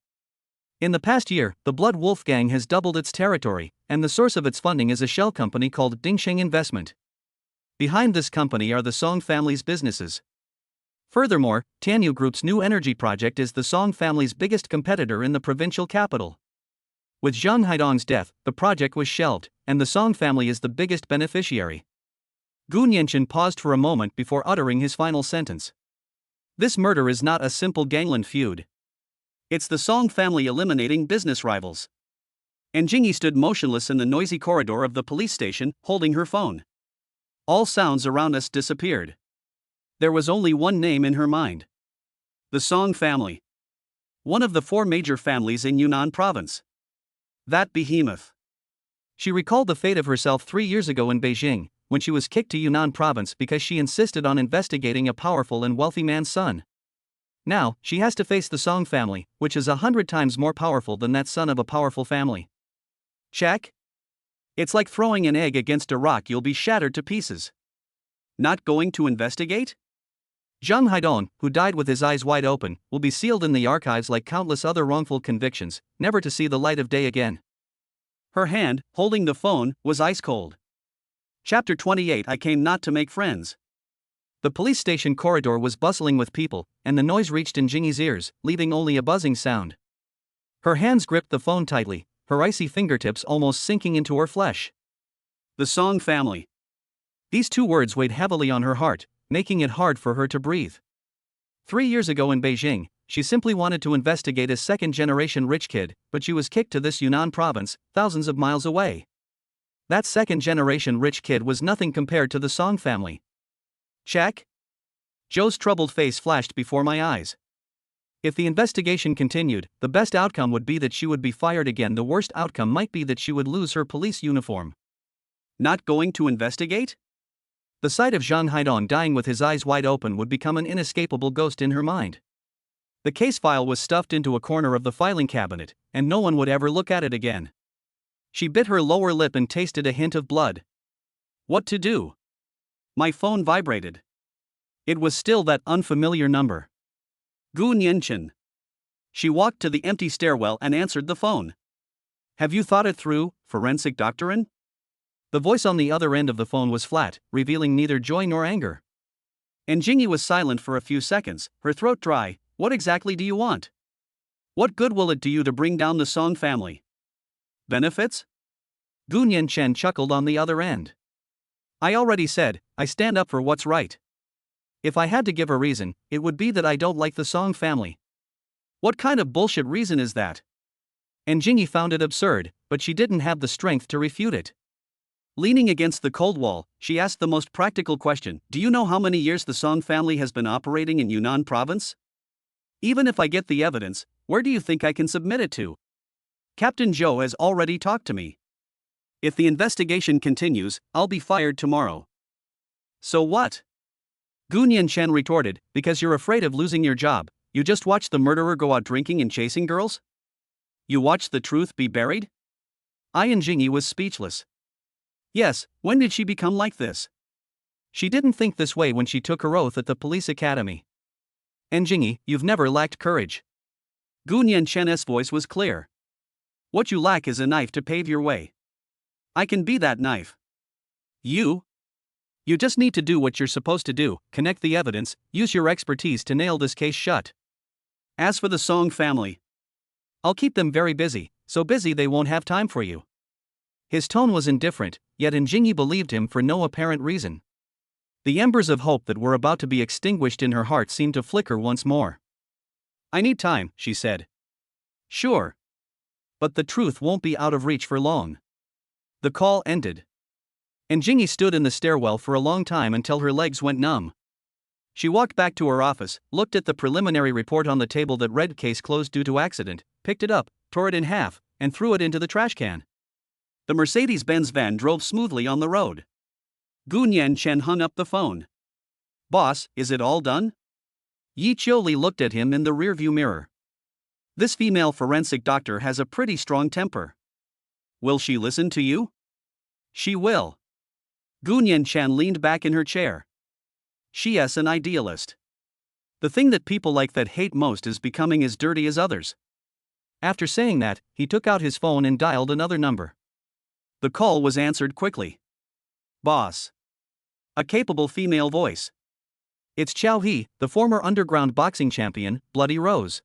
In the past year, the Blood Wolf Gang has doubled its territory, and the source of its funding is a shell company called Dingsheng Investment. Behind this company are the Song family's businesses. Furthermore, Tianyu Group's new energy project is the Song family's biggest competitor in the provincial capital. With Zhang Haidong's death, the project was shelved, and the Song family is the biggest beneficiary. Gu Nianchen paused for a moment before uttering his final sentence. This murder is not a simple gangland feud. It's the Song family eliminating business rivals. And Jingyi stood motionless in the noisy corridor of the police station, holding her phone. All sounds around us disappeared. There was only one name in her mind. The Song family. One of the 4 major families in Yunnan province. That behemoth. She recalled the fate of herself 3 years ago in Beijing, when she was kicked to Yunnan province because she insisted on investigating a powerful and wealthy man's son. Now, she has to face the Song family, which is 100 times more powerful than that son of a powerful family. Check? It's like throwing an egg against a rock, you'll be shattered to pieces. Not going to investigate? Zhang Haidong, who died with his eyes wide open, will be sealed in the archives like countless other wrongful convictions, never to see the light of day again. Her hand, holding the phone, was ice cold. Chapter 28. I came not to make friends. The police station corridor was bustling with people, and the noise reached in Jingyi's ears, leaving only a buzzing sound. Her hands gripped the phone tightly, her icy fingertips almost sinking into her flesh. The Song family. These 2 words weighed heavily on her heart, making it hard for her to breathe. 3 years ago in Beijing, she simply wanted to investigate a second-generation rich kid, but she was kicked to this Yunnan province, thousands of miles away. That second-generation rich kid was nothing compared to the Song family. Check? Zhou's troubled face flashed before my eyes. If the investigation continued, the best outcome would be that she would be fired again. The worst outcome might be that she would lose her police uniform. Not going to investigate? The sight of Zhang Haidong dying with his eyes wide open would become an inescapable ghost in her mind. The case file was stuffed into a corner of the filing cabinet, and no one would ever look at it again. She bit her lower lip and tasted a hint of blood. What to do? My phone vibrated. It was still that unfamiliar number. Gu Nianchen. She walked to the empty stairwell and answered the phone. Have you thought it through, forensic doctorin? The voice on the other end of the phone was flat, revealing neither joy nor anger. And Jingyi was silent for a few seconds, her throat dry. What exactly do you want? What good will it do you to bring down the Song family? Benefits? Gu Nianchen chuckled on the other end. I already said, I stand up for what's right. If I had to give a reason, it would be that I don't like the Song family. What kind of bullshit reason is that? And Jingy found it absurd, but she didn't have the strength to refute it. Leaning against the cold wall, she asked the most practical question: do you know how many years the Song family has been operating in Yunnan province? Even if I get the evidence, where do you think I can submit it to? Captain Zhou has already talked to me. If the investigation continues, I'll be fired tomorrow. So what? Gu Nianchen retorted, because you're afraid of losing your job. You just watched the murderer go out drinking and chasing girls? You watched the truth be buried? Ian Jingy was speechless. Yes, when did she become like this? She didn't think this way when she took her oath at the police academy. And Jingy, you've never lacked courage. Gu Nianchen's voice was clear. What you lack is a knife to pave your way. I can be that knife. You just need to do what you're supposed to do, connect the evidence, use your expertise to nail this case shut. As for the Song family, I'll keep them very busy, so busy they won't have time for you. His tone was indifferent, yet Jingy believed him for no apparent reason. The embers of hope that were about to be extinguished in her heart seemed to flicker once more. I need time, she said. Sure. But the truth won't be out of reach for long. The call ended. And Jingy stood in the stairwell for a long time until her legs went numb. She walked back to her office, looked at the preliminary report on the table that read case closed due to accident, picked it up, tore it in half, and threw it into the trash can. The Mercedes-Benz van drove smoothly on the road. Gu Nianchen hung up the phone. Boss, is it all done? Yi Qiuli looked at him in the rearview mirror. This female forensic doctor has a pretty strong temper. Will she listen to you? She will. Gu Nianchen leaned back in her chair. She is an idealist. The thing that people like that hate most is becoming as dirty as others. After saying that, he took out his phone and dialed another number. The call was answered quickly. Boss. A capable female voice. It's Qiao He, the former underground boxing champion, Bloody Rose.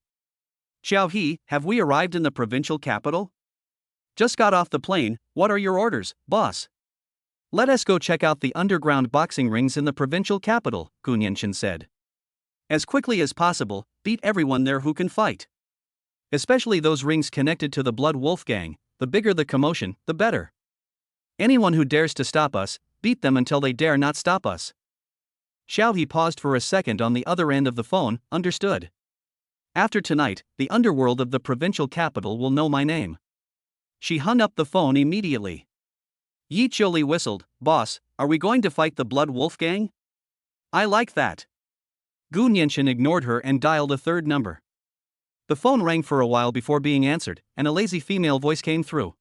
Qiao He, have we arrived in the provincial capital? Just got off the plane. What are your orders, boss? Let us go check out the underground boxing rings in the provincial capital, Gu Nianchen said. As quickly as possible, beat everyone there who can fight. Especially those rings connected to the Blood Wolf gang. The bigger the commotion, the better. Anyone who dares to stop us, beat them until they dare not stop us. Xiao He paused for a second on the other end of the phone. Understood. After tonight, the underworld of the provincial capital will know my name. She hung up the phone immediately. Yi Qiuli whistled. Boss, are we going to fight the Blood Wolf gang? I like that. Gu Nianchen ignored her and dialed a third number. The phone rang for a while before being answered, and a lazy female voice came through.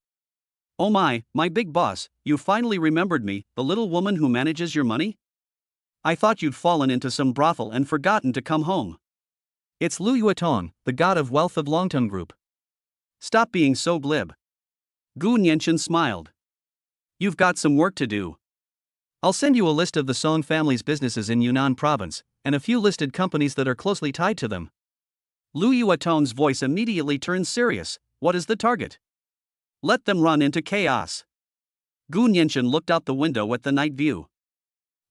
Oh my big boss, you finally remembered me, the little woman who manages your money? I thought you'd fallen into some brothel and forgotten to come home. It's Lu Yuetong, the god of wealth of Longtung Group. Stop being so glib. Gu Nianchen smiled. You've got some work to do. I'll send you a list of the Song family's businesses in Yunnan province, and a few listed companies that are closely tied to them. Lu Yuetong's voice immediately turned serious. What is the target? Let them run into chaos. Gu Nianchen looked out the window at the night view.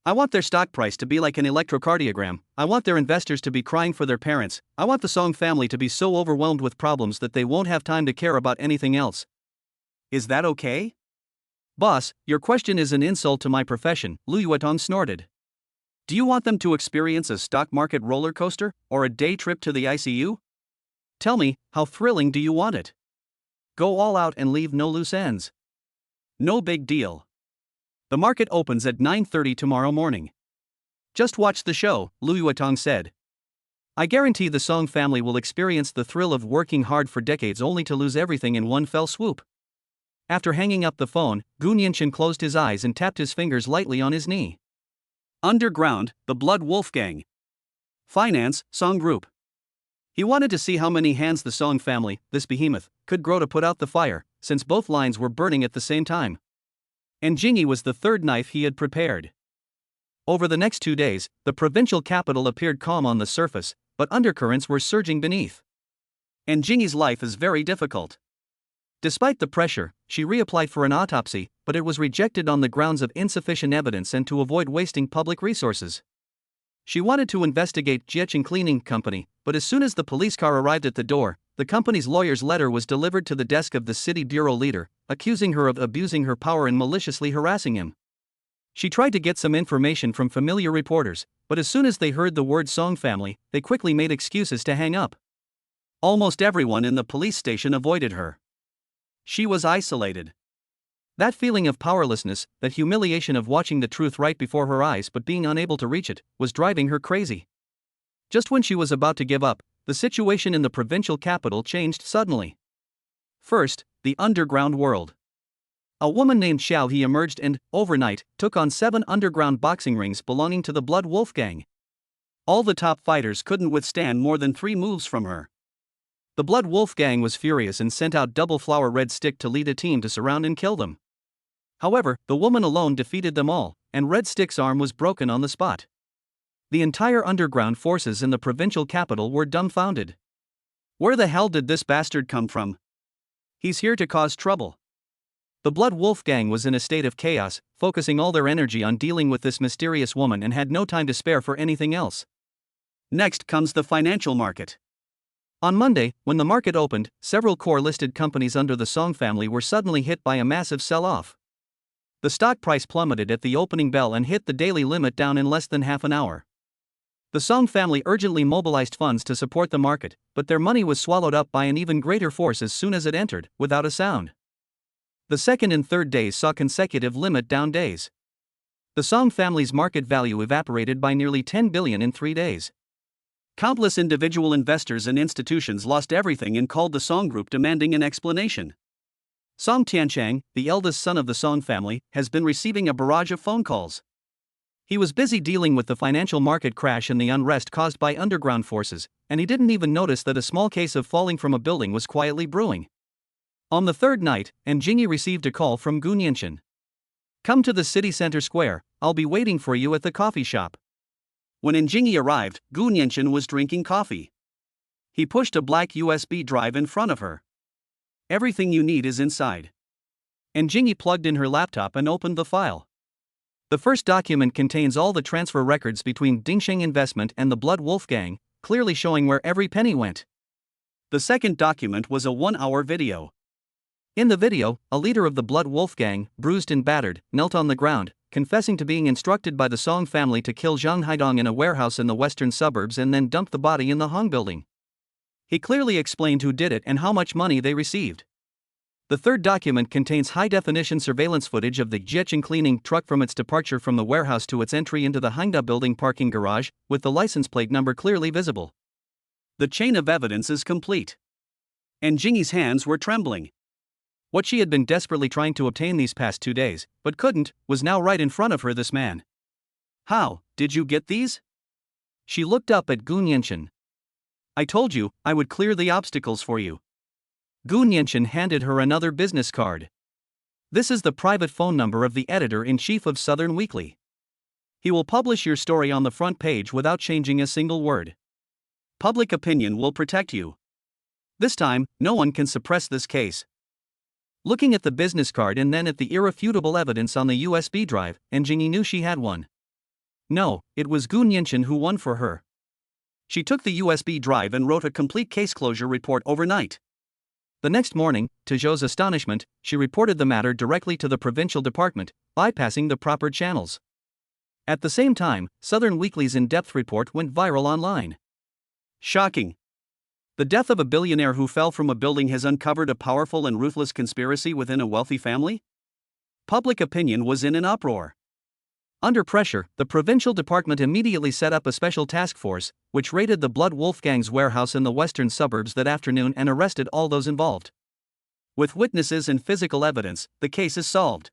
I want their stock price to be like an electrocardiogram. I want their investors to be crying for their parents. I want the Song family to be so overwhelmed with problems that they won't have time to care about anything else. Is that okay? Boss, your question is an insult to my profession, Lu Yuetong snorted. Do you want them to experience a stock market roller coaster, or a day trip to the ICU? Tell me, how thrilling do you want it? Go all out and leave no loose ends. No big deal. The market opens at 9:30 tomorrow morning. Just watch the show, Lu Yuetong said. I guarantee the Song family will experience the thrill of working hard for decades only to lose everything in one fell swoop. After hanging up the phone, Gu Nianchen closed his eyes and tapped his fingers lightly on his knee. Underground, the Blood Wolf gang. Finance, Song Group. He wanted to see how many hands the Song family, this behemoth, could grow to put out the fire, since both lines were burning at the same time. And Jingy was the third knife he had prepared. Over the next 2 days, the provincial capital appeared calm on the surface, but undercurrents were surging beneath. And Jingy's life is very difficult. Despite the pressure, she reapplied for an autopsy, but it was rejected on the grounds of insufficient evidence and to avoid wasting public resources. She wanted to investigate Jiecheng Cleaning Company, but as soon as the police car arrived at the door, the company's lawyer's letter was delivered to the desk of the city bureau leader, accusing her of abusing her power and maliciously harassing him. She tried to get some information from familiar reporters, but as soon as they heard the word Song family, they quickly made excuses to hang up. Almost everyone in the police station avoided her. She was isolated. That feeling of powerlessness, that humiliation of watching the truth right before her eyes but being unable to reach it, was driving her crazy. Just when she was about to give up, the situation in the provincial capital changed suddenly. First, the underground world. A woman named Xiao He emerged and, overnight, took on 7 underground boxing rings belonging to the Blood Wolf Gang. All the top fighters couldn't withstand more than 3 moves from her. The Blood Wolf Gang was furious and sent out Double Flower Red Stick to lead a team to surround and kill them. However, the woman alone defeated them all, and Red Stick's arm was broken on the spot. The entire underground forces in the provincial capital were dumbfounded. Where the hell did this bastard come from? He's here to cause trouble. The Blood Wolf Gang was in a state of chaos, focusing all their energy on dealing with this mysterious woman and had no time to spare for anything else. Next comes the financial market. On Monday, when the market opened, several core-listed companies under the Song family were suddenly hit by a massive sell-off. The stock price plummeted at the opening bell and hit the daily limit down in less than half an hour. The Song family urgently mobilized funds to support the market, but their money was swallowed up by an even greater force as soon as it entered, without a sound. The second and third days saw consecutive limit-down days. The Song family's market value evaporated by nearly 10 billion in 3 days. Countless individual investors and institutions lost everything and called the Song Group demanding an explanation. Song Tianchang, the eldest son of the Song family, has been receiving a barrage of phone calls. He was busy dealing with the financial market crash and the unrest caused by underground forces, and he didn't even notice that a small case of falling from a building was quietly brewing. On the third night, Jingyi received a call from Gu Nianchen. "Come to the city center square, I'll be waiting for you at the coffee shop." When Jingyi arrived, Gu Nianchen was drinking coffee. He pushed a black USB drive in front of her. "Everything you need is inside." Jingyi plugged in her laptop and opened the file. The first document contains all the transfer records between Dingsheng Investment and the Blood Wolf Gang, clearly showing where every penny went. The second document was a 1-hour video. In the video, a leader of the Blood Wolf Gang, bruised and battered, knelt on the ground, confessing to being instructed by the Song family to kill Zhang Haidong in a warehouse in the western suburbs and then dump the body in the Hong building. He clearly explained who did it and how much money they received. The third document contains high-definition surveillance footage of the Jiecheng cleaning truck from its departure from the warehouse to its entry into the Hangda building parking garage, with the license plate number clearly visible. The chain of evidence is complete. Jingyi's hands were trembling. What she had been desperately trying to obtain these past 2 days, but couldn't, was now right in front of her. This man. "How did you get these?" She looked up at Gu Nianchen. "I told you, I would clear the obstacles for you." Gu Nianchen handed her another business card. "This is the private phone number of the editor-in-chief of Southern Weekly. He will publish your story on the front page without changing a single word. Public opinion will protect you. This time, no one can suppress this case." Looking at the business card and then at the irrefutable evidence on the USB drive, Jingyi knew she had won. No, it was Gu Nianchen who won for her. She took the USB drive and wrote a complete case closure report overnight. The next morning, to Zhou's astonishment, she reported the matter directly to the provincial department, bypassing the proper channels. At the same time, Southern Weekly's in-depth report went viral online. Shocking. The death of a billionaire who fell from a building has uncovered a powerful and ruthless conspiracy within a wealthy family? Public opinion was in an uproar. Under pressure, the provincial department immediately set up a special task force, which raided the Blood Wolf Gang's warehouse in the western suburbs that afternoon and arrested all those involved. With witnesses and physical evidence, the case is solved.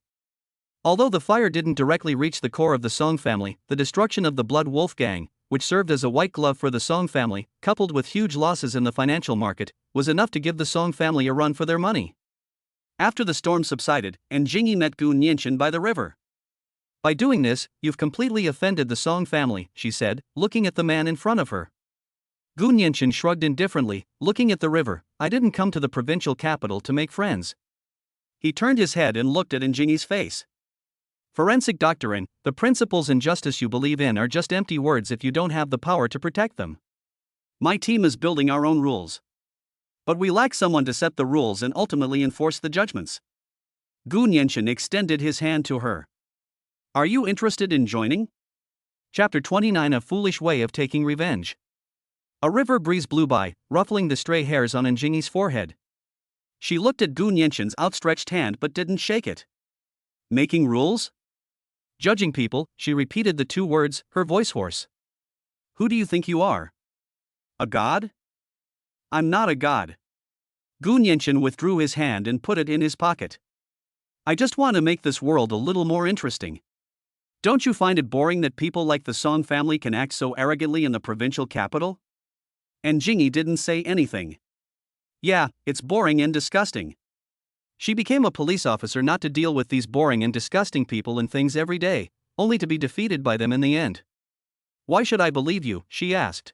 Although the fire didn't directly reach the core of the Song family, the destruction of the Blood Wolf Gang, which served as a white glove for the Song family, coupled with huge losses in the financial market, was enough to give the Song family a run for their money. After the storm subsided, Jingyi met Gu Nianchen by the river. "By doing this, you've completely offended the Song family," she said, looking at the man in front of her. Gu Nianchen shrugged indifferently, looking at the river. I didn't come to the provincial capital to make friends. He turned his head and looked at Njingyi's face. Forensic doctrine, the principles and justice you believe in are just empty words if you don't have the power to protect them. My team is building our own rules. But we lack someone to set the rules and ultimately enforce the judgments. Gu Nianchen extended his hand to her. Are you interested in joining? Chapter 29: A Foolish Way of Taking Revenge. A river breeze blew by, ruffling the stray hairs on Njingyi's forehead. She looked at Gu Nianchen's outstretched hand but didn't shake it. Making rules? Judging people, she repeated the two words, her voice hoarse. Who do you think you are? A god? I'm not a god. Gu Nianchen withdrew his hand and put it in his pocket. I just want to make this world a little more interesting. Don't you find it boring that people like the Song family can act so arrogantly in the provincial capital? And Njingyi didn't say anything. Yeah, it's boring and disgusting. She became a police officer not to deal with these boring and disgusting people and things every day, only to be defeated by them in the end. Why should I believe you? She asked.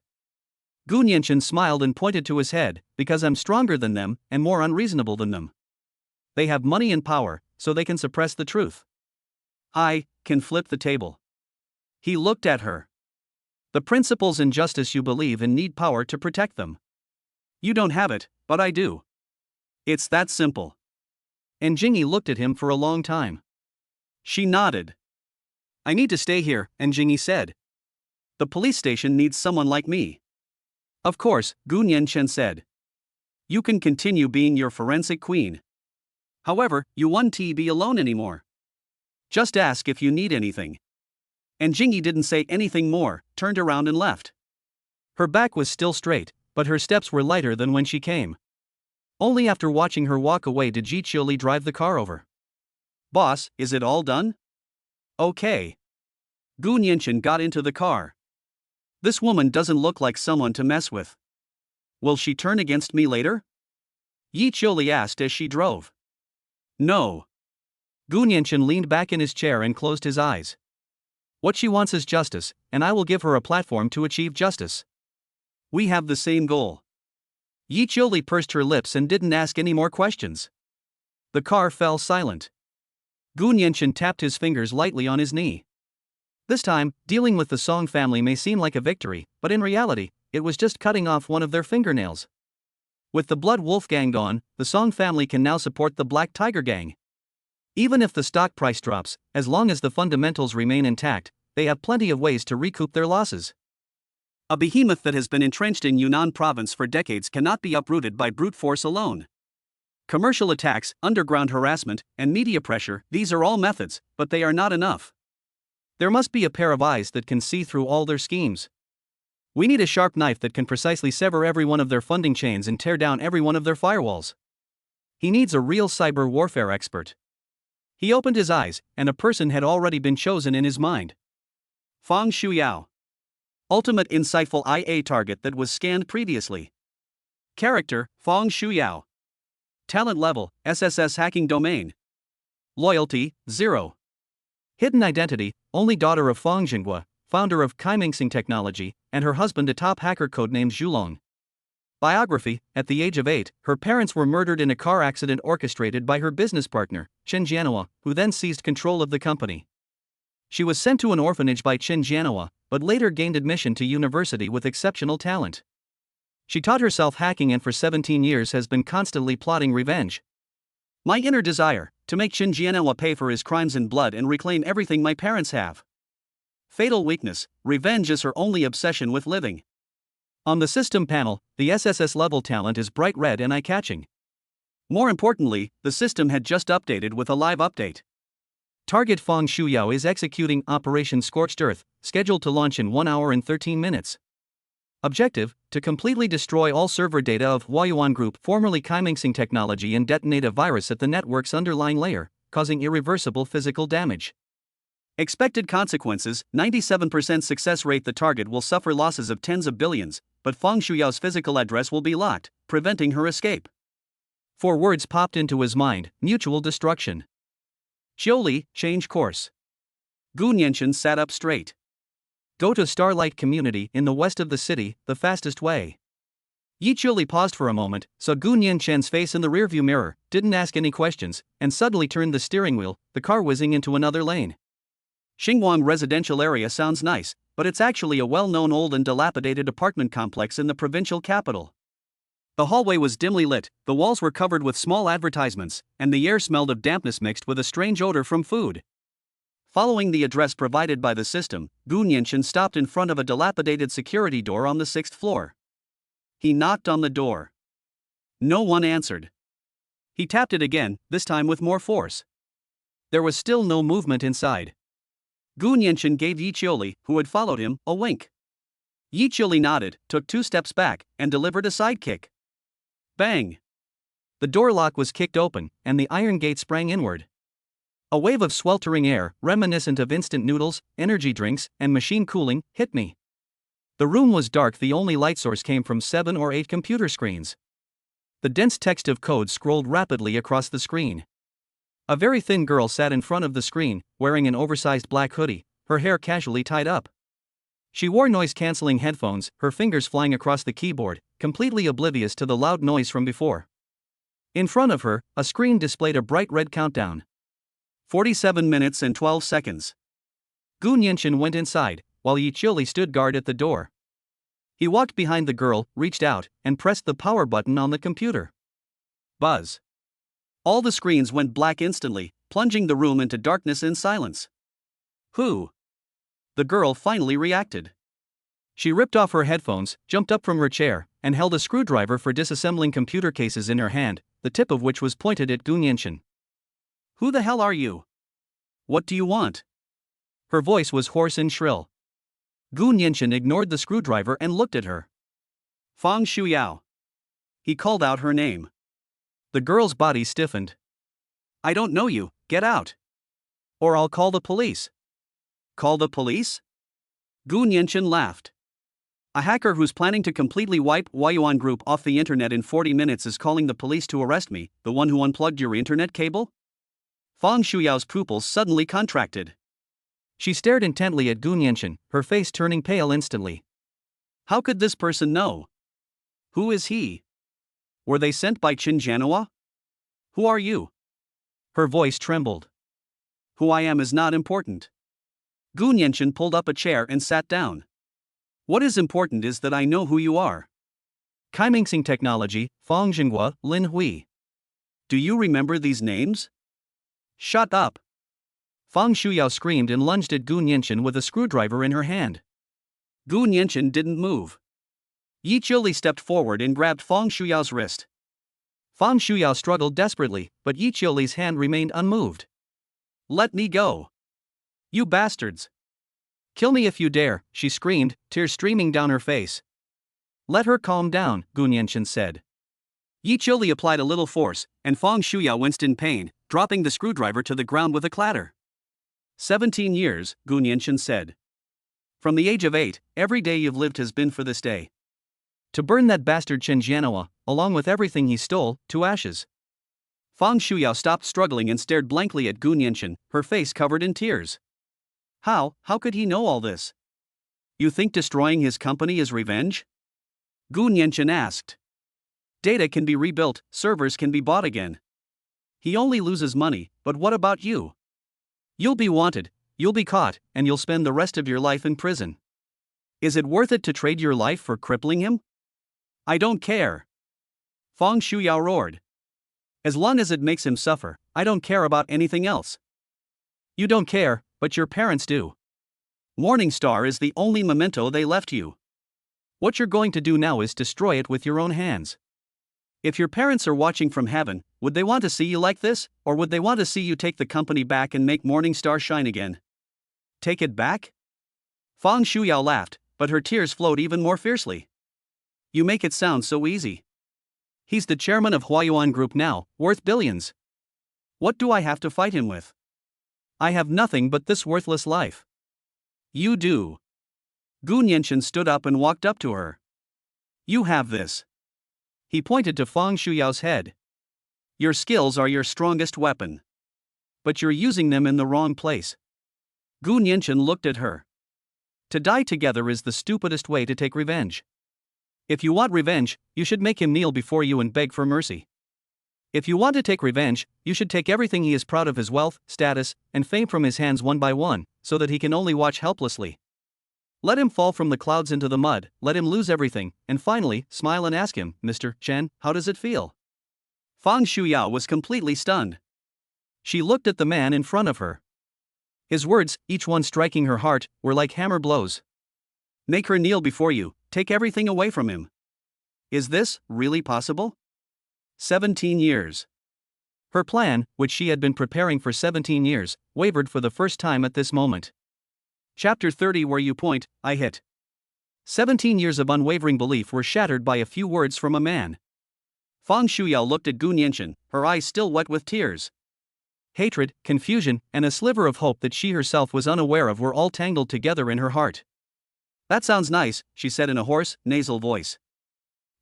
Gu Nianchen smiled and pointed to his head. Because I'm stronger than them and more unreasonable than them. They have money and power, so they can suppress the truth. I can flip the table. He looked at her. The principles and justice you believe in need power to protect them. You don't have it, but I do. It's that simple. And Njingyi looked at him for a long time. She nodded. I need to stay here, Njingyi said. The police station needs someone like me. Of course, Gu Nianchen said. You can continue being your forensic queen. However, you won't be alone anymore. Just ask if you need anything. And Njingyi didn't say anything more, turned around and left. Her back was still straight, but her steps were lighter than when she came. Only after watching her walk away did Ji Qiuli drive the car over. Boss, is it all done? Okay. Gu Nianchen got into the car. This woman doesn't look like someone to mess with. Will she turn against me later? Ji Qiuli asked as she drove. No. Gu Nianchen leaned back in his chair and closed his eyes. What she wants is justice, and I will give her a platform to achieve justice. We have the same goal. Ji Qiuli pursed her lips and didn't ask any more questions. The car fell silent. Gu Nianchen tapped his fingers lightly on his knee. This time, dealing with the Song family may seem like a victory, but in reality, it was just cutting off one of their fingernails. With the Blood Wolf Gang gone, the Song family can now support the Black Tiger Gang. Even if the stock price drops, as long as the fundamentals remain intact, they have plenty of ways to recoup their losses. A behemoth that has been entrenched in Yunnan province for decades cannot be uprooted by brute force alone. Commercial attacks, underground harassment, and media pressure, these are all methods, but they are not enough. There must be a pair of eyes that can see through all their schemes. We need a sharp knife that can precisely sever every one of their funding chains and tear down every one of their firewalls. He needs a real cyber warfare expert. He opened his eyes, and a person had already been chosen in his mind. Fang Shuyao. Ultimate insightful IA target that was scanned previously. Character, Fang Shuyao. Talent level, SSS hacking domain. Loyalty, 0. Hidden identity, only daughter of Fang Jinghua, founder of Kaimingsing Technology, and her husband a top hacker codenamed Zhulong. Biography, at the age of 8, her parents were murdered in a car accident orchestrated by her business partner, Chen Jianhua, who then seized control of the company. She was sent to an orphanage by Chen Jianhua, but later gained admission to university with exceptional talent. She taught herself hacking and for 17 years has been constantly plotting revenge. My inner desire, to make Chen Jianhua pay for his crimes in blood and reclaim everything my parents have. Fatal weakness, revenge is her only obsession with living. On the system panel, the SSS level talent is bright red and eye-catching. More importantly, the system had just updated with a live update. Target Fang Shuyao is executing Operation Scorched Earth, scheduled to launch in 1 hour and 13 minutes. Objective, to completely destroy all server data of Huayuan Group, formerly Kaimingsing Technology, and detonate a virus at the network's underlying layer, causing irreversible physical damage. Expected consequences, 97% success rate. The target will suffer losses of tens of billions, but Fang Shuyao's physical address will be locked, preventing her escape. 4 words popped into his mind: mutual destruction. Qiuli, change course. Gu Nianchen sat up straight. Go to Starlight Community in the west of the city, the fastest way. Yi Chuli paused for a moment, saw Gu Nianshen's face in the rearview mirror, didn't ask any questions, and suddenly turned the steering wheel, the car whizzing into another lane. Xinguang residential area sounds nice, but it's actually a well-known old and dilapidated apartment complex in the provincial capital. The hallway was dimly lit, the walls were covered with small advertisements, and the air smelled of dampness mixed with a strange odor from food. Following the address provided by the system, Gu Nianshen stopped in front of a dilapidated security door on the 6th floor. He knocked on the door. No one answered. He tapped it again, this time with more force. There was still no movement inside. Gu Nianshen gave Yi Chuli, who had followed him, a wink. Yi Chuli nodded, took 2 steps back, and delivered a sidekick. Bang! The door lock was kicked open, and the iron gate sprang inward. A wave of sweltering air, reminiscent of instant noodles, energy drinks, and machine cooling, hit me. The room was dark, the only light source came from 7 or 8 computer screens. The dense text of code scrolled rapidly across the screen. A very thin girl sat in front of the screen, wearing an oversized black hoodie, her hair casually tied up. She wore noise-canceling headphones, her fingers flying across the keyboard, completely oblivious to the loud noise from before. In front of her, a screen displayed a bright red countdown. 47 minutes and 12 seconds. Gu Nianshen went inside, while Yi Chuli stood guard at the door. He walked behind the girl, reached out, and pressed the power button on the computer. Buzz. All the screens went black instantly, plunging the room into darkness and silence. Who? The girl finally reacted. She ripped off her headphones, jumped up from her chair, and held a screwdriver for disassembling computer cases in her hand, the tip of which was pointed at Gu Nianshen. Who the hell are you? What do you want? Her voice was hoarse and shrill. Gu Nianshen ignored the screwdriver and looked at her. Fang Shuyao. He called out her name. The girl's body stiffened. I don't know you, get out. Or I'll call the police. Call the police? Gu Nianshen laughed. A hacker who's planning to completely wipe Huayuan Group off the internet in 40 minutes is calling the police to arrest me, the one who unplugged your internet cable? Fang Shuyao's pupils suddenly contracted. She stared intently at Gu Nianshen, her face turning pale instantly. How could this person know? Who is he? Were they sent by Qin Jianhua? Who are you? Her voice trembled. Who I am is not important. Gu Nianshen pulled up a chair and sat down. What is important is that I know who you are. Kaimingxing Technology, Fang Jinghua, Lin Hui. Do you remember these names? Shut up! Fang Shuyao screamed and lunged at Gu Nianshen with a screwdriver in her hand. Gu Nianshen didn't move. Yi Chuli stepped forward and grabbed Fang Shuyao's wrist. Fang Shuyao struggled desperately, but Yi Chuli's hand remained unmoved. Let me go! You bastards! Kill me if you dare, she screamed, tears streaming down her face. Let her calm down, Gu Nianshen said. Yi Chuli applied a little force, and Fang Shuyao winced in pain, dropping the screwdriver to the ground with a clatter. 17 years, Gu Nianshen said. From the age of 8, every day you've lived has been for this day. To burn that bastard Qin Jianhua, along with everything he stole, to ashes. Fang Shuyao stopped struggling and stared blankly at Gu Nianshen, her face covered in tears. How could he know all this? You think destroying his company is revenge? Gu Nianshen asked. Data can be rebuilt, servers can be bought again. He only loses money, but what about you? You'll be wanted, you'll be caught, and you'll spend the rest of your life in prison. Is it worth it to trade your life for crippling him? I don't care. Fang Shuyao roared. As long as it makes him suffer, I don't care about anything else. You don't care, but your parents do. Morning Star is the only memento they left you. What you're going to do now is destroy it with your own hands. If your parents are watching from heaven, would they want to see you like this, or would they want to see you take the company back and make Morning Star shine again? Take it back? Fang Shuyao laughed, but her tears flowed even more fiercely. You make it sound so easy. He's the chairman of Huayuan Group now, worth billions. What do I have to fight him with? I have nothing but this worthless life. You do. Gu Nianshen stood up and walked up to her. You have this. He pointed to Fang Shuyao's head. Your skills are your strongest weapon. But you're using them in the wrong place. Gu Nianshen looked at her. To die together is the stupidest way to take revenge. If you want revenge, you should make him kneel before you and beg for mercy. If you want to take revenge, you should take everything he is proud of, his wealth, status, and fame, from his hands one by one, so that he can only watch helplessly. Let him fall from the clouds into the mud, let him lose everything, and finally, smile and ask him, Mr. Chen, how does it feel? Fang Shuyao was completely stunned. She looked at the man in front of her. His words, each one striking her heart, were like hammer blows. Make her kneel before you, take everything away from him. Is this really possible? 17 years. Her plan, which she had been preparing for 17 years, wavered for the first time at this moment. Chapter 30. Where you point, I hit. 17 years of unwavering belief were shattered by a few words from a man. Fang Shuyao looked at Gu Nianchen, her eyes still wet with tears. Hatred, confusion, and a sliver of hope that she herself was unaware of were all tangled together in her heart. That sounds nice, she said in a hoarse, nasal voice.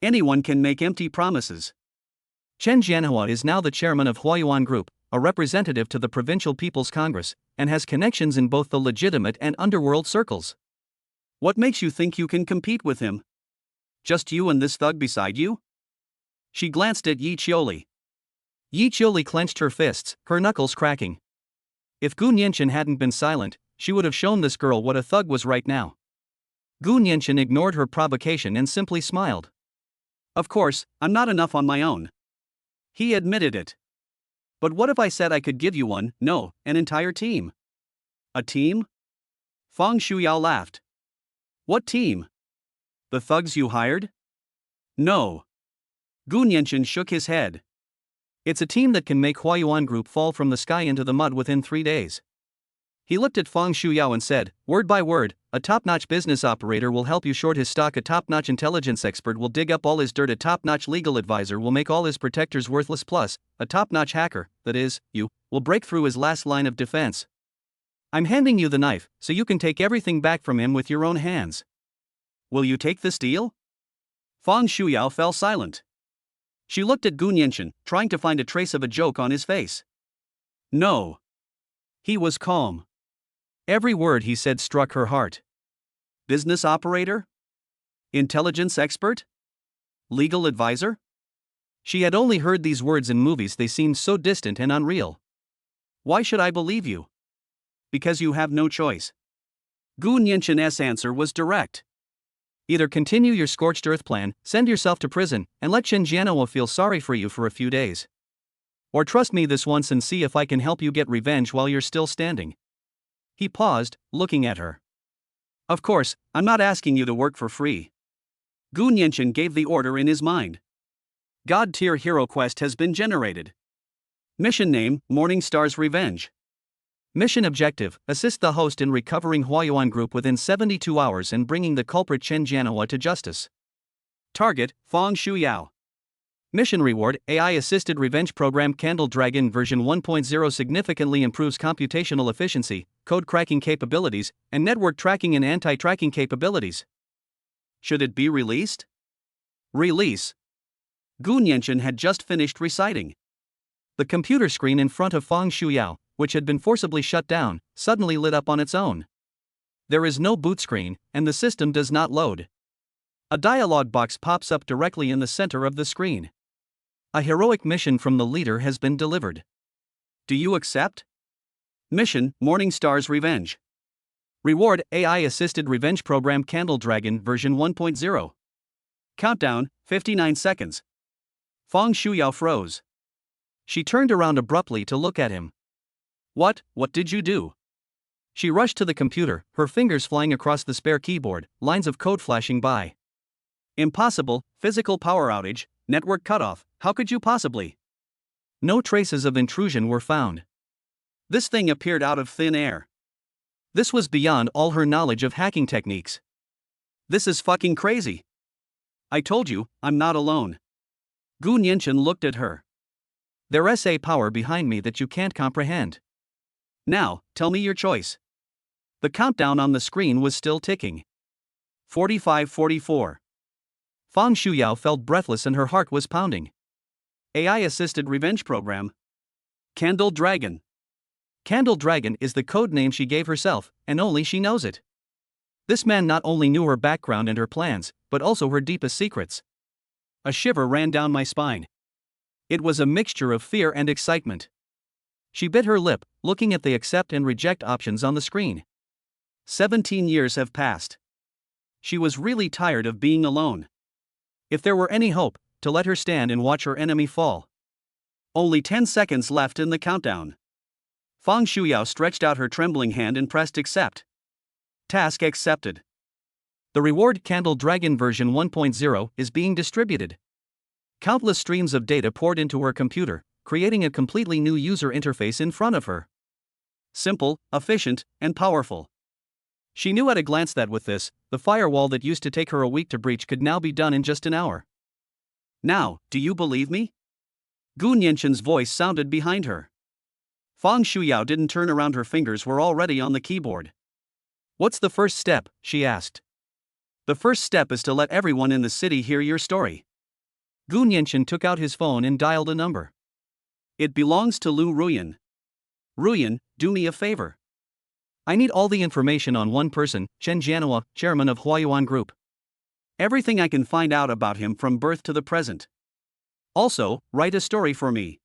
Anyone can make empty promises. Chen Jianhua is now the chairman of Huayuan Group, a representative to the Provincial People's Congress, and has connections in both the legitimate and underworld circles. What makes you think you can compete with him? Just you and this thug beside you? She glanced at Yi Qiuli. Yi Qiuli clenched her fists, her knuckles cracking. If Gu Nianchen hadn't been silent, she would have shown this girl what a thug was right now. Gu Nianchen ignored her provocation and simply smiled. Of course, I'm not enough on my own. He admitted it. But what if I said I could give you an entire team? A team? Fang Shuyao laughed. What team? The thugs you hired? No. Gu Nianchen shook his head. It's a team that can make Huayuan Group fall from the sky into the mud within 3 days. He looked at Fang Shuyao and said, word by word, a top-notch business operator will help you short his stock, a top-notch intelligence expert will dig up all his dirt, a top-notch legal advisor will make all his protectors worthless, plus, a top-notch hacker, that is, you, will break through his last line of defense. I'm handing you the knife, so you can take everything back from him with your own hands. Will you take this deal? Fang Shuyao fell silent. She looked at Gu Nianchen, trying to find a trace of a joke on his face. No. He was calm. Every word he said struck her heart. Business operator? Intelligence expert? Legal advisor? She had only heard these words in movies, they seemed so distant and unreal. Why should I believe you? Because you have no choice. Gu Nianchen's answer was direct. Either continue your scorched earth plan, send yourself to prison, and let Chen Jianhua feel sorry for you for a few days. Or trust me this once and see if I can help you get revenge while you're still standing. He paused, looking at her. Of course, I'm not asking you to work for free. Gu Nianchen gave the order in his mind. God-tier hero quest has been generated. Mission name, Morning Star's Revenge. Mission objective, assist the host in recovering Huayuan Group within 72 hours and bringing the culprit Chen Jianhua to justice. Target, Fang Shuyao. Mission reward, AI-assisted revenge program Candle Dragon version 1.0 significantly improves computational efficiency, code cracking capabilities, and network tracking and anti-tracking capabilities. Should it be released? Release. Gu Nianchen had just finished reciting. The computer screen in front of Fang Shuyao, which had been forcibly shut down, suddenly lit up on its own. There is no boot screen, and the system does not load. A dialog box pops up directly in the center of the screen. A heroic mission from the leader has been delivered. Do you accept? Mission, Morning Star's Revenge. Reward, AI-assisted revenge program Candle Dragon version 1.0. Countdown, 59 seconds. Fang Shuyao froze. She turned around abruptly to look at him. What did you do? She rushed to the computer, her fingers flying across the spare keyboard, lines of code flashing by. Impossible, physical power outage, network cutoff, how could you possibly? No traces of intrusion were found. This thing appeared out of thin air. This was beyond all her knowledge of hacking techniques. This is fucking crazy. I told you, I'm not alone. Gu Nianchen looked at her. There's a power behind me that you can't comprehend. Now, tell me your choice. The countdown on the screen was still ticking. 45-44. Fang Shuyao felt breathless and her heart was pounding. AI-assisted revenge program. Candle Dragon. Candle Dragon is the code name she gave herself, and only she knows it. This man not only knew her background and her plans, but also her deepest secrets. A shiver ran down my spine. It was a mixture of fear and excitement. She bit her lip, looking at the accept and reject options on the screen. 17 years have passed. She was really tired of being alone. If there were any hope, to let her stand and watch her enemy fall. Only 10 seconds left in the countdown. Fang Shuyao stretched out her trembling hand and pressed accept. Task accepted. The reward candle dragon version 1.0 is being distributed. Countless streams of data poured into her computer, creating a completely new user interface in front of her. Simple, efficient, and powerful. She knew at a glance that with this, the firewall that used to take her a week to breach could now be done in just an hour. Now, do you believe me? Gu Nianqin's voice sounded behind her. Fang Shuyao didn't turn around, her fingers were already on the keyboard. What's the first step? She asked. The first step is to let everyone in the city hear your story. Gu Nianqin took out his phone and dialed a number. It belongs to Lu Ruyan. Ruyan, do me a favor. I need all the information on one person, Chen Jianhua, chairman of Huayuan Group. Everything I can find out about him from birth to the present. Also, write a story for me.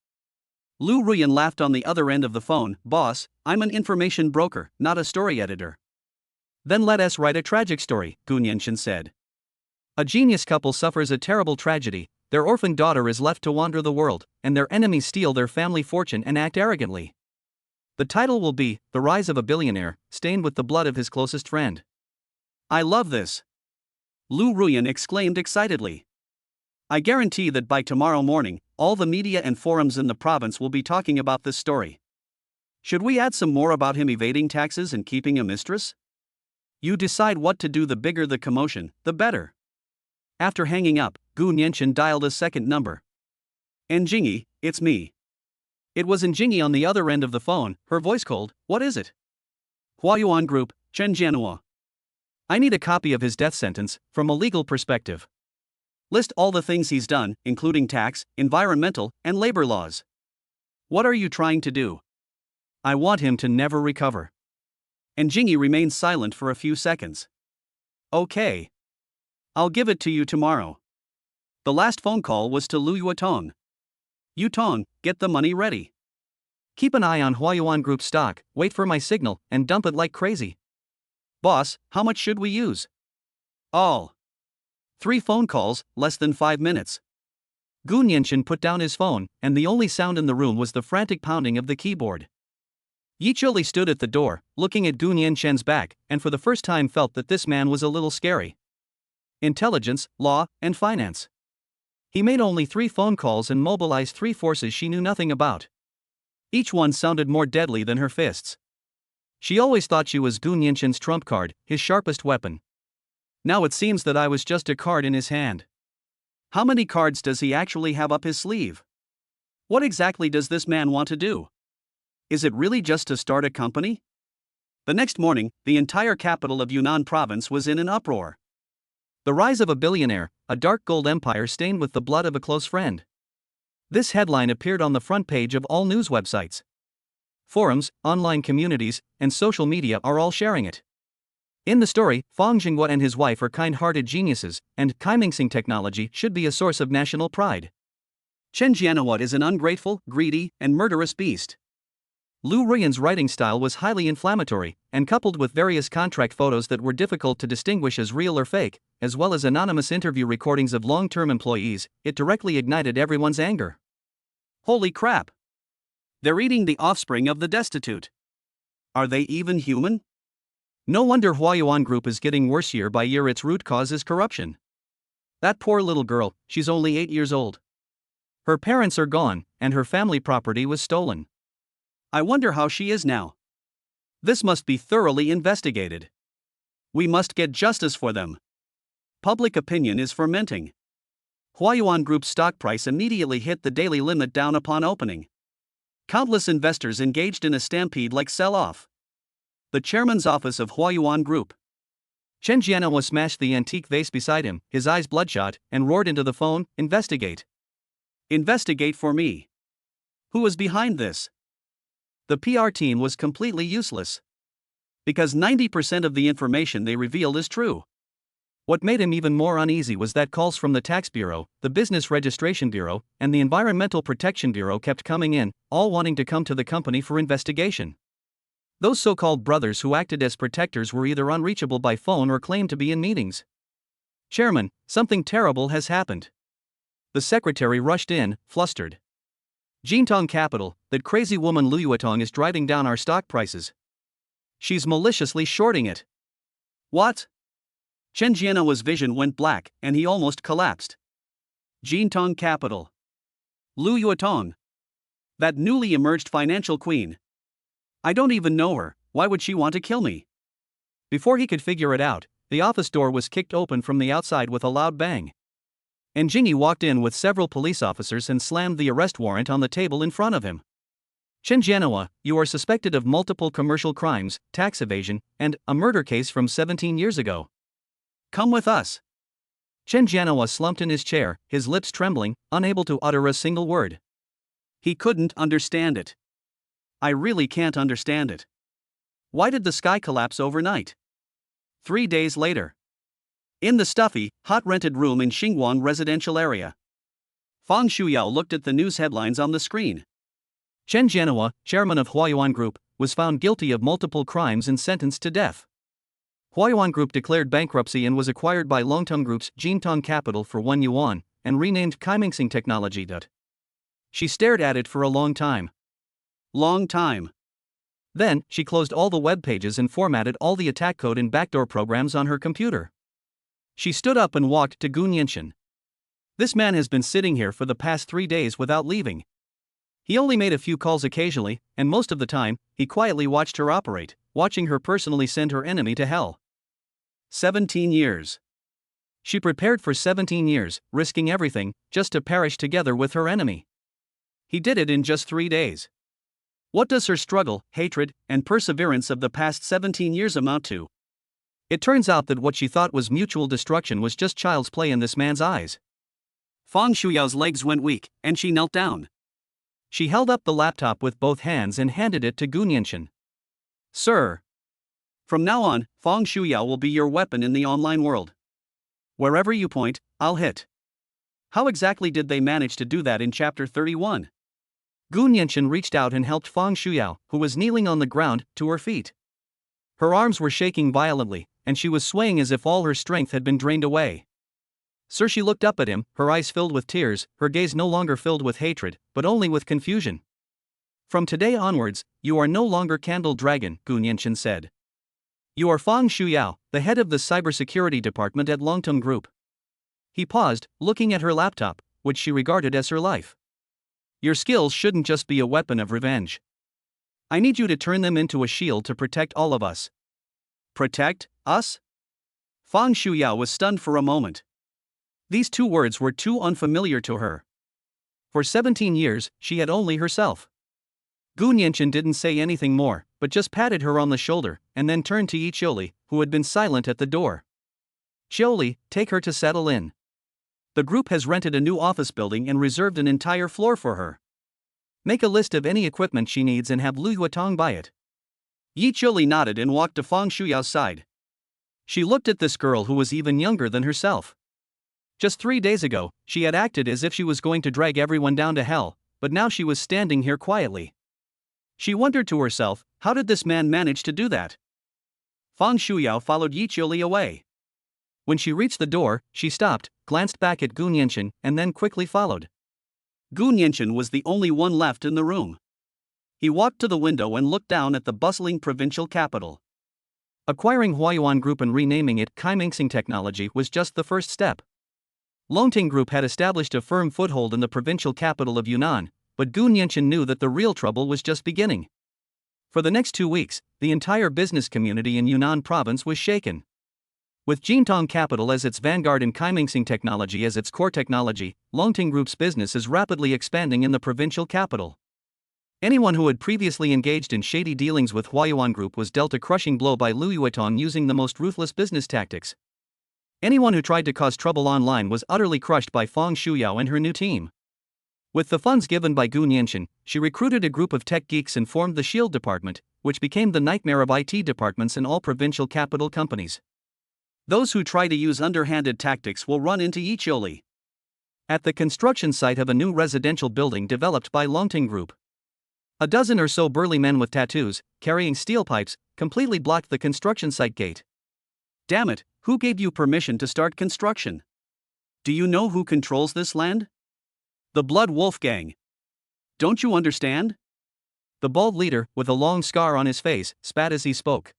Lu Ruyan laughed on the other end of the phone. Boss, I'm an information broker, not a story editor. Then let us write a tragic story, Gu Nianqin said. A genius couple suffers a terrible tragedy, their orphan daughter is left to wander the world, and their enemies steal their family fortune and act arrogantly. The title will be, The Rise of a Billionaire, Stained with the Blood of His Closest Friend. I love this! Lu Ruyan exclaimed excitedly. I guarantee that by tomorrow morning, all the media and forums in the province will be talking about this story. Should we add some more about him evading taxes and keeping a mistress? You decide what to do. The bigger the commotion, the better. After hanging up, Gu Nianqin dialed a second number. Njingi, it's me. It was Njingi on the other end of the phone, her voice cold. What is it? Huayuan Group, Chen Jianhua. I need a copy of his death sentence, from a legal perspective. List all the things he's done, including tax, environmental, and labor laws. What are you trying to do? I want him to never recover. Njingi remained silent for a few seconds. Okay. I'll give it to you tomorrow. The last phone call was to Lu Yutong. Yutong, get the money ready. Keep an eye on Huayuan Group stock, wait for my signal, and dump it like crazy. Boss, how much should we use? All. 3 phone calls, less than 5 minutes. Gu Nianqin put down his phone, and the only sound in the room was the frantic pounding of the keyboard. Yi Chuli stood at the door, looking at Gu Nianqin's back, and for the first time felt that this man was a little scary. Intelligence, law, and finance. He made only 3 phone calls and mobilized 3 forces she knew nothing about. Each one sounded more deadly than her fists. She always thought she was Gu Nianqin's trump card, his sharpest weapon. Now it seems that I was just a card in his hand. How many cards does he actually have up his sleeve? What exactly does this man want to do? Is it really just to start a company? The next morning, the entire capital of Yunnan province was in an uproar. The rise of a billionaire, a dark gold empire stained with the blood of a close friend. This headline appeared on the front page of all news websites. Forums, online communities, and social media are all sharing it. In the story, Fang Xinghua and his wife are kind-hearted geniuses, and Kaimingxing technology should be a source of national pride. Chen Jianhua is an ungrateful, greedy, and murderous beast. Lu Ruyan's writing style was highly inflammatory, and coupled with various contract photos that were difficult to distinguish as real or fake, as well as anonymous interview recordings of long-term employees, it directly ignited everyone's anger. Holy crap! They're eating the offspring of the destitute. Are they even human? No wonder Huayuan Group is getting worse year by year. Its root cause is corruption. That poor little girl, she's only 8 years old. Her parents are gone, and her family property was stolen. I wonder how she is now. This must be thoroughly investigated. We must get justice for them. Public opinion is fermenting. Huayuan Group's stock price immediately hit the daily limit down upon opening. Countless investors engaged in a stampede like sell-off. The chairman's office of Huayuan Group. Chen Jianhua smashed the antique vase beside him, his eyes bloodshot, and roared into the phone, "Investigate. Investigate for me. Who is behind this?" The PR team was completely useless. Because 90% of the information they revealed is true. What made him even more uneasy was that calls from the Tax Bureau, the Business Registration Bureau, and the Environmental Protection Bureau kept coming in, all wanting to come to the company for investigation. Those so-called brothers who acted as protectors were either unreachable by phone or claimed to be in meetings. "Chairman, something terrible has happened." The secretary rushed in, flustered. "Jintong Capital, that crazy woman Lu Yuetong is driving down our stock prices. She's maliciously shorting it." "What?" Chen Jiano's vision went black, and he almost collapsed. Jintong Capital. Lu Yuetong. That newly emerged financial queen. I don't even know her, why would she want to kill me? Before he could figure it out, the office door was kicked open from the outside with a loud bang. And Jingy walked in with several police officers and slammed the arrest warrant on the table in front of him. "Chen Jiano, you are suspected of multiple commercial crimes, tax evasion, and a murder case from 17 years ago. Come with us." Chen Jiano slumped in his chair, his lips trembling, unable to utter a single word. He couldn't understand it. I really can't understand it. Why did the sky collapse overnight? 3 days later. In the stuffy, hot rented room in Xingguang residential area. Fang Shuyao looked at the news headlines on the screen. Chen Jiano, chairman of Huayuan Group, was found guilty of multiple crimes and sentenced to death. Huayuan Group declared bankruptcy and was acquired by Longtong Group's Jintong Capital for yuan, and renamed Kaimingsing Technology. She stared at it for a long time. Long time. Then, she closed all the web pages and formatted all the attack code and backdoor programs on her computer. She stood up and walked to Gu Nianchen. "This man has been sitting here for the past 3 days without leaving. He only made a few calls occasionally, and most of the time, he quietly watched her operate, watching her personally send her enemy to hell. 17 years. She prepared for 17 years, risking everything, just to perish together with her enemy. He did it in just 3 days. What does her struggle, hatred, and perseverance of the past 17 years amount to? It turns out that what she thought was mutual destruction was just child's play in this man's eyes." Fang Shuyao's legs went weak, and she knelt down. She held up the laptop with both hands and handed it to Gu Nianchen. "Sir. From now on, Fang Shuyao will be your weapon in the online world. Wherever you point, I'll hit." How exactly did they manage to do that in Chapter 31? Gu Nianchen reached out and helped Fang Shuyao, who was kneeling on the ground, to her feet. Her arms were shaking violently, and she was swaying as if all her strength had been drained away. Sir, she looked up at him, her eyes filled with tears, her gaze no longer filled with hatred, but only with confusion. "From today onwards, you are no longer Candle Dragon," Gu Nianchen said. "You are Fang Shuyao, the head of the cybersecurity department at Longtong Group." He paused, looking at her laptop, which she regarded as her life. "Your skills shouldn't just be a weapon of revenge. I need you to turn them into a shield to protect all of us." "Protect us?" Fang Shuyao was stunned for a moment. These 2 words were too unfamiliar to her. For 17 years, she had only herself. Gu Nianchen didn't say anything more, but just patted her on the shoulder, and then turned to Yi Qiuli, who had been silent at the door. "Qiuli, take her to settle in. The group has rented a new office building and reserved an entire floor for her. Make a list of any equipment she needs and have Lu Yuetong buy it." Yi Qiuli nodded and walked to Fang Shuyao's side. She looked at this girl who was even younger than herself. Just 3 days ago, she had acted as if she was going to drag everyone down to hell, but now she was standing here quietly. She wondered to herself, how did this man manage to do that? Fang Shuyao followed Yi Qiuli away. When she reached the door, she stopped, glanced back at Gu Nianchen, and then quickly followed. Gu Nianchen was the only one left in the room. He walked to the window and looked down at the bustling provincial capital. Acquiring Huayuan Group and renaming it Kaimingsing Technology was just the first step. Longting Group had established a firm foothold in the provincial capital of Yunnan, but Gu Nianchen knew that the real trouble was just beginning. For the next 2 weeks, the entire business community in Yunnan province was shaken. With Jintong Capital as its vanguard and Kaimingsing Technology as its core technology, Longting Group's business is rapidly expanding in the provincial capital. Anyone who had previously engaged in shady dealings with Huayuan Group was dealt a crushing blow by Lu Yuetong using the most ruthless business tactics. Anyone who tried to cause trouble online was utterly crushed by Fang Shuyao and her new team. With the funds given by Gu Nianchen, she recruited a group of tech geeks and formed the Shield Department, which became the nightmare of IT departments in all provincial capital companies. Those who try to use underhanded tactics will run into Yicholi. At the construction site of a new residential building developed by Longting Group, a dozen or so burly men with tattoos, carrying steel pipes, completely blocked the construction site gate. Damn it, who gave you permission to start construction? Do you know who controls this land? The Blood Wolf Gang. Don't you understand? The bald leader, with a long scar on his face, spat as he spoke.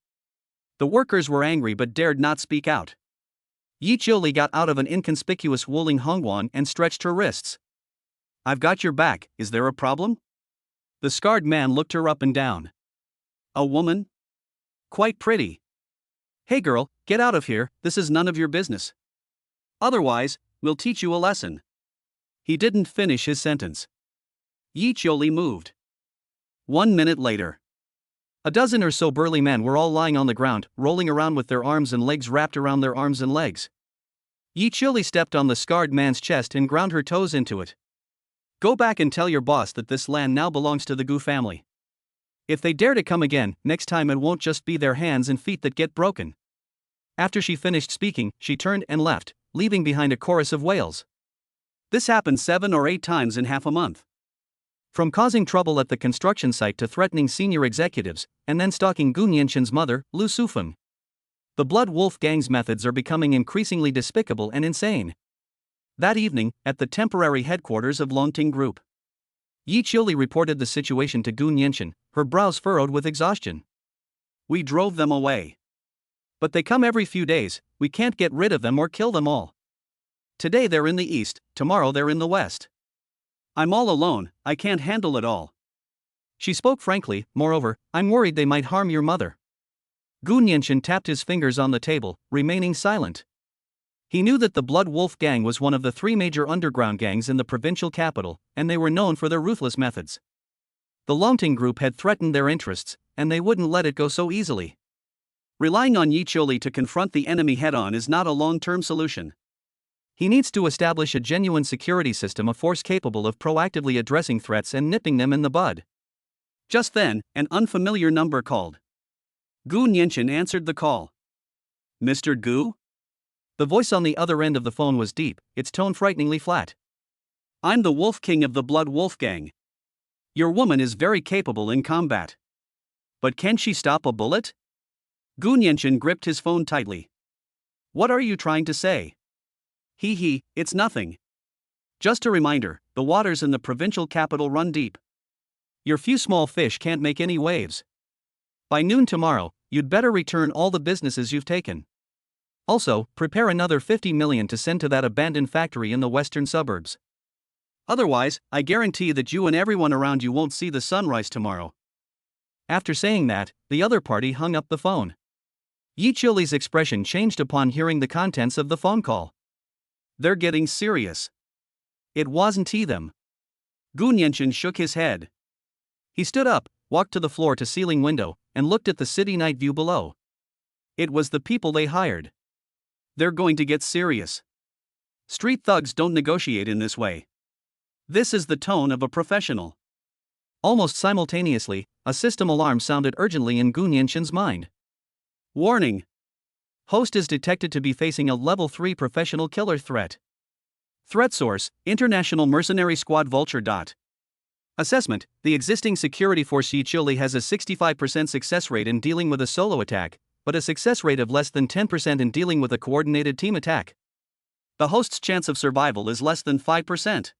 The workers were angry but dared not speak out. Yicholi got out of an inconspicuous Wuling Hongwan and stretched her wrists. I've got your back, is there a problem? The scarred man looked her up and down. A woman? Quite pretty. Hey girl, get out of here, this is none of your business. Otherwise, we'll teach you a lesson. He didn't finish his sentence. Yicholi moved. 1 minute later, a dozen or so burly men were all lying on the ground, rolling around with their arms and legs wrapped around their arms and legs. Yicholi stepped on the scarred man's chest and ground her toes into it. Go back and tell your boss that this land now belongs to the Gu family. If they dare to come again, next time it won't just be their hands and feet that get broken. After she finished speaking, she turned and left, leaving behind a chorus of wails. This happened 7 or 8 times in half a month. From causing trouble at the construction site to threatening senior executives, and then stalking Gu Nianqin's mother, Lu Sufeng. The Blood Wolf Gang's methods are becoming increasingly despicable and insane. That evening, at the temporary headquarters of Longting Group, Yicholi reported the situation to Gu Nianqin, her brows furrowed with exhaustion. We drove them away. But they come every few days, we can't get rid of them or kill them all. Today they're in the east, tomorrow they're in the west. I'm all alone, I can't handle it all. She spoke frankly, moreover, I'm worried they might harm your mother. Gu Nianqin tapped his fingers on the table, remaining silent. He knew that the Blood Wolf Gang was one of the 3 major underground gangs in the provincial capital, and they were known for their ruthless methods. The Longting Group had threatened their interests, and they wouldn't let it go so easily. Relying on Yicholi to confront the enemy head-on is not a long-term solution. He needs to establish a genuine security system, a force capable of proactively addressing threats and nipping them in the bud. Just then, an unfamiliar number called. Gu Nianqin answered the call. Mr. Gu? The voice on the other end of the phone was deep, its tone frighteningly flat. I'm the Wolf King of the Blood Wolf Gang. Your woman is very capable in combat. But can she stop a bullet? Gu Nianqin gripped his phone tightly. What are you trying to say? It's nothing. Just a reminder, the waters in the provincial capital run deep. Your few small fish can't make any waves. By noon tomorrow, you'd better return all the businesses you've taken. Also, prepare another 50 million to send to that abandoned factory in the western suburbs. Otherwise, I guarantee that you and everyone around you won't see the sunrise tomorrow. After saying that, the other party hung up the phone. Yicholi's expression changed upon hearing the contents of the phone call. They're getting serious. It wasn't them. Gu Nianqin shook his head. He stood up, walked to the floor-to-ceiling window, and looked at the city night view below. It was the people they hired. They're going to get serious. Street thugs don't negotiate in this way. This is the tone of a professional. Almost simultaneously, a system alarm sounded urgently in Gu Nianqin's mind. Warning! Host is detected to be facing a level 3 professional killer threat. Threat source, International Mercenary Squad Vulture. Assessment, the existing security force Yicholi has a 65% success rate in dealing with a solo attack, but a success rate of less than 10% in dealing with a coordinated team attack. The host's chance of survival is less than 5%.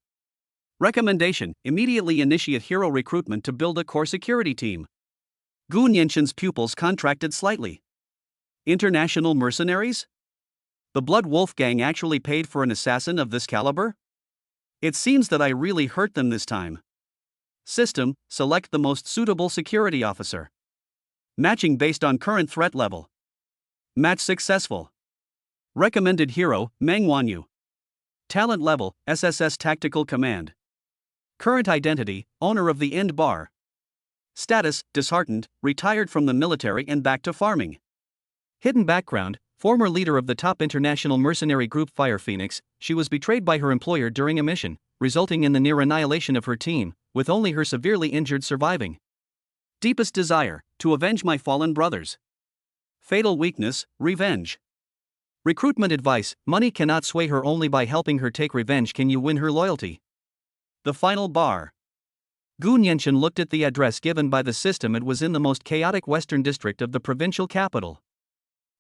Recommendation, immediately initiate hero recruitment to build a core security team. Gu Nianqin's pupils contracted slightly. International mercenaries? The Blood Wolf Gang actually paid for an assassin of this caliber? It seems that I really hurt them this time. System, select the most suitable security officer. Matching based on current threat level. Match successful. Recommended hero, Meng Wanyu. Talent level, SSS Tactical Command. Current identity, owner of the End Bar. Status, disheartened, retired from the military and back to farming. Hidden background, former leader of the top international mercenary group Fire Phoenix, she was betrayed by her employer during a mission, resulting in the near annihilation of her team, with only her severely injured surviving. Deepest desire, to avenge my fallen brothers. Fatal weakness, revenge. Recruitment advice: money cannot sway her, only by helping her take revenge can you win her loyalty. The final bar. Gu Nianchen looked at the address given by the system. It was in the most chaotic western district of the provincial capital.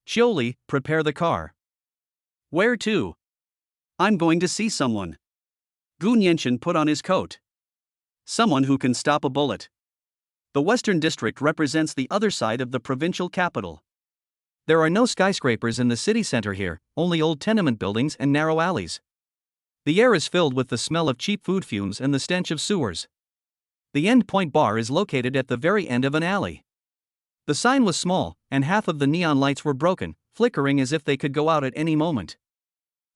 Xioli, prepare the car. Where to? I'm going to see someone. Gu Nianchen put on his coat. Someone who can stop a bullet. The western district represents the other side of the provincial capital. There are no skyscrapers in the city center here, only old tenement buildings and narrow alleys. The air is filled with the smell of cheap food fumes and the stench of sewers. The endpoint bar is located at the very end of an alley. The sign was small, and half of the neon lights were broken, flickering as if they could go out at any moment.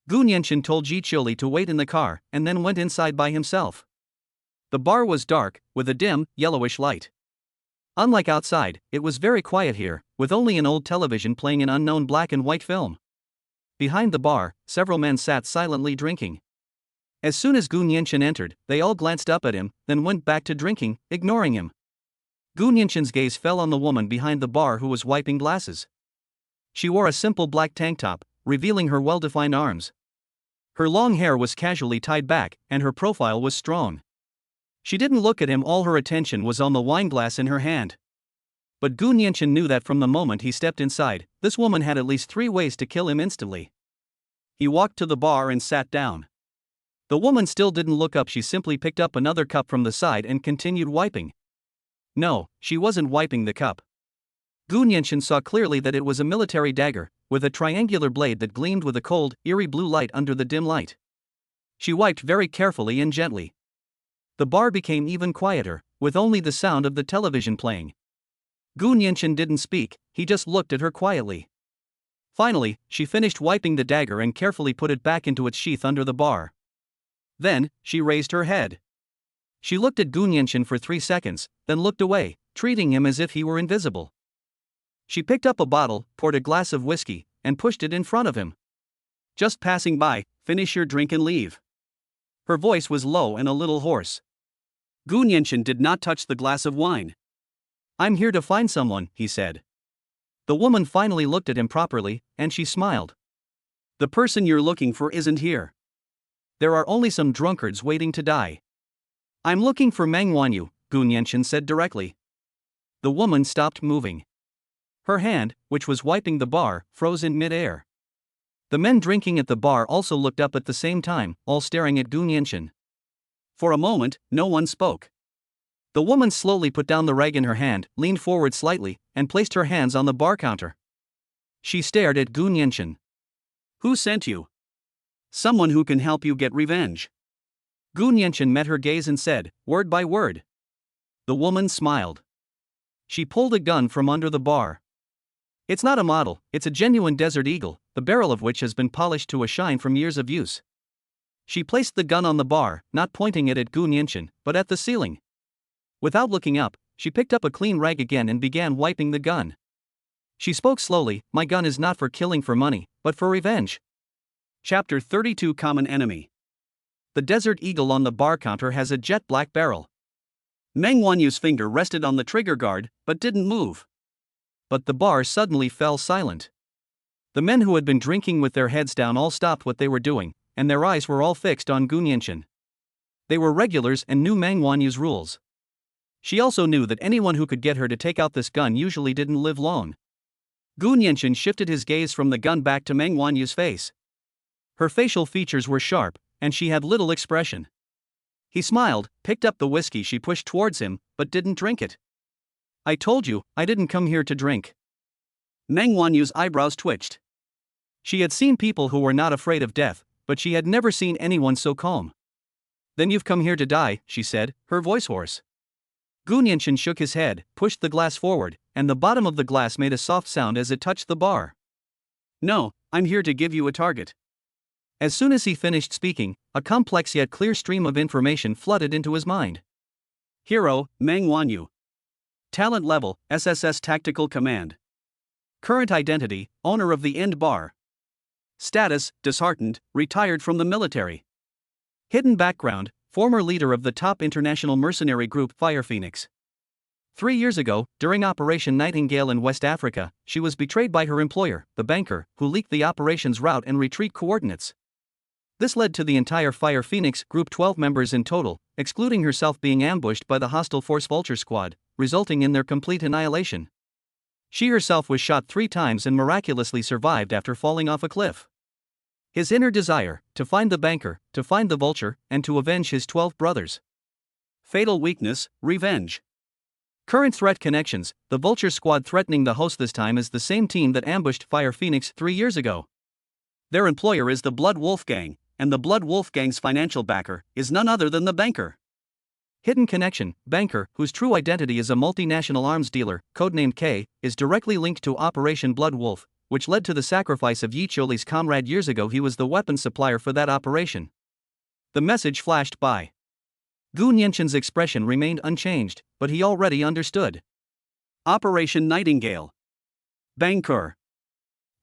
Gu Nianchen told Ji Qiuli to wait in the car, and then went inside by himself. The bar was dark, with a dim, yellowish light. Unlike outside, it was very quiet here, with only an old television playing an unknown black and white film. Behind the bar, several men sat silently drinking. As soon as Gu Nianchen entered, they all glanced up at him, then went back to drinking, ignoring him. Gu Nianchen's gaze fell on the woman behind the bar who was wiping glasses. She wore a simple black tank top, revealing her well-defined arms. Her long hair was casually tied back, and her profile was strong. She didn't look at him, all her attention was on the wineglass in her hand. But Gu Nianchen knew that from the moment he stepped inside, this woman had at least 3 ways to kill him instantly. He walked to the bar and sat down. The woman still didn't look up. She simply picked up another cup from the side and continued wiping. No, she wasn't wiping the cup. Gu Nianchen saw clearly that it was a military dagger, with a triangular blade that gleamed with a cold, eerie blue light under the dim light. She wiped very carefully and gently. The bar became even quieter, with only the sound of the television playing. Gu Nianchen didn't speak, he just looked at her quietly. Finally, she finished wiping the dagger and carefully put it back into its sheath under the bar. Then, she raised her head. She looked at Gu Nianchen for 3 seconds, then looked away, treating him as if he were invisible. She picked up a bottle, poured a glass of whiskey, and pushed it in front of him. Just passing by, finish your drink and leave. Her voice was low and a little hoarse. Gu Nianchen did not touch the glass of wine. I'm here to find someone, he said. The woman finally looked at him properly, and she smiled. The person you're looking for isn't here. There are only some drunkards waiting to die. I'm looking for Meng Wanyu, Gu Nianchen said directly. The woman stopped moving. Her hand, which was wiping the bar, froze in mid-air. The men drinking at the bar also looked up at the same time, all staring at Gu Nianchen. For a moment, no one spoke. The woman slowly put down the rag in her hand, leaned forward slightly, and placed her hands on the bar counter. She stared at Gu Nianchen. Who sent you? Someone who can help you get revenge. Gu Nianchen met her gaze and said, word by word. The woman smiled. She pulled a gun from under the bar. It's not a model, it's a genuine Desert Eagle, the barrel of which has been polished to a shine from years of use. She placed the gun on the bar, not pointing it at Gu Nianchen, but at the ceiling. Without looking up, she picked up a clean rag again and began wiping the gun. She spoke slowly, my gun is not for killing for money, but for revenge. Chapter 32 Common Enemy. The Desert Eagle on the bar counter has a jet black barrel. Meng Wanyu's finger rested on the trigger guard, but didn't move. But the bar suddenly fell silent. The men who had been drinking with their heads down all stopped what they were doing, and their eyes were all fixed on Gu Nianchen. They were regulars and knew Meng Wanyu's rules. She also knew that anyone who could get her to take out this gun usually didn't live long. Gu Nianchen shifted his gaze from the gun back to Meng Wanyu's face. Her facial features were sharp, and she had little expression. He smiled, picked up the whiskey she pushed towards him, but didn't drink it. I told you, I didn't come here to drink. Meng Wanyu's eyebrows twitched. She had seen people who were not afraid of death, but she had never seen anyone so calm. Then you've come here to die, she said, her voice hoarse. Gu Nianchen shook his head, pushed the glass forward, and the bottom of the glass made a soft sound as it touched the bar. No, I'm here to give you a target. As soon as he finished speaking, a complex yet clear stream of information flooded into his mind. Hero, Meng Wanyu. Talent level, SSS Tactical Command. Current identity, owner of the End Bar. Status, disheartened, retired from the military. Hidden background, former leader of the top international mercenary group Fire Phoenix. 3 years ago, during Operation Nightingale in West Africa, she was betrayed by her employer, the banker, who leaked the operation's route and retreat coordinates. This led to the entire Fire Phoenix Group 12 members in total, excluding herself, being ambushed by the hostile Force Vulture squad, resulting in their complete annihilation. She herself was shot 3 times and miraculously survived after falling off a cliff. His inner desire, to find the banker, to find the Vulture, and to avenge his 12 brothers. Fatal weakness, revenge. Current threat connections: the Vulture squad threatening the host this time is the same team that ambushed Fire Phoenix 3 years ago. Their employer is the Blood Wolf Gang, and the Blood Wolf Gang's financial backer is none other than the banker. Hidden connection: banker, whose true identity is a multinational arms dealer, codenamed K, is directly linked to Operation Blood Wolf, which led to the sacrifice of Yi Choli's comrade years ago. He was the weapons supplier for that operation. The message flashed by. Gu Nianshin's expression remained unchanged, but he already understood. Operation Nightingale. Banker.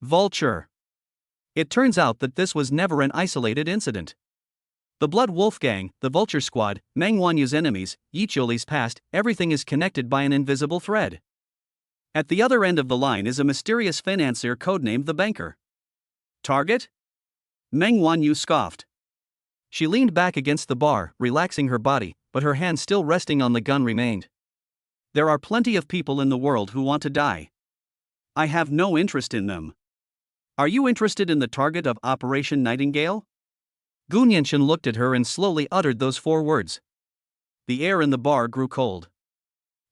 Vulture. It turns out that this was never an isolated incident. The Blood Wolf Gang, the Vulture Squad, Meng Wanyu's enemies, Yi Choli's past, everything is connected by an invisible thread. At the other end of the line is a mysterious financier codenamed the Banker. Target? Meng Wanyu scoffed. She leaned back against the bar, relaxing her body, but her hand still resting on the gun remained. There are plenty of people in the world who want to die. I have no interest in them. Are you interested in the target of Operation Nightingale? Gu Nianshin looked at her and slowly uttered those 4 words. The air in the bar grew cold.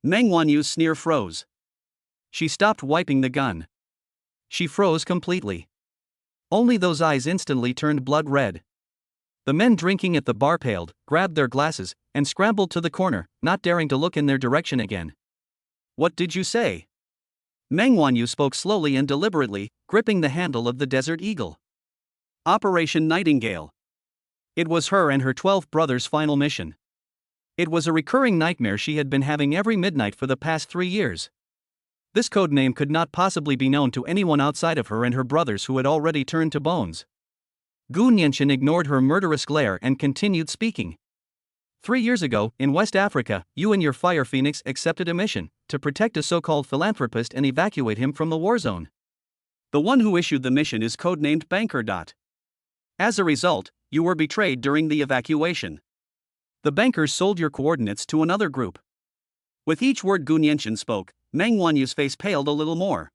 Meng Wanyu's sneer froze. She stopped wiping the gun. She froze completely. Only those eyes instantly turned blood red. The men drinking at the bar paled, grabbed their glasses, and scrambled to the corner, not daring to look in their direction again. What did you say? Meng Wanyu spoke slowly and deliberately, gripping the handle of the Desert Eagle. Operation Nightingale. It was her and her 12 brothers' final mission. It was a recurring nightmare she had been having every midnight for the past 3 years. This codename could not possibly be known to anyone outside of her and her brothers, who had already turned to bones. Gu Nianshin ignored her murderous glare and continued speaking. 3 years ago, in West Africa, you and your Fire Phoenix accepted a mission to protect a so-called philanthropist and evacuate him from the war zone. The one who issued the mission is codenamed Banker. As a result, you were betrayed during the evacuation. The bankers sold your coordinates to another group. With each word Gu Nianshin spoke, Meng Wanyu's face paled a little more.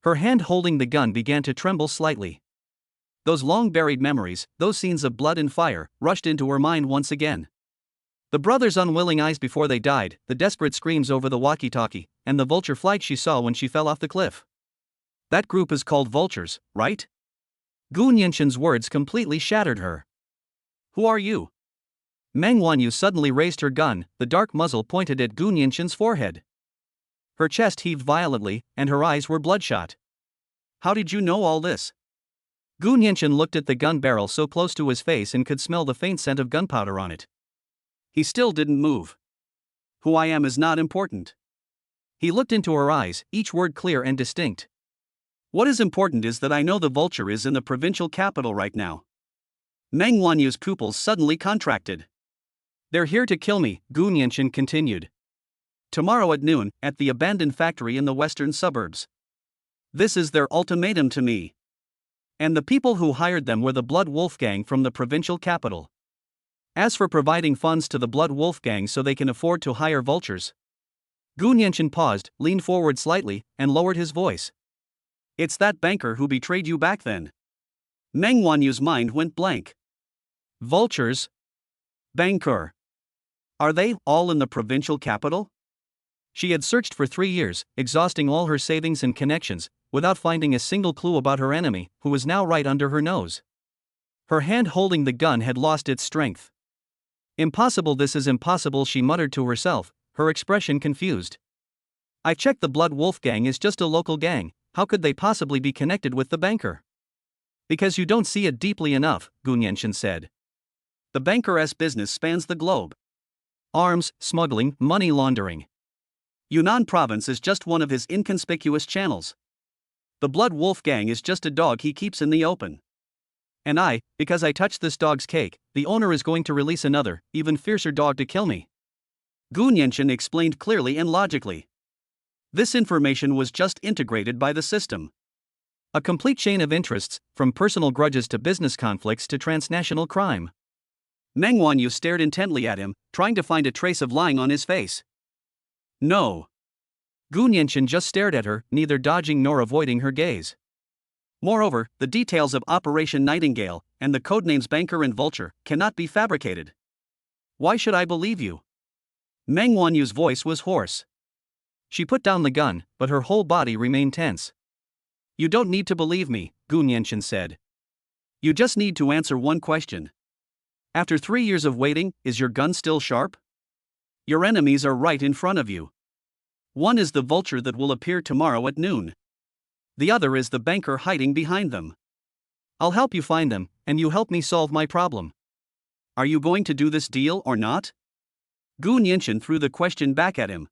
Her hand holding the gun began to tremble slightly. Those long-buried memories, those scenes of blood and fire, rushed into her mind once again. The brothers' unwilling eyes before they died, the desperate screams over the walkie-talkie, and the vulture flight she saw when she fell off the cliff. That group is called Vultures, right? Gu Nianshin's words completely shattered her. Who are you? Meng Wanyu suddenly raised her gun, the dark muzzle pointed at Gu Nianshin's forehead. Her chest heaved violently, and her eyes were bloodshot. How did you know all this? Gu Nianshin looked at the gun barrel so close to his face and could smell the faint scent of gunpowder on it. He still didn't move. Who I am is not important. He looked into her eyes, each word clear and distinct. What is important is that I know the Vulture is in the provincial capital right now. Meng Wanyu's pupils suddenly contracted. They're here to kill me, Gu Nianshin continued. Tomorrow at noon, at the abandoned factory in the western suburbs. This is their ultimatum to me. And the people who hired them were the Blood Wolf Gang from the provincial capital. As for providing funds to the Blood Wolf Gang so they can afford to hire vultures. Gu Nianshin paused, leaned forward slightly, and lowered his voice. It's that banker who betrayed you back then. Meng Wanyu's mind went blank. Vultures? Banker. Are they all in the provincial capital? She had searched for 3 years, exhausting all her savings and connections, without finding a single clue about her enemy, who was now right under her nose. Her hand holding the gun had lost its strength. Impossible, this is impossible, she muttered to herself, her expression confused. I checked, the Blood Wolf Gang is just a local gang, how could they possibly be connected with the banker? Because you don't see it deeply enough, Gu Nianshin said. The banker's business spans the globe. Arms, smuggling, money laundering. Yunnan province is just one of his inconspicuous channels. The Blood Wolf Gang is just a dog he keeps in the open. And because I touched this dog's cake, the owner is going to release another, even fiercer dog to kill me. Gu Nianchen explained clearly and logically. This information was just integrated by the system. A complete chain of interests, from personal grudges to business conflicts to transnational crime. Meng Wanyu stared intently at him, trying to find a trace of lying on his face. No. Gu Nianchen just stared at her, neither dodging nor avoiding her gaze. Moreover, the details of Operation Nightingale, and the codenames Banker and Vulture, cannot be fabricated. Why should I believe you? Meng Wanyu's voice was hoarse. She put down the gun, but her whole body remained tense. You don't need to believe me, Gu Nianchen said. You just need to answer one question. After 3 years of waiting, is your gun still sharp? Your enemies are right in front of you. One is the vulture that will appear tomorrow at noon. The other is the banker hiding behind them. I'll help you find them, and you help me solve my problem. Are you going to do this deal or not? Gu Nianchen threw the question back at him.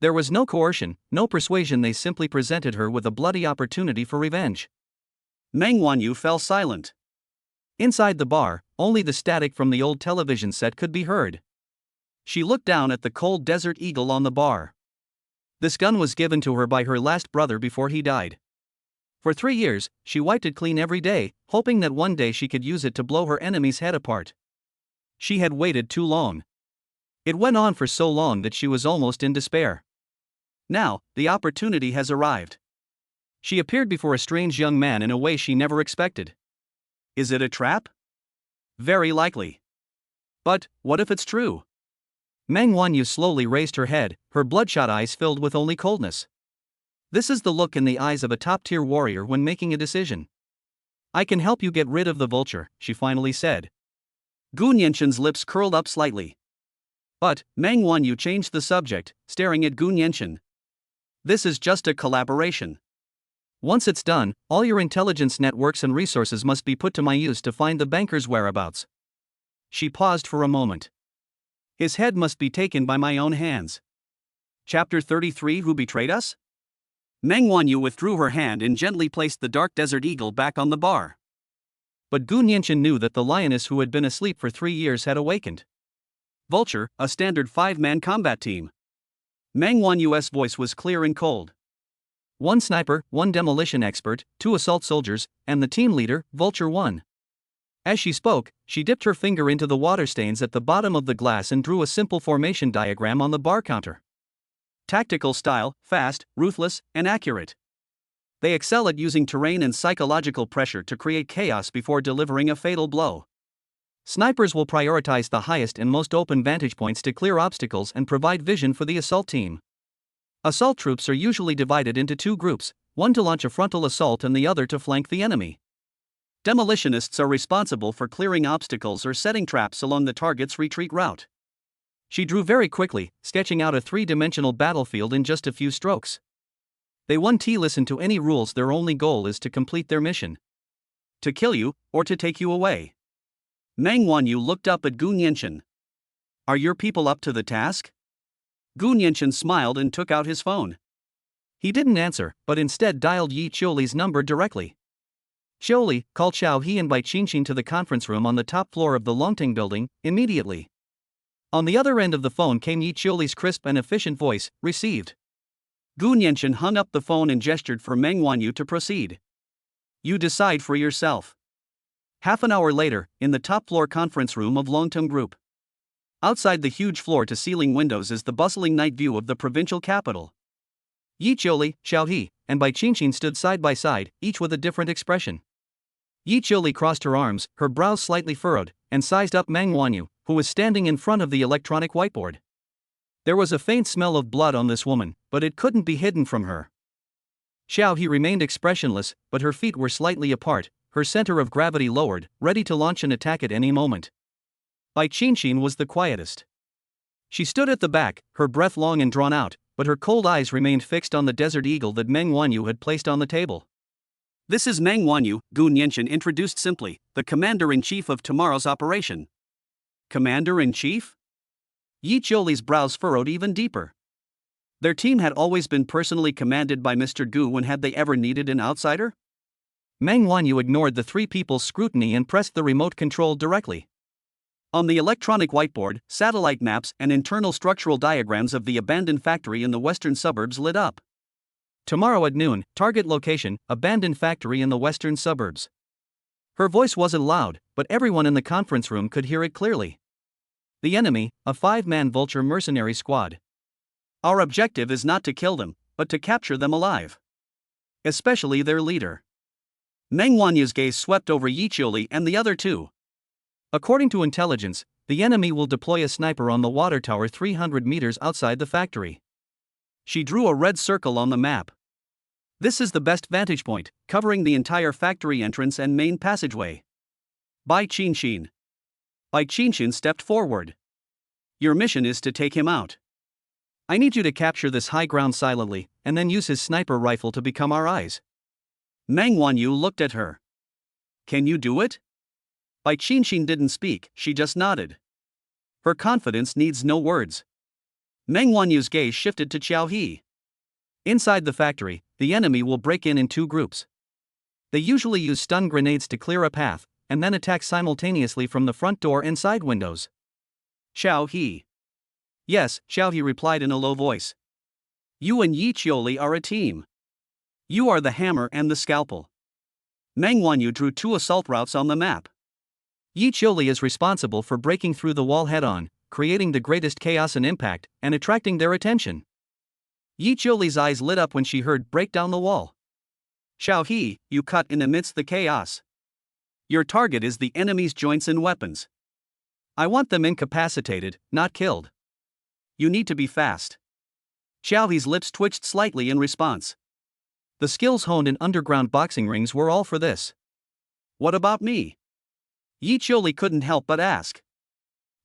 There was no coercion, no persuasion, they simply presented her with a bloody opportunity for revenge. Meng Wanyu fell silent. Inside the bar, only the static from the old television set could be heard. She looked down at the cold desert eagle on the bar. This gun was given to her by her last brother before he died. For 3 years, she wiped it clean every day, hoping that one day she could use it to blow her enemy's head apart. She had waited too long. It went on for so long that she was almost in despair. Now, the opportunity has arrived. She appeared before a strange young man in a way she never expected. Is it a trap? Very likely. But, what if it's true? Meng Wanyu slowly raised her head, her bloodshot eyes filled with only coldness. This is the look in the eyes of a top-tier warrior when making a decision. I can help you get rid of the vulture, she finally said. Gu Nianchen's lips curled up slightly. But, Meng Wanyu changed the subject, staring at Gu Nianchen. This is just a collaboration. Once it's done, all your intelligence networks and resources must be put to my use to find the banker's whereabouts. She paused for a moment. His head must be taken by my own hands. Chapter 33: Who betrayed us? Meng Wanyu withdrew her hand and gently placed the dark desert eagle back on the bar. But Gu Nianchen knew that the lioness who had been asleep for 3 years had awakened. Vulture, a standard 5-man combat team. Meng Wanyu's voice was clear and cold. 1 sniper, 1 demolition expert, 2 assault soldiers, and the team leader, Vulture 1. As she spoke, she dipped her finger into the water stains at the bottom of the glass and drew a simple formation diagram on the bar counter. Tactical style, fast, ruthless, and accurate. They excel at using terrain and psychological pressure to create chaos before delivering a fatal blow. Snipers will prioritize the highest and most open vantage points to clear obstacles and provide vision for the assault team. Assault troops are usually divided into 2 groups, one to launch a frontal assault and the other to flank the enemy. Demolitionists are responsible for clearing obstacles or setting traps along the target's retreat route. She drew very quickly, sketching out a 3-dimensional battlefield in just a few strokes. They won't listen to any rules, their only goal is to complete their mission. To kill you, or to take you away. Meng Wanyu looked up at Gu Nianchen. Are your people up to the task? Gu Nianchen smiled and took out his phone. He didn't answer, but instead dialed Yi Qiuli's number directly. Qiuli, call Xiao He and Bai Qingqing to the conference room on the top floor of the Longting building, immediately. On the other end of the phone came Yi Qiuli's crisp and efficient voice, received. Gu Nianchen hung up the phone and gestured for Meng Wanyu to proceed. You decide for yourself. Half an hour later, in the top-floor conference room of Longtung Group. Outside the huge floor-to-ceiling windows is the bustling night view of the provincial capital. Yi Qiuli, Xiao He, and Bai Qingqing stood side by side, each with a different expression. Yi Qiuli crossed her arms, her brows slightly furrowed, and sized up Meng Wanyu, who was standing in front of the electronic whiteboard. There was a faint smell of blood on this woman, but it couldn't be hidden from her. Xiao He remained expressionless, but her feet were slightly apart, her center of gravity lowered, ready to launch an attack at any moment. Bai Qingqing was the quietest. She stood at the back, her breath long and drawn out, but her cold eyes remained fixed on the desert eagle that Meng Wanyu had placed on the table. This is Meng Wanyu, Gu Nianchen introduced simply, the commander-in-chief of tomorrow's operation. Commander-in-chief? Yi Qiuli's brows furrowed even deeper. Their team had always been personally commanded by Mr. Gu, when had they ever needed an outsider? Meng Wanyu ignored the 3 people's scrutiny and pressed the remote control directly. On the electronic whiteboard, satellite maps and internal structural diagrams of the abandoned factory in the western suburbs lit up. Tomorrow at noon, target location, abandoned factory in the western suburbs. Her voice wasn't loud, but everyone in the conference room could hear it clearly. The enemy, a 5-man vulture mercenary squad. Our objective is not to kill them, but to capture them alive. Especially their leader. Meng Wanyu's gaze swept over Yi Qiuli and the other two. According to intelligence, the enemy will deploy a sniper on the water tower 300 meters outside the factory. She drew a red circle on the map. This is the best vantage point, covering the entire factory entrance and main passageway. Bai Qinshin. Bai Qinshin stepped forward. Your mission is to take him out. I need you to capture this high ground silently, and then use his sniper rifle to become our eyes. Meng Wanyu looked at her. Can you do it? Bai Qinshin didn't speak, she just nodded. Her confidence needs no words. Meng Wanyu's gaze shifted to Qiao He. Inside the factory, the enemy will break in 2 groups. They usually use stun grenades to clear a path, and then attack simultaneously from the front door and side windows. Xiao He. Yes, Xiao He replied in a low voice. You and Yi Qiuli are a team. You are the hammer and the scalpel. Meng Wanyu drew 2 assault routes on the map. Yi Qiuli is responsible for breaking through the wall head-on, creating the greatest chaos and impact, and attracting their attention. Yi Qiuli's eyes lit up when she heard break down the wall. Xiao He, you cut in amidst the chaos. Your target is the enemy's joints and weapons. I want them incapacitated, not killed. You need to be fast. Xiao He's lips twitched slightly in response. The skills honed in underground boxing rings were all for this. What about me? Yi Qiuli couldn't help but ask.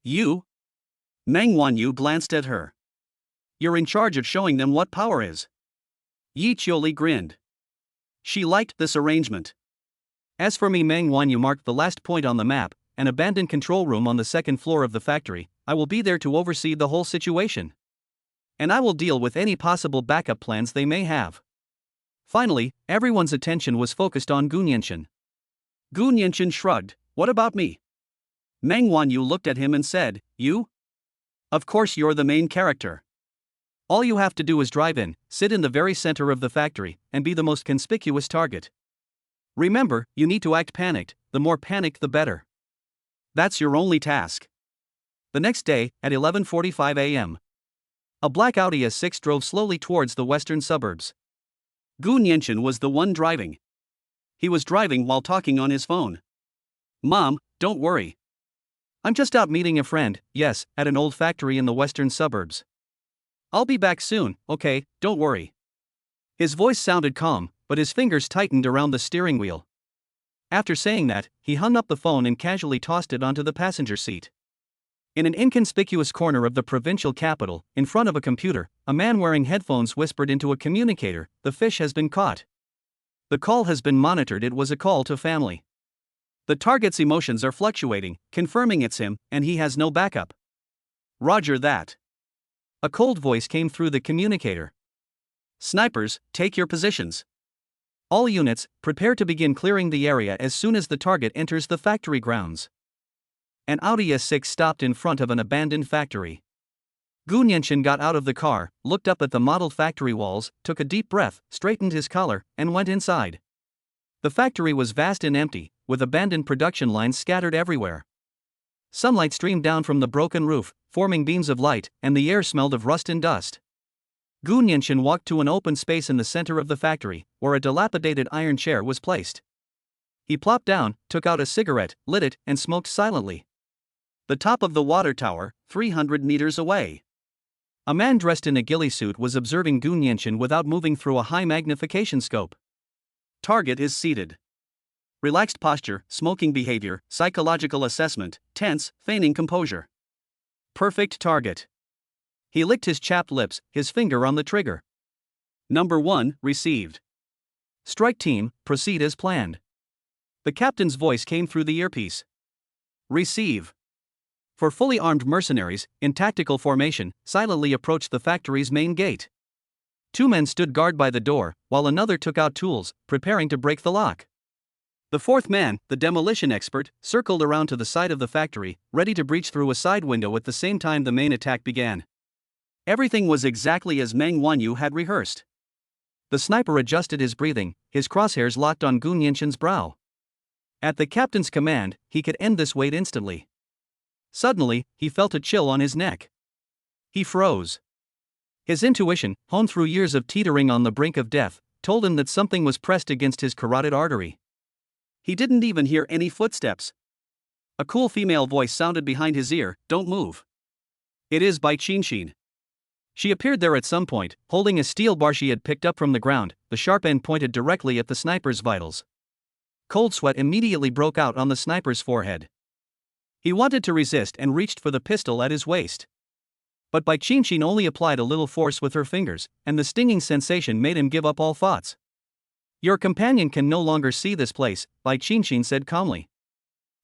You? Meng Wanyu glanced at her. You're in charge of showing them what power is. Yi Qiuli grinned. She liked this arrangement. As for me, Meng Wanyu marked the last point on the map, an abandoned control room on the 2nd floor of the factory. I will be there to oversee the whole situation. And I will deal with any possible backup plans they may have. Finally, everyone's attention was focused on Gu Nianqian. Gu Nianqian shrugged. What about me? Meng Wanyu looked at him and said, You? Of course you're the main character. All you have to do is drive in, sit in the very center of the factory, and be the most conspicuous target. Remember, you need to act panicked, the more panicked the better. That's your only task. The next day, at 11:45 a.m., a black Audi S6 drove slowly towards the western suburbs. Gu Nianqian was the one driving. He was driving while talking on his phone. Mom, don't worry. I'm just out meeting a friend, yes, at an old factory in the western suburbs. I'll be back soon, okay, don't worry. His voice sounded calm, but his fingers tightened around the steering wheel. After saying that, he hung up the phone and casually tossed it onto the passenger seat. In an inconspicuous corner of the provincial capital, in front of a computer, a man wearing headphones whispered into a communicator, "The fish has been caught. The call has been monitored. It was a call to family. The target's emotions are fluctuating, confirming it's him, and he has no backup." Roger that. A cold voice came through the communicator. Snipers, take your positions. All units, prepare to begin clearing the area as soon as the target enters the factory grounds. An Audi S6 stopped in front of an abandoned factory. Gu Nianqian got out of the car, looked up at the model factory walls, took a deep breath, straightened his collar, and went inside. The factory was vast and empty, with abandoned production lines scattered everywhere. Sunlight streamed down from the broken roof, forming beams of light, and the air smelled of rust and dust. Gu Nianqian walked to an open space in the center of the factory, where a dilapidated iron chair was placed. He plopped down, took out a cigarette, lit it, and smoked silently. The top of the water tower, 300 meters away. A man dressed in a ghillie suit was observing Gu Nianqian without moving through a high magnification scope. Target is seated. Relaxed posture, smoking behavior, psychological assessment, tense, feigning composure. Perfect target. He licked his chapped lips, his finger on the trigger. Number 1, received. Strike team, proceed as planned. The captain's voice came through the earpiece. Receive. For fully armed mercenaries, in tactical formation, silently approached the factory's main gate. 2 men stood guard by the door, while another took out tools, preparing to break the lock. The fourth man, the demolition expert, circled around to the side of the factory, ready to breach through a side window at the same time the main attack began. Everything was exactly as Meng Wanyu had rehearsed. The sniper adjusted his breathing, his crosshairs locked on Gu Nianxin's brow. At the captain's command, he could end this wait instantly. Suddenly, he felt a chill on his neck. He froze. His intuition, honed through years of teetering on the brink of death, told him that something was pressed against his carotid artery. He didn't even hear any footsteps. A cool female voice sounded behind his ear, "Don't move." "It is Bai Qinshin." She appeared there at some point, holding a steel bar she had picked up from the ground, the sharp end pointed directly at the sniper's vitals. Cold sweat immediately broke out on the sniper's forehead. He wanted to resist and reached for the pistol at his waist. But Bai Qinshin only applied a little force with her fingers, and the stinging sensation made him give up all thoughts. "Your companion can no longer see this place," Bai Qinshin said calmly.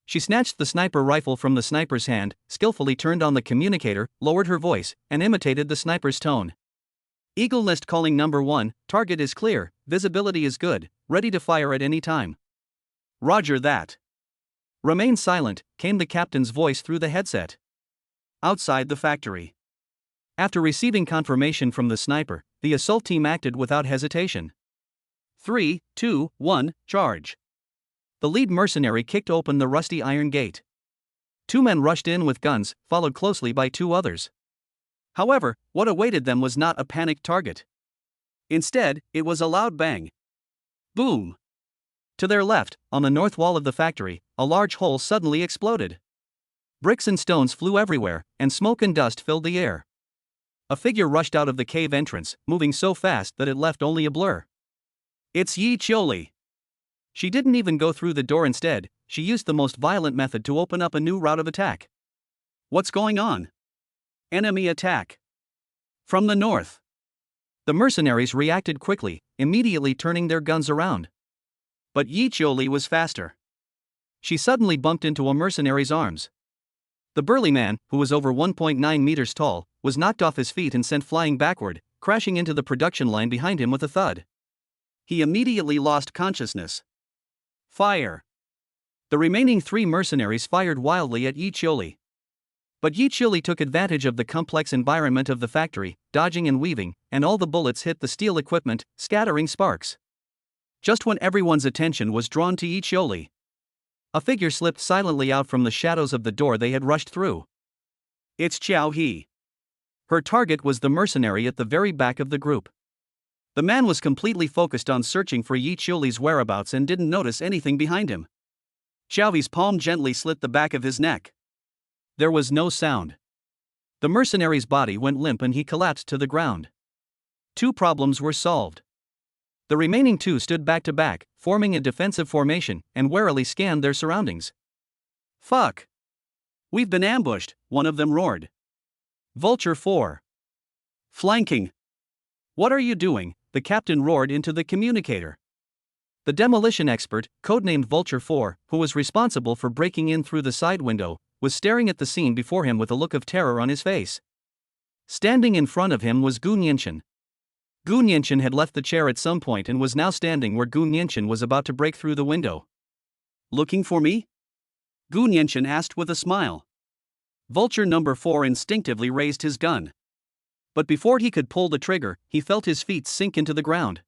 She snatched the sniper rifle from the sniper's hand, skillfully turned on the communicator, lowered her voice, and imitated the sniper's tone. "Eagle Nest calling number 1, target is clear, visibility is good, ready to fire at any time." "Roger that." "Remain silent," came the captain's voice through the headset. Outside the factory. After receiving confirmation from the sniper, the assault team acted without hesitation. 3, 2, 1, charge. The lead mercenary kicked open the rusty iron gate. 2 men rushed in with guns, followed closely by 2 others. However, what awaited them was not a panicked target. Instead, it was a loud bang. Boom! To their left, on the north wall of the factory, a large hole suddenly exploded. Bricks and stones flew everywhere, and smoke and dust filled the air. A figure rushed out of the cave entrance, moving so fast that it left only a blur. "It's Yi Qiuli." She didn't even go through the door. Instead, she used the most violent method to open up a new route of attack. "What's going on?" "Enemy attack." From the north. The mercenaries reacted quickly, immediately turning their guns around. But Yi Qiuli was faster. She suddenly bumped into a mercenary's arms. The burly man, who was over 1.9 meters tall, was knocked off his feet and sent flying backward, crashing into the production line behind him with a thud. He immediately lost consciousness. Fire! The remaining 3 mercenaries fired wildly at Yi Qiuli. But Yi Qiuli took advantage of the complex environment of the factory, dodging and weaving, and all the bullets hit the steel equipment, scattering sparks. Just when everyone's attention was drawn to Yi Qiuli, a figure slipped silently out from the shadows of the door they had rushed through. It's Qiao He. Her target was the mercenary at the very back of the group. The man was completely focused on searching for Yi Qiuli's whereabouts and didn't notice anything behind him. Qiao He's palm gently slit the back of his neck. There was no sound. The mercenary's body went limp and he collapsed to the ground. 2 problems were solved. The remaining 2 stood back to back, forming a defensive formation, and warily scanned their surroundings. "Fuck! We've been ambushed," one of them roared. "Vulture 4. Flanking." "What are you doing?" the captain roared into the communicator. The demolition expert, codenamed Vulture 4, who was responsible for breaking in through the side window, was staring at the scene before him with a look of terror on his face. Standing in front of him was Gu Nianxin. Gu Nianxin had left the chair at some point and was now standing where Gu Nianxin was about to break through the window. "Looking for me?" Gu Nianxin asked with a smile. Vulture number 4 instinctively raised his gun. But before he could pull the trigger, he felt his feet sink into the ground.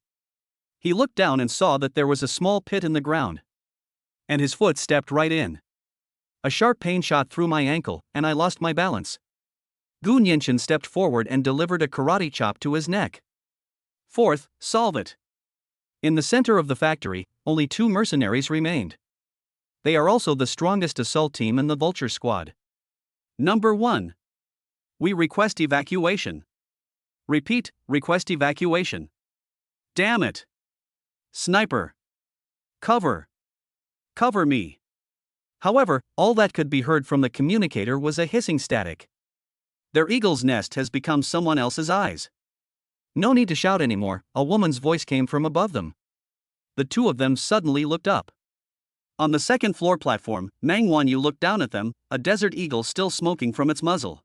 He looked down and saw that there was a small pit in the ground. And his foot stepped right in. A sharp pain shot through my ankle, and I lost my balance. Gu Nianxin stepped forward and delivered a karate chop to his neck. "Fourth, solve it." In the center of the factory, only 2 mercenaries remained. They are also the strongest assault team in the Vulture squad. Number 1. We request evacuation. Repeat, request evacuation. Damn it. Sniper. Cover. Cover me. However, all that could be heard from the communicator was a hissing static. Their eagle's nest has become someone else's eyes. No need to shout anymore, a woman's voice came from above them. The 2 of them suddenly looked up. On the second floor platform, Meng Wanyu looked down at them, a desert eagle still smoking from its muzzle.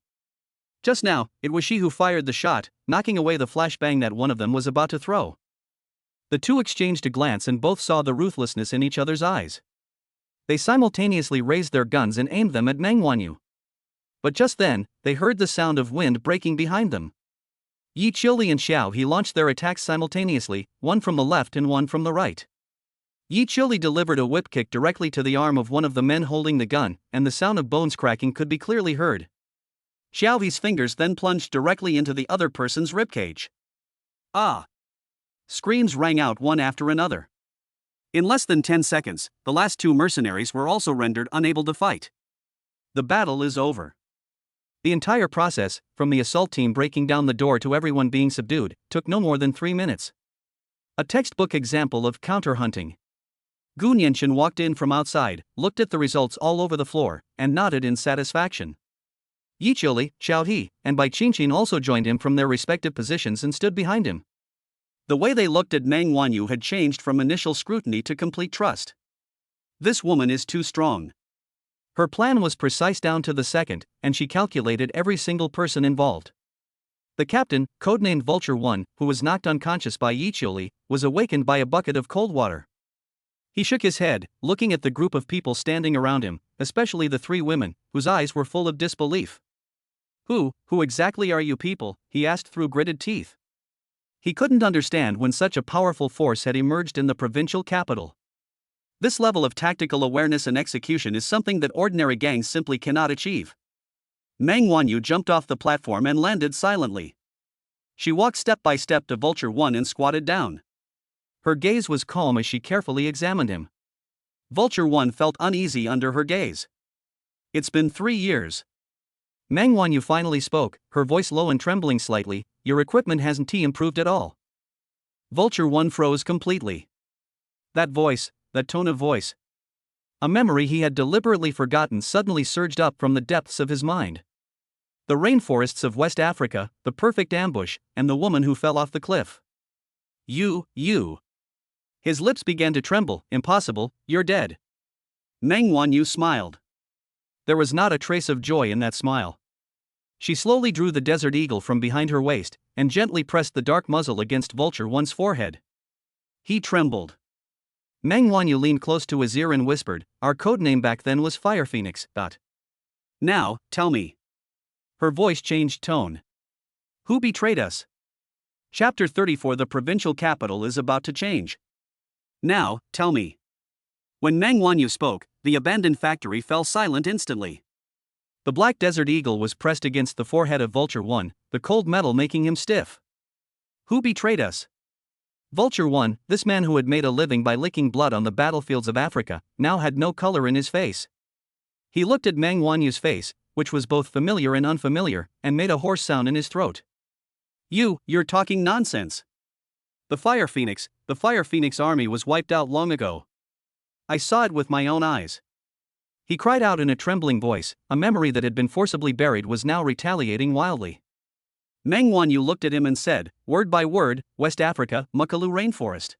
Just now, it was she who fired the shot, knocking away the flashbang that one of them was about to throw. The two exchanged a glance and both saw the ruthlessness in each other's eyes. They simultaneously raised their guns and aimed them at Meng Wanyu. But just then, they heard the sound of wind breaking behind them. Yi Qiuli and Xiao He launched their attacks simultaneously, one from the left and one from the right. Yi Qiuli delivered a whip kick directly to the arm of one of the men holding the gun, and the sound of bones cracking could be clearly heard. Xiao He's fingers then plunged directly into the other person's ribcage. Ah! Screams rang out one after another. In less than 10 seconds, the last two mercenaries were also rendered unable to fight. The battle is over. The entire process, from the assault team breaking down the door to everyone being subdued, took no more than 3 minutes. A textbook example of counter-hunting. Gu Nianchen walked in from outside, looked at the results all over the floor, and nodded in satisfaction. Yi Qiuli, Xiao He, and Bai Qingqin also joined him from their respective positions and stood behind him. The way they looked at Meng Wanyu had changed from initial scrutiny to complete trust. This woman is too strong. Her plan was precise down to the second, and she calculated every single person involved. The captain, codenamed Vulture 1, who was knocked unconscious by Yi Qiuli, was awakened by a bucket of cold water. He shook his head, looking at the group of people standing around him, especially the three women, whose eyes were full of disbelief. Who exactly are you people?" he asked through gritted teeth. He couldn't understand when such a powerful force had emerged in the provincial capital. This level of tactical awareness and execution is something that ordinary gangs simply cannot achieve. Meng Wanyu jumped off the platform and landed silently. She walked step by step to Vulture 1 and squatted down. Her gaze was calm as she carefully examined him. Vulture 1 felt uneasy under her gaze. "It's been 3 years. Meng Wanyu finally spoke, her voice low and trembling slightly. "Your equipment hasn't improved at all." Vulture 1 froze completely. That voice, that tone of voice. A memory he had deliberately forgotten suddenly surged up from the depths of his mind. The rainforests of West Africa, the perfect ambush, and the woman who fell off the cliff. You. His lips began to tremble. "Impossible, you're dead." Meng Wanyu smiled. There was not a trace of joy in that smile. She slowly drew the Desert Eagle from behind her waist, and gently pressed the dark muzzle against Vulture 1's forehead. He trembled. Meng Wanyu leaned close to his ear and whispered, "Our codename back then was Fire Phoenix. Now, tell me." Her voice changed tone. "Who betrayed us?" Chapter 34 The provincial capital is about to change. Now, tell me. When Meng Wanyu spoke, the abandoned factory fell silent instantly. The black Desert Eagle was pressed against the forehead of Vulture 1, the cold metal making him stiff. "Who betrayed us?" Vulture 1, this man who had made a living by licking blood on the battlefields of Africa, now had no color in his face. He looked at Meng Wanyu's face, which was both familiar and unfamiliar, and made a hoarse sound in his throat. You're talking nonsense. The Fire Phoenix army was wiped out long ago. I saw it with my own eyes." He cried out in a trembling voice. A memory that had been forcibly buried was now retaliating wildly. Meng Wanyu looked at him and said, word by word, "West Africa, Mukalu Rainforest.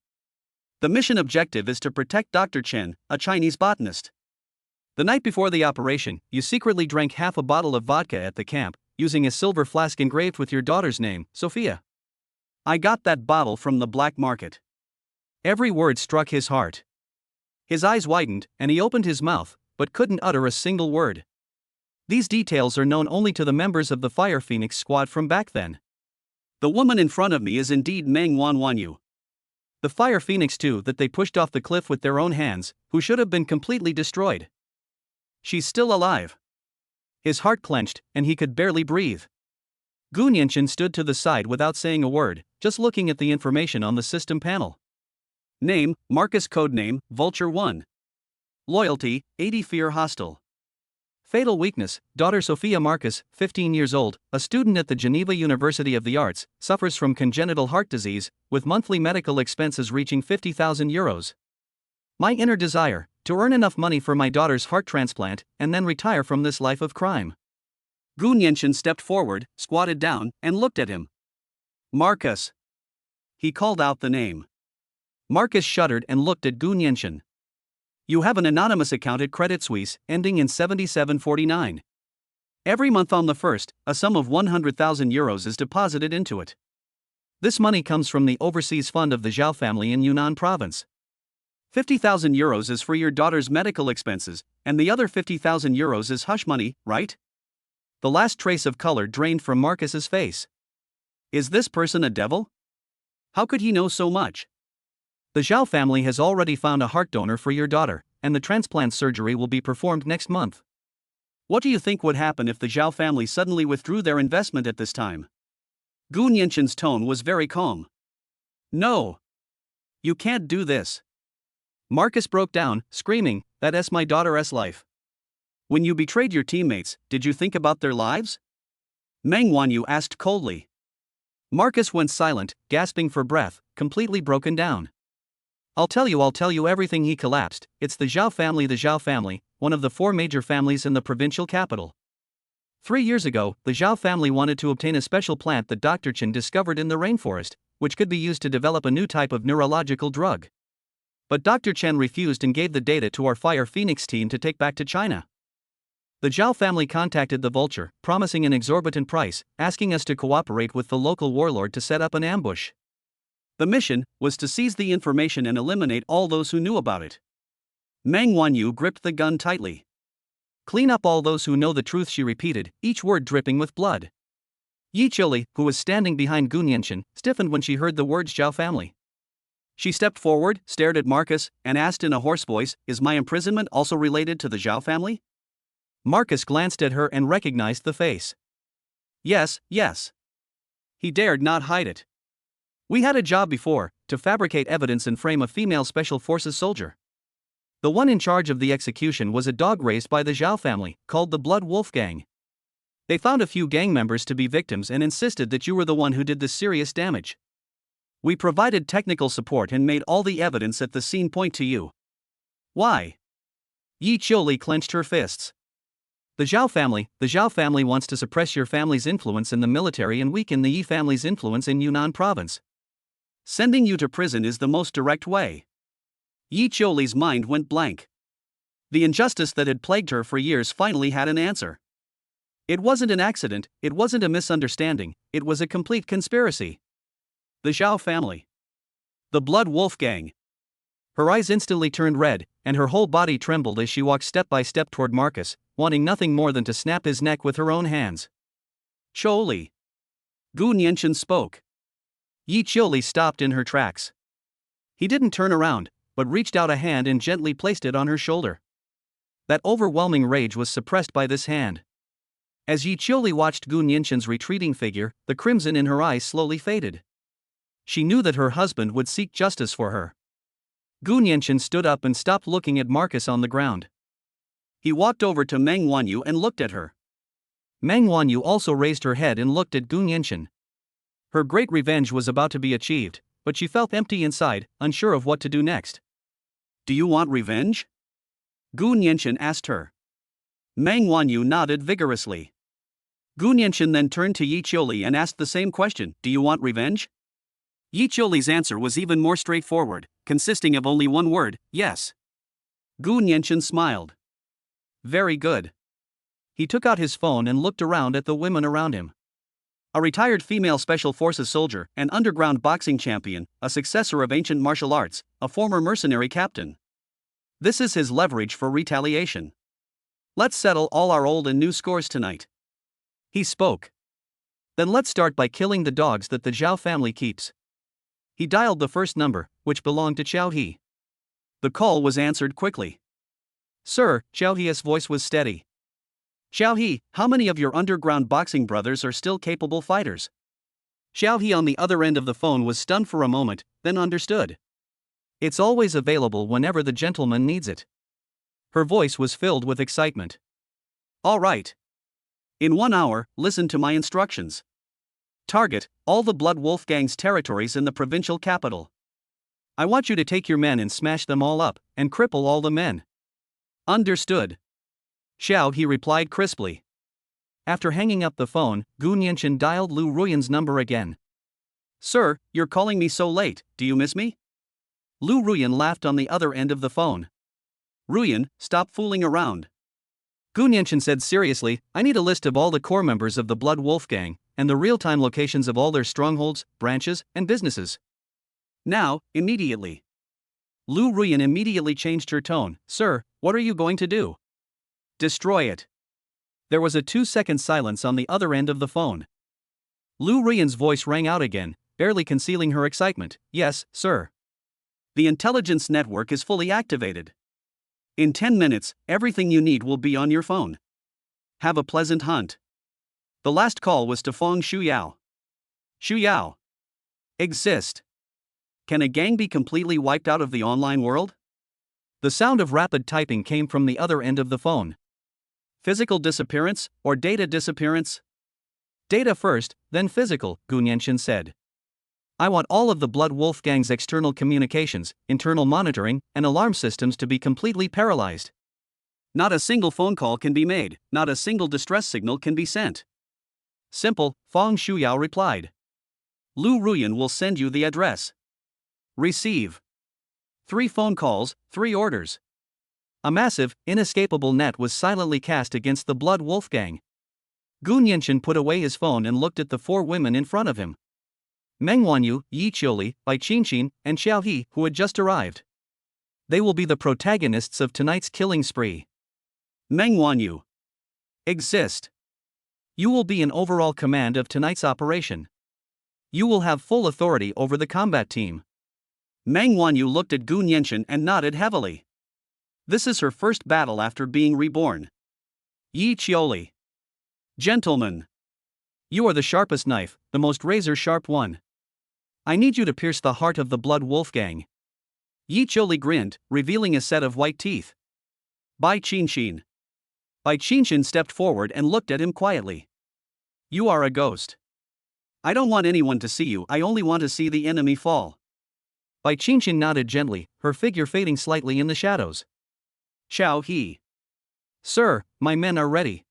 The mission objective is to protect Dr. Chen, a Chinese botanist. The night before the operation, you secretly drank half a bottle of vodka at the camp, using a silver flask engraved with your daughter's name, Sophia. I got that bottle from the black market." Every word struck his heart. His eyes widened, and he opened his mouth, but couldn't utter a single word. These details are known only to the members of the Fire Phoenix squad from back then. The woman in front of me is indeed Meng Wanyu. The Fire Phoenix too that they pushed off the cliff with their own hands, who should have been completely destroyed. She's still alive. His heart clenched, and he could barely breathe. Gu Nianchen stood to the side without saying a word, just looking at the information on the system panel. Name, Marcus. Codename, Vulture 1. Loyalty, 80. Fear, hostile. Fatal weakness, daughter Sophia Marcus, 15 years old, a student at the Geneva University of the Arts, suffers from congenital heart disease, with monthly medical expenses reaching 50,000 euros. My inner desire, to earn enough money for my daughter's heart transplant, and then retire from this life of crime. Gu Nianchen stepped forward, squatted down, and looked at him. Marcus. He called out the name. Marcus shuddered and looked at Gu Nianchen. You have an anonymous account at Credit Suisse, ending in 7749. Every month on the 1st, a sum of 100,000 euros is deposited into it. This money comes from the overseas fund of the Zhao family in Yunnan province. 50,000 euros is for your daughter's medical expenses, and the other 50,000 euros is hush money, right? The last trace of color drained from Marcus's face. Is this person a devil? How could he know so much? The Zhao family has already found a heart donor for your daughter, and the transplant surgery will be performed next month. What do you think would happen if the Zhao family suddenly withdrew their investment at this time? Gu Nianqin's tone was very calm. No. You can't do this. Marcus broke down, screaming, "That's my daughter's life." When you betrayed your teammates, did you think about their lives? Meng Wanyu asked coldly. Marcus went silent, gasping for breath, completely broken down. I'll tell you everything. He collapsed. It's the Zhao family, one of the 4 major families in the provincial capital. 3 years ago, the Zhao family wanted to obtain a special plant that Dr. Chen discovered in the rainforest, which could be used to develop a new type of neurological drug. But Dr. Chen refused and gave the data to our Fire Phoenix team to take back to China. The Zhao family contacted the Vulture, promising an exorbitant price, asking us to cooperate with the local warlord to set up an ambush. The mission was to seize the information and eliminate all those who knew about it. Meng Wanyu gripped the gun tightly. Clean up all those who know the truth, she repeated, each word dripping with blood. Yi Qiuli, who was standing behind Gu Nianqin, stiffened when she heard the words Zhao family. She stepped forward, stared at Marcus, and asked in a hoarse voice, "Is my imprisonment also related to the Zhao family?" Marcus glanced at her and recognized the face. Yes. He dared not hide it. "We had a job before, to fabricate evidence and frame a female special forces soldier. The one in charge of the execution was a dog raised by the Zhao family, called the Blood Wolf Gang. They found a few gang members to be victims and insisted that you were the one who did the serious damage. We provided technical support and made all the evidence at the scene point to you. Why?" Yi Qiuli clenched her fists. The Zhao family wants to suppress your family's influence in the military and weaken the Yi family's influence in Yunnan province. Sending you to prison is the most direct way. Yi Qiuli's mind went blank. The injustice that had plagued her for years finally had an answer. It wasn't an accident, it wasn't a misunderstanding, it was a complete conspiracy. The Zhao family. The Blood Wolf Gang. Her eyes instantly turned red, and her whole body trembled as she walked step by step toward Marcus, wanting nothing more than to snap his neck with her own hands. "Qiuli." Gu Nianqin spoke. Yi Qiuli stopped in her tracks. He didn't turn around, but reached out a hand and gently placed it on her shoulder. That overwhelming rage was suppressed by this hand. As Yi Qiuli watched Gu Nianqin's retreating figure, the crimson in her eyes slowly faded. She knew that her husband would seek justice for her. Gu Nianqin stood up and stopped looking at Marcus on the ground. He walked over to Meng Wanyu and looked at her. Meng Wanyu also raised her head and looked at Gu Nianqin. Her great revenge was about to be achieved, but she felt empty inside, unsure of what to do next. "Do you want revenge?" Gu Nianqin asked her. Meng Wanyu nodded vigorously. Gu Nianqin then turned to Yi Qiuli and asked the same question, "Do you want revenge?" Yi Qiuli's answer was even more straightforward, consisting of only one word, "Yes." Gu Nianqin smiled. "Very good." He took out his phone and looked around at the women around him. A retired female special forces soldier, an underground boxing champion, a successor of ancient martial arts, a former mercenary captain. This is his leverage for retaliation. "Let's settle all our old and new scores tonight." He spoke. "Then let's start by killing the dogs that the Zhao family keeps." He dialed the first number, which belonged to Xiao He. The call was answered quickly. "Sir," Xiao He's voice was steady. "Xiao He, how many of your underground boxing brothers are still capable fighters?" Xiao He on the other end of the phone was stunned for a moment, then understood. "It's always available whenever the gentleman needs it." Her voice was filled with excitement. "All right. In 1 hour, listen to my instructions. Target all the Blood Wolf Gang's territories in the provincial capital. I want you to take your men and smash them all up, and cripple all the men." "Understood." Xiao He replied crisply. After hanging up the phone, Gu Nianqin dialed Lu Ruyan's number again. "Sir, you're calling me so late, do you miss me?" Lu Ruyan laughed on the other end of the phone. "Ruyan, stop fooling around." Gu Nianqin said seriously, "I need a list of all the core members of the Blood Wolf Gang, and the real-time locations of all their strongholds, branches, and businesses. Now, immediately. Lu Ruyan immediately changed her tone. Sir, what are you going to do? Destroy it. There was a 2-second silence on the other end of the phone. Lu Ruyan's voice rang out again, barely concealing her excitement. Yes, sir. The intelligence network is fully activated. In 10 minutes, everything you need will be on your phone. Have a pleasant hunt. The last call was to Feng Shuyao. Shuyao. Exist. Can a gang be completely wiped out of the online world? The sound of rapid typing came from the other end of the phone. Physical disappearance, or data disappearance? Data first, then physical, Gu Nianchen said. I want all of the Blood Wolf Gang's external communications, internal monitoring, and alarm systems to be completely paralyzed. Not a single phone call can be made, not a single distress signal can be sent. Simple, Feng Shuyao replied. Lu Ruyan will send you the address. Receive. 3 phone calls, 3 orders. A massive, inescapable net was silently cast against the Blood Wolf Gang. Gu Nianchen put away his phone and looked at the 4 women in front of him. Meng Wanyu, Yi Qiuli, Bai Qinqin, and Xiao He, who had just arrived. They will be the protagonists of tonight's killing spree. Meng Wanyu. Exist. You will be in overall command of tonight's operation. You will have full authority over the combat team. Meng Wanyu looked at Gu Nianchen and nodded heavily. This is her first battle after being reborn. Yi Qiuli. Gentlemen. You are the sharpest knife, the most razor-sharp one. I need you to pierce the heart of the Blood Wolf Gang. Yi Qiuli grinned, revealing a set of white teeth. Bai Qinqin. Bai Qinqin stepped forward and looked at him quietly. You are a ghost. I don't want anyone to see you, I only want to see the enemy fall. Bai Qinqin nodded gently, her figure fading slightly in the shadows. Xiao He. Sir, my men are ready.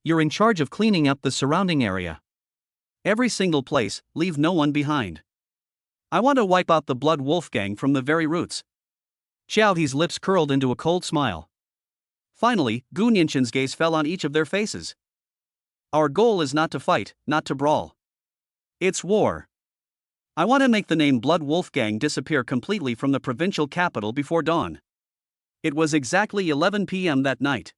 You're in charge of cleaning up the surrounding area. Every single place, leave no one behind. I want to wipe out the Blood Wolf Gang from the very roots. Xiao He's lips curled into a cold smile. Finally, Gu Nianchen's gaze fell on each of their faces. Our goal is not to fight, not to brawl. It's war. I want to make the name Blood Wolf Gang disappear completely from the provincial capital before dawn. It was exactly 11 p.m. that night.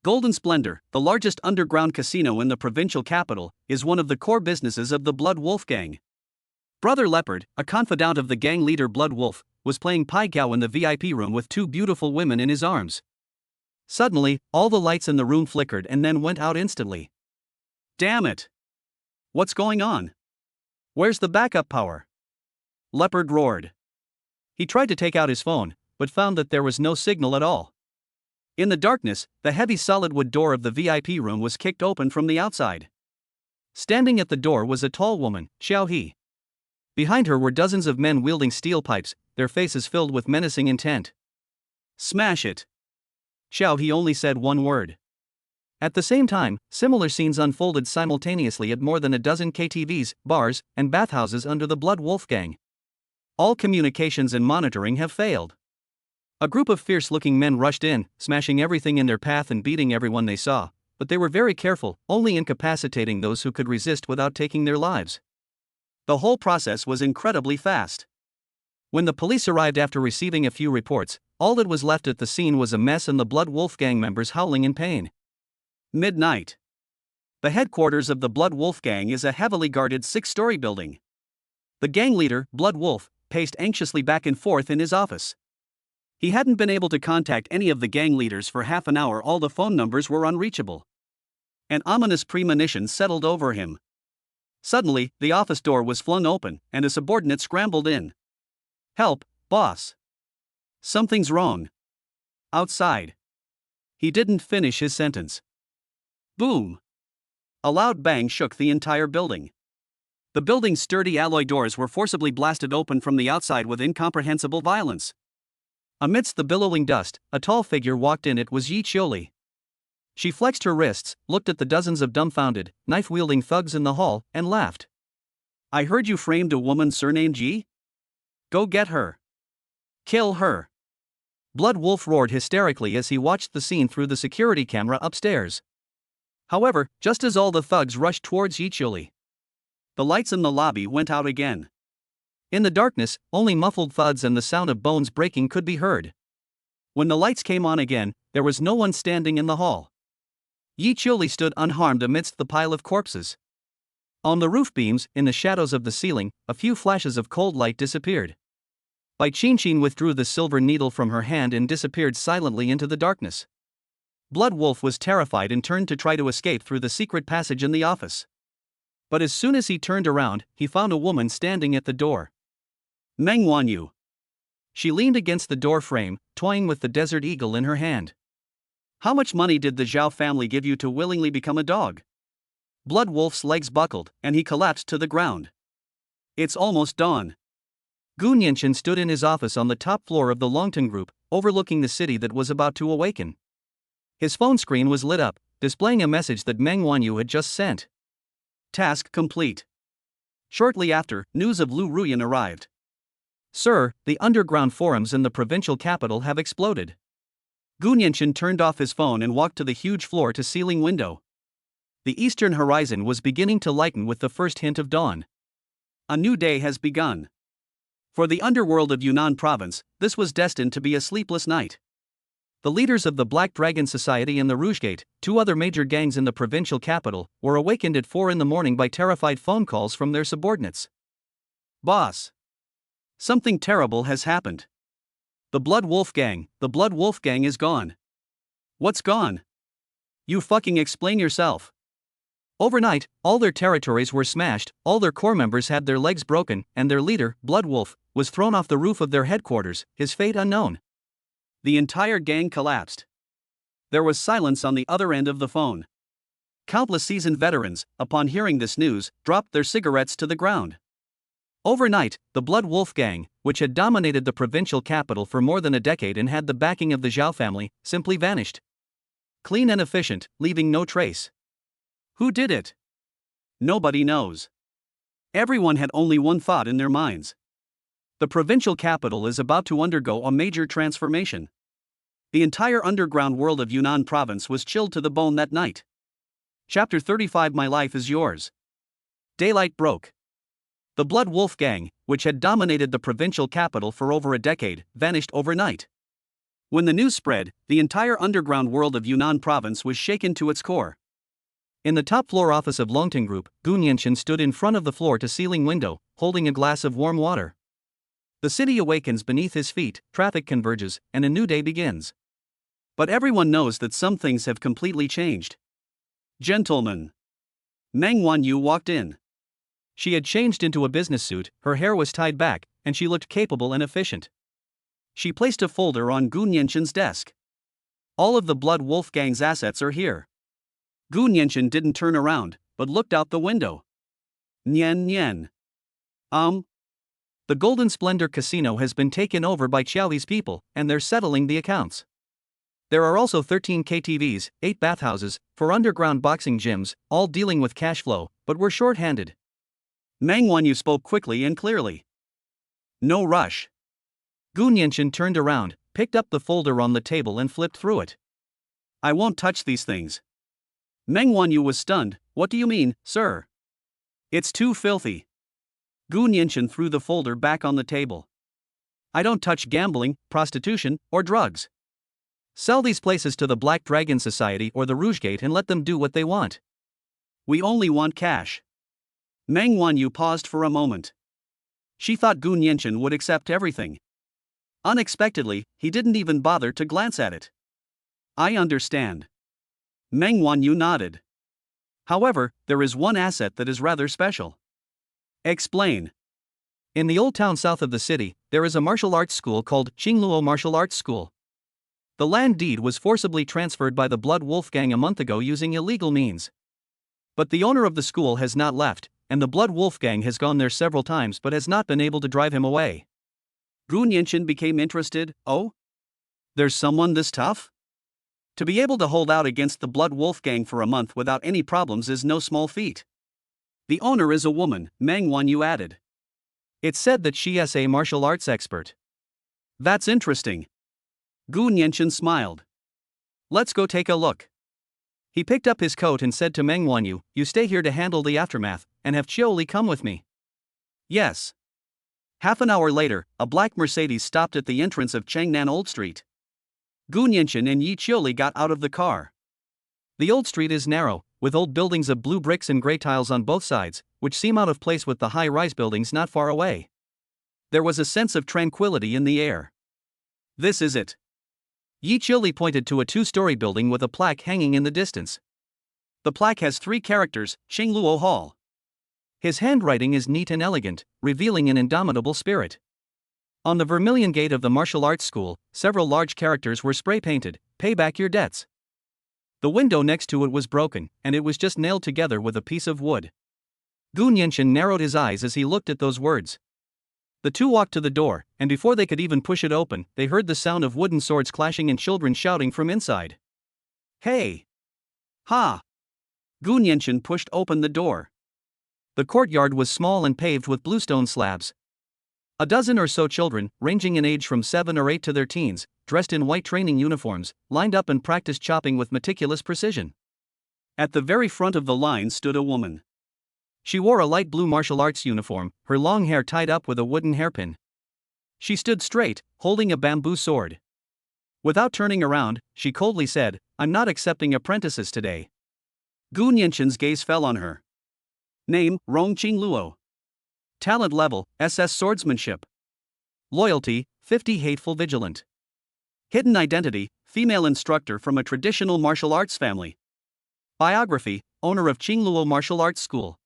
Golden Splendor, the largest underground casino in the provincial capital, is one of the core businesses of the Blood Wolf Gang. Brother Leopard, a confidant of the gang leader Blood Wolf, was playing Pai Gao in the VIP room with 2 beautiful women in his arms. Suddenly, all the lights in the room flickered and then went out instantly. Damn it! What's going on? Where's the backup power? Leopard roared. He tried to take out his phone, but found that there was no signal at all. In the darkness, the heavy solid wood door of the VIP room was kicked open from the outside. Standing at the door was a tall woman, Xiao He. Behind her were dozens of men wielding steel pipes, their faces filled with menacing intent. Smash it! Xiao He only said one word. At the same time, similar scenes unfolded simultaneously at more than a dozen KTVs, bars, and bathhouses under the Blood Wolf Gang. All communications and monitoring have failed. A group of fierce-looking men rushed in, smashing everything in their path and beating everyone they saw, but they were very careful, only incapacitating those who could resist without taking their lives. The whole process was incredibly fast. When the police arrived after receiving a few reports, all that was left at the scene was a mess and the Blood Wolf Gang members howling in pain. Midnight. The headquarters of the Blood Wolf Gang is a heavily guarded 6-story building. The gang leader, Blood Wolf, paced anxiously back and forth in his office. He hadn't been able to contact any of the gang leaders for half an hour, all the phone numbers were unreachable. An ominous premonition settled over him. Suddenly, the office door was flung open, and a subordinate scrambled in. Help, boss. Something's wrong. Outside. He didn't finish his sentence. Boom. A loud bang shook the entire building. The building's sturdy alloy doors were forcibly blasted open from the outside with incomprehensible violence. Amidst the billowing dust, a tall figure walked in. It was Yi Qiuli. She flexed her wrists, looked at the dozens of dumbfounded, knife-wielding thugs in the hall, and laughed. I heard you framed a woman surnamed Yi? Go get her. Kill her. Blood Wolf roared hysterically as he watched the scene through the security camera upstairs. However, just as all the thugs rushed towards Yichuli, the lights in the lobby went out again. In the darkness, only muffled thuds and the sound of bones breaking could be heard. When the lights came on again, there was no one standing in the hall. Yichuli stood unharmed amidst the pile of corpses. On the roof beams, in the shadows of the ceiling, a few flashes of cold light disappeared. Bai Qianqin withdrew the silver needle from her hand and disappeared silently into the darkness. Blood Wolf was terrified and turned to try to escape through the secret passage in the office. But as soon as he turned around, he found a woman standing at the door. Meng Wanyu. She leaned against the door frame, toying with the desert eagle in her hand. How much money did the Zhao family give you to willingly become a dog? Blood Wolf's legs buckled, and he collapsed to the ground. It's almost dawn. Gu Nianchen stood in his office on the top floor of the Longton Group, overlooking the city that was about to awaken. His phone screen was lit up, displaying a message that Meng Wanyu had just sent. Task complete. Shortly after, news of Lu Ruyan arrived. Sir, the underground forums in the provincial capital have exploded. Gu Nianchen turned off his phone and walked to the huge floor-to-ceiling window. The eastern horizon was beginning to lighten with the first hint of dawn. A new day has begun. For the underworld of Yunnan province, this was destined to be a sleepless night. The leaders of the Black Dragon Society and the Rougegate, two other major gangs in the provincial capital, were awakened at 4 a.m. by terrified phone calls from their subordinates. Boss. Something terrible has happened. The Blood Wolf Gang is gone. What's gone? You fucking explain yourself. Overnight, all their territories were smashed, all their core members had their legs broken, and their leader, Blood Wolf, was thrown off the roof of their headquarters, his fate unknown. The entire gang collapsed. There was silence on the other end of the phone. Countless seasoned veterans, upon hearing this news, dropped their cigarettes to the ground. Overnight, the Blood Wolf Gang, which had dominated the provincial capital for more than a decade and had the backing of the Zhao family, simply vanished. Clean and efficient, leaving no trace. Who did it? Nobody knows. Everyone had only one thought in their minds. The provincial capital is about to undergo a major transformation. The entire underground world of Yunnan province was chilled to the bone that night. Chapter 35 My Life is Yours. Daylight broke. The Blood Wolf Gang, which had dominated the provincial capital for over a decade, vanished overnight. When the news spread, the entire underground world of Yunnan province was shaken to its core. In the top floor office of Longting Group, Gu Nianchen stood in front of the floor-to-ceiling window, holding a glass of warm water. The city awakens beneath his feet, traffic converges, and a new day begins. But everyone knows that some things have completely changed. Gentlemen. Meng Wanyu walked in. She had changed into a business suit, her hair was tied back, and she looked capable and efficient. She placed a folder on Gu Nianchen's desk. All of the Blood Wolf Gang's assets are here. Gu Nianchen didn't turn around, but looked out the window. Nian. The Golden Splendor Casino has been taken over by Qiaoyi's people, and they're settling the accounts. There are also 13 KTVs, 8 bathhouses, 4 underground boxing gyms, all dealing with cash flow, but we're short-handed. Meng Wanyu spoke quickly and clearly. No rush. Gu Nianchen turned around, picked up the folder on the table and flipped through it. I won't touch these things. Meng Wanyu was stunned. What do you mean, sir? It's too filthy. Gu Nianchen threw the folder back on the table. I don't touch gambling, prostitution, or drugs. Sell these places to the Black Dragon Society or the Rougegate and let them do what they want. We only want cash. Meng Wanyu paused for a moment. She thought Gu Nianchen would accept everything. Unexpectedly, he didn't even bother to glance at it. I understand. Meng Wanyu nodded. However, there is one asset that is rather special. Explain. In the old town south of the city, there is a martial arts school called Qingluo Martial Arts School. The land deed was forcibly transferred by the Blood Wolf Gang a month ago using illegal means. But the owner of the school has not left, and the Blood Wolf Gang has gone there several times but has not been able to drive him away. Gu Nianchen became interested. Oh? There's someone this tough? To be able to hold out against the Blood Wolf Gang for a month without any problems is no small feat. The owner is a woman, Meng Wanyu added. It's said that she is a martial arts expert. That's interesting. Gu Nianchen smiled. Let's go take a look. He picked up his coat and said to Meng Wanyu, "You stay here to handle the aftermath, and have Chioli come with me." Yes. Half an hour later, a black Mercedes stopped at the entrance of Chengnan Old Street. Gu Nianchen and Yi Chioli got out of the car. The old street is narrow, with old buildings of blue bricks and gray tiles on both sides, which seem out of place with the high-rise buildings not far away. There was a sense of tranquility in the air. This is it. Yi Chioli pointed to a two-story building with a plaque hanging in the distance. The plaque has 3 characters, Qingluo Hall. His handwriting is neat and elegant, revealing an indomitable spirit. On the vermilion gate of the martial arts school, several large characters were spray-painted, "Pay back your debts." The window next to it was broken, and it was just nailed together with a piece of wood. Gu Nianchen narrowed his eyes as he looked at those words. The two walked to the door, and before they could even push it open, they heard the sound of wooden swords clashing and children shouting from inside. "Hey! Ha!" Gu Nianchen pushed open the door. The courtyard was small and paved with bluestone slabs. A dozen or so children, ranging in age from 7 or 8 to their teens, dressed in white training uniforms, lined up and practiced chopping with meticulous precision. At the very front of the line stood a woman. She wore a light blue martial arts uniform, her long hair tied up with a wooden hairpin. She stood straight, holding a bamboo sword. Without turning around, she coldly said, "I'm not accepting apprentices today." Gu Nianchen's gaze fell on her. Name, Rong Qingluo. Talent level, SS Swordsmanship. Loyalty, 50 Hateful Vigilant. Hidden identity, female instructor from a traditional martial arts family. Biography, owner of Qingluo Martial Arts School.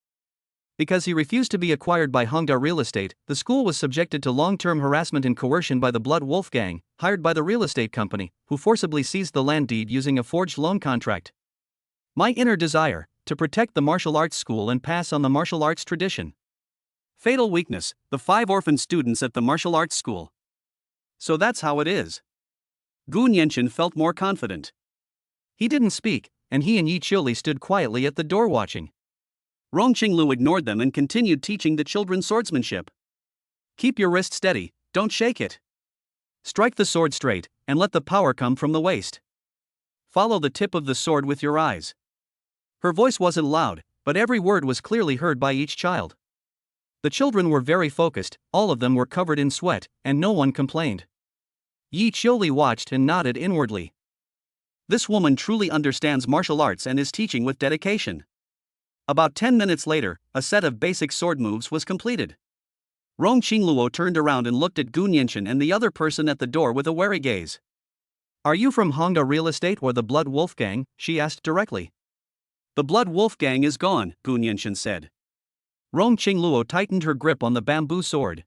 Because he refused to be acquired by Hongda Real Estate, the school was subjected to long-term harassment and coercion by the Blood Wolf Gang, hired by the real estate company, who forcibly seized the land deed using a forged loan contract. My inner desire, to protect the martial arts school and pass on the martial arts tradition. Fatal weakness, the 5 orphan students at the martial arts school. So that's how it is. Gu Nianchen felt more confident. He didn't speak, and he and Yi Chioli stood quietly at the door watching. Rong Qinglu ignored them and continued teaching the children swordsmanship. Keep your wrist steady, don't shake it. Strike the sword straight, and let the power come from the waist. Follow the tip of the sword with your eyes. Her voice wasn't loud, but every word was clearly heard by each child. The children were very focused, all of them were covered in sweat, and no one complained. Yi Chioli watched and nodded inwardly. This woman truly understands martial arts and is teaching with dedication. About 10 minutes later, a set of basic sword moves was completed. Rong Qingluo turned around and looked at Gu Nianchen and the other person at the door with a wary gaze. "Are you from Hongda Real Estate or the Blood Wolf Gang?" she asked directly. "The Blood Wolf Gang is gone," Gu Nianchen said. Rong Qingluo tightened her grip on the bamboo sword.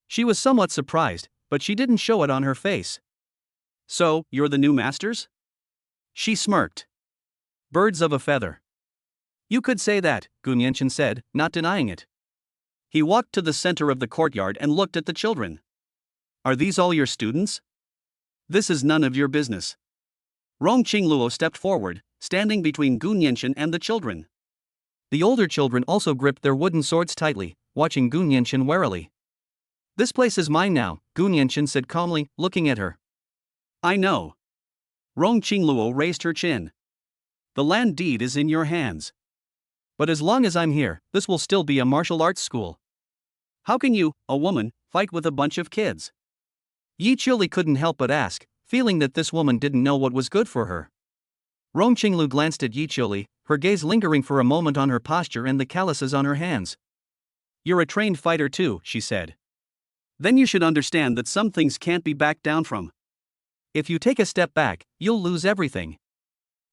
She was somewhat surprised, but she didn't show it on her face. "So, you're the new masters?" She smirked. "Birds of a feather." "You could say that," Gu Nianchen said, not denying it. He walked to the center of the courtyard and looked at the children. "Are these all your students?" "This is none of your business." Rong Qingluo stepped forward, standing between Gu Nianchen and the children. The older children also gripped their wooden swords tightly, watching Gu Nianchen warily. "This place is mine now," Gu Nianchen said calmly, looking at her. "I know." Rong Qingluo raised her chin. "The land deed is in your hands. But as long as I'm here, this will still be a martial arts school." "How can you, a woman, fight with a bunch of kids?" Yi Chioli couldn't help but ask, feeling that this woman didn't know what was good for her. Rong Qinglu glanced at Yi Chioli, her gaze lingering for a moment on her posture and the calluses on her hands. "You're a trained fighter too," she said. "Then you should understand that some things can't be backed down from. If you take a step back, you'll lose everything."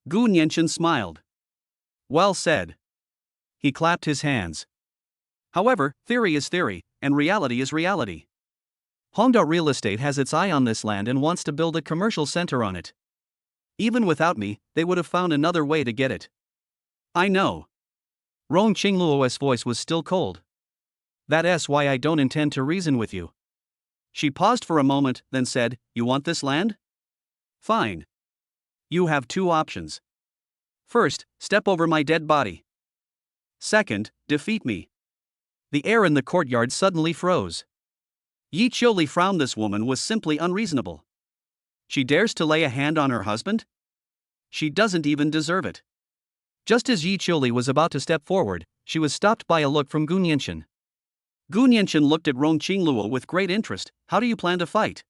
Gu Nianchen smiled. "Well said." He clapped his hands. "However, theory is theory, and reality is reality. Hongda Real Estate has its eye on this land and wants to build a commercial center on it. Even without me, they would have found another way to get it." "I know." Rong Qingluo's voice was still cold. "That's why I don't intend to reason with you." She paused for a moment, then said, "You want this land? Fine. You have 2 options. First, step over my dead body. Second, defeat me." The air in the courtyard suddenly froze. Yi Chioli frowned. This woman was simply unreasonable. She dares to lay a hand on her husband? She doesn't even deserve it. Just as Yi Qiuli was about to step forward, she was stopped by a look from Gu Nianchen. Gu Nianchen looked at Rong Qingluo with great interest. How do you plan to fight?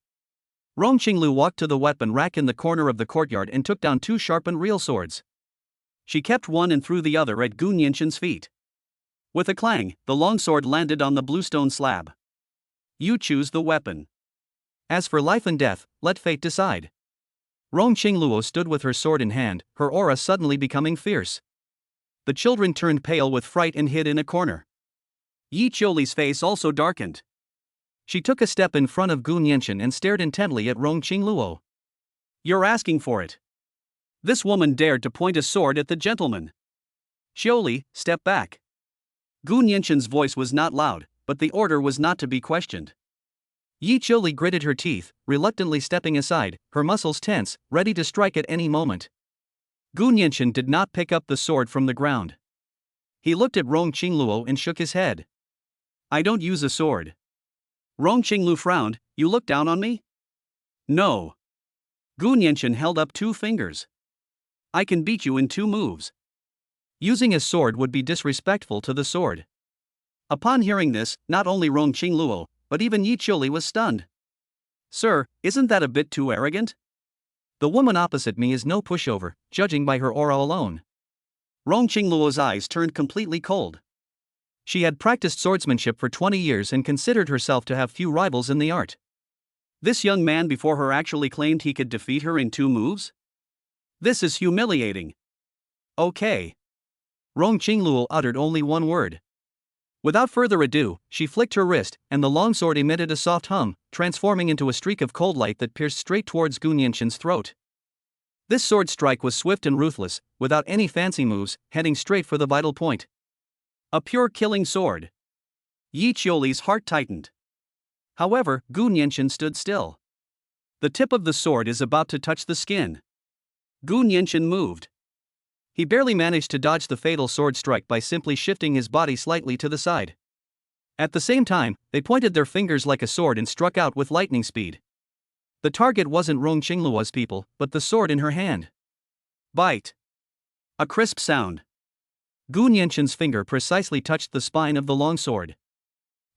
Rong Qinglu walked to the weapon rack in the corner of the courtyard and took down two sharpened real swords. She kept one and threw the other at Gu Nianchen's feet. With a clang, the longsword landed on the bluestone slab. You choose the weapon. As for life and death, let fate decide. Rong Qingluo stood with her sword in hand, her aura suddenly becoming fierce. The children turned pale with fright and hid in a corner. Yi Qiuli's face also darkened. She took a step in front of Gu Nianchen and stared intently at Rong Qingluo. You're asking for it. This woman dared to point a sword at the gentleman. Qiuli, step back. Gu Nianchen's voice was not loud, but the order was not to be questioned. Yi Qiuli gritted her teeth, reluctantly stepping aside, her muscles tense, ready to strike at any moment. Gu Nianchen did not pick up the sword from the ground. He looked at Rong Qingluo and shook his head. I don't use a sword. Rong Qinglu frowned. You look down on me? No. Gu Nianchen held up two fingers. I can beat you in 2 moves. Using a sword would be disrespectful to the sword. Upon hearing this, not only Rong Qingluo, but even Yi Qiuli was stunned. Sir, isn't that a bit too arrogant? The woman opposite me is no pushover, judging by her aura alone. Rong Qingluo's eyes turned completely cold. She had practiced swordsmanship for 20 years and considered herself to have few rivals in the art. This young man before her actually claimed he could defeat her in 2 moves? This is humiliating. Okay. Rong Qingluo uttered only one word. Without further ado, she flicked her wrist, and the longsword emitted a soft hum, transforming into a streak of cold light that pierced straight towards Gu Nianchen's throat. This sword strike was swift and ruthless, without any fancy moves, heading straight for the vital point. A pure killing sword. Yi Qiuli's heart tightened. However, Gu Nianchen stood still. The tip of the sword is about to touch the skin. Gu Nianchen moved. He barely managed to dodge the fatal sword strike by simply shifting his body slightly to the side. At the same time, they pointed their fingers like a sword and struck out with lightning speed. The target wasn't Rong Qingluo's people, but the sword in her hand. Bite. A crisp sound. Gu Nianchen's finger precisely touched the spine of the longsword.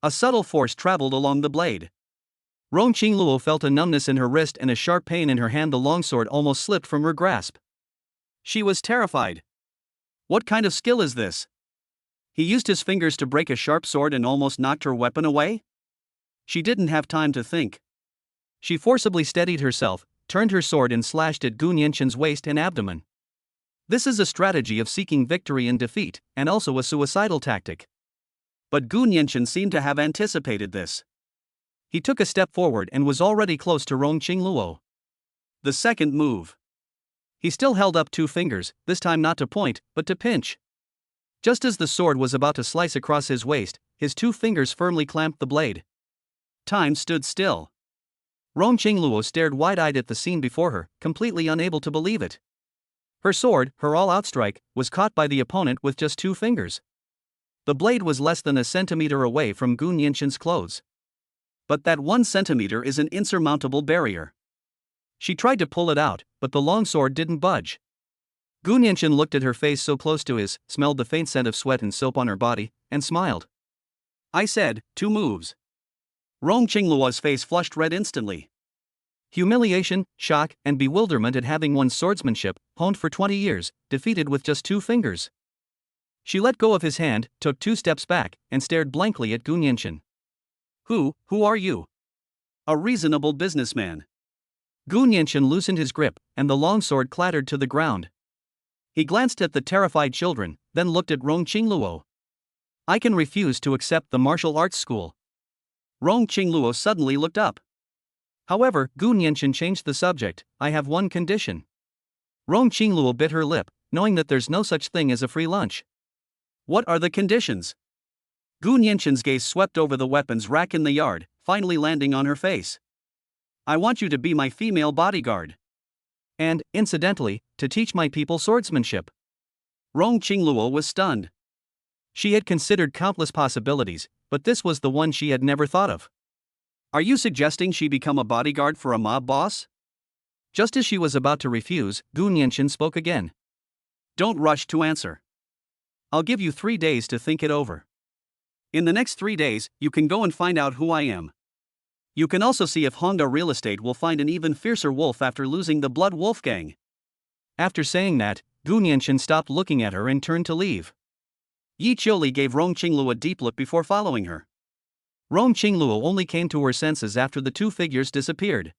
A subtle force traveled along the blade. Rong Qingluo felt a numbness in her wrist and a sharp pain in her hand. The longsword almost slipped from her grasp. She was terrified. What kind of skill is this? He used his fingers to break a sharp sword and almost knocked her weapon away? She didn't have time to think. She forcibly steadied herself, turned her sword and slashed at Gu Nianchen's waist and abdomen. This is a strategy of seeking victory in defeat, and also a suicidal tactic. But Gu Nianchen seemed to have anticipated this. He took a step forward and was already close to Rong Qingluo. The second move. He still held up 2 fingers, this time not to point, but to pinch. Just as the sword was about to slice across his waist, his 2 fingers firmly clamped the blade. Time stood still. Rong Qingluo stared wide-eyed at the scene before her, completely unable to believe it. Her sword, her all-out strike, was caught by the opponent with just 2 fingers. The blade was less than a centimeter away from Gu Nianchen's clothes. But that 1 centimeter is an insurmountable barrier. She tried to pull it out, but the longsword didn't budge. Gu Nianchen looked at her face so close to his, smelled the faint scent of sweat and soap on her body, and smiled. I said, 2 moves. Rong Qingluo's face flushed red instantly. Humiliation, shock, and bewilderment at having one's swordsmanship, honed for 20 years, defeated with just 2 fingers. She let go of his hand, took 2 steps back, and stared blankly at Gu Nianchen. Who are you? A reasonable businessman. Gu Nianchen loosened his grip, and the longsword clattered to the ground. He glanced at the terrified children, then looked at Rong Qingluo. I can refuse to accept the martial arts school. Rong Qingluo suddenly looked up. However, Gu Nianchen changed the subject. I have one condition. Rong Qingluo bit her lip, knowing that there's no such thing as a free lunch. What are the conditions? Gu Nianchen's gaze swept over the weapons rack in the yard, finally landing on her face. I want you to be my female bodyguard. And, incidentally, to teach my people swordsmanship. Rong Qingluo was stunned. She had considered countless possibilities, but this was the one she had never thought of. Are you suggesting she become a bodyguard for a mob boss? Just as she was about to refuse, Gu Nianchen spoke again. Don't rush to answer. I'll give you 3 days to think it over. In the next 3 days, you can go and find out who I am. You can also see if Honda Real Estate will find an even fiercer wolf after losing the Blood Wolf Gang. After saying that, Gu Nianchen stopped looking at her and turned to leave. Yi Qiuli gave Rong Qingluo a deep look before following her. Rong Qingluo only came to her senses after the two figures disappeared.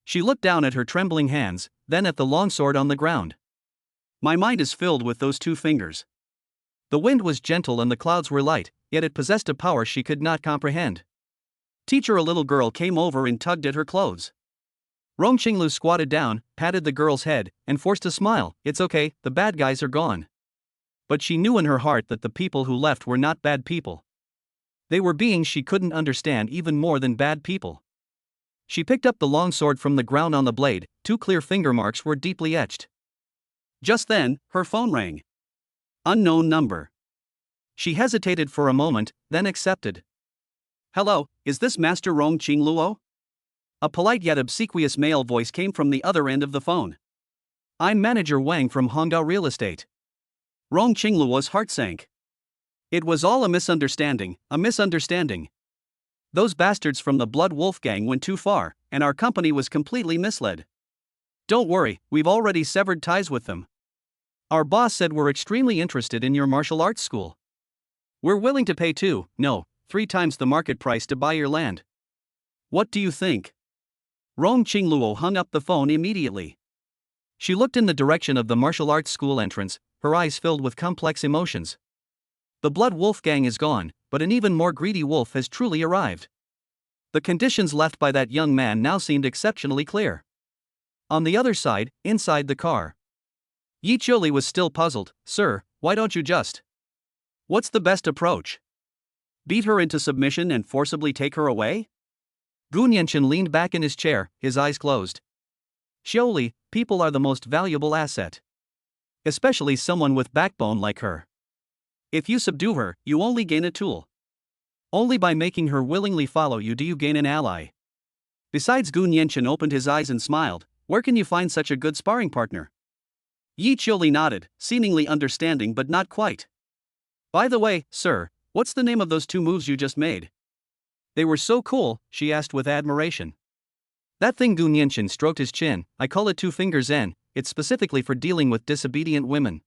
She looked down at her trembling hands, then at the longsword on the ground. My mind is filled with those 2 fingers. The wind was gentle and the clouds were light, yet it possessed a power she could not comprehend. Teacher, a little girl came over and tugged at her clothes. Rong Qinglu squatted down, patted the girl's head, and forced a smile. It's okay, the bad guys are gone. But she knew in her heart that the people who left were not bad people. They were beings she couldn't understand even more than bad people. She picked up the long sword from the ground. On the blade, 2 clear finger marks were deeply etched. Just then, her phone rang. Unknown number. She hesitated for a moment, then accepted. Hello, is this Master Rong Qingluo? A polite yet obsequious male voice came from the other end of the phone. I'm Manager Wang from Honda Real Estate. Rong Qingluo's heart sank. It was all a misunderstanding, a misunderstanding. Those bastards from the Blood Wolf Gang went too far, and our company was completely misled. Don't worry, we've already severed ties with them. Our boss said we're extremely interested in your martial arts school. We're willing to pay 3 times the market price to buy your land. What do you think? Rong Qingluo hung up the phone immediately. She looked in the direction of the martial arts school entrance, her eyes filled with complex emotions. The Blood Wolf Gang is gone, but an even more greedy wolf has truly arrived. The conditions left by that young man now seemed exceptionally clear. On the other side, inside the car, Yi Qiuli was still puzzled. Sir, why don't you just? What's the best approach? Beat her into submission and forcibly take her away? Gu Nianchen leaned back in his chair, his eyes closed. Qiuli, people are the most valuable asset. Especially someone with backbone like her. If you subdue her, you only gain a tool. Only by making her willingly follow you do you gain an ally. Besides, Gu Nianchen opened his eyes and smiled. Where can you find such a good sparring partner? Yi Qiuli nodded, seemingly understanding but not quite. By the way, sir, what's the name of those 2 moves you just made? They were so cool, she asked with admiration. That thing, Gu Nianchen stroked his chin. I call it 2 finger Zen, it's specifically for dealing with disobedient women.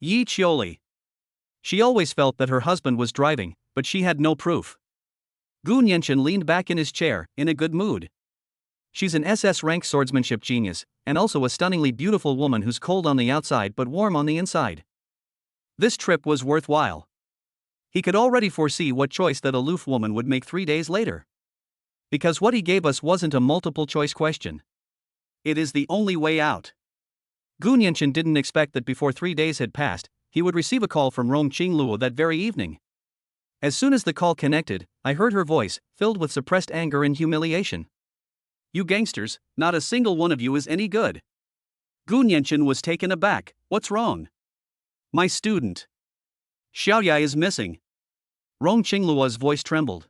Yi Qiuli. She always felt that her husband was driving, but she had no proof. Gu Nianchen leaned back in his chair, in a good mood. She's an SS-rank swordsmanship genius, and also a stunningly beautiful woman who's cold on the outside but warm on the inside. This trip was worthwhile. He could already foresee what choice that aloof woman would make 3 days later. Because what he gave us wasn't a multiple-choice question. It is the only way out. Gu Nianchen didn't expect that before 3 days had passed, he would receive a call from Rong Qingluo that very evening. As soon as the call connected, I heard her voice, filled with suppressed anger and humiliation. You gangsters, not a single one of you is any good. Gu Nianchen was taken aback. What's wrong? My student. Xiaoya is missing. Rong Qingluo's voice trembled.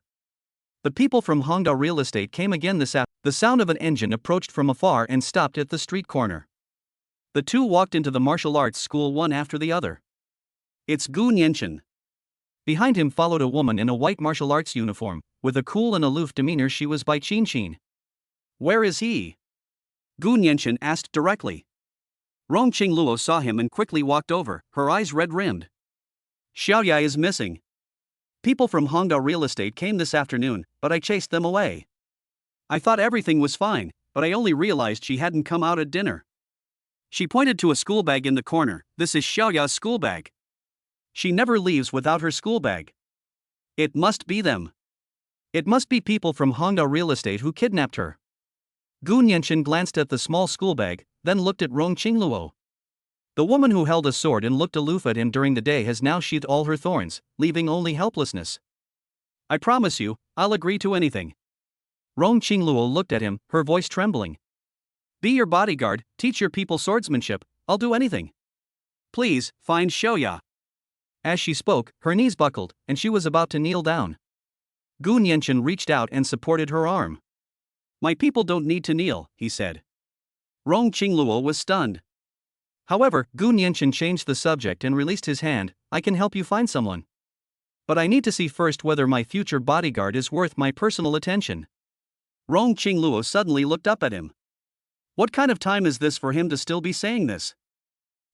The people from Honda Real Estate came again this afternoon. The sound of an engine approached from afar and stopped at the street corner. The 2 walked into the martial arts school one after the other. It's Gu Nianchen. Behind him followed a woman in a white martial arts uniform, with a cool and aloof demeanor. She was Bai Qin. Where is he? Gu Nianchen asked directly. Rong Qingluo saw him and quickly walked over, her eyes red-rimmed. Xiaoya is missing. People from Honda Real Estate came this afternoon, but I chased them away. I thought everything was fine, but I only realized she hadn't come out at dinner. She pointed to a school bag in the corner. This is Xiaoya's school bag. She never leaves without her school bag. It must be them. It must be people from Honda Real Estate who kidnapped her. Gu Nianchen glanced at the small school bag, then looked at Rong Qingluo. The woman who held a sword and looked aloof at him during the day has now sheathed all her thorns, leaving only helplessness. I promise you, I'll agree to anything. Rong Qingluo looked at him, her voice trembling. Be your bodyguard, teach your people swordsmanship, I'll do anything. Please, find Xiaoya. As she spoke, her knees buckled, and she was about to kneel down. Gu Nianchen reached out and supported her arm. My people don't need to kneel, he said. Rong Qingluo was stunned. However, Gu Nianchen changed the subject and released his hand. I can help you find someone. But I need to see first whether my future bodyguard is worth my personal attention. Rong Qingluo suddenly looked up at him. What kind of time is this for him to still be saying this?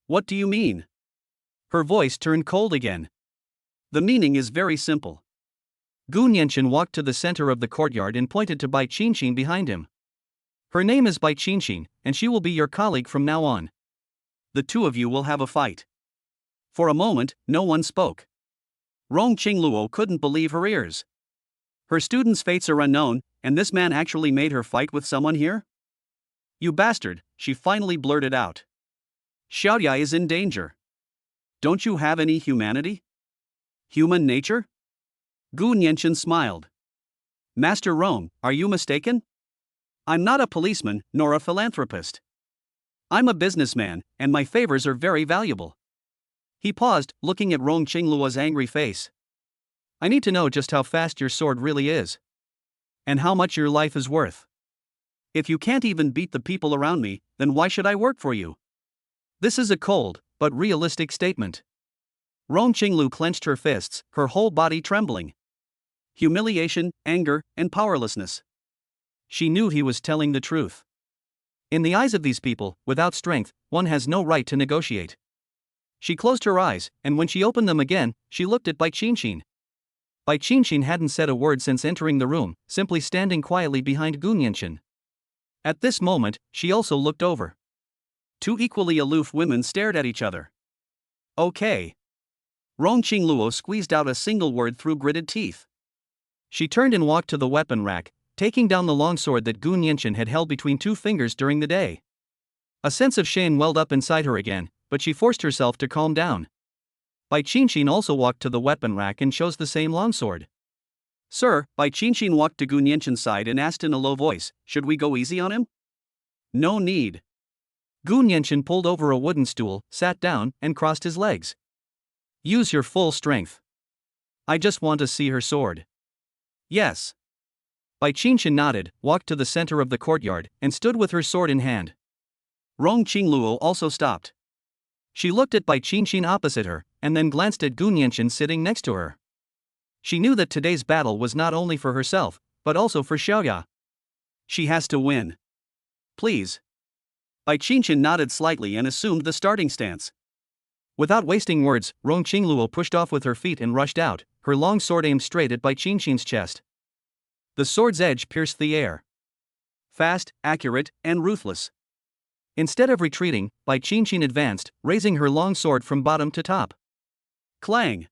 What do you mean? Her voice turned cold again. The meaning is very simple. Gu Nianchen walked to the center of the courtyard and pointed to Bai Qinqin behind him. Her name is Bai Qinqin, and she will be your colleague from now on. The two of you will have a fight. For a moment, no one spoke. Rong Qingluo couldn't believe her ears. Her students' fates are unknown, and this man actually made her fight with someone here? You bastard, she finally blurted out. Xiaoya is in danger. Don't you have any humanity? Human nature? Gu Nianchen smiled. Master Rong, are you mistaken? I'm not a policeman, nor a philanthropist. I'm a businessman, and my favors are very valuable. He paused, looking at Rong Qingluo's angry face. I need to know just how fast your sword really is. And how much your life is worth. If you can't even beat the people around me, then why should I work for you? This is a cold, but realistic statement. Rong Qinglu clenched her fists, her whole body trembling. Humiliation, anger, and powerlessness. She knew he was telling the truth. In the eyes of these people, without strength, one has no right to negotiate. She closed her eyes, and when she opened them again, she looked at Bai Qinqin. Bai Qinqin hadn't said a word since entering the room, simply standing quietly behind Gu Nianchen. At this moment, she also looked over. Two equally aloof women stared at each other. Okay. Rong Qingluo squeezed out a single word through gritted teeth. She turned and walked to the weapon rack, taking down the longsword that Gu Nianchen had held between two fingers during the day. A sense of shame welled up inside her again, but she forced herself to calm down. Bai Qinqin also walked to the weapon rack and chose the same longsword. Sir, Bai Qinqin walked to Gu Nianchen's side and asked in a low voice, should we go easy on him? No need. Gu Nianchen pulled over a wooden stool, sat down, and crossed his legs. Use your full strength. I just want to see her sword. Yes. Bai Qinqin nodded, walked to the center of the courtyard, and stood with her sword in hand. Rong Qingluo also stopped. She looked at Bai Qinqin opposite her, and then glanced at Gu Nianchen sitting next to her. She knew that today's battle was not only for herself, but also for Xiaoya. She has to win. Please. Bai Qinqin nodded slightly and assumed the starting stance. Without wasting words, Rong Qingluo pushed off with her feet and rushed out, her long sword aimed straight at Bai Qinqin's chest. The sword's edge pierced the air. Fast, accurate, and ruthless. Instead of retreating, Bai Qinqin advanced, raising her long sword from bottom to top. Clang!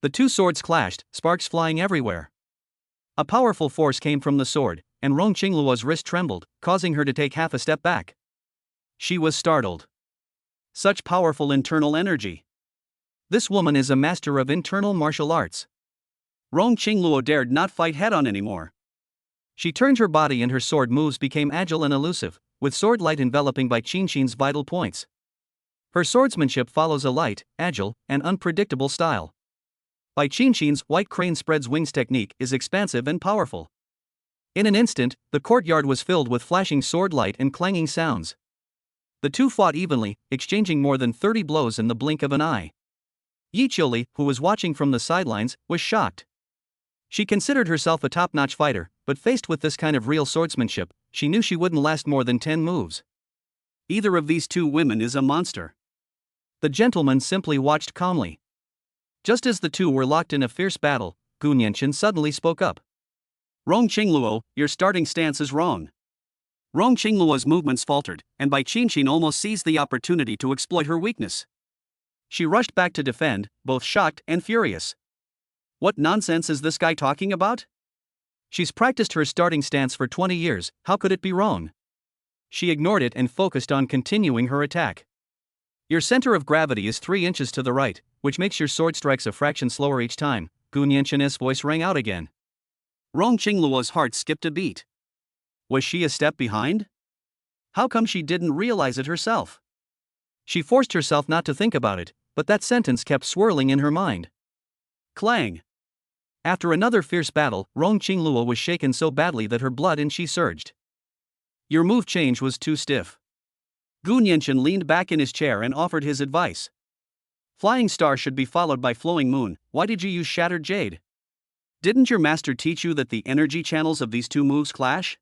The two swords clashed, sparks flying everywhere. A powerful force came from the sword, and Rong Qingluo's wrist trembled, causing her to take half a step back. She was startled. Such powerful internal energy. This woman is a master of internal martial arts. Rong Qingluo dared not fight head-on anymore. She turned her body and her sword moves became agile and elusive, with sword light enveloping Bai Qinqin's vital points. Her swordsmanship follows a light, agile, and unpredictable style. Bai Qinqin's white crane spreads wings technique is expansive and powerful. In an instant, the courtyard was filled with flashing sword light and clanging sounds. The two fought evenly, exchanging more than 30 blows in the blink of an eye. Yi Qiuli, who was watching from the sidelines, was shocked. She considered herself a top-notch fighter, but faced with this kind of real swordsmanship, she knew she wouldn't last more than 10 moves. Either of these two women is a monster. The gentleman simply watched calmly. Just as the two were locked in a fierce battle, Gu Nianchen suddenly spoke up. Rong Qingluo, your starting stance is wrong. Rong Qingluo's movements faltered, and Bai Qinqin almost seized the opportunity to exploit her weakness. She rushed back to defend, both shocked and furious. What nonsense is this guy talking about? She's practiced her starting stance for 20 years, how could it be wrong? She ignored it and focused on continuing her attack. Your center of gravity is 3 inches to the right, which makes your sword strikes a fraction slower each time, Gu Nianchen's voice rang out again. Rong Qingluo's heart skipped a beat. Was she a step behind? How come she didn't realize it herself? She forced herself not to think about it, but that sentence kept swirling in her mind. Clang! After another fierce battle, Rong Qingluo was shaken so badly that her blood and qi surged. Your move change was too stiff. Gu Nianchen leaned back in his chair and offered his advice. Flying star should be followed by flowing moon. Why did you use shattered jade? Didn't your master teach you that the energy channels of these two moves clash?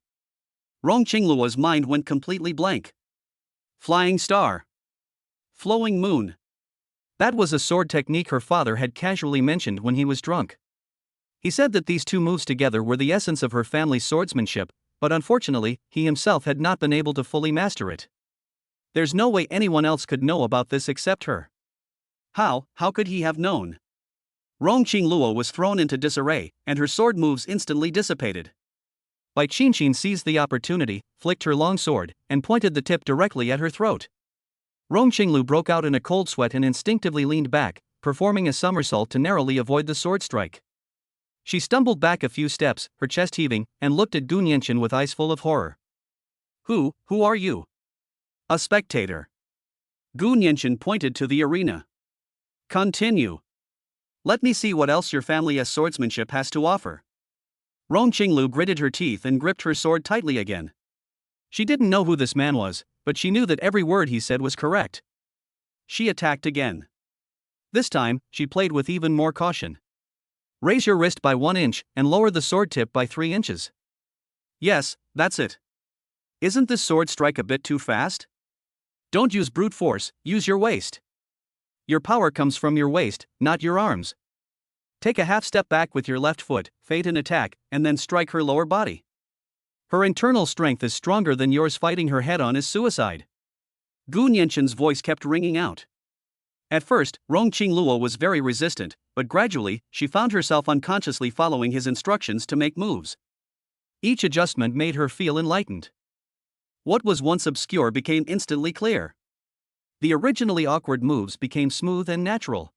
Rong Qingluo's mind went completely blank. Flying star. Flowing moon. That was a sword technique her father had casually mentioned when he was drunk. He said that these two moves together were the essence of her family's swordsmanship, but unfortunately, he himself had not been able to fully master it. There's no way anyone else could know about this except her. How could he have known? Rong Qingluo was thrown into disarray, and her sword moves instantly dissipated. Bai Qingqin seized the opportunity, flicked her long sword, and pointed the tip directly at her throat. Rong Qinglu broke out in a cold sweat and instinctively leaned back, performing a somersault to narrowly avoid the sword strike. She stumbled back a few steps, her chest heaving, and looked at Gu Nianchen with eyes full of horror. Who are you? A spectator. Gu Nianchen pointed to the arena. Continue. Let me see what else your family's swordsmanship has to offer. Rong Qinglu gritted her teeth and gripped her sword tightly again. She didn't know who this man was, but she knew that every word he said was correct. She attacked again. This time, she played with even more caution. Raise your wrist by 1 inch and lower the sword tip by 3 inches. Yes, that's it. Isn't this sword strike a bit too fast? Don't use brute force, use your waist. Your power comes from your waist, not your arms. Take a half step back with your left foot, feint an attack, and then strike her lower body. Her internal strength is stronger than yours. Fighting her head on is suicide. Gu Nianchen's voice kept ringing out. At first, Rong Qingluo was very resistant, but gradually, she found herself unconsciously following his instructions to make moves. Each adjustment made her feel enlightened. What was once obscure became instantly clear. The originally awkward moves became smooth and natural.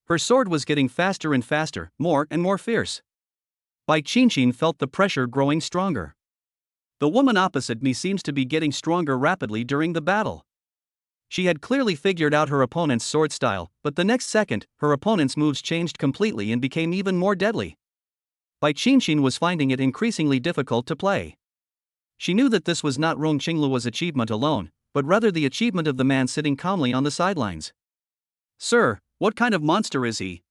Her sword was getting faster and faster, more and more fierce. Bai Qingqin felt the pressure growing stronger. The woman opposite me seems to be getting stronger rapidly during the battle. She had clearly figured out her opponent's sword style, but the next second, her opponent's moves changed completely and became even more deadly. Bai Qingqin was finding it increasingly difficult to play. She knew that this was not Rong Qingluo's achievement alone, but rather the achievement of the man sitting calmly on the sidelines. Sir, what kind of monster is he?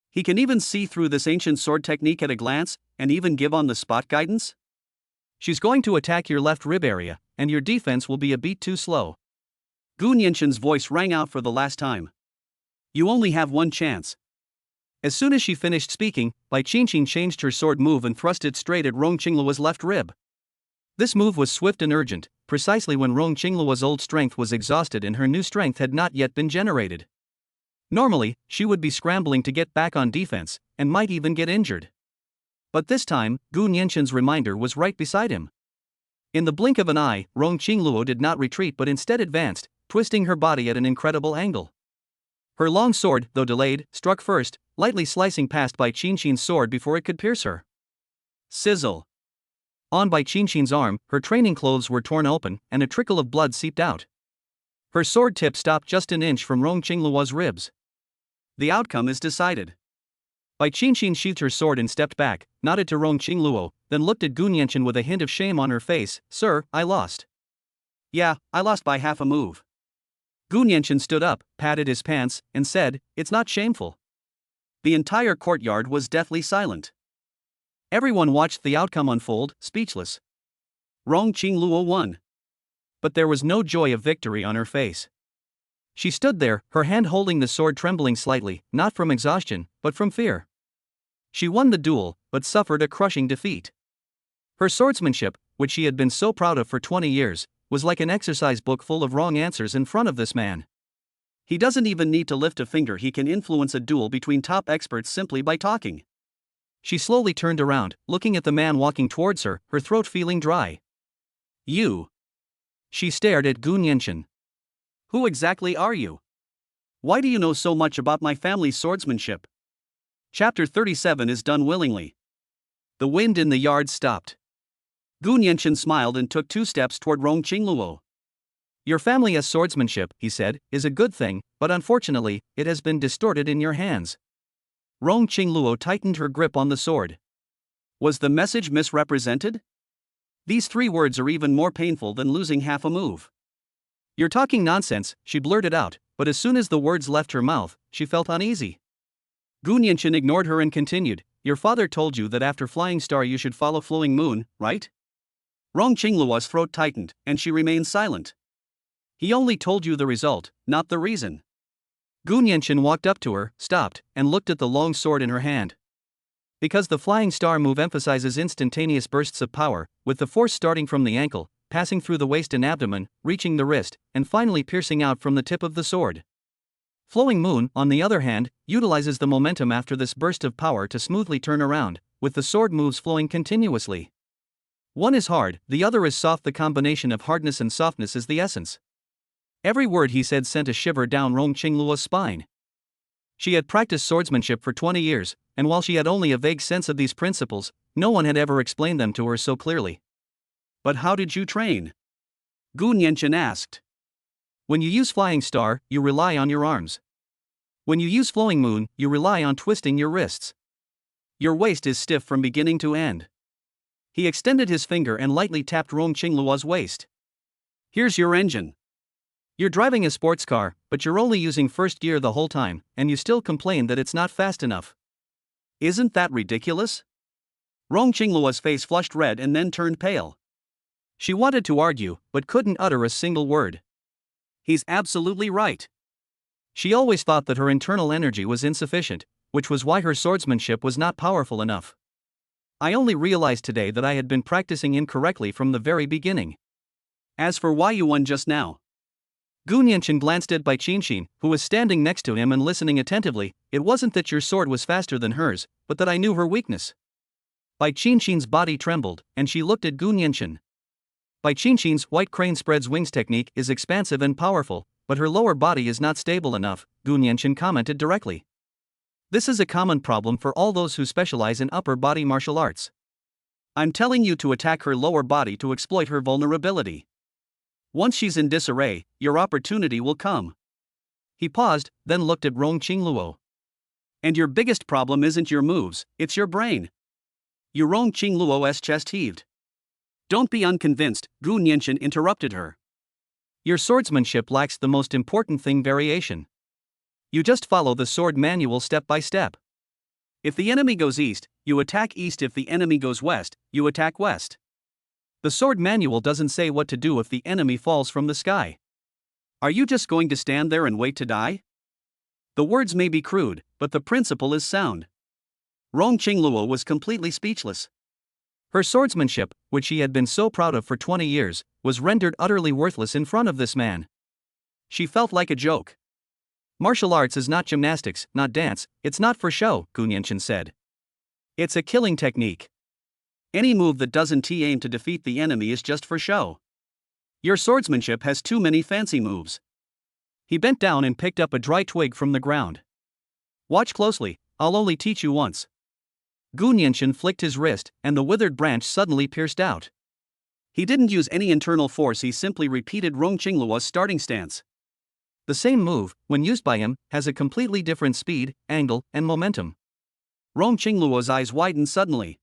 He can even see through this ancient sword technique at a glance, and even give on-the-spot guidance? She's going to attack your left rib area, and your defense will be a beat too slow. Gu Nianchen's voice rang out for the last time. You only have one chance. As soon as she finished speaking, Bai Qingqin changed her sword move and thrust it straight at Rong Qingluo's left rib. This move was swift and urgent, precisely when Rong Qingluo's old strength was exhausted and her new strength had not yet been generated. Normally, she would be scrambling to get back on defense, and might even get injured. But this time, Gu Nianchen's reminder was right beside him. In the blink of an eye, Rong Qingluo did not retreat but instead advanced, twisting her body at an incredible angle. Her long sword, though delayed, struck first, lightly slicing past Bai Qingqin's sword before it could pierce her. Sizzle. On Bai Qingqin's arm, her training clothes were torn open, and a trickle of blood seeped out. Her sword tip stopped just an inch from Rong Qingluo's ribs. The outcome is decided. Bai Qingqin sheathed her sword and stepped back, nodded to Rong Qingluo, then looked at Gu Nianchen with a hint of shame on her face. Sir, I lost. Yeah, I lost by half a move. Gu Nianchen stood up, patted his pants, and said, It's not shameful. The entire courtyard was deathly silent. Everyone watched the outcome unfold, speechless. Rong Qingluo won. But there was no joy of victory on her face. She stood there, her hand holding the sword trembling slightly, not from exhaustion, but from fear. She won the duel, but suffered a crushing defeat. Her swordsmanship, which she had been so proud of for 20 years, was like an exercise book full of wrong answers in front of this man. He doesn't even need to lift a finger. He can influence a duel between top experts simply by talking. She slowly turned around, looking at the man walking towards her, her throat feeling dry. You. She stared at Gu Nianchen. Who exactly are you? Why do you know so much about my family's swordsmanship? Chapter 37 is done willingly. The wind in the yard stopped. Gu Nianchen smiled and took 2 steps toward Rong Qingluo. Your family's swordsmanship, he said, is a good thing, but unfortunately, it has been distorted in your hands. Rong Qingluo tightened her grip on the sword. Was the message misrepresented? These 3 words are even more painful than losing half a move. "You're talking nonsense," she blurted out, but as soon as the words left her mouth, she felt uneasy. Gu Nianchen ignored her and continued, "Your father told you that after Flying Star you should follow Flowing Moon, right?" Rong Qingluo's throat tightened, and she remained silent. "He only told you the result, not the reason." Gu Nianchen walked up to her, stopped, and looked at the long sword in her hand. Because the Flying Star move emphasizes instantaneous bursts of power, with the force starting from the ankle, passing through the waist and abdomen, reaching the wrist, and finally piercing out from the tip of the sword. Flowing Moon, on the other hand, utilizes the momentum after this burst of power to smoothly turn around, with the sword moves flowing continuously. One is hard, the other is soft. The combination of hardness and softness is the essence. Every word he said sent a shiver down Rong Qingluo's spine. She had practiced swordsmanship for 20 years, and while she had only a vague sense of these principles, no one had ever explained them to her so clearly. "But how did you train?" Gu Nianchen asked. "When you use Flying Star, you rely on your arms. When you use Flowing Moon, you rely on twisting your wrists. Your waist is stiff from beginning to end." He extended his finger and lightly tapped Rong Qingluo's waist. "Here's your engine. You're driving a sports car, but you're only using first gear the whole time, and you still complain that it's not fast enough. Isn't that ridiculous?" Rong Qingluo's face flushed red and then turned pale. She wanted to argue, but couldn't utter a single word. He's absolutely right. She always thought that her internal energy was insufficient, which was why her swordsmanship was not powerful enough. I only realized today that I had been practicing incorrectly from the very beginning. As for why you won just now, Gu Nianchen glanced at Bai Qinxin, who was standing next to him and listening attentively. "It wasn't that your sword was faster than hers, but that I knew her weakness." Bai Qinxin's body trembled, and she looked at Gu Nianchen. Bai Qinxin's white crane spreads wings technique is expansive and powerful, but her lower body is not stable enough, Gu Nianchen commented directly. This is a common problem for all those who specialize in upper body martial arts. I'm telling you to attack her lower body to exploit her vulnerability. Once she's in disarray, your opportunity will come. He paused, then looked at Rong Qingluo. And your biggest problem isn't your moves, it's your brain. Rong Qingluo's chest heaved. Don't be unconvinced, Gu Nianchen interrupted her. Your swordsmanship lacks the most important thing: variation. You just follow the sword manual step by step. If the enemy goes east, you attack east. If the enemy goes west, you attack west. The sword manual doesn't say what to do if the enemy falls from the sky. Are you just going to stand there and wait to die? The words may be crude, but the principle is sound. Rong Qingluo was completely speechless. Her swordsmanship, which she had been so proud of for 20 years, was rendered utterly worthless in front of this man. She felt like a joke. Martial arts is not gymnastics, not dance, it's not for show, Gu Nianchen said. It's a killing technique. Any move that doesn't aim to defeat the enemy is just for show. Your swordsmanship has too many fancy moves. He bent down and picked up a dry twig from the ground. Watch closely, I'll only teach you once. Gu Nianchen flicked his wrist, and the withered branch suddenly pierced out. He didn't use any internal force, he simply repeated Rong Qingluo's starting stance. The same move, when used by him, has a completely different speed, angle, and momentum. Rong Qingluo's eyes widened suddenly.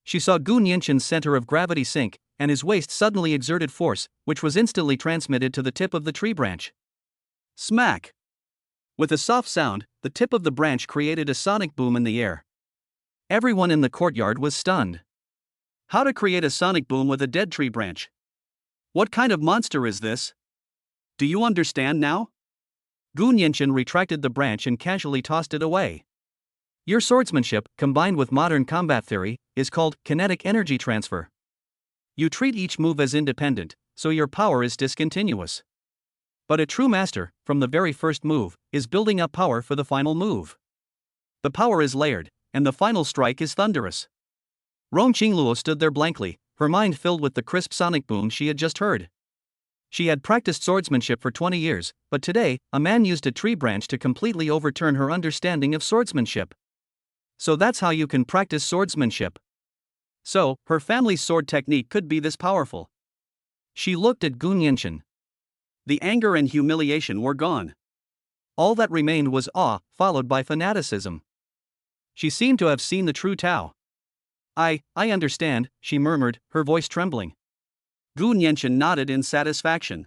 She saw Gu Nianchen's center of gravity sink, and his waist suddenly exerted force, which was instantly transmitted to the tip of the tree branch. Smack! With a soft sound, the tip of the branch created a sonic boom in the air. Everyone in the courtyard was stunned. How to create a sonic boom with a dead tree branch? What kind of monster is this? Do you understand now? Gu Nianchen retracted the branch and casually tossed it away. Your swordsmanship, combined with modern combat theory, is called kinetic energy transfer. You treat each move as independent, so your power is discontinuous. But a true master, from the very first move, is building up power for the final move. The power is layered, and the final strike is thunderous. Rong Qingluo stood there blankly, her mind filled with the crisp sonic boom she had just heard. She had practiced swordsmanship for 20 years, but today, a man used a tree branch to completely overturn her understanding of swordsmanship. So that's how you can practice swordsmanship. So, her family's sword technique could be this powerful. She looked at Gu Nianchen. The anger and humiliation were gone. All that remained was awe, followed by fanaticism. She seemed to have seen the true Tao. I understand, she murmured, her voice trembling. Gu Nianchen nodded in satisfaction.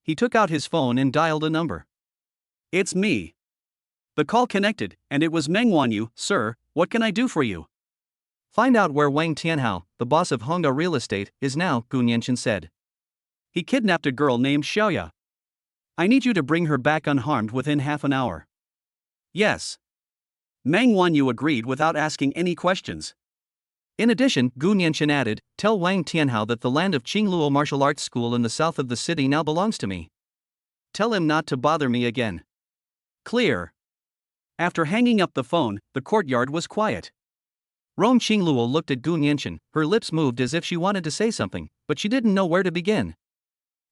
He took out his phone and dialed a number. It's me. The call connected, and it was Meng Wanyu. Sir, what can I do for you? Find out where Wang Tianhao, the boss of Honga Real Estate, is now, Gu Nianchen said. He kidnapped a girl named Xiaoya. I need you to bring her back unharmed within half an hour. Yes. Meng Wanyu agreed without asking any questions. In addition, Gu Nianchen added, tell Wang Tianhao that the land of Qingluo Martial Arts School in the south of the city now belongs to me. Tell him not to bother me again. Clear. After hanging up the phone, the courtyard was quiet. Rong Qingluo looked at Gu Nianchen, her lips moved as if she wanted to say something, but she didn't know where to begin.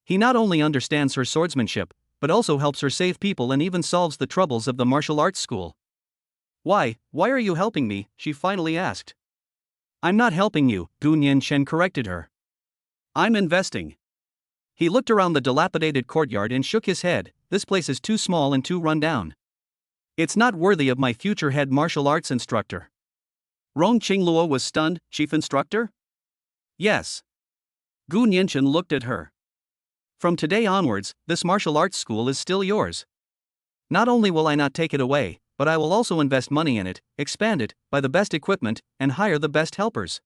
He not only understands her swordsmanship, but also helps her save people and even solves the troubles of the martial arts school. Why are you helping me? She finally asked. I'm not helping you, Gu Nianchen corrected her. I'm investing. He looked around the dilapidated courtyard and shook his head. This place is too small and too run down. It's not worthy of my future head martial arts instructor. Rong Qingluo was stunned. Chief instructor? Yes. Gu Nianchen looked at her. From today onwards, this martial arts school is still yours. Not only will I not take it away, but I will also invest money in it, expand it, buy the best equipment, and hire the best helpers.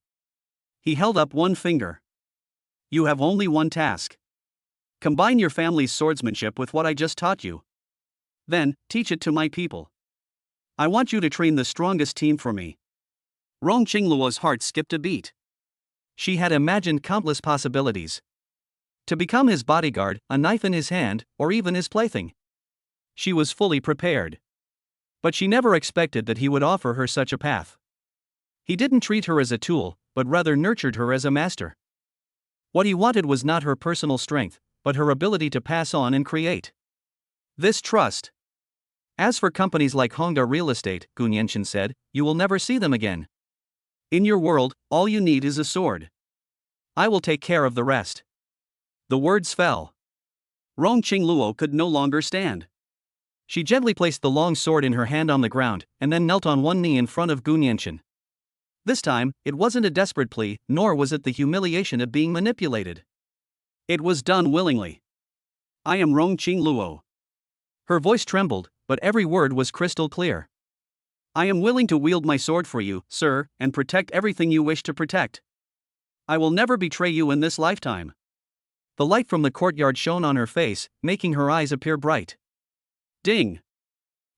He held up one finger. You have only one task. Combine your family's swordsmanship with what I just taught you. Then, teach it to my people. I want you to train the strongest team for me. Rong Qingluo's heart skipped a beat. She had imagined countless possibilities. To become his bodyguard, a knife in his hand, or even his plaything. She was fully prepared. But she never expected that he would offer her such a path. He didn't treat her as a tool, but rather nurtured her as a master. What he wanted was not her personal strength, but her ability to pass on and create. This trust. As for companies like Honga Real Estate, Gu Nianchen said, you will never see them again. In your world, all you need is a sword. I will take care of the rest. The words fell. Rong Qingluo could no longer stand. She gently placed the long sword in her hand on the ground, and then knelt on one knee in front of Gu Nianchen. This time, it wasn't a desperate plea, nor was it the humiliation of being manipulated. It was done willingly. I am Rong Qingluo. Her voice trembled, but every word was crystal clear. I am willing to wield my sword for you, sir, and protect everything you wish to protect. I will never betray you in this lifetime. The light from the courtyard shone on her face, making her eyes appear bright. Ding!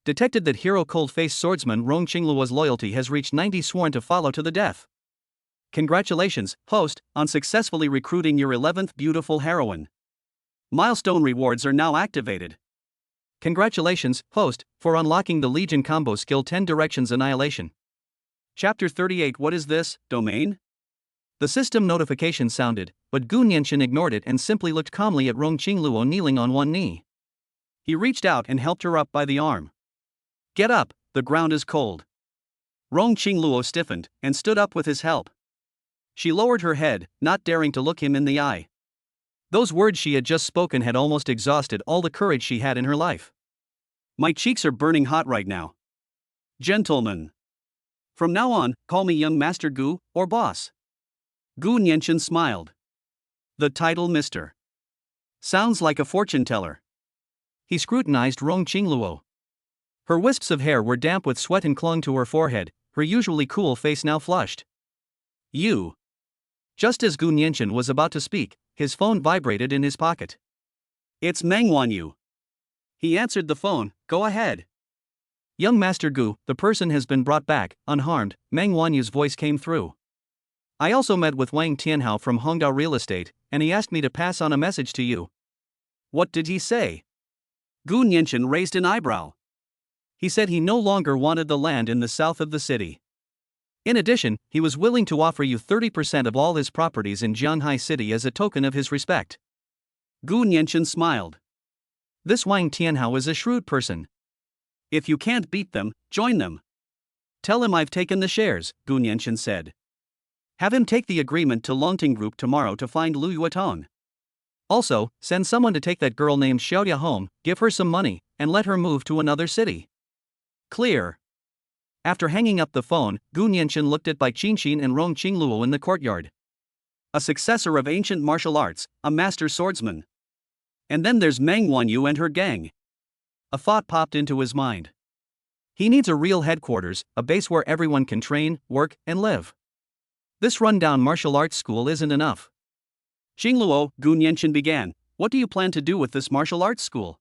Detected that hero cold-faced swordsman Rong Qingluo's loyalty has reached 90 sworn to follow to the death. Congratulations, host, on successfully recruiting your 11th beautiful heroine. Milestone rewards are now activated. Congratulations, host, for unlocking the Legion combo skill 10 Directions Annihilation. Chapter 38. What is this, domain? The system notification sounded, but Gu Nianchen ignored it and simply looked calmly at Rong Qingluo kneeling on one knee. He reached out and helped her up by the arm. Get up, the ground is cold. Rong Qingluo stiffened and stood up with his help. She lowered her head, not daring to look him in the eye. Those words she had just spoken had almost exhausted all the courage she had in her life. My cheeks are burning hot right now. Gentlemen. From now on, call me young Master Gu, or boss. Gu Nianchen smiled. The title Mr. Sounds like a fortune teller. He scrutinized Rong Qingluo. Her wisps of hair were damp with sweat and clung to her forehead, her usually cool face now flushed. You. Just as Gu Nianchen was about to speak, his phone vibrated in his pocket. It's Meng Wanyu. He answered the phone. Go ahead. Young Master Gu, the person has been brought back, unharmed, Meng Wanyu's voice came through. I also met with Wang Tianhao from Honga Real Estate, and he asked me to pass on a message to you. What did he say? Gu Nianchen raised an eyebrow. He said he no longer wanted the land in the south of the city. In addition, he was willing to offer you 30% of all his properties in Jianghai City as a token of his respect. Gu Nianchen smiled. This Wang Tianhao is a shrewd person. If you can't beat them, join them. Tell him I've taken the shares, Gu Nianchen said. Have him take the agreement to Longting Group tomorrow to find Lu Yuetong. Also, send someone to take that girl named Xiaoya home, give her some money, and let her move to another city. Clear. After hanging up the phone, Gu Nianchen looked at Bai Qingxin and Rong Qingluo in the courtyard. A successor of ancient martial arts, a master swordsman. And then there's Meng Wanyu and her gang. A thought popped into his mind. He needs a real headquarters, a base where everyone can train, work, and live. This rundown martial arts school isn't enough. Qingluo, Gun Yanqin began, what do you plan to do with this martial arts school?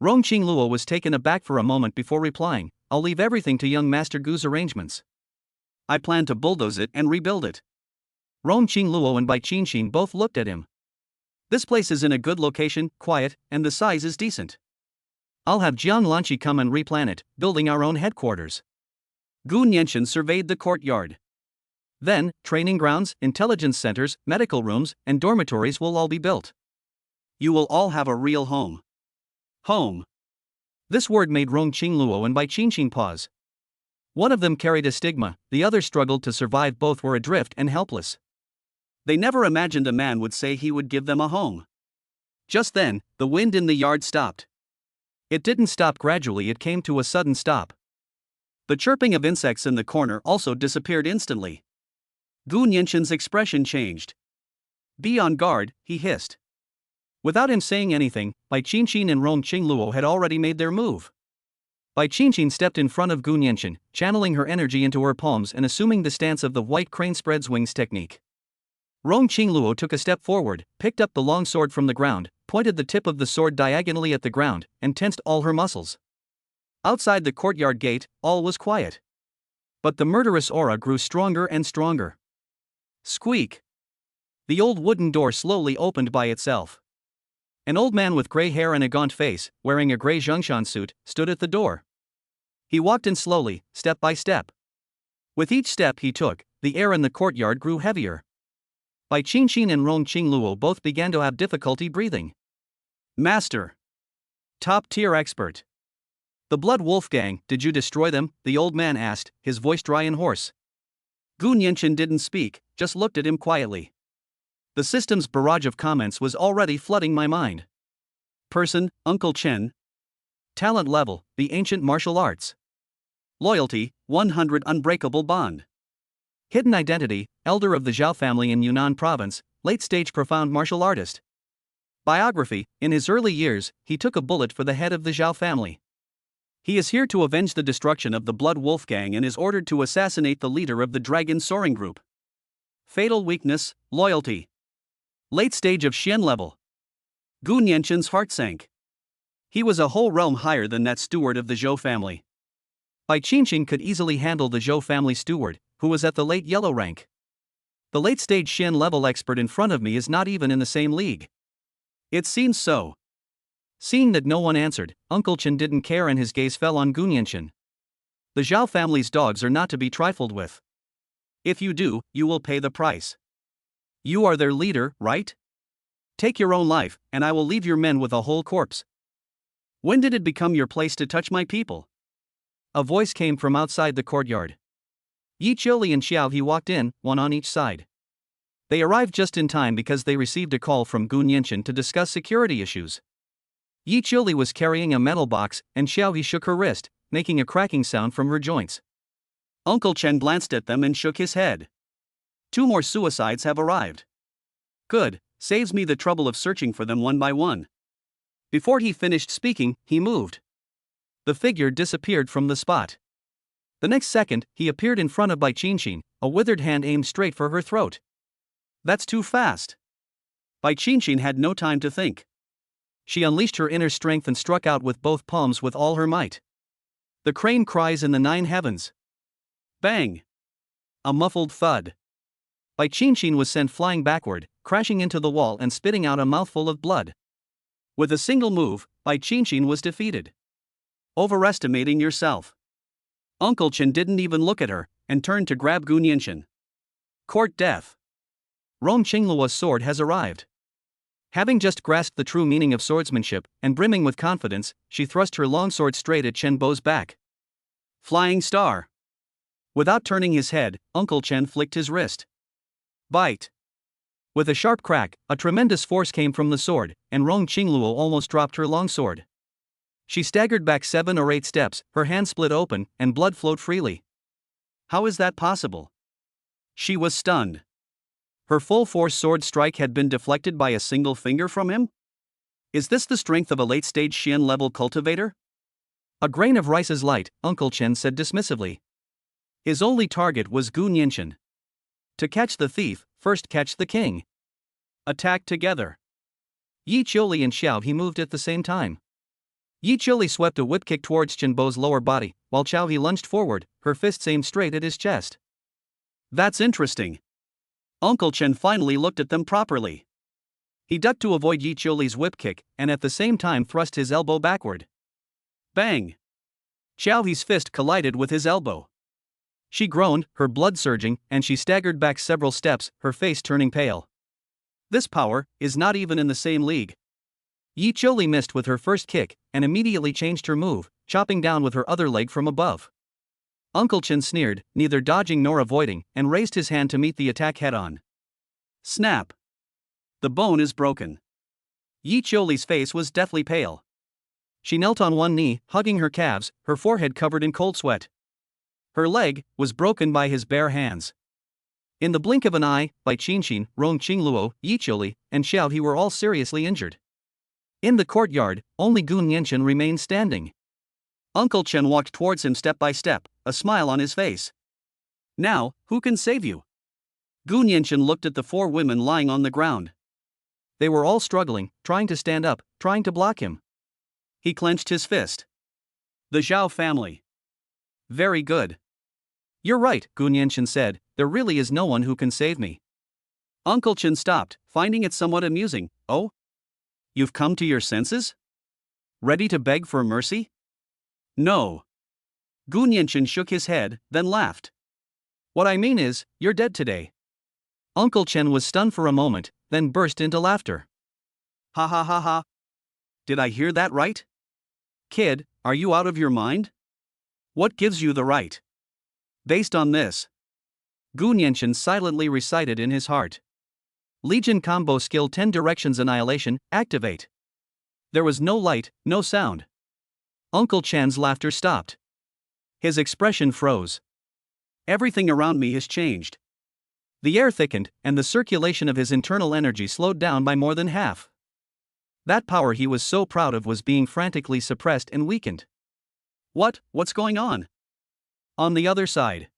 Rong Qingluo was taken aback for a moment before replying, I'll leave everything to young Master Gu's arrangements. I plan to bulldoze it and rebuild it. Rong Qingluo and Bai Qingxin both looked at him. This place is in a good location, quiet, and the size is decent. I'll have Jiang Lanqi come and replan it, building our own headquarters. Gun Yanqin surveyed the courtyard. Then, training grounds, intelligence centers, medical rooms, and dormitories will all be built. You will all have a real home. Home. This word made Rong Qingluo and Bai Qingxin pause. One of them carried a stigma, the other struggled to survive, both were adrift and helpless. They never imagined a man would say he would give them a home. Just then, the wind in the yard stopped. It didn't stop gradually, it came to a sudden stop. The chirping of insects in the corner also disappeared instantly. Gun Yanqin's expression changed. Be on guard, he hissed. Without him saying anything, Bai Qingxin and Rong Qingluo had already made their move. Bai Qingxin stepped in front of Gun Yanqin, channeling her energy into her palms and assuming the stance of the white crane spreads wings technique. Rong Qingluo took a step forward, picked up the long sword from the ground, pointed the tip of the sword diagonally at the ground, and tensed all her muscles. Outside the courtyard gate, all was quiet. But the murderous aura grew stronger and stronger. Squeak! The old wooden door slowly opened by itself. An old man with gray hair and a gaunt face, wearing a gray Zhongshan suit, stood at the door. He walked in slowly, step by step. With each step he took, the air in the courtyard grew heavier. Bai Qingxin and Rong Qingluo both began to have difficulty breathing. Master! Top-tier expert! The Blood Wolf Gang, did you destroy them? The old man asked, his voice dry and hoarse. Gun Yanqin didn't speak, just looked at him quietly. The system's barrage of comments was already flooding my mind. Person, Uncle Chen. Talent level, the ancient martial arts. Loyalty, 100 unbreakable bond. Hidden identity, elder of the Zhao family in Yunnan province, late-stage profound martial artist. Biography, in his early years, he took a bullet for the head of the Zhao family. He is here to avenge the destruction of the Blood Wolf Gang and is ordered to assassinate the leader of the Dragon Soaring Group. Fatal weakness, loyalty. Late stage of Xian level. Gun Yanqin's heart sank. He was a whole realm higher than that steward of the Zhou family. Bai Qingxin could easily handle the Zhou family steward, who was at the late yellow rank. The late stage Xian level expert in front of me is not even in the same league. It seems so. Seeing that no one answered, Uncle Chen didn't care and his gaze fell on Gun Yanqin. The Zhao family's dogs are not to be trifled with. If you do, you will pay the price. You are their leader, right? Take your own life, and I will leave your men with a whole corpse. When did it become your place to touch my people? A voice came from outside the courtyard. Yi Qiuli and Xiao He walked in, one on each side. They arrived just in time because they received a call from Gun Yanqin to discuss security issues. Yi Qiuli was carrying a metal box, and Xiao He shook her wrist, making a cracking sound from her joints. Uncle Chen glanced at them and shook his head. 2 more suicides have arrived. Good, saves me the trouble of searching for them one by one. Before he finished speaking, he moved. The figure disappeared from the spot. The next second, he appeared in front of Bai Qingxin, a withered hand aimed straight for her throat. That's too fast. Bai Qingxin had no time to think. She unleashed her inner strength and struck out with both palms with all her might. The crane cries in the 9 heavens. Bang! A muffled thud. Bai Qingxin was sent flying backward, crashing into the wall and spitting out a mouthful of blood. With a single move, Bai Qingxin was defeated. Overestimating yourself. Uncle Chen didn't even look at her, and turned to grab Gun Yanqin. Court death. Rong Qingluo's sword has arrived. Having just grasped the true meaning of swordsmanship, and brimming with confidence, she thrust her longsword straight at Chen Bo's back. Flying star. Without turning his head, Uncle Chen flicked his wrist. Bite. With a sharp crack, a tremendous force came from the sword, and Rong Qingluo almost dropped her longsword. She staggered back 7 or 8 steps, her hand split open, and blood flowed freely. How is that possible? She was stunned. Her full-force sword strike had been deflected by a single finger from him? Is this the strength of a late-stage Xian-level cultivator? A grain of rice's light, Uncle Chen said dismissively. His only target was Gu Nianchen. To catch the thief, first catch the king. Attack together. Yi Qiuli and Xiao He moved at the same time. Yi Qiuli swept a whip kick towards Chen Bo's lower body, while Xiao He lunged forward, her fists aimed straight at his chest. That's interesting. Uncle Chen finally looked at them properly. He ducked to avoid Yi Qiuli's whip kick, and at the same time thrust his elbow backward. Bang! Xiao He's fist collided with his elbow. She groaned, her blood surging, and she staggered back several steps, her face turning pale. This power is not even in the same league. Yi Qiuli missed with her first kick, and immediately changed her move, chopping down with her other leg from above. Uncle Chen sneered, neither dodging nor avoiding, and raised his hand to meet the attack head-on. Snap! The bone is broken. Yi Qiuli's face was deathly pale. She knelt on one knee, hugging her calves, her forehead covered in cold sweat. Her leg was broken by his bare hands. In the blink of an eye, Bai Qinxin, Rong Qingluo, Yi Qiuli, and Xiao He were all seriously injured. In the courtyard, only Gu Nianchen remained standing. Uncle Chen walked towards him step by step, a smile on his face. Now, who can save you? Gu Nianchen looked at the four women lying on the ground. They were all struggling, trying to stand up, trying to block him. He clenched his fist. The Zhao family. Very good. You're right, Gu Nianchen said, there really is no one who can save me. Uncle Chen stopped, finding it somewhat amusing. Oh? You've come to your senses? Ready to beg for mercy? No. Gu Nianchen shook his head, then laughed. What I mean is, you're dead today. Uncle Chen was stunned for a moment, then burst into laughter. Ha ha ha ha. Did I hear that right? Kid, are you out of your mind? What gives you the right? Based on this. Gu Nianchen silently recited in his heart. Legion combo skill 10 directions annihilation, activate. There was no light, no sound. Uncle Chen's laughter stopped. His expression froze. Everything around me has changed. The air thickened, and the circulation of his internal energy slowed down by more than half. That power he was so proud of was being frantically suppressed and weakened. What's going on? On the other side.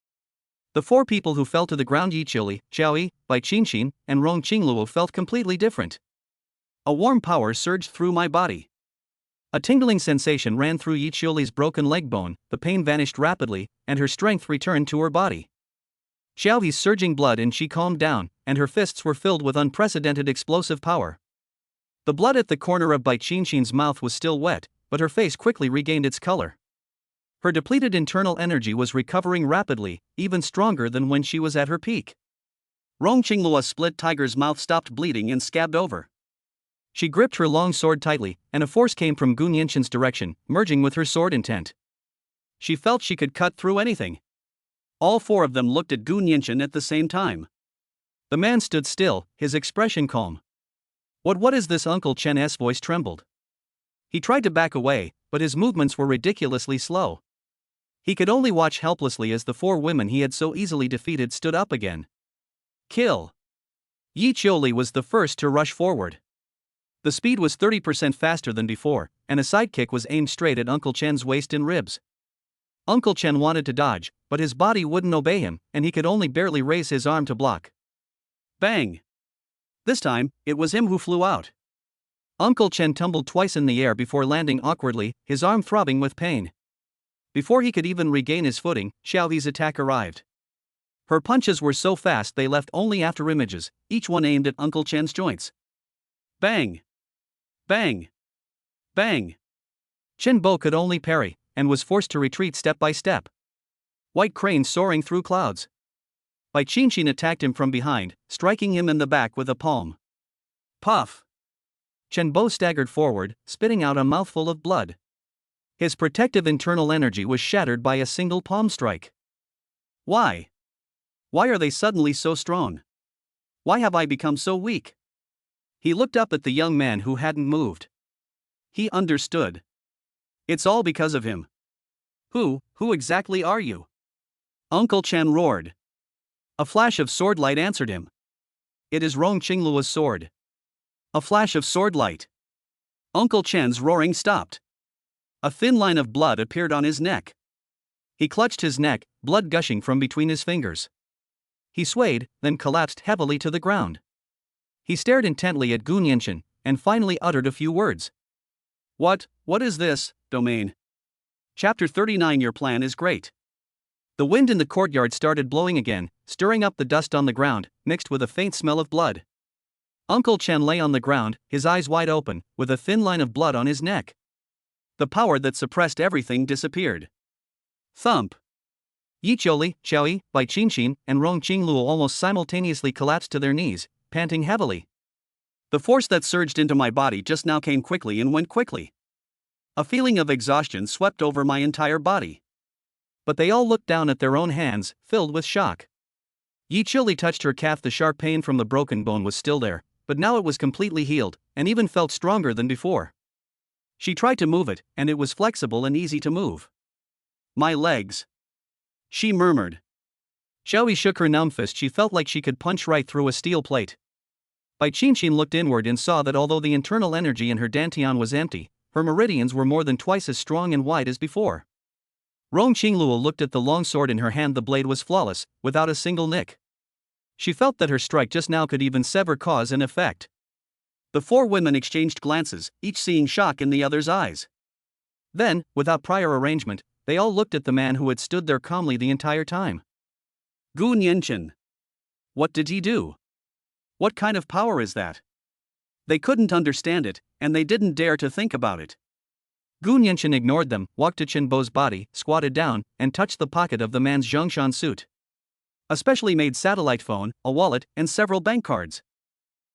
The four people who fell to the ground, Yi Qiuli, Xiao Yi, Bai Qinxin, and Rong Qingluo, felt completely different. A warm power surged through my body. A tingling sensation ran through Yi Qiuli's broken leg bone, the pain vanished rapidly, and her strength returned to her body. Xiao Yi's surging blood and she calmed down, and her fists were filled with unprecedented explosive power. The blood at the corner of Bai Qinxin's mouth was still wet, but her face quickly regained its color. Her depleted internal energy was recovering rapidly, even stronger than when she was at her peak. Rong Qingluo's split tiger's mouth stopped bleeding and scabbed over. She gripped her long sword tightly, and a force came from Gu Nianchen's direction, merging with her sword intent. She felt she could cut through anything. All four of them looked at Gu Nianchen at the same time. The man stood still, his expression calm. What is this? Uncle Chen's voice trembled. He tried to back away, but his movements were ridiculously slow. He could only watch helplessly as the four women he had so easily defeated stood up again. Kill! Yi Qiuli was the first to rush forward. The speed was 30% faster than before, and a sidekick was aimed straight at Uncle Chen's waist and ribs. Uncle Chen wanted to dodge, but his body wouldn't obey him, and he could only barely raise his arm to block. Bang! This time, it was him who flew out. Uncle Chen tumbled twice in the air before landing awkwardly, his arm throbbing with pain. Before he could even regain his footing, Xiao Yi's attack arrived. Her punches were so fast they left only after images, each one aimed at Uncle Chen's joints. Bang! Bang! Bang! Chen Bo could only parry, and was forced to retreat step by step. White cranes soaring through clouds. Bai Qinxin attacked him from behind, striking him in the back with a palm. Puff! Chen Bo staggered forward, spitting out a mouthful of blood. His protective internal energy was shattered by a single palm strike. Why? Why are they suddenly so strong? Why have I become so weak? He looked up at the young man who hadn't moved. He understood. It's all because of him. Who exactly are you? Uncle Chen roared. A flash of sword light answered him. It is Rong Qingluo's sword. A flash of sword light. Uncle Chen's roaring stopped. A thin line of blood appeared on his neck. He clutched his neck, blood gushing from between his fingers. He swayed, then collapsed heavily to the ground. He stared intently at Gu Nianchen, and finally uttered a few words. What is this, domain? Chapter 39. Your plan is great. The wind in the courtyard started blowing again, stirring up the dust on the ground, mixed with a faint smell of blood. Uncle Chen lay on the ground, his eyes wide open, with a thin line of blood on his neck. The power that suppressed everything disappeared. Thump. Yi Qiuli, Xiaoyi, Bai Qinxin, and Rong Qingluo almost simultaneously collapsed to their knees, panting heavily. The force that surged into my body just now came quickly and went quickly. A feeling of exhaustion swept over my entire body. But they all looked down at their own hands, filled with shock. Yi Qiuli touched her calf. The sharp pain from the broken bone was still there, but now it was completely healed, and even felt stronger than before. She tried to move it, and it was flexible and easy to move. My legs, she murmured. Xiaoyi shook her numb fist. She felt like she could punch right through a steel plate. Bai Qinxin looked inward and saw that although the internal energy in her dantian was empty, her meridians were more than twice as strong and wide as before. Rong Qingluo looked at the long sword in her hand. The blade was flawless, without a single nick. She felt that her strike just now could even sever cause and effect. The four women exchanged glances, each seeing shock in the other's eyes. Then, without prior arrangement, they all looked at the man who had stood there calmly the entire time. Gu Nianchen. What did he do? What kind of power is that? They couldn't understand it, and they didn't dare to think about it. Gu Nianchen ignored them, walked to Chen Bo's body, squatted down, and touched the pocket of the man's Zhongshan suit. A specially made satellite phone, a wallet, and several bank cards.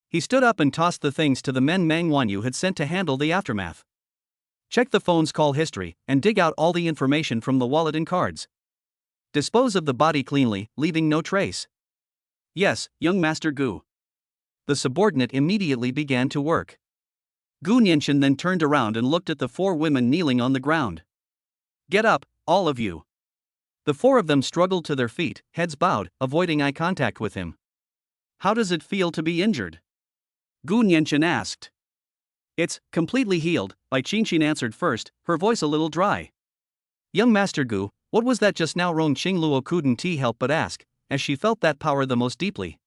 He stood up and tossed the things to the men Meng Wanyu had sent to handle the aftermath. Check the phone's call history, and dig out all the information from the wallet and cards. Dispose of the body cleanly, leaving no trace. Yes, young Master Gu. The subordinate immediately began to work. Gu Nianchen then turned around and looked at the four women kneeling on the ground. Get up, all of you. The four of them struggled to their feet, heads bowed, avoiding eye contact with him. How does it feel to be injured? Gu Nianchen asked. It's completely healed, Bai Qinxin answered first, her voice a little dry. Young Master Gu, what was that just now? Rong Qingluo couldn't help but ask, as she felt that power the most deeply.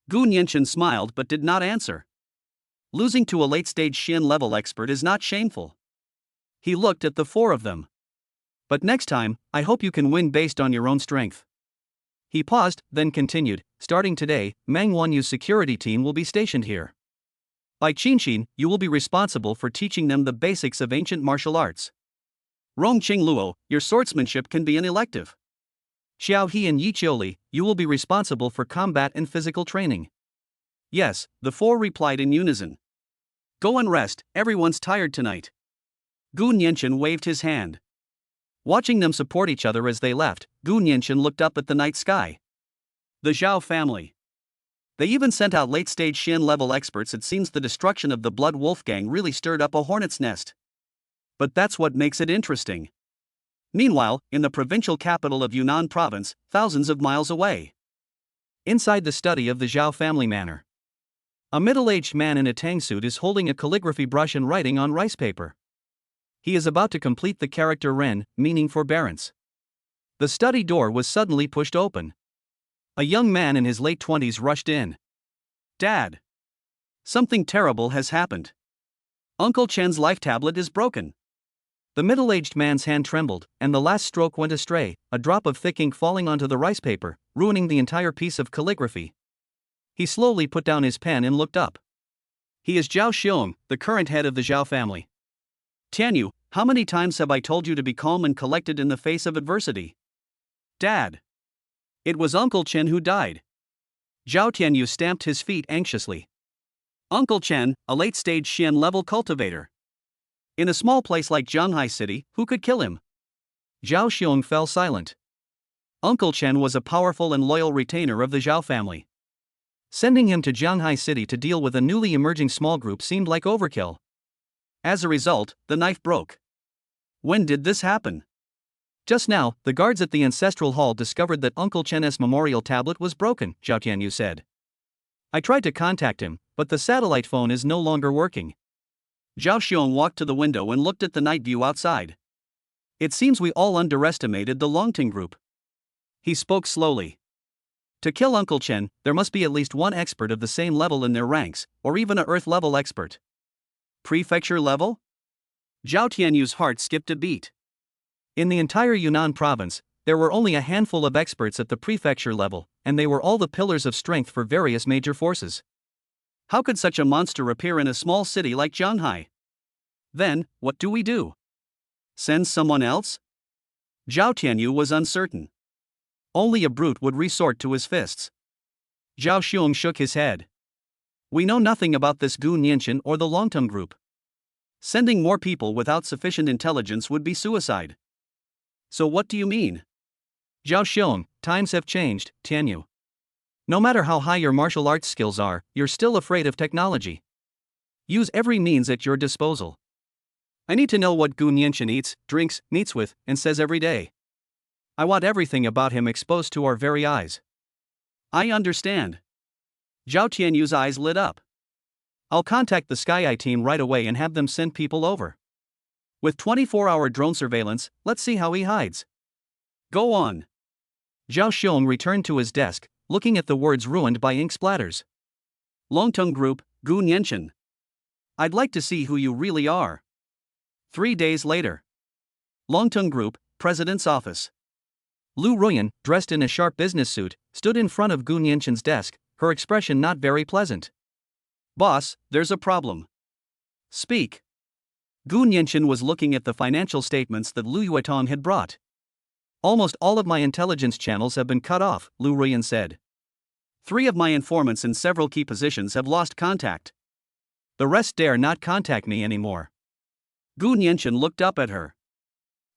Gu Nianchen smiled but did not answer. Losing to a late-stage Xian-level expert is not shameful. He looked at the four of them. But next time, I hope you can win based on your own strength. He paused, then continued, starting today, Meng Wanyu's security team will be stationed here. By Qinxin, you will be responsible for teaching them the basics of ancient martial arts. Rong Qingluo, your swordsmanship can be an elective. Xiao He and Yi Qiuli, you will be responsible for combat and physical training. Yes, the four replied in unison. Go and rest, everyone's tired tonight. Gu Nianchen waved his hand. Watching them support each other as they left, Gu Nianchen looked up at the night sky. The Zhao family. They even sent out late-stage Xian-level experts. It seems the destruction of the Blood Wolf gang really stirred up a hornet's nest. But that's what makes it interesting. Meanwhile, in the provincial capital of Yunnan province, thousands of miles away. Inside the study of the Zhao family manor. A middle-aged man in a tang suit is holding a calligraphy brush and writing on rice paper. He is about to complete the character Ren, meaning forbearance. The study door was suddenly pushed open. A young man in his late 20s rushed in. Dad! Something terrible has happened. Uncle Chen's life tablet is broken. The middle-aged man's hand trembled, and the last stroke went astray, a drop of thick ink falling onto the rice paper, ruining the entire piece of calligraphy. He slowly put down his pen and looked up. He is Zhao Xiong, the current head of the Zhao family. Tianyu, how many times have I told you to be calm and collected in the face of adversity? Dad! It was Uncle Chen who died. Zhao Tianyu stamped his feet anxiously. Uncle Chen, a late-stage Xian-level cultivator. In a small place like Zhanghai City, who could kill him? Zhao Xiong fell silent. Uncle Chen was a powerful and loyal retainer of the Zhao family. Sending him to Zhanghai City to deal with a newly emerging small group seemed like overkill. As a result, the knife broke. When did this happen? Just now, the guards at the ancestral hall discovered that Uncle Chen's memorial tablet was broken, Zhao Tianyu said. I tried to contact him, but the satellite phone is no longer working. Zhao Xiong walked to the window and looked at the night view outside. It seems we all underestimated the Longting group. He spoke slowly. To kill Uncle Chen, there must be at least one expert of the same level in their ranks, or even a Earth-level expert. Prefecture level? Zhao Tianyu's heart skipped a beat. In the entire Yunnan province, there were only a handful of experts at the prefecture level, and they were all the pillars of strength for various major forces. How could such a monster appear in a small city like Zhanghai? Then, what do we do? Send someone else? Zhao Tianyu was uncertain. Only a brute would resort to his fists. Zhao Xiong shook his head. We know nothing about this Gu Nianchen or the Longtung group. Sending more people without sufficient intelligence would be suicide. So what do you mean? Zhao Xiong, times have changed, Tianyu. No matter how high your martial arts skills are, you're still afraid of technology. Use every means at your disposal. I need to know what Gu Nianchen eats, drinks, meets with, and says every day. I want everything about him exposed to our very eyes. I understand. Zhao Tianyu's eyes lit up. I'll contact the Sky Eye team right away and have them send people over. With 24-hour drone surveillance, let's see how he hides. Go on. Zhao Xiong returned to his desk, looking at the words ruined by ink splatters. Longtung Group, Gu Nianchen. I'd like to see who you really are. 3 days later. Longtung Group, President's Office. Lu Ruyan, dressed in a sharp business suit, stood in front of Gu Nianchen's desk, her expression not very pleasant. Boss, there's a problem. Speak. Gu Nianchen was looking at the financial statements that Lu Yuetong had brought. Almost all of my intelligence channels have been cut off, Lu Ruyan said. 3 of my informants in several key positions have lost contact. The rest dare not contact me anymore. Gu Nianchen looked up at her.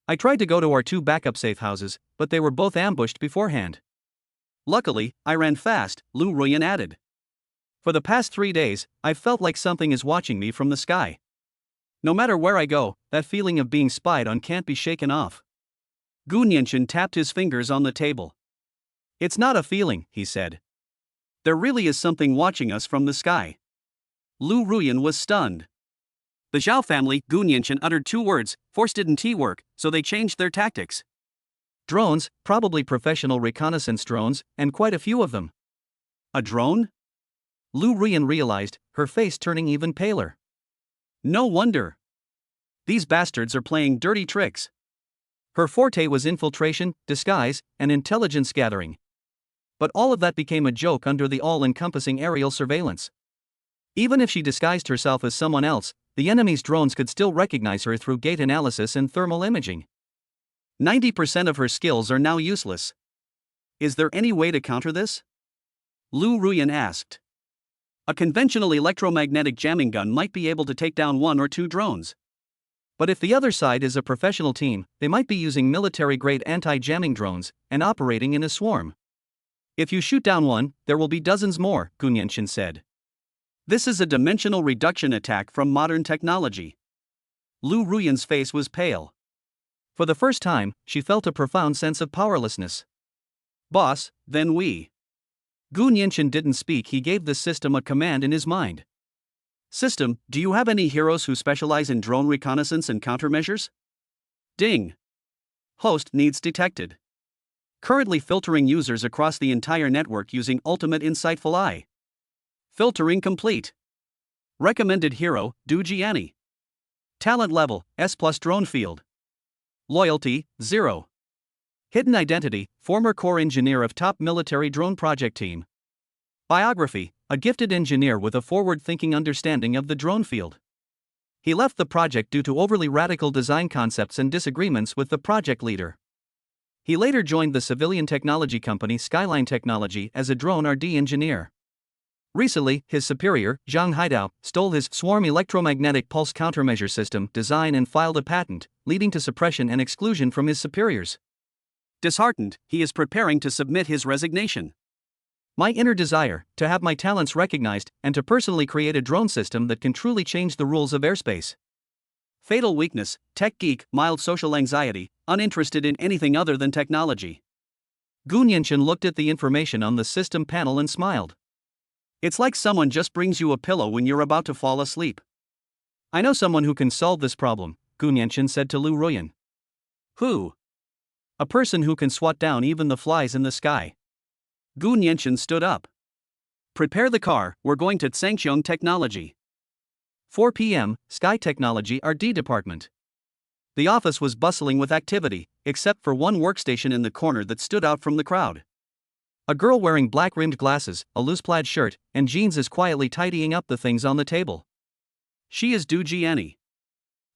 I tried to go to our 2 backup safe houses, but they were both ambushed beforehand. Luckily, I ran fast, Lu Ruyan added. For the past 3 days, I've felt like something is watching me from the sky. No matter where I go, that feeling of being spied on can't be shaken off. Gu Nianchen tapped his fingers on the table. It's not a feeling, he said. There really is something watching us from the sky. Lu Ruyan was stunned. The Zhao family, Gu Nianchen uttered 2 words, force didn't work, so they changed their tactics. Drones, probably professional reconnaissance drones, and quite a few of them. A drone? Lu Ruyan realized, her face turning even paler. No wonder. These bastards are playing dirty tricks. Her forte was infiltration, disguise, and intelligence gathering. But all of that became a joke under the all-encompassing aerial surveillance. Even if she disguised herself as someone else, the enemy's drones could still recognize her through gait analysis and thermal imaging. 90% of her skills are now useless. Is there any way to counter this? Lu Ruyan asked. A conventional electromagnetic jamming gun might be able to take down 1 or 2 drones. But if the other side is a professional team, they might be using military-grade anti-jamming drones and operating in a swarm. If you shoot down 1, there will be dozens more, Gu Nianchen said. This is a dimensional reduction attack from modern technology. Lu Ruyan's face was pale. For the first time, she felt a profound sense of powerlessness. Boss, then we. Gu Nianchen didn't speak, he gave the system a command in his mind. System, do you have any heroes who specialize in drone reconnaissance and countermeasures? Ding. Host needs detected. Currently filtering users across the entire network using Ultimate Insightful Eye. Filtering complete. Recommended hero, Du Jiani. Talent level, S+ drone field. Loyalty, 0. Hidden identity, former core engineer of top military drone project team. Biography, a gifted engineer with a forward-thinking understanding of the drone field. He left the project due to overly radical design concepts and disagreements with the project leader. He later joined the civilian technology company Skyline Technology as a drone R&D engineer. Recently, his superior, Zhang Haidao, stole his swarm electromagnetic pulse countermeasure system design and filed a patent, leading to suppression and exclusion from his superiors. Disheartened, he is preparing to submit his resignation. My inner desire, to have my talents recognized, and to personally create a drone system that can truly change the rules of airspace. Fatal weakness, tech geek, mild social anxiety, uninterested in anything other than technology. Gu Nianchen looked at the information on the system panel and smiled. It's like someone just brings you a pillow when you're about to fall asleep. I know someone who can solve this problem, Gu Nianchen said to Lu Ruyan. Who? A person who can swat down even the flies in the sky. Gu Nianchen stood up. Prepare the car, we're going to Tsangxiong Technology. 4 p.m., Sky Technology R&D Department. The office was bustling with activity, except for one workstation in the corner that stood out from the crowd. A girl wearing black-rimmed glasses, a loose plaid shirt, and jeans is quietly tidying up the things on the table. She is Du Jiani.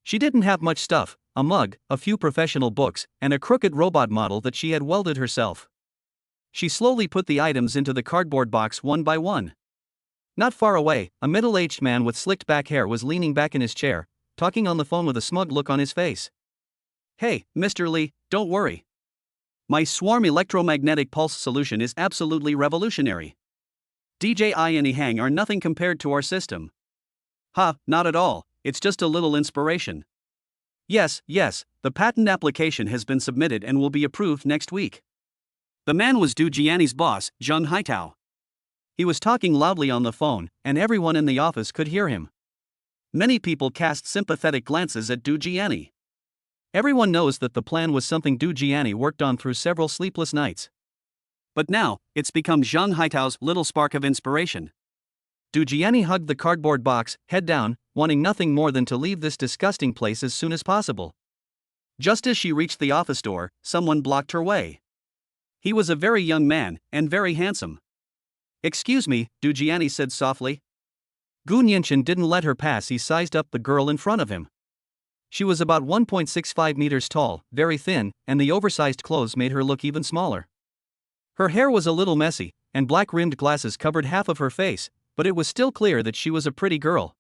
She didn't have much stuff, a mug, a few professional books, and a crooked robot model that she had welded herself. She slowly put the items into the cardboard box one by one. Not far away, a middle-aged man with slicked back hair was leaning back in his chair, talking on the phone with a smug look on his face. Hey, Mr. Li, don't worry. My swarm electromagnetic pulse solution is absolutely revolutionary. DJI and Ehang are nothing compared to our system. Ha, not at all, it's just a little inspiration. Yes, the patent application has been submitted and will be approved next week. The man was Du Jiani's boss, Zheng Haitao. He was talking loudly on the phone, and everyone in the office could hear him. Many people cast sympathetic glances at Du Jiani. Everyone knows that the plan was something Du Jiani worked on through several sleepless nights. But now, it's become Zheng Haitao's little spark of inspiration. Du Jiani hugged the cardboard box, head down, wanting nothing more than to leave this disgusting place as soon as possible. Just as she reached the office door, someone blocked her way. He was a very young man, and very handsome. Excuse me, Du Jiani said softly. Gu Nianchen didn't let her pass. He sized up the girl in front of him. She was about 1.65 meters tall, very thin, and the oversized clothes made her look even smaller. Her hair was a little messy, and black-rimmed glasses covered half of her face, but it was still clear that she was a pretty girl.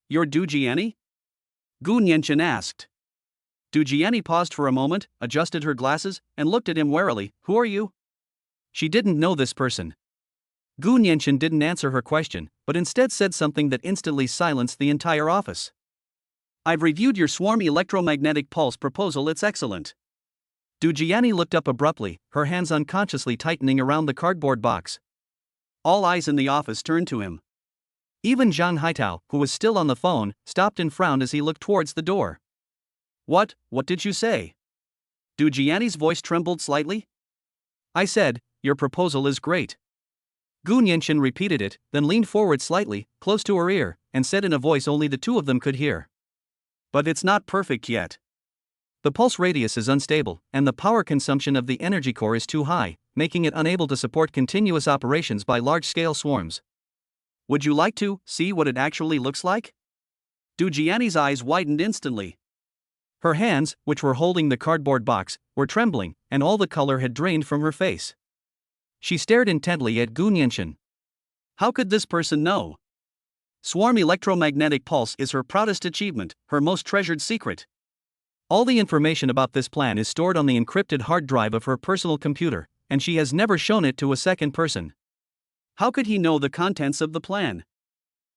You're Du Jiani? Gu Nianchen asked. Du Jiani paused for a moment, adjusted her glasses, and looked at him warily. Who are you? She didn't know this person. Gu Nianchen didn't answer her question, but instead said something that instantly silenced the entire office. I've reviewed your swarm electromagnetic pulse proposal, it's excellent. Du Jiani looked up abruptly, her hands unconsciously tightening around the cardboard box. All eyes in the office turned to him. Even Zheng Haitao, who was still on the phone, stopped and frowned as he looked towards the door. What did you say? Du Jiani's voice trembled slightly. I said, your proposal is great. Gu Nianchen repeated it, then leaned forward slightly, close to her ear, and said in a voice only the two of them could hear. But it's not perfect yet. The pulse radius is unstable, and the power consumption of the energy core is too high, making it unable to support continuous operations by large-scale swarms. Would you like to see what it actually looks like? Du Jiani's eyes widened instantly. Her hands, which were holding the cardboard box, were trembling, and all the color had drained from her face. She stared intently at Gu Nianchen. How could this person know? Swarm electromagnetic pulse is her proudest achievement, her most treasured secret. All the information about this plan is stored on the encrypted hard drive of her personal computer, and she has never shown it to a second person. How could he know the contents of the plan?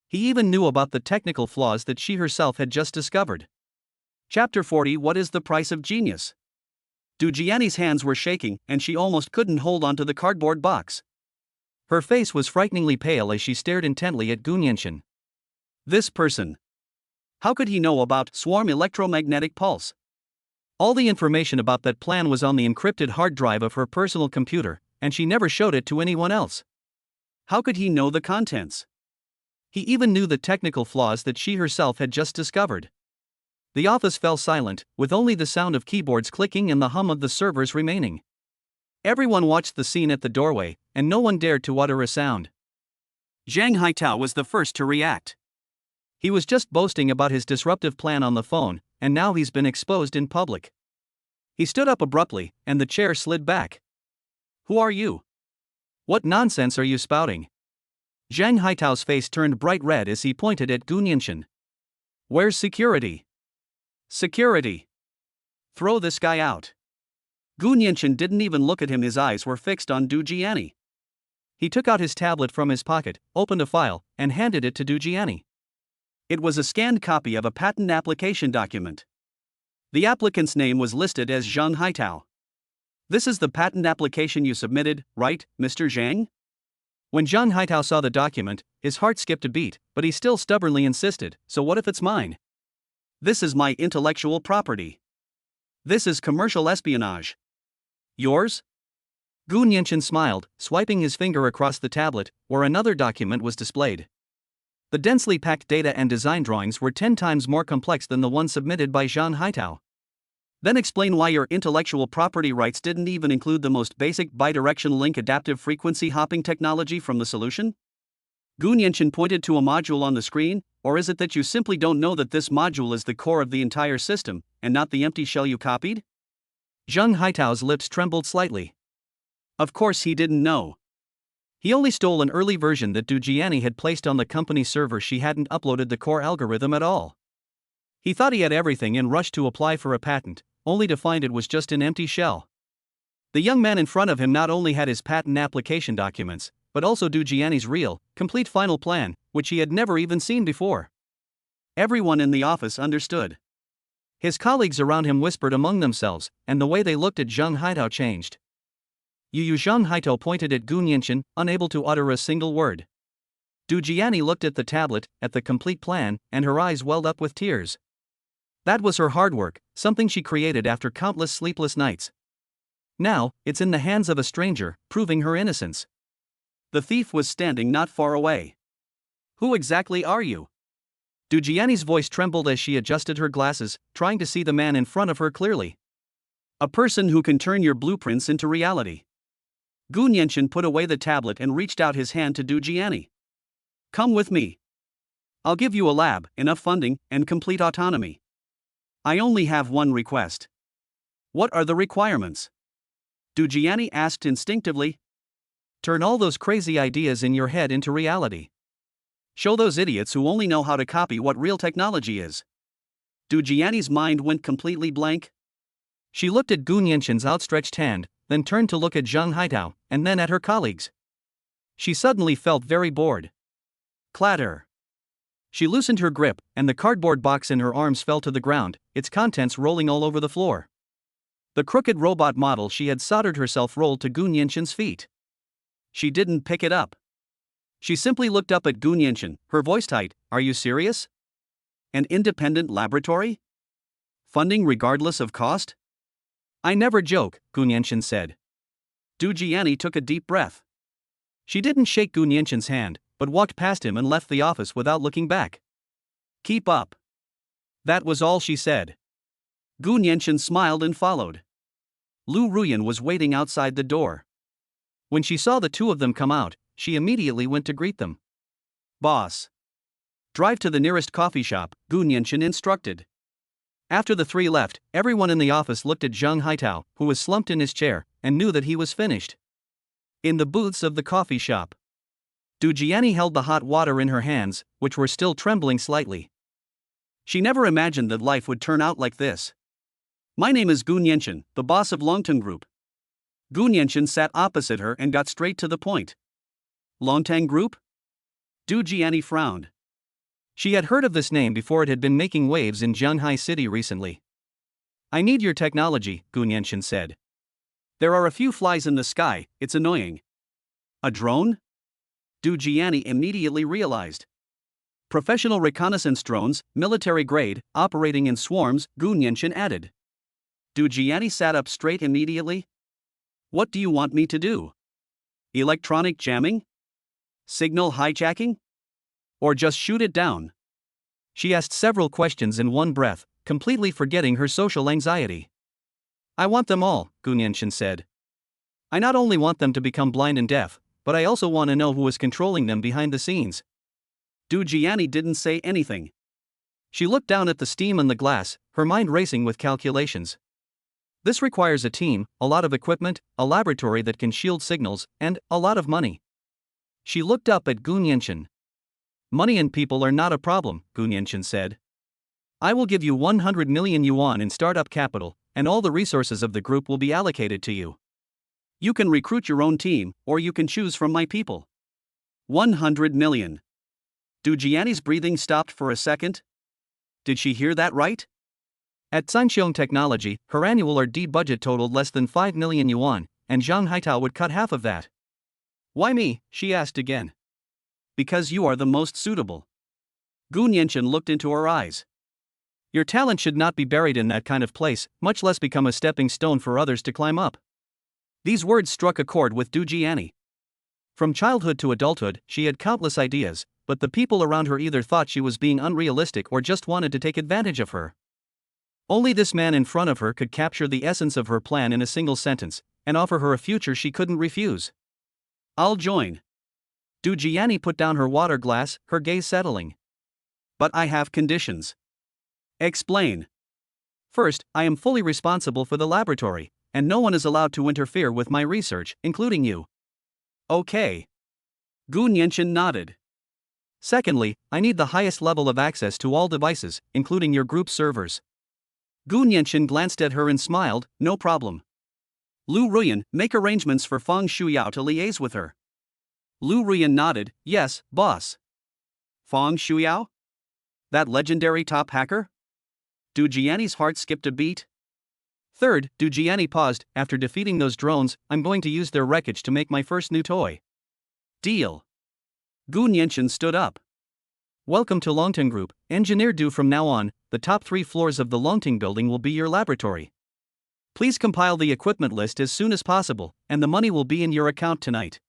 He even knew about the technical flaws that she herself had just discovered. Chapter 40. What is the price of genius? Du Jiani's hands were shaking, and she almost couldn't hold onto the cardboard box. Her face was frighteningly pale as she stared intently at Gu Nianchen. This person. How could he know about swarm electromagnetic pulse? All the information about that plan was on the encrypted hard drive of her personal computer, and she never showed it to anyone else. How could he know the contents? He even knew the technical flaws that she herself had just discovered. The office fell silent, with only the sound of keyboards clicking and the hum of the servers remaining. Everyone watched the scene at the doorway, and no one dared to utter a sound. Zheng Haitao was the first to react. He was just boasting about his disruptive plan on the phone, and now he's been exposed in public. He stood up abruptly, and the chair slid back. Who are you? What nonsense are you spouting? Zheng Haitao's face turned bright red as he pointed at Gu Nianchen. Where's security? Security. Throw this guy out. Gu Nianchen didn't even look at him, his eyes were fixed on Du Jiani. He took out his tablet from his pocket, opened a file, and handed it to Du Jiani. It was a scanned copy of a patent application document. The applicant's name was listed as Zheng Haitao. This is the patent application you submitted, right, Mr. Zhang? When Zhang Haitao saw the document, his heart skipped a beat, but he still stubbornly insisted, "So what if it's mine? This is my intellectual property. This is commercial espionage. Yours?" Gu Nianchen smiled, swiping his finger across the tablet, where another document was displayed. The densely packed data and design drawings were 10 times more complex than the one submitted by Zhang Haitao. Then explain why your intellectual property rights didn't even include the most basic bidirectional link adaptive frequency hopping technology from the solution? Gu Nianchen pointed to a module on the screen, or is it that you simply don't know that this module is the core of the entire system, and not the empty shell you copied? Zhang Haitao's lips trembled slightly. Of course he didn't know. He only stole an early version that Du Jiani had placed on the company server. She hadn't uploaded the core algorithm at all. He thought he had everything and rushed to apply for a patent, only to find it was just an empty shell. The young man in front of him not only had his patent application documents, but also Du Jiani's real, complete final plan, which he had never even seen before. Everyone in the office understood. His colleagues around him whispered among themselves, and the way they looked at Zhang Haitao changed. Zhang Haitao pointed at Gu Nianchen, unable to utter a single word. Du Jiani looked at the tablet, at the complete plan, and her eyes welled up with tears. That was her hard work, something she created after countless sleepless nights. Now, it's in the hands of a stranger, proving her innocence. The thief was standing not far away. "Who exactly are you?" Du Jiani's voice trembled as she adjusted her glasses, trying to see the man in front of her clearly. "A person who can turn your blueprints into reality." Gu Nianchen put away the tablet and reached out his hand to Du Jiani. "Come with me. I'll give you a lab, enough funding, and complete autonomy. I only have one request." "What are the requirements?" Du Jiani asked instinctively. "Turn all those crazy ideas in your head into reality. Show those idiots who only know how to copy what real technology is." Du Jiani's mind went completely blank. She looked at Gu Nianchen's outstretched hand, then turned to look at Zhang Haitao, and then at her colleagues. She suddenly felt very bored. Clatter. She loosened her grip, and the cardboard box in her arms fell to the ground, its contents rolling all over the floor. The crooked robot model she had soldered herself rolled to Gu Nianchen's feet. She didn't pick it up. She simply looked up at Gu Nianchen, her voice tight. "Are you serious? An independent laboratory? Funding regardless of cost?" "I never joke," Gu Nianchen said. Du Jiani took a deep breath. She didn't shake Gu Nianchen's hand, but walked past him and left the office without looking back. "Keep up." That was all she said. Gu Nianchen smiled and followed. Lu Ruyan was waiting outside the door. When she saw the two of them come out, she immediately went to greet them. "Boss. Drive to the nearest coffee shop," Gu Nianchen instructed. After the three left, everyone in the office looked at Zhang Haitao, who was slumped in his chair, and knew that he was finished. In the booths of the coffee shop, Du Jiani held the hot water in her hands, which were still trembling slightly. She never imagined that life would turn out like this. "My name is Gu Nianchen, the boss of Longtang Group." Gu Nianchen sat opposite her and got straight to the point. "Longtang Group?" Du Jiani frowned. She had heard of this name before it had been making waves in Zhanghai City recently. "I need your technology," Gu Nianchen said. "There are a few flies in the sky, it's annoying." "A drone?" Du Jiani immediately realized. "Professional reconnaissance drones, military grade, operating in swarms," Gu Nianchen added. Du Jiani sat up straight immediately. "What do you want me to do? Electronic jamming? Signal hijacking? Or just shoot it down?" She asked several questions in one breath, completely forgetting her social anxiety. "I want them all," Gu Nianchen said. "I not only want them to become blind and deaf, but I also want to know who is controlling them behind the scenes." Du Jiani didn't say anything. She looked down at the steam on the glass, her mind racing with calculations. This requires a team, a lot of equipment, a laboratory that can shield signals, and a lot of money. She looked up at Gu Nianchen. "Money and people are not a problem," Gu Nianchen said. "I will give you 100 million yuan in startup capital, and all the resources of the group will be allocated to you. You can recruit your own team, or you can choose from my people." 100 million. Du Jiani's breathing stopped for a second. Did she hear that right? At Sanxiong Technology, her annual R&D budget totaled less than 5 million yuan, and Zhang Haitao would cut half of that. Why me? She asked again. Because you are the most suitable. Gu Nianchen looked into her eyes. Your talent should not be buried in that kind of place, much less become a stepping stone for others to climb up. These words struck a chord with Du Jiani. From childhood to adulthood, she had countless ideas, but the people around her either thought she was being unrealistic or just wanted to take advantage of her. Only this man in front of her could capture the essence of her plan in a single sentence, and offer her a future she couldn't refuse. I'll join. Du Jiani put down her water glass, her gaze settling. But I have conditions. Explain. First, I am fully responsible for the laboratory, and no one is allowed to interfere with my research, including you. Okay. Gu Nianchen nodded. Secondly, I need the highest level of access to all devices, including your group servers. Gu Nianchen glanced at her and smiled, no problem. Lu Ruyan, make arrangements for Fang Shuyao to liaise with her. Lu Ruyan nodded, yes, boss. Fang Shuyao? That legendary top hacker? Du Jiani's heart skipped a beat. Third, Du Jiani paused. After defeating those drones, I'm going to use their wreckage to make my first new toy. Deal. Gu Nianchen stood up. Welcome to Longting Group, Engineer Du. From now on, the top 3 floors of the Longting building will be your laboratory. Please compile the equipment list as soon as possible, and the money will be in your account tonight.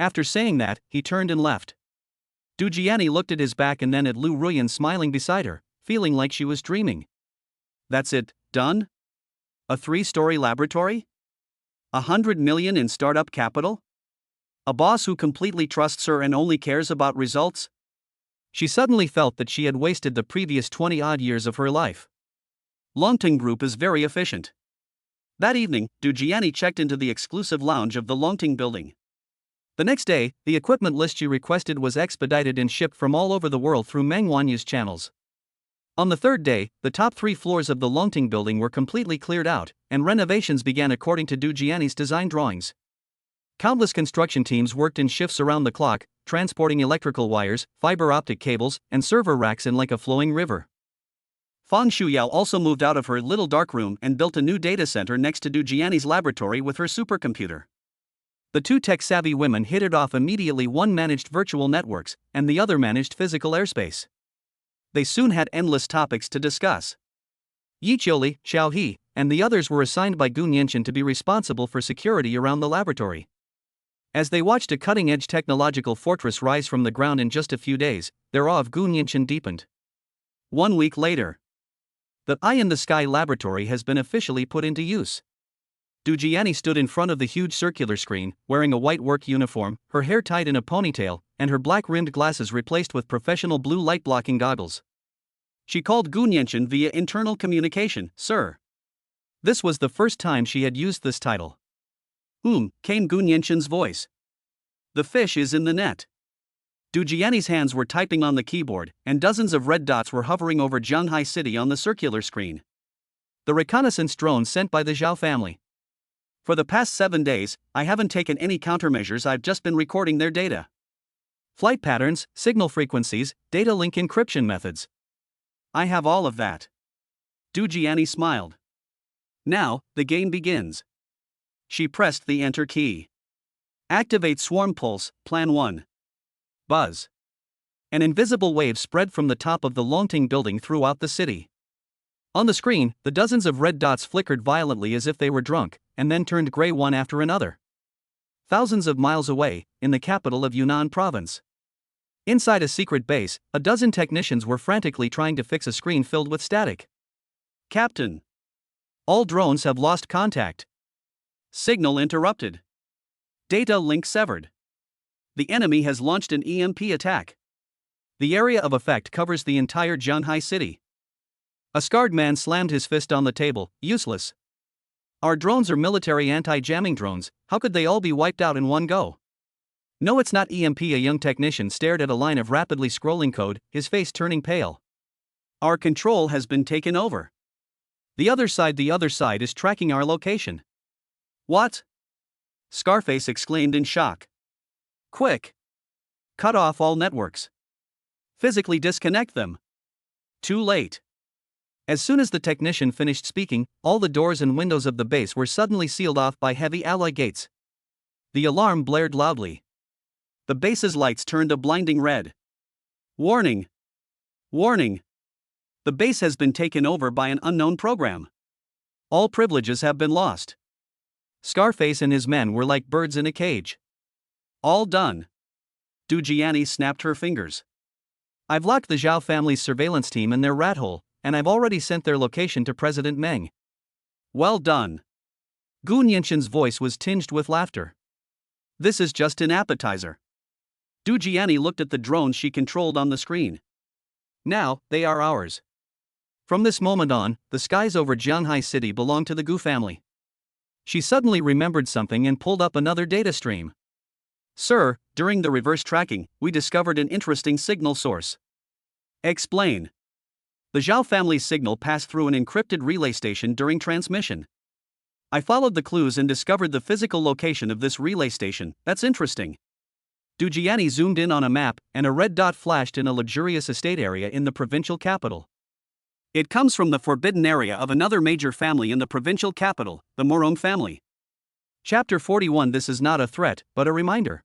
After saying that, he turned and left. Du Jiani looked at his back and then at Lu Ruyan smiling beside her, feeling like she was dreaming. That's it, done? A 3-story laboratory? 100 million in startup capital? A boss who completely trusts her and only cares about results? She suddenly felt that she had wasted the previous 20-odd years of her life. Longting Group is very efficient. That evening, Du Jiani checked into the exclusive lounge of the Longting building. The next day, the equipment list she requested was expedited and shipped from all over the world through Meng Wanyu's channels. On the third day, the top 3 floors of the Longting building were completely cleared out, and renovations began according to Du Jiani's design drawings. Countless construction teams worked in shifts around the clock, transporting electrical wires, fiber optic cables, and server racks in like a flowing river. Fang Shuyao also moved out of her little dark room and built a new data center next to Du Jiani's laboratory with her supercomputer. The 2 tech-savvy women hit it off immediately. One managed virtual networks, and the other managed physical airspace. They soon had endless topics to discuss. Yi Qiuli, Xiao He, and the others were assigned by Gu Nianchen to be responsible for security around the laboratory. As they watched a cutting-edge technological fortress rise from the ground in just a few days, their awe of Gu Nianchen deepened. 1 week later, the eye-in-the-sky laboratory has been officially put into use. Du Jiani stood in front of the huge circular screen, wearing a white work uniform, her hair tied in a ponytail, and her black-rimmed glasses replaced with professional blue light-blocking goggles. She called Gu Nianchen via internal communication, "Sir." This was the first time she had used this title. Came Gu Nianchen's voice. The fish is in the net. Du Jiani's hands were typing on the keyboard, and dozens of red dots were hovering over Zhanghai City on the circular screen. The reconnaissance drone sent by the Zhao family. For the past 7 days, I haven't taken any countermeasures. I've just been recording their data. Flight patterns, signal frequencies, data link encryption methods. I have all of that. Du Jiani smiled. Now, the game begins. She pressed the enter key. Activate swarm pulse, plan 1. Buzz. An invisible wave spread from the top of the Longting building throughout the city. On the screen, the dozens of red dots flickered violently as if they were drunk, and then turned gray one after another. Thousands of miles away, in the capital of Yunnan province. Inside a secret base, a dozen technicians were frantically trying to fix a screen filled with static. Captain. All drones have lost contact. Signal interrupted. Data link severed. The enemy has launched an EMP attack. The area of effect covers the entire Zhanghai city. A scarred man slammed his fist on the table. Useless. Our drones are military anti-jamming drones. How could they all be wiped out in one go? No, it's not EMP. A young technician stared at a line of rapidly scrolling code, his face turning pale. Our control has been taken over. The other side is tracking our location. What? Scarface exclaimed in shock. Quick! Cut off all networks. Physically disconnect them. Too late. As soon as the technician finished speaking, all the doors and windows of the base were suddenly sealed off by heavy alloy gates. The alarm blared loudly. The base's lights turned a blinding red. Warning! Warning! The base has been taken over by an unknown program. All privileges have been lost. Scarface and his men were like birds in a cage. All done. Gianni snapped her fingers. I've locked the Zhao family's surveillance team in their rat hole, and I've already sent their location to President Meng. Well done. Gu Nianxin's voice was tinged with laughter. This is just an appetizer. Gianni looked at the drones she controlled on the screen. Now, they are ours. From this moment on, the skies over Jianghai City belong to the Gu family. She suddenly remembered something and pulled up another data stream. Sir, during the reverse tracking, we discovered an interesting signal source. Explain. The Zhao family's signal passed through an encrypted relay station during transmission. I followed the clues and discovered the physical location of this relay station. That's interesting. Gianni zoomed in on a map, and a red dot flashed in a luxurious estate area in the provincial capital. It comes from the forbidden area of another major family in the provincial capital, the Morong family. Chapter 41. This is not a threat, but a reminder.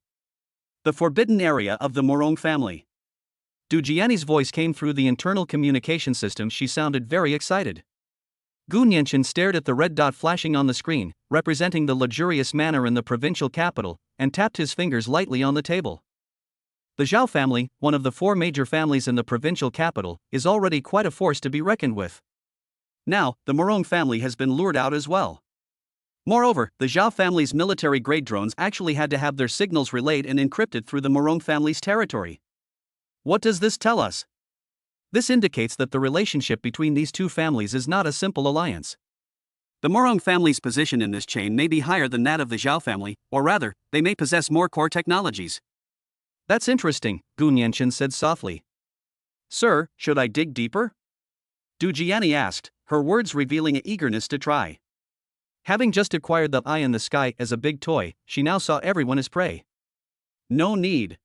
The forbidden area of the Morong family. Gianni's voice came through the internal communication system. She sounded very excited. Gu Nianxin stared at the red dot flashing on the screen, representing the luxurious manor in the provincial capital, and tapped his fingers lightly on the table. The Zhao family, one of the four major families in the provincial capital, is already quite a force to be reckoned with. Now, the Morong family has been lured out as well. Moreover, the Zhao family's military-grade drones actually had to have their signals relayed and encrypted through the Morong family's territory. What does this tell us? This indicates that the relationship between these two families is not a simple alliance. The Morong family's position in this chain may be higher than that of the Zhao family, or rather, they may possess more core technologies. That's interesting, Gu Nianxin said softly. Sir, should I dig deeper? Gianni asked, her words revealing an eagerness to try. Having just acquired the eye in the sky as a big toy, she now saw everyone as prey. No need.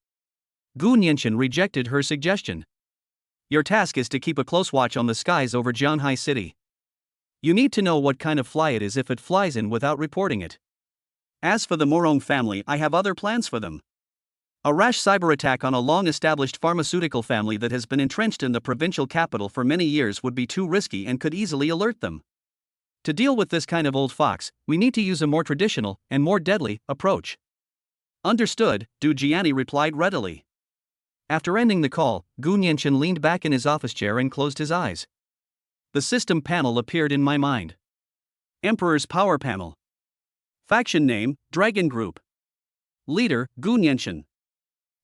Gu Nianxin rejected her suggestion. Your task is to keep a close watch on the skies over Jianghai City. You need to know what kind of fly it is if it flies in without reporting it. As for the Morong family, I have other plans for them. A rash cyber attack on a long-established pharmaceutical family that has been entrenched in the provincial capital for many years would be too risky and could easily alert them. To deal with this kind of old fox, we need to use a more traditional, and more deadly, approach. Understood, Gianni replied readily. After ending the call, Gu Nianxin leaned back in his office chair and closed his eyes. The system panel appeared in my mind. Emperor's Power Panel. Faction name, Dragon Group. Leader, Gu Nianxin.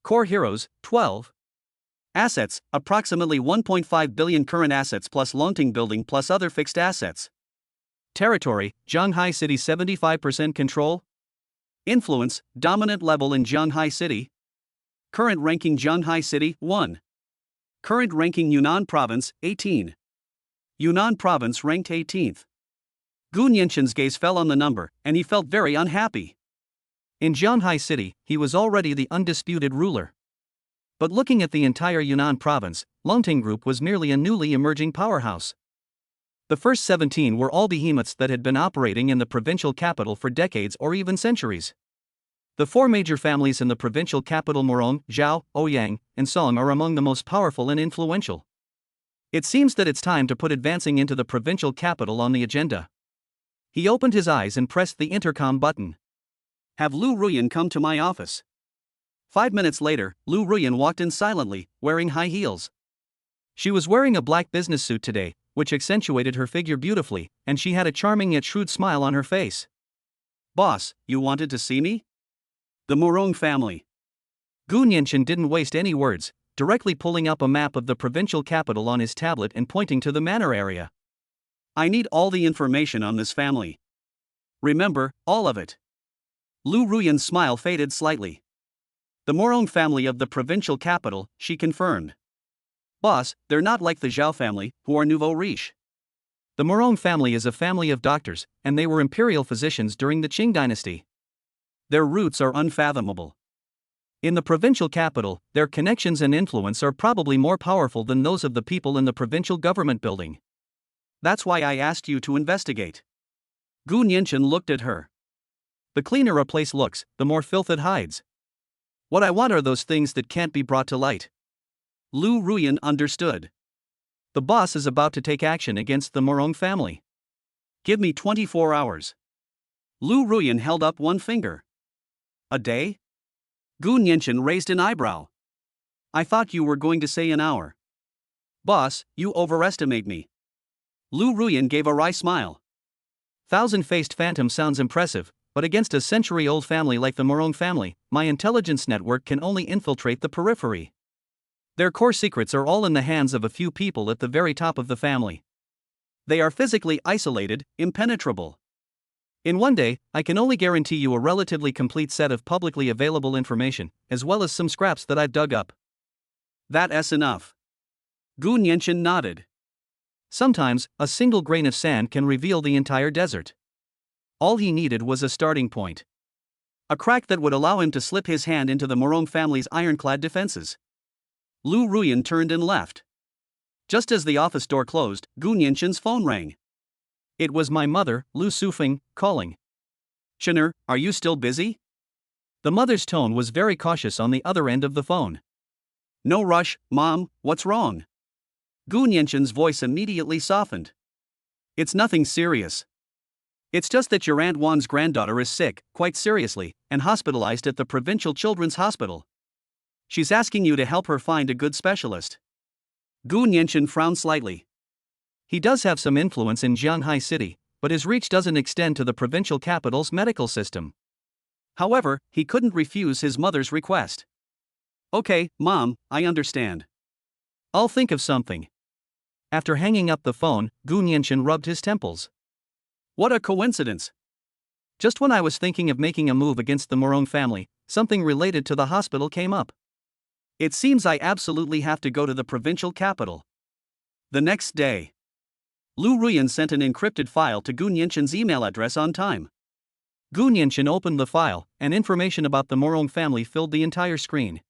Core heroes, 12. Assets, approximately 1.5 billion current assets plus Longting building plus other fixed assets. Territory, Jianghai City 75% control. Influence, dominant level in Jianghai City. Current ranking Jianghai City, 1. Current ranking Yunnan Province, 18. Yunnan Province ranked 18th. Gu Nianxin's gaze fell on the number, and he felt very unhappy. In Jianghai City, he was already the undisputed ruler. But looking at the entire Yunnan Province, Longting Group was merely a newly emerging powerhouse. The first 17 were all behemoths that had been operating in the provincial capital for decades or even centuries. The four major families in the provincial capital Morong, Zhao, Ouyang, and Song are among the most powerful and influential. It seems that it's time to put advancing into the provincial capital on the agenda. He opened his eyes and pressed the intercom button. Have Lu Ruyan come to my office. 5 minutes later, Lu Ruyan walked in silently, wearing high heels. She was wearing a black business suit today, which accentuated her figure beautifully, and she had a charming yet shrewd smile on her face. Boss, you wanted to see me? The Morong family. Gu Nianxin didn't waste any words, directly pulling up a map of the provincial capital on his tablet and pointing to the manor area. I need all the information on this family. Remember, all of it. Lu Ruyan's smile faded slightly. The Morong family of the provincial capital, she confirmed. Boss, they're not like the Zhao family, who are nouveau riche. The Morong family is a family of doctors, and they were imperial physicians during the Qing dynasty. Their roots are unfathomable. In the provincial capital, their connections and influence are probably more powerful than those of the people in the provincial government building. That's why I asked you to investigate. Gu Nianxin looked at her. The cleaner a place looks, the more filth it hides. What I want are those things that can't be brought to light. Lu Ruyan understood. The boss is about to take action against the Morong family. Give me 24 hours. Lu Ruyan held up one finger. A day? Gu Nianchen raised an eyebrow. I thought you were going to say an hour. Boss, you overestimate me. Lu Ruyan gave a wry smile. Thousand-faced phantom sounds impressive, but against a century-old family like the Morong family, my intelligence network can only infiltrate the periphery. Their core secrets are all in the hands of a few people at the very top of the family. They are physically isolated, impenetrable. In one day, I can only guarantee you a relatively complete set of publicly available information, as well as some scraps that I've dug up. That's enough. Gu Nianchen nodded. Sometimes, a single grain of sand can reveal the entire desert. All he needed was a starting point. A crack that would allow him to slip his hand into the Morong family's ironclad defenses. Lu Ruyan turned and left. Just as the office door closed, Gu Nianchen's phone rang. It was my mother, Lu Sufeng, calling. Shen'er, are you still busy? The mother's tone was very cautious on the other end of the phone. No rush, Mom, what's wrong? Gu Nianchen's voice immediately softened. It's nothing serious. It's just that your Aunt Wan's granddaughter is sick, quite seriously, and hospitalized at the Provincial Children's Hospital. She's asking you to help her find a good specialist. Gu Nianchen frowned slightly. He does have some influence in Jianghai City, but his reach doesn't extend to the provincial capital's medical system. However, he couldn't refuse his mother's request. Okay, Mom, I understand. I'll think of something. After hanging up the phone, Gu Nianchen rubbed his temples. What a coincidence. Just when I was thinking of making a move against the Morong family, something related to the hospital came up. It seems I absolutely have to go to the provincial capital. The next day, Lu Ruyan sent an encrypted file to Gu Nianchen's email address on time. Gu Nianchen opened the file, and information about the Morong family filled the entire screen.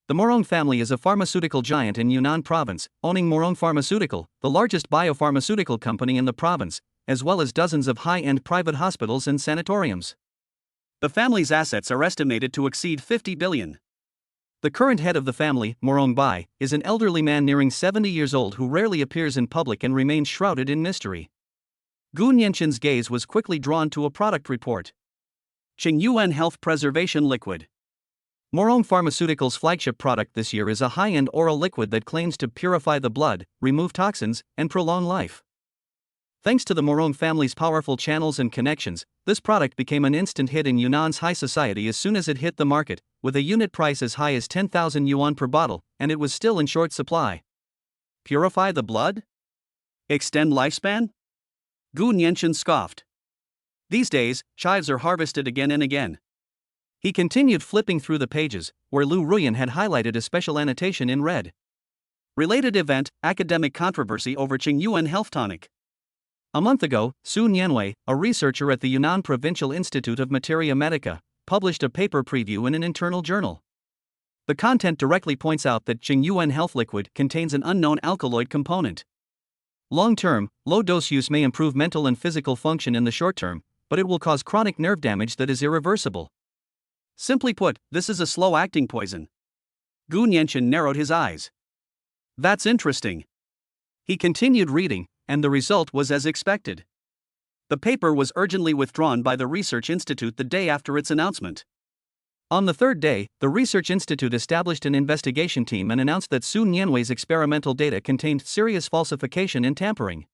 The Morong family is a pharmaceutical giant in Yunnan province, owning Morong Pharmaceutical, the largest biopharmaceutical company in the province, as well as dozens of high-end private hospitals and sanatoriums. The family's assets are estimated to exceed 50 billion. The current head of the family, Morong Bai, is an elderly man nearing 70 years old who rarely appears in public and remains shrouded in mystery. Gu Nianchen's gaze was quickly drawn to a product report. Qingyuan Health Preservation Liquid. Morong Pharmaceutical's flagship product this year is a high-end oral liquid that claims to purify the blood, remove toxins, and prolong life. Thanks to the Morong family's powerful channels and connections, this product became an instant hit in Yunnan's high society as soon as it hit the market, with a unit price as high as 10,000 yuan per bottle, and it was still in short supply. Purify the blood? Extend lifespan? Gu Nianchen scoffed. These days, chives are harvested again and again. He continued flipping through the pages, where Lu Ruyan had highlighted a special annotation in red. Related event, academic controversy over Qingyuan Health Tonic. A month ago, Su Nianwei, a researcher at the Yunnan Provincial Institute of Materia Medica, published a paper preview in an internal journal. The content directly points out that Qingyuan Health Liquid contains an unknown alkaloid component. Long-term, low-dose use may improve mental and physical function in the short term, but it will cause chronic nerve damage that is irreversible. Simply put, this is a slow-acting poison. Gu Nianchen narrowed his eyes. That's interesting. He continued reading, and the result was as expected. The paper was urgently withdrawn by the Research Institute the day after its announcement. On the third day, the Research Institute established an investigation team and announced that Su Nianwei's experimental data contained serious falsification and tampering.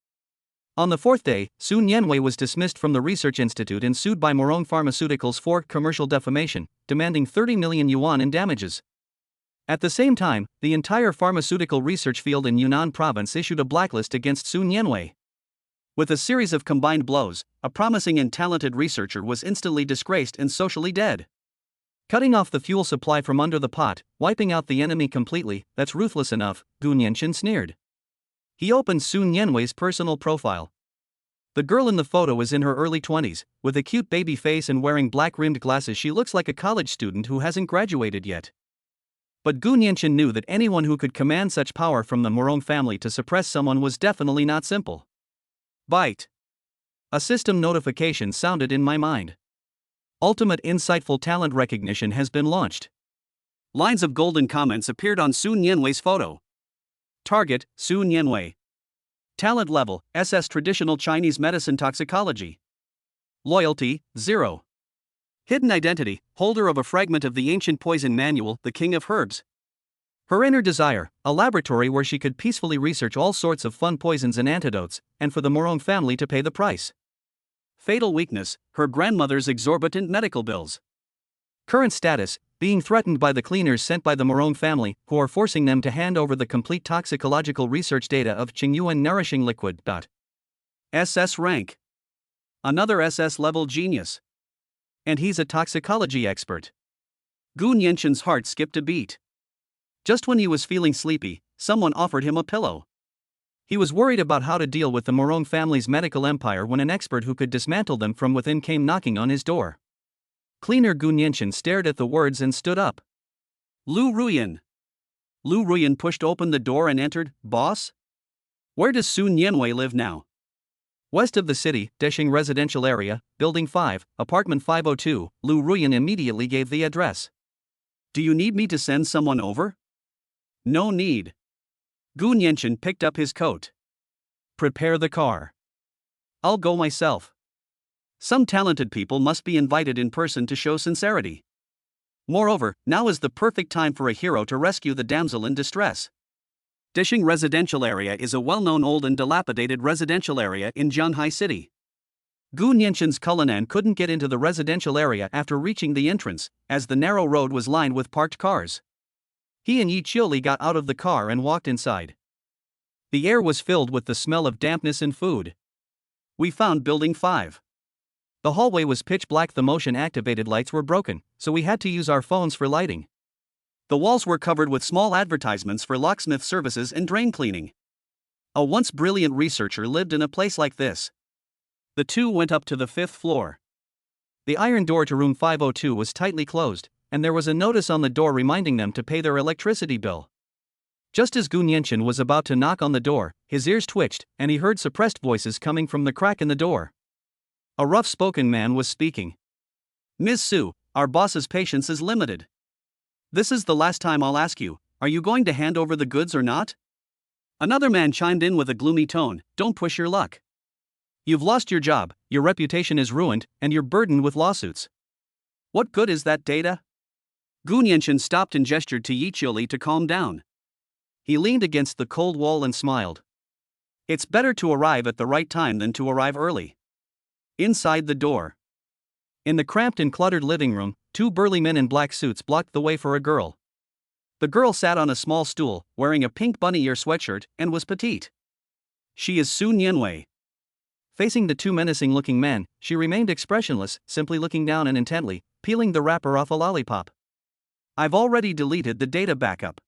On the fourth day, Su Nianwei was dismissed from the Research Institute and sued by Morong Pharmaceuticals for commercial defamation, demanding 30 million yuan in damages. At the same time, the entire pharmaceutical research field in Yunnan province issued a blacklist against Su Nianwei. With a series of combined blows, a promising and talented researcher was instantly disgraced and socially dead. Cutting off the fuel supply from under the pot, wiping out the enemy completely, that's ruthless enough, Gu Nianchen sneered. He opened Su Nianwei's personal profile. The girl in the photo is in her early 20s, with a cute baby face and wearing black-rimmed glasses. She looks like a college student who hasn't graduated yet. But Gu Nianchen knew that anyone who could command such power from the Morong family to suppress someone was definitely not simple. Bite. A system notification sounded in my mind. Ultimate insightful talent recognition has been launched. Lines of golden comments appeared on Sun Yanwei's photo. Target, Sun Yanwei. Talent level, SS Traditional Chinese Medicine Toxicology. Loyalty, 0. Hidden identity, holder of a fragment of the ancient poison manual, the King of Herbs. Her inner desire, a laboratory where she could peacefully research all sorts of fun poisons and antidotes, and for the Morong family to pay the price. Fatal weakness, her grandmother's exorbitant medical bills. Current status, being threatened by the cleaners sent by the Morong family, who are forcing them to hand over the complete toxicological research data of Qingyuan nourishing liquid. SS rank. Another SS level genius. And he's a toxicology expert. Gu Nianqin's heart skipped a beat. Just when he was feeling sleepy, someone offered him a pillow. He was worried about how to deal with the Morong family's medical empire when an expert who could dismantle them from within came knocking on his door. Cleaner Gu Nianqin stared at the words and stood up. Lu Ruyan. Lu Ruyan pushed open the door and entered. Boss? Where does Sun Yanwei live now? West of the city, Desheng residential area, building 5, apartment 502, Lu Ruyan immediately gave the address. Do you need me to send someone over? No need. Gu Nianqin picked up his coat. Prepare the car. I'll go myself. Some talented people must be invited in person to show sincerity. Moreover, now is the perfect time for a hero to rescue the damsel in distress. Desheng residential area is a well-known old and dilapidated residential area in Jianghai City. Gu Nianqin's Cullinan couldn't get into the residential area after reaching the entrance, as the narrow road was lined with parked cars. He and Yi Qiuli got out of the car and walked inside. The air was filled with the smell of dampness and food. We found building 5. The hallway was pitch black, the motion-activated lights were broken, so we had to use our phones for lighting. The walls were covered with small advertisements for locksmith services and drain cleaning. A once brilliant researcher lived in a place like this. The two went up to the 5th floor. The iron door to room 502 was tightly closed, and there was a notice on the door reminding them to pay their electricity bill. Just as Gu Nianqin was about to knock on the door, his ears twitched, and he heard suppressed voices coming from the crack in the door. A rough-spoken man was speaking. Ms. Su, our boss's patience is limited. This is the last time I'll ask you, are you going to hand over the goods or not? Another man chimed in with a gloomy tone, don't push your luck. You've lost your job, your reputation is ruined, and you're burdened with lawsuits. What good is that data? Gu Nianqin stopped and gestured to Yi Qiuli to calm down. He leaned against the cold wall and smiled. It's better to arrive at the right time than to arrive early. Inside the door. In the cramped and cluttered living room, 2 burly men in black suits blocked the way for a girl. The girl sat on a small stool, wearing a pink bunny ear sweatshirt, and was petite. She is Sun Yanwei. Facing the 2 menacing-looking men, she remained expressionless, simply looking down and intently, peeling the wrapper off a lollipop. I've already deleted the data backup.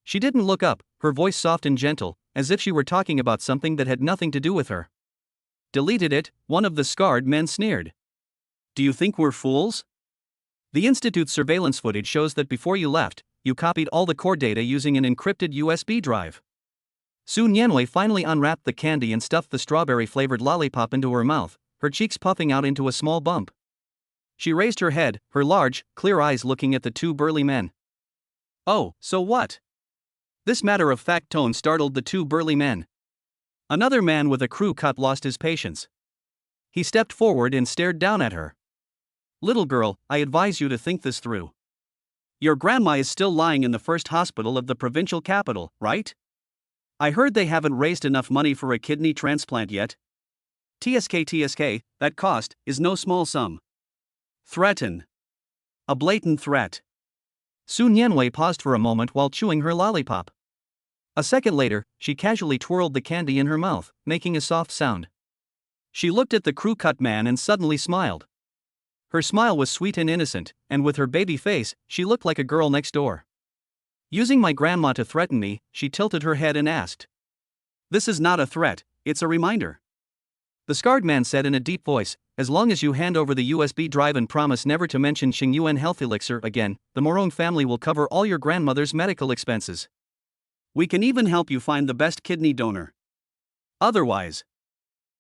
She didn't look up, her voice soft and gentle, as if she were talking about something that had nothing to do with her. Deleted it, one of the scarred men sneered. Do you think we're fools? The Institute's surveillance footage shows that before you left, you copied all the core data using an encrypted USB drive. Sun Yanwei finally unwrapped the candy and stuffed the strawberry-flavored lollipop into her mouth, her cheeks puffing out into a small bump. She raised her head, her large, clear eyes looking at the 2 burly men. Oh, so what? This matter-of-fact tone startled the 2 burly men. Another man with a crew cut lost his patience. He stepped forward and stared down at her. Little girl, I advise you to think this through. Your grandma is still lying in the first hospital of the provincial capital, right? I heard they haven't raised enough money for a kidney transplant yet. TSK, that cost is no small sum. Threaten. A blatant threat. Sun Yanwei paused for a moment while chewing her lollipop. A second later, she casually twirled the candy in her mouth, making a soft sound. She looked at the crew-cut man and suddenly smiled. Her smile was sweet and innocent, and with her baby face, she looked like a girl next door. Using my grandma to threaten me, she tilted her head and asked. This is not a threat, it's a reminder. The scarred man said in a deep voice, as long as you hand over the USB drive and promise never to mention Xingyuan Health Elixir again, the Morong family will cover all your grandmother's medical expenses. We can even help you find the best kidney donor. Otherwise.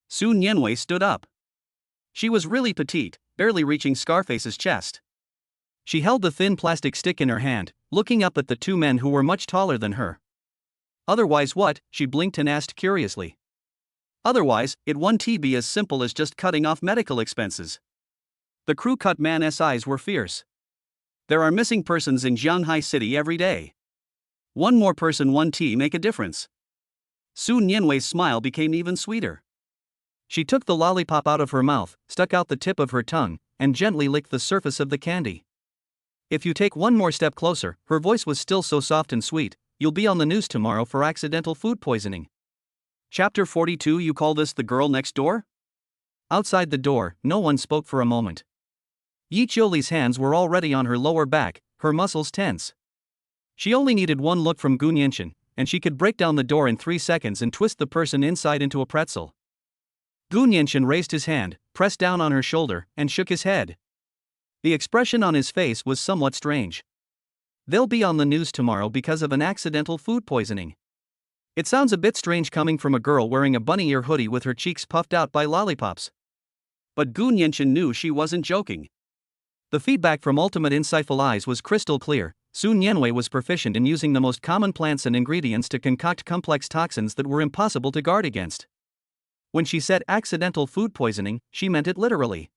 Sun Yanwei stood up. She was really petite, barely reaching Scarface's chest. She held the thin plastic stick in her hand, looking up at the two men who were much taller than her. Otherwise what? She blinked and asked curiously. Otherwise, it won't be as simple as just cutting off medical expenses. The crew cut man's eyes were fierce. There are missing persons in Jianghai City every day. One more person won't make a difference. Su Nianwei's smile became even sweeter. She took the lollipop out of her mouth, stuck out the tip of her tongue, and gently licked the surface of the candy. If you take one more step closer, her voice was still so soft and sweet, you'll be on the news tomorrow for accidental food poisoning. Chapter 42. You call this the girl next door? Outside the door, no one spoke for a moment. Yi Qiuli's hands were already on her lower back, her muscles tense. She only needed one look from Gu Nianchen, and she could break down the door in 3 seconds and twist the person inside into a pretzel. Gu Nianchen raised his hand, pressed down on her shoulder, and shook his head. The expression on his face was somewhat strange. They'll be on the news tomorrow because of an accidental food poisoning. It sounds a bit strange coming from a girl wearing a bunny ear hoodie with her cheeks puffed out by lollipops. But Gu Nianchen knew she wasn't joking. The feedback from Ultimate Insightful Eyes was crystal clear. Su Nianwei was proficient in using the most common plants and ingredients to concoct complex toxins that were impossible to guard against. When she said accidental food poisoning, she meant it literally.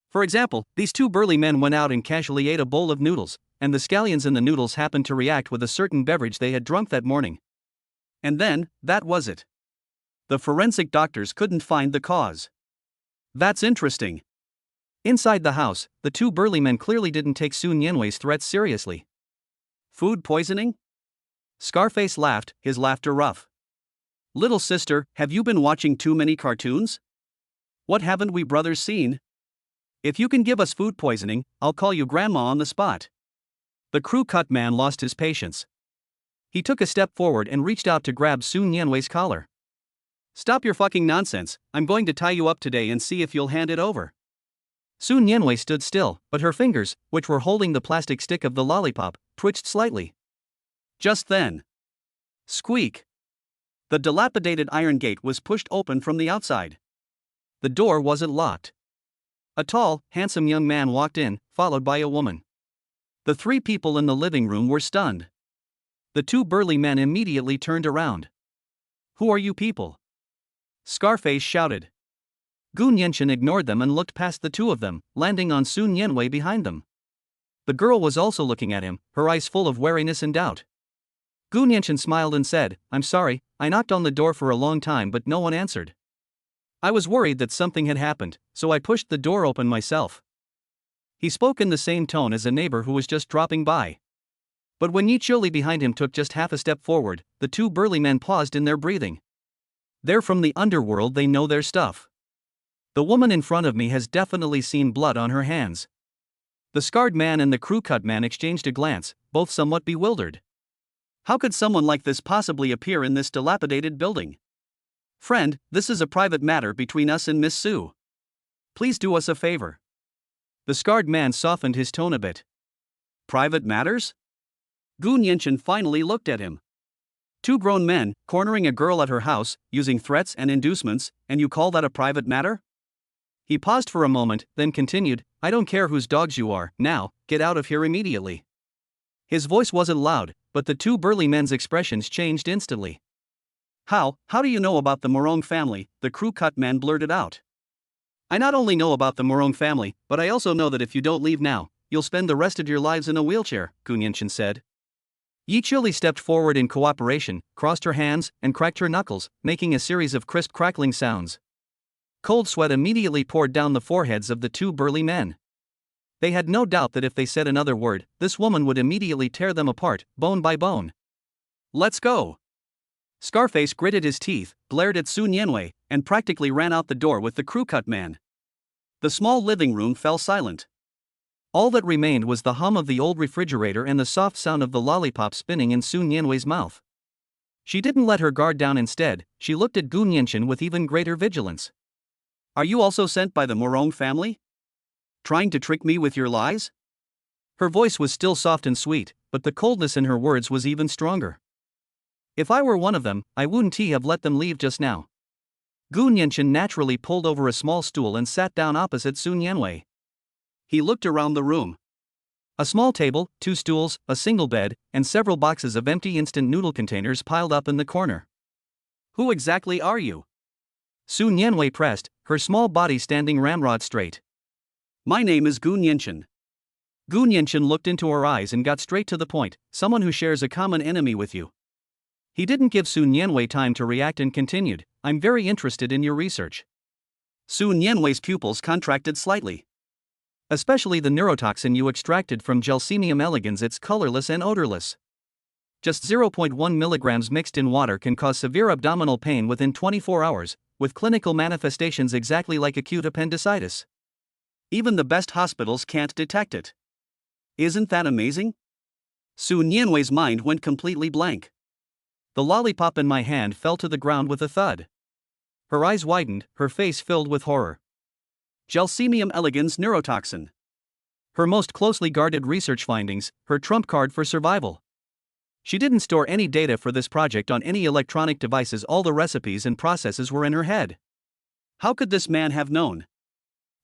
For example, these two burly men went out and casually ate a bowl of noodles, and the scallions in the noodles happened to react with a certain beverage they had drunk that morning. And then, that was it. The forensic doctors couldn't find the cause. That's interesting. Inside the house, the two burly men clearly didn't take Su Nianwei's threats seriously. Food poisoning? Scarface laughed, his laughter rough. Little sister, have you been watching too many cartoons? What haven't we brothers seen? If you can give us food poisoning, I'll call you grandma on the spot. The crew cut man lost his patience. He took a step forward and reached out to grab Su Nianwei's collar. Stop your fucking nonsense, I'm going to tie you up today and see if you'll hand it over. Su Nianwei stood still, but her fingers, which were holding the plastic stick of the lollipop, twitched slightly. Just then. Squeak. The dilapidated iron gate was pushed open from the outside. The door wasn't locked. A tall, handsome young man walked in, followed by a woman. The 3 people in the living room were stunned. The 2 burly men immediately turned around. Who are you people? Scarface shouted. Gu Nianchen ignored them and looked past the 2 of them, landing on Su Nianwei behind them. The girl was also looking at him, her eyes full of wariness and doubt. Gu Nianchen smiled and said, I'm sorry, I knocked on the door for a long time but no one answered. I was worried that something had happened, so I pushed the door open myself. He spoke in the same tone as a neighbor who was just dropping by. But when Yi Qiuli behind him took just half a step forward, the 2 burly men paused in their breathing. They're from the underworld, they know their stuff. The woman in front of me has definitely seen blood on her hands. The scarred man and the crew cut man exchanged a glance, both somewhat bewildered. How could someone like this possibly appear in this dilapidated building? Friend, this is a private matter between us and Miss Su. Please do us a favor. The scarred man softened his tone a bit. Private matters? Gu Nianchen finally looked at him. 2 grown men, cornering a girl at her house, using threats and inducements, and you call that a private matter? He paused for a moment, then continued, I don't care whose dogs you are, now, get out of here immediately. His voice wasn't loud, but the 2 burly men's expressions changed instantly. How do you know about the Morong family? The crew cut man blurted out. I not only know about the Morong family, but I also know that if you don't leave now, you'll spend the rest of your lives in a wheelchair, Gu Nianchen said. Yi Qiuli stepped forward in cooperation, crossed her hands, and cracked her knuckles, making a series of crisp crackling sounds. Cold sweat immediately poured down the foreheads of the 2 burly men. They had no doubt that if they said another word, this woman would immediately tear them apart, bone by bone. Let's go. Scarface gritted his teeth, glared at Su Nianwei, and practically ran out the door with the crew cut man. The small living room fell silent. All that remained was the hum of the old refrigerator and the soft sound of the lollipop spinning in Su Nianwei's mouth. She didn't let her guard down. Instead, she looked at Gu Nianchen with even greater vigilance. Are you also sent by the Morong family? Trying to trick me with your lies? Her voice was still soft and sweet, but the coldness in her words was even stronger. If I were one of them, I wouldn't have let them leave just now. Gu Nianchen naturally pulled over a small stool and sat down opposite Su Nianwei. He looked around the room. A small table, 2 stools, a single bed, and several boxes of empty instant noodle containers piled up in the corner. Who exactly are you? Su Nianwei pressed, her small body standing ramrod straight. My name is Gu Nianchen. Gu Nianchen looked into her eyes and got straight to the point, someone who shares a common enemy with you. He didn't give Su Nianwei time to react and continued, I'm very interested in your research. Su Nianwei's pupils contracted slightly. Especially the neurotoxin you extracted from Gelsemium elegans. It's colorless and odorless. Just 0.1 milligrams mixed in water can cause severe abdominal pain within 24 hours, with clinical manifestations exactly like acute appendicitis. Even the best hospitals can't detect it. Isn't that amazing? Su Nianwei's mind went completely blank. The lollipop in my hand fell to the ground with a thud. Her eyes widened, her face filled with horror. Gelsemium elegans neurotoxin. Her most closely guarded research findings, her trump card for survival. She didn't store any data for this project on any electronic devices. All the recipes and processes were in her head. How could this man have known?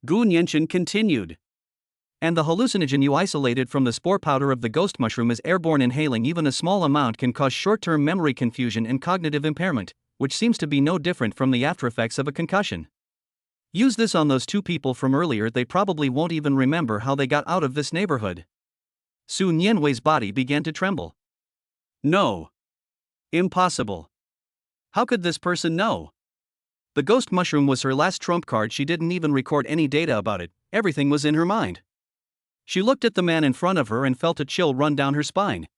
Gu Nianchen continued. And the hallucinogen you isolated from the spore powder of the ghost mushroom is airborne. Inhaling even a small amount can cause short-term memory confusion and cognitive impairment, which seems to be no different from the aftereffects of a concussion. Use this on those 2 people from earlier. They probably won't even remember how they got out of this neighborhood. Su Nianwei's body began to tremble. No. Impossible. How could this person know? The ghost mushroom was her last trump card. She didn't even record any data about it, everything was in her mind. She looked at the man in front of her and felt a chill run down her spine.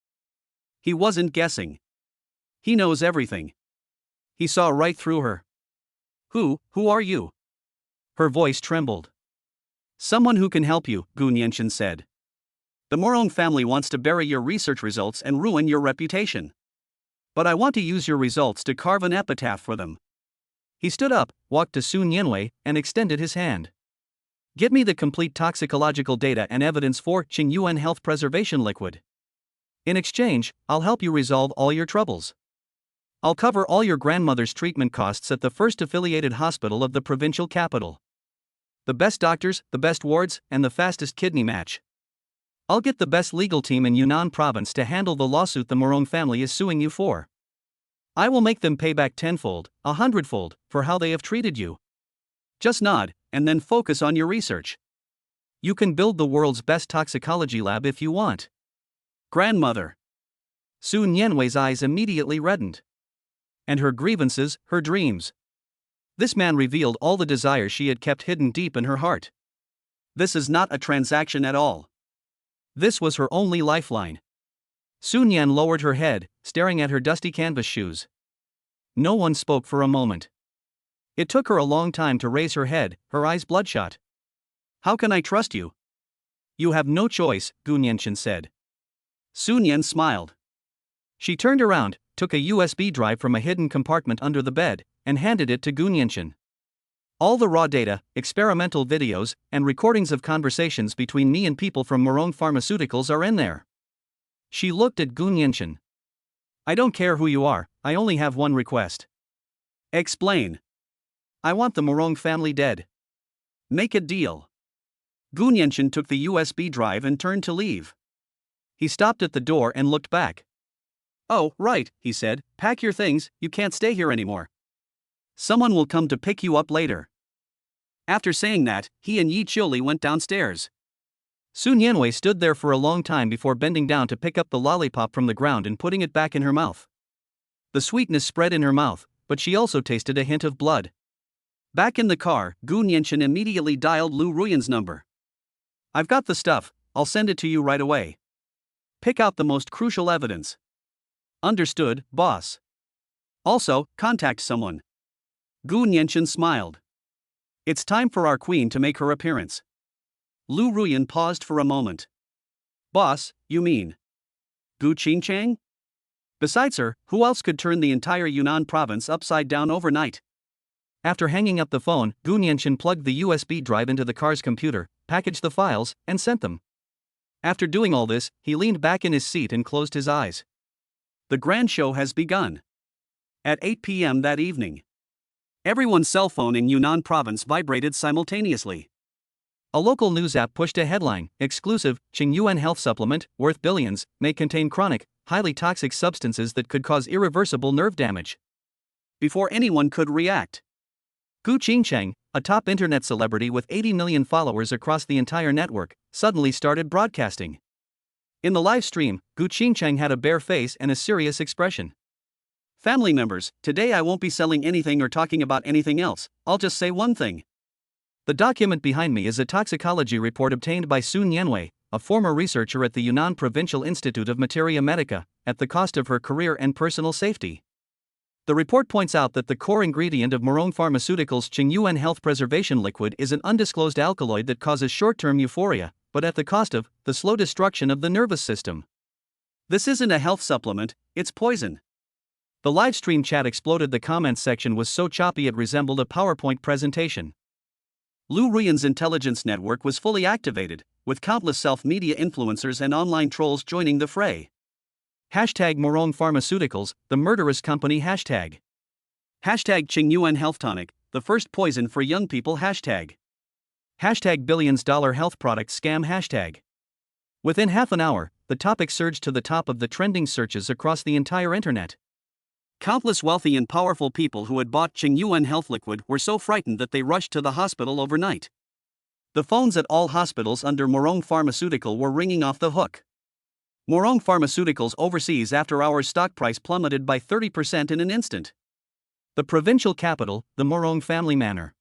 He wasn't guessing. He knows everything. He saw right through her. Who are you? Her voice trembled. Someone who can help you, Gu Nianchen said. The Morong family wants to bury your research results and ruin your reputation. But I want to use your results to carve an epitaph for them. He stood up, walked to Su Nianwei, and extended his hand. Get me the complete toxicological data and evidence for Qingyuan Health Preservation Liquid. In exchange, I'll help you resolve all your troubles. I'll cover all your grandmother's treatment costs at the first affiliated hospital of the provincial capital. The best doctors, the best wards, and the fastest kidney match. I'll get the best legal team in Yunnan province to handle the lawsuit the Morong family is suing you for. I will make them pay back 10-fold, 100-fold, for how they have treated you. Just nod, and then focus on your research. You can build the world's best toxicology lab if you want. Grandmother. Su Nianwei's eyes immediately reddened. And her grievances, her dreams. This man revealed all the desires she had kept hidden deep in her heart. This is not a transaction at all. This was her only lifeline. Su Nian lowered her head, staring at her dusty canvas shoes. No one spoke for a moment. It took her a long time to raise her head, her eyes bloodshot. How can I trust you? You have no choice, Gu Nianchen said. Su Nian smiled. She turned around, took a USB drive from a hidden compartment under the bed, and handed it to Gu Nianchen. All the raw data, experimental videos, and recordings of conversations between me and people from Morong Pharmaceuticals are in there. She looked at Gu Nianchen. I don't care who you are, I only have one request. Explain. I want the Morong family dead. Make a deal. Gu Nianchen took the USB drive and turned to leave. He stopped at the door and looked back. Oh, right, he said, pack your things, you can't stay here anymore. Someone will come to pick you up later. After saying that, he and Yi Qiuli went downstairs. Su Nianwei stood there for a long time before bending down to pick up the lollipop from the ground and putting it back in her mouth. The sweetness spread in her mouth, but she also tasted a hint of blood. Back in the car, Gu Nianchen immediately dialed Lu Ruyan's number. I've got the stuff, I'll send it to you right away. Pick out the most crucial evidence. Understood, boss. Also, contact someone. Gu Nianchen smiled. It's time for our queen to make her appearance. Lu Ruyan paused for a moment. Boss, you mean Gu Qingchang? Besides her, who else could turn the entire Yunnan province upside down overnight? After hanging up the phone, Gu Nianchen plugged the USB drive into the car's computer, packaged the files, and sent them. After doing all this, he leaned back in his seat and closed his eyes. The grand show has begun. At 8 p.m. that evening, everyone's cell phone in Yunnan province vibrated simultaneously. A local news app pushed a headline, exclusive, Qingyuan health supplement, worth billions, may contain chronic, highly toxic substances that could cause irreversible nerve damage. Before anyone could react, Gu Qingcheng, a top internet celebrity with 80 million followers across the entire network, suddenly started broadcasting. In the live stream, Gu Qingcheng had a bare face and a serious expression. "Family members, today I won't be selling anything or talking about anything else, I'll just say one thing. The document behind me is a toxicology report obtained by Sun Yanwei, a former researcher at the Yunnan Provincial Institute of Materia Medica, at the cost of her career and personal safety. The report points out that the core ingredient of Morong Pharmaceuticals' Qingyuan Health Preservation Liquid is an undisclosed alkaloid that causes short-term euphoria, but at the cost of the slow destruction of the nervous system. This isn't a health supplement, it's poison." The live stream chat exploded. The comments section was so choppy it resembled a PowerPoint presentation. Lu Ruiyan's intelligence network was fully activated, with countless self-media influencers and online trolls joining the fray. Hashtag Morong Pharmaceuticals, the murderous company. Hashtag Qingyuan Health Tonic, the first poison for young people. Hashtag billions-dollar health product scam. Hashtag. Within half an hour, the topic surged to the top of the trending searches across the entire internet. Countless wealthy and powerful people who had bought Qingyuan Health Liquid were so frightened that they rushed to the hospital overnight. The phones at all hospitals under Morong Pharmaceutical were ringing off the hook. Morong Pharmaceuticals' overseas after-hours stock price plummeted by 30% in an instant. The provincial capital, the Morong family manor.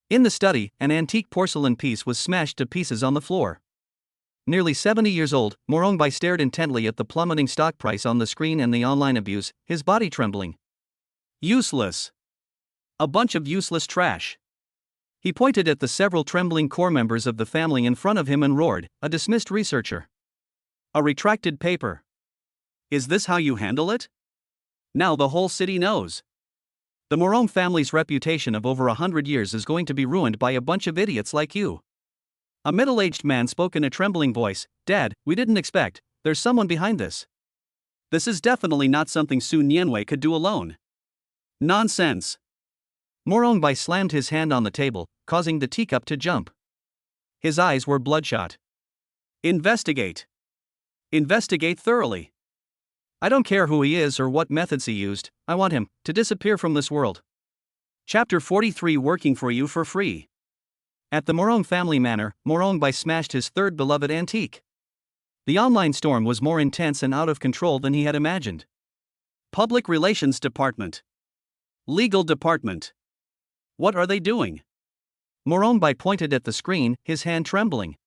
In the study, an antique porcelain piece was smashed to pieces on the floor. Nearly 70 years old, Morong Bai stared intently at the plummeting stock price on the screen and the online abuse, his body trembling. "Useless. A bunch of useless trash." He pointed at the several trembling core members of the family in front of him and roared, "A dismissed researcher. A retracted paper. Is this how you handle it? Now the whole city knows. The Morong family's reputation of over 100 years is going to be ruined by a bunch of idiots like you." A middle-aged man spoke in a trembling voice, "Dad, we didn't expect, there's someone behind this. This is definitely not something Sun Yanwei could do alone." "Nonsense." Morong Bai slammed his hand on the table, causing the teacup to jump. His eyes were bloodshot. "Investigate. Investigate thoroughly. I don't care who he is or what methods he used, I want him to disappear from this world." Chapter 43, working for you for free. At the Morong family manor, Morong Bai smashed his third beloved antique. The online storm was more intense and out of control than he had imagined. Public Relations Department. Legal Department. What are they doing? Morong Bai pointed at the screen, his hand trembling.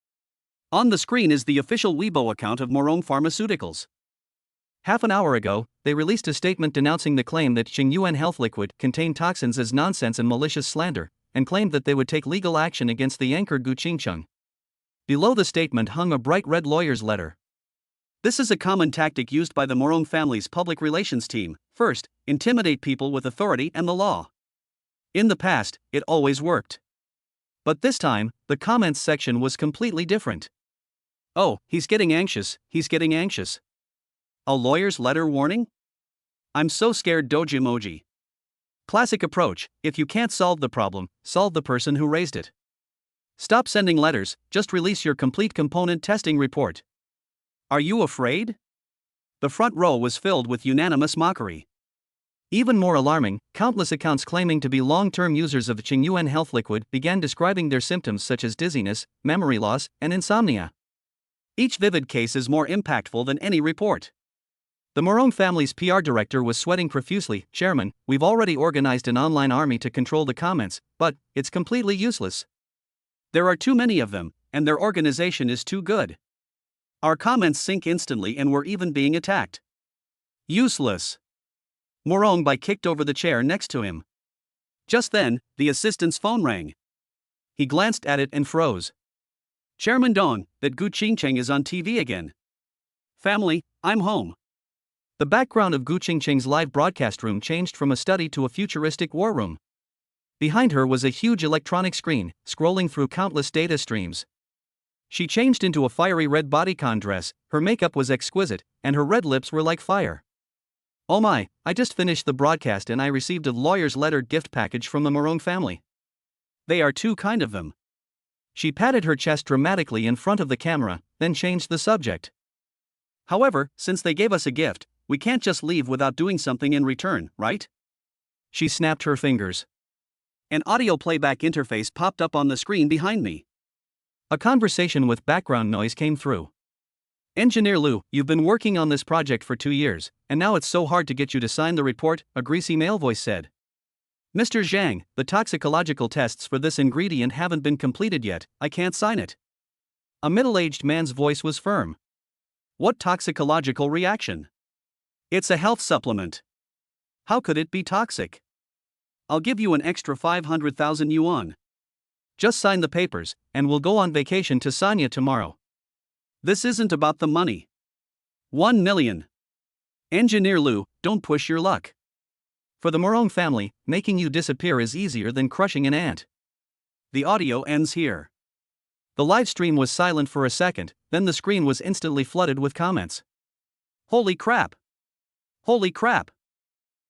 On the screen is the official Weibo account of Morong Pharmaceuticals. Half an hour ago, they released a statement denouncing the claim that Qingyuan Health Liquid contained toxins as nonsense and malicious slander, and claimed that they would take legal action against the anchor Gu Qingcheng. Below the statement hung a bright red lawyer's letter. This is a common tactic used by the Morong family's public relations team. First, intimidate people with authority and the law. In the past, it always worked. But this time, the comments section was completely different. "Oh, he's getting anxious, he's getting anxious." A lawyer's letter warning? "I'm so scared." Doji emoji. Classic approach: if you can't solve the problem, solve the person who raised it. Stop sending letters, just release your complete component testing report. Are you afraid? The front row was filled with unanimous mockery. Even more alarming, countless accounts claiming to be long-term users of the Qingyuan Health Liquid began describing their symptoms such as dizziness, memory loss, and insomnia. Each vivid case is more impactful than any report. The Morong family's PR director was sweating profusely. "Chairman, we've already organized an online army to control the comments, but it's completely useless. There are too many of them, and their organization is too good. Our comments sync instantly and we're even being attacked. Useless." Morong Bai kicked over the chair next to him. Just then, the assistant's phone rang. He glanced at it and froze. "Chairman Dong, that Gu Qingcheng is on TV again. Family, I'm home." The background of Gu Qingcheng's live broadcast room changed from a study to a futuristic war room. Behind her was a huge electronic screen, scrolling through countless data streams. She changed into a fiery red bodycon dress, her makeup was exquisite, and her red lips were like fire. "Oh my, I just finished the broadcast and I received a lawyer's letter gift package from the Morong family. They are too kind of them." She patted her chest dramatically in front of the camera, then changed the subject. However, since they gave us a gift, we can't just leave without doing something in return, right? She snapped her fingers. An audio playback interface popped up on the screen behind me. A conversation with background noise came through. Engineer Lu, you've been working on this project for 2 years, and now it's so hard to get you to sign the report, a greasy male voice said. Mr. Zhang, the toxicological tests for this ingredient haven't been completed yet, I can't sign it. A middle-aged man's voice was firm. What toxicological reaction? It's a health supplement. How could it be toxic? I'll give you an extra 500,000 yuan. Just sign the papers, and we'll go on vacation to Sanya tomorrow. This isn't about the money. 1 million. Engineer Lu, don't push your luck. For the Morong family, making you disappear is easier than crushing an ant. The audio ends here. The live stream was silent for a second, then the screen was instantly flooded with comments. Holy crap! Holy crap!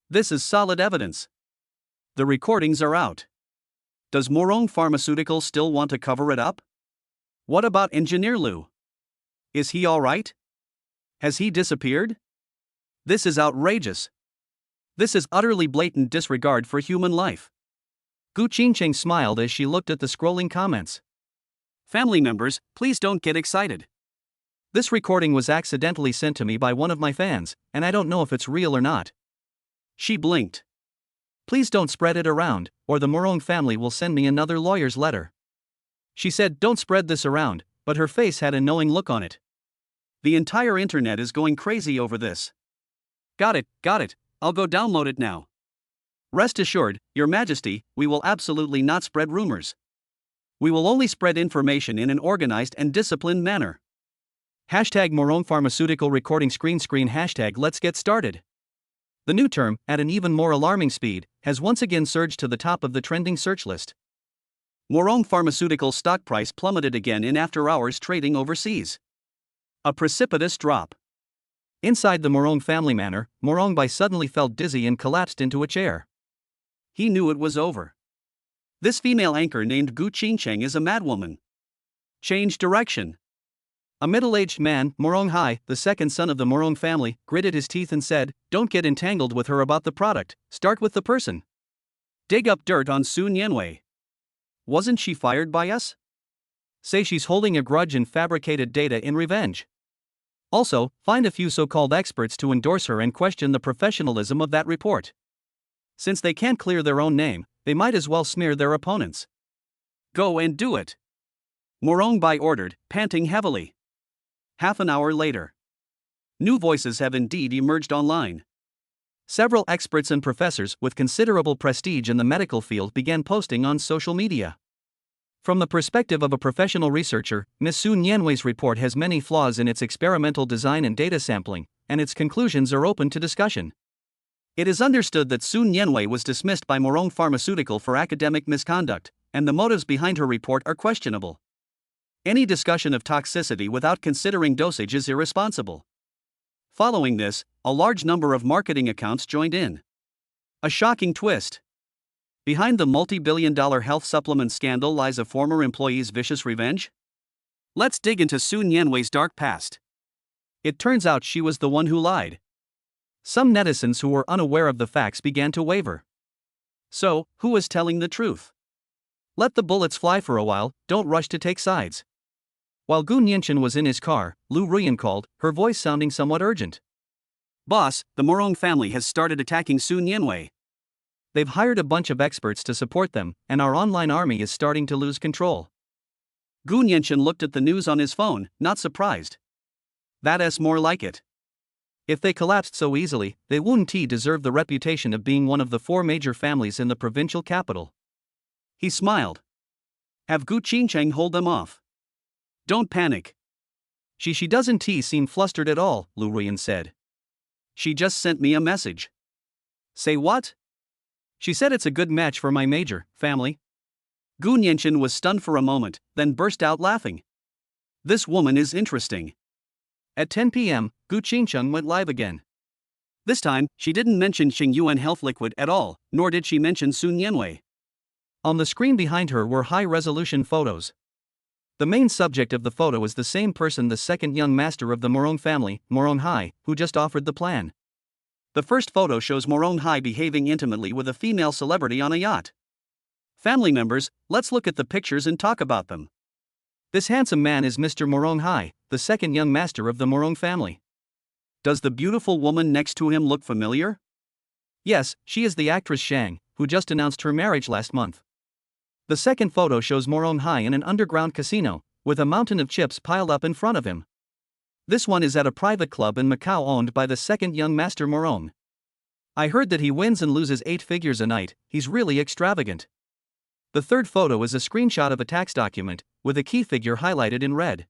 This is solid evidence. The recordings are out. Does Morong Pharmaceutical still want to cover it up? What about Engineer Lu? Is he alright? Has he disappeared? This is outrageous. This is utterly blatant disregard for human life. Gu Qingcheng smiled as she looked at the scrolling comments. Family members, please don't get excited. This recording was accidentally sent to me by one of my fans, and I don't know if it's real or not. She blinked. Please don't spread it around, or the Morong family will send me another lawyer's letter. She said don't spread this around, but her face had a knowing look on it. The entire internet is going crazy over this. Got it, I'll go download it now. Rest assured, Your Majesty, we will absolutely not spread rumors. We will only spread information in an organized and disciplined manner. Hashtag Morong Pharmaceutical recording screen hashtag let's get started. The new term, at an even more alarming speed, has once again surged to the top of the trending search list. Morong Pharmaceutical stock price plummeted again in after-hours trading overseas. A precipitous drop. Inside the Morong family manor, Morong Bai suddenly felt dizzy and collapsed into a chair. He knew it was over. This female anchor named Gu Qingcheng is a madwoman. Change direction. A middle-aged man, Morong Hai, the second son of the Morong family, gritted his teeth and said, don't get entangled with her about the product, start with the person. Dig up dirt on Sun Yanwei. Wasn't she fired by us? Say she's holding a grudge and fabricated data in revenge. Also, find a few so-called experts to endorse her and question the professionalism of that report. Since they can't clear their own name, they might as well smear their opponents. Go and do it. Morong Bai ordered, panting heavily. Half an hour later. New voices have indeed emerged online. Several experts and professors with considerable prestige in the medical field began posting on social media. From the perspective of a professional researcher, Ms. Sun Yanwei's report has many flaws in its experimental design and data sampling, and its conclusions are open to discussion. It is understood that Sun Yanwei was dismissed by Morong Pharmaceutical for academic misconduct, and the motives behind her report are questionable. Any discussion of toxicity without considering dosage is irresponsible. Following this, a large number of marketing accounts joined in. A shocking twist. Behind the multi-billion-dollar health supplement scandal lies a former employee's vicious revenge? Let's dig into Sun Yanwei's dark past. It turns out she was the one who lied. Some netizens who were unaware of the facts began to waver. So, who is telling the truth? Let the bullets fly for a while, don't rush to take sides. While Gu Nianchen was in his car, Lu Ruyan called, her voice sounding somewhat urgent. Boss, the Morong family has started attacking Sun Yanwei. They've hired a bunch of experts to support them, and our online army is starting to lose control. Gu Nianchen looked at the news on his phone, not surprised. That's more like it. If they collapsed so easily, they wouldn't deserve the reputation of being one of the 4 major families in the provincial capital. He smiled. Have Gu Qingcheng hold them off. Don't panic. She doesn't seem flustered at all, Lu Ruyan said. She just sent me a message. Say what? She said it's a good match for my major family. Gu Nianchen was stunned for a moment, then burst out laughing. This woman is interesting. At 10 p.m., Gu Qingcheng went live again. This time, she didn't mention Xingyuan Health Liquid at all, nor did she mention Sun Yanwei. On the screen behind her were high-resolution photos. The main subject of the photo is the same person, the second young master of the Morong family, Morong Hai, who just offered the plan. The first photo shows Morong Hai behaving intimately with a female celebrity on a yacht. Family members, let's look at the pictures and talk about them. This handsome man is Mr. Morong Hai, the second young master of the Morong family. Does the beautiful woman next to him look familiar? Yes, she is the actress Shang, who just announced her marriage last month. The second photo shows Morong Hai in an underground casino, with a mountain of chips piled up in front of him. This one is at a private club in Macau owned by the second young master Morong. I heard that he wins and loses 8 figures a night. He's really extravagant. The third photo is a screenshot of a tax document, with a key figure highlighted in red.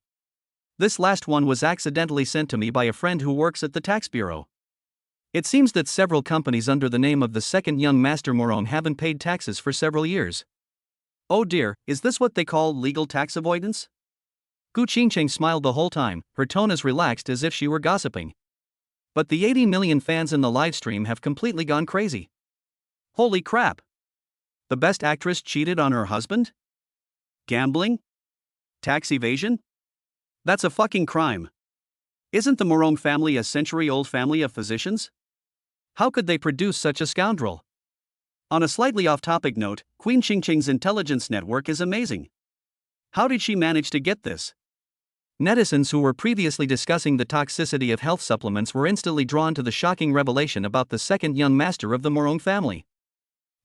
This last one was accidentally sent to me by a friend who works at the tax bureau. It seems that several companies under the name of the second young master Morong haven't paid taxes for several years. Oh dear, is this what they call legal tax avoidance? Gu Qingcheng smiled the whole time, her tone as relaxed as if she were gossiping. But the 80 million fans in the livestream have completely gone crazy. Holy crap! The best actress cheated on her husband? Gambling? Tax evasion? That's a fucking crime. Isn't the Morong family a century-old family of physicians? How could they produce such a scoundrel? On a slightly off-topic note, Queen Qingqing's intelligence network is amazing. How did she manage to get this? Netizens who were previously discussing the toxicity of health supplements were instantly drawn to the shocking revelation about the second young master of the Morong family.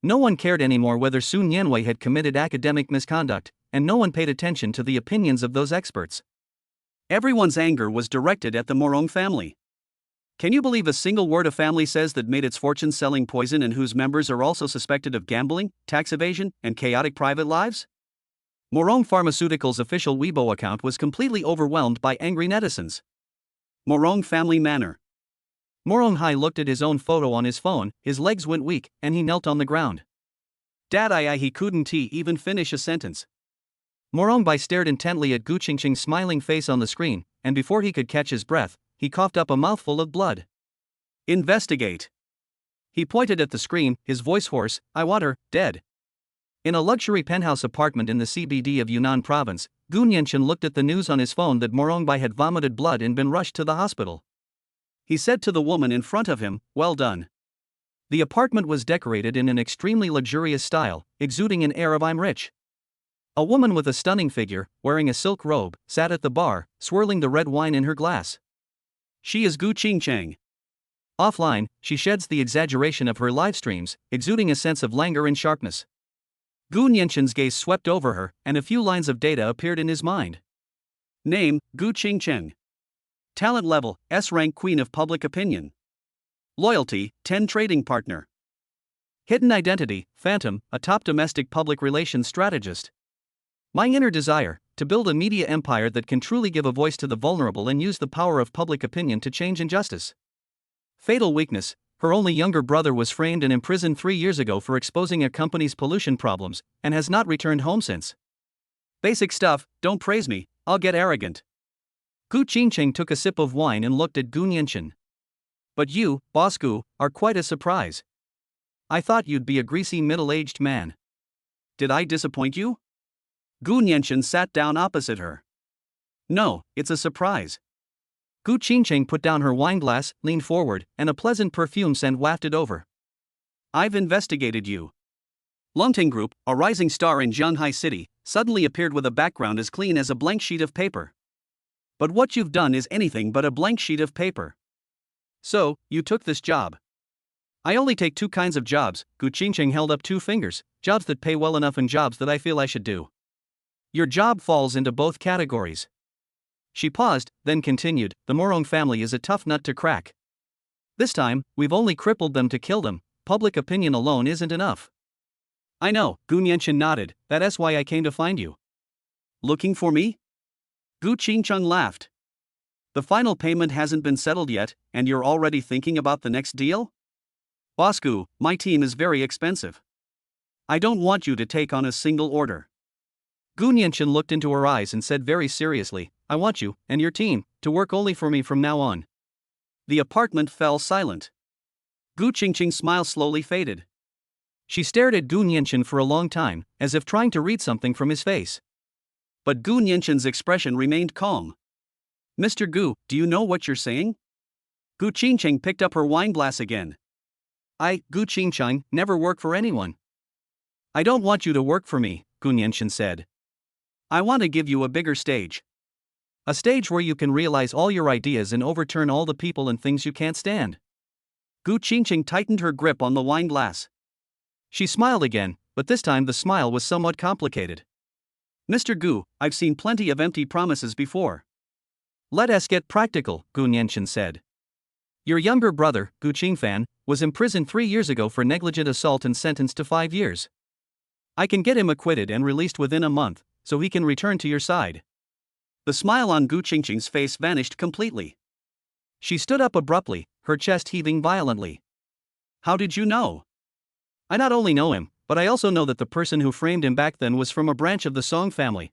No one cared anymore whether Sun Yanwei had committed academic misconduct, and no one paid attention to the opinions of those experts. Everyone's anger was directed at the Morong family. Can you believe a single word a family says that made its fortune selling poison and whose members are also suspected of gambling, tax evasion, and chaotic private lives? Morong Pharmaceuticals' official Weibo account was completely overwhelmed by angry netizens. Morong family manner. Morong Hai looked at his own photo on his phone, his legs went weak, and he knelt on the ground. He couldn't even finish a sentence. Morong Bai stared intently at Gu Qingqing's smiling face on the screen, and before he could catch his breath, he coughed up a mouthful of blood. Investigate. He pointed at the screen, his voice hoarse. I want her dead. In a luxury penthouse apartment in the CBD of Yunnan province, Gu Nianchen looked at the news on his phone that Morong Bai had vomited blood and been rushed to the hospital. He said to the woman in front of him, "Well done." The apartment was decorated in an extremely luxurious style, exuding an air of "I'm rich." A woman with a stunning figure, wearing a silk robe, sat at the bar, swirling the red wine in her glass. She is Gu Qingcheng. Offline, she sheds the exaggeration of her live streams, exuding a sense of languor and sharpness. Gu Nianchen's gaze swept over her, and a few lines of data appeared in his mind. Name, Gu Qingcheng. Talent level, S-rank queen of public opinion. Loyalty, 10 trading partner. Hidden identity, Phantom, a top domestic public relations strategist. My inner desire, to build a media empire that can truly give a voice to the vulnerable and use the power of public opinion to change injustice. Fatal weakness, her only younger brother was framed and imprisoned 3 years ago for exposing a company's pollution problems, and has not returned home since. Basic stuff, don't praise me, I'll get arrogant. Gu Qingcheng took a sip of wine and looked at Gu Nianchen. But you, Boss Gu, are quite a surprise. I thought you'd be a greasy middle-aged man. Did I disappoint you? Gu Nianchen sat down opposite her. No, it's a surprise. Gu Qingcheng put down her wineglass, leaned forward, and a pleasant perfume scent wafted over. I've investigated you. Lungting Group, a rising star in Zhanghai City, suddenly appeared with a background as clean as a blank sheet of paper. But what you've done is anything but a blank sheet of paper. So, you took this job. I only take 2 kinds of jobs, Gu Qingcheng held up 2 fingers, jobs that pay well enough and jobs that I feel I should do. Your job falls into both categories. She paused, then continued, the Morong family is a tough nut to crack. This time, we've only crippled them to kill them, public opinion alone isn't enough. I know, Gu Nianchen nodded, that's why I came to find you. Looking for me? Gu Qingcheng laughed. The final payment hasn't been settled yet, and you're already thinking about the next deal? Boss Gu, my team is very expensive. I don't want you to take on a single order. Gu Nianchen looked into her eyes and said very seriously, I want you, and your team, to work only for me from now on. The apartment fell silent. Gu Qingcheng's smile slowly faded. She stared at Gu Nianchen for a long time, as if trying to read something from his face. But Gu Nianshin's expression remained calm. Mr. Gu, do you know what you're saying? Gu Qingcheng picked up her wine glass again. Gu Qingcheng, never work for anyone. I don't want you to work for me, Gu Nianshin said. I want to give you a bigger stage. A stage where you can realize all your ideas and overturn all the people and things you can't stand. Gu Qingcheng tightened her grip on the wine glass. She smiled again, but this time the smile was somewhat complicated. Mr. Gu, I've seen plenty of empty promises before. Let us get practical, Gu Nianshin said. Your younger brother, Gu Qingfan, was imprisoned 3 years ago for negligent assault and sentenced to 5 years. I can get him acquitted and released within a month, so he can return to your side. The smile on Gu Qingcheng's face vanished completely. She stood up abruptly, her chest heaving violently. How did you know? I not only know him, but I also know that the person who framed him back then was from a branch of the Song family.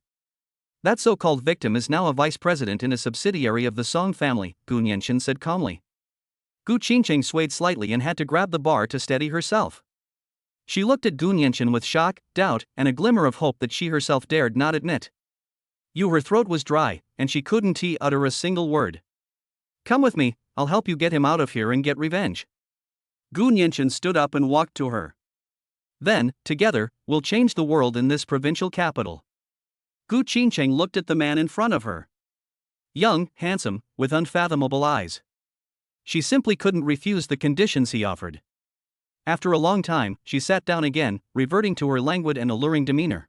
That so-called victim is now a vice president in a subsidiary of the Song family, Gu Nianshin said calmly. Gu Qingcheng swayed slightly and had to grab the bar to steady herself. She looked at Gu Nianshin with shock, doubt, and a glimmer of hope that she herself dared not admit. Her throat was dry, and she couldn't utter a single word. Come with me, I'll help you get him out of here and get revenge. Gu Nianshin stood up and walked to her. Then, together, we'll change the world in this provincial capital. Gu Qingcheng looked at the man in front of her. Young, handsome, with unfathomable eyes. She simply couldn't refuse the conditions he offered. After a long time, she sat down again, reverting to her languid and alluring demeanor.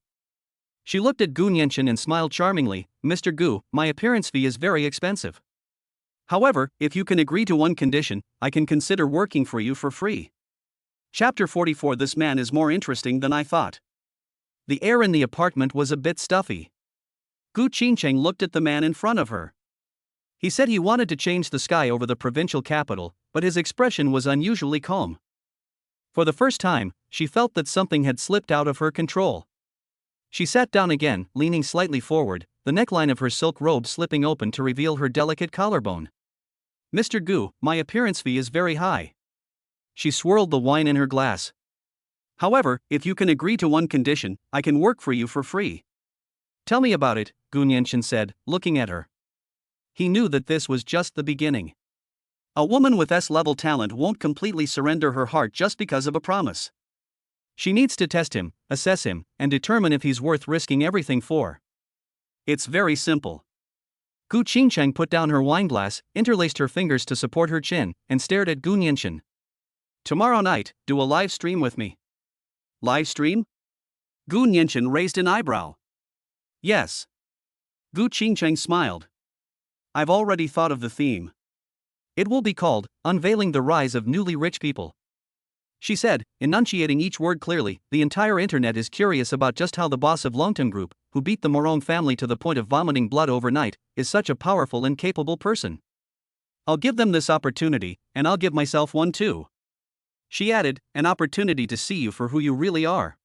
She looked at Gu Nianshin and smiled charmingly. Mr. Gu, my appearance fee is very expensive. However, if you can agree to one condition, I can consider working for you for free. Chapter 44. This man is more interesting than I thought. The air in the apartment was a bit stuffy. Gu Qingcheng looked at the man in front of her. He said he wanted to change the sky over the provincial capital, but his expression was unusually calm. For the first time, she felt that something had slipped out of her control. She sat down again, leaning slightly forward, the neckline of her silk robe slipping open to reveal her delicate collarbone. Mr. Gu, my appearance fee is very high. She swirled the wine in her glass. However, if you can agree to one condition, I can work for you for free. Tell me about it, Gu Nianshin said, looking at her. He knew that this was just the beginning. A woman with S-level talent won't completely surrender her heart just because of a promise. She needs to test him, assess him, and determine if he's worth risking everything for. It's very simple. Gu Qingcheng put down her wine glass, interlaced her fingers to support her chin, and stared at Gu Nianshin. Tomorrow night, do a live stream with me. Live stream? Gu Nianshin raised an eyebrow. Yes. Gu Qingcheng smiled. I've already thought of the theme. It will be called, Unveiling the Rise of Newly Rich People. She said, enunciating each word clearly. The entire internet is curious about just how the boss of Longton Group, who beat the Morong family to the point of vomiting blood overnight, is such a powerful and capable person. I'll give them this opportunity, and I'll give myself one too. She added, an opportunity to see you for who you really are.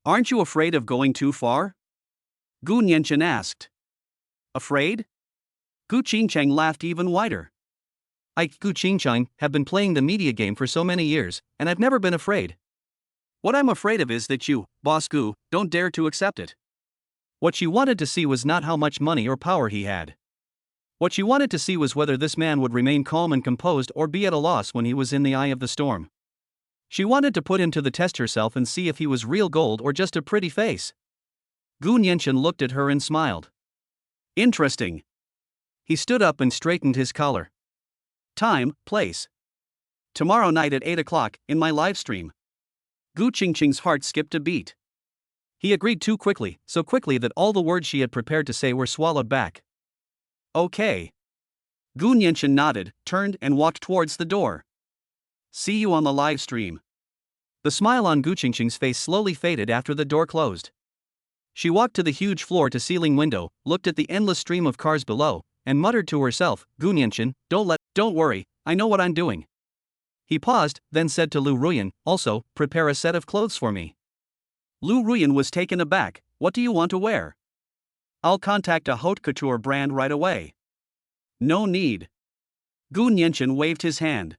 Aren't you afraid of going too far? Gu Nianshin asked. Afraid? Gu Qingcheng laughed even wider. I, Gu Qingcheng, have been playing the media game for so many years, and I've never been afraid. What I'm afraid of is that you, Boss Gu, don't dare to accept it. What she wanted to see was not how much money or power he had. What she wanted to see was whether this man would remain calm and composed or be at a loss when he was in the eye of the storm. She wanted to put him to the test herself and see if he was real gold or just a pretty face. Gu Nianshin looked at her and smiled. Interesting. He stood up and straightened his collar. Time, place. Tomorrow night at 8 o'clock, in my live stream. Gu Qingcheng's heart skipped a beat. He agreed too quickly, so quickly that all the words she had prepared to say were swallowed back. Okay. Gu Nianshin nodded, turned and walked towards the door. See you on the live stream. The smile on Gu Qingcheng's face slowly faded after the door closed. She walked to the huge floor-to-ceiling window, looked at the endless stream of cars below, and muttered to herself, Gu Nianshin, don't worry, I know what I'm doing. He paused, then said to Lu Ruyan, also, prepare a set of clothes for me. Lu Ruyan was taken aback. What do you want to wear? I'll contact a haute couture brand right away. No need. Gu Nianshin waved his hand.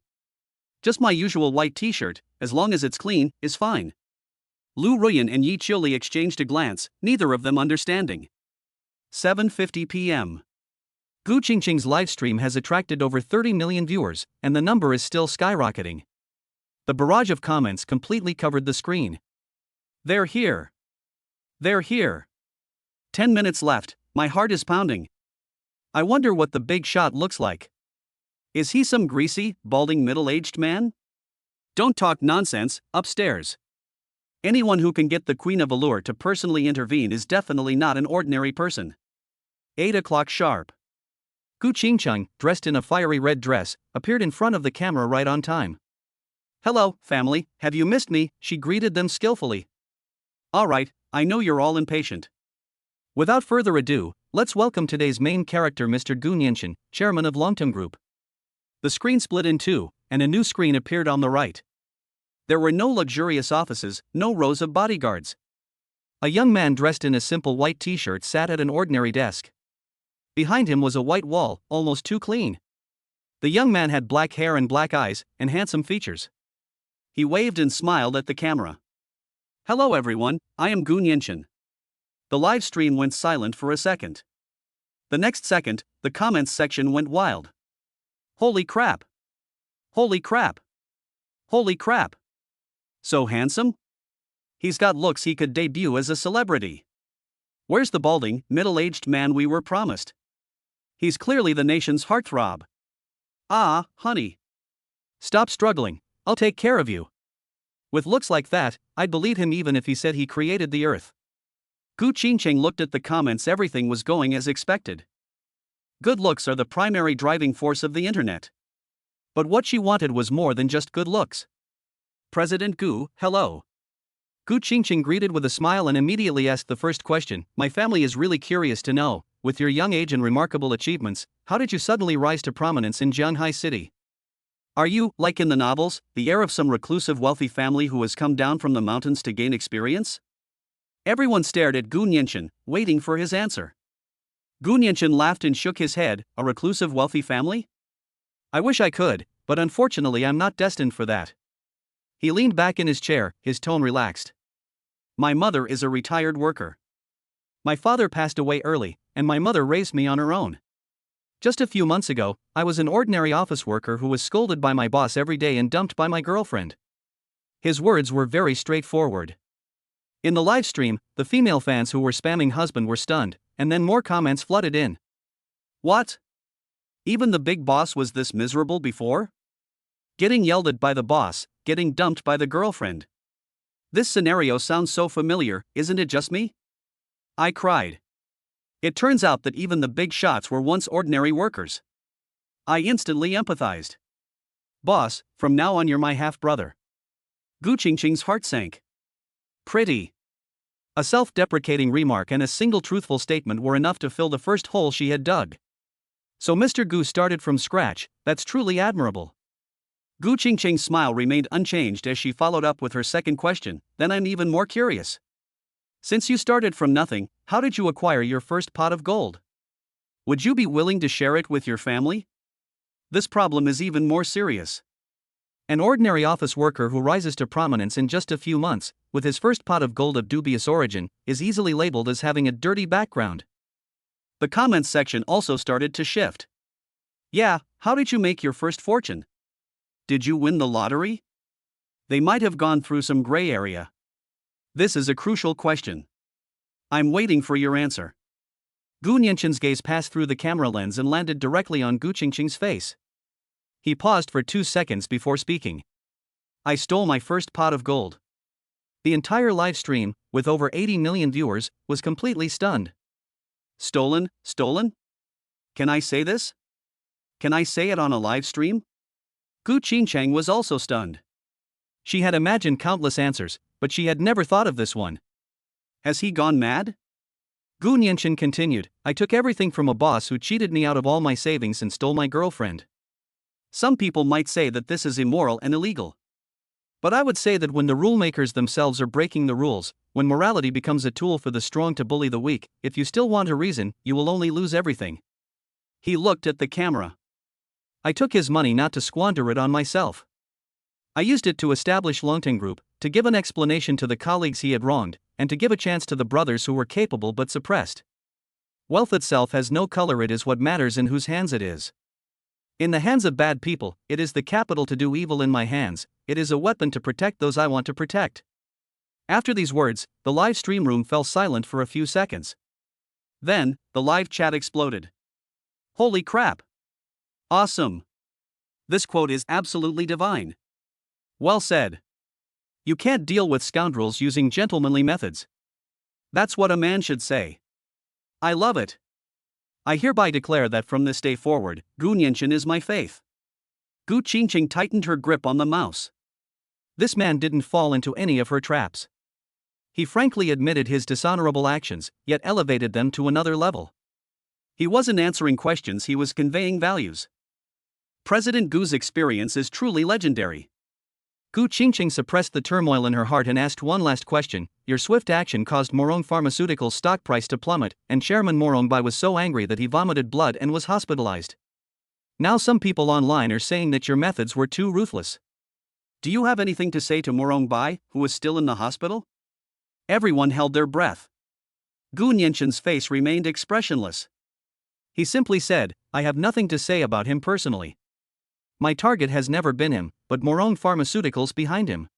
Just my usual white t-shirt, as long as it's clean, is fine. Lu Ruyan and Yi Qiuli exchanged a glance, neither of them understanding. 7:50 p.m. Gu Qingqing's livestream has attracted over 30 million viewers, and the number is still skyrocketing. The barrage of comments completely covered the screen. They're here. They're here. 10 minutes left, my heart is pounding. I wonder what the big shot looks like. Is he some greasy, balding middle-aged man? Don't talk nonsense, upstairs. Anyone who can get the Queen of Allure to personally intervene is definitely not an ordinary person. 8 o'clock sharp. Gu Qingqing, dressed in a fiery red dress, appeared in front of the camera right on time. Hello, family, have you missed me? She greeted them skillfully. Alright, I know you're all impatient. Without further ado, let's welcome today's main character, Mr. Gu Qingqing, chairman of Longtong Group. The screen split in two, and a new screen appeared on the right. There were no luxurious offices, no rows of bodyguards. A young man dressed in a simple white t-shirt sat at an ordinary desk. Behind him was a white wall, almost too clean. The young man had black hair and black eyes, and handsome features. He waved and smiled at the camera. Hello everyone, I am Gu Qingqing. The live stream went silent for a second. The next second, the comments section went wild. Holy crap! Holy crap! Holy crap! So handsome? He's got looks he could debut as a celebrity. Where's the balding, middle-aged man we were promised? He's clearly the nation's heartthrob. Ah, honey. Stop struggling, I'll take care of you. With looks like that, I'd believe him even if he said he created the earth. Gu Qingqing looked at the comments. Everything was going as expected. Good looks are the primary driving force of the internet. But what she wanted was more than just good looks. President Gu, hello. Gu Qingqing greeted with a smile and immediately asked the first question. My family is really curious to know, with your young age and remarkable achievements, how did you suddenly rise to prominence in Jianghai City? Are you, like in the novels, the heir of some reclusive wealthy family who has come down from the mountains to gain experience? Everyone stared at Gu Qingqing, waiting for his answer. Gu Qingqing laughed and shook his head. A reclusive wealthy family? I wish I could, but unfortunately I'm not destined for that. He leaned back in his chair, his tone relaxed. My mother is a retired worker. My father passed away early, and my mother raised me on her own. Just a few months ago, I was an ordinary office worker who was scolded by my boss every day and dumped by my girlfriend. His words were very straightforward. In the live stream, the female fans who were spamming husband were stunned, and then more comments flooded in. What? Even the big boss was this miserable before? Getting yelled at by the boss, getting dumped by the girlfriend. This scenario sounds so familiar, isn't it just me? I cried. It turns out that even the big shots were once ordinary workers. I instantly empathized. Boss, from now on you're my half-brother. Gu Qingqing's heart sank. Pretty. A self-deprecating remark and a single truthful statement were enough to fill the first hole she had dug. So Mr. Gu started from scratch, that's truly admirable. Gu Qingqing's smile remained unchanged as she followed up with her second question. Then I'm even more curious. Since you started from nothing, how did you acquire your first pot of gold? Would you be willing to share it with your family? This problem is even more serious. An ordinary office worker who rises to prominence in just a few months, with his first pot of gold of dubious origin, is easily labeled as having a dirty background. The comments section also started to shift. Yeah, how did you make your first fortune? Did you win the lottery? They might have gone through some gray area. This is a crucial question. I'm waiting for your answer. Gu Qingqing's gaze passed through the camera lens and landed directly on Gu Qingqing's face. He paused for 2 seconds before speaking. I stole my first pot of gold. The entire live stream, with over 80 million viewers, was completely stunned. Stolen? Can I say this? Can I say it on a live stream? Gu Qingqing was also stunned. She had imagined countless answers, but she had never thought of this one. Has he gone mad? Gu Qingqing continued, I took everything from a boss who cheated me out of all my savings and stole my girlfriend. Some people might say that this is immoral and illegal. But I would say that when the rule makers themselves are breaking the rules, when morality becomes a tool for the strong to bully the weak, if you still want a reason, you will only lose everything. He looked at the camera. I took his money not to squander it on myself. I used it to establish Longtong Group, to give an explanation to the colleagues he had wronged, and to give a chance to the brothers who were capable but suppressed. Wealth itself has no color, it is what matters in whose hands it is. In the hands of bad people, it is the capital to do evil. In my hands, it is a weapon to protect those I want to protect. After these words, the live stream room fell silent for a few seconds. Then, the live chat exploded. Holy crap! Awesome! This quote is absolutely divine. Well said. You can't deal with scoundrels using gentlemanly methods. That's what a man should say. I love it. I hereby declare that from this day forward, Gu Nianchen is my faith. Gu Qingqing tightened her grip on the mouse. This man didn't fall into any of her traps. He frankly admitted his dishonorable actions, yet elevated them to another level. He wasn't answering questions, he was conveying values. President Gu's experience is truly legendary. Gu Qingqing suppressed the turmoil in her heart and asked one last question. Your swift action caused Morong Pharmaceuticals' stock price to plummet, and Chairman Morong Bai was so angry that he vomited blood and was hospitalized. Now some people online are saying that your methods were too ruthless. Do you have anything to say to Morong Bai, who is still in the hospital? Everyone held their breath. Gu Nianchen's face remained expressionless. He simply said, I have nothing to say about him personally. My target has never been him, but Morong Pharmaceuticals behind him.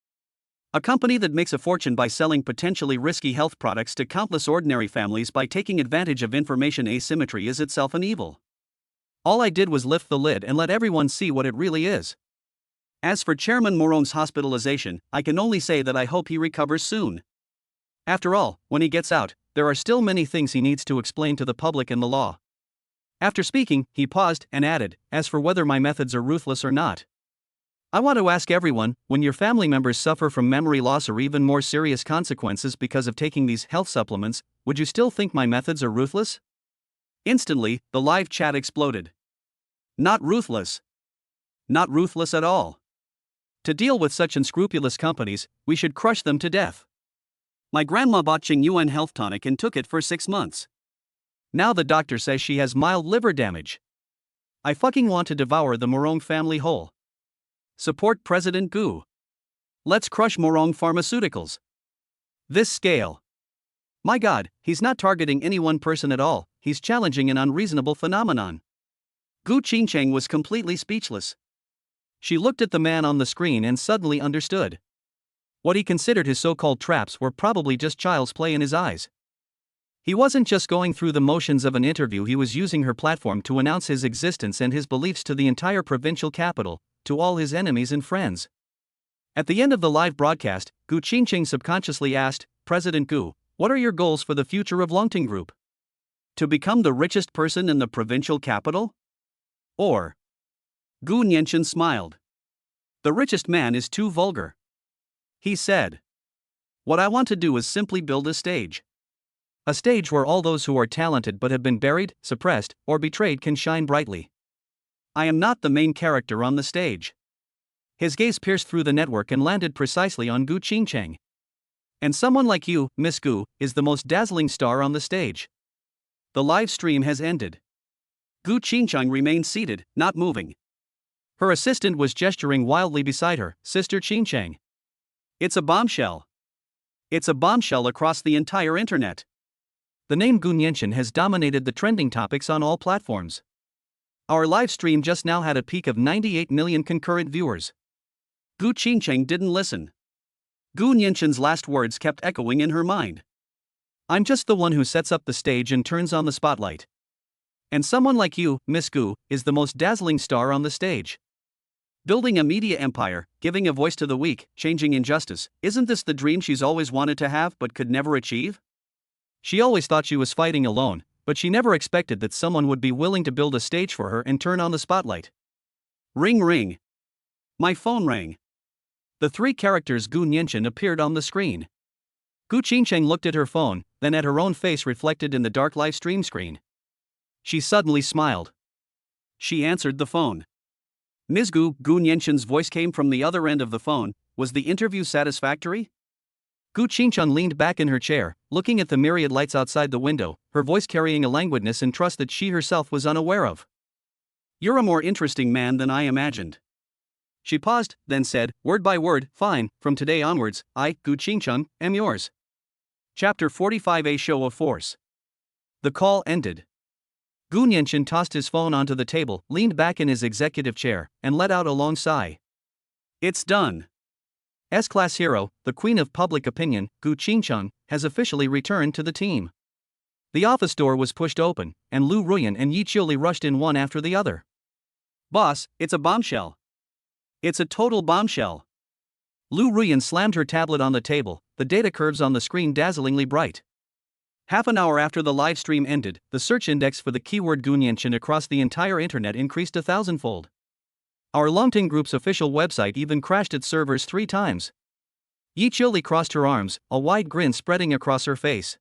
A company that makes a fortune by selling potentially risky health products to countless ordinary families by taking advantage of information asymmetry is itself an evil. All I did was lift the lid and let everyone see what it really is. As for Chairman Morong's hospitalization, I can only say that I hope he recovers soon. After all, when he gets out, there are still many things he needs to explain to the public and the law. After speaking, he paused and added, as for whether my methods are ruthless or not, I want to ask everyone, when your family members suffer from memory loss or even more serious consequences because of taking these health supplements, would you still think my methods are ruthless? Instantly, the live chat exploded. Not ruthless. Not ruthless at all. To deal with such unscrupulous companies, we should crush them to death. My grandma bought Qing Yuan health tonic and took it for 6 months. Now the doctor says she has mild liver damage. I fucking want to devour the Morong family whole. Support President Gu. Let's crush Morong Pharmaceuticals. This scale. My god, he's not targeting any one person at all, he's challenging an unreasonable phenomenon. Gu Qingqing was completely speechless. She looked at the man on the screen and suddenly understood. What he considered his so-called traps were probably just child's play in his eyes. He wasn't just going through the motions of an interview, he was using her platform to announce his existence and his beliefs to the entire provincial capital, to all his enemies and friends. At the end of the live broadcast, Gu Qingqing subconsciously asked, President Gu, what are your goals for the future of Longting Group? To become the richest person in the provincial capital? Or? Gu Nianchen smiled. The richest man is too vulgar. He said, what I want to do is simply build a stage. A stage where all those who are talented but have been buried, suppressed, or betrayed can shine brightly. I am not the main character on the stage. His gaze pierced through the network and landed precisely on Gu Qingqing. And someone like you, Miss Gu, is the most dazzling star on the stage. The live stream has ended. Gu Qingqing remained seated, not moving. Her assistant was gesturing wildly beside her, Sister Qingqing. It's a bombshell. It's a bombshell across the entire internet. The name Gu Nianchen has dominated the trending topics on all platforms. Our live stream just now had a peak of 98 million concurrent viewers. Gu Qingqing didn't listen. Gu Nianchen's last words kept echoing in her mind. I'm just the one who sets up the stage and turns on the spotlight. And someone like you, Miss Gu, is the most dazzling star on the stage. Building a media empire, giving a voice to the weak, changing injustice, isn't this the dream she's always wanted to have but could never achieve? She always thought she was fighting alone, but she never expected that someone would be willing to build a stage for her and turn on the spotlight. Ring ring. My phone rang. The 3 characters Gu Nianchen appeared on the screen. Gu Qingqing looked at her phone, then at her own face reflected in the dark live stream screen. She suddenly smiled. She answered the phone. Ms. Gu Nianchen's voice came from the other end of the phone. Was the interview satisfactory? Gu Qingqing leaned back in her chair, looking at the myriad lights outside the window, her voice carrying a languidness and trust that she herself was unaware of. You're a more interesting man than I imagined. She paused, then said, word by word, fine, from today onwards, I, Gu Qingqing, am yours. Chapter 45, A Show of Force. The call ended. Gu Nianqin tossed his phone onto the table, leaned back in his executive chair, and let out a long sigh. It's done. S-class hero, the queen of public opinion, Gu Qingcheng, has officially returned to the team. The office door was pushed open, and Lu Ruyan and Yi Qiuli rushed in one after the other. Boss, it's a bombshell. It's a total bombshell. Lu Ruyan slammed her tablet on the table, the data curves on the screen dazzlingly bright. Half an hour after the live stream ended, the search index for the keyword Gu Nianqin across the entire internet increased 1,000-fold. Our Longting Group's official website even crashed its servers 3 times. Yi Qiuli crossed her arms, a wide grin spreading across her face.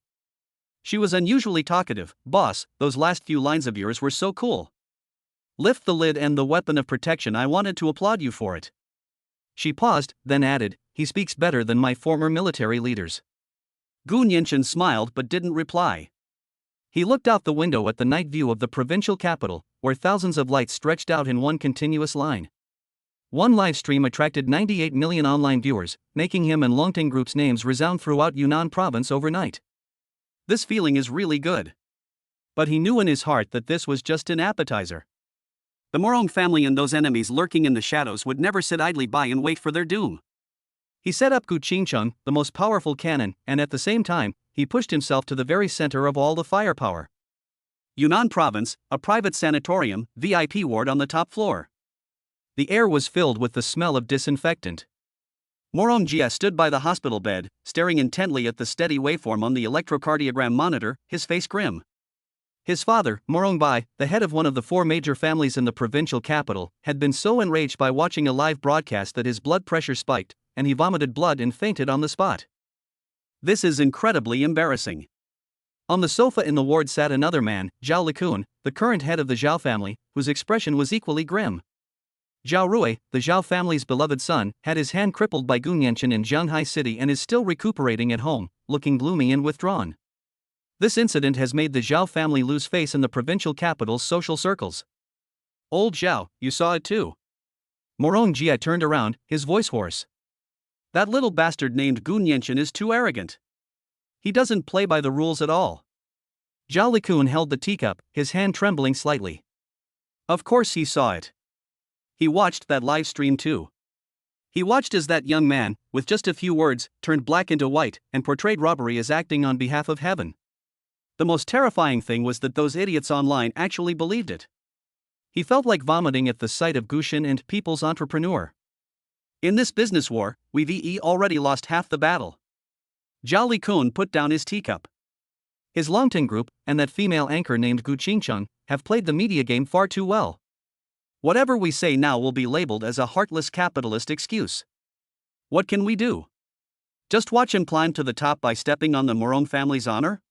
She was unusually talkative. Boss, those last few lines of yours were so cool. Lift the lid and the weapon of protection. I wanted to applaud you for it. She paused, then added, he speaks better than my former military leaders. Gu Nianqin smiled but didn't reply. He looked out the window at the night view of the provincial capital, where thousands of lights stretched out in one continuous line. One live stream attracted 98 million online viewers, making him and Longting Group's names resound throughout Yunnan province overnight. This feeling is really good. But he knew in his heart that this was just an appetizer. The Morong family and those enemies lurking in the shadows would never sit idly by and wait for their doom. He set up Gu Qingcheng, the most powerful cannon, and at the same time, he pushed himself to the very center of all the firepower. Yunnan province, a private sanatorium, VIP ward on the top floor. The air was filled with the smell of disinfectant. Morong Jia stood by the hospital bed, staring intently at the steady waveform on the electrocardiogram monitor, his face grim. His father, Morong Bai, the head of one of the 4 major families in the provincial capital, had been so enraged by watching a live broadcast that his blood pressure spiked, and he vomited blood and fainted on the spot. This is incredibly embarrassing. On the sofa in the ward sat another man, Zhao Likun, the current head of the Zhao family, whose expression was equally grim. Zhao Rui, the Zhao family's beloved son, had his hand crippled by Gu Nianqin in Zhanghai City and is still recuperating at home, looking gloomy and withdrawn. This incident has made the Zhao family lose face in the provincial capital's social circles. Old Zhao, you saw it too. Morong Jia turned around, his voice hoarse. That little bastard named Gu Nianqin is too arrogant. He doesn't play by the rules at all. Zhao Likun held the teacup, his hand trembling slightly. Of course he saw it. He watched that live stream too. He watched as that young man, with just a few words, turned black into white and portrayed robbery as acting on behalf of heaven. The most terrifying thing was that those idiots online actually believed it. He felt like vomiting at the sight of Gushin and People's Entrepreneur. In this business war, we've already lost half the battle. Zhao Likun put down his teacup. His Longting Group, and that female anchor named Gu Qingcheng, have played the media game far too well. Whatever we say now will be labeled as a heartless capitalist excuse. What can we do? Just watch him climb to the top by stepping on the Morong family's honor?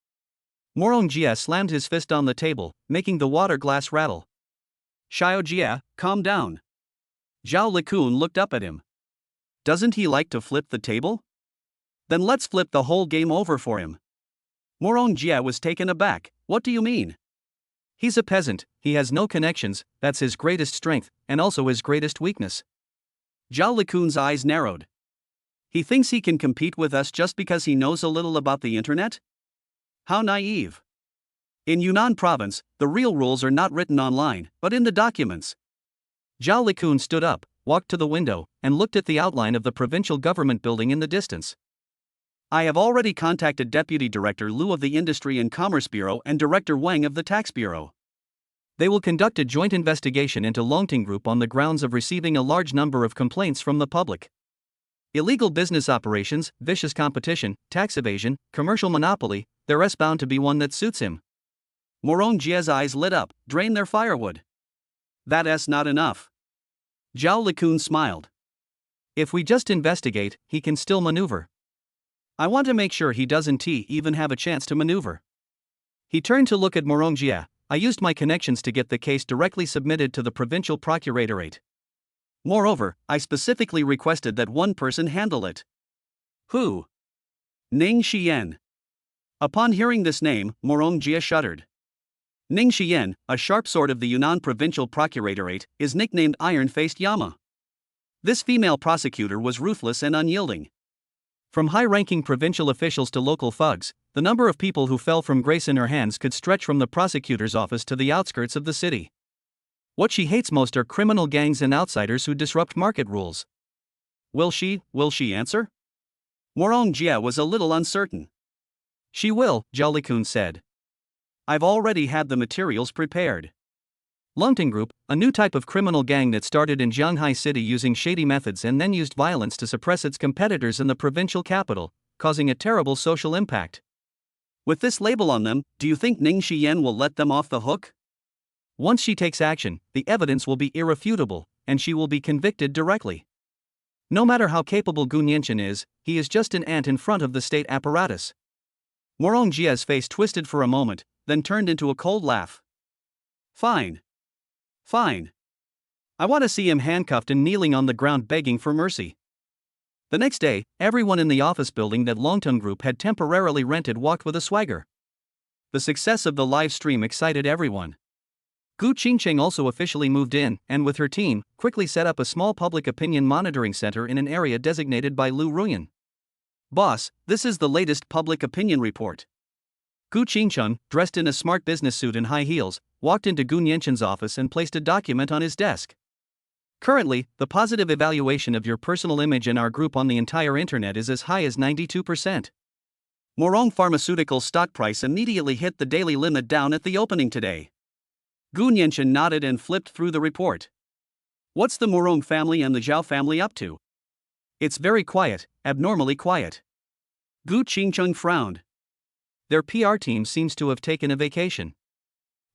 Morong Jia slammed his fist on the table, making the water glass rattle. Xiao Jia, calm down. Zhao Likun looked up at him. Doesn't he like to flip the table? Then let's flip the whole game over for him. Morong Jia was taken aback. What do you mean? He's a peasant, he has no connections, that's his greatest strength, and also his greatest weakness. Zhao Likun's eyes narrowed. He thinks he can compete with us just because he knows a little about the internet? How naive. In Yunnan province, the real rules are not written online, but in the documents. Zhao Likun stood up, walked to the window, and looked at the outline of the provincial government building in the distance. I have already contacted Deputy Director Liu of the Industry and Commerce Bureau and Director Wang of the Tax Bureau. They will conduct a joint investigation into Longting Group on the grounds of receiving a large number of complaints from the public. Illegal business operations, vicious competition, tax evasion, commercial monopoly, there's bound to be one that suits him. Morong Jia's eyes lit up. Drain their firewood. That's not enough. Zhao Likun smiled. If we just investigate, he can still maneuver. I want to make sure he doesn't even have a chance to maneuver. He turned to look at Morong Jia. I used my connections to get the case directly submitted to the provincial procuratorate. Moreover, I specifically requested that one person handle it. Who? Ning Xian. Upon hearing this name, Morong Jia shuddered. Ning Xian, a sharp sword of the Yunnan Provincial Procuratorate, is nicknamed Iron-Faced Yama. This female prosecutor was ruthless and unyielding. From high-ranking provincial officials to local thugs, The number of people who fell from grace in her hands could stretch from the prosecutor's office to the outskirts of the city. What she hates most are criminal gangs and outsiders who disrupt market rules. Will she answer? Morong Jia was a little uncertain. She will, Jolly-kun said. I've already had the materials prepared. Lungting Group, a new type of criminal gang that started in Shanghai City using shady methods and then used violence to suppress its competitors in the provincial capital, causing a terrible social impact. With this label on them, do you think Ning Xiyan will let them off the hook? Once she takes action, the evidence will be irrefutable, and she will be convicted directly. No matter how capable Gu Nianchen is, he is just an ant in front of the state apparatus. Morong Jia's face twisted for a moment, then turned into a cold laugh. Fine. I want to see him handcuffed and kneeling on the ground begging for mercy. The next day, everyone in the office building that Longton Group had temporarily rented walked with a swagger. The success of the live stream excited everyone. Gu Qingcheng also officially moved in, and with her team, quickly set up a small public opinion monitoring center in an area designated by Lu Ruyan. Boss, this is the latest public opinion report. Gu Qingcheng, dressed in a smart business suit and high heels, walked into Gu Nianchen's office and placed a document on his desk. Currently, the positive evaluation of your personal image in our group on the entire internet is as high as 92%. Morong Pharmaceuticals stock price immediately hit the daily limit down at the opening today. Gu Nianchen nodded and flipped through the report. What's the Morong family and the Zhao family up to? It's very quiet, abnormally quiet. Gu Qingcheng frowned. Their PR team seems to have taken a vacation.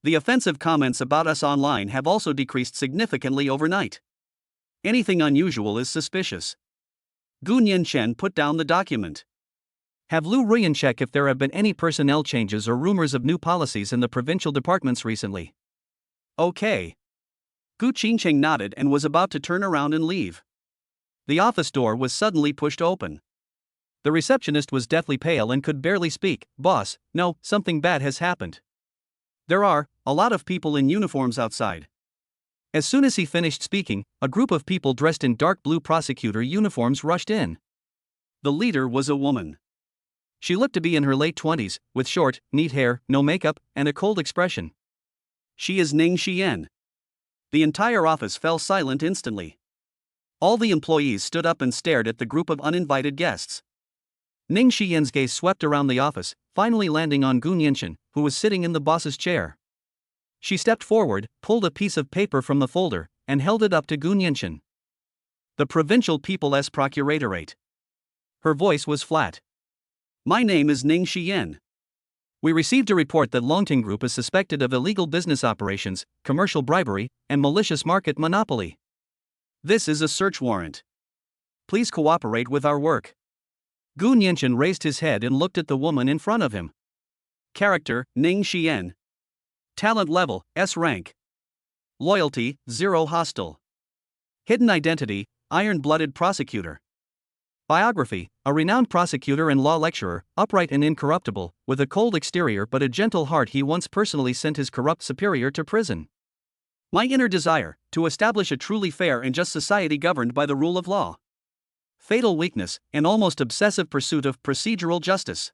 The offensive comments about us online have also decreased significantly overnight. Anything unusual is suspicious. Gu Nianchen put down the document. Have Lu Ruyan check if there have been any personnel changes or rumors of new policies in the provincial departments recently. Okay. Gu Qingcheng nodded and was about to turn around and leave. The office door was suddenly pushed open. The receptionist was deathly pale and could barely speak. Boss, no, something bad has happened. There are a lot of people in uniforms outside. As soon as he finished speaking, a group of people dressed in dark blue prosecutor uniforms rushed in. The leader was a woman. She looked to be in her late 20s, with short, neat hair, no makeup, and a cold expression. She is Ning Xiyan. The entire office fell silent instantly. All the employees stood up and stared at the group of uninvited guests. Ning Xiyan's gaze swept around the office, finally landing on Gu Nianchen, who was sitting in the boss's chair. She stepped forward, pulled a piece of paper from the folder, and held it up to Gu Nianchen. The Provincial People's Procuratorate. Her voice was flat. My name is Ning Xiyan. We received a report that Longting Group is suspected of illegal business operations, commercial bribery, and malicious market monopoly. This is a search warrant. Please cooperate with our work. Gu Nianchen raised his head and looked at the woman in front of him. Character, Ning Xiyan. Talent level, S rank. Loyalty, 0 hostile. Hidden identity, iron-blooded prosecutor. Biography, a renowned prosecutor and law lecturer, upright and incorruptible, with a cold exterior but a gentle heart. He once personally sent his corrupt superior to prison. My inner desire, to establish a truly fair and just society governed by the rule of law. Fatal weakness, an almost obsessive pursuit of procedural justice.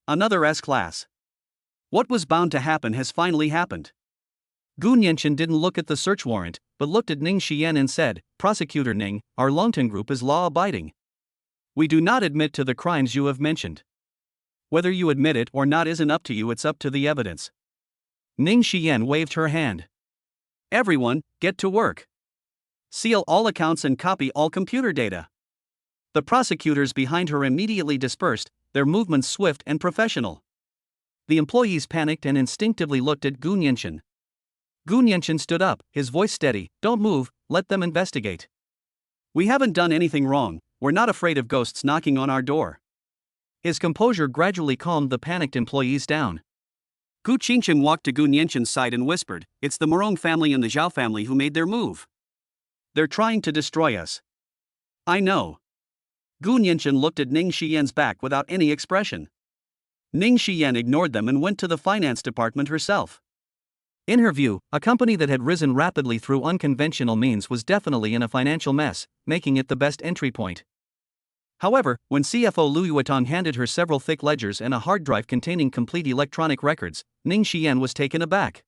Another S-class. What was bound to happen has finally happened. Gu Nianchen didn't look at the search warrant, but looked at Ning Xiyan and said, Prosecutor Ning, our Longton Group is law-abiding. We do not admit to the crimes you have mentioned. Whether you admit it or not isn't up to you, it's up to the evidence. Ning Xiyan waved her hand. Everyone, get to work. Seal all accounts and copy all computer data. The prosecutors behind her immediately dispersed, their movements swift and professional. The employees panicked and instinctively looked at Gu Nianchen. Gu Nianchen stood up, his voice steady. Don't move, let them investigate. We haven't done anything wrong, we're not afraid of ghosts knocking on our door. His composure gradually calmed the panicked employees down. Gu Qingcheng walked to Gu Nianchen's side and whispered, It's the Morong family and the Zhao family who made their move. They're trying to destroy us. I know. Gu Nianchen looked at Ning Xiyan's back without any expression. Ning Xiyan ignored them and went to the finance department herself. In her view, a company that had risen rapidly through unconventional means was definitely in a financial mess, making it the best entry point. However, when CFO Liu Yutong handed her several thick ledgers and a hard drive containing complete electronic records, Ning Xian was taken aback.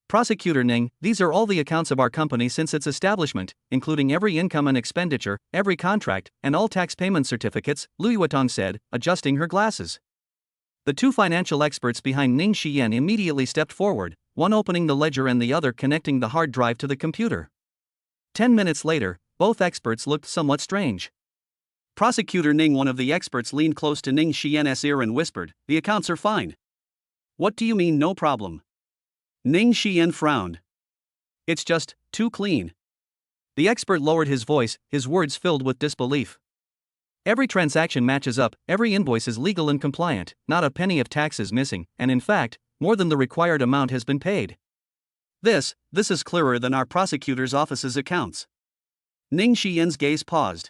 Prosecutor Ning, these are all the accounts of our company since its establishment, including every income and expenditure, every contract, and all tax payment certificates, Liu Yutong said, adjusting her glasses. The two financial experts behind Ning Xian immediately stepped forward, one opening the ledger and the other connecting the hard drive to the computer. 10 minutes later, both experts looked somewhat strange. Prosecutor Ning, one of the experts, leaned close to Ning Xian's ear and whispered, "The accounts are fine." "What do you mean no problem?" Ning Xian frowned. "It's just too clean." The expert lowered his voice, his words filled with disbelief. "Every transaction matches up, every invoice is legal and compliant, not a penny of tax is missing, and in fact, more than the required amount has been paid." This is clearer than our prosecutor's office's accounts." Ning Xian's gaze paused.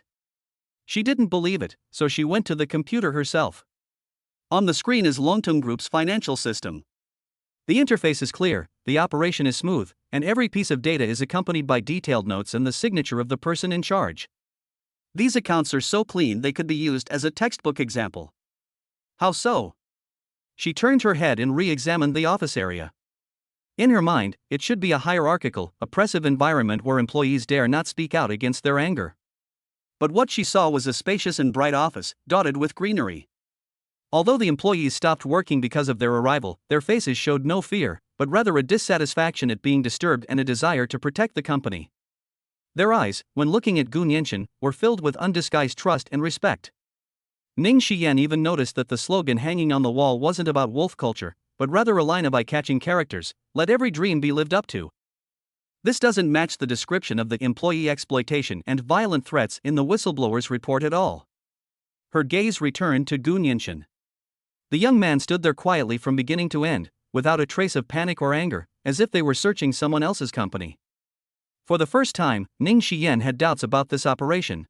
She didn't believe it, so she went to the computer herself. On the screen is Longteng Group's financial system. The interface is clear, the operation is smooth, and every piece of data is accompanied by detailed notes and the signature of the person in charge. These accounts are so clean they could be used as a textbook example. How so? She turned her head and re-examined the office area. In her mind, it should be a hierarchical, oppressive environment where employees dare not speak out against their anger. But what she saw was a spacious and bright office, dotted with greenery. Although the employees stopped working because of their arrival, their faces showed no fear, but rather a dissatisfaction at being disturbed and a desire to protect the company. Their eyes, when looking at Gu Nianchen, were filled with undisguised trust and respect. Ning Xian even noticed that the slogan hanging on the wall wasn't about wolf culture, but rather a line of eye-catching characters, "Let every dream be lived up to." This doesn't match the description of the employee exploitation and violent threats in the whistleblower's report at all. Her gaze returned to Gu Nianchen. The young man stood there quietly from beginning to end, without a trace of panic or anger, as if they were searching someone else's company. For the first time, Ning Xian had doubts about this operation.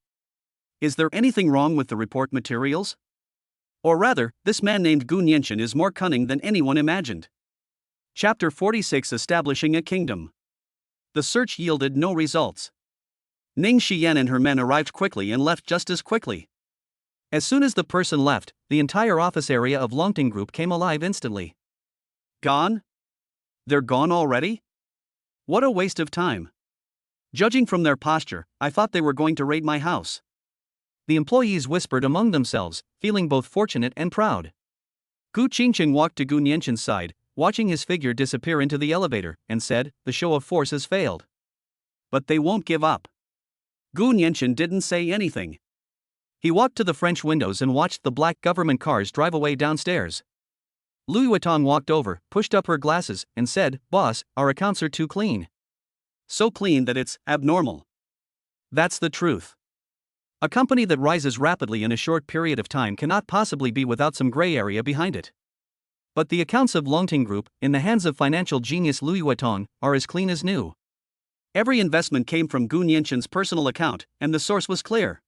Is there anything wrong with the report materials? Or rather, this man named Gu Nianchen is more cunning than anyone imagined. Chapter 46: Establishing a Kingdom. The search yielded no results. Ning Xian and her men arrived quickly and left just as quickly. As soon as the person left, the entire office area of Longteng Group came alive instantly. Gone? They're gone already? What a waste of time. Judging from their posture, I thought they were going to raid my house. The employees whispered among themselves, feeling both fortunate and proud. Gu Qingqing walked to Gu Nianchen's side, watching his figure disappear into the elevator, and said, "The show of force has failed. But they won't give up." Gu Nianchen didn't say anything. He walked to the French windows and watched the black government cars drive away downstairs. Liu Yutong walked over, pushed up her glasses, and said, "Boss, our accounts are too clean." So clean that it's abnormal. That's the truth. A company that rises rapidly in a short period of time cannot possibly be without some gray area behind it. But the accounts of Longteng Group, in the hands of financial genius Liu Yutong, are as clean as new. Every investment came from Gu Nianchen's personal account, and the source was clear.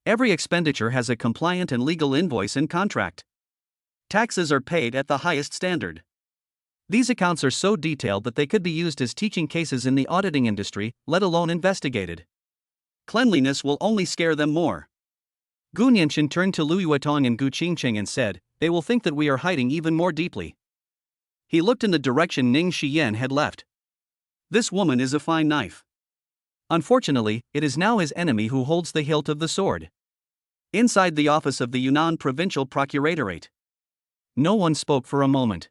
Every expenditure has a compliant and legal invoice and contract. Taxes are paid at the highest standard. These accounts are so detailed that they could be used as teaching cases in the auditing industry, let alone investigated. Cleanliness will only scare them more. Gu Nianchen turned to Liu Yutong and Gu Qingqing and said, "They will think that we are hiding even more deeply." He looked in the direction Ning Xian had left. This woman is a fine knife. Unfortunately, it is now his enemy who holds the hilt of the sword. Inside the office of the Yunnan Provincial Procuratorate, no one spoke for a moment.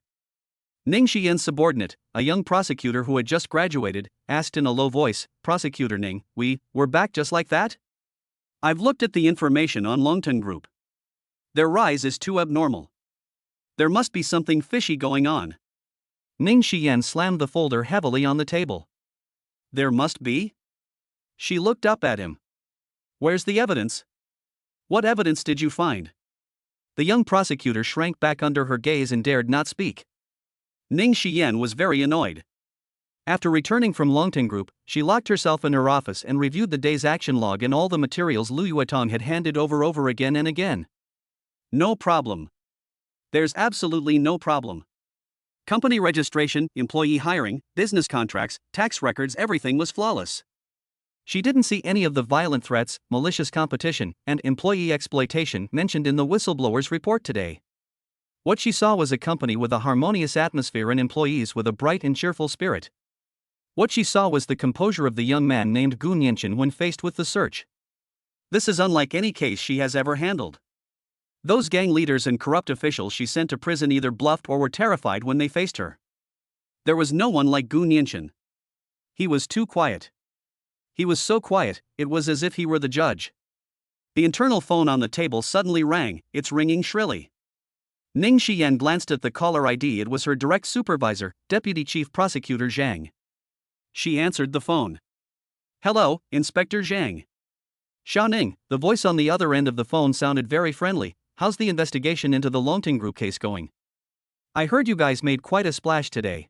Ning Xian's subordinate, a young prosecutor who had just graduated, asked in a low voice, "Prosecutor Ning, we're back just like that? I've looked at the information on Longteng Group. Their rise is too abnormal. There must be something fishy going on." Ning Xian slammed the folder heavily on the table. "There must be?" She looked up at him. "Where's the evidence? What evidence did you find?" The young prosecutor shrank back under her gaze and dared not speak. Ning Xian was very annoyed. After returning from Longteng Group, she locked herself in her office and reviewed the day's action log and all the materials Liu Yutong had handed over again and again. No problem. There's absolutely no problem. Company registration, employee hiring, business contracts, tax records, everything was flawless. She didn't see any of the violent threats, malicious competition, and employee exploitation mentioned in the whistleblower's report today. What she saw was a company with a harmonious atmosphere and employees with a bright and cheerful spirit. What she saw was the composure of the young man named Gu Nianchen when faced with the search. This is unlike any case she has ever handled. Those gang leaders and corrupt officials she sent to prison either bluffed or were terrified when they faced her. There was no one like Gu Nianchen. He was too quiet. He was so quiet, it was as if he were the judge. The internal phone on the table suddenly rang, its ringing shrilly. Ning Xiyan glanced at the caller ID. It was her direct supervisor, Deputy Chief Prosecutor Zhang. She answered the phone. "Hello, Inspector Zhang." "Xiao Ning," the voice on the other end of the phone sounded very friendly. "How's the investigation into the Longting Group case going? I heard you guys made quite a splash today."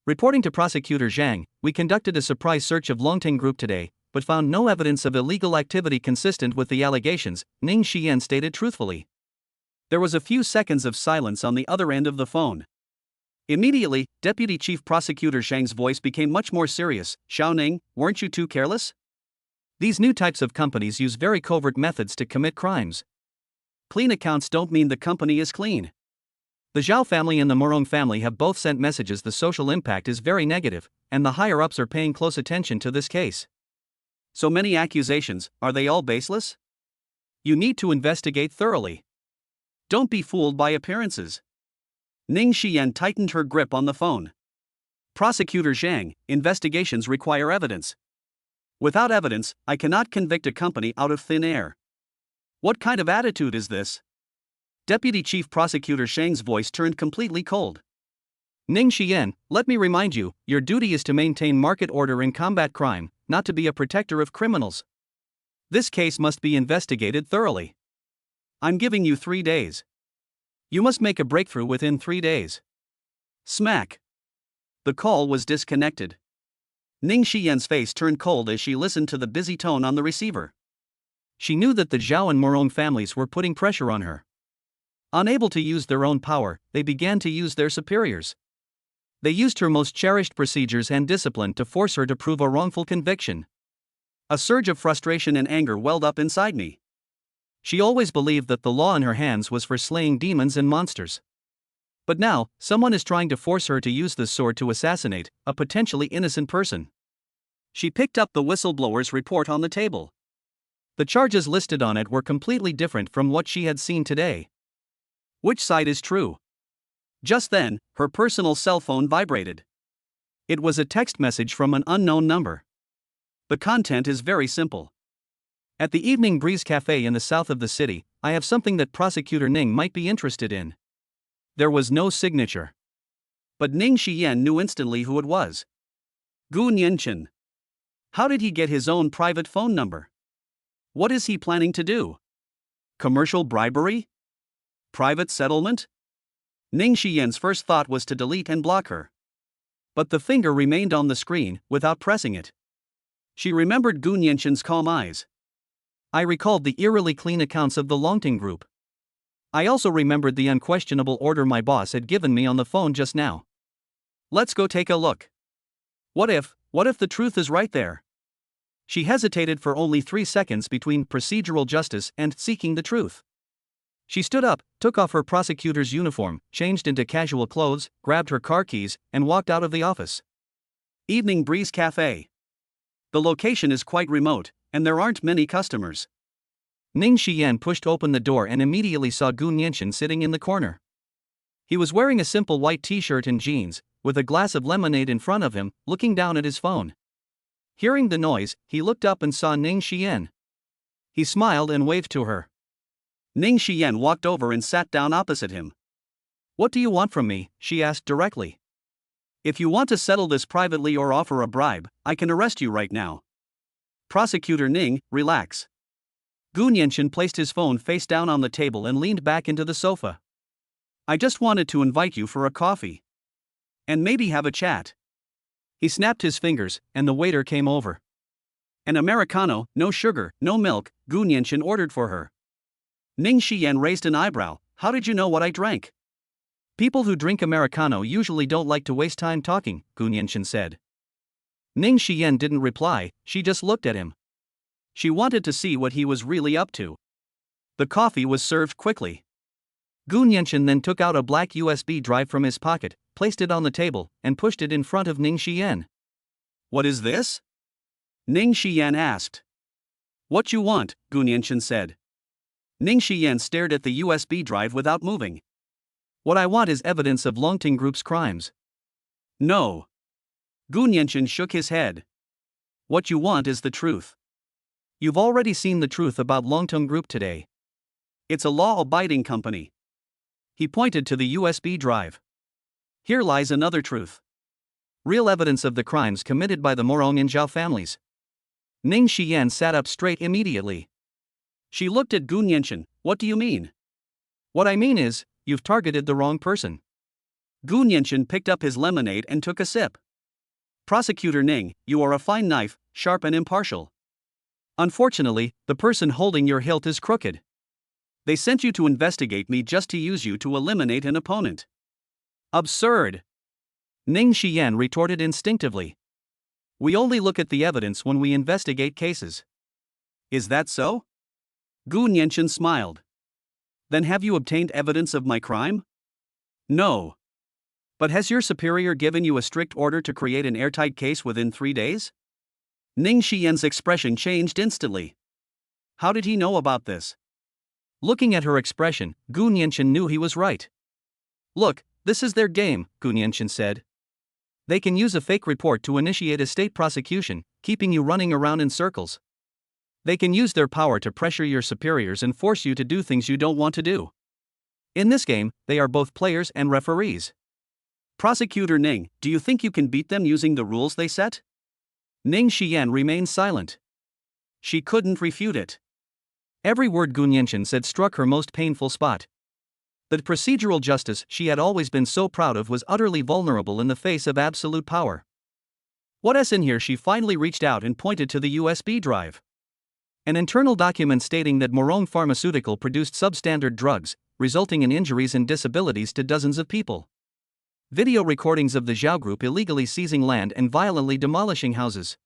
Reporting to Prosecutor Zhang, "We conducted a surprise search of Longting Group today, but found no evidence of illegal activity consistent with the allegations," Ning Xiyan stated truthfully. There was a few seconds of silence on the other end of the phone. Immediately, Deputy Chief Prosecutor Zhang's voice became much more serious. "Xiao Ning, weren't you too careless? These new types of companies use very covert methods to commit crimes. Clean accounts don't mean the company is clean. The Zhao family and the Morong family have both sent messages the social impact is very negative, and the higher-ups are paying close attention to this case. So many accusations, are they all baseless? You need to investigate thoroughly. Don't be fooled by appearances." Ning Xiyan tightened her grip on the phone. "Prosecutor Zhang, investigations require evidence. Without evidence, I cannot convict a company out of thin air. What kind of attitude is this?" Deputy Chief Prosecutor Zhang's voice turned completely cold. "Ning Xiyan, let me remind you, your duty is to maintain market order and combat crime, not to be a protector of criminals. This case must be investigated thoroughly. I'm giving you 3 days. You must make a breakthrough within 3 days." Smack. The call was disconnected. Ning Xiyan's face turned cold as she listened to the busy tone on the receiver. She knew that the Zhao and Morong families were putting pressure on her. Unable to use their own power, they began to use their superiors. They used her most cherished procedures and discipline to force her to prove a wrongful conviction. A surge of frustration and anger welled up inside me. She always believed that the law in her hands was for slaying demons and monsters. But now, someone is trying to force her to use this sword to assassinate a potentially innocent person. She picked up the whistleblower's report on the table. The charges listed on it were completely different from what she had seen today. Which side is true? Just then, her personal cell phone vibrated. It was a text message from an unknown number. The content is very simple. "At the Evening Breeze Cafe in the south of the city, I have something that Prosecutor Ning might be interested in." There was no signature. But Ning Xiyan knew instantly who it was. Gu Nianchen. How did he get his own private phone number? What is he planning to do? Commercial bribery? Private settlement? Ning Xiyan's first thought was to delete and block her. But the finger remained on the screen, without pressing it. She remembered Gu Nianchen's calm eyes. I recalled the eerily clean accounts of the Longting Group. I also remembered the unquestionable order my boss had given me on the phone just now. Let's go take a look. What if the truth is right there? She hesitated for only 3 seconds between procedural justice and seeking the truth. She stood up, took off her prosecutor's uniform, changed into casual clothes, grabbed her car keys, and walked out of the office. Evening Breeze Cafe. The location is quite remote, and there aren't many customers. Ning Xiyan pushed open the door and immediately saw Gu Nianchen sitting in the corner. He was wearing a simple white t-shirt and jeans, with a glass of lemonade in front of him, looking down at his phone. Hearing the noise, he looked up and saw Ning Xiyan. He smiled and waved to her. Ning Xiyan walked over and sat down opposite him. What do you want from me? She asked directly. If you want to settle this privately or offer a bribe, I can arrest you right now. Prosecutor Ning, relax. Gu Nianchen placed his phone face down on the table and leaned back into the sofa. I just wanted to invite you for a coffee. And maybe have a chat. He snapped his fingers, and the waiter came over. An Americano, no sugar, no milk, Gu Nianchen ordered for her. Ning Xiyan raised an eyebrow. How did you know what I drank? People who drink Americano usually don't like to waste time talking, Gu Nianchen said. Ning Xian didn't reply, she just looked at him. She wanted to see what he was really up to. The coffee was served quickly. Gu Nianchen then took out a black USB drive from his pocket, placed it on the table, and pushed it in front of Ning Xian. "What is this?" Ning Xian asked. "What you want?" Gu Nianchen said. Ning Xian stared at the USB drive without moving. "What I want is evidence of Longting Group's crimes." "No." Gu Nianchen shook his head. "What you want is the truth." "You've already seen the truth about Longting Group today. It's a law-abiding company." He pointed to the USB drive. "Here lies another truth. Real evidence of the crimes committed by the Morong and Zhao families." Ning Xian sat up straight immediately. She looked at Gu Nianchen. "What do you mean?" "What I mean is, you've targeted the wrong person." Gu Nianchen picked up his lemonade and took a sip. "Prosecutor Ning, you are a fine knife, sharp and impartial. Unfortunately, the person holding your hilt is crooked. They sent you to investigate me just to use you to eliminate an opponent." "Absurd!" Ning Xian retorted instinctively. "We only look at the evidence when we investigate cases." "Is that so?" Gu Nianchen smiled. "Then have you obtained evidence of my crime?" "No." "But has your superior given you a strict order to create an airtight case within 3 days?" Ning Xian's expression changed instantly. How did he know about this? Looking at her expression, Gu Nianchen knew he was right. "Look, this is their game," Gu Nianchen said. "They can use a fake report to initiate a state prosecution, keeping you running around in circles. They can use their power to pressure your superiors and force you to do things you don't want to do. In this game, they are both players and referees." "Prosecutor Ning, do you think you can beat them using the rules they set?" Ning Xian remained silent. She couldn't refute it. Every word Gu Nianchen said struck her most painful spot. The procedural justice she had always been so proud of was utterly vulnerable in the face of absolute power. "What's in here?" She finally reached out and pointed to the USB drive. An internal document stating that Morong Pharmaceutical produced substandard drugs, resulting in injuries and disabilities to dozens of people. Video recordings of the Zhao Group illegally seizing land and violently demolishing houses.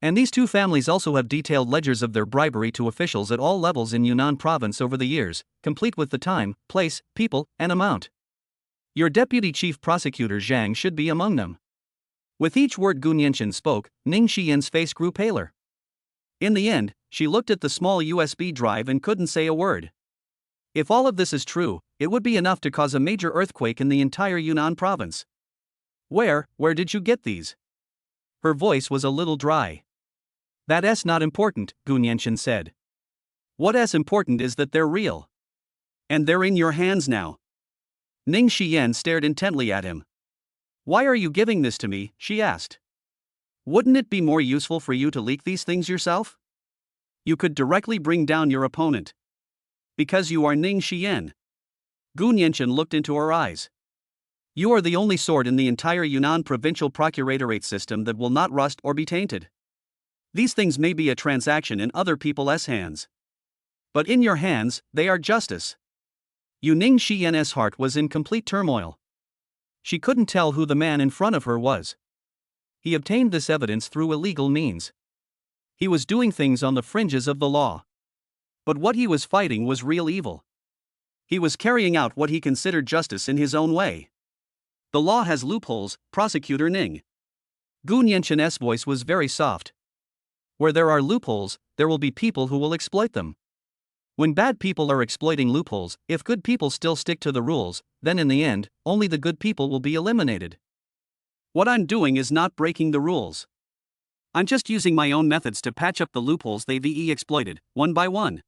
And these two families also have detailed ledgers of their bribery to officials at all levels in Yunnan province over the years, complete with the time, place, people, and amount. Your deputy chief prosecutor Zhang should be among them." With each word Gu Nianchen spoke, Ning Xian's face grew paler. In the end, she looked at the small USB drive and couldn't say a word. If all of this is true, it would be enough to cause a major earthquake in the entire Yunnan province. Where did you get these?" Her voice was a little dry. "That's not important," Gu Nianchen said. "What's important is that they're real. And they're in your hands now." Ning Xian stared intently at him. "Why are you giving this to me?" she asked. "Wouldn't it be more useful for you to leak these things yourself? You could directly bring down your opponent. Because you are Ning Xian." Gu Nianchen looked into her eyes. "You are the only sword in the entire Yunnan provincial procuratorate system that will not rust or be tainted. These things may be a transaction in other people's hands. But in your hands, they are justice." Ning Xian's heart was in complete turmoil. She couldn't tell who the man in front of her was. He obtained this evidence through illegal means. He was doing things on the fringes of the law. But what he was fighting was real evil. He was carrying out what he considered justice in his own way. "The law has loopholes, Prosecutor Ning." Gu Nianchen's voice was very soft. "Where there are loopholes, there will be people who will exploit them. When bad people are exploiting loopholes, if good people still stick to the rules, then in the end, only the good people will be eliminated. What I'm doing is not breaking the rules. I'm just using my own methods to patch up the loopholes they've exploited, one by one."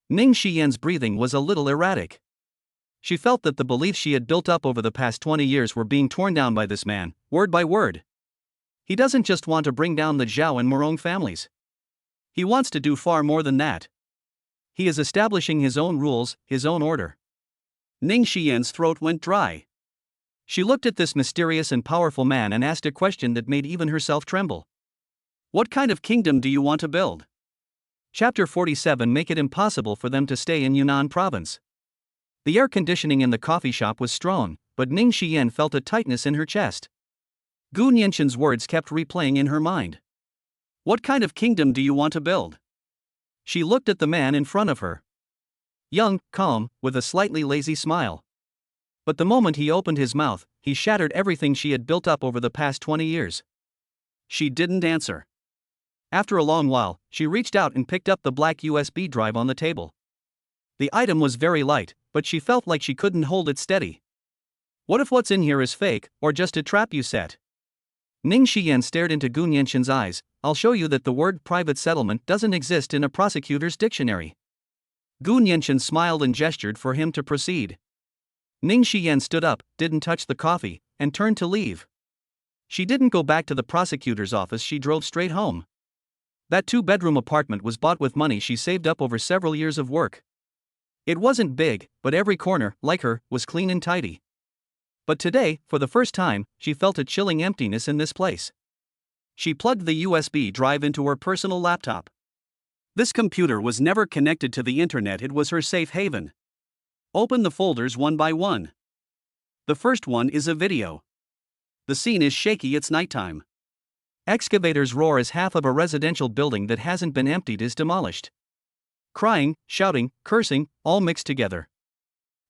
Ning Xian's breathing was a little erratic. She felt that the beliefs she had built up over the past 20 years were being torn down by this man, word by word. He doesn't just want to bring down the Zhao and Morong families. He wants to do far more than that. He is establishing his own rules, his own order. Ning Xian's throat went dry. She looked at this mysterious and powerful man and asked a question that made even herself tremble. "What kind of kingdom do you want to build?" Chapter 47 Make it impossible for them to stay in Yunnan province. The air conditioning in the coffee shop was strong, but Ning Xian felt a tightness in her chest. Gu Nianqin's words kept replaying in her mind. What kind of kingdom do you want to build? She looked at the man in front of her. Young, calm, with a slightly lazy smile. But the moment he opened his mouth, he shattered everything she had built up over the past 20 years. She didn't answer. After a long while, she reached out and picked up the black USB drive on the table. The item was very light, but she felt like she couldn't hold it steady. What if what's in here is fake, or just a trap you set? Ning Xiyan stared into Gu Nianqin's eyes. I'll show you that the word private settlement doesn't exist in a prosecutor's dictionary. Gu Nianqin smiled and gestured for him to proceed. Ning Xiyan stood up, didn't touch the coffee, and turned to leave. She didn't go back to the prosecutor's office, she drove straight home. That 2-bedroom apartment was bought with money she saved up over several years of work. It wasn't big, but every corner, like her, was clean and tidy. But today, for the first time, she felt a chilling emptiness in this place. She plugged the USB drive into her personal laptop. This computer was never connected to the internet, it was her safe haven. Open the folders one by one. The first one is a video. The scene is shaky, it's nighttime. Excavators roar as half of a residential building that hasn't been emptied is demolished. Crying, shouting, cursing, all mixed together.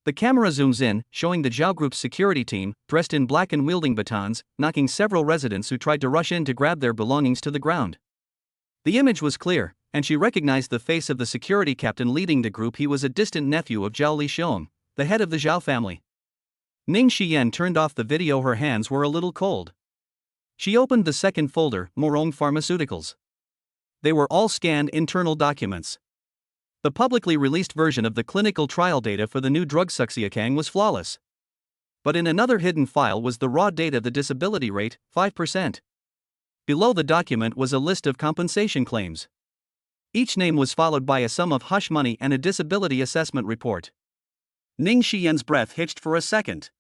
The camera zooms in, showing the Zhao Group's security team, dressed in black and wielding batons, knocking several residents who tried to rush in to grab their belongings to the ground. The image was clear, and she recognized the face of the security captain leading the group. He was a distant nephew of Zhao Lixiong, the head of the Zhao family. Ning Xiyan turned off the video, her hands were a little cold. She opened the second folder, Morong Pharmaceuticals. They were all scanned internal documents. The publicly released version of the clinical trial data for the new drug Suxiakang was flawless. But in another hidden file was the raw data, the disability rate, 5%. Below the document was a list of compensation claims. Each name was followed by a sum of hush money and a disability assessment report. Ning Xiyan's breath hitched for a second.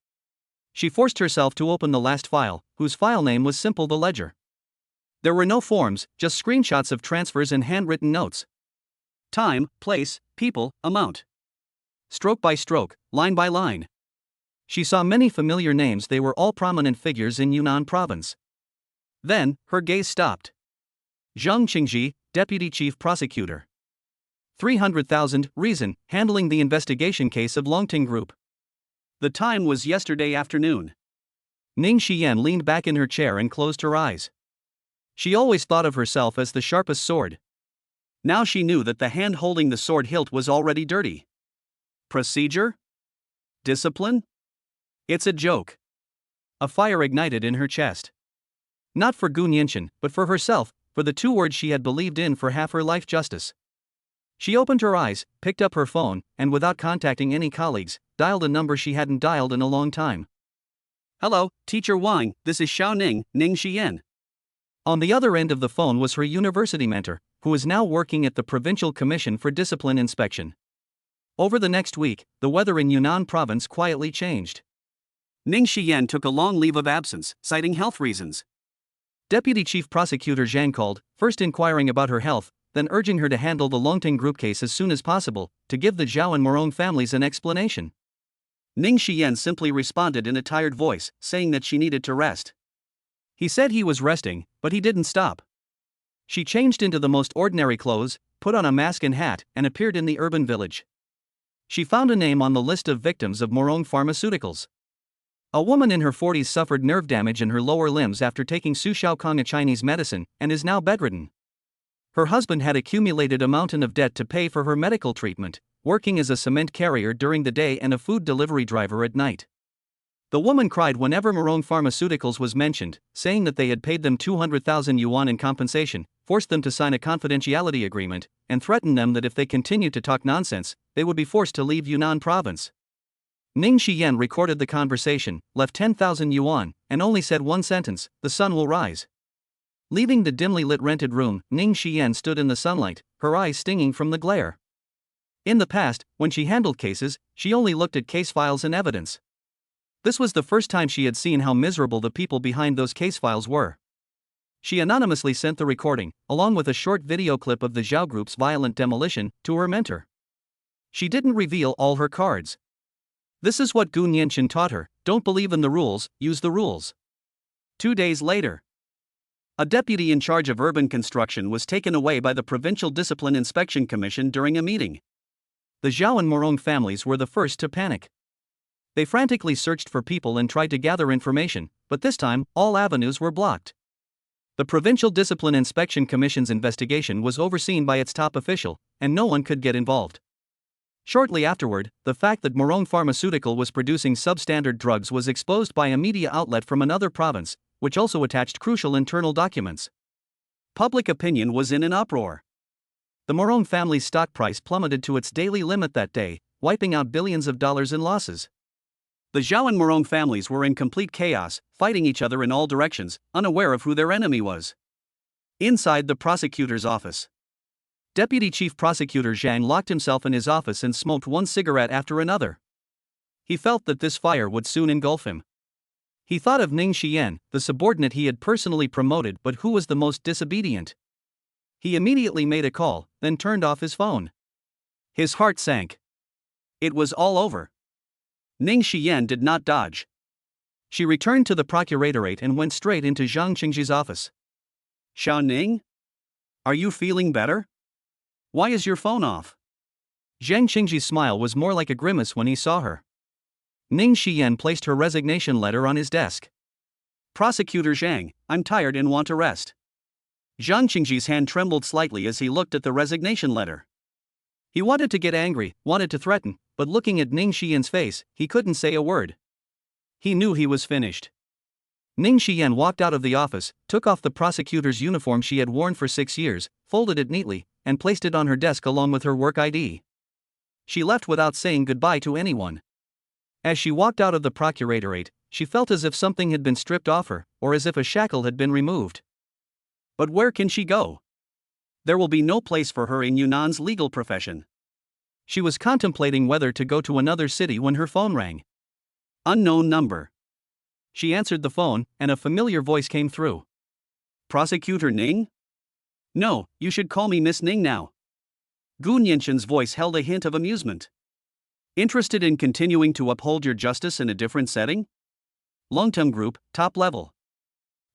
She forced herself to open the last file, whose file name was Simple the Ledger. There were no forms, just screenshots of transfers and handwritten notes. Time, place, people, amount. Stroke by stroke, line by line. She saw many familiar names, they were all prominent figures in Yunnan province. Then, her gaze stopped. Zhang Qingji, Deputy Chief Prosecutor. 300,000, reason, handling the investigation case of Longting Group. The time was yesterday afternoon. Ning Xiyan leaned back in her chair and closed her eyes. She always thought of herself as the sharpest sword. Now she knew that the hand holding the sword hilt was already dirty. Procedure? Discipline? It's a joke. A fire ignited in her chest. Not for Gu Nianqin, but for herself, for the 2 words she had believed in for half her life: justice. She opened her eyes, picked up her phone, and without contacting any colleagues, dialed a number she hadn't dialed in a long time. Hello, Teacher Wang, this is Xiao Ning Xiyan. On the other end of the phone was her university mentor, who is now working at the Provincial Commission for Discipline Inspection. Over the next week, the weather in Yunnan province quietly changed. Ning Xiyan took a long leave of absence, citing health reasons. Deputy Chief Prosecutor Zhang called, first inquiring about her health, then urging her to handle the Longting Group case as soon as possible, to give the Zhao and Morong families an explanation. Ning Xiyan simply responded in a tired voice, saying that she needed to rest. He said he was resting, but he didn't stop. She changed into the most ordinary clothes, put on a mask and hat, and appeared in the urban village. She found a name on the list of victims of Morong Pharmaceuticals. A woman in her 40s suffered nerve damage in her lower limbs after taking Su Shaokong, a Chinese medicine, and is now bedridden. Her husband had accumulated a mountain of debt to pay for her medical treatment, working as a cement carrier during the day and a food delivery driver at night. The woman cried whenever Morong Pharmaceuticals was mentioned, saying that they had paid them 200,000 yuan in compensation, forced them to sign a confidentiality agreement, and threatened them that if they continued to talk nonsense, they would be forced to leave Yunnan province. Ning Xiyan recorded the conversation, left 10,000 yuan, and only said one sentence: the sun will rise. Leaving the dimly lit rented room, Ning Xiyan stood in the sunlight, her eyes stinging from the glare. In the past, when she handled cases, she only looked at case files and evidence. This was the first time she had seen how miserable the people behind those case files were. She anonymously sent the recording, along with a short video clip of the Zhao Group's violent demolition, to her mentor. She didn't reveal all her cards. This is what Gu Nianqin taught her: don't believe in the rules, use the rules. 2 days later, a deputy in charge of urban construction was taken away by the Provincial Discipline Inspection Commission during a meeting. The Zhao and Morong families were the first to panic. They frantically searched for people and tried to gather information, but this time, all avenues were blocked. The Provincial Discipline Inspection Commission's investigation was overseen by its top official, and no one could get involved. Shortly afterward, the fact that Morong Pharmaceutical was producing substandard drugs was exposed by a media outlet from another province, which also attached crucial internal documents. Public opinion was in an uproar. The Morong family's stock price plummeted to its daily limit that day, wiping out billions of dollars in losses. The Zhao and Morong families were in complete chaos, fighting each other in all directions, unaware of who their enemy was. Inside the prosecutor's office, Deputy Chief Prosecutor Zhang locked himself in his office and smoked one cigarette after another. He felt that this fire would soon engulf him. He thought of Ning Xian, the subordinate he had personally promoted but who was the most disobedient. He immediately made a call, then turned off his phone. His heart sank. It was all over. Ning Xian did not dodge. She returned to the procuratorate and went straight into Zhang Qingji's office. "Xiao Ning? Are you feeling better? Why is your phone off?" Zhang Qingji's smile was more like a grimace when he saw her. Ning Xian placed her resignation letter on his desk. "Prosecutor Zhang, I'm tired and want to rest." Zhang Qingji's hand trembled slightly as he looked at the resignation letter. He wanted to get angry, wanted to threaten, but looking at Ning Xian's face, he couldn't say a word. He knew he was finished. Ning Xian walked out of the office, took off the prosecutor's uniform she had worn for 6 years, folded it neatly, and placed it on her desk along with her work ID. She left without saying goodbye to anyone. As she walked out of the procuratorate, she felt as if something had been stripped off her, or as if a shackle had been removed. But where can she go? There will be no place for her in Yunnan's legal profession. She was contemplating whether to go to another city when her phone rang. Unknown number. She answered the phone, and a familiar voice came through. "Prosecutor Ning? No, you should call me Miss Ning now." Gu Nianxin's voice held a hint of amusement. "Interested in continuing to uphold your justice in a different setting? Longtem Group, top level."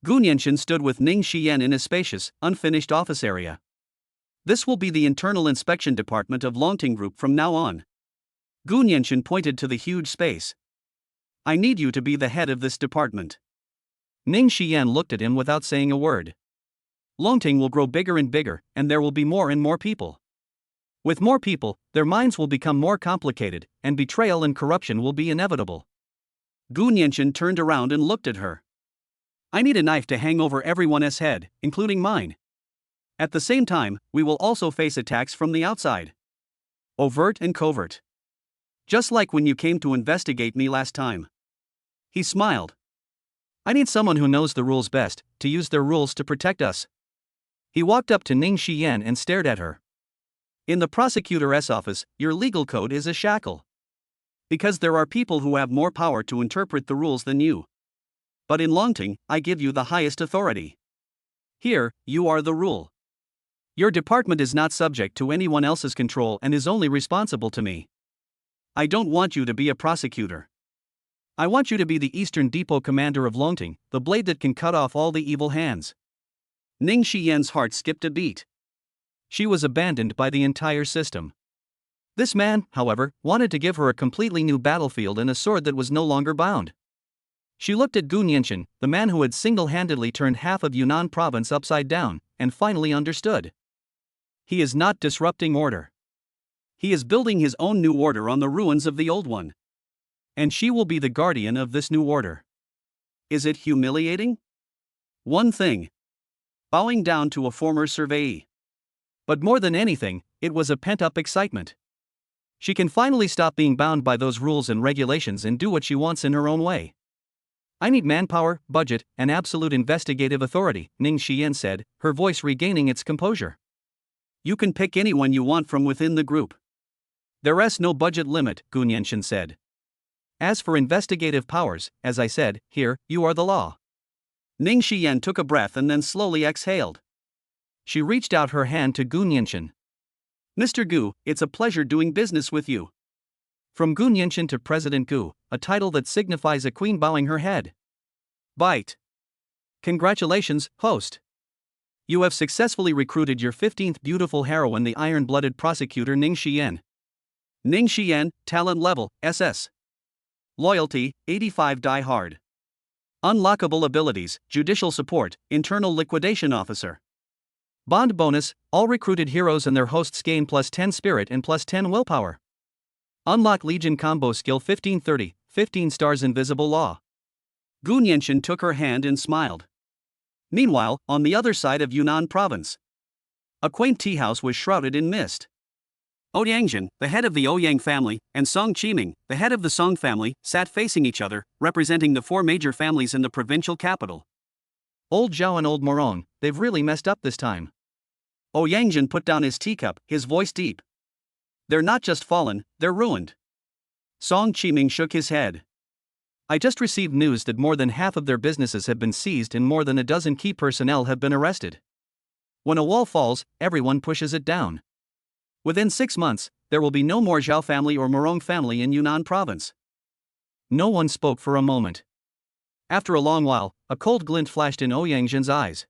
Gu Nianxin stood with Ning Xian in a spacious, unfinished office area. "This will be the internal inspection department of Longting Group from now on." Gu Nianxin pointed to the huge space. "I need you to be the head of this department." Ning Xian looked at him without saying a word. Longting will grow bigger and bigger, and there will be more and more people. With more people, their minds will become more complicated, and betrayal and corruption will be inevitable. Gu Nianxin turned around and looked at her. "I need a knife to hang over everyone's head, including mine. At the same time, we will also face attacks from the outside. Overt and covert. Just like when you came to investigate me last time." He smiled. "I need someone who knows the rules best, to use their rules to protect us." He walked up to Ning Xian and stared at her. "In the prosecutor's office, your legal code is a shackle. Because there are people who have more power to interpret the rules than you. But in Longting, I give you the highest authority. Here, you are the rule. Your department is not subject to anyone else's control and is only responsible to me. I don't want you to be a prosecutor. I want you to be the Eastern Depot commander of Longting, the blade that can cut off all the evil hands." Ning Xian's heart skipped a beat. She was abandoned by the entire system. This man, however, wanted to give her a completely new battlefield and a sword that was no longer bound. She looked at Gu Nianxin, the man who had single-handedly turned half of Yunnan province upside down, and finally understood. He is not disrupting order. He is building his own new order on the ruins of the old one. And she will be the guardian of this new order. Is it humiliating? One thing. Bowing down to a former surveyee. But more than anything, it was a pent-up excitement. She can finally stop being bound by those rules and regulations and do what she wants in her own way. "I need manpower, budget, and absolute investigative authority," Ning Xian said, her voice regaining its composure. "You can pick anyone you want from within the group. There is no budget limit," Gu Nianxin said. "As for investigative powers, as I said, here, you are the law." Ning Xian took a breath and then slowly exhaled. She reached out her hand to Gu Nianxin. "Mr. Gu, it's a pleasure doing business with you." From Gu Nianxin to President Gu, a title that signifies a queen bowing her head. Bite. Congratulations, host. You have successfully recruited your 15th beautiful heroine, the iron-blooded prosecutor Ning Xian. Ning Xian, talent level, SS. Loyalty, 85 die hard. Unlockable abilities, judicial support, internal liquidation officer. Bond bonus, all recruited heroes and their hosts gain +10 spirit and +10 willpower. Unlock Legion combo skill 1530, 15 stars invisible law. Gu Nianxin took her hand and smiled. Meanwhile, on the other side of Yunnan province, a quaint tea house was shrouded in mist. Ouyangzhen, the head of the Ouyang family, and Song Qiming, the head of the Song family, sat facing each other, representing the four major families in the provincial capital. Old Zhao and old Morong, they've really messed up this time. Ouyangzhen put down his teacup, his voice deep. They're not just fallen, they're ruined. Song Qiming shook his head. I just received news that more than half of their businesses have been seized and more than a dozen key personnel have been arrested. When a wall falls, everyone pushes it down. Within 6 months, there will be no more Zhao family or Morong family in Yunnan province. No one spoke for a moment. After a long while, a cold glint flashed in Ouyangzhen's eyes.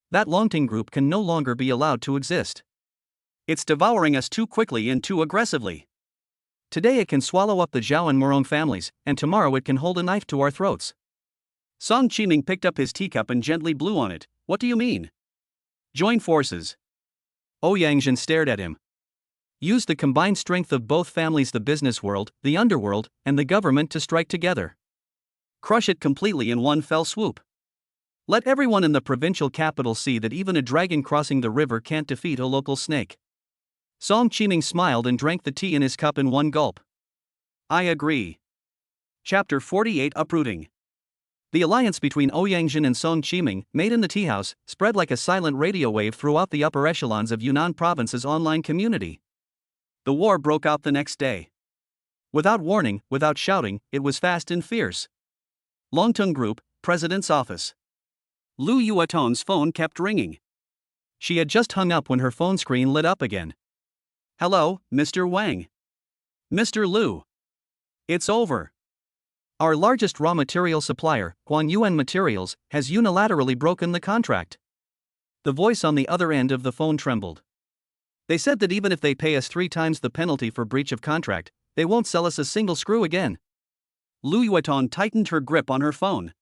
That Longting group can no longer be allowed to exist. It's devouring us too quickly and too aggressively. Today it can swallow up the Zhao and Morong families, and tomorrow it can hold a knife to our throats. Song Qiming picked up his teacup and gently blew on it. What do you mean? Join forces. Ouyangzhen stared at him. Use the combined strength of both families, the business world, the underworld, and the government to strike together. Crush it completely in one fell swoop. Let everyone in the provincial capital see that even a dragon crossing the river can't defeat a local snake. Song Qiming smiled and drank the tea in his cup in one gulp. I agree. Chapter 48 Uprooting. The alliance between Ouyangzhen and Song Qiming, made in the tea house, spread like a silent radio wave throughout the upper echelons of Yunnan province's online community. The war broke out the next day. Without warning, without shouting, it was fast and fierce. Longtung Group, President's Office. Lu Yuaton's phone kept ringing. She had just hung up when her phone screen lit up again. Hello, Mr. Wang. Mr. Lu. It's over. Our largest raw material supplier, Guanyuan Materials, has unilaterally broken the contract. The voice on the other end of the phone trembled. They said that even if they pay us 3 times the penalty for breach of contract, they won't sell us a single screw again. Lu Yuaton tightened her grip on her phone.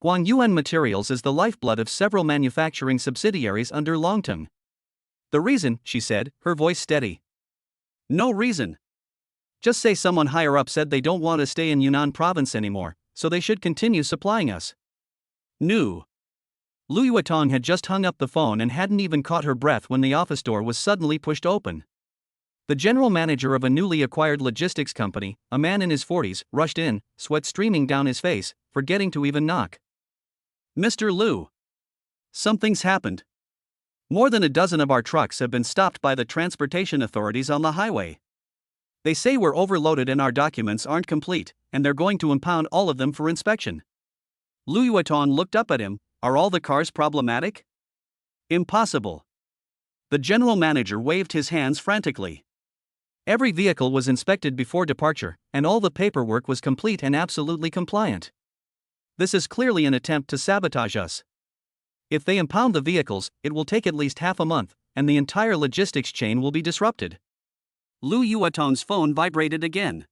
Guanyuan Materials is the lifeblood of several manufacturing subsidiaries under Longtung. The reason, she said, her voice steady. No reason. Just say someone higher up said they don't want to stay in Yunnan province anymore, so they should continue supplying us. New. Lu Yuatong had just hung up the phone and hadn't even caught her breath when the office door was suddenly pushed open. The general manager of a newly acquired logistics company, a man in his 40s, rushed in, sweat streaming down his face, forgetting to even knock. Mr. Lu. Something's happened. More than a dozen of our trucks have been stopped by the transportation authorities on the highway. They say we're overloaded and our documents aren't complete, and they're going to impound all of them for inspection. Lu Yuaton looked up at him. Are all the cars problematic? Impossible. The general manager waved his hands frantically. Every vehicle was inspected before departure, and all the paperwork was complete and absolutely compliant. This is clearly an attempt to sabotage us. If they impound the vehicles, it will take at least half a month, and the entire logistics chain will be disrupted. Lu Yuaton's phone vibrated again.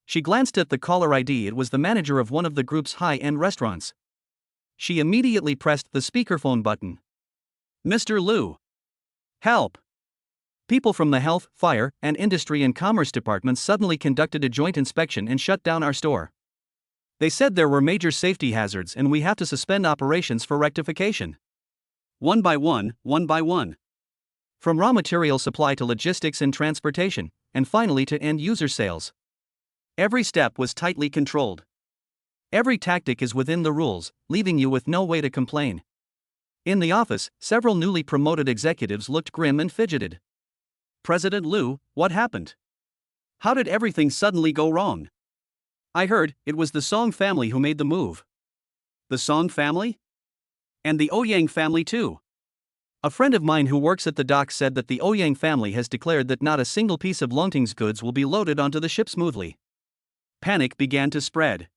She glanced at the caller ID. It was the manager of one of the group's high-end restaurants. She immediately pressed the speakerphone button. Mr. Lu. Help. People from the Health, Fire, and Industry and Commerce departments suddenly conducted a joint inspection and shut down our store. They said there were major safety hazards and we have to suspend operations for rectification. One by one, one by one. From raw material supply to logistics and transportation, and finally to end-user sales. Every step was tightly controlled. Every tactic is within the rules, leaving you with no way to complain. In the office, several newly promoted executives looked grim and fidgeted. President Lu, what happened? How did everything suddenly go wrong? I heard it was the Song family who made the move. The Song family? And the Ouyang family too. A friend of mine who works at the docks said that the Ouyang family has declared that not a single piece of Longting's goods will be loaded onto the ship smoothly. Panic began to spread.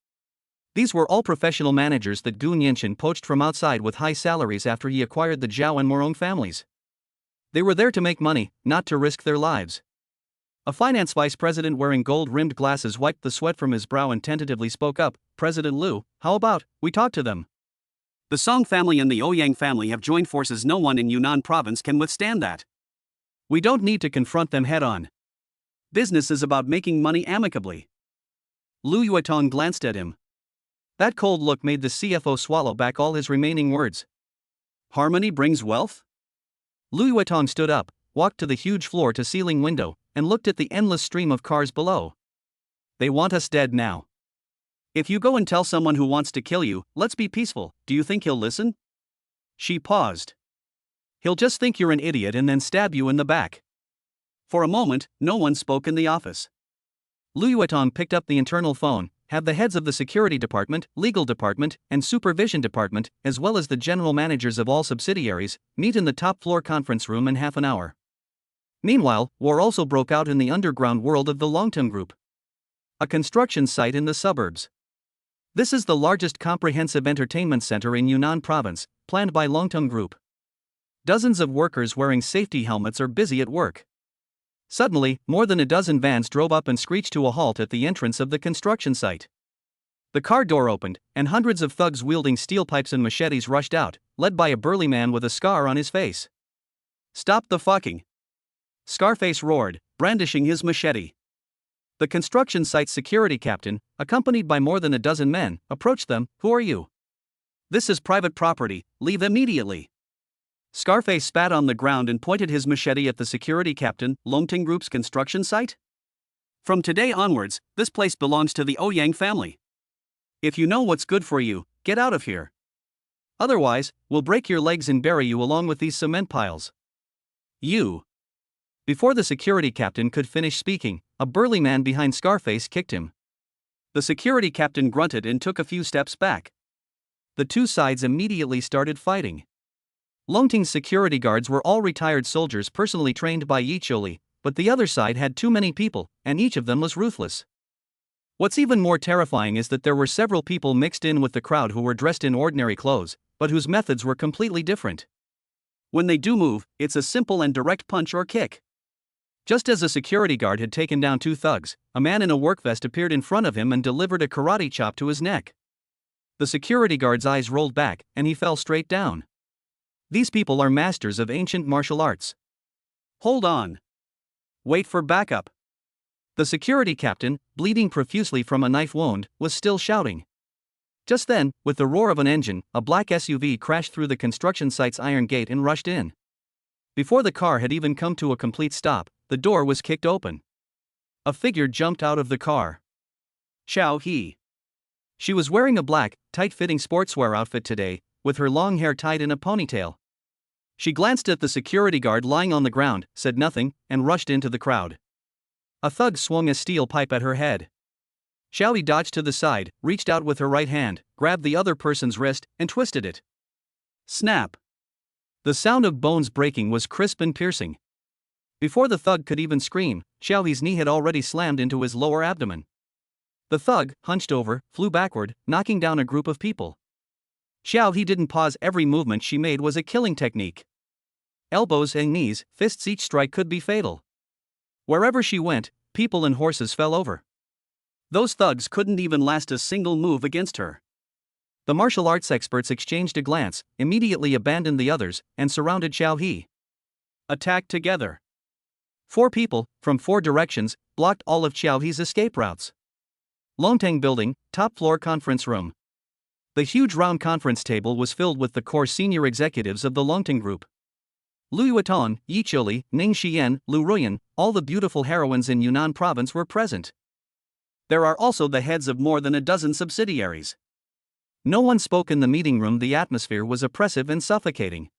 These were all professional managers that Gu Nianchen poached from outside with high salaries after he acquired the Zhao and Morong families. They were there to make money, not to risk their lives. A finance vice president wearing gold-rimmed glasses wiped the sweat from his brow and tentatively spoke up. President Liu, how about we talk to them? The Song family and the Ouyang family have joined forces. No one in Yunnan province can withstand that. We don't need to confront them head-on. Business is about making money amicably. Lu Yuetong glanced at him. That cold look made the CFO swallow back all his remaining words. Harmony brings wealth? Lu Yuetong stood up, walked to the huge floor-to-ceiling window, and looked at the endless stream of cars below. They want us dead now. If you go and tell someone who wants to kill you, let's be peaceful, do you think he'll listen? She paused. He'll just think you're an idiot and then stab you in the back. For a moment, no one spoke in the office. Lu Yuetong picked up the internal phone, had the heads of the security department, legal department, and supervision department, as well as the general managers of all subsidiaries, meet in the top-floor conference room in half an hour. Meanwhile, war also broke out in the underground world of the Longteng Group. A construction site in the suburbs. This is the largest comprehensive entertainment center in Yunnan province, planned by Longteng Group. Dozens of workers wearing safety helmets are busy at work. Suddenly, more than a dozen vans drove up and screeched to a halt at the entrance of the construction site. The car door opened, and hundreds of thugs wielding steel pipes and machetes rushed out, led by a burly man with a scar on his face. Stop the fucking! Scarface roared, brandishing his machete. The construction site's security captain, accompanied by more than a dozen men, approached them. Who are you? This is private property, leave immediately. Scarface spat on the ground and pointed his machete at the security captain. Longteng Group's construction site? From today onwards, this place belongs to the Ouyang family. If you know what's good for you, get out of here. Otherwise, we'll break your legs and bury you along with these cement piles. You. Before the security captain could finish speaking, a burly man behind Scarface kicked him. The security captain grunted and took a few steps back. The two sides immediately started fighting. Longteng's security guards were all retired soldiers personally trained by Yi Choli, but the other side had too many people, and each of them was ruthless. What's even more terrifying is that there were several people mixed in with the crowd who were dressed in ordinary clothes, but whose methods were completely different. When they do move, it's a simple and direct punch or kick. Just as a security guard had taken down two thugs, a man in a work vest appeared in front of him and delivered a karate chop to his neck. The security guard's eyes rolled back, and he fell straight down. These people are masters of ancient martial arts. Hold on. Wait for backup. The security captain, bleeding profusely from a knife wound, was still shouting. Just then, with the roar of an engine, a black SUV crashed through the construction site's iron gate and rushed in. Before the car had even come to a complete stop, the door was kicked open. A figure jumped out of the car. Xiao He. She was wearing a black, tight-fitting sportswear outfit today, with her long hair tied in a ponytail. She glanced at the security guard lying on the ground, said nothing, and rushed into the crowd. A thug swung a steel pipe at her head. Xiao He dodged to the side, reached out with her right hand, grabbed the other person's wrist, and twisted it. Snap. The sound of bones breaking was crisp and piercing. Before the thug could even scream, Xiao He's knee had already slammed into his lower abdomen. The thug, hunched over, flew backward, knocking down a group of people. Xiao He didn't pause. Every movement she made was a killing technique. Elbows and knees, fists, each strike could be fatal. Wherever she went, people and horses fell over. Those thugs couldn't even last a single move against her. The martial arts experts exchanged a glance, immediately abandoned the others, and surrounded Xiao He. Attacked together. 4 people, from 4 directions, blocked all of Xiao He's escape routes. Longteng Building, top-floor conference room. The huge round conference table was filled with the core senior executives of the Longteng Group. Lu Yuetong, Yi Choli, Ning Xian, Lu Ruyan, all the beautiful heroines in Yunnan province were present. There are also the heads of more than a dozen subsidiaries. No one spoke in the meeting room. The atmosphere was oppressive and suffocating.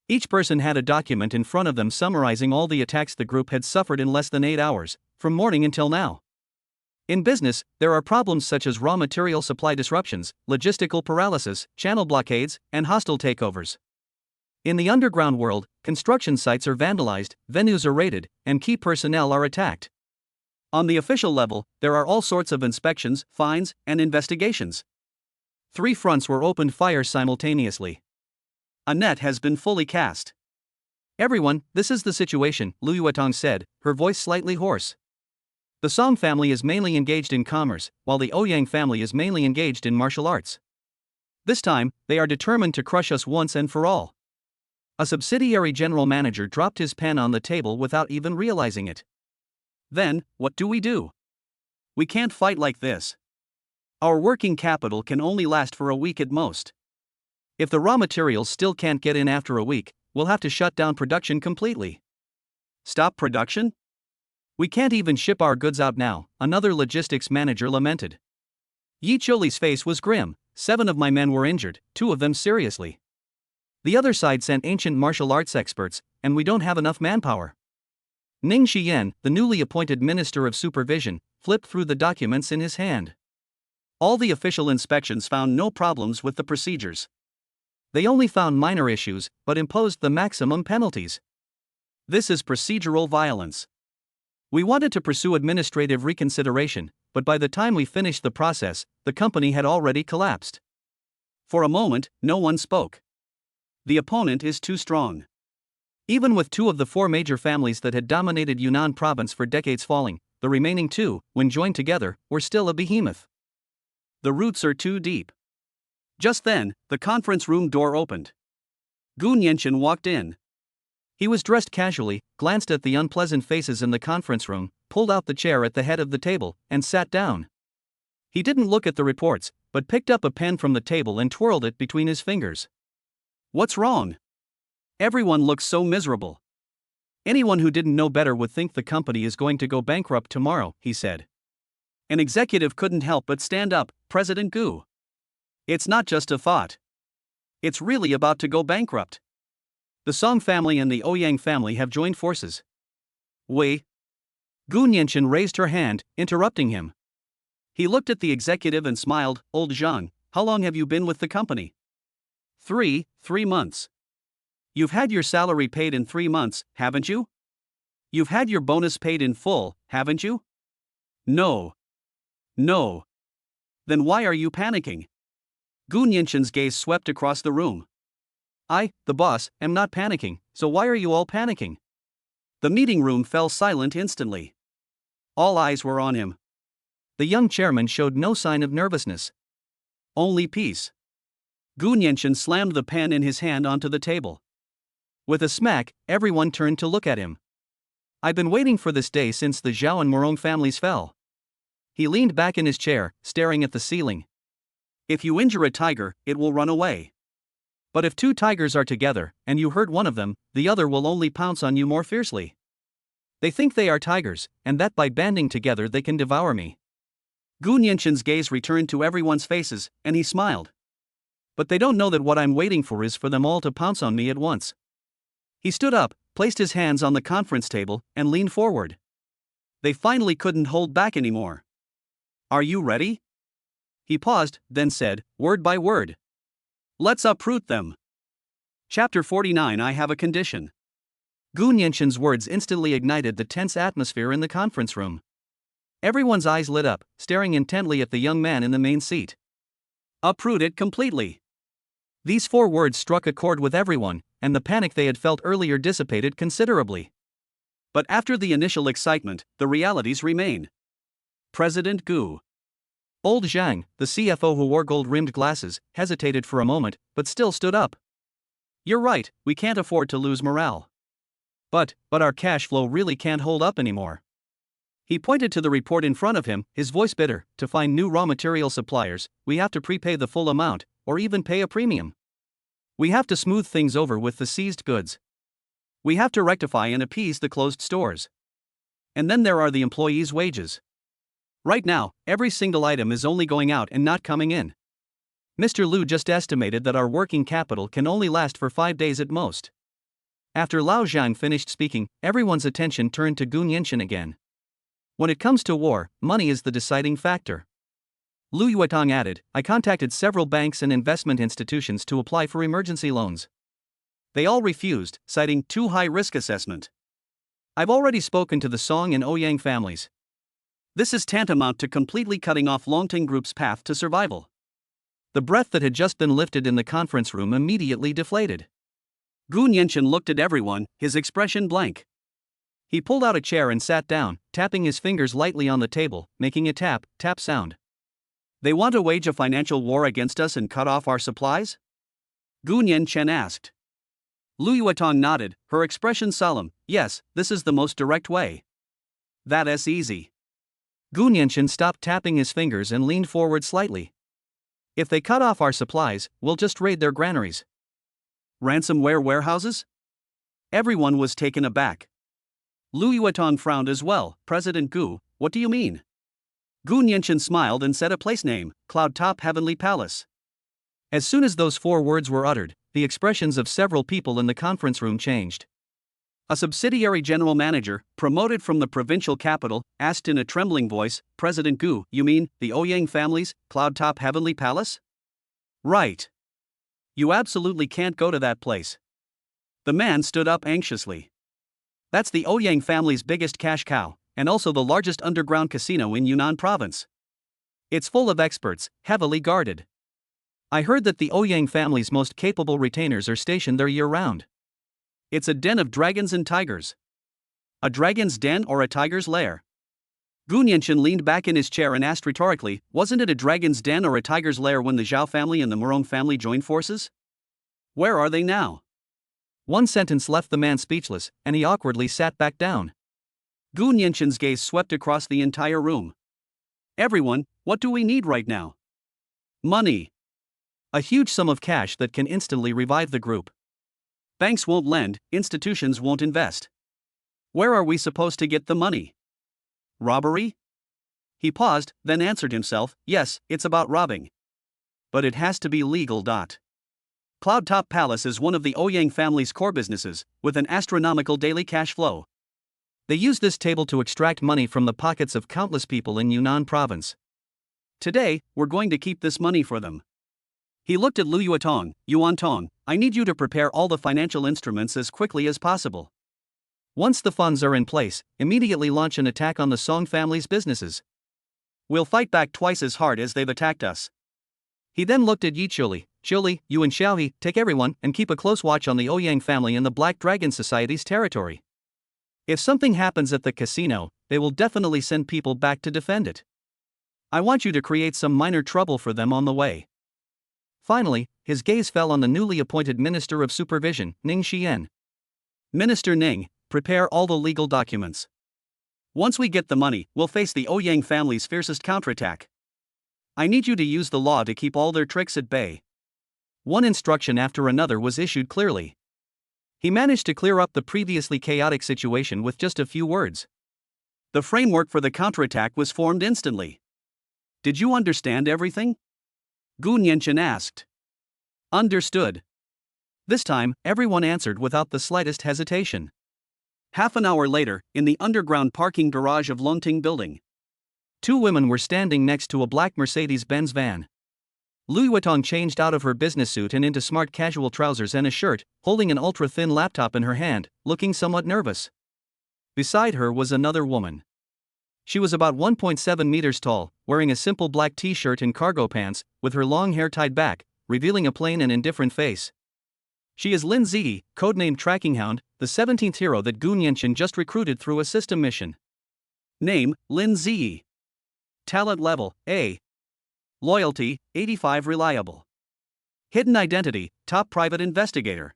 Each person had a document in front of them summarizing all the attacks the group had suffered in less than 8 hours, from morning until now. In business, there are problems such as raw material supply disruptions, logistical paralysis, channel blockades, and hostile takeovers. In the underground world, construction sites are vandalized, venues are raided, and key personnel are attacked. On the official level, there are all sorts of inspections, fines, and investigations. 3 fronts were opened fire simultaneously. A net has been fully cast. Everyone, this is the situation, Lu Yuetong said, her voice slightly hoarse. The Song family is mainly engaged in commerce, while the Ouyang family is mainly engaged in martial arts. This time, they are determined to crush us once and for all. A subsidiary general manager dropped his pen on the table without even realizing it. Then, what do? We can't fight like this. Our working capital can only last for a week at most. If the raw materials still can't get in after a week, we'll have to shut down production completely. Stop production? We can't even ship our goods out now, another logistics manager lamented. Yi Choli's face was grim. 7 of my men were injured, 2 of them seriously. The other side sent ancient martial arts experts, and we don't have enough manpower. Ning Xiyan, the newly appointed Minister of Supervision, flipped through the documents in his hand. All the official inspections found no problems with the procedures. They only found minor issues, but imposed the maximum penalties. This is procedural violence. We wanted to pursue administrative reconsideration, but by the time we finished the process, the company had already collapsed. For a moment, no one spoke. The opponent is too strong. Even with 2 of the 4 major families that had dominated Yunnan province for decades falling, the remaining 2, when joined together, were still a behemoth. The roots are too deep. Just then, the conference room door opened. Gu Nianchen walked in. He was dressed casually, glanced at the unpleasant faces in the conference room, pulled out the chair at the head of the table, and sat down. He didn't look at the reports, but picked up a pen from the table and twirled it between his fingers. What's wrong? Everyone looks so miserable. Anyone who didn't know better would think the company is going to go bankrupt tomorrow, he said. An executive couldn't help but stand up. President Gu. It's not just a thought. It's really about to go bankrupt. The Song family and the Ouyang family have joined forces. Wei. Gu Nianchen raised her hand, interrupting him. He looked at the executive and smiled. Old Zhang, how long have you been with the company? 3 months. You've had your salary paid in 3 months, haven't you? You've had your bonus paid in full, haven't you? No. Then why are you panicking? Gu Nianchen's gaze swept across the room. I, the boss, am not panicking, so why are you all panicking? The meeting room fell silent instantly. All eyes were on him. The young chairman showed no sign of nervousness. Only peace. Gu Nianchen slammed the pen in his hand onto the table. With a smack, everyone turned to look at him. I've been waiting for this day since the Zhao and Morong families fell. He leaned back in his chair, staring at the ceiling. If you injure a tiger, it will run away. But if 2 tigers are together, and you hurt one of them, the other will only pounce on you more fiercely. They think they are tigers, and that by banding together they can devour me. Gu Nianchen's gaze returned to everyone's faces, and he smiled. But they don't know that what I'm waiting for is for them all to pounce on me at once. He stood up, placed his hands on the conference table, and leaned forward. They finally couldn't hold back anymore. Are you ready? He paused, then said, word by word. Let's uproot them. Chapter 49. I have a condition. Gu Nianchen's words instantly ignited the tense atmosphere in the conference room. Everyone's eyes lit up, staring intently at the young man in the main seat. Uproot it completely. These 4 words struck a chord with everyone, and the panic they had felt earlier dissipated considerably. But after the initial excitement, the realities remain. President Gu. Old Zhang, the CFO who wore gold-rimmed glasses, hesitated for a moment, but still stood up. You're right, we can't afford to lose morale. But our cash flow really can't hold up anymore. He pointed to the report in front of him, his voice bitter. To find new raw material suppliers, we have to prepay the full amount, or even pay a premium. We have to smooth things over with the seized goods. We have to rectify and appease the closed stores. And then there are the employees' wages. Right now, every single item is only going out and not coming in. Mr. Lu just estimated that our working capital can only last for 5 days at most. After Lao Zhang finished speaking, everyone's attention turned to Gu Nianchen again. When it comes to war, money is the deciding factor. Lu Yuetong added, I contacted several banks and investment institutions to apply for emergency loans. They all refused, citing too high risk assessment. I've already spoken to the Song and Ouyang families. This is tantamount to completely cutting off Longting Group's path to survival. The breath that had just been lifted in the conference room immediately deflated. Gu Nianchen looked at everyone, his expression blank. He pulled out a chair and sat down, tapping his fingers lightly on the table, making a tap, tap sound. They want to wage a financial war against us and cut off our supplies? Gu Nianchen asked. Lu Yuetong nodded, her expression solemn. Yes, this is the most direct way. That's easy. Gu Nianchen stopped tapping his fingers and leaned forward slightly. If they cut off our supplies, we'll just raid their granaries. Ransomware warehouses? Everyone was taken aback. Lu Yuetong frowned as well. President Gu, what do you mean? Gu Nianchen smiled and said a place name, Cloud Top Heavenly Palace. As soon as those 4 words were uttered, the expressions of several people in the conference room changed. A subsidiary general manager, promoted from the provincial capital, asked in a trembling voice, President Gu, you mean, the Ouyang family's Cloud Top Heavenly Palace? Right. You absolutely can't go to that place. The man stood up anxiously. That's the Ouyang family's biggest cash cow, and also the largest underground casino in Yunnan province. It's full of experts, heavily guarded. I heard that the Ouyang family's most capable retainers are stationed there year-round. It's a den of dragons and tigers. A dragon's den or a tiger's lair? Gu Nianchen leaned back in his chair and asked rhetorically, wasn't it a dragon's den or a tiger's lair when the Zhao family and the Murong family joined forces? Where are they now? One sentence left the man speechless, and he awkwardly sat back down. Gu Nianchen's gaze swept across the entire room. Everyone, what do we need right now? Money. A huge sum of cash that can instantly revive the group. Banks won't lend, institutions won't invest. Where are we supposed to get the money? Robbery? He paused, then answered himself, yes, it's about robbing. But it has to be legal. Cloud Top Palace is one of the Ouyang family's core businesses, with an astronomical daily cash flow. They use this table to extract money from the pockets of countless people in Yunnan province. Today, we're going to keep this money for them. He looked at Lu Yuetong, Yuan Tong, I need you to prepare all the financial instruments as quickly as possible. Once the funds are in place, immediately launch an attack on the Song family's businesses. We'll fight back twice as hard as they've attacked us. He then looked at Yi Chuli, you and Xiaohe, take everyone and keep a close watch on the Ouyang family and the Black Dragon Society's territory. If something happens at the casino, they will definitely send people back to defend it. I want you to create some minor trouble for them on the way. Finally, his gaze fell on the newly appointed Minister of Supervision, Ning Xian. Minister Ning, prepare all the legal documents. Once we get the money, we'll face the Ouyang family's fiercest counterattack. I need you to use the law to keep all their tricks at bay. One instruction after another was issued clearly. He managed to clear up the previously chaotic situation with just a few words. The framework for the counterattack was formed instantly. Did you understand everything? Gu Nianchen asked. Understood. This time, everyone answered without the slightest hesitation. Half an hour later, in the underground parking garage of Longting Building, 2 women were standing next to a black Mercedes-Benz van. Lu Yuetong changed out of her business suit and into smart casual trousers and a shirt, holding an ultra-thin laptop in her hand, looking somewhat nervous. Beside her was another woman. She was about 1.7 meters tall, wearing a simple black t-shirt and cargo pants, with her long hair tied back, revealing a plain and indifferent face. She is Lin Ziyi, codenamed Tracking Hound, the 17th hero that Gu Nianchen just recruited through a system mission. Name, Lin Ziyi. Talent level, A. Loyalty, 85 reliable. Hidden identity, top private investigator.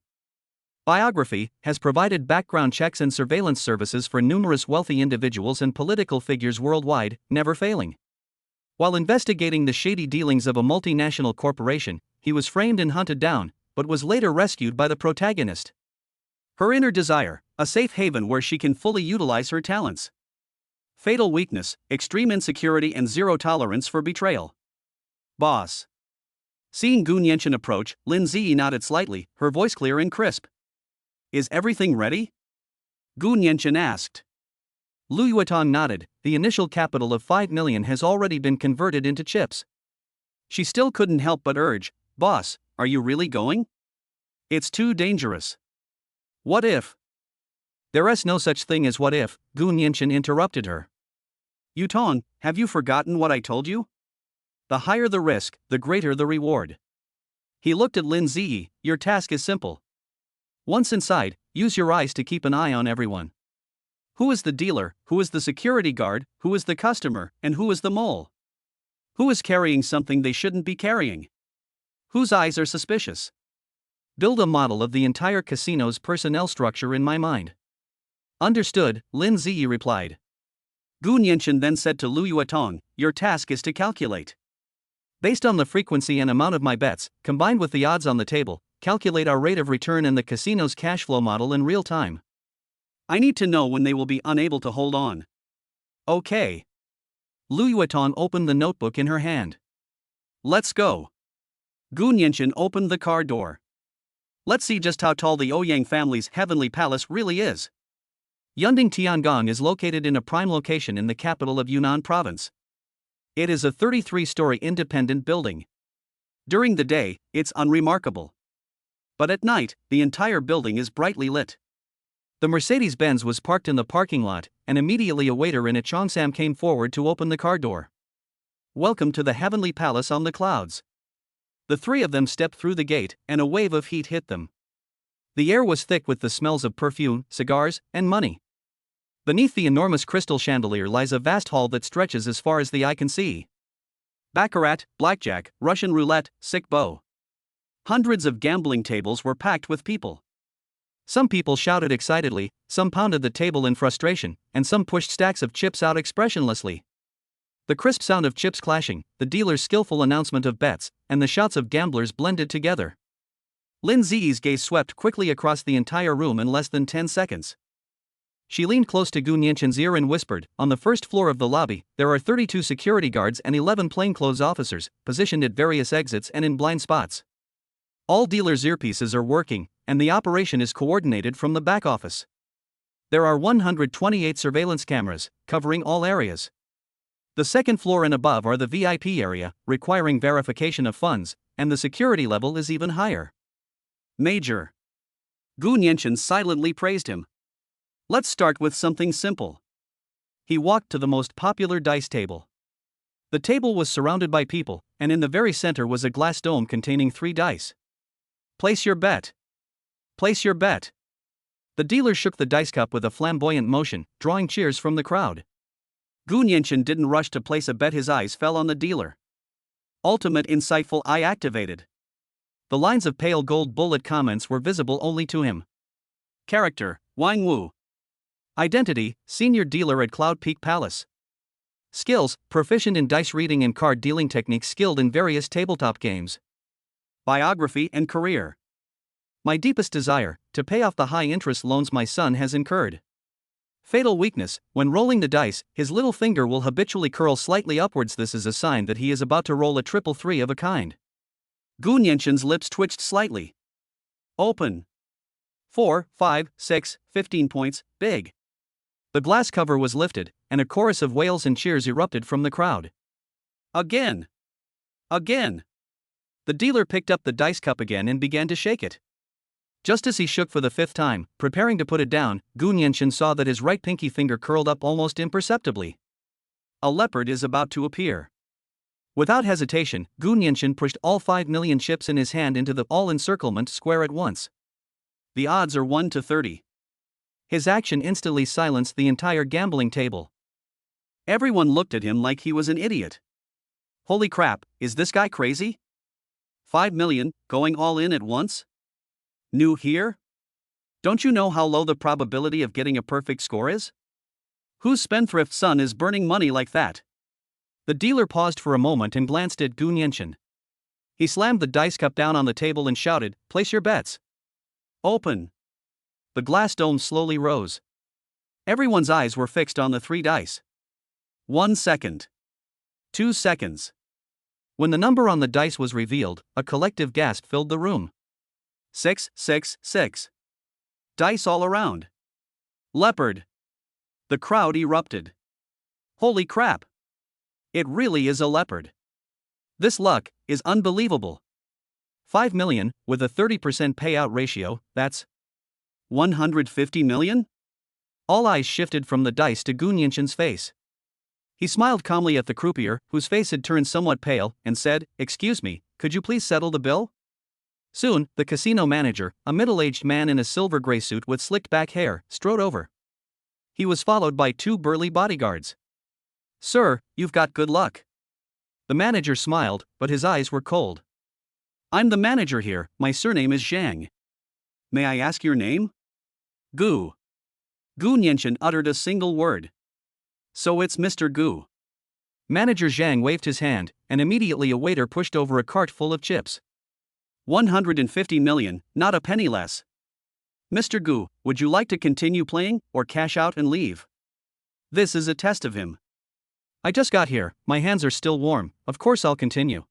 Biography, has provided background checks and surveillance services for numerous wealthy individuals and political figures worldwide, never failing. While investigating the shady dealings of a multinational corporation, he was framed and hunted down, but was later rescued by the protagonist. Her inner desire, a safe haven where she can fully utilize her talents. Fatal weakness, extreme insecurity and zero tolerance for betrayal. Boss. Seeing Gu Nianchen approach, Lin Ziyi nodded slightly, her voice clear and crisp. Is everything ready? Gu Nianchen asked. Lu Yuetong nodded, the initial capital of 5 million has already been converted into chips. She still couldn't help but urge, Boss, are you really going? It's too dangerous. What if? There is no such thing as what if, Gu Nianchen interrupted her. Yutong, have you forgotten what I told you? The higher the risk, the greater the reward. He looked at Lin Ziyi. Your task is simple. Once inside, use your eyes to keep an eye on everyone. Who is the dealer, who is the security guard, who is the customer, and who is the mole? Who is carrying something they shouldn't be carrying? Whose eyes are suspicious? Build a model of the entire casino's personnel structure in my mind. Understood, Lin Ziyi replied. Gu Nianchen then said to Lu Yuetong, your task is to calculate. Based on the frequency and amount of my bets, combined with the odds on the table, calculate our rate of return and the casino's cash flow model in real time. I need to know when they will be unable to hold on. Okay. Lu Yuetong opened the notebook in her hand. Let's go. Gu Nianchen opened the car door. Let's see just how tall the Ouyang family's heavenly palace really is. Yunding Tiangong is located in a prime location in the capital of Yunnan province. It is a 33-story independent building. During the day, it's unremarkable. But at night, the entire building is brightly lit. The Mercedes-Benz was parked in the parking lot, and immediately a waiter in a cheongsam came forward to open the car door. Welcome to the heavenly palace on the clouds. The three of them stepped through the gate, and a wave of heat hit them. The air was thick with the smells of perfume, cigars, and money. Beneath the enormous crystal chandelier lies a vast hall that stretches as far as the eye can see. Baccarat, blackjack, Russian roulette, sic bo. Hundreds of gambling tables were packed with people. Some people shouted excitedly, some pounded the table in frustration, and some pushed stacks of chips out expressionlessly. The crisp sound of chips clashing, the dealer's skillful announcement of bets, and the shouts of gamblers blended together. Lin Ziyi's gaze swept quickly across the entire room in less than 10 seconds. She leaned close to Gu Nianchen's ear and whispered, on the first floor of the lobby, there are 32 security guards and 11 plainclothes officers, positioned at various exits and in blind spots. All dealers' earpieces are working, and the operation is coordinated from the back office. There are 128 surveillance cameras, covering all areas. The second floor and above are the VIP area, requiring verification of funds, and the security level is even higher. Major. Gu Nianchen silently praised him. Let's start with something simple. He walked to the most popular dice table. The table was surrounded by people, and in the very center was a glass dome containing 3 dice. Place your bet. Place your bet. The dealer shook the dice cup with a flamboyant motion, drawing cheers from the crowd. Gu Nianchen didn't rush to place a bet. His eyes fell on the dealer. Ultimate insightful eye activated. The lines of pale gold bullet comments were visible only to him. Character, Wang Wu. Identity, senior dealer at Cloud Peak Palace. Skills, proficient in dice reading and card dealing techniques, skilled in various tabletop games. Biography and career. My deepest desire, to pay off the high-interest loans my son has incurred. Fatal weakness, when rolling the dice, his little finger will habitually curl slightly upwards. This is a sign that he is about to roll a triple 3 of a kind. Gu Nianchen's lips twitched slightly. Open. 4, 5, 6, 15 points, big. The glass cover was lifted, and a chorus of wails and cheers erupted from the crowd. Again. Again. The dealer picked up the dice cup again and began to shake it. Just as he shook for the 5th time, preparing to put it down, Gu Nianchen saw that his right pinky finger curled up almost imperceptibly. A leopard is about to appear. Without hesitation, Gu Nianchen pushed all 5 million chips in his hand into the all-encirclement square at once. The odds are 1 to 30. His action instantly silenced the entire gambling table. Everyone looked at him like he was an idiot. Holy crap, is this guy crazy? 5 million, going all in at once? New here? Don't you know how low the probability of getting a perfect score is? Whose spendthrift son is burning money like that? The dealer paused for a moment and glanced at Gu Nianchen. He slammed the dice cup down on the table and shouted, "Place your bets." Open. The glass dome slowly rose. Everyone's eyes were fixed on the 3 dice. 1 second. 2 seconds. When the number on the dice was revealed, a collective gasp filled the room. 6, 6, 6. Dice all around. Leopard. The crowd erupted. Holy crap. It really is a leopard. This luck is unbelievable. 5 million, with a 30% payout ratio, that's 150 million? All eyes shifted from the dice to Gu Nianchen's face. He smiled calmly at the croupier, whose face had turned somewhat pale, and said, "Excuse me, could you please settle the bill?" Soon, the casino manager, a middle-aged man in a silver gray suit with slicked back hair, strode over. He was followed by 2 burly bodyguards. "Sir, you've got good luck." The manager smiled, but his eyes were cold. "I'm the manager here, my surname is Zhang." "May I ask your name?" "Gu." Gu Nianchen uttered a single word. "So it's Mr. Gu." Manager Zhang waved his hand, and immediately a waiter pushed over a cart full of chips. 150 million, not a penny less. "Mr. Gu, would you like to continue playing, or cash out and leave?" This is a test of him. "I just got here, my hands are still warm, of course I'll continue."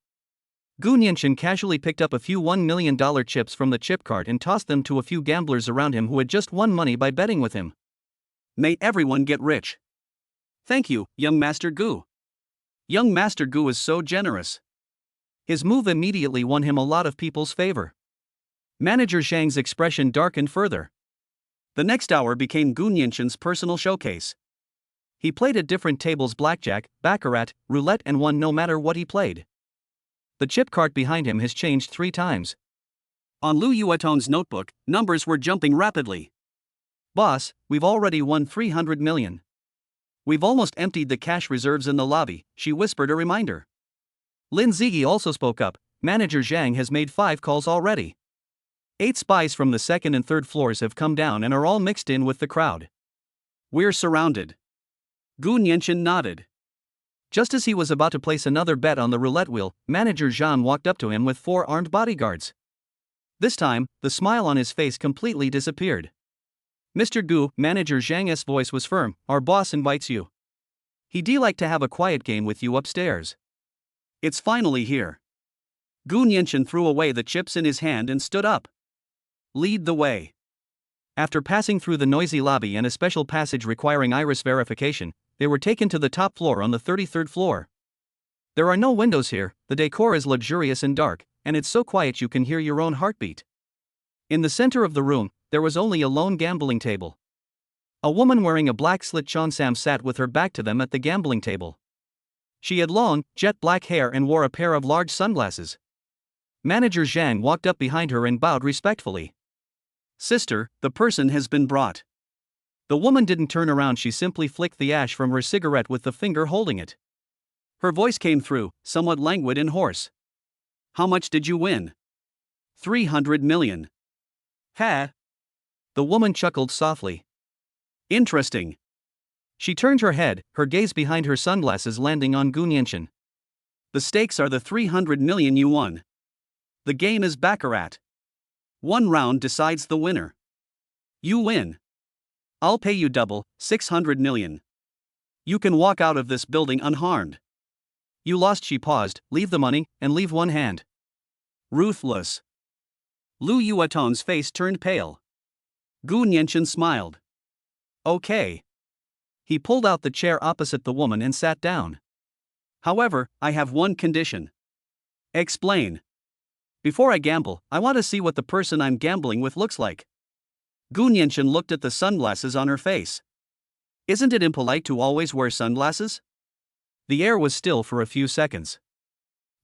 Gu Nianchen casually picked up a few $1 million chips from the chip cart and tossed them to a few gamblers around him who had just won money by betting with him. "May everyone get rich." "Thank you, young Master Gu." Young Master Gu is so generous. His move immediately won him a lot of people's favor. Manager Zhang's expression darkened further. The next hour became Gu Nianchen's personal showcase. He played at different tables blackjack, baccarat, roulette and won no matter what he played. The chip cart behind him has changed 3 times. On Lu Yueton's notebook, numbers were jumping rapidly. "Boss, we've already won 300 million. We've almost emptied the cash reserves in the lobby," she whispered a reminder. Lin Ziyi also spoke up. "Manager Zhang has made 5 calls already. 8 spies from the 2nd and 3rd floors have come down and are all mixed in with the crowd. We're surrounded." Gu Nianchen nodded. Just as he was about to place another bet on the roulette wheel, Manager Zhang walked up to him with 4 armed bodyguards. This time, the smile on his face completely disappeared. "Mr. Gu," Manager Zhang's voice was firm, "our boss invites you. He'd like to have a quiet game with you upstairs." "It's finally here." Gu Nianchen threw away the chips in his hand and stood up. "Lead the way." After passing through the noisy lobby and a special passage requiring iris verification, they were taken to the top floor on the 33rd floor. There are no windows here, the decor is luxurious and dark, and it's so quiet you can hear your own heartbeat. In the center of the room, there was only a lone gambling table. A woman wearing a black slit cheongsam sat with her back to them at the gambling table. She had long, jet black hair and wore a pair of large sunglasses. Manager Zhang walked up behind her and bowed respectfully. "Sister, the person has been brought." The woman didn't turn around, she simply flicked the ash from her cigarette with the finger holding it. Her voice came through, somewhat languid and hoarse. "How much did you win?" 300 million. "Ha!" The woman chuckled softly. "Interesting." She turned her head, her gaze behind her sunglasses landing on Gu Nianchen. "The stakes are the 300 million you won. The game is baccarat. 1 round decides the winner. You win. I'll pay you double, 600 million. You can walk out of this building unharmed. You lost." She paused. "Leave the money, and leave one hand." "Ruthless." Lu Yueton's face turned pale. Gu Nianchen smiled. "Okay." He pulled out the chair opposite the woman and sat down. "However, I have one condition." "Explain." "Before I gamble, I want to see what the person I'm gambling with looks like." Gu Nianchen looked at the sunglasses on her face. "Isn't it impolite to always wear sunglasses?" The air was still for a few seconds.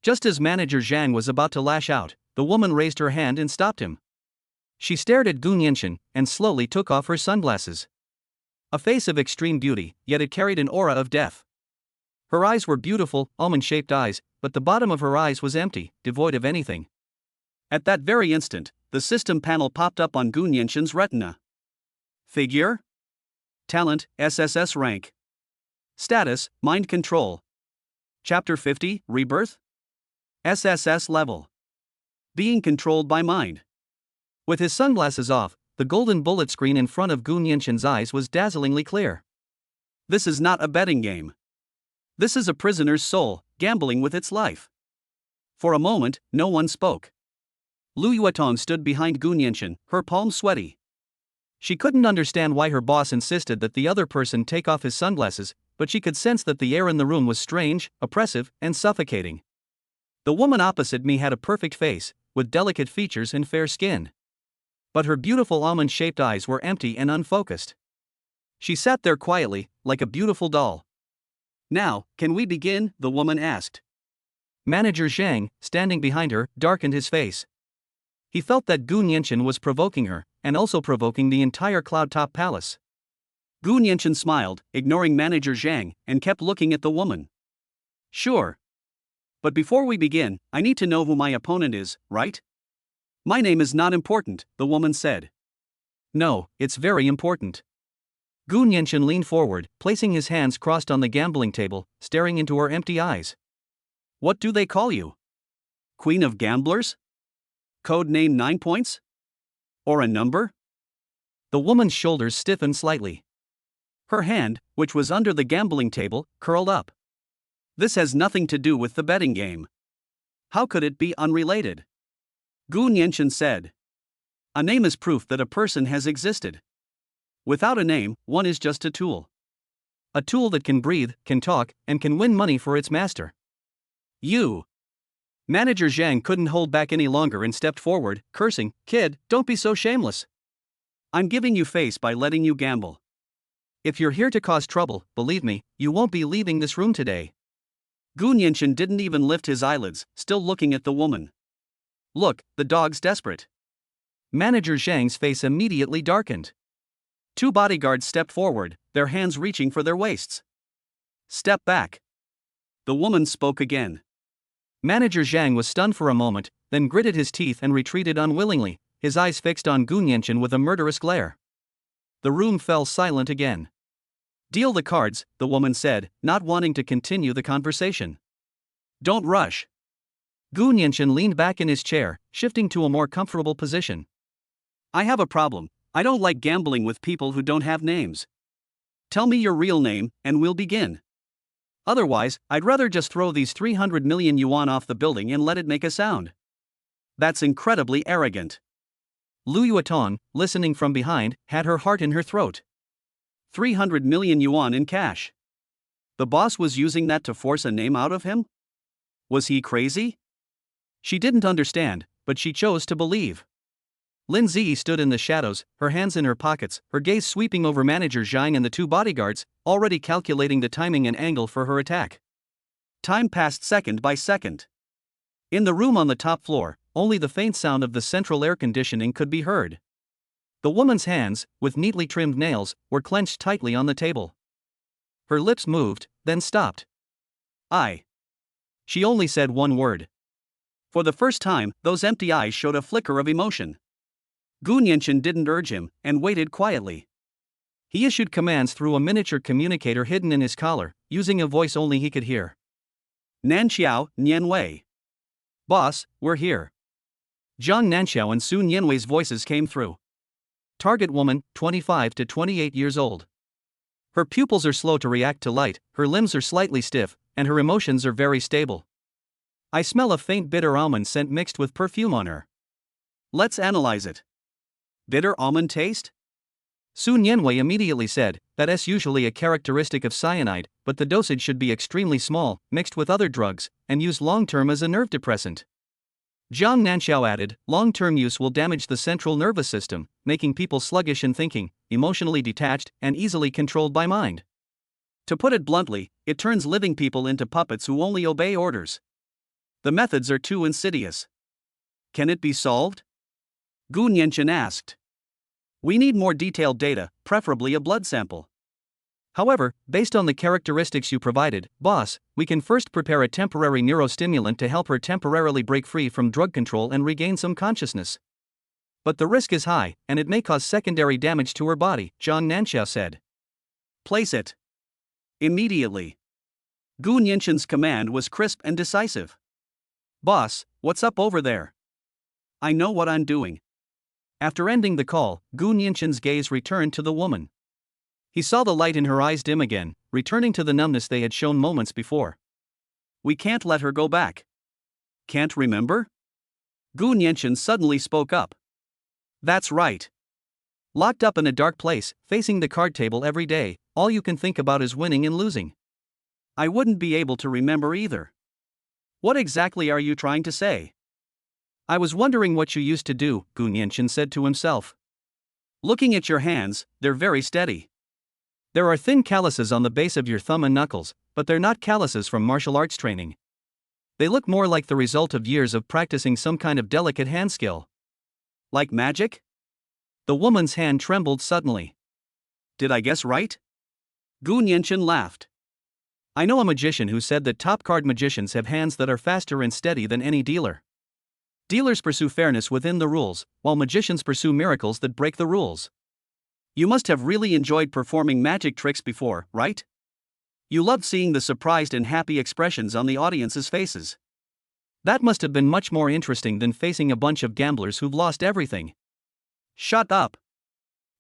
Just as Manager Zhang was about to lash out, the woman raised her hand and stopped him. She stared at Gu Nianchen and slowly took off her sunglasses. A face of extreme beauty, yet it carried an aura of death. Her eyes were beautiful, almond-shaped eyes, but the bottom of her eyes was empty, devoid of anything. At that very instant, the system panel popped up on Gu Nianchen's retina. Figure? Talent, SSS rank. Status, Mind Control. Chapter 50, Rebirth? SSS level. Being controlled by mind. With his sunglasses off, the golden bullet screen in front of Gu Nianchen's eyes was dazzlingly clear. This is not a betting game. This is a prisoner's soul, gambling with its life. For a moment, no one spoke. Lu Yueton stood behind Gu Nianchen, her palms sweaty. She couldn't understand why her boss insisted that the other person take off his sunglasses, but she could sense that the air in the room was strange, oppressive, and suffocating. The woman opposite me had a perfect face, with delicate features and fair skin. But her beautiful almond-shaped eyes were empty and unfocused. She sat there quietly, like a beautiful doll. Now, can we begin? The woman asked. Manager Zhang, standing behind her, darkened his face. He felt that Gu Nianchen was provoking her, and also provoking the entire Cloud Top Palace. Gu Nianchen smiled, ignoring Manager Zhang, and kept looking at the woman. Sure. But before we begin, I need to know who my opponent is, right? My name is not important, the woman said. No, it's very important. Gu Nianchen leaned forward, placing his hands crossed on the gambling table, staring into her empty eyes. What do they call you? Queen of Gamblers? Code name 9 points? Or a number? The woman's shoulders stiffened slightly. Her hand, which was under the gambling table, curled up. This has nothing to do with the betting game. How could it be unrelated? Gu Nianchen said. A name is proof that a person has existed. Without a name, one is just a tool. A tool that can breathe, can talk, and can win money for its master. You. Manager Zhang couldn't hold back any longer and stepped forward, cursing, Kid, don't be so shameless. I'm giving you face by letting you gamble. If you're here to cause trouble, believe me, you won't be leaving this room today. Gu Nianchen didn't even lift his eyelids, still looking at the woman. Look, the dog's desperate. Manager Zhang's face immediately darkened. 2 bodyguards stepped forward, their hands reaching for their waists. Step back. The woman spoke again. Manager Zhang was stunned for a moment, then gritted his teeth and retreated unwillingly, his eyes fixed on Gu Nianchen with a murderous glare. The room fell silent again. Deal the cards, the woman said, not wanting to continue the conversation. Don't rush. Gu Nianchen leaned back in his chair, shifting to a more comfortable position. I have a problem. I don't like gambling with people who don't have names. Tell me your real name, and we'll begin. Otherwise, I'd rather just throw these 300 million yuan off the building and let it make a sound. That's incredibly arrogant. Lu Yuetong, listening from behind, had her heart in her throat. 300 million yuan in cash. The boss was using that to force a name out of him? Was he crazy? She didn't understand, but she chose to believe. Lin Ziyi stood in the shadows, her hands in her pockets, her gaze sweeping over Manager Zhang and the 2 bodyguards, already calculating the timing and angle for her attack. Time passed second by second. In the room on the top floor, only the faint sound of the central air conditioning could be heard. The woman's hands, with neatly trimmed nails, were clenched tightly on the table. Her lips moved, then stopped. She only said one word. For the first time, those empty eyes showed a flicker of emotion. Gu Nianchen didn't urge him, and waited quietly. He issued commands through a miniature communicator hidden in his collar, using a voice only he could hear. Nanxiao, Nianwei. Boss, we're here. Zhang Nanxiao and Su Nianwei's voices came through. Target woman, 25 to 28 years old. Her pupils are slow to react to light, her limbs are slightly stiff, and her emotions are very stable. I smell a faint bitter almond scent mixed with perfume on her. Let's analyze it. Bitter almond taste? Su Nianwei immediately said, that's usually a characteristic of cyanide, but the dosage should be extremely small, mixed with other drugs, and used long-term as a nerve depressant. Zhang Nanxiao added, long-term use will damage the central nervous system, making people sluggish in thinking, emotionally detached, and easily controlled by mind. To put it bluntly, it turns living people into puppets who only obey orders. The methods are too insidious. Can it be solved? Gu Nianchen asked. We need more detailed data, preferably a blood sample. However, based on the characteristics you provided, boss, we can first prepare a temporary neurostimulant to help her temporarily break free from drug control and regain some consciousness. But the risk is high, and it may cause secondary damage to her body, Zhang Nanxiao said. Place it. Immediately. Gu Nianchen's command was crisp and decisive. Boss, what's up over there? I know what I'm doing. After ending the call, Gu Nianchen's gaze returned to the woman. He saw the light in her eyes dim again, returning to the numbness they had shown moments before. We can't let her go back. Can't remember? Gu Nianchen suddenly spoke up. That's right. Locked up in a dark place, facing the card table every day, all you can think about is winning and losing. I wouldn't be able to remember either. What exactly are you trying to say? I was wondering what you used to do, Gu Nianchen said to himself. Looking at your hands, they're very steady. There are thin calluses on the base of your thumb and knuckles, but they're not calluses from martial arts training. They look more like the result of years of practicing some kind of delicate hand skill. Like magic? The woman's hand trembled suddenly. Did I guess right? Gu Nianchen laughed. I know a magician who said that top card magicians have hands that are faster and steady than any dealer. Dealers pursue fairness within the rules, while magicians pursue miracles that break the rules. You must have really enjoyed performing magic tricks before, right? You loved seeing the surprised and happy expressions on the audience's faces. That must have been much more interesting than facing a bunch of gamblers who've lost everything. Shut up!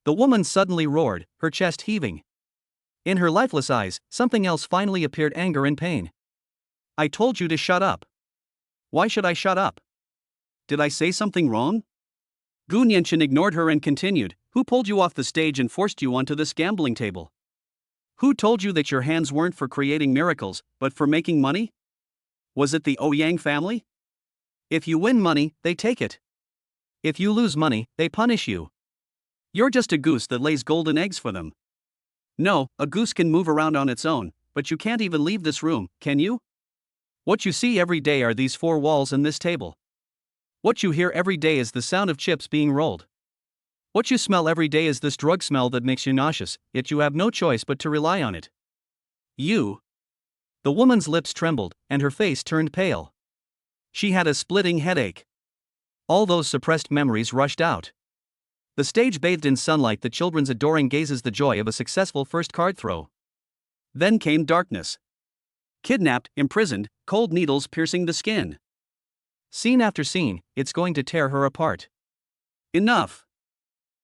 The woman suddenly roared, her chest heaving. In her lifeless eyes, something else finally appeared: anger and pain. I told you to shut up. Why should I shut up? Did I say something wrong? Gu Nianchen ignored her and continued, who pulled you off the stage and forced you onto this gambling table? Who told you that your hands weren't for creating miracles, but for making money? Was it the Ouyang family? If you win money, they take it. If you lose money, they punish you. You're just a goose that lays golden eggs for them. No, a goose can move around on its own, but you can't even leave this room, can you? What you see every day are these four walls and this table. What you hear every day is the sound of chips being rolled. What you smell every day is this drug smell that makes you nauseous, yet you have no choice but to rely on it. You. The woman's lips trembled, and her face turned pale. She had a splitting headache. All those suppressed memories rushed out. The stage bathed in sunlight, the children's adoring gazes, the joy of a successful first card throw. Then came darkness. Kidnapped, imprisoned, cold needles piercing the skin. Scene after scene, it's going to tear her apart. Enough.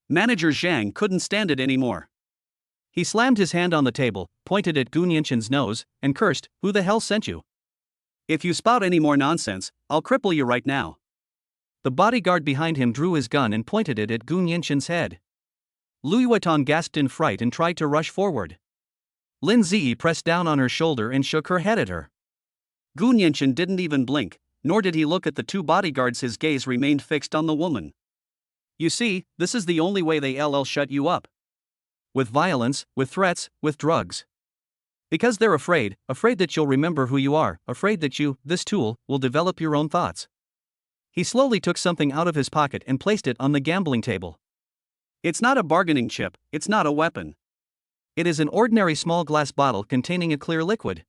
Manager Zhang couldn't stand it anymore. He slammed his hand on the table, pointed at Gu Nianchen's nose, and cursed, "Who the hell sent you? If you spout any more nonsense, I'll cripple you right now." The bodyguard behind him drew his gun and pointed it at Gu Nianchen's head. Lu Yuetong gasped in fright and tried to rush forward. Lin Ziyi pressed down on her shoulder and shook her head at her. Gu Nianchen didn't even blink, nor did he look at the two bodyguards. His gaze remained fixed on the woman. You see, this is the only way they'll shut you up. With violence, with threats, with drugs. Because they're afraid that you'll remember who you are, afraid that you, this tool, will develop your own thoughts. He slowly took something out of his pocket and placed it on the gambling table. It's not a bargaining chip, it's not a weapon. It is an ordinary small glass bottle containing a clear liquid.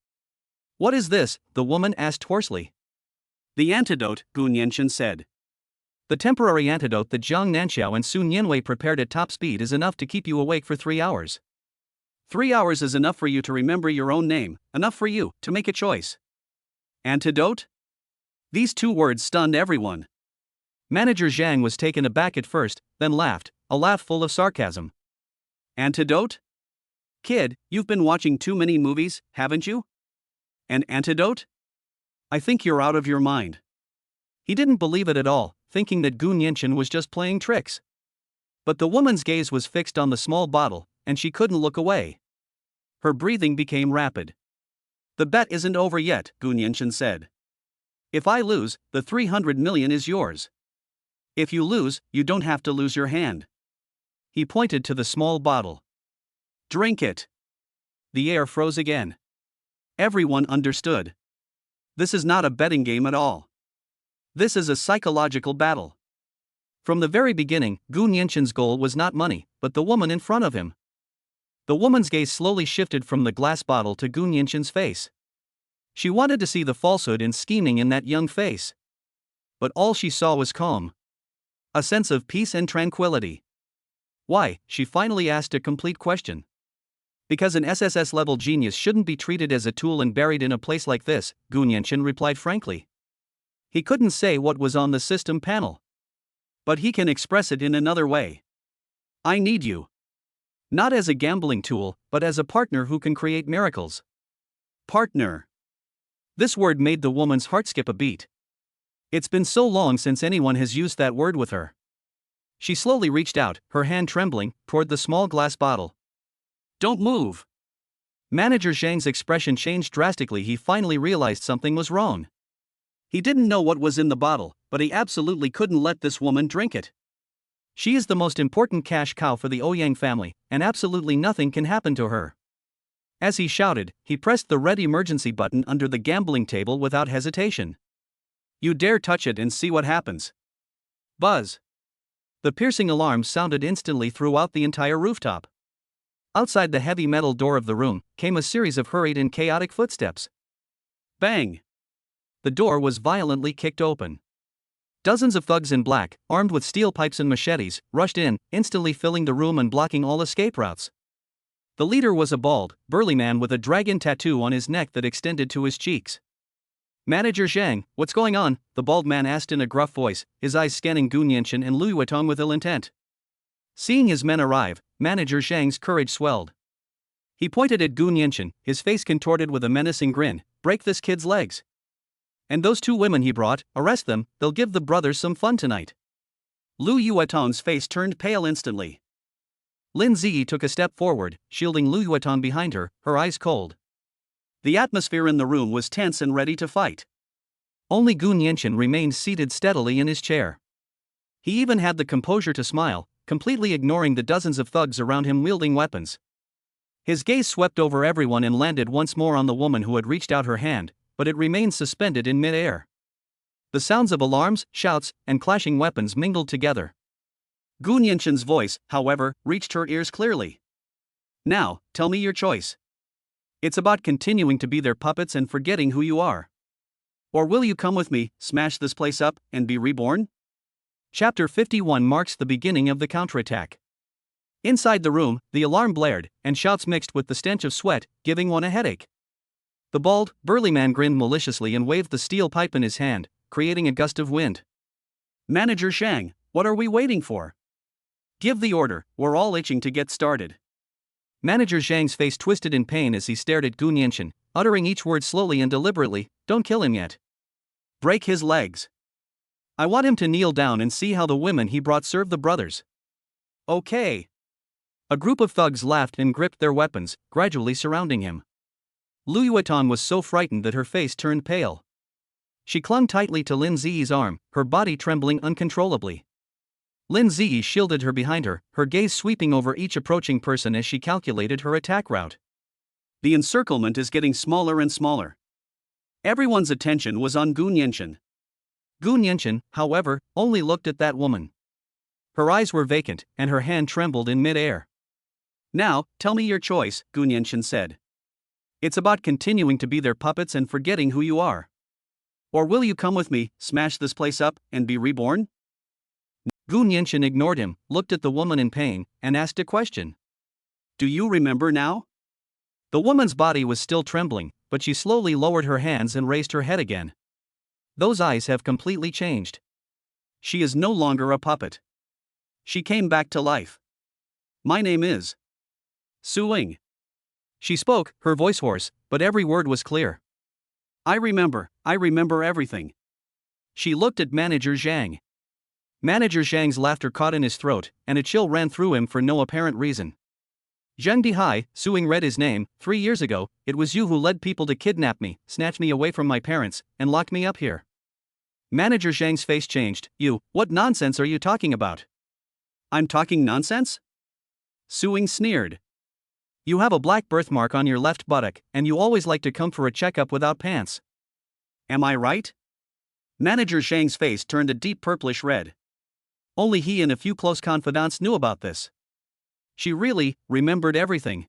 What is this? The woman asked hoarsely. The antidote, Gu Nianchen said. The temporary antidote that Zhang Nanxiao and Sun Yanwei prepared at top speed is enough to keep you awake for 3 hours. 3 hours is enough for you to remember your own name, enough for you to make a choice. Antidote? These two words stunned everyone. Manager Zhang was taken aback at first, then laughed, a laugh full of sarcasm. Antidote? Kid, you've been watching too many movies, haven't you? An antidote? I think you're out of your mind. He didn't believe it at all, thinking that Gu Nianchen was just playing tricks. But the woman's gaze was fixed on the small bottle, and she couldn't look away. Her breathing became rapid. The bet isn't over yet, Gu Nianchen said. If I lose, the 300 million is yours. If you lose, you don't have to lose your hand. He pointed to the small bottle. Drink it. The air froze again. Everyone understood. This is not a betting game at all. This is a psychological battle. From the very beginning, Gu Nianchen's goal was not money, but the woman in front of him. The woman's gaze slowly shifted from the glass bottle to Gu Nianchen's face. She wanted to see the falsehood and scheming in that young face. But all she saw was calm. A sense of peace and tranquility. Why? She finally asked a complete question. Because an SSS-level genius shouldn't be treated as a tool and buried in a place like this, Gu Nianchen replied frankly. He couldn't say what was on the system panel. But he can express it in another way. I need you. Not as a gambling tool, but as a partner who can create miracles. Partner. This word made the woman's heart skip a beat. It's been so long since anyone has used that word with her. She slowly reached out, her hand trembling, toward the small glass bottle. Don't move. Manager Zhang's expression changed drastically. He finally realized something was wrong. He didn't know what was in the bottle, but he absolutely couldn't let this woman drink it. She is the most important cash cow for the Ouyang family, and absolutely nothing can happen to her. As he shouted, he pressed the red emergency button under the gambling table without hesitation. You dare touch it and see what happens. Buzz. The piercing alarm sounded instantly throughout the entire rooftop. Outside the heavy metal door of the room came a series of hurried and chaotic footsteps. Bang! The door was violently kicked open. Dozens of thugs in black, armed with steel pipes and machetes, rushed in, instantly filling the room and blocking all escape routes. The leader was a bald, burly man with a dragon tattoo on his neck that extended to his cheeks. Manager Zhang, what's going on? The bald man asked in a gruff voice, his eyes scanning Gu Nianchen and Lu Yuetong with ill intent. Seeing his men arrive, Manager Zhang's courage swelled. He pointed at Gu Nianchen, his face contorted with a menacing grin. Break this kid's legs. And those 2 women he brought, arrest them, they'll give the brothers some fun tonight. Lu Yuetong's face turned pale instantly. Lin Ziyi took a step forward, shielding Lu Yuetong behind her, her eyes cold. The atmosphere in the room was tense and ready to fight. Only Gu Nianchen remained seated steadily in his chair. He even had the composure to smile, completely ignoring the dozens of thugs around him wielding weapons. His gaze swept over everyone and landed once more on the woman who had reached out her hand, but it remained suspended in mid-air. The sounds of alarms, shouts, and clashing weapons mingled together. Gu Nianchen's voice, however, reached her ears clearly. Now, tell me your choice. It's about continuing to be their puppets and forgetting who you are. Or will you come with me, smash this place up, and be reborn? Chapter 51 marks the beginning of the counterattack. Inside the room, the alarm blared, and shouts mixed with the stench of sweat, giving one a headache. The bald, burly man grinned maliciously and waved the steel pipe in his hand, creating a gust of wind. Manager Zhang, what are we waiting for? Give the order, we're all itching to get started. Manager Zhang's face twisted in pain as he stared at Gu Nianchen, uttering each word slowly and deliberately. Don't kill him yet. Break his legs. I want him to kneel down and see how the women he brought serve the brothers. Okay. A group of thugs laughed and gripped their weapons, gradually surrounding him. Lu Yuetong was so frightened that her face turned pale. She clung tightly to Lin Ziyi's arm, her body trembling uncontrollably. Lin Ziyi shielded her behind her, her gaze sweeping over each approaching person as she calculated her attack route. The encirclement is getting smaller and smaller. Everyone's attention was on Gu Nianchen. Gu Nianchen, however, only looked at that woman. Her eyes were vacant, and her hand trembled in mid-air. Now, tell me your choice, Gu Nianchen said. It's about continuing to be their puppets and forgetting who you are. Or will you come with me, smash this place up, and be reborn? Gu Nianchen ignored him, looked at the woman in pain, and asked a question. Do you remember now? The woman's body was still trembling, but she slowly lowered her hands and raised her head again. Those eyes have completely changed. She is no longer a puppet. She came back to life. My name is Suing. She spoke, her voice hoarse, but every word was clear. I remember everything. She looked at Manager Zhang. Manager Zhang's laughter caught in his throat, and a chill ran through him for no apparent reason. Zhang Dihai, Suing read his name. 3 years ago, it was you who led people to kidnap me, snatch me away from my parents, and lock me up here. Manager Zhang's face changed. You, what nonsense are you talking about? I'm talking nonsense? Suing sneered. You have a black birthmark on your left buttock, and you always like to come for a checkup without pants. Am I right? Manager Zhang's face turned a deep purplish red. Only he and a few close confidants knew about this. She really remembered everything.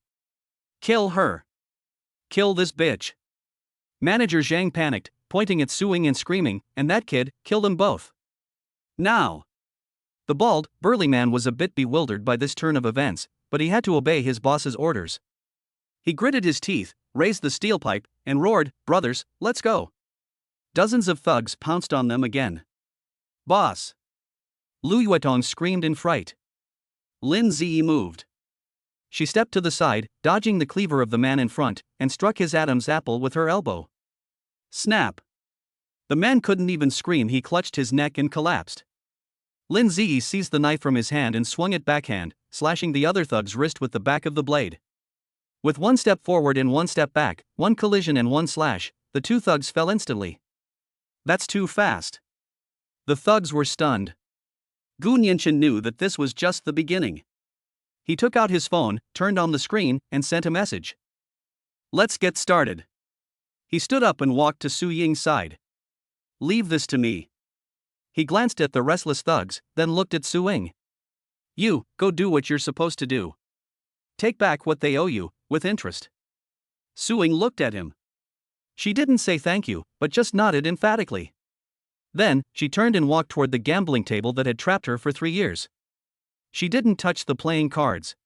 Kill her. Kill this bitch. Manager Zhang panicked, pointing at Suing and screaming, and that kid, kill them both. Now. The bald, burly man was a bit bewildered by this turn of events, but he had to obey his boss's orders. He gritted his teeth, raised the steel pipe, and roared, Brothers, let's go. Dozens of thugs pounced on them again. Boss. Lu Yuetong screamed in fright. Lin Ziyi moved. She stepped to the side, dodging the cleaver of the man in front, and struck his Adam's apple with her elbow. Snap. The man couldn't even scream, he clutched his neck and collapsed. Lin Ziyi seized the knife from his hand and swung it backhand, slashing the other thug's wrist with the back of the blade. With one step forward and one step back, one collision and one slash, the 2 thugs fell instantly. That's too fast. The thugs were stunned. Gu Nianchen knew that this was just the beginning. He took out his phone, turned on the screen, and sent a message. Let's get started. He stood up and walked to Su Ying's side. Leave this to me. He glanced at the restless thugs, then looked at Su Ying. You, go do what you're supposed to do. Take back what they owe you, with interest. Su Ying looked at him. She didn't say thank you, but just nodded emphatically. Then, she turned and walked toward the gambling table that had trapped her for 3 years. She didn't touch the playing cards.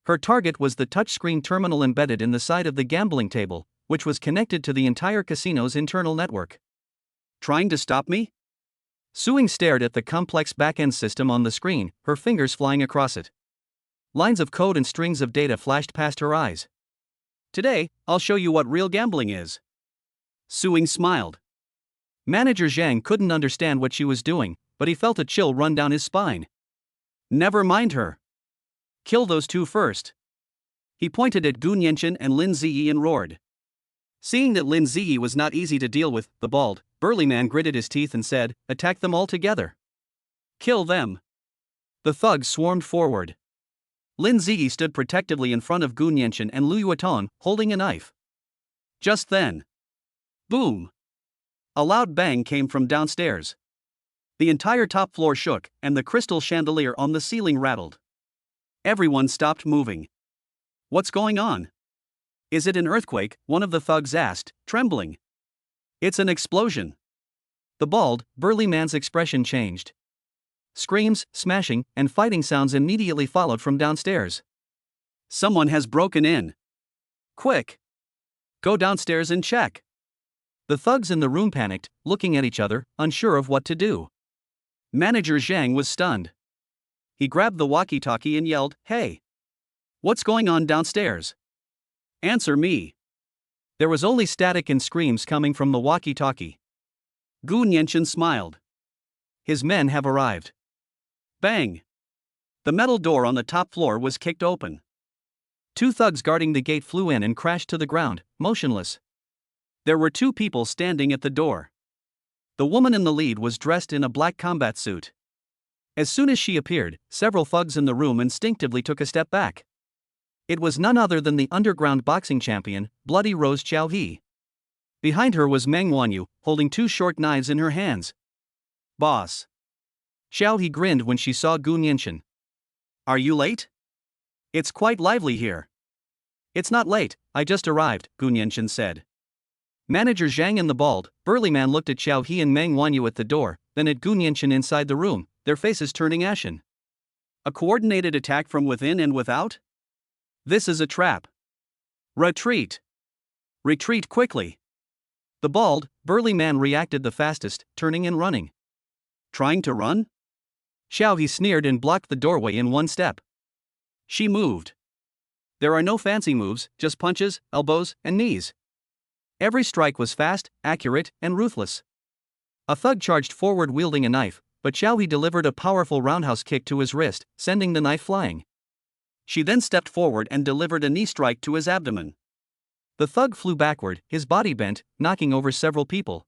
Her target was the touchscreen terminal embedded in the side of the gambling table, which was connected to the entire casino's internal network. Trying to stop me? Su Ying stared at the complex back-end system on the screen, her fingers flying across it. Lines of code and strings of data flashed past her eyes. Today, I'll show you what real gambling is. Su Ying smiled. Manager Zhang couldn't understand what she was doing, but he felt a chill run down his spine. Never mind her. Kill those two first. He pointed at Gu Nianchen and Lin Ziyi and roared. Seeing that Lin Ziyi was not easy to deal with, the bald, burly man gritted his teeth and said, "Attack them all together. Kill them." The thugs swarmed forward. Lin Ziyi stood protectively in front of Gu Nianchen and Lu Yuatan, holding a knife. Just then. Boom! A loud bang came from downstairs. The entire top floor shook, and the crystal chandelier on the ceiling rattled. Everyone stopped moving. What's going on? Is it an earthquake? One of the thugs asked, trembling. It's an explosion. The bald, burly man's expression changed. Screams, smashing, and fighting sounds immediately followed from downstairs. Someone has broken in. Quick! Go downstairs and check. The thugs in the room panicked, looking at each other, unsure of what to do. Manager Zhang was stunned. He grabbed the walkie-talkie and yelled, "Hey! What's going on downstairs? Answer me." There was only static and screams coming from the walkie-talkie. Gu Nianchen smiled. His men have arrived. Bang! The metal door on the top floor was kicked open. 2 thugs guarding the gate flew in and crashed to the ground, motionless. There were 2 people standing at the door. The woman in the lead was dressed in a black combat suit. As soon as she appeared, several thugs in the room instinctively took a step back. It was none other than the underground boxing champion, Bloody Rose Xiaohe. Behind her was Meng Wanyu, holding 2 short knives in her hands. Boss. Xiaohe grinned when she saw Gu Nianchen. Are you late? It's quite lively here. It's not late, I just arrived, Gu Nianchen said. Manager Zhang and the bald, burly man looked at Xiaohe and Meng Wanyu at the door, then at Gu Nianchen inside the room, their faces turning ashen. A coordinated attack from within and without? This is a trap. Retreat. Retreat quickly. The bald, burly man reacted the fastest, turning and running. Trying to run? Xiaohe sneered and blocked the doorway in 1 step. She moved. There are no fancy moves, just punches, elbows, and knees. Every strike was fast, accurate, and ruthless. A thug charged forward wielding a knife, but Xiaohe delivered a powerful roundhouse kick to his wrist, sending the knife flying. She then stepped forward and delivered a knee strike to his abdomen. The thug flew backward, his body bent, knocking over several people.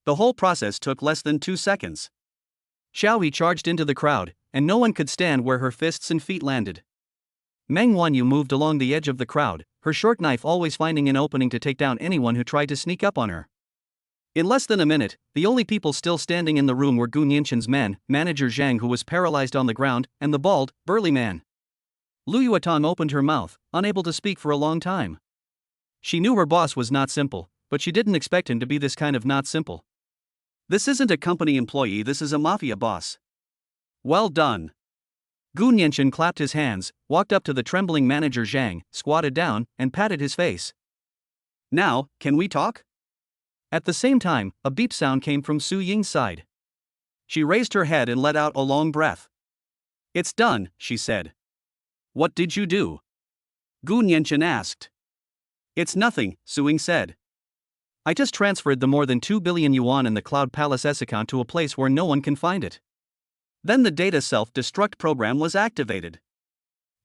The whole process took less than 2 seconds. Xiaohe charged into the crowd, and no one could stand where her fists and feet landed. Meng Wanyu moved along the edge of the crowd, her short knife always finding an opening to take down anyone who tried to sneak up on her. In less than a minute, the only people still standing in the room were Gu Nianchen's men, Manager Zhang who was paralyzed on the ground, and the bald, burly man. Lu Yuatan opened her mouth, unable to speak for a long time. She knew her boss was not simple, but she didn't expect him to be this kind of not simple. This isn't a company employee, this is a mafia boss. Well done. Gu Nianchen clapped his hands, walked up to the trembling Manager Zhang, squatted down, and patted his face. Now, can we talk? At the same time, a beep sound came from Su Ying's side. She raised her head and let out a long breath. It's done, she said. What did you do? Gu Nianchen asked. It's nothing, Su Ying said. I just transferred the more than 2 billion yuan in the Cloud Palace S account to a place where no one can find it. Then the data self-destruct program was activated.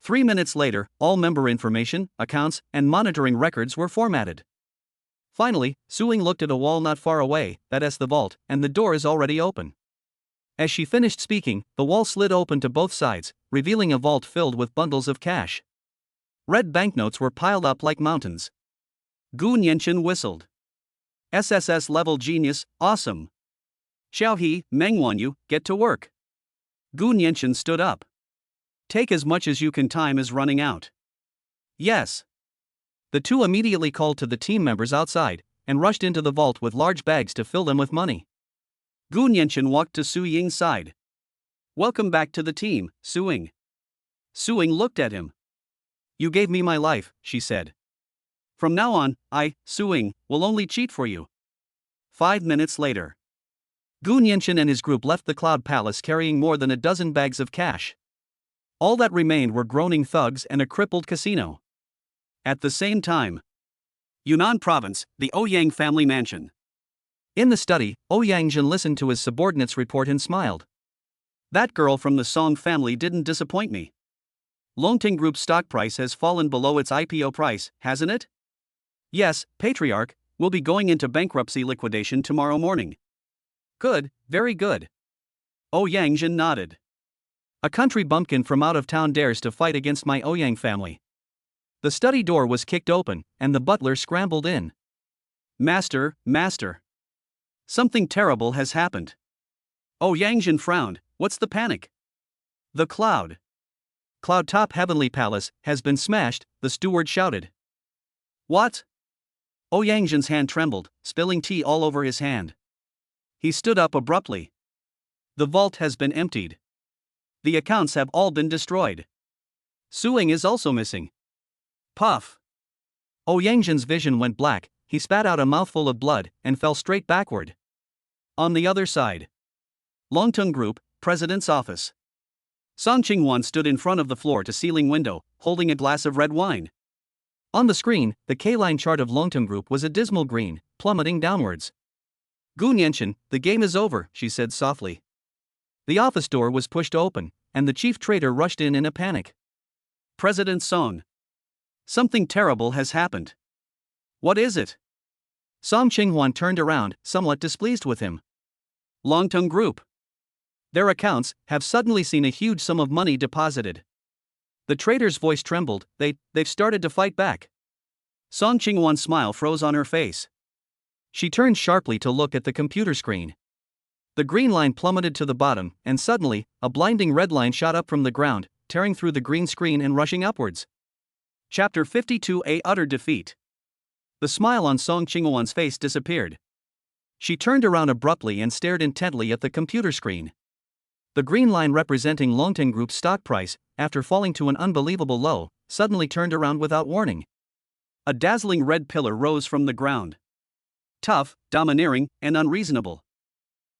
3 minutes later, all member information, accounts, and monitoring records were formatted. Finally, Su Ying looked at a wall not far away, that's the vault, and the door is already open. As she finished speaking, the wall slid open to both sides, revealing a vault filled with bundles of cash. Red banknotes were piled up like mountains. Gu Nianchen whistled. SSS level genius, awesome. Xiao He, Meng Wanyu, get to work. Gu Nianchen stood up. Take as much as you can, time is running out. Yes. The two immediately called to the team members outside, and rushed into the vault with large bags to fill them with money. Gu Nianchen walked to Su Ying's side. Welcome back to the team, Su Ying. Su Ying looked at him. You gave me my life, she said. From now on, I, Su Ying, will only cheat for you. 5 minutes later. Gu Nianchen and his group left the Cloud Palace carrying more than a dozen bags of cash. All that remained were groaning thugs and a crippled casino. At the same time, Yunnan Province, the Ouyang family mansion. In the study, Ouyang Jin listened to his subordinate's report and smiled. That girl from the Song family didn't disappoint me. Longting Group's stock price has fallen below its IPO price, hasn't it? Yes, Patriarch, we'll be going into bankruptcy liquidation tomorrow morning. Good, very good. Ouyang Jin nodded. A country bumpkin from out of town dares to fight against my Ouyang family. The study door was kicked open, and the butler scrambled in. Master, master. Something terrible has happened. Ouyang Jin frowned. What's the panic? The Cloud Top Heavenly Palace has been smashed, the steward shouted. What? Ouyang Jin's hand trembled, spilling tea all over his hand. He stood up abruptly. The vault has been emptied. The accounts have all been destroyed. Su Ying is also missing. Puff. Ouyang Jin's vision went black, he spat out a mouthful of blood, and fell straight backward. On the other side. Longtung Group, President's office. Song Qinghuan stood in front of the floor-to-ceiling window, holding a glass of red wine. On the screen, the K-line chart of Longtung Group was a dismal green, plummeting downwards. Gu Nianchen, the game is over, she said softly. The office door was pushed open, and the chief trader rushed in a panic. President Song. Something terrible has happened. What is it? Song Qinghuan turned around, somewhat displeased with him. Longtung Group. Their accounts have suddenly seen a huge sum of money deposited. The trader's voice trembled. They've started to fight back. Song Qinghuan's smile froze on her face. She turned sharply to look at the computer screen. The green line plummeted to the bottom, and suddenly, a blinding red line shot up from the ground, tearing through the green screen and rushing upwards. Chapter 52: Utter Defeat. The smile on Song Qinghuan's face disappeared. She turned around abruptly and stared intently at the computer screen. The green line representing Longting Group's stock price, after falling to an unbelievable low, suddenly turned around without warning. A dazzling red pillar rose from the ground. Tough, domineering, and unreasonable.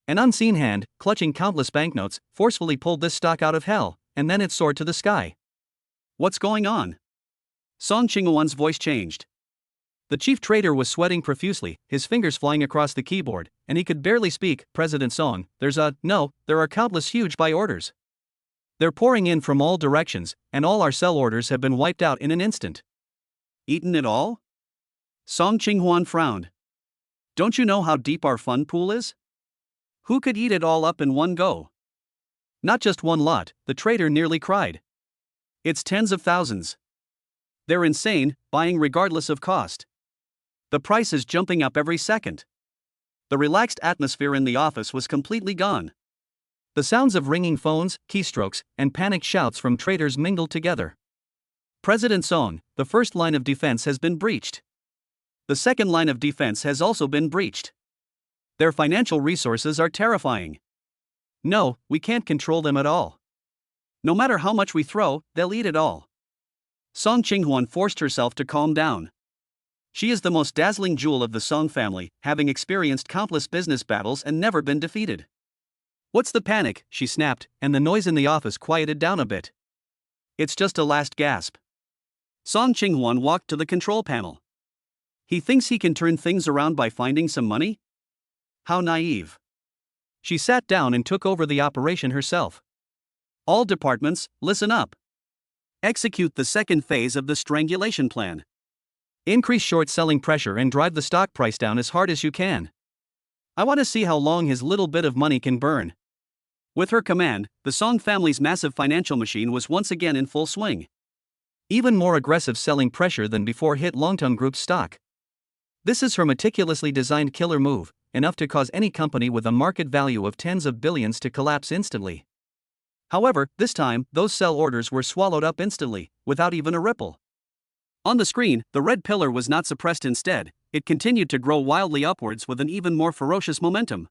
An unseen hand, clutching countless banknotes, forcefully pulled this stock out of hell, and then it soared to the sky. What's going on? Song Qinghuan's voice changed. The chief trader was sweating profusely, his fingers flying across the keyboard, and he could barely speak. President Song, there are countless huge buy orders. They're pouring in from all directions, and all our sell orders have been wiped out in an instant. Eaten it all? Song Qinghuan frowned. Don't you know how deep our fund pool is? Who could eat it all up in one go? Not just one lot, the trader nearly cried. It's tens of thousands. They're insane, buying regardless of cost. The price is jumping up every second. The relaxed atmosphere in the office was completely gone. The sounds of ringing phones, keystrokes, and panicked shouts from traders mingled together. President Song, the first line of defense has been breached. The second line of defense has also been breached. Their financial resources are terrifying. No, we can't control them at all. No matter how much we throw, they'll eat it all. Song Qinghuan forced herself to calm down. She is the most dazzling jewel of the Song family, having experienced countless business battles and never been defeated. What's the panic? She snapped, and the noise in the office quieted down a bit. It's just a last gasp. Song Qinghuan walked to the control panel. He thinks he can turn things around by finding some money? How naive. She sat down and took over the operation herself. All departments, listen up. Execute the second phase of the strangulation plan. Increase short selling pressure and drive the stock price down as hard as you can. I want to see how long his little bit of money can burn. With her command, the Song family's massive financial machine was once again in full swing. Even more aggressive selling pressure than before hit Longteng Group's stock. This is her meticulously designed killer move, enough to cause any company with a market value of tens of billions to collapse instantly. However, this time, those sell orders were swallowed up instantly, without even a ripple. On the screen, the red pillar was not suppressed. Instead, it continued to grow wildly upwards with an even more ferocious momentum.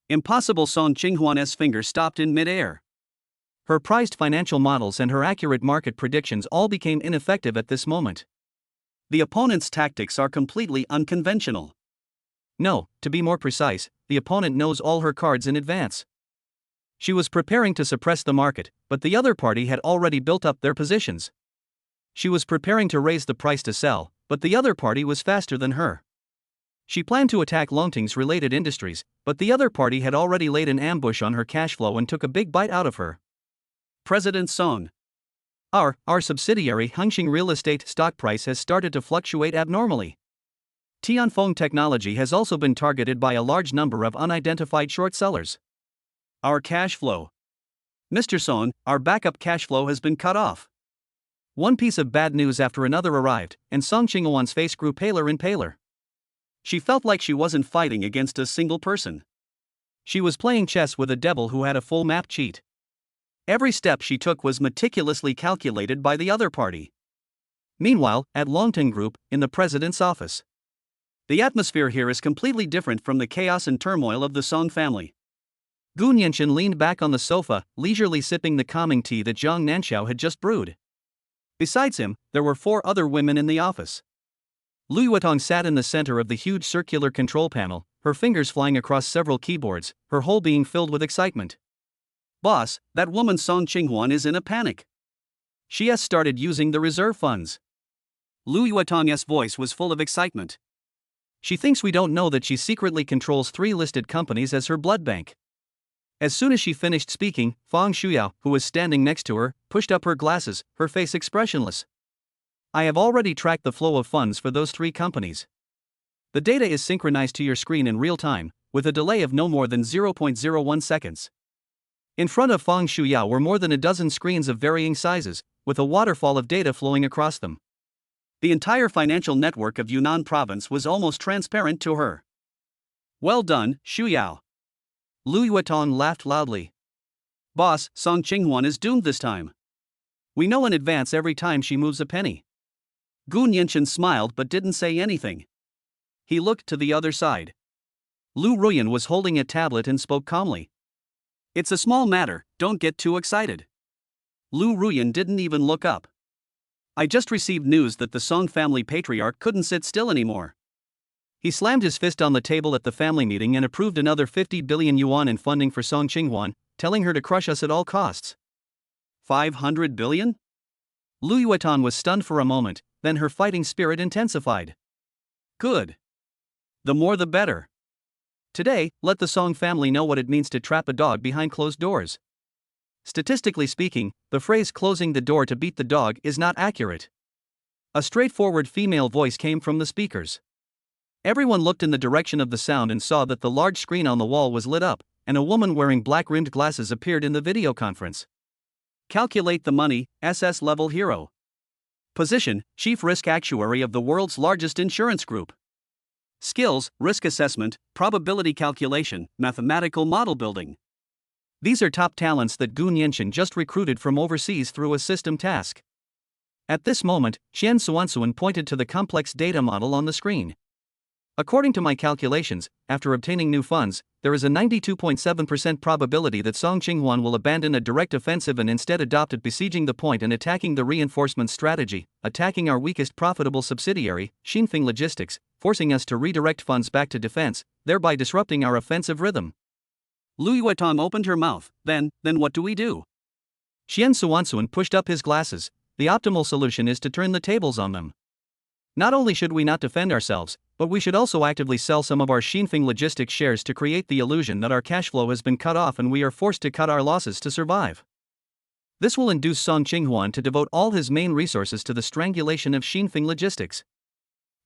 Impossible. Song Qinghuan's fingers stopped in mid-air. Her prized financial models and her accurate market predictions all became ineffective at this moment. The opponent's tactics are completely unconventional. No, to be more precise, the opponent knows all her cards in advance. She was preparing to suppress the market, but the other party had already built up their positions. She was preparing to raise the price to sell, but the other party was faster than her. She planned to attack Longteng's related industries, but the other party had already laid an ambush on her cash flow and took a big bite out of her. President Song. Our subsidiary Hengxing Real Estate stock price has started to fluctuate abnormally. Tianfeng Technology has also been targeted by a large number of unidentified short sellers. Our cash flow. Mr. Song, our backup cash flow has been cut off. One piece of bad news after another arrived, and Song Qinghuan's face grew paler and paler. She felt like she wasn't fighting against a single person. She was playing chess with a devil who had a full map cheat. Every step she took was meticulously calculated by the other party. Meanwhile, at Longteng Group, in the president's office, the atmosphere here is completely different from the chaos and turmoil of the Song family. Gu Nianchen leaned back on the sofa, leisurely sipping the calming tea that Zhang Nanxiao had just brewed. Besides him, there were 4 other women in the office. Lu Yuetong sat in the center of the huge circular control panel, her fingers flying across several keyboards, her whole being filled with excitement. Boss, that woman Song Qinghuan is in a panic. She has started using the reserve funds. Lu Yuetong's voice was full of excitement. She thinks we don't know that she secretly controls 3 listed companies as her blood bank. As soon as she finished speaking, Fang Shuyao, who was standing next to her, pushed up her glasses, her face expressionless. I have already tracked the flow of funds for those 3 companies. The data is synchronized to your screen in real time, with a delay of no more than 0.01 seconds. In front of Fang Shuyao were more than a dozen screens of varying sizes, with a waterfall of data flowing across them. The entire financial network of Yunnan province was almost transparent to her. Well done, Shuyao. Lu Yuetong laughed loudly. Boss, Song Qinghuan is doomed this time. We know in advance every time she moves a penny. Gu Nianchen smiled but didn't say anything. He looked to the other side. Lu Ruyan was holding a tablet and spoke calmly. It's a small matter, don't get too excited. Lu Ruyan didn't even look up. I just received news that the Song family patriarch couldn't sit still anymore. He slammed his fist on the table at the family meeting and approved another 50 billion yuan in funding for Song Qinghuan, telling her to crush us at all costs. 500 billion? Lu Yuetong was stunned for a moment, then her fighting spirit intensified. Good. The more the better. Today, let the Song family know what it means to trap a dog behind closed doors. Statistically speaking, the phrase closing the door to beat the dog is not accurate. A straightforward female voice came from the speakers. Everyone looked in the direction of the sound and saw that the large screen on the wall was lit up, and a woman wearing black-rimmed glasses appeared in the video conference. Calculate the money, SS level hero. Position, Chief Risk Actuary of the world's largest insurance group. Skills, risk assessment, probability calculation, mathematical model building. These are top talents that Gu Nianchen just recruited from overseas through a system task. At this moment, Qian Suansuan pointed to the complex data model on the screen. According to my calculations, after obtaining new funds, there is a 92.7% probability that Song Qinghuan will abandon a direct offensive and instead adopt a besieging the point and attacking the reinforcement strategy, attacking our weakest profitable subsidiary, Xinfeng Logistics, forcing us to redirect funds back to defense, thereby disrupting our offensive rhythm. Lu Yuetong opened her mouth. Then what do we do? Qian Suansuan pushed up his glasses. The optimal solution is to turn the tables on them. Not only should we not defend ourselves, but we should also actively sell some of our Xinfeng Logistics shares to create the illusion that our cash flow has been cut off and we are forced to cut our losses to survive. This will induce Song Qinghuan to devote all his main resources to the strangulation of Xinfeng Logistics.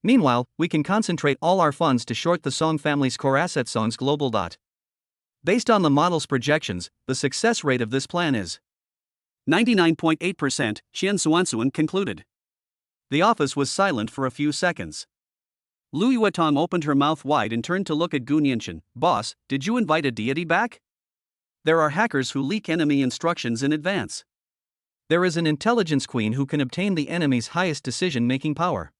Meanwhile, we can concentrate all our funds to short the Song family's core asset Song's global. Based on the model's projections, the success rate of this plan is 99.8%, Qian Xuanxuan concluded. The office was silent for a few seconds. Lu Yuetong opened her mouth wide and turned to look at Gu Nianchen. Boss, did you invite a deity back? There are hackers who leak enemy instructions in advance. There is an intelligence queen who can obtain the enemy's highest decision-making power.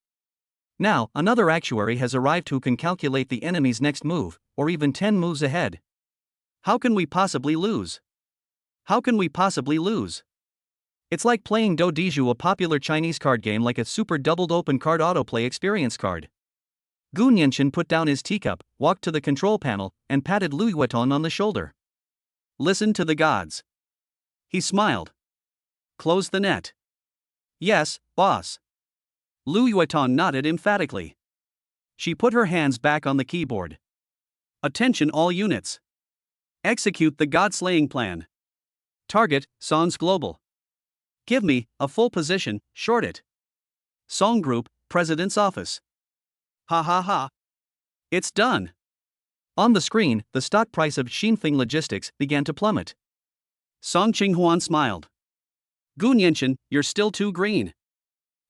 Now, another actuary has arrived who can calculate the enemy's next move, or even 10 moves ahead. How can we possibly lose? How can we possibly lose? It's like playing Do Diju, a popular Chinese card game, like a super doubled open card autoplay experience card. Gu Nianchen put down his teacup, walked to the control panel, and patted Lu Yuetong on the shoulder. Listen to the gods. He smiled. Close the net. Yes, boss. Lu Yuetong nodded emphatically. She put her hands back on the keyboard. Attention all units. Execute the god-slaying plan. Target, Song's Global. Give me a full position, short it. Song Group, President's Office. Ha ha ha. It's done. On the screen, the stock price of Xinfeng Logistics began to plummet. Song Qinghuan smiled. Gu Nianchen, you're still too green.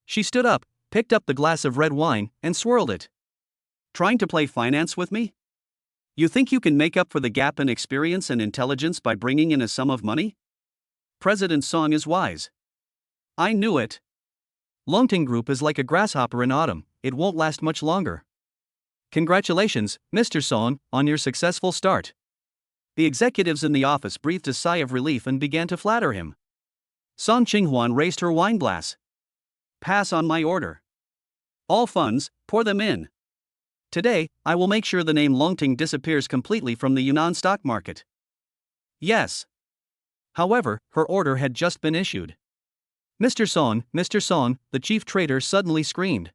She stood up, picked up the glass of red wine, and swirled it. Trying to play finance with me? You think you can make up for the gap in experience and intelligence by bringing in a sum of money? President Song is wise. I knew it. Longting Group is like a grasshopper in autumn, it won't last much longer. Congratulations, Mr. Song, on your successful start. The executives in the office breathed a sigh of relief and began to flatter him. Song Qinghuan raised her wine glass. Pass on my order. All funds, pour them in. Today, I will make sure the name Longting disappears completely from the Yunnan stock market. Yes. However, her order had just been issued. Mr. Song, the chief trader suddenly screamed.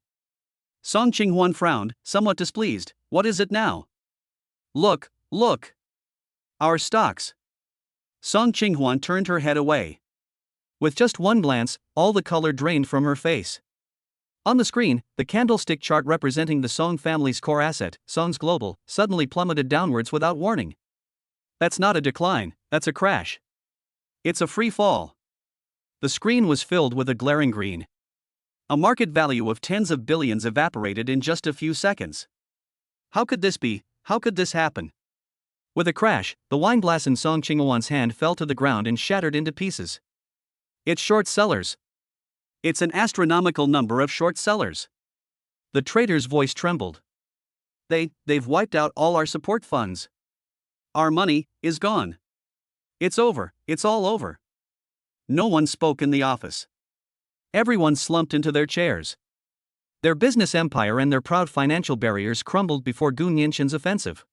Song Qinghuan frowned, somewhat displeased. What is it now? Look. Our stocks. Song Qinghuan turned her head away. With just one glance, all the color drained from her face. On the screen, the candlestick chart representing the Song family's core asset, Song's Global, suddenly plummeted downwards without warning. That's not a decline, that's a crash. It's a free fall. The screen was filled with a glaring green. A market value of tens of billions evaporated in just a few seconds. How could this be? How could this happen? With a crash, the wine glass in Song Qinghuan's hand fell to the ground and shattered into pieces. It's short sellers. It's an astronomical number of short sellers. The trader's voice trembled. They've wiped out all our support funds. Our money is gone. It's over, it's all over. No one spoke in the office. Everyone slumped into their chairs. Their business empire and their proud financial barriers crumbled before Gu Nianchen's offensive.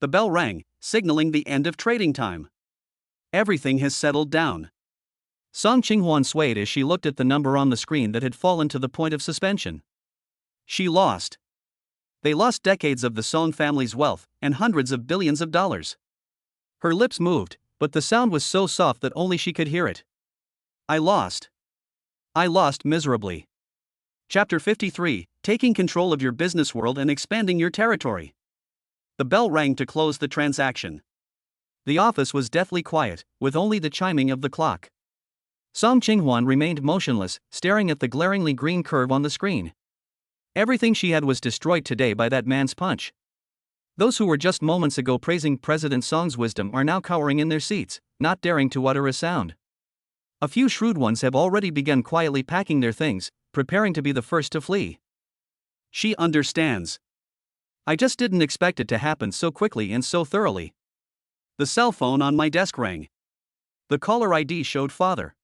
The bell rang, signaling the end of trading time. Everything has settled down. Song Qinghuan swayed as she looked at the number on the screen that had fallen to the point of suspension. She lost. They lost decades of the Song family's wealth, and hundreds of billions of dollars. Her lips moved, but the sound was so soft that only she could hear it. I lost. I lost miserably. Chapter 53, Taking Control of Your Business World and Expanding Your Territory. The bell rang to close the transaction. The office was deathly quiet, with only the chiming of the clock. Song Qinghuan remained motionless, staring at the glaringly green curve on the screen. Everything she had was destroyed today by that man's punch. Those who were just moments ago praising President Song's wisdom are now cowering in their seats, not daring to utter a sound. A few shrewd ones have already begun quietly packing their things, preparing to be the first to flee. She understands. I just didn't expect it to happen so quickly and so thoroughly. The cell phone on my desk rang. The caller ID showed father.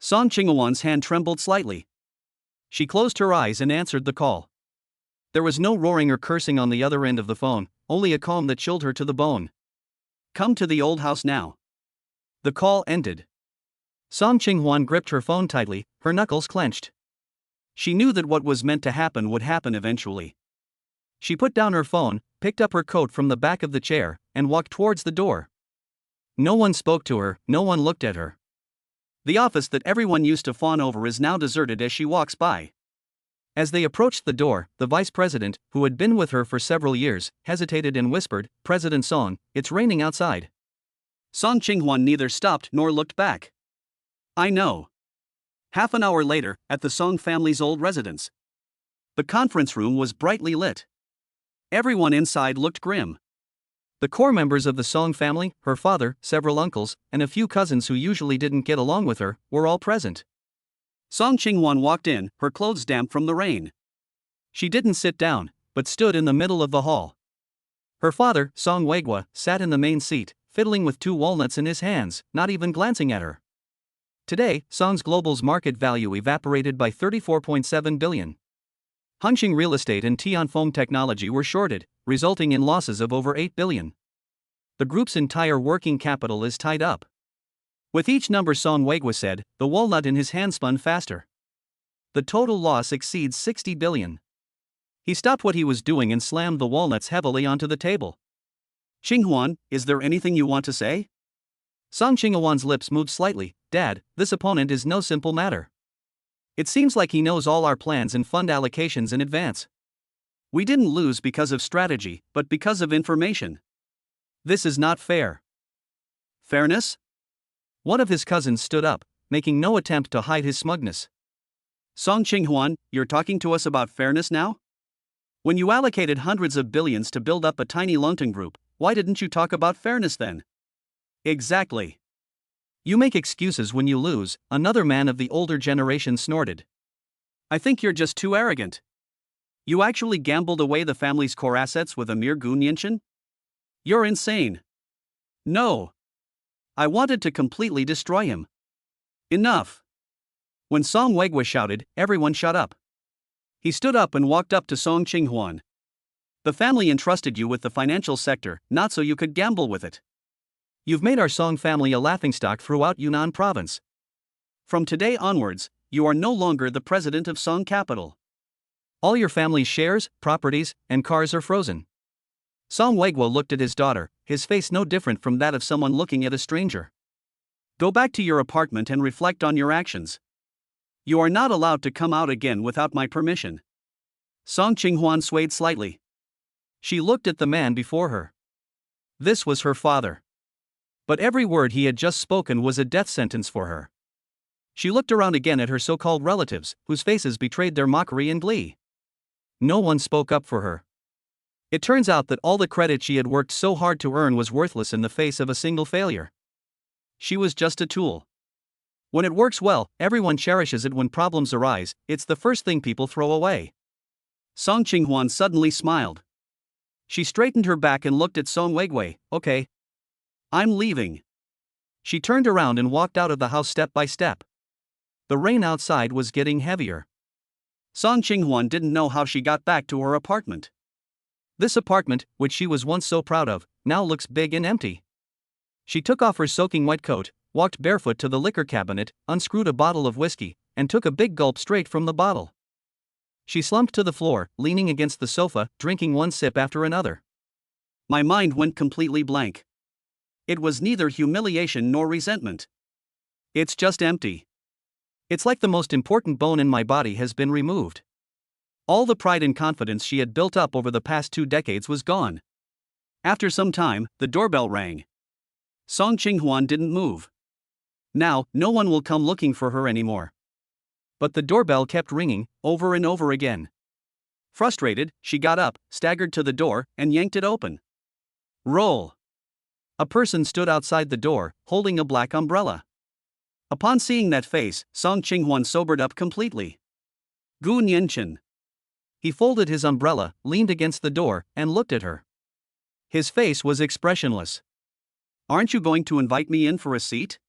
Song Qinghuan's hand trembled slightly. She closed her eyes and answered the call. There was no roaring or cursing on the other end of the phone, only a calm that chilled her to the bone. Come to the old house now. The call ended. Song Qinghuan gripped her phone tightly, her knuckles clenched. She knew that what was meant to happen would happen eventually. She put down her phone, picked up her coat from the back of the chair, and walked towards the door. No one spoke to her, no one looked at her. The office that everyone used to fawn over is now deserted as she walks by. As they approached the door, the vice president, who had been with her for several years, hesitated and whispered, "President Song, it's raining outside." Song Qinghwan neither stopped nor looked back. "I know." Half an hour later, at the Song family's old residence. The conference room was brightly lit. Everyone inside looked grim. The core members of the Song family, her father, several uncles, and a few cousins who usually didn't get along with her, were all present. Song Qinghwan walked in, her clothes damp from the rain. She didn't sit down, but stood in the middle of the hall. Her father, Song Weigua, sat in the main seat, fiddling with 2 walnuts in his hands, not even glancing at her. Today, Song's Global's market value evaporated by 34.7 billion. Hongqing Real Estate and Tianfeng Technology were shorted, resulting in losses of over 8 billion. The group's entire working capital is tied up. With each number Song Weigua said, the walnut in his hand spun faster. The total loss exceeds 60 billion. He stopped what he was doing and slammed the walnuts heavily onto the table. "Qinghwan, is there anything you want to say?" Song Qinghwan's lips moved slightly. "Dad, this opponent is no simple matter. It seems like he knows all our plans and fund allocations in advance. We didn't lose because of strategy, but because of information. This is not fair." "Fairness?" One of his cousins stood up, making no attempt to hide his smugness. "Song Qinghwan, you're talking to us about fairness now? When you allocated hundreds of billions to build up a tiny Longteng group, why didn't you talk about fairness then?" "Exactly. You make excuses when you lose," another man of the older generation snorted. "I think you're just too arrogant. You actually gambled away the family's core assets with a mere Gunyanchen? You're insane." "No. I wanted to completely destroy him." "Enough." When Song Weigua shouted, everyone shut up. He stood up and walked up to Song Qinghwan. "The family entrusted you with the financial sector, not so you could gamble with it. You've made our Song family a laughingstock throughout Yunnan province. From today onwards, you are no longer the president of Song Capital. All your family's shares, properties, and cars are frozen." Song Weigua looked at his daughter, his face no different from that of someone looking at a stranger. "Go back to your apartment and reflect on your actions. You are not allowed to come out again without my permission." Song Qinghwan swayed slightly. She looked at the man before her. This was her father. But every word he had just spoken was a death sentence for her. She looked around again at her so-called relatives, whose faces betrayed their mockery and glee. No one spoke up for her. It turns out that all the credit she had worked so hard to earn was worthless in the face of a single failure. She was just a tool. When it works well, everyone cherishes it. When problems arise, it's the first thing people throw away. Song Qinghwan suddenly smiled. She straightened her back and looked at Song Weigua. "Okay. I'm leaving." She turned around and walked out of the house step by step. The rain outside was getting heavier. Song Qinghwan didn't know how she got back to her apartment. This apartment, which she was once so proud of, now looks big and empty. She took off her soaking wet coat, walked barefoot to the liquor cabinet, unscrewed a bottle of whiskey, and took a big gulp straight from the bottle. She slumped to the floor, leaning against the sofa, drinking one sip after another. My mind went completely blank. It was neither humiliation nor resentment. It's just empty. It's like the most important bone in my body has been removed. All the pride and confidence she had built up over the past 2 decades was gone. After some time, the doorbell rang. Song Qinghwan didn't move. Now, no one will come looking for her anymore. But the doorbell kept ringing, over and over again. Frustrated, she got up, staggered to the door, and yanked it open. Roll. A person stood outside the door, holding a black umbrella. Upon seeing that face, Song Qinghwan sobered up completely. Gu Nianchen. He folded his umbrella, leaned against the door, and looked at her. His face was expressionless. Aren't you going to invite me in for a seat?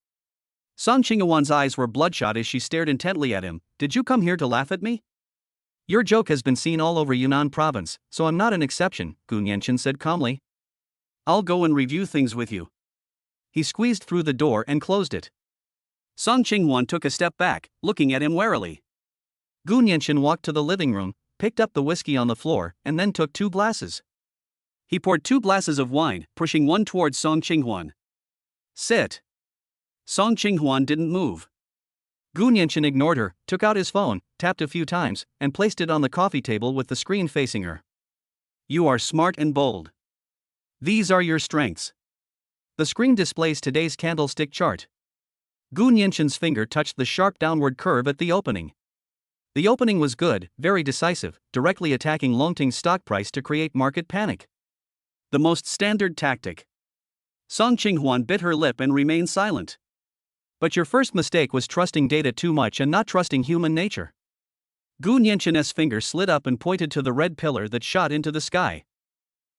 Song Qinghwan's eyes were bloodshot as she stared intently at him. Did you come here to laugh at me? Your joke has been seen all over Yunnan province, so I'm not an exception, Gu Nianchen said calmly. I'll go and review things with you. He squeezed through the door and closed it. Song Qinghwan took a step back, looking at him warily. Gu Nianchen walked to the living room, picked up the whiskey on the floor, and then took 2 glasses. He poured 2 glasses of wine, pushing one towards Song Qinghwan. Sit. Song Qinghwan didn't move. Gu Nianchen ignored her, took out his phone, tapped a few times, and placed it on the coffee table with the screen facing her. You are smart and bold. These are your strengths. The screen displays today's candlestick chart. Gu Nianchen's finger touched the sharp downward curve at the opening. The opening was good, very decisive, directly attacking Longting's stock price to create market panic. The most standard tactic. Song Qinghuan bit her lip and remained silent. But your first mistake was trusting data too much and not trusting human nature. Gu Nianchen's finger slid up and pointed to the red pillar that shot into the sky.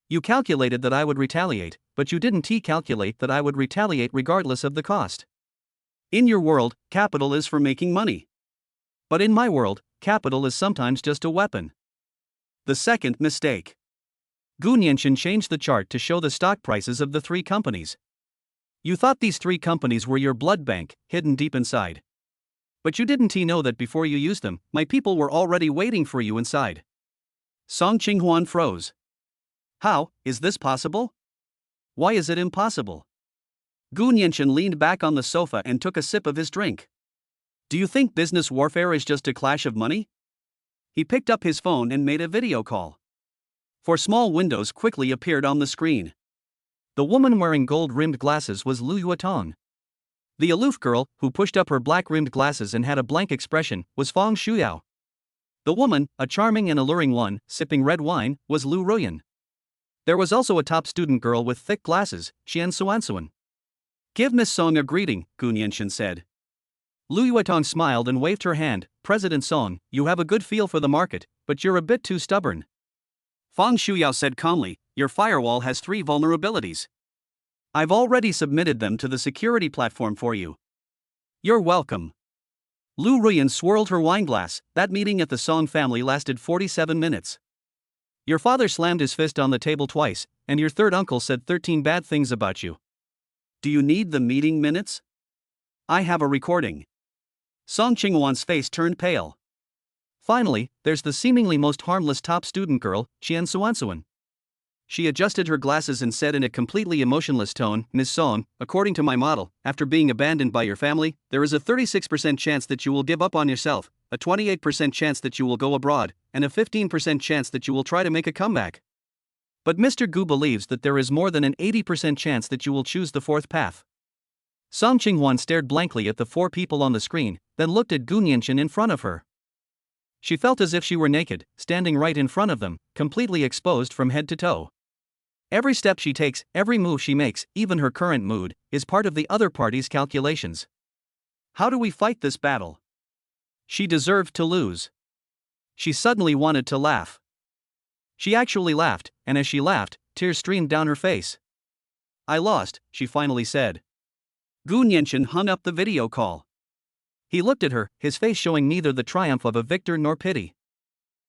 You calculated that I would retaliate, but you didn't calculate that I would retaliate regardless of the cost. In your world, capital is for making money. But in my world, capital is sometimes just a weapon. The second mistake. Gu Nianchen changed the chart to show the stock prices of the three companies. You thought these three companies were your blood bank, hidden deep inside. But you didn't know that before you used them, my people were already waiting for you inside. Song Qinghuan froze. How is this possible? Why is it impossible? Gu Nianchen leaned back on the sofa and took a sip of his drink. Do you think business warfare is just a clash of money? He picked up his phone and made a video call. Four small windows quickly appeared on the screen. The woman wearing gold-rimmed glasses was Lu Yuetong. The aloof girl, who pushed up her black-rimmed glasses and had a blank expression, was Fang Shuyao. The woman, a charming and alluring one, sipping red wine, was Lu Ruyan. There was also a top student girl with thick glasses, Qian Suansuan. Give Miss Song a greeting, Gu Nianchen said. Lu Yuetong smiled and waved her hand. President Song, you have a good feel for the market, but you're a bit too stubborn. Fang Shuyao said calmly, your firewall has 3 vulnerabilities. I've already submitted them to the security platform for you. You're welcome. Lu Ruyan swirled her wineglass. That meeting at the Song family lasted 47 minutes. Your father slammed his fist on the table twice, and your third uncle said 13 bad things about you. Do you need the meeting minutes? I have a recording. Song Qinghuan's face turned pale. Finally, there's the seemingly most harmless top student girl, Qian Suansuan. She adjusted her glasses and said in a completely emotionless tone, Ms. Song, according to my model, after being abandoned by your family, there is a 36% chance that you will give up on yourself, a 28% chance that you will go abroad, and a 15% chance that you will try to make a comeback. But Mr. Gu believes that there is more than an 80% chance that you will choose the fourth path. Song Qinghuan stared blankly at the 4 people on the screen, then looked at Gu Nianchen in front of her. She felt as if she were naked, standing right in front of them, completely exposed from head to toe. Every step she takes, every move she makes, even her current mood, is part of the other party's calculations. How do we fight this battle? She deserved to lose. She suddenly wanted to laugh. She actually laughed, and as she laughed, tears streamed down her face. I lost, she finally said. Gu Nianchen hung up the video call. He looked at her, his face showing neither the triumph of a victor nor pity.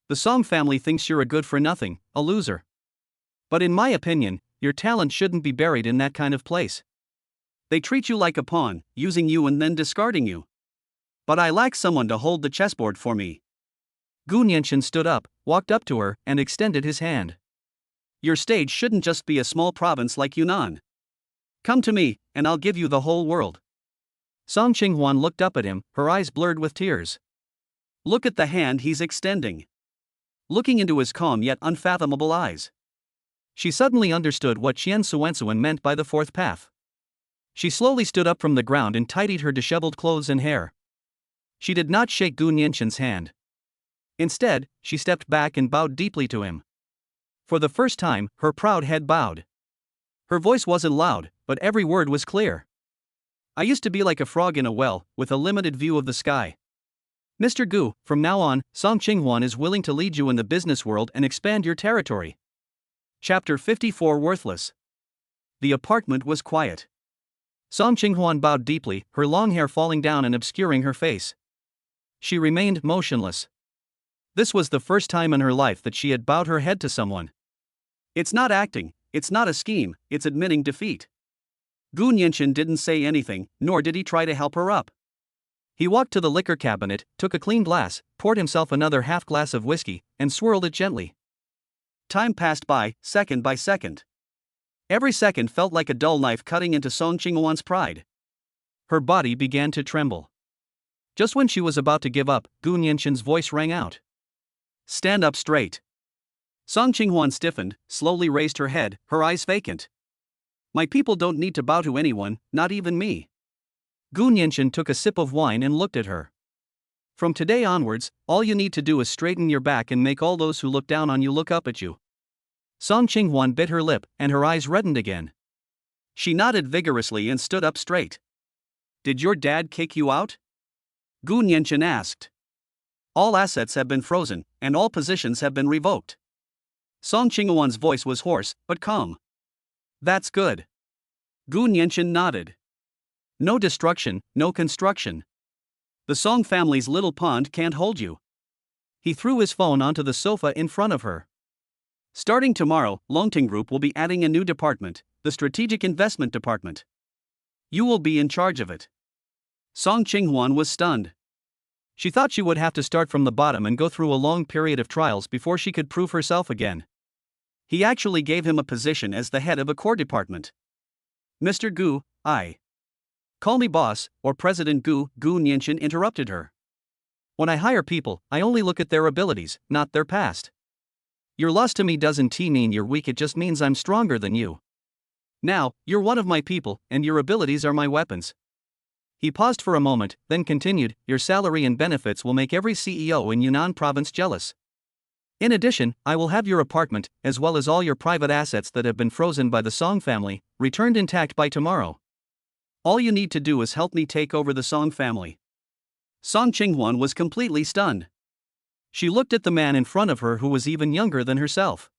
The Song family thinks you're a good-for-nothing, a loser. But in my opinion, your talent shouldn't be buried in that kind of place. They treat you like a pawn, using you and then discarding you. But I lack someone to hold the chessboard for me. Gu Nianchen stood up, walked up to her, and extended his hand. Your stage shouldn't just be a small province like Yunnan. Come to me, and I'll give you the whole world. Song Qinghuan looked up at him, her eyes blurred with tears. Look at the hand he's extending. Looking into his calm yet unfathomable eyes. She suddenly understood what Qian Suansuan meant by the fourth path. She slowly stood up from the ground and tidied her disheveled clothes and hair. She did not shake Gu Nianchen's hand. Instead, she stepped back and bowed deeply to him. For the first time, her proud head bowed. Her voice wasn't loud, but every word was clear. I used to be like a frog in a well, with a limited view of the sky. Mr. Gu, from now on, Song Qinghuan is willing to lead you in the business world and expand your territory. Chapter 54 Worthless. The apartment was quiet. Song Qinghuan bowed deeply, her long hair falling down and obscuring her face. She remained motionless. This was the first time in her life that she had bowed her head to someone. It's not acting, it's not a scheme, it's admitting defeat. Gu Nianchen didn't say anything, nor did he try to help her up. He walked to the liquor cabinet, took a clean glass, poured himself another half glass of whiskey, and swirled it gently. Time passed by, second by second. Every second felt like a dull knife cutting into Song Qinghuan's pride. Her body began to tremble. Just when she was about to give up, Gu Nianshin's voice rang out. Stand up straight. Song Qinghuan stiffened, slowly raised her head, her eyes vacant. My people don't need to bow to anyone, not even me. Gu Nianshin took a sip of wine and looked at her. From today onwards, all you need to do is straighten your back and make all those who look down on you look up at you. Song Qinghuan bit her lip, and her eyes reddened again. She nodded vigorously and stood up straight. Did your dad kick you out? Gu Nianshin asked. All assets have been frozen, and all positions have been revoked. Song Qinghuan's voice was hoarse, but calm. That's good. Gu Nianshin nodded. No destruction, no construction. The Song family's little pond can't hold you. He threw his phone onto the sofa in front of her. Starting tomorrow, Longting Group will be adding a new department, the Strategic Investment Department. You will be in charge of it. Song Qinghuan was stunned. She thought she would have to start from the bottom and go through a long period of trials before she could prove herself again. He actually gave him a position as the head of a core department. Mr. Gu, Call me boss, or President Gu, Gu Nianshin interrupted her. When I hire people, I only look at their abilities, not their past. Your loss to me doesn't mean you're weak, it just means I'm stronger than you. Now, you're one of my people, and your abilities are my weapons. He paused for a moment, then continued, your salary and benefits will make every CEO in Yunnan province jealous. In addition, I will have your apartment, as well as all your private assets that have been frozen by the Song family, returned intact by tomorrow. All you need to do is help me take over the Song family. Song Qinghuan was completely stunned. She looked at the man in front of her who was even younger than herself.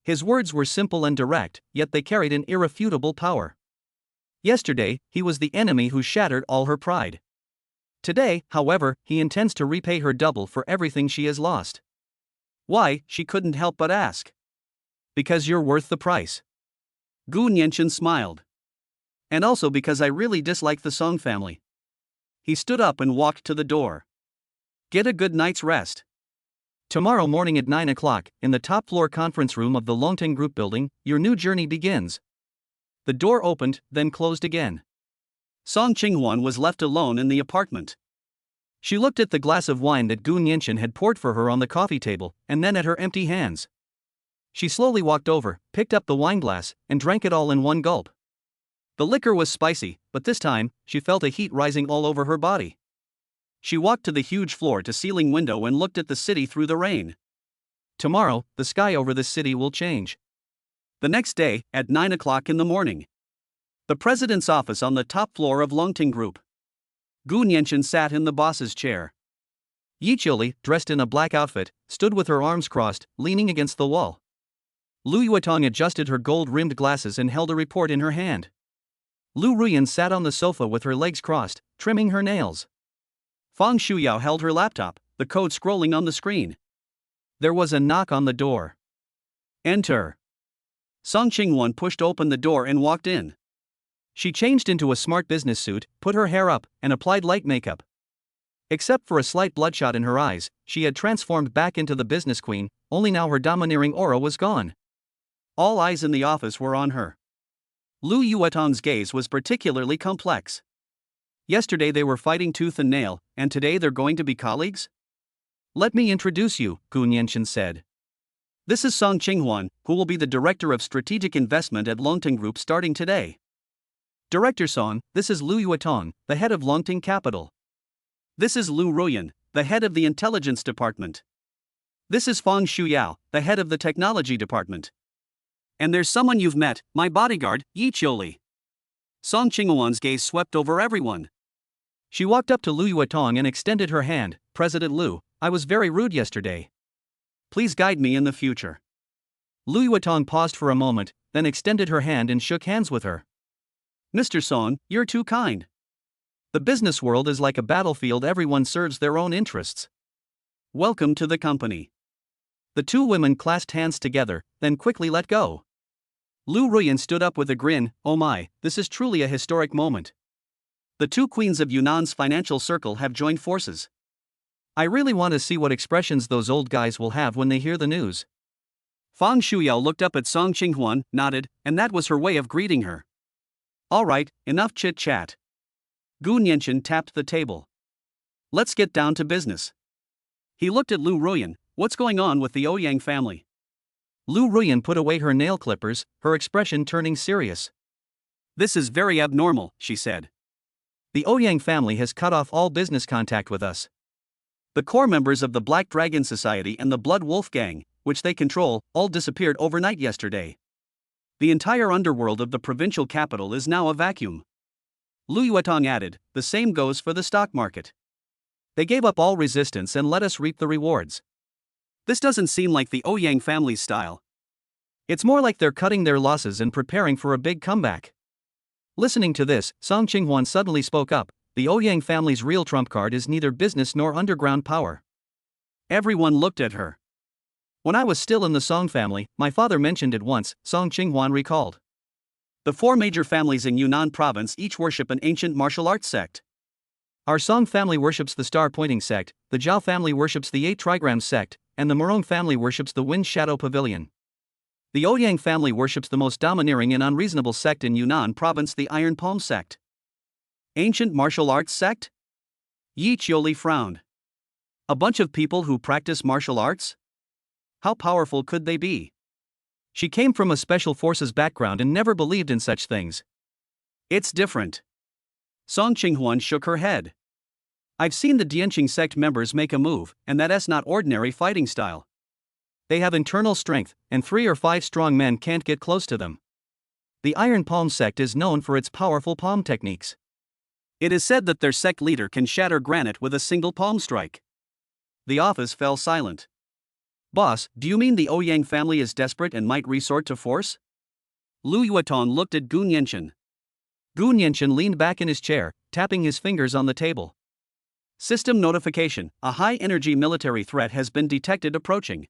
His words were simple and direct, yet they carried an irrefutable power. Yesterday, he was the enemy who shattered all her pride. Today, however, he intends to repay her double for everything she has lost. Why, she couldn't help but ask. Because you're worth the price. Gu Nianshin smiled. And also because I really dislike the Song family. He stood up and walked to the door. Get a good night's rest. Tomorrow morning at 9 o'clock, in the top floor conference room of the Longting Group building, your new journey begins. The door opened, then closed again. Song Qinghuan was left alone in the apartment. She looked at the glass of wine that Gu Nianshin had poured for her on the coffee table, and then at her empty hands. She slowly walked over, picked up the wineglass, and drank it all in one gulp. The liquor was spicy, but this time, she felt a heat rising all over her body. She walked to the huge floor-to-ceiling window and looked at the city through the rain. Tomorrow, the sky over this city will change. The next day, at 9 o'clock in the morning. The president's office on the top floor of Longting Group. Gu Nianshin sat in the boss's chair. Yi Qiuli, dressed in a black outfit, stood with her arms crossed, leaning against the wall. Lu Yuetong adjusted her gold-rimmed glasses and held a report in her hand. Lu Ruyan sat on the sofa with her legs crossed, trimming her nails. Fang Shuyao held her laptop, the code scrolling on the screen. There was a knock on the door. Enter. Song Qinghuan pushed open the door and walked in. She changed into a smart business suit, put her hair up, and applied light makeup. Except for a slight bloodshot in her eyes, she had transformed back into the business queen, only now her domineering aura was gone. All eyes in the office were on her. Lu Yuetong's gaze was particularly complex. Yesterday they were fighting tooth and nail, and today they're going to be colleagues? Let me introduce you, Gu Nianshin said. This is Song Qinghuan, who will be the Director of Strategic Investment at Longting Group starting today. Director Song, this is Lu Yuetong, the head of Longting Capital. This is Lu Ruyan, the head of the Intelligence Department. This is Fang Shuyao, the head of the Technology Department. And there's someone you've met, my bodyguard, Yi Qiuli. Song Qinghuan's gaze swept over everyone. She walked up to Lu Yuetong and extended her hand. President Lu, I was very rude yesterday. Please guide me in the future. Lu Yuetong paused for a moment, then extended her hand and shook hands with her. Mr. Song, you're too kind. The business world is like a battlefield, everyone serves their own interests. Welcome to the company. The two women clasped hands together, then quickly let go. Lu Ruyan stood up with a grin. Oh my, this is truly a historic moment. The two queens of Yunnan's financial circle have joined forces. I really want to see what expressions those old guys will have when they hear the news. Fang Shuyao looked up at Song Qinghuan, nodded, and that was her way of greeting her. All right, enough chit-chat. Gu Nianshin tapped the table. Let's get down to business. He looked at Lu Ruyan. What's going on with the Ouyang family? Lu Ruyan put away her nail clippers, her expression turning serious. This is very abnormal, she said. The Ouyang family has cut off all business contact with us. The core members of the Black Dragon Society and the Blood Wolf Gang, which they control, all disappeared overnight yesterday. The entire underworld of the provincial capital is now a vacuum. Lu Yuetong added, the same goes for the stock market. They gave up all resistance and let us reap the rewards. This doesn't seem like the Ouyang family's style. It's more like they're cutting their losses and preparing for a big comeback. Listening to this, Song Qinghuan suddenly spoke up. The Ouyang family's real trump card is neither business nor underground power. Everyone looked at her. When I was still in the Song family, my father mentioned it once, Song Qinghuan recalled. The 4 major families in Yunnan province each worship an ancient martial arts sect. Our Song family worships the star-pointing sect, the Zhao family worships the 8 trigrams sect, and the Morong family worships the Wind Shadow Pavilion. The Ouyang family worships the most domineering and unreasonable sect in Yunnan province, the Iron Palm sect. Ancient martial arts sect? Yi Qiuli frowned. A bunch of people who practice martial arts? How powerful could they be? She came from a special forces background and never believed in such things. It's different. Song Qinghuan shook her head. I've seen the Dianqing sect members make a move, and that's not ordinary fighting style. They have internal strength, and 3 or 5 strong men can't get close to them. The Iron Palm sect is known for its powerful palm techniques. It is said that their sect leader can shatter granite with a single palm strike. The office fell silent. Boss, do you mean the Ouyang family is desperate and might resort to force? Lu Yuetong looked at Gu Nianqian. Gu Nianqian leaned back in his chair, tapping his fingers on the table. System notification, a high-energy military threat has been detected approaching.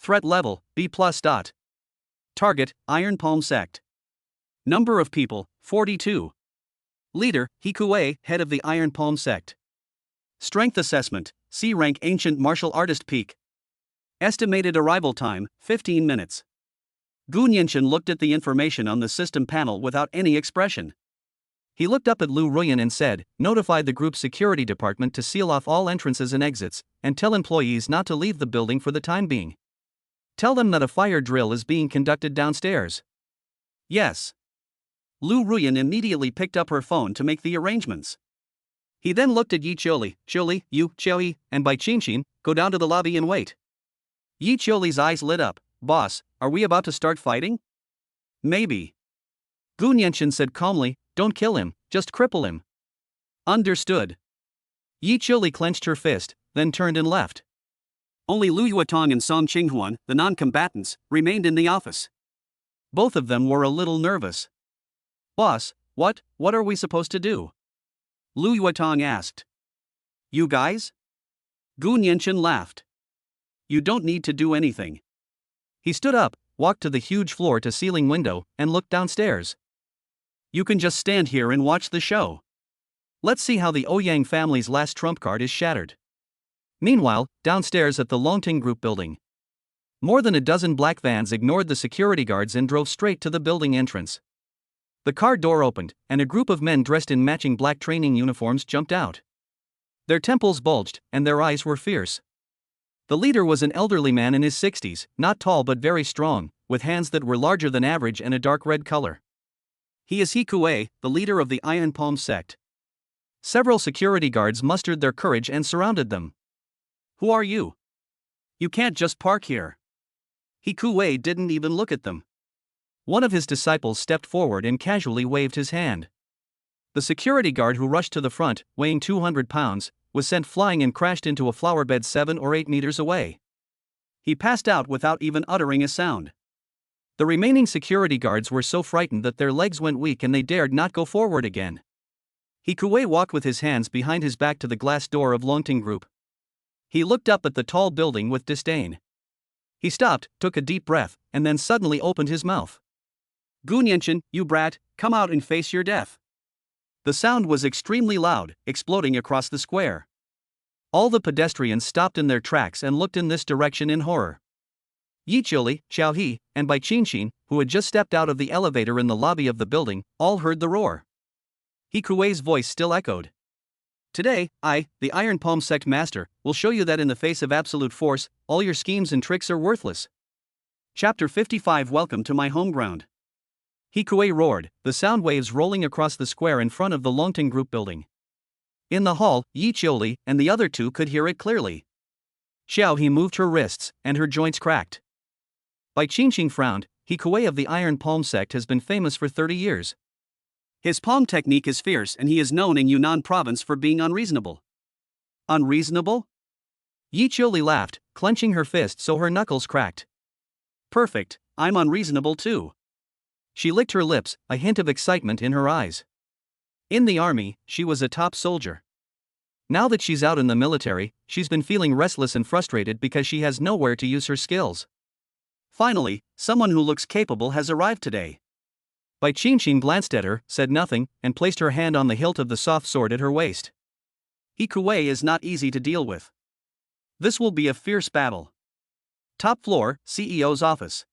Threat level, B+. Target, Iron Palm sect. Number of people, 42. Leader, He Kuei, head of the Iron Palm sect. Strength assessment, C rank ancient martial artist peak. Estimated arrival time, 15 minutes. Gu Nianqian looked at the information on the system panel without any expression. He looked up at Lu Ruyan and said, notify the group's security department to seal off all entrances and exits, and tell employees not to leave the building for the time being. Tell them that a fire drill is being conducted downstairs. Yes. Lu Ruyan immediately picked up her phone to make the arrangements. He then looked at Yi Qiuli, Qiuli, you, Qiui, and Bai Qingqin, go down to the lobby and wait. Yi Qiuli's eyes lit up. Boss, are we about to start fighting? Maybe. Gu Nianqian said calmly, don't kill him, just cripple him. Understood. Yi Qiuli clenched her fist, then turned and left. Only Lu Yuetong and Song Qinghuan, the non-combatants, remained in the office. Both of them were a little nervous. Boss, what are we supposed to do? Lu Yuetong asked. You guys? Gu Nianqian laughed. You don't need to do anything. He stood up, walked to the huge floor-to-ceiling window, and looked downstairs. You can just stand here and watch the show. Let's see how the Ouyang family's last trump card is shattered. Meanwhile, downstairs at the Longting Group building, more than a dozen black vans ignored the security guards and drove straight to the building entrance. The car door opened, and a group of men dressed in matching black training uniforms jumped out. Their temples bulged, and their eyes were fierce. The leader was an elderly man in his 60s, not tall but very strong, with hands that were larger than average and a dark red color. He is He Kuei, the leader of the Iron Palm sect. Several security guards mustered their courage and surrounded them. Who are you? You can't just park here. He Kuei didn't even look at them. One of his disciples stepped forward and casually waved his hand. The security guard who rushed to the front, weighing 200 pounds, was sent flying and crashed into a flower bed 7 or 8 meters away. He passed out without even uttering a sound. The remaining security guards were so frightened that their legs went weak and they dared not go forward again. He Kuei walked with his hands behind his back to the glass door of Longting Group. He looked up at the tall building with disdain. He stopped, took a deep breath, and then suddenly opened his mouth. Gu Nianqian, you brat, come out and face your death. The sound was extremely loud, exploding across the square. All the pedestrians stopped in their tracks and looked in this direction in horror. Yi Qiuli, Xiao He, and Bai Qingqin, who had just stepped out of the elevator in the lobby of the building, all heard the roar. He Kuei's voice still echoed. Today, I, the Iron Palm Sect Master, will show you that in the face of absolute force, all your schemes and tricks are worthless. Chapter 55. Welcome to my home ground. Hikuei roared, the sound waves rolling across the square in front of the Longting Group building. In the hall, Yi Qiuli and the other two could hear it clearly. Xiao He moved her wrists, and her joints cracked. Bai Qingqing frowned. Hikuei of the Iron Palm Sect has been famous for 30 years. His palm technique is fierce and he is known in Yunnan province for being unreasonable. Unreasonable? Yi Qiuli laughed, clenching her fist so her knuckles cracked. Perfect, I'm unreasonable too. She licked her lips, a hint of excitement in her eyes. In the army, she was a top soldier. Now that she's out in the military, she's been feeling restless and frustrated because she has nowhere to use her skills. Finally, someone who looks capable has arrived today. Bai Qingqing glanced at her, said nothing, and placed her hand on the hilt of the soft sword at her waist. Hikuei is not easy to deal with. This will be a fierce battle. Top floor, CEO's office.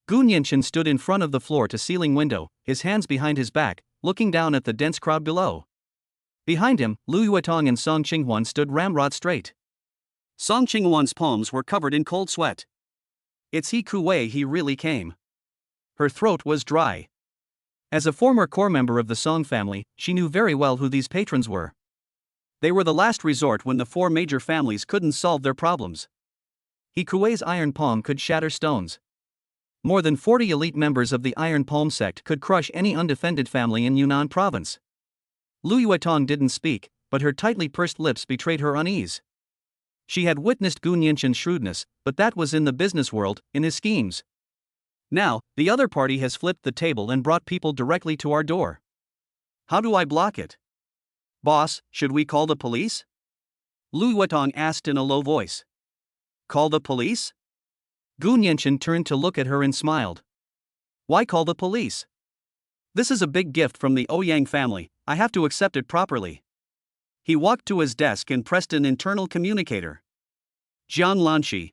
Gu Nianqin stood in front of the floor-to-ceiling window, his hands behind his back, looking down at the dense crowd below. Behind him, Lu Yuetong and Song Qinghuan stood ramrod straight. Song Qinghuan's palms were covered in cold sweat. It's Hikuei, he really came. Her throat was dry. As a former core member of the Song family, she knew very well who these patrons were. They were the last resort when the four major families couldn't solve their problems. Hikuei's iron palm could shatter stones. More than 40 elite members of the Iron Palm Sect could crush any undefended family in Yunnan province. Lu Yuetong didn't speak, but her tightly pursed lips betrayed her unease. She had witnessed Gu Nianqin's shrewdness, but that was in the business world, in his schemes. Now, the other party has flipped the table and brought people directly to our door. How do I block it? Boss, should we call the police? Lu Yuetong asked in a low voice. Call the police? Gu Nianqin turned to look at her and smiled. Why call the police? This is a big gift from the Ouyang family, I have to accept it properly. He walked to his desk and pressed an internal communicator. Jian Lanshi.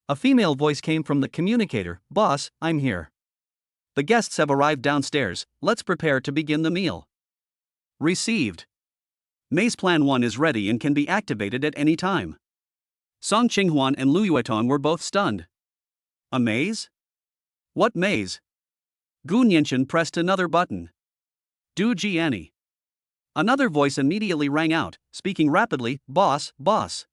A female voice came from the communicator. Boss, I'm here. The guests have arrived downstairs, let's prepare to begin the meal. Received. Maze Plan 1 is ready and can be activated at any time. Song Qinghuan and Lu Yuetong were both stunned. A maze? What maze? Gu Nianqin pressed another button. Du Jiani. Another voice immediately rang out, speaking rapidly. Boss, boss.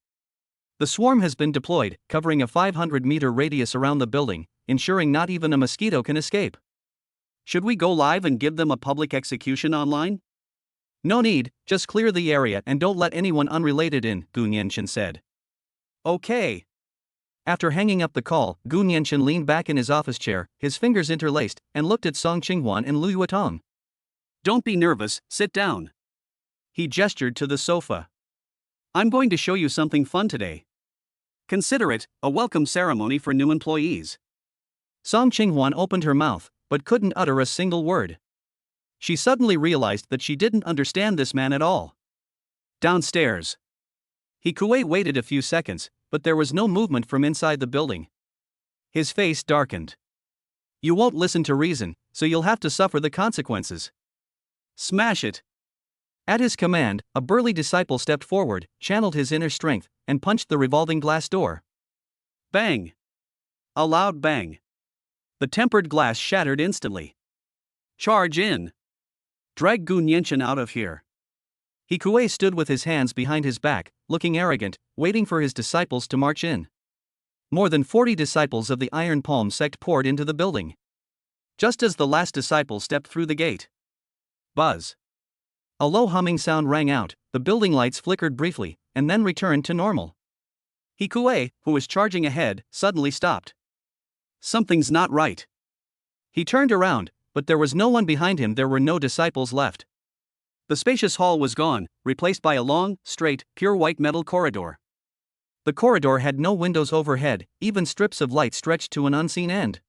The swarm has been deployed, covering a 500-meter radius around the building, ensuring not even a mosquito can escape. Should we go live and give them a public execution online? No need, just clear the area and don't let anyone unrelated in, Gu Nianqin said. Okay. After hanging up the call, Gu Nianqin leaned back in his office chair, his fingers interlaced, and looked at Song Qinghuan and Lu Yuetong. Don't be nervous, sit down. He gestured to the sofa. I'm going to show you something fun today. Consider it a welcome ceremony for new employees. Song Qinghuan opened her mouth, but couldn't utter a single word. She suddenly realized that she didn't understand this man at all. Downstairs. Hikuei waited a few seconds, but there was no movement from inside the building. His face darkened. You won't listen to reason, so you'll have to suffer the consequences. Smash it. At his command, a burly disciple stepped forward, channeled his inner strength, and punched the revolving glass door. Bang! A loud bang. The tempered glass shattered instantly. Charge in. Drag Gu Nianqin out of here. Hikuei stood with his hands behind his back, looking arrogant, waiting for his disciples to march in. More than 40 disciples of the Iron Palm Sect poured into the building. Just as the last disciple stepped through the gate. Buzz. A low humming sound rang out, the building lights flickered briefly, and then returned to normal. Hikuei, who was charging ahead, suddenly stopped. Something's not right. He turned around, but there was no one behind him. There were no disciples left. The spacious hall was gone, replaced by a long, straight, pure white metal corridor. The corridor had no windows overhead, even strips of light stretched to an unseen end.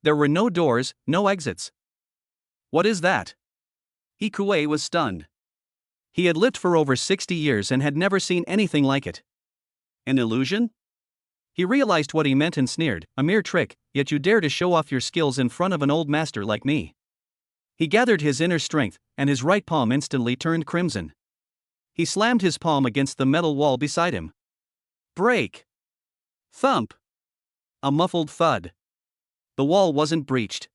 There were no doors, no exits. What is that? Hikuei was stunned. He had lived for over 60 years and had never seen anything like it. An illusion? He realized what he meant and sneered, a mere trick, yet you dare to show off your skills in front of an old master like me. He gathered his inner strength, and his right palm instantly turned crimson. He slammed his palm against the metal wall beside him. Break! Thump! A muffled thud. The wall wasn't breached.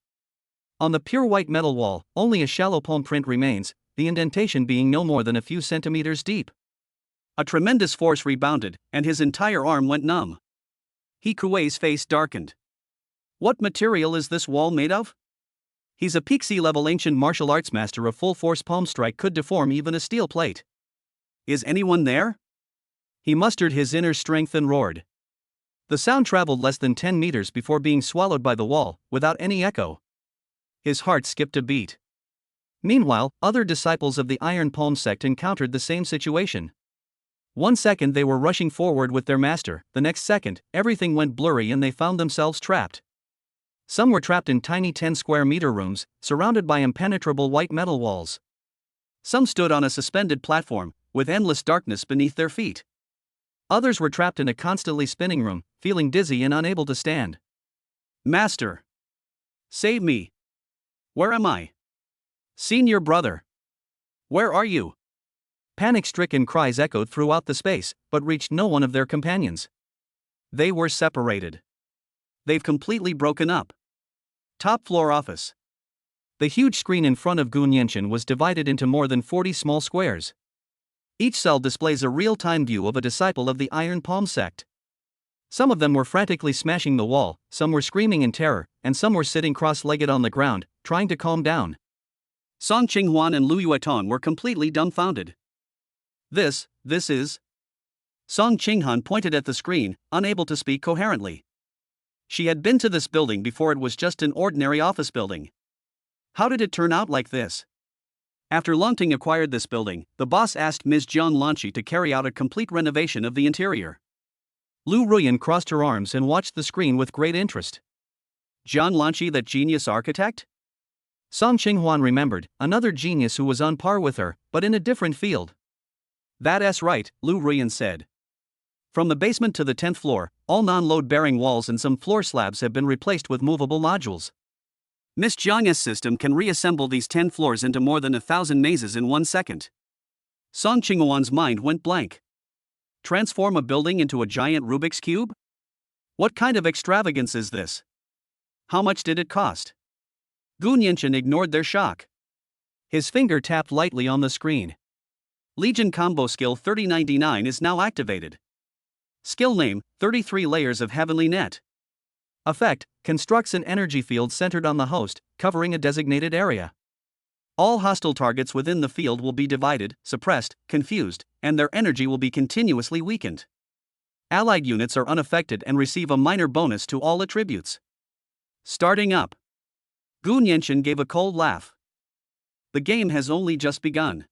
On the pure white metal wall, only a shallow palm print remains, the indentation being no more than a few centimeters deep. A tremendous force rebounded, and his entire arm went numb. Hikuei's face darkened. What material is this wall made of? He's a peak sea-level ancient martial arts master. A full-force palm strike could deform even a steel plate. Is anyone there? He mustered his inner strength and roared. The sound traveled less than 10 meters before being swallowed by the wall, without any echo. His heart skipped a beat. Meanwhile, other disciples of the Iron Palm sect encountered the same situation. 1 second they were rushing forward with their master, the next second, everything went blurry and they found themselves trapped. Some were trapped in tiny 10-square-meter rooms, surrounded by impenetrable white metal walls. Some stood on a suspended platform, with endless darkness beneath their feet. Others were trapped in a constantly spinning room, feeling dizzy and unable to stand. Master! Save me! Where am I? Senior brother! Where are you? Panic-stricken cries echoed throughout the space, but reached no one of their companions. They were separated. They've completely broken up. Top floor office. The huge screen in front of Gu Nianchen was divided into more than 40 small squares. Each cell displays a real-time view of a disciple of the Iron Palm sect. Some of them were frantically smashing the wall, some were screaming in terror, and some were sitting cross-legged on the ground, trying to calm down. Song Qinghuan and Lu Yueton were completely dumbfounded. This is... Song Qinghuan pointed at the screen, unable to speak coherently. She had been to this building before. It was just an ordinary office building. How did it turn out like this? After Longting acquired this building, the boss asked Ms. Jiang Lanqi to carry out a complete renovation of the interior. Lu Ruyan crossed her arms and watched the screen with great interest. Jiang Lanqi, that genius architect? Song Qinghuan remembered, another genius who was on par with her, but in a different field. That's right, Lu Ruyan said. From the basement to the 10th floor, all non-load-bearing walls and some floor slabs have been replaced with movable modules. Miss Jiang's system can reassemble these 10 floors into more than 1,000 mazes in 1 second. Song Qinghuan's mind went blank. Transform a building into a giant Rubik's Cube? What kind of extravagance is this? How much did it cost? Gu Nianchen ignored their shock. His finger tapped lightly on the screen. Legion Combo Skill 3099 is now activated. Skill name, 33 Layers of Heavenly Net. Effect, constructs an energy field centered on the host, covering a designated area. All hostile targets within the field will be divided, suppressed, confused, and their energy will be continuously weakened. Allied units are unaffected and receive a minor bonus to all attributes. Starting up. Gu Nianchen gave a cold laugh. The game has only just begun.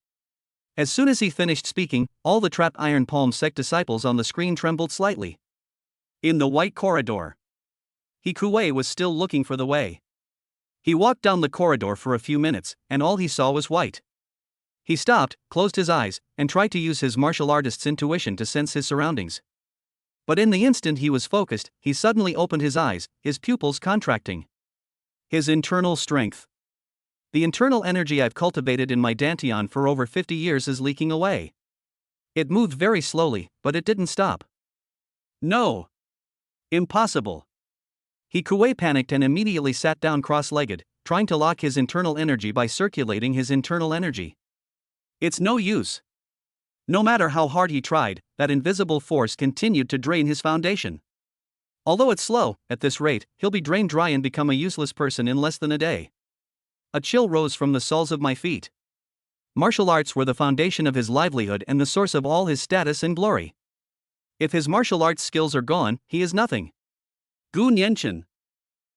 As soon as he finished speaking, all the trapped Iron Palm sect disciples on the screen trembled slightly. In the white corridor. Hikuei was still looking for the way. He walked down the corridor for a few minutes, and all he saw was white. He stopped, closed his eyes, and tried to use his martial artist's intuition to sense his surroundings. But in the instant he was focused, he suddenly opened his eyes, his pupils contracting. His internal strength. The internal energy I've cultivated in my Dantian for over 50 years is leaking away. It moved very slowly, but it didn't stop. No. Impossible. Hikuei panicked and immediately sat down cross-legged, trying to lock his internal energy by circulating his internal energy. It's no use. No matter how hard he tried, that invisible force continued to drain his foundation. Although it's slow, at this rate, he'll be drained dry and become a useless person in less than a day. A chill rose from the soles of my feet. Martial arts were the foundation of his livelihood and the source of all his status and glory. If his martial arts skills are gone, he is nothing. Gu Nianchen.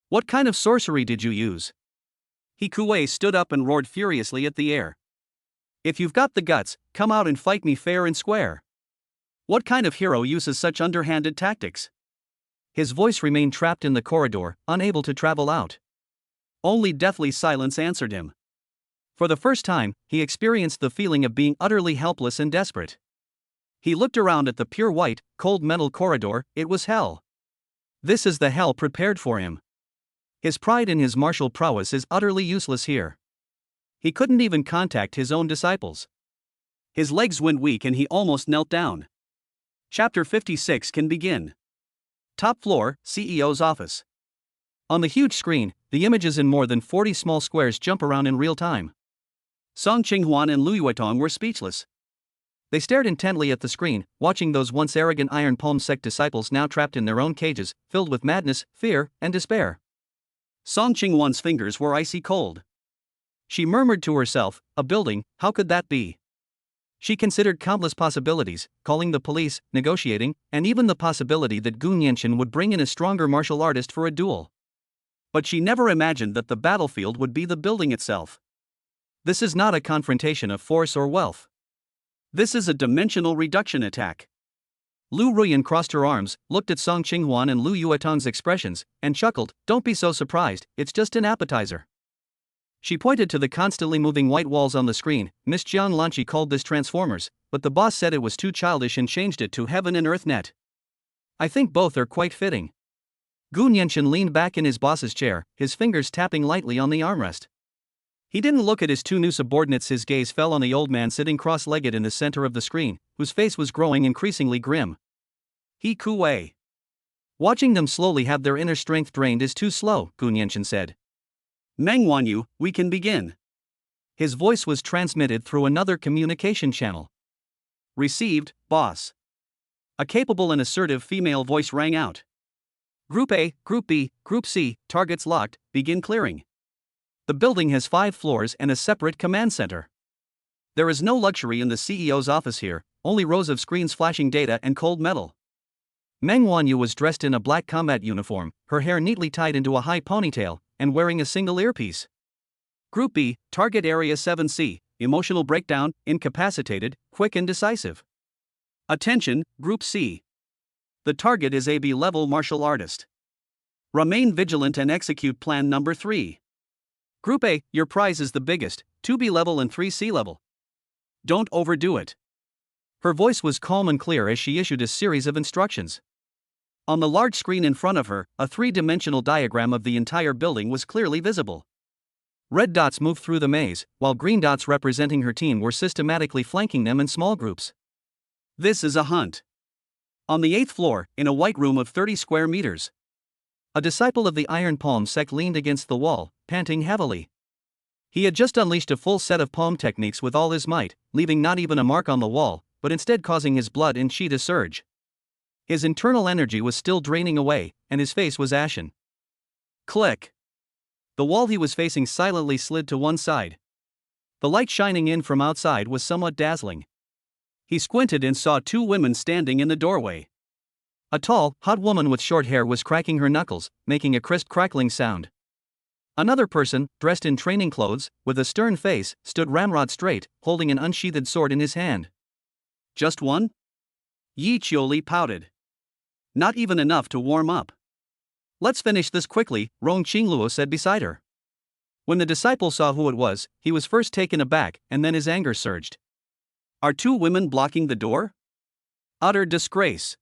What kind of sorcery did you use? Hikuei stood up and roared furiously at the air. If you've got the guts, come out and fight me fair and square. What kind of hero uses such underhanded tactics? His voice remained trapped in the corridor, unable to travel out. Only deathly silence answered him. For the first time, he experienced the feeling of being utterly helpless and desperate. He looked around at the pure white, cold metal corridor. It was hell. This is the hell prepared for him. His pride in his martial prowess is utterly useless here. He couldn't even contact his own disciples. His legs went weak and he almost knelt down. Chapter 56 can begin. Top floor, CEO's office. On the huge screen, the images in more than 40 small squares jump around in real time. Song Qinghuan and Lu Yuetong were speechless. They stared intently at the screen, watching those once arrogant Iron Palm sect disciples now trapped in their own cages, filled with madness, fear, and despair. Song Qinghuan's fingers were icy cold. She murmured to herself, "A building, how could that be?" She considered countless possibilities, calling the police, negotiating, and even the possibility that Gu Nianchen would bring in a stronger martial artist for a duel. But she never imagined that the battlefield would be the building itself. This is not a confrontation of force or wealth. This is a dimensional reduction attack. Lu Ruyan crossed her arms, looked at Song Qinghuan and Lu Yuetong's expressions, and chuckled, "Don't be so surprised, it's just an appetizer." She pointed to the constantly moving white walls on the screen. Miss Jiang Lanqi called this Transformers, but the boss said it was too childish and changed it to Heaven and Earth Net. I think both are quite fitting. Gu Nianchen leaned back in his boss's chair, his fingers tapping lightly on the armrest. He didn't look at his two new subordinates. His gaze fell on the old man sitting cross-legged in the center of the screen, whose face was growing increasingly grim. He Kuei. Watching them slowly have their inner strength drained is too slow, Gu Nianchen said. Meng Wanyu, we can begin. His voice was transmitted through another communication channel. Received, boss. A capable and assertive female voice rang out. Group A, Group B, Group C, targets locked, begin clearing. The building has 5 floors and a separate command center. There is no luxury in the CEO's office here, only rows of screens flashing data and cold metal. Meng Wanyu was dressed in a black combat uniform, her hair neatly tied into a high ponytail, and wearing a single earpiece. Group B, target area 7C, emotional breakdown, incapacitated, quick and decisive. Attention, Group C. The target is AB level martial artist. Remain vigilant and execute plan number 3. Group A, your prize is the biggest, 2B level and 3C level. Don't overdo it. Her voice was calm and clear as she issued a series of instructions. On the large screen in front of her, a 3-dimensional diagram of the entire building was clearly visible. Red dots moved through the maze, while green dots representing her team were systematically flanking them in small groups. This is a hunt. On the 8th floor, in a white room of 30 square meters. A disciple of the Iron Palm sect leaned against the wall, panting heavily. He had just unleashed a full set of palm techniques with all his might, leaving not even a mark on the wall, but instead causing his blood and chi to surge. His internal energy was still draining away, and his face was ashen. Click. The wall he was facing silently slid to one side. The light shining in from outside was somewhat dazzling. He squinted and saw 2 women standing in the doorway. A tall, hot woman with short hair was cracking her knuckles, making a crisp crackling sound. Another person, dressed in training clothes, with a stern face, stood ramrod straight, holding an unsheathed sword in his hand. Just one? Yi Qiuli pouted. Not even enough to warm up. Let's finish this quickly, Rong Qingluo said beside her. When the disciple saw who it was, he was first taken aback, and then his anger surged. Are 2 women blocking the door? Utter disgrace.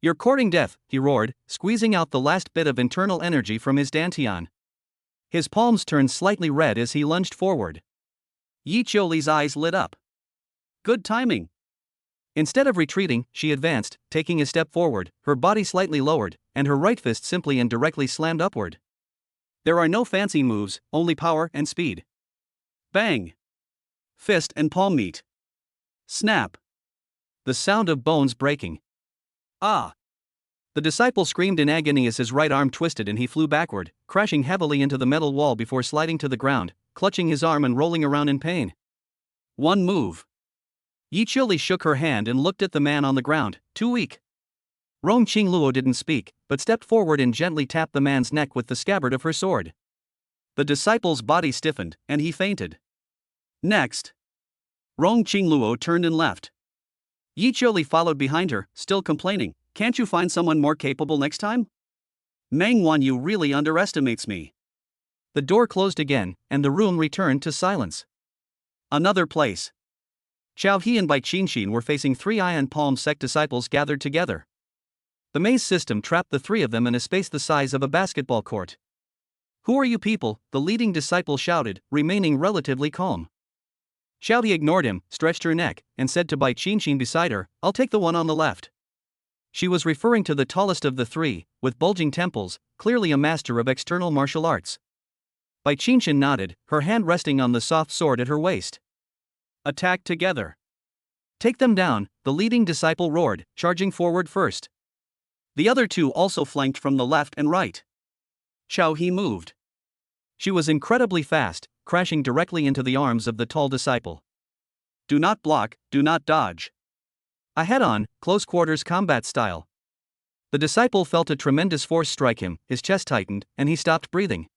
You're courting death, he roared, squeezing out the last bit of internal energy from his dantian. His palms turned slightly red as he lunged forward. Yi Qiuli's eyes lit up. Good timing. Instead of retreating, she advanced, taking a step forward, her body slightly lowered, and her right fist simply and directly slammed upward. There are no fancy moves, only power and speed. Bang. Fist and palm meet. Snap. The sound of bones breaking. Ah! The disciple screamed in agony as his right arm twisted and he flew backward, crashing heavily into the metal wall before sliding to the ground, clutching his arm and rolling around in pain. One move. Yi Qiuli shook her hand and looked at the man on the ground, too weak. Rong Qingluo didn't speak, but stepped forward and gently tapped the man's neck with the scabbard of her sword. The disciple's body stiffened, and he fainted. Next. Rong Qingluo turned and left. Yi Qiuli followed behind her, still complaining, can't you find someone more capable next time? Meng Wanyu really underestimates me. The door closed again, and the room returned to silence. Another place. Chao He and Bai Qinshin were facing 3 Iron Palm sect disciples gathered together. The maze system trapped the 3 of them in a space the size of a basketball court. Who are you people? The leading disciple shouted, remaining relatively calm. Xiaohi ignored him, stretched her neck, and said to Bai Qianqin beside her, "I'll take the one on the left." She was referring to the tallest of the three, with bulging temples, clearly a master of external martial arts. Bai Qianqin nodded, her hand resting on the soft sword at her waist. "Attack together." "Take them down," the leading disciple roared, charging forward first. The other two also flanked from the left and right. Xiaohi moved. She was incredibly fast, crashing directly into the arms of the tall disciple. "Do not block, do not dodge. A head-on, close-quarters combat style." The disciple felt a tremendous force strike him, his chest tightened, and he stopped breathing.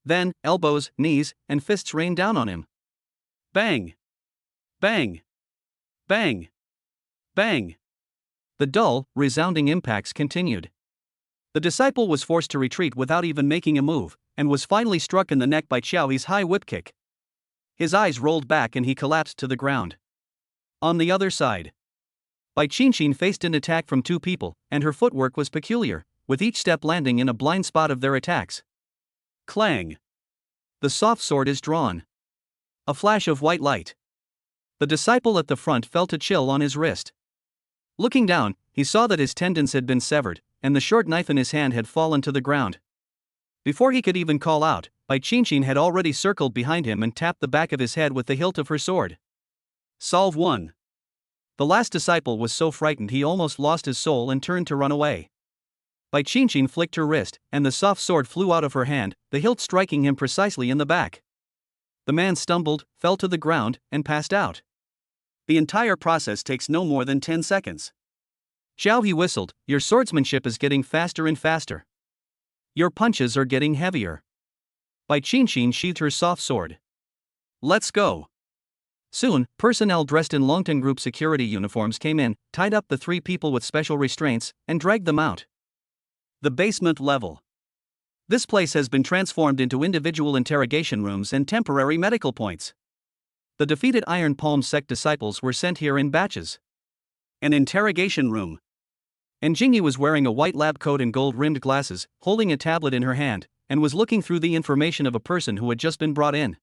Then, elbows, knees, and fists rained down on him. Bang! Bang! Bang! Bang! The dull, resounding impacts continued. The disciple was forced to retreat without even making a move, and was finally struck in the neck by Xiaohi's high whip kick. His eyes rolled back and he collapsed to the ground. On the other side, Bai Qianqin faced an attack from two people, and her footwork was peculiar, with each step landing in a blind spot of their attacks. Clang! The soft sword is drawn. A flash of white light. The disciple at the front felt a chill on his wrist. Looking down, he saw that his tendons had been severed, and the short knife in his hand had fallen to the ground. Before he could even call out, Bai Qianqin had already circled behind him and tapped the back of his head with the hilt of her sword. Solve 1. The last disciple was so frightened he almost lost his soul and turned to run away. Bai Qianqin flicked her wrist, and the soft sword flew out of her hand, the hilt striking him precisely in the back. The man stumbled, fell to the ground, and passed out. The entire process takes no more than 10 seconds. Xiaohi whistled, "Your swordsmanship is getting faster and faster. Your punches are getting heavier." Bai Qianqin sheathed her soft sword. "Let's go." Soon, personnel dressed in Longtan Group security uniforms came in, tied up the three people with special restraints, and dragged them out. The basement level. This place has been transformed into individual interrogation rooms and temporary medical points. The defeated Iron Palm sect disciples were sent here in batches. An interrogation room. And Jingyi was wearing a white lab coat and gold-rimmed glasses, holding a tablet in her hand, and was looking through the information of a person who had just been brought in.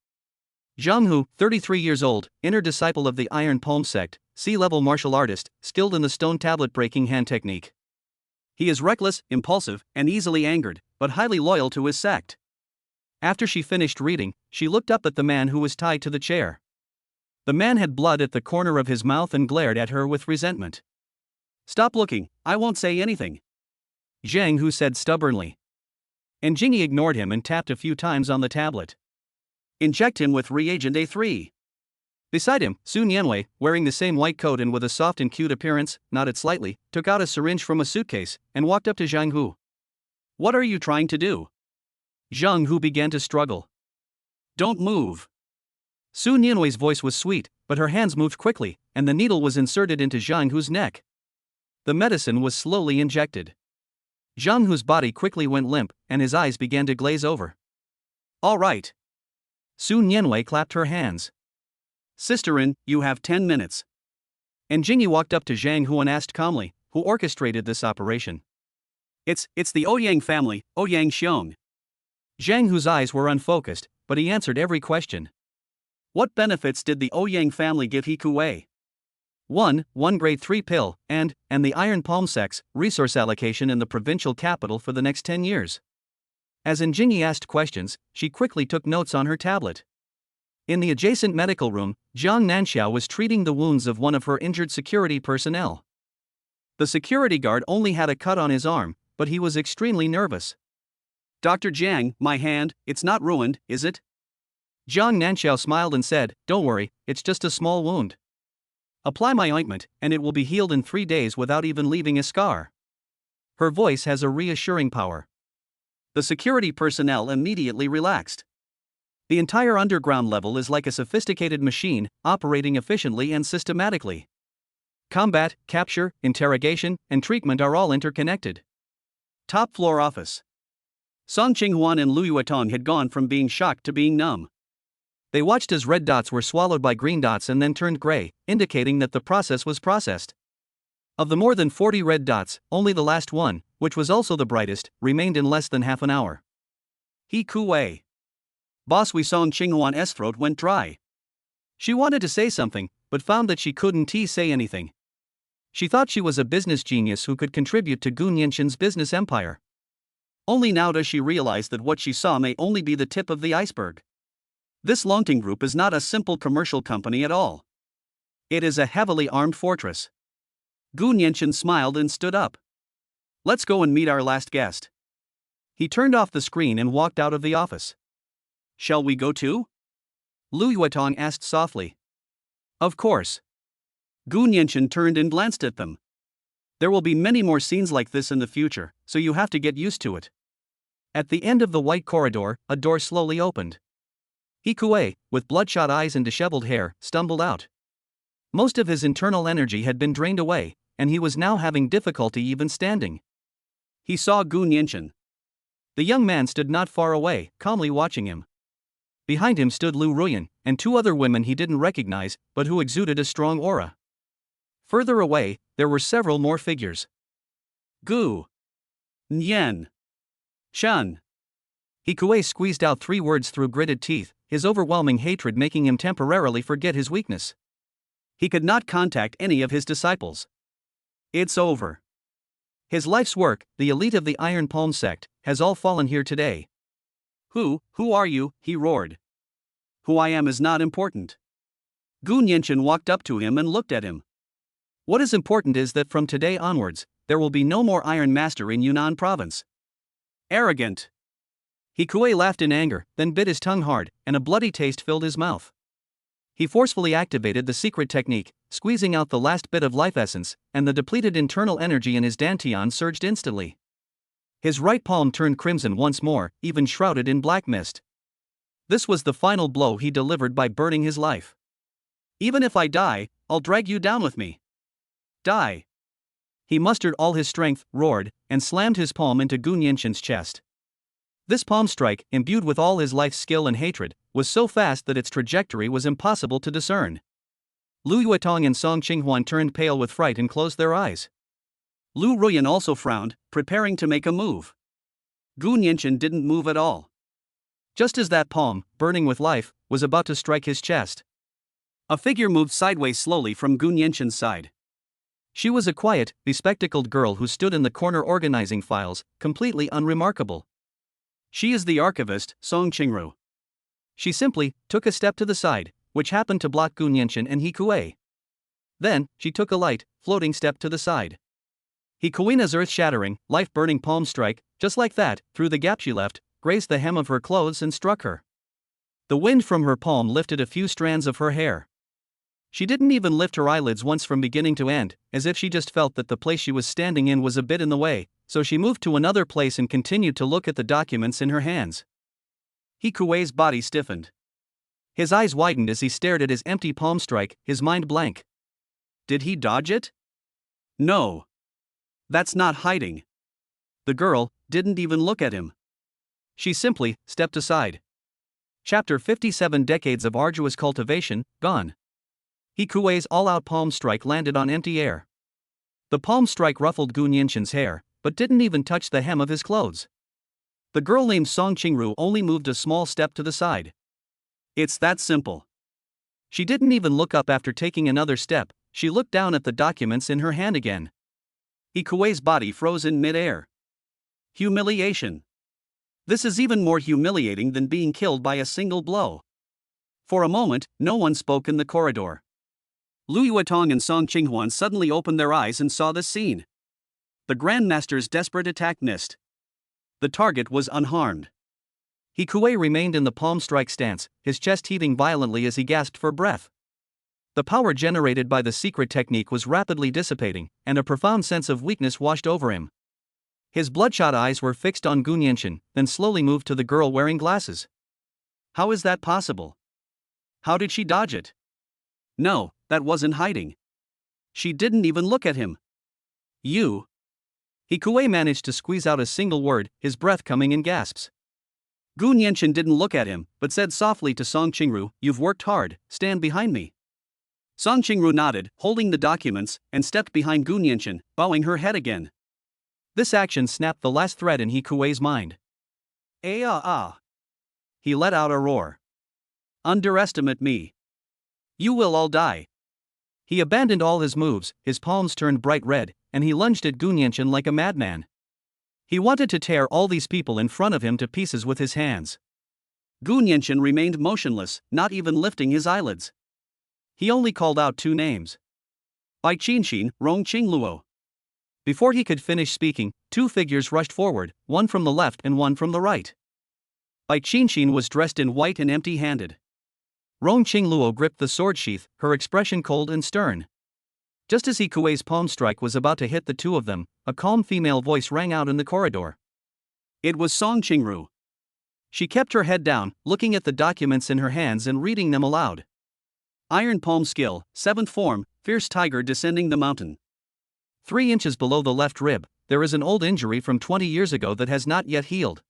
Zhang Hu, 33 years old, inner disciple of the Iron Palm sect, C-level martial artist, skilled in the stone tablet breaking hand technique. He is reckless, impulsive, and easily angered, but highly loyal to his sect. After she finished reading, she looked up at the man who was tied to the chair. The man had blood at the corner of his mouth and glared at her with resentment. "Stop looking, I won't say anything," Zhang Hu said stubbornly. And Jingyi ignored him and tapped a few times on the tablet. "Inject him with reagent A3. Beside him, Sun Yanwei, wearing the same white coat and with a soft and cute appearance, nodded slightly, took out a syringe from a suitcase, and walked up to Zhang Hu. "What are you trying to do?" Zhang Hu began to struggle. "Don't move." Sun Yanwei's voice was sweet, but her hands moved quickly, and the needle was inserted into Zhang Hu's neck. The medicine was slowly injected. Zhang Hu's body quickly went limp, and his eyes began to glaze over. "All right." Sun Yanwei clapped her hands. "Sisterin, you have 10 minutes. And Jingyi walked up to Zhang Hu and asked calmly, "Who orchestrated this operation?" It's the Ouyang family, Ouyang Xiong." Zhang Hu's eyes were unfocused, but he answered every question. "What benefits did the Ouyang family give He Kuei?" One grade 3 pill, and the Iron Palm sect's resource allocation in the provincial capital for the next 10 years. As Jingyi asked questions, she quickly took notes on her tablet. In the adjacent medical room, Jiang Nanxiao was treating the wounds of one of her injured security personnel. The security guard only had a cut on his arm, but he was extremely nervous. "Dr. Jiang, my hand, it's not ruined, is it?" Jiang Nanxiao smiled and said, "Don't worry, it's just a small wound. Apply my ointment, and it will be healed in 3 days without even leaving a scar." Her voice has a reassuring power. The security personnel immediately relaxed. The entire underground level is like a sophisticated machine, operating efficiently and systematically. Combat, capture, interrogation, and treatment are all interconnected. Top floor office. Song Qinghuan and Lu Yuetong had gone from being shocked to being numb. They watched as red dots were swallowed by green dots and then turned gray, indicating that the process was processed. Of the more than 40 red dots, only the last one, which was also the brightest, remained in less than half an hour. He Kuei. Boss Wi Song Qinghuan's throat went dry. She wanted to say something, but found that she couldn't say anything. She thought she was a business genius who could contribute to Gu Nianxin's business empire. Only now does she realize that what she saw may only be the tip of the iceberg. This Longting Group is not a simple commercial company at all. It is a heavily armed fortress. Gu Nianxin smiled and stood up. Let's go and meet our last guest. He turned off the screen and walked out of the office. Shall we go too? Lu Yuetong asked softly. Of course. Gu Nianxin turned and glanced at them. There will be many more scenes like this in the future, so you have to get used to it. At the end of the white corridor, a door slowly opened. He Kuei, with bloodshot eyes and disheveled hair, stumbled out. Most of his internal energy had been drained away, and he was now having difficulty even standing. He saw Gu Nianxin. The young man stood not far away, calmly watching him. Behind him stood Lu Ruyan, and two other women he didn't recognize, but who exuded a strong aura. Further away, there were several more figures. Gu Nian Shan. He Kuei squeezed out 3 words through gritted teeth, his overwhelming hatred making him temporarily forget his weakness. He could not contact any of his disciples. It's over. His life's work, the elite of the Iron Palm sect, has all fallen here today. Who are you? He roared. Who I am is not important. Gu Nianxin walked up to him and looked at him. What is important is that from today onwards, there will be no more Iron Master in Yunnan province. Arrogant. He Kuei laughed in anger, then bit his tongue hard, and a bloody taste filled his mouth. He forcefully activated the secret technique, squeezing out the last bit of life essence, and the depleted internal energy in his dantian surged instantly. His right palm turned crimson once more, even shrouded in black mist. This was the final blow he delivered by burning his life. Even if I die, I'll drag you down with me. Die. He mustered all his strength, roared, and slammed his palm into Gu Nianxin's chest. This palm strike, imbued with all his life's skill and hatred, was so fast that its trajectory was impossible to discern. Lu Yuetong and Song Qinghuan turned pale with fright and closed their eyes. Lu Ruyan also frowned, preparing to make a move. Gu Nianxin didn't move at all. Just as that palm, burning with life, was about to strike his chest, a figure moved sideways slowly from Gu Nianxin's side. She was a quiet, bespectacled girl who stood in the corner organizing files, completely unremarkable. She is the archivist, Song Qingru. She simply took a step to the side, which happened to block Gu Nianxin and He Kuei. Then, she took a light, floating step to the side. He Kueina's earth-shattering, life-burning palm strike, just like that, through the gap she left, grazed the hem of her clothes and struck her. The wind from her palm lifted a few strands of her hair. She didn't even lift her eyelids once from beginning to end, as if she just felt that the place she was standing in was a bit in the way, so she moved to another place and continued to look at the documents in her hands. He Kuei's body stiffened. His eyes widened as he stared at his empty palm strike, his mind blank. Did he dodge it? No. That's not hiding. The girl didn't even look at him. She simply stepped aside. Chapter 57 Decades of Arduous Cultivation, Gone. He Kuei's all-out palm strike landed on empty air. The palm strike ruffled Gu Nianxin's hair, but didn't even touch the hem of his clothes. The girl named Song Qingru only moved a small step to the side. It's that simple. She didn't even look up after taking another step, she looked down at the documents in her hand again. He Kuei's body froze in mid-air. Humiliation. This is even more humiliating than being killed by a single blow. For a moment, no one spoke in the corridor. Lu Yuetong and Song Qinghuan suddenly opened their eyes and saw this scene. The Grandmaster's desperate attack missed. The target was unharmed. He Kuei remained in the palm strike stance, his chest heaving violently as he gasped for breath. The power generated by the secret technique was rapidly dissipating, and a profound sense of weakness washed over him. His bloodshot eyes were fixed on Gu Nianxin, then slowly moved to the girl wearing glasses. How is that possible? How did she dodge it? No, that wasn't hiding. She didn't even look at him. You. He Kuei managed to squeeze out a single word, his breath coming in gasps. Gu Nianxin didn't look at him, but said softly to Song Qingru, "You've worked hard, stand behind me." Song Qingru nodded, holding the documents, and stepped behind Gu Nianxin, bowing her head again. This action snapped the last thread in He Kuei's mind. Ah! He let out a roar. Underestimate me. You will all die. He abandoned all his moves, his palms turned bright red, and he lunged at Gu Nianchen like a madman. He wanted to tear all these people in front of him to pieces with his hands. Gu Nianchen remained motionless, not even lifting his eyelids. He only called out two names. Bai Qinxin, Rong Qingluo. Before he could finish speaking, two figures rushed forward, one from the left and one from the right. Bai Qinxin was dressed in white and empty-handed. Rong Qingluo gripped the sword sheath, her expression cold and stern. Just as He Kuei's palm strike was about to hit the two of them, a calm female voice rang out in the corridor. It was Song Qingru. She kept her head down, looking at the documents in her hands and reading them aloud. Iron Palm Skill, 7th Form, Fierce Tiger Descending the Mountain. 3 inches below the left rib, there is an old injury from 20 years ago that has not yet healed.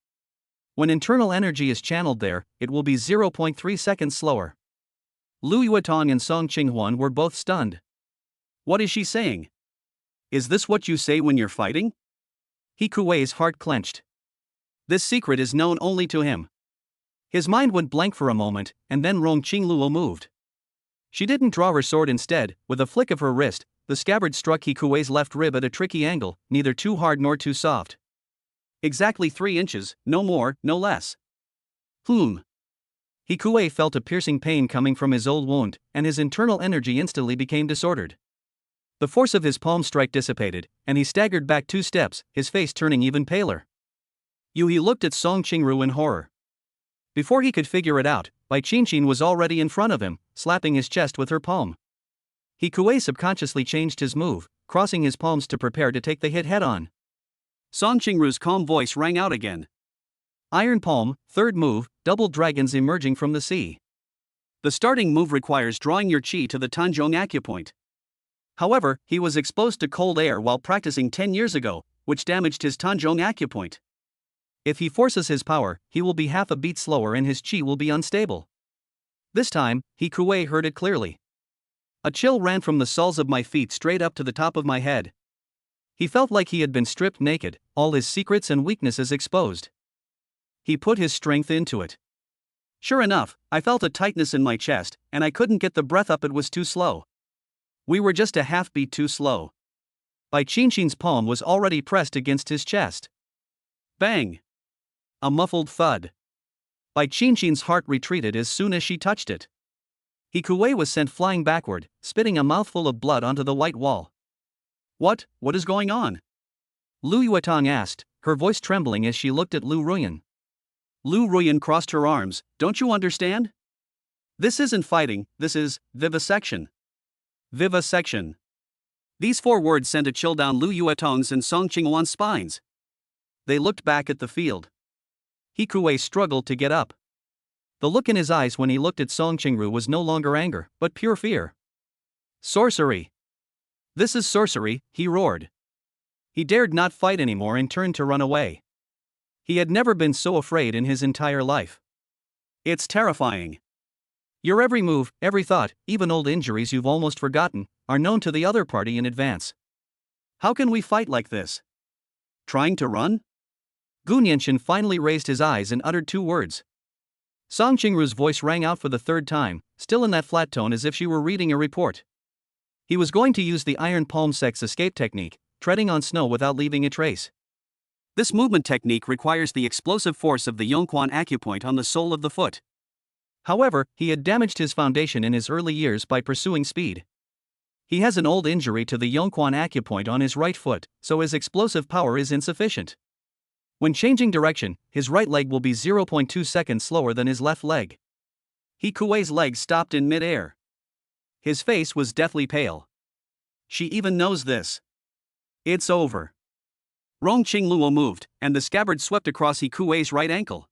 When internal energy is channeled there, it will be 0.3 seconds slower. Lu Yuetong and Song Qinghuan were both stunned. What is she saying? Is this what you say when you're fighting? He Kuei's heart clenched. This secret is known only to him. His mind went blank for a moment, and then Rong Qingluo moved. She didn't draw her sword instead, with a flick of her wrist, the scabbard struck He Kuei's left rib at a tricky angle, neither too hard nor too soft. Exactly 3 inches, no more, no less. He Kuei felt a piercing pain coming from his old wound, and his internal energy instantly became disordered. The force of his palm strike dissipated, and he staggered back 2 steps, his face turning even paler. He looked at Song Qingru in horror. Before he could figure it out, Bai Qinxin was already in front of him, slapping his chest with her palm. He Kuei subconsciously changed his move, crossing his palms to prepare to take the hit head-on. Song Qingru's calm voice rang out again. Iron Palm, 3rd move, Double Dragons Emerging from the Sea. The starting move requires drawing your chi to the Tanzhong acupoint. However, he was exposed to cold air while practicing 10 years ago, which damaged his Tanzhong acupoint. If he forces his power, he will be half a beat slower and his chi will be unstable. This time, He Kuei heard it clearly. A chill ran from the soles of my feet straight up to the top of my head. He felt like he had been stripped naked, all his secrets and weaknesses exposed. He put his strength into it. Sure enough, I felt a tightness in my chest, and I couldn't get the breath up, it was too slow. We were just a half beat too slow. Bai Qinxin's palm was already pressed against his chest. Bang! A muffled thud. Bai Qinxin's heart retreated as soon as she touched it. He Kuei was sent flying backward, spitting a mouthful of blood onto the white wall. What is going on? Lu Yuetong asked, her voice trembling as she looked at Lu Ruyan. Lu Ruyan crossed her arms. Don't you understand? This isn't fighting, this is vivisection. Vivisection. These 4 words sent a chill down Lu Yuetong's and Song Qinghuan's spines. They looked back at the field. He Kuei struggled to get up. The look in his eyes when he looked at Song Qingru was no longer anger, but pure fear. Sorcery. This is sorcery, he roared. He dared not fight anymore and turned to run away. He had never been so afraid in his entire life. It's terrifying. Your every move, every thought, even old injuries you've almost forgotten, are known to the other party in advance. How can we fight like this? Trying to run? Gu Nianchen finally raised his eyes and uttered 2 words. Song Qingru's voice rang out for the 3rd time, still in that flat tone as if she were reading a report. He was going to use the Iron Palm Sex escape technique, treading on snow without leaving a trace. This movement technique requires the explosive force of the Yongquan acupoint on the sole of the foot. However, he had damaged his foundation in his early years by pursuing speed. He has an old injury to the Yongquan acupoint on his right foot, so his explosive power is insufficient. When changing direction, his right leg will be 0.2 seconds slower than his left leg. He Kuei's leg stopped in mid-air. His face was deathly pale. She even knows this. It's over. Rong Qingluo moved, and the scabbard swept across He Kuei's right ankle.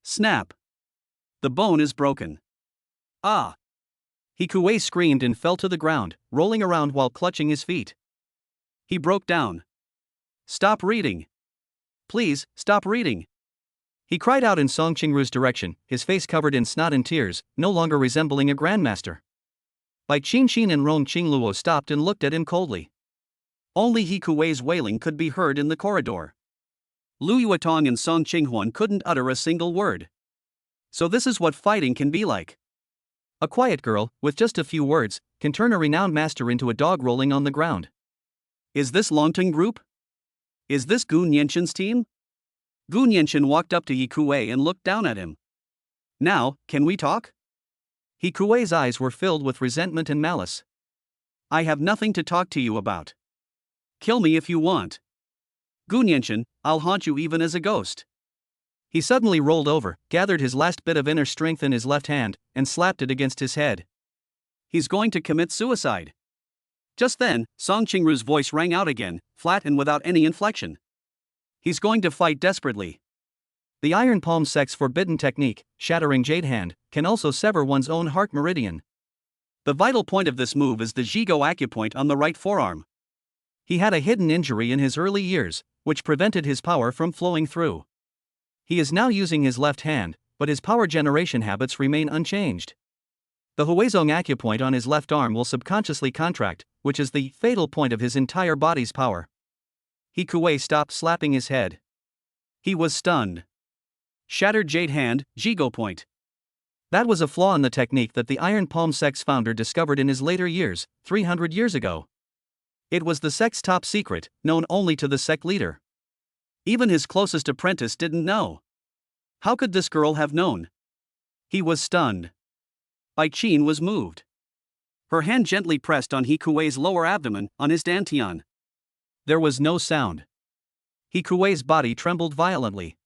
Snap. The bone is broken. Ah! He Kuei screamed and fell to the ground, rolling around while clutching his feet. He broke down. Stop reading. Please, stop reading. He cried out in Song Qingru's direction, his face covered in snot and tears, no longer resembling a grandmaster. Bai Qinxin and Rong Qingluo stopped and looked at him coldly. Only He Kuei's wailing could be heard in the corridor. Lu Yuetong and Song Qinghuan couldn't utter a single word. So this is what fighting can be like. A quiet girl, with just a few words, can turn a renowned master into a dog rolling on the ground. Is this Longting Group? Is this Gu Nianqin's team? Gu Nianqin walked up to He Kuei and looked down at him. Now, can we talk? He Kuei's eyes were filled with resentment and malice. I have nothing to talk to you about. Kill me if you want. Gu Nianqin, I'll haunt you even as a ghost. He suddenly rolled over, gathered his last bit of inner strength in his left hand, and slapped it against his head. He's going to commit suicide. Just then, Song Qingru's voice rang out again, flat and without any inflection. He's going to fight desperately. The Iron Palm Sect's forbidden technique, Shattering Jade Hand, can also sever one's own heart meridian. The vital point of this move is the Jigo acupoint on the right forearm. He had a hidden injury in his early years, which prevented his power from flowing through. He is now using his left hand, but his power generation habits remain unchanged. The Huizong acupoint on his left arm will subconsciously contract, which is the fatal point of his entire body's power. He Kuei stopped slapping his head. He was stunned. Shattered Jade Hand, Jigo point. That was a flaw in the technique that the Iron Palm Sect's founder discovered in his later years, 300 years ago. It was the sect's top secret, known only to the sect leader. Even his closest apprentice didn't know. How could this girl have known? He was stunned. Bai Qin was moved. Her hand gently pressed on He Kuei's lower abdomen, on his dantian. There was no sound. He Kuei's body trembled violently.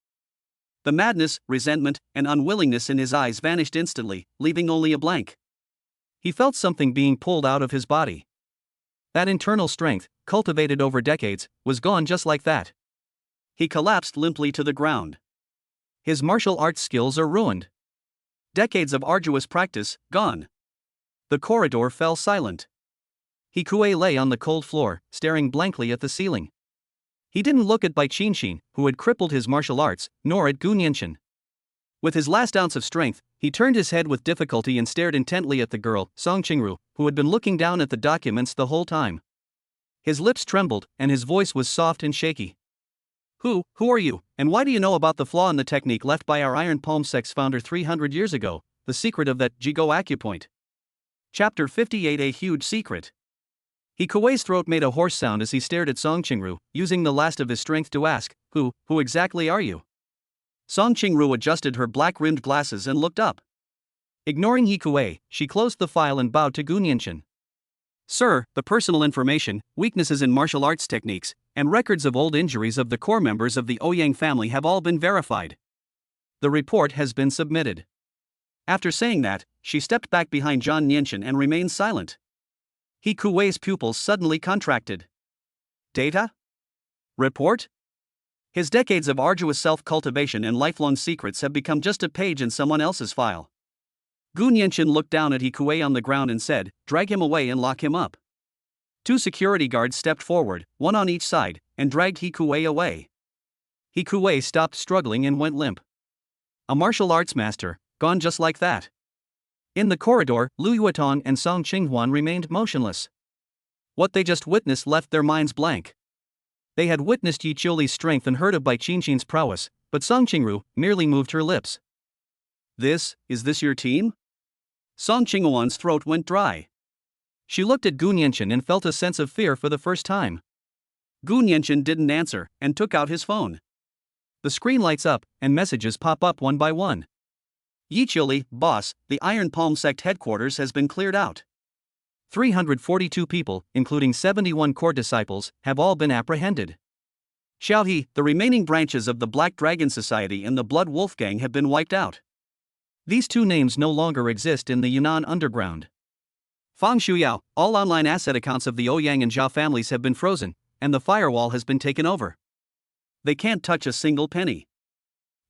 The madness, resentment, and unwillingness in his eyes vanished instantly, leaving only a blank. He felt something being pulled out of his body. That internal strength, cultivated over decades, was gone just like that. He collapsed limply to the ground. His martial arts skills are ruined. Decades of arduous practice, gone. The corridor fell silent. He Kuei lay on the cold floor, staring blankly at the ceiling. He didn't look at Bai Qin, who had crippled his martial arts, nor at Gu Nianqin. With his last ounce of strength, he turned his head with difficulty and stared intently at the girl, Song Qingru, who had been looking down at the documents the whole time. His lips trembled, and his voice was soft and shaky. Who are you, and why do you know about the flaw in the technique left by our Iron Palm Sect's founder 300 years ago, the secret of that Jigo acupoint? Chapter 58. A huge secret. He Kuei's throat made a hoarse sound as he stared at Song Qingru, using the last of his strength to ask, Who exactly are you? Song Qingru adjusted her black-rimmed glasses and looked up. Ignoring He Kuei, she closed the file and bowed to Gu Nianqin. Sir, the personal information, weaknesses in martial arts techniques, and records of old injuries of the core members of the Ouyang family have all been verified. The report has been submitted. After saying that, she stepped back behind Zhang Nianqin and remained silent. He Kuei's pupils suddenly contracted. Data? Report? His decades of arduous self-cultivation and lifelong secrets have become just a page in someone else's file. Gu Nianqin looked down at He Kuei on the ground and said, Drag him away and lock him up. 2 security guards stepped forward, one on each side, and dragged He Kuei away. He Kuei stopped struggling and went limp. A martial arts master, gone just like that. In the corridor, Lu Yuetong and Song Qinghuan remained motionless. What they just witnessed left their minds blank. They had witnessed Yi Qiuli's strength and heard of Bai Qin's prowess, but Song Qingru merely moved her lips. Is this your team? Song Qinghuan's throat went dry. She looked at Gu Nianqin and felt a sense of fear for the first time. Gu Nianqin didn't answer, and took out his phone. The screen lights up, and messages pop up one by one. Yi Qiuli, boss, the Iron Palm Sect headquarters has been cleared out. 342 people, including 71 core disciples, have all been apprehended. Xiaohe, the remaining branches of the Black Dragon Society and the Blood Wolf Gang have been wiped out. These 2 names no longer exist in the Yunnan underground. Fang Shuyao, all online asset accounts of the Ouyang and Zhao families have been frozen, and the firewall has been taken over. They can't touch a single penny.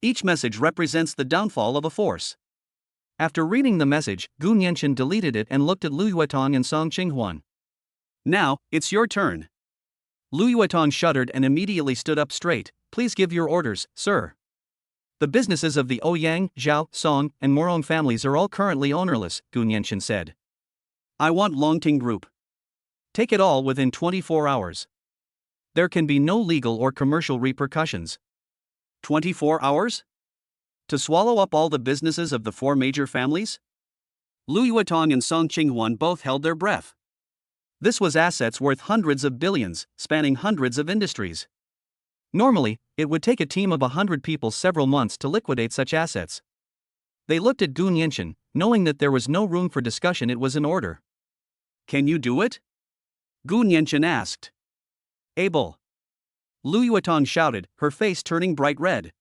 Each message represents the downfall of a force. After reading the message, Gu Nianqin deleted it and looked at Lu Yuetong and Song Qinghuan. Now, it's your turn. Lu Yuetong shuddered and immediately stood up straight. Please give your orders, sir. The businesses of the Ouyang, Zhao, Song, and Morong families are all currently ownerless, Gu Nianqin said. I want Longting Group. Take it all within 24 hours. There can be no legal or commercial repercussions. 24 hours? To swallow up all the businesses of the 4 major families? Lu Yuetong and Song Qinghwan both held their breath. This was assets worth hundreds of billions, spanning hundreds of industries. Normally, it would take a team of 100 people several months to liquidate such assets. They looked at Gu Nianchen, knowing that there was no room for discussion. It was in order. Can you do it? Gu Nianchen asked. Able. Lu Yuetong shouted, her face turning bright red.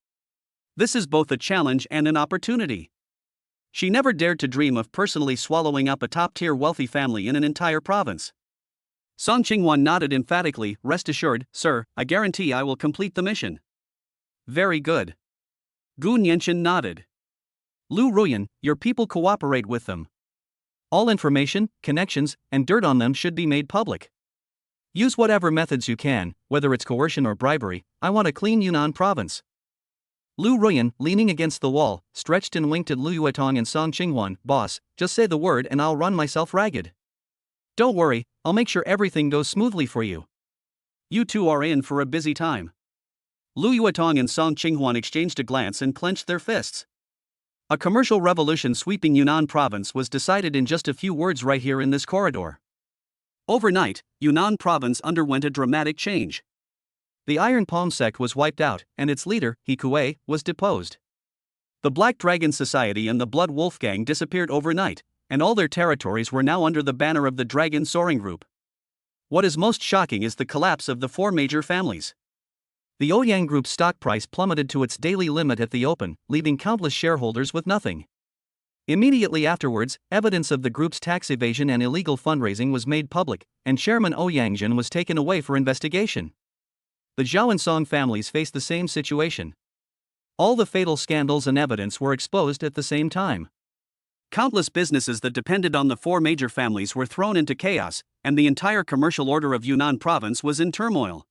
This is both a challenge and an opportunity. She never dared to dream of personally swallowing up a top-tier wealthy family in an entire province. Song Qinghwan nodded emphatically, rest assured, sir, I guarantee I will complete the mission. Very good. Gu Nianchen nodded. Lu Ruyan, your people cooperate with them. All information, connections, and dirt on them should be made public. Use whatever methods you can, whether it's coercion or bribery. I want a clean Yunnan province. Lu Ruyan, leaning against the wall, stretched and winked at Lu Yuetong and Song Qinghwan. Boss, just say the word and I'll run myself ragged. Don't worry, I'll make sure everything goes smoothly for you. You two are in for a busy time. Lu Yuetong and Song Qinghwan exchanged a glance and clenched their fists. A commercial revolution sweeping Yunnan province was decided in just a few words right here in this corridor. Overnight, Yunnan province underwent a dramatic change. The Iron Palm sect was wiped out, and its leader, He Kuei, was deposed. The Black Dragon Society and the Blood Wolf Gang disappeared overnight, and all their territories were now under the banner of the Dragon Soaring Group. What is most shocking is the collapse of the four major families. The Ouyang Group's stock price plummeted to its daily limit at the open, leaving countless shareholders with nothing. Immediately afterwards, evidence of the group's tax evasion and illegal fundraising was made public, and Chairman Ouyang was taken away for investigation. The Zhao and Song families faced the same situation. All the fatal scandals and evidence were exposed at the same time. Countless businesses that depended on the four major families were thrown into chaos, and the entire commercial order of Yunnan province was in turmoil.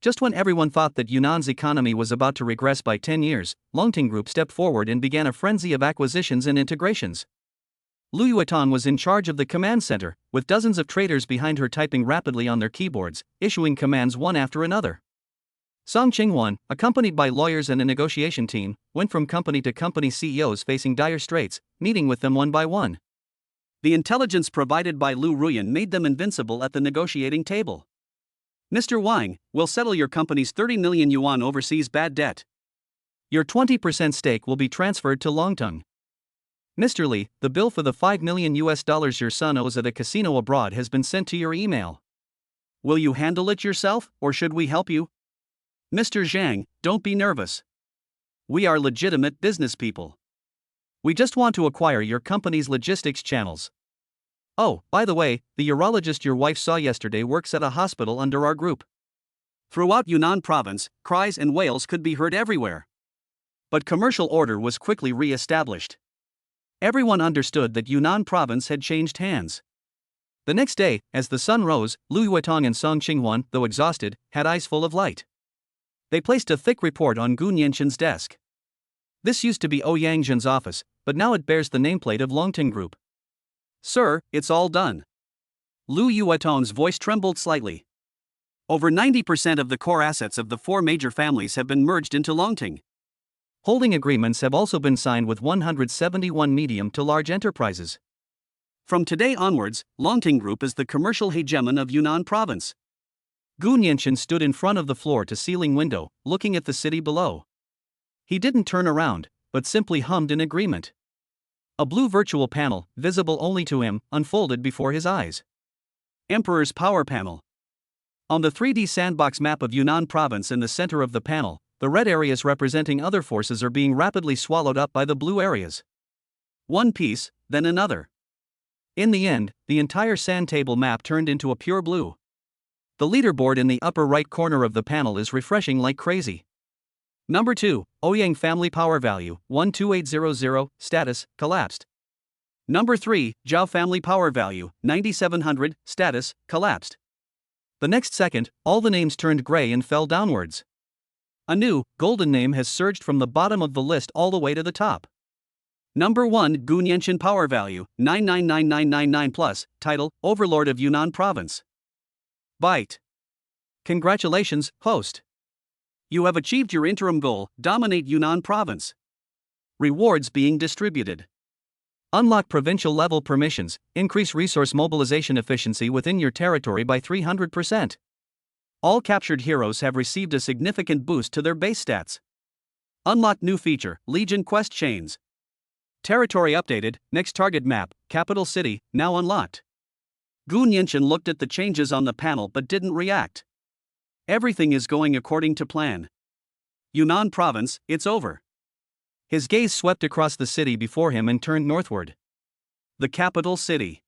Just when everyone thought that Yunnan's economy was about to regress by 10 years, Longting Group stepped forward and began a frenzy of acquisitions and integrations. Lu Yuetong was in charge of the command center, with dozens of traders behind her typing rapidly on their keyboards, issuing commands one after another. Song Qinghwan, accompanied by lawyers and a negotiation team, went from company to company CEOs facing dire straits, meeting with them one by one. The intelligence provided by Lu Ruyan made them invincible at the negotiating table. Mr. Wang, we'll settle your company's 30 million yuan overseas bad debt. Your 20% stake will be transferred to Longtung. Mr. Li, the bill for the $5 million your son owes at a casino abroad has been sent to your email. Will you handle it yourself, or should we help you? Mr. Zhang, don't be nervous. We are legitimate business people. We just want to acquire your company's logistics channels. Oh, by the way, the urologist your wife saw yesterday works at a hospital under our group. Throughout Yunnan province, cries and wails could be heard everywhere. But commercial order was quickly re-established. Everyone understood that Yunnan province had changed hands. The next day, as the sun rose, Lu Yuetong and Song Qinghwan, though exhausted, had eyes full of light. They placed a thick report on Gu Nianchen's desk. This used to be Ouyang office, but now it bears the nameplate of Longting Group. Sir, it's all done. Lu Yuetong's voice trembled slightly. Over 90% of the core assets of the four major families have been merged into Longting. Holding agreements have also been signed with 171 medium to large enterprises. From today onwards, Longting Group is the commercial hegemon of Yunnan province. Gu Nianchen stood in front of the floor-to-ceiling window, looking at the city below. He didn't turn around, but simply hummed in agreement. A blue virtual panel, visible only to him, unfolded before his eyes. Emperor's Power Panel. On the 3D sandbox map of Yunnan province in the center of the panel, the red areas representing other forces are being rapidly swallowed up by the blue areas. One piece, then another. In the end, the entire sand table map turned into a pure blue. The leaderboard in the upper right corner of the panel is refreshing like crazy. Number 2, Ouyang Family Power Value, 12800, status, collapsed. Number 3, Zhao Family Power Value, 9700, status, collapsed. The next second, all the names turned gray and fell downwards. A new, golden name has surged from the bottom of the list all the way to the top. Number 1, Gu Nianchen Power Value, 999999+, title, Overlord of Yunnan Province. Byte. Congratulations, host. You have achieved your interim goal, dominate Yunnan Province. Rewards being distributed. Unlock provincial-level permissions, increase resource mobilization efficiency within your territory by 300%. All captured heroes have received a significant boost to their base stats. Unlock new feature, Legion Quest Chains. Territory updated, next target map, capital city, now unlocked. Gu Nianchen looked at the changes on the panel but didn't react. Everything is going according to plan. Yunnan province, it's over. His gaze swept across the city before him and turned northward. The capital city.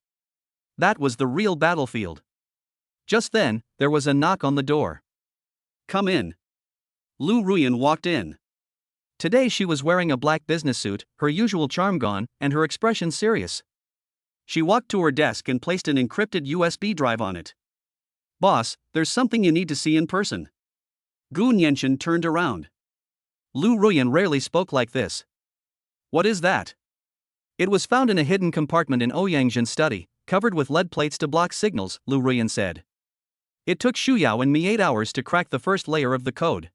That was the real battlefield. Just then, there was a knock on the door. Come in. Lu Ruyan walked in. Today she was wearing a black business suit, her usual charm gone, and her expression serious. She walked to her desk and placed an encrypted USB drive on it. Boss, there's something you need to see in person. Gu Nianchen turned around. Lu Ruyan rarely spoke like this. What is that? It was found in a hidden compartment in Ouyangzhen's study, covered with lead plates to block signals, Lu Ruyan said. It took Xu Yao and me 8 hours to crack the first layer of the code.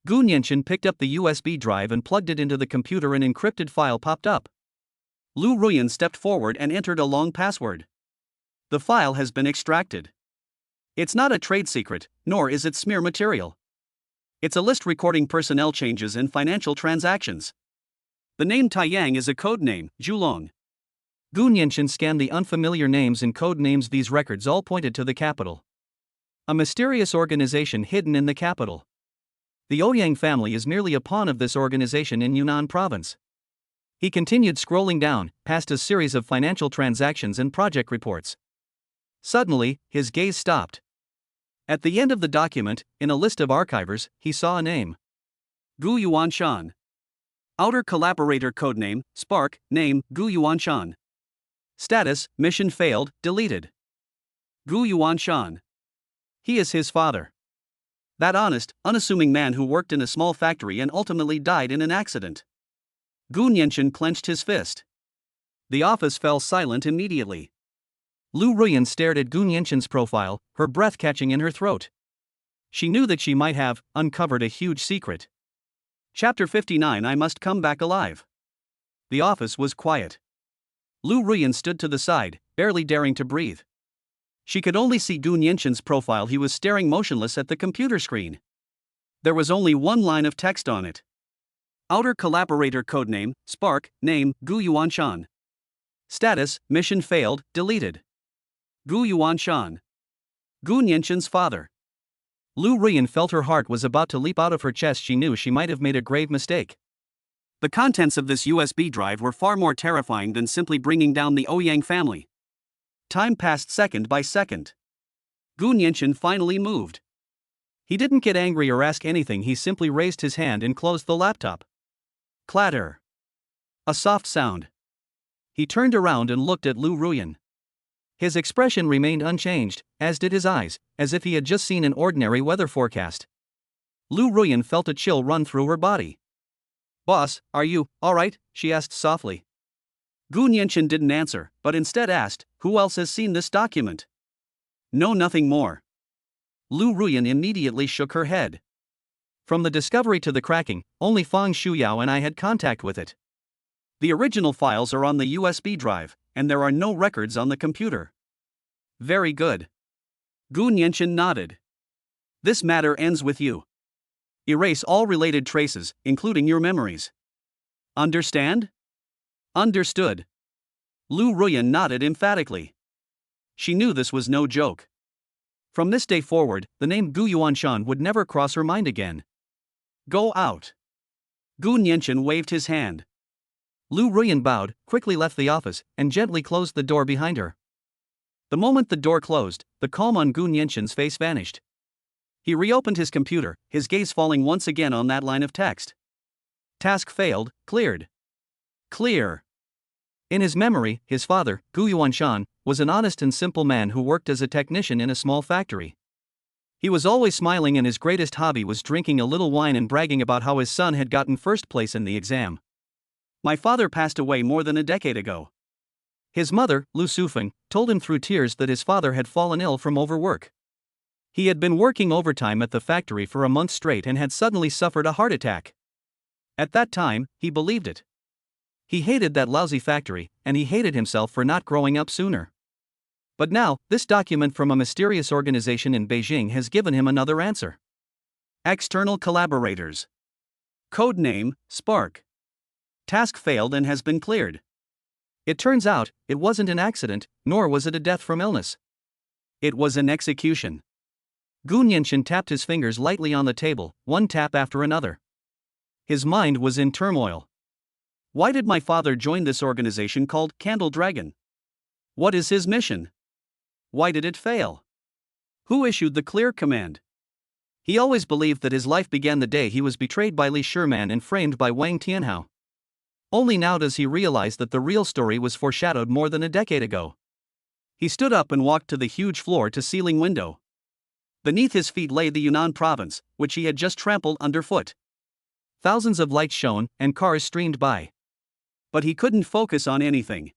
Gu Nianchen picked up the USB drive and plugged it into the computer. An encrypted file popped up. Lu Ruyan stepped forward and entered a long password. The file has been extracted. It's not a trade secret, nor is it smear material. It's a list recording personnel changes and financial transactions. The name Taiyang is a code name, Zhulong. Gu Nianchen scanned the unfamiliar names and code names. These records all pointed to the capital. A mysterious organization hidden in the capital. The Ouyang family is merely a pawn of this organization in Yunnan province. He continued scrolling down, past a series of financial transactions and project reports. Suddenly, his gaze stopped. At the end of the document, in a list of archivers, he saw a name. Gu Yuanshan. Outer collaborator codename, Spark, name, Gu Yuanshan. Status, mission failed, deleted. Gu Yuanshan. He is his father. That honest, unassuming man who worked in a small factory and ultimately died in an accident. Gu Nianchen clenched his fist. The office fell silent immediately. Lu Ruyan stared at Gu Nianchen's profile, her breath catching in her throat. She knew that she might have uncovered a huge secret. Chapter 59. I must come back alive. The office was quiet. Lu Ruyan stood to the side, barely daring to breathe. She could only see Gu Nianchen's profile. He was staring motionless at the computer screen. There was only one line of text on it. Outer collaborator codename, Spark, name, Gu Yuanshan. Status, mission failed, deleted. Gu Yuanshan. Gu Nianchen's father. Lu Ruyan felt her heart was about to leap out of her chest. She knew she might have made a grave mistake. The contents of this USB drive were far more terrifying than simply bringing down the Ouyang family. Time passed second by second. Gu Nianchen finally moved. He didn't get angry or ask anything. He simply raised his hand and closed the laptop. Clatter. A soft sound. He turned around and looked at Lu Ruyan. His expression remained unchanged, as did his eyes, as if he had just seen an ordinary weather forecast. Lu Ruyan felt a chill run through her body. "Boss, are you all right?" she asked softly. Gu Nianchen didn't answer, but instead asked, "Who else has seen this document?" "No, nothing more." Lu Ruyan immediately shook her head. "From the discovery to the cracking, only Fang Shuyao and I had contact with it. The original files are on the USB drive, and there are no records on the computer." "Very good." Gu Nianchen nodded. "This matter ends with you. Erase all related traces, including your memories. Understand?" "Understood." Lu Ruyan nodded emphatically. She knew this was no joke. From this day forward, the name Gu Yuanshan would never cross her mind again. "Go out." Gu Nianchen waved his hand. Lu Ruyan bowed, quickly left the office, and gently closed the door behind her. The moment the door closed, the calm on Gu Nianchen's face vanished. He reopened his computer, his gaze falling once again on that line of text. Task failed, cleared. Clear. In his memory, his father, Gu Yuanshan, was an honest and simple man who worked as a technician in a small factory. He was always smiling, and his greatest hobby was drinking a little wine and bragging about how his son had gotten first place in the exam. "My father passed away more than a decade ago." His mother, Lu Sufeng, told him through tears that his father had fallen ill from overwork. He had been working overtime at the factory for a month straight and had suddenly suffered a heart attack. At that time, he believed it. He hated that lousy factory, and he hated himself for not growing up sooner. But now, this document from a mysterious organization in Beijing has given him another answer. External collaborators. Codename, Spark. Task failed and has been cleared. It turns out, it wasn't an accident, nor was it a death from illness. It was an execution. Gu Nianchen tapped his fingers lightly on the table, one tap after another. His mind was in turmoil. Why did my father join this organization called Candle Dragon? What is his mission? Why did it fail? Who issued the clear command? He always believed that his life began the day he was betrayed by Li Sherman and framed by Wang Tianhao. Only now does he realize that the real story was foreshadowed more than a decade ago. He stood up and walked to the huge floor-to-ceiling window. Beneath his feet lay the Yunnan province, which he had just trampled underfoot. Thousands of lights shone, and cars streamed by. But he couldn't focus on anything.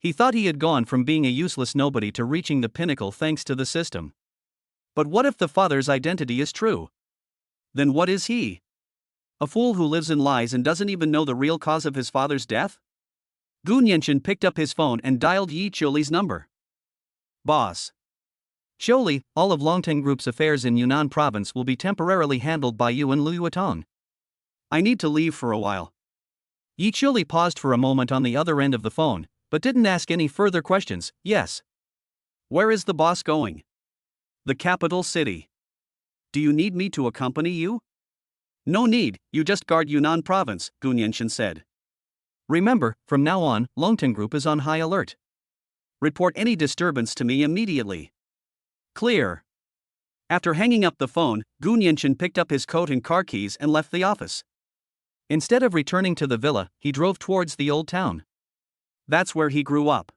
He thought he had gone from being a useless nobody to reaching the pinnacle thanks to the system. But what if the father's identity is true? Then what is he? A fool who lives in lies and doesn't even know the real cause of his father's death? Gu Nianchen picked up his phone and dialed Yi Qiuli's number. Boss. Qiuli, all of Longteng Group's affairs in Yunnan province will be temporarily handled by you and Lu Yuetong. I need to leave for a while. Yi Qiuli paused for a moment on the other end of the phone, but didn't ask any further questions. Yes. Where is the boss going? The capital city. Do you need me to accompany you? No need, you just guard Yunnan province, Gu Nianchen said. Remember, from now on, Longteng Group is on high alert. Report any disturbance to me immediately. Clear. After hanging up the phone, Gu Nianchen picked up his coat and car keys and left the office. Instead of returning to the villa, he drove towards the old town. That's where he grew up.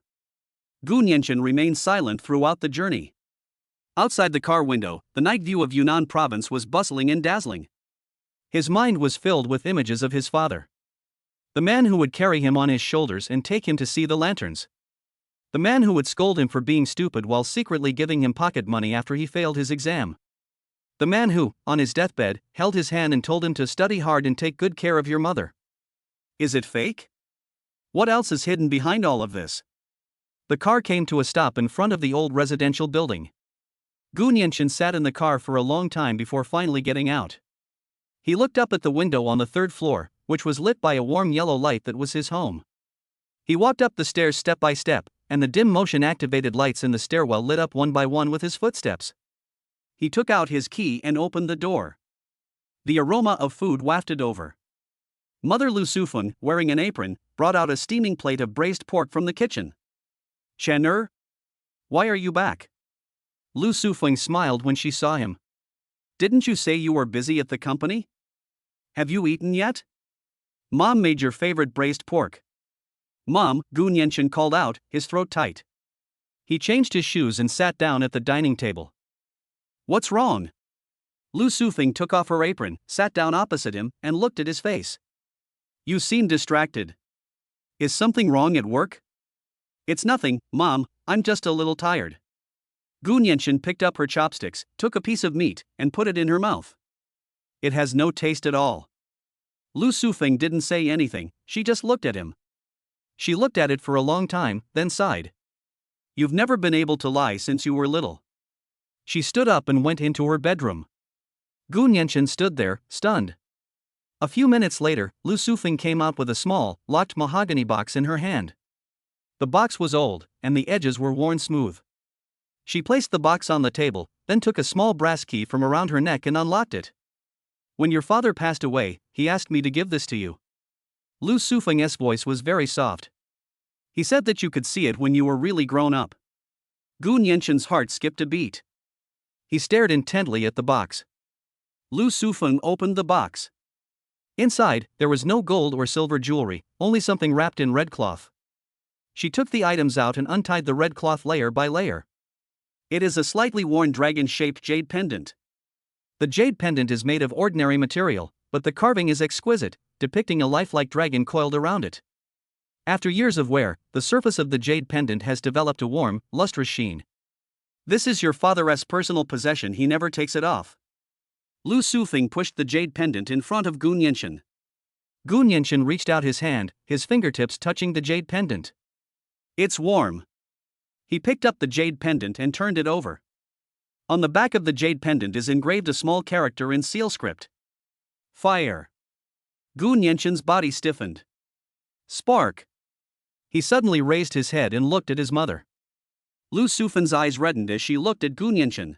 Gu Nianchen remained silent throughout the journey. Outside the car window, the night view of Yunnan province was bustling and dazzling. His mind was filled with images of his father. The man who would carry him on his shoulders and take him to see the lanterns. The man who would scold him for being stupid while secretly giving him pocket money after he failed his exam. The man who, on his deathbed, held his hand and told him to study hard and take good care of your mother. Is it fake? What else is hidden behind all of this? The car came to a stop in front of the old residential building. Gu Nianchen sat in the car for a long time before finally getting out. He looked up at the window on the third floor, which was lit by a warm yellow light that was his home. He walked up the stairs step by step, and the dim motion-activated lights in the stairwell lit up one by one with his footsteps. He took out his key and opened the door. The aroma of food wafted over. Mother Lu Sufeng, wearing an apron, brought out a steaming plate of braised pork from the kitchen. Chen, why are you back? Lu Sufeng smiled when she saw him. Didn't you say you were busy at the company? Have you eaten yet? Mom made your favorite braised pork. Mom, Gu Nianchen called out, his throat tight. He changed his shoes and sat down at the dining table. What's wrong? Lu Sufeng took off her apron, sat down opposite him, and looked at his face. You seem distracted. Is something wrong at work? It's nothing, Mom, I'm just a little tired. Gu Nianchen picked up her chopsticks, took a piece of meat, and put it in her mouth. It has no taste at all. Lu Sufeng didn't say anything, she just looked at him. She looked at it for a long time, then sighed. You've never been able to lie since you were little. She stood up and went into her bedroom. Gu Nianchen stood there, stunned. A few minutes later, Lu Sufeng came out with a small, locked mahogany box in her hand. The box was old, and the edges were worn smooth. She placed the box on the table, then took a small brass key from around her neck and unlocked it. When your father passed away, he asked me to give this to you. Lu Sufeng's voice was very soft. He said that you could see it when you were really grown up. Gu Nianchen's heart skipped a beat. He stared intently at the box. Lu Sufeng opened the box. Inside, there was no gold or silver jewelry, only something wrapped in red cloth. She took the items out and untied the red cloth layer by layer. It is a slightly worn dragon-shaped jade pendant. The jade pendant is made of ordinary material, but the carving is exquisite, depicting a lifelike dragon coiled around it. After years of wear, the surface of the jade pendant has developed a warm, lustrous sheen. This is your father's personal possession, he never takes it off. Lu Sufeng pushed the jade pendant in front of Gu Nianchen. Gu Nianchen reached out his hand, his fingertips touching the jade pendant. It's warm. He picked up the jade pendant and turned it over. On the back of the jade pendant is engraved a small character in seal script. Fire. Gu Nianchen's body stiffened. Spark. He suddenly raised his head and looked at his mother. Lu Sufen's eyes reddened as she looked at Gu Nianchen.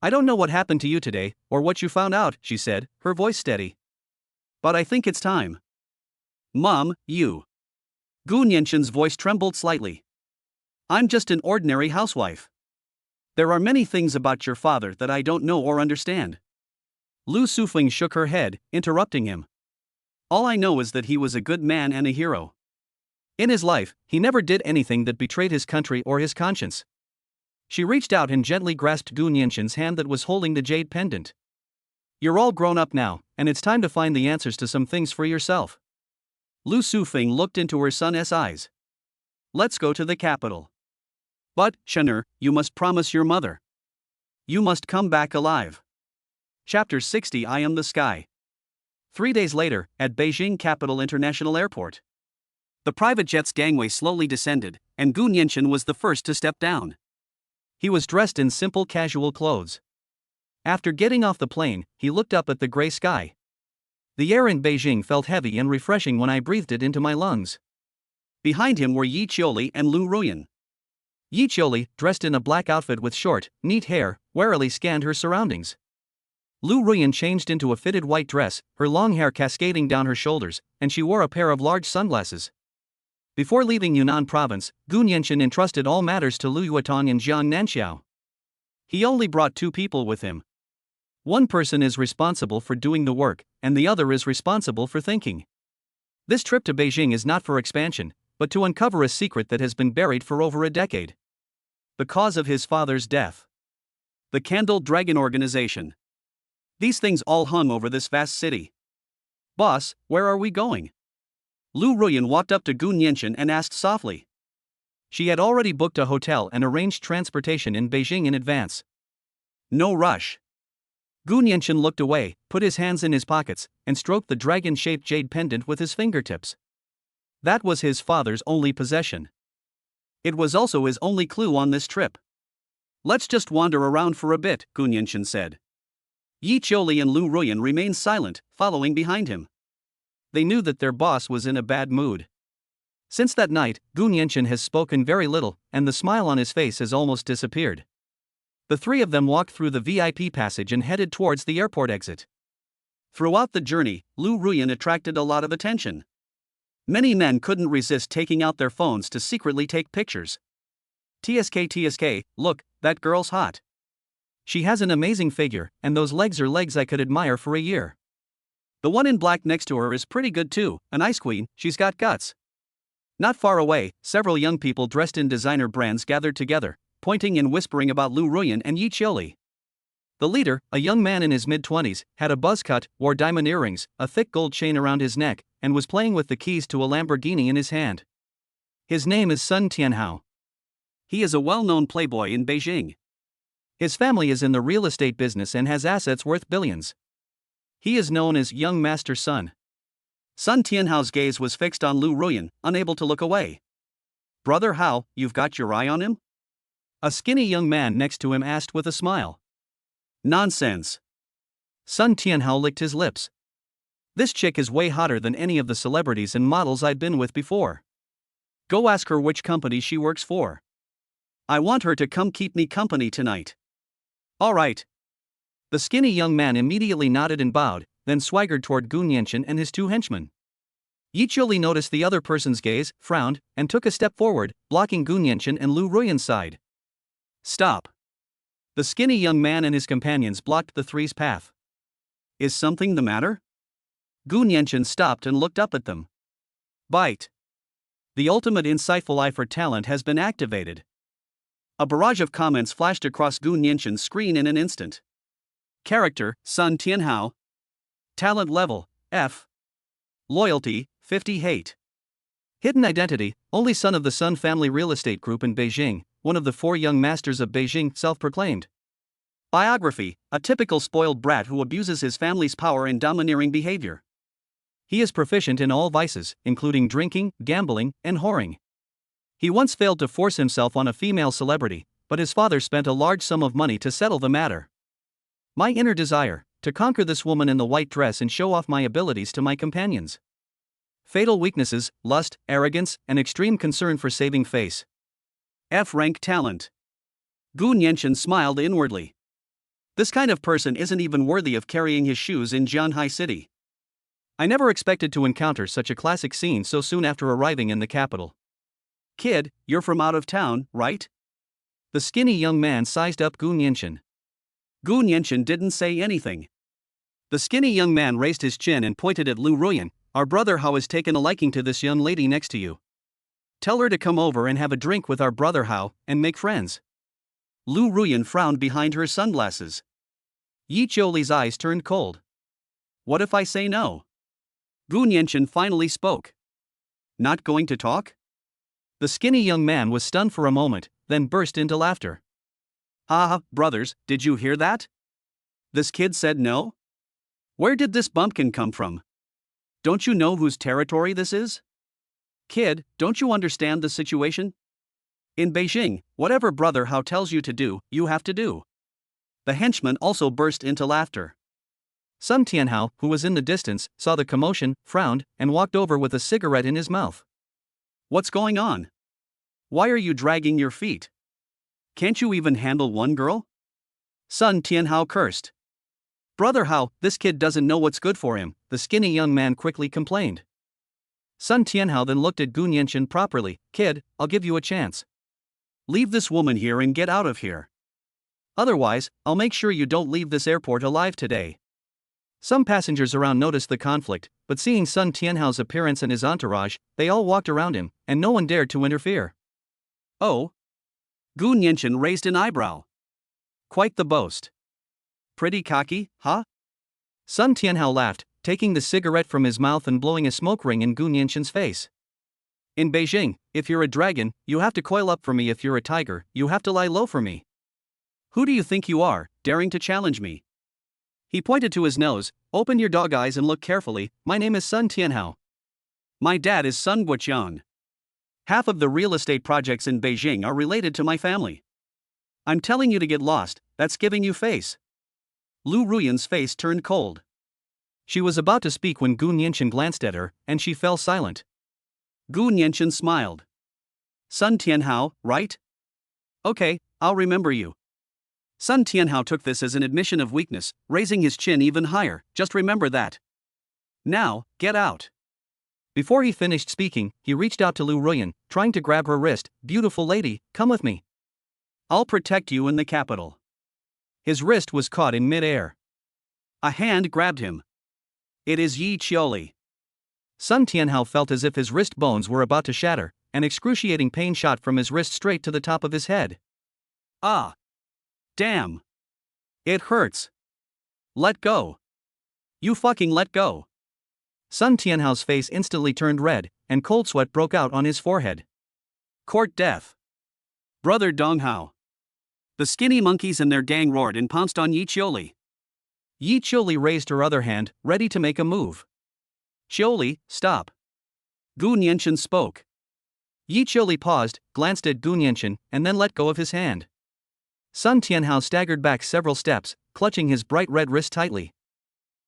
I don't know what happened to you today, or what you found out, she said, her voice steady. But I think it's time. Mom, you. Gu Nianchen's voice trembled slightly. I'm just an ordinary housewife. There are many things about your father that I don't know or understand. Lu Sufeng shook her head, interrupting him. All I know is that he was a good man and a hero. In his life, he never did anything that betrayed his country or his conscience. She reached out and gently grasped Gu Nianchen's hand that was holding the jade pendant. You're all grown up now, and it's time to find the answers to some things for yourself. Lu Sufeng looked into her son's eyes. Let's go to the capital. But, Shen'er, you must promise your mother. You must come back alive. Chapter 60 I Am the Sky. 3 days later, at Beijing Capital International Airport. The private jet's gangway slowly descended, and Gu Nianchen was the first to step down. He was dressed in simple casual clothes. After getting off the plane, he looked up at the gray sky. The air in Beijing felt heavy and refreshing when I breathed it into my lungs. Behind him were Yi Qiuli and Lu Ruyan. Yi Qiuli, dressed in a black outfit with short, neat hair, warily scanned her surroundings. Lu Ruyan changed into a fitted white dress, her long hair cascading down her shoulders, and she wore a pair of large sunglasses. Before leaving Yunnan province, Gu Nianchen entrusted all matters to Lu Yuetong and Jiang Nanxiao. He only brought 2 people with him. One person is responsible for doing the work, and the other is responsible for thinking. This trip to Beijing is not for expansion, but to uncover a secret that has been buried for over a decade. The cause of his father's death. The Candle Dragon Organization. These things all hung over this vast city. Boss, where are we going? Lu Ruyan walked up to Gu Nianchen and asked softly. She had already booked a hotel and arranged transportation in Beijing in advance. No rush. Gu Nianchen looked away, put his hands in his pockets, and stroked the dragon-shaped jade pendant with his fingertips. That was his father's only possession. It was also his only clue on this trip. Let's just wander around for a bit, Gu Nianchen said. Yi Qiuli and Lu Ruyan remained silent, following behind him. They knew that their boss was in a bad mood. Since that night, Gu Nianchen has spoken very little, and the smile on his face has almost disappeared. The 3 of them walked through the VIP passage and headed towards the airport exit. Throughout the journey, Lu Ruyan attracted a lot of attention. Many men couldn't resist taking out their phones to secretly take pictures. TSK, look, that girl's hot. She has an amazing figure, and those legs are legs I could admire for a year. The one in black next to her is pretty good too, an ice queen, she's got guts. Not far away, several young people dressed in designer brands gathered together, pointing and whispering about Lu Ruyan and Yi Qiuli. The leader, a young man in his mid-20s, had a buzz cut, wore diamond earrings, a thick gold chain around his neck, and was playing with the keys to a Lamborghini in his hand. His name is Sun Tianhao. He is a well-known playboy in Beijing. His family is in the real estate business and has assets worth billions. He is known as Young Master Sun. Sun Tianhao's gaze was fixed on Lu Ruyan, unable to look away. Brother Hao, you've got your eye on him? A skinny young man next to him asked with a smile. Nonsense. Sun Tianhao licked his lips. This chick is way hotter than any of the celebrities and models I'd been with before. Go ask her which company she works for. I want her to come keep me company tonight. All right. The skinny young man immediately nodded and bowed, then swaggered toward Gu Nianchen and his 2 henchmen. Yi Qiuli noticed the other person's gaze, frowned, and took a step forward, blocking Gu Nianchen and Lu Ruyan's side. Stop. The skinny young man and his companions blocked the 3's path. Is something the matter? Gu Nianchen stopped and looked up at them. Bite. The ultimate insightful eye for talent has been activated. A barrage of comments flashed across Gu Nianchen's screen in an instant. Character, Sun Tianhao. Talent level, F. Loyalty, 50 hate. Hidden identity, only son of the Sun family real estate group in Beijing, one of the 4 young masters of Beijing, self-proclaimed. Biography, a typical spoiled brat who abuses his family's power and domineering behavior. He is proficient in all vices, including drinking, gambling, and whoring. He once failed to force himself on a female celebrity, but his father spent a large sum of money to settle the matter. My inner desire, to conquer this woman in the white dress and show off my abilities to my companions. Fatal weaknesses, lust, arrogance, and extreme concern for saving face. F-rank talent. Gu Nianchen smiled inwardly. This kind of person isn't even worthy of carrying his shoes in Jianhai City. I never expected to encounter such a classic scene so soon after arriving in the capital. Kid, you're from out of town, right? The skinny young man sized up Gu Nianchen. Gu Nianchen didn't say anything. The skinny young man raised his chin and pointed at Lu Ruyan. Our brother Hao has taken a liking to this young lady next to you. Tell her to come over and have a drink with our brother Hao and make friends. Lu Ruyan frowned behind her sunglasses. Yi Qiuli's eyes turned cold. What if I say no? Gu Nianchen finally spoke. Not going to talk? The skinny young man was stunned for a moment, then burst into laughter. Ah, brothers, did you hear that? This kid said no? Where did this bumpkin come from? Don't you know whose territory this is? Kid, don't you understand the situation? In Beijing, whatever brother Hao tells you to do, you have to do. The henchman also burst into laughter. Sun Tianhao, who was in the distance, saw the commotion, frowned, and walked over with a cigarette in his mouth. What's going on? Why are you dragging your feet? Can't you even handle one girl? Sun Tianhao cursed. Brother Hao, this kid doesn't know what's good for him, the skinny young man quickly complained. Sun Tianhao then looked at Gu Nianchen properly. Kid, I'll give you a chance. Leave this woman here and get out of here. Otherwise, I'll make sure you don't leave this airport alive today. Some passengers around noticed the conflict, but seeing Sun Tianhao's appearance and his entourage, they all walked around him, and no one dared to interfere. Oh? Gu Nianchen raised an eyebrow. Quite the boast. Pretty cocky, huh? Sun Tianhao laughed, taking the cigarette from his mouth and blowing a smoke ring in Gu Nianchen's face. In Beijing, if you're a dragon, you have to coil up for me. If you're a tiger, you have to lie low for me. Who do you think you are, daring to challenge me? He pointed to his nose. Open your dog eyes and look carefully. My name is Sun Tianhao. My dad is Sun Guoqiang. Half of the real estate projects in Beijing are related to my family. I'm telling you to get lost, that's giving you face. Lu Ruyan's face turned cold. She was about to speak when Gu Nianchen glanced at her, and she fell silent. Gu Nianchen smiled. Sun Tianhao, right? Okay, I'll remember you. Sun Tianhao took this as an admission of weakness, raising his chin even higher. Just remember that. Now, get out. Before he finished speaking, he reached out to Lu Ruyan, trying to grab her wrist. Beautiful lady, come with me. I'll protect you in the capital. His wrist was caught in mid-air. A hand grabbed him. It is Yi Qiuli. Sun Tianhao felt as if his wrist bones were about to shatter, and excruciating pain shot from his wrist straight to the top of his head. Ah! Damn! It hurts. Let go. You fucking let go. Sun Tianhao's face instantly turned red, and cold sweat broke out on his forehead. Court death. Brother Donghao. The skinny monkeys and their gang roared and pounced on Yi Qiuli. Yi Qiuli raised her other hand, ready to make a move. Qiuli, stop. Gu Nianchen spoke. Yi Qiuli paused, glanced at Gu Nianchen, and then let go of his hand. Sun Tianhao staggered back several steps, clutching his bright red wrist tightly.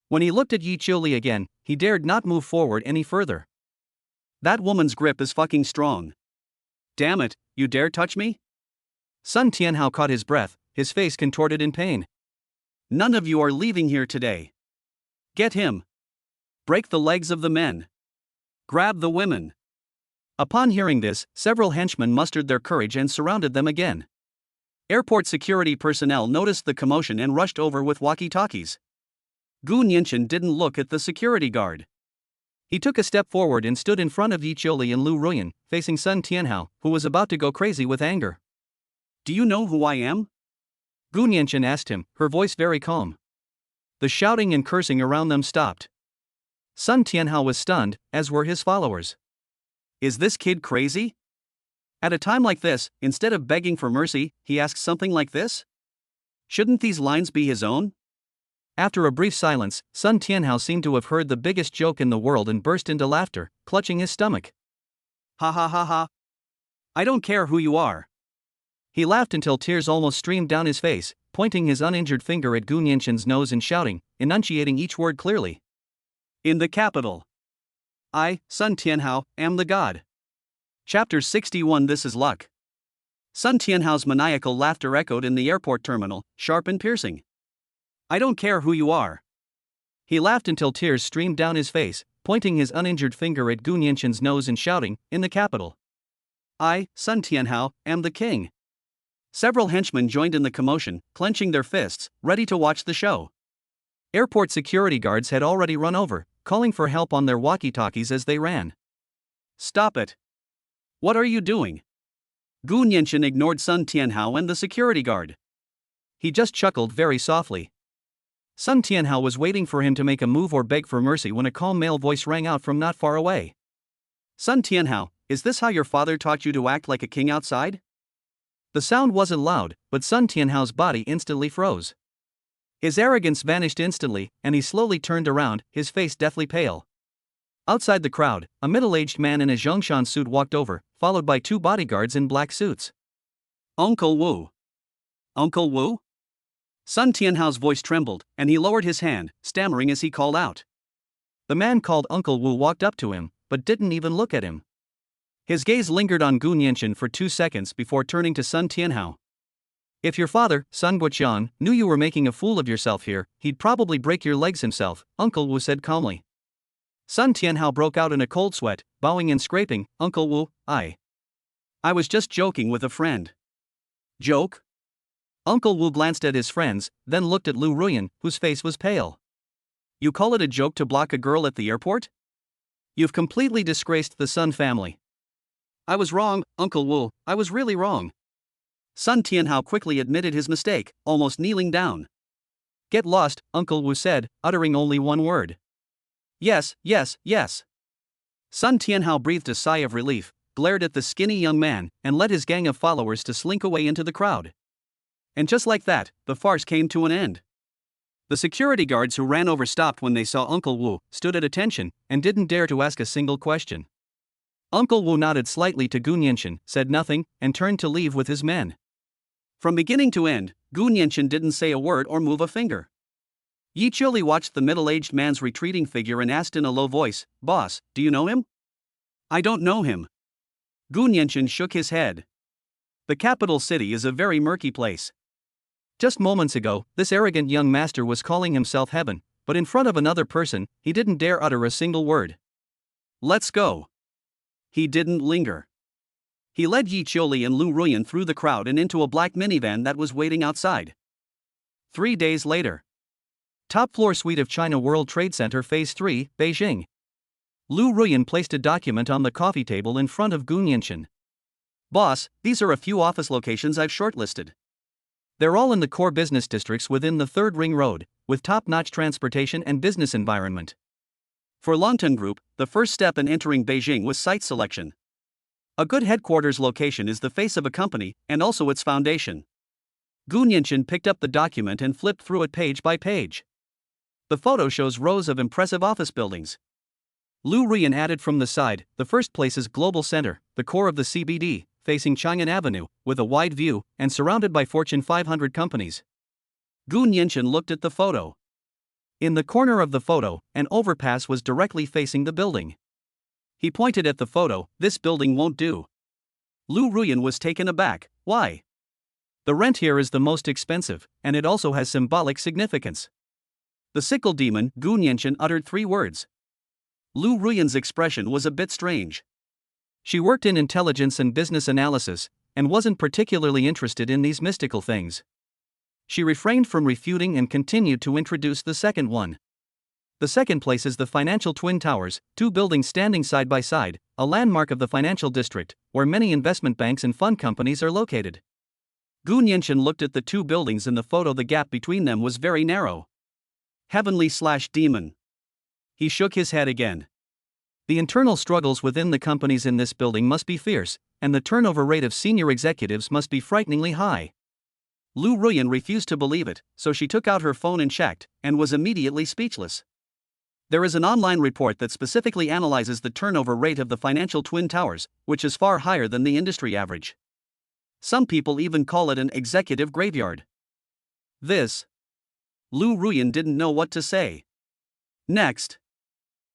When he looked at Yi Qiuli again, he dared not move forward any further. That woman's grip is fucking strong. Damn it, you dare touch me? Sun Tianhao caught his breath, his face contorted in pain. None of you are leaving here today. Get him. Break the legs of the men. Grab the women. Upon hearing this, several henchmen mustered their courage and surrounded them again. Airport security personnel noticed the commotion and rushed over with walkie-talkies. Gu Nianchen didn't look at the security guard. He took a step forward and stood in front of Yi Qiuli and Lu Ruyan, facing Sun Tianhao, who was about to go crazy with anger. Do you know who I am? Gu Nianchen asked him, her voice very calm. The shouting and cursing around them stopped. Sun Tianhao was stunned, as were his followers. Is this kid crazy? At a time like this, instead of begging for mercy, he asks something like this? Shouldn't these lines be his own? After a brief silence, Sun Tianhao seemed to have heard the biggest joke in the world and burst into laughter, clutching his stomach. Ha ha ha ha. I don't care who you are. He laughed until tears almost streamed down his face, pointing his uninjured finger at Gu Nianqin's nose and shouting, enunciating each word clearly. In the capital. I, Sun Tianhao, am the god. Chapter 61. This is luck. Sun Tianhao's maniacal laughter echoed in the airport terminal, sharp and piercing. I don't care who you are. He laughed until tears streamed down his face, pointing his uninjured finger at Gu Nianqin's nose and shouting, in the capital. I, Sun Tianhao, am the king. Several henchmen joined in the commotion, clenching their fists, ready to watch the show. Airport security guards had already run over, calling for help on their walkie-talkies as they ran. Stop it. What are you doing? Gu Nianqin ignored Sun Tianhao and the security guard. He just chuckled very softly. Sun Tianhao was waiting for him to make a move or beg for mercy when a calm male voice rang out from not far away. Sun Tianhao, is this how your father taught you to act like a king outside? The sound wasn't loud, but Sun Tianhao's body instantly froze. His arrogance vanished instantly, and he slowly turned around, his face deathly pale. Outside the crowd, a middle-aged man in a Zhongshan suit walked over, followed by two bodyguards in black suits. Uncle Wu. Uncle Wu? Sun Tianhao's voice trembled, and he lowered his hand, stammering as he called out. The man called Uncle Wu walked up to him, but didn't even look at him. His gaze lingered on Gu Nianqin for 2 seconds before turning to Sun Tianhao. If your father, Sun Guoqian, knew you were making a fool of yourself here, he'd probably break your legs himself, Uncle Wu said calmly. Sun Tianhao broke out in a cold sweat, bowing and scraping, Uncle Wu, I was just joking with a friend. Joke? Uncle Wu glanced at his friends, then looked at Lu Ruyan, whose face was pale. You call it a joke to block a girl at the airport? You've completely disgraced the Sun family. I was wrong, Uncle Wu, I was really wrong. Sun Tianhao quickly admitted his mistake, almost kneeling down. Get lost, Uncle Wu said, uttering only one word. Yes, yes, yes. Sun Tianhao breathed a sigh of relief, glared at the skinny young man, and led his gang of followers to slink away into the crowd. And just like that, the farce came to an end. The security guards who ran over stopped when they saw Uncle Wu, stood at attention, and didn't dare to ask a single question. Uncle Wu nodded slightly to Gu Nianqin, said nothing, and turned to leave with his men. From beginning to end, Gu Nianqin didn't say a word or move a finger. Yi Qiuli watched the middle-aged man's retreating figure and asked in a low voice, Boss, do you know him? I don't know him. Gu Nianqin shook his head. The capital city is a very murky place. Just moments ago, this arrogant young master was calling himself heaven, but in front of another person, he didn't dare utter a single word. Let's go. He didn't linger. He led Yi Qiuli and Lu Ruyan through the crowd and into a black minivan that was waiting outside. 3 days later. Top floor suite of China World Trade Center Phase 3, Beijing. Lu Ruyan placed a document on the coffee table in front of Gu Nianqin. Boss, these are a few office locations I've shortlisted. They're all in the core business districts within the Third Ring Road, with top-notch transportation and business environment. For Longton Group, the first step in entering Beijing was site selection. A good headquarters location is the face of a company, and also its foundation. Gu Nianqin picked up the document and flipped through it page by page. The photo shows rows of impressive office buildings. Lu Ruyan added from the side, the first place is Global Center, the core of the CBD, facing Chang'an Avenue, with a wide view, and surrounded by Fortune 500 companies. Gu Nianqin looked at the photo. In the corner of the photo, an overpass was directly facing the building. He pointed at the photo, this building won't do. Lu Ruyan was taken aback, why? The rent here is the most expensive, and it also has symbolic significance. The sickle demon, Gu Nianqin uttered 3 words. Lu Ruyan's expression was a bit strange. She worked in intelligence and business analysis, and wasn't particularly interested in these mystical things. She refrained from refuting and continued to introduce the second one. The second place is the Financial Twin Towers, 2 buildings standing side by side, a landmark of the financial district, where many investment banks and fund companies are located. Gu Nianqin looked at the 2 buildings in the photo. The gap between them was very narrow. Heavenly/demon. He shook his head again. The internal struggles within the companies in this building must be fierce, and the turnover rate of senior executives must be frighteningly high. Lu Ruyan refused to believe it, so she took out her phone and checked, and was immediately speechless. There is an online report that specifically analyzes the turnover rate of the financial twin towers, which is far higher than the industry average. Some people even call it an executive graveyard. Lu Ruyan didn't know what to say. Next.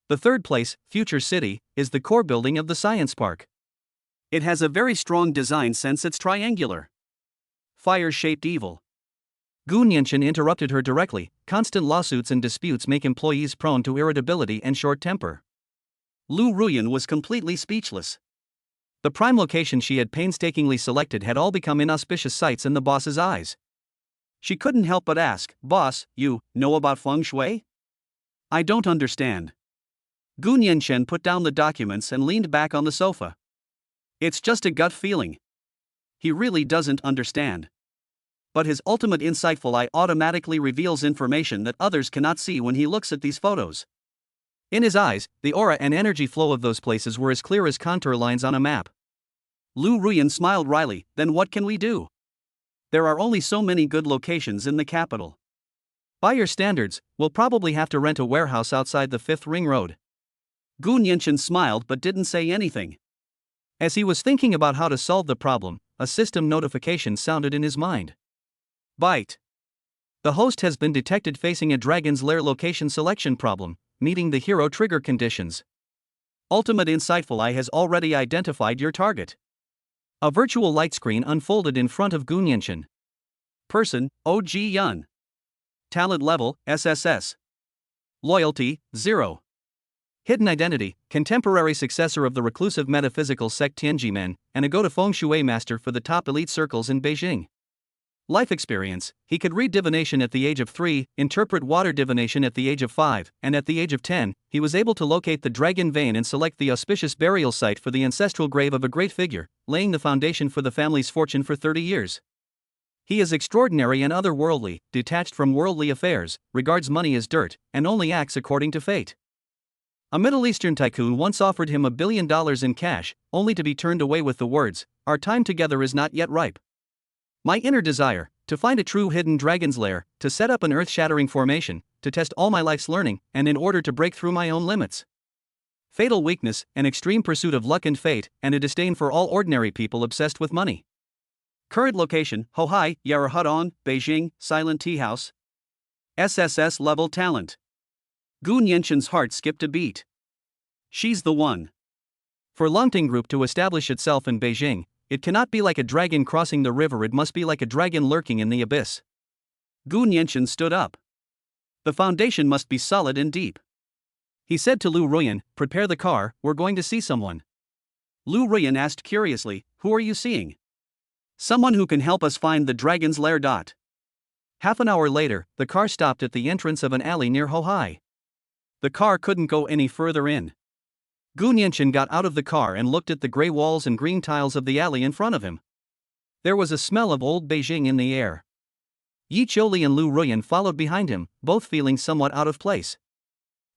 The third place, Future City, is the core building of the science park. It has a very strong design since it's triangular. Fire-shaped evil. Gu Nianchen interrupted her directly. Constant lawsuits and disputes make employees prone to irritability and short temper. Lu Ruyan was completely speechless. The prime location she had painstakingly selected had all become inauspicious sights in the boss's eyes. She couldn't help but ask, "Boss, you know about feng shui?" "I don't understand." Gu Nianchen put down the documents and leaned back on the sofa. "It's just a gut feeling." He really doesn't understand. But his ultimate insightful eye automatically reveals information that others cannot see when he looks at these photos. In his eyes, the aura and energy flow of those places were as clear as contour lines on a map. Lu Ruyan smiled wryly. "Then what can we do? There are only so many good locations in the capital." "By your standards, we'll probably have to rent a warehouse outside the 5th Ring Road." Gu Nianchen smiled but didn't say anything. As he was thinking about how to solve the problem, a system notification sounded in his mind. "Bite. The host has been detected facing a Dragon's Lair location selection problem, meeting the hero trigger conditions. Ultimate Insightful Eye has already identified your target." A virtual light screen unfolded in front of Gu Nianchen. Person, OG Yun. Talent level, SSS. Loyalty, 0. Hidden identity, contemporary successor of the reclusive metaphysical sect Tianjimen, and a go-to feng shui master for the top elite circles in Beijing. Life experience, he could read divination at the age of 3, interpret water divination at the age of 5, and at the age of 10, he was able to locate the dragon vein and select the auspicious burial site for the ancestral grave of a great figure, laying the foundation for the family's fortune for 30 years. He is extraordinary and otherworldly, detached from worldly affairs, regards money as dirt, and only acts according to fate. A Middle Eastern tycoon once offered him $1 billion in cash, only to be turned away with the words, "Our time together is not yet ripe." My inner desire, to find a true hidden dragon's lair, to set up an earth-shattering formation, to test all my life's learning, and in order to break through my own limits. Fatal weakness, an extreme pursuit of luck and fate, and a disdain for all ordinary people obsessed with money. Current location, Hohai, Yarahudong, Beijing, Silent Tea House. SSS level talent. Gu Nianchen's heart skipped a beat. She's the one. For Longting Group to establish itself in Beijing, it cannot be like a dragon crossing the river, it must be like a dragon lurking in the abyss. Gu Nianchen stood up. The foundation must be solid and deep. He said to Lu Ruyan, "Prepare the car, we're going to see someone." Lu Ruyan asked curiously, "Who are you seeing?" "Someone who can help us find the dragon's lair." Half an hour later, the car stopped at the entrance of an alley near Hohai. The car couldn't go any further in. Gu Nianchen got out of the car and looked at the gray walls and green tiles of the alley in front of him. There was a smell of old Beijing in the air. Yi Qiuli and Lu Ruyan followed behind him, both feeling somewhat out of place.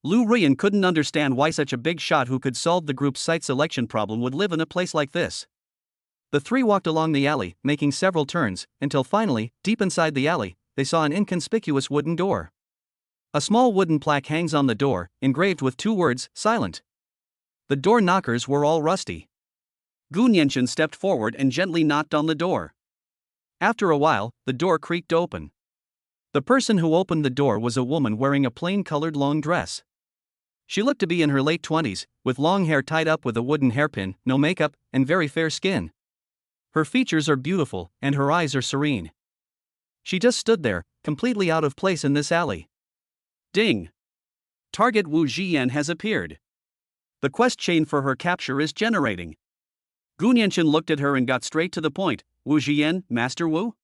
Lu Ruyan couldn't understand why such a big shot who could solve the group's site selection problem would live in a place like this. The three walked along the alley, making several turns, until finally, deep inside the alley, they saw an inconspicuous wooden door. A small wooden plaque hangs on the door, engraved with 2 words, "Silent." The door knockers were all rusty. Gu Nianchen stepped forward and gently knocked on the door. After a while, the door creaked open. The person who opened the door was a woman wearing a plain-colored long dress. She looked to be in her late 20s, with long hair tied up with a wooden hairpin, no makeup, and very fair skin. Her features are beautiful, and her eyes are serene. She just stood there, completely out of place in this alley. Ding! Target Wu Jian has appeared. The quest chain for her capture is generating. Gu Nianchen looked at her and got straight to the point. "Wu Jian, Master Wu?"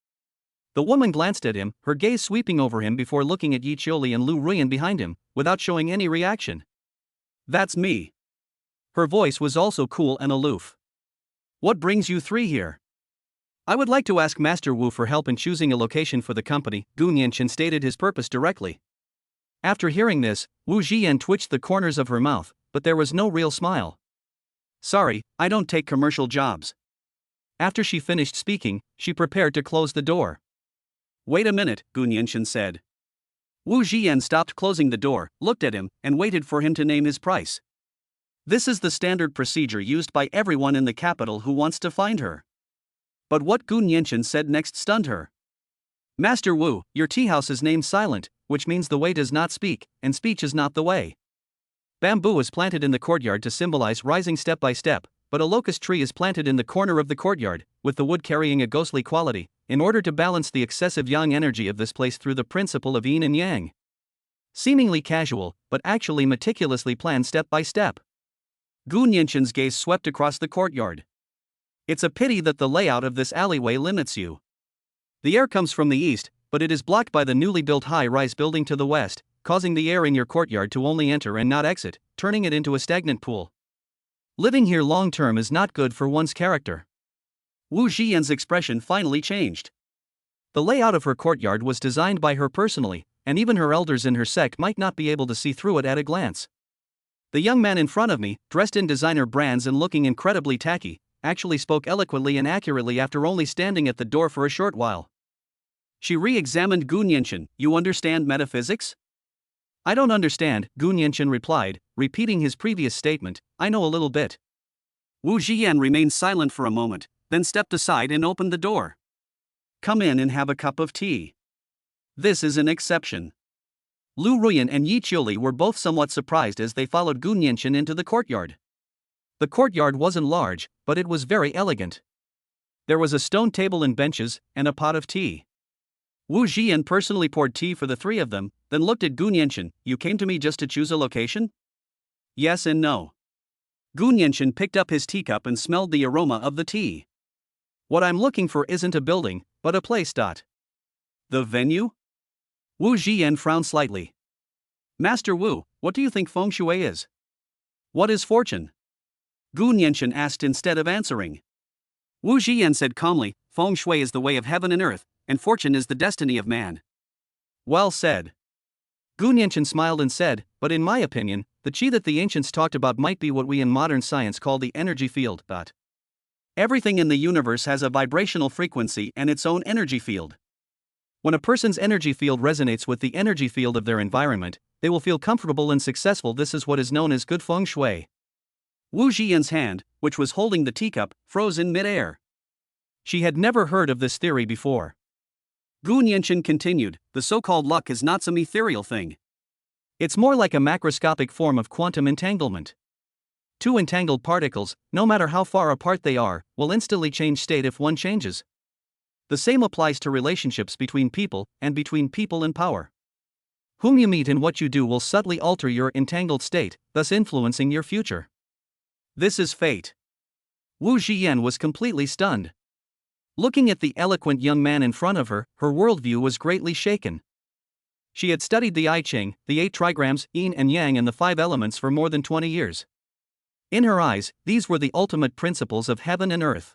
The woman glanced at him, her gaze sweeping over him before looking at Yi Qiuli and Lu Ruyan behind him, without showing any reaction. "That's me." Her voice was also cool and aloof. "What brings you 3 here?" "I would like to ask Master Wu for help in choosing a location for the company." Gu Nianchen stated his purpose directly. After hearing this, Wu Jian twitched the corners of her mouth, but there was no real smile. "Sorry, I don't take commercial jobs." After she finished speaking, she prepared to close the door. Wait a minute, Gu Nianchen said. Wu Jian stopped closing the door, looked at him, and waited for him to name his price. This is the standard procedure used by everyone in the capital who wants to find her. But what Gu Nianchen said next stunned her. Master Wu, your tea house is named Silent, which means the way does not speak, and speech is not the way. Bamboo is planted in the courtyard to symbolize rising step by step, but a locust tree is planted in the corner of the courtyard, with the wood carrying a ghostly quality, in order to balance the excessive yang energy of this place through the principle of yin and yang. Seemingly casual, but actually meticulously planned step by step. Gu Nianchen's gaze swept across the courtyard. It's a pity that the layout of this alleyway limits you. The air comes from the east, but it is blocked by the newly built high-rise building to the west, causing the air in your courtyard to only enter and not exit, turning it into a stagnant pool. Living here long-term is not good for one's character. Wu Jian's expression finally changed. The layout of her courtyard was designed by her personally, and even her elders in her sect might not be able to see through it at a glance. The young man in front of me, dressed in designer brands and looking incredibly tacky, actually spoke eloquently and accurately after only standing at the door for a short while. She re-examined Gu Nianchen. You understand metaphysics? I don't understand, Gu Nianchen replied, repeating his previous statement. I know a little bit. Wu Jian remained silent for a moment, then stepped aside and opened the door. Come in and have a cup of tea. This is an exception. Lu Ruyan and Yi Qiuli were both somewhat surprised as they followed Gu Nianchen into the courtyard. The courtyard wasn't large, but it was very elegant. There was a stone table and benches, and a pot of tea. Wu Jian personally poured tea for the three of them, then looked at Gu Nianchen. You came to me just to choose a location? Yes and no. Gu Nianchen picked up his teacup and smelled the aroma of the tea. What I'm looking for isn't a building, but a place. The venue? Wu Jian frowned slightly. Master Wu, what do you think feng shui is? What is fortune? Gu Nianchen asked instead of answering. Wu Jian said calmly, feng shui is the way of heaven and earth, and fortune is the destiny of man. Well said. Gu Nianchen smiled and said, but in my opinion, the qi that the ancients talked about might be what we in modern science call the energy field. Everything in the universe has a vibrational frequency and its own energy field. When a person's energy field resonates with the energy field of their environment, they will feel comfortable and successful. This is what is known as good feng shui. Wu Jian's hand, which was holding the teacup, froze in mid-air. She had never heard of this theory before. Gu Nianchen continued, the so-called luck is not some ethereal thing. It's more like a macroscopic form of quantum entanglement. Two entangled particles, no matter how far apart they are, will instantly change state if one changes. The same applies to relationships between people, and between people and power. Whom you meet and what you do will subtly alter your entangled state, thus influencing your future. This is fate. Wu Jian was completely stunned. Looking at the eloquent young man in front of her, her worldview was greatly shaken. She had studied the I Ching, the 8 trigrams, yin and yang and the 5 elements for more than 20 years. In her eyes, these were the ultimate principles of heaven and earth.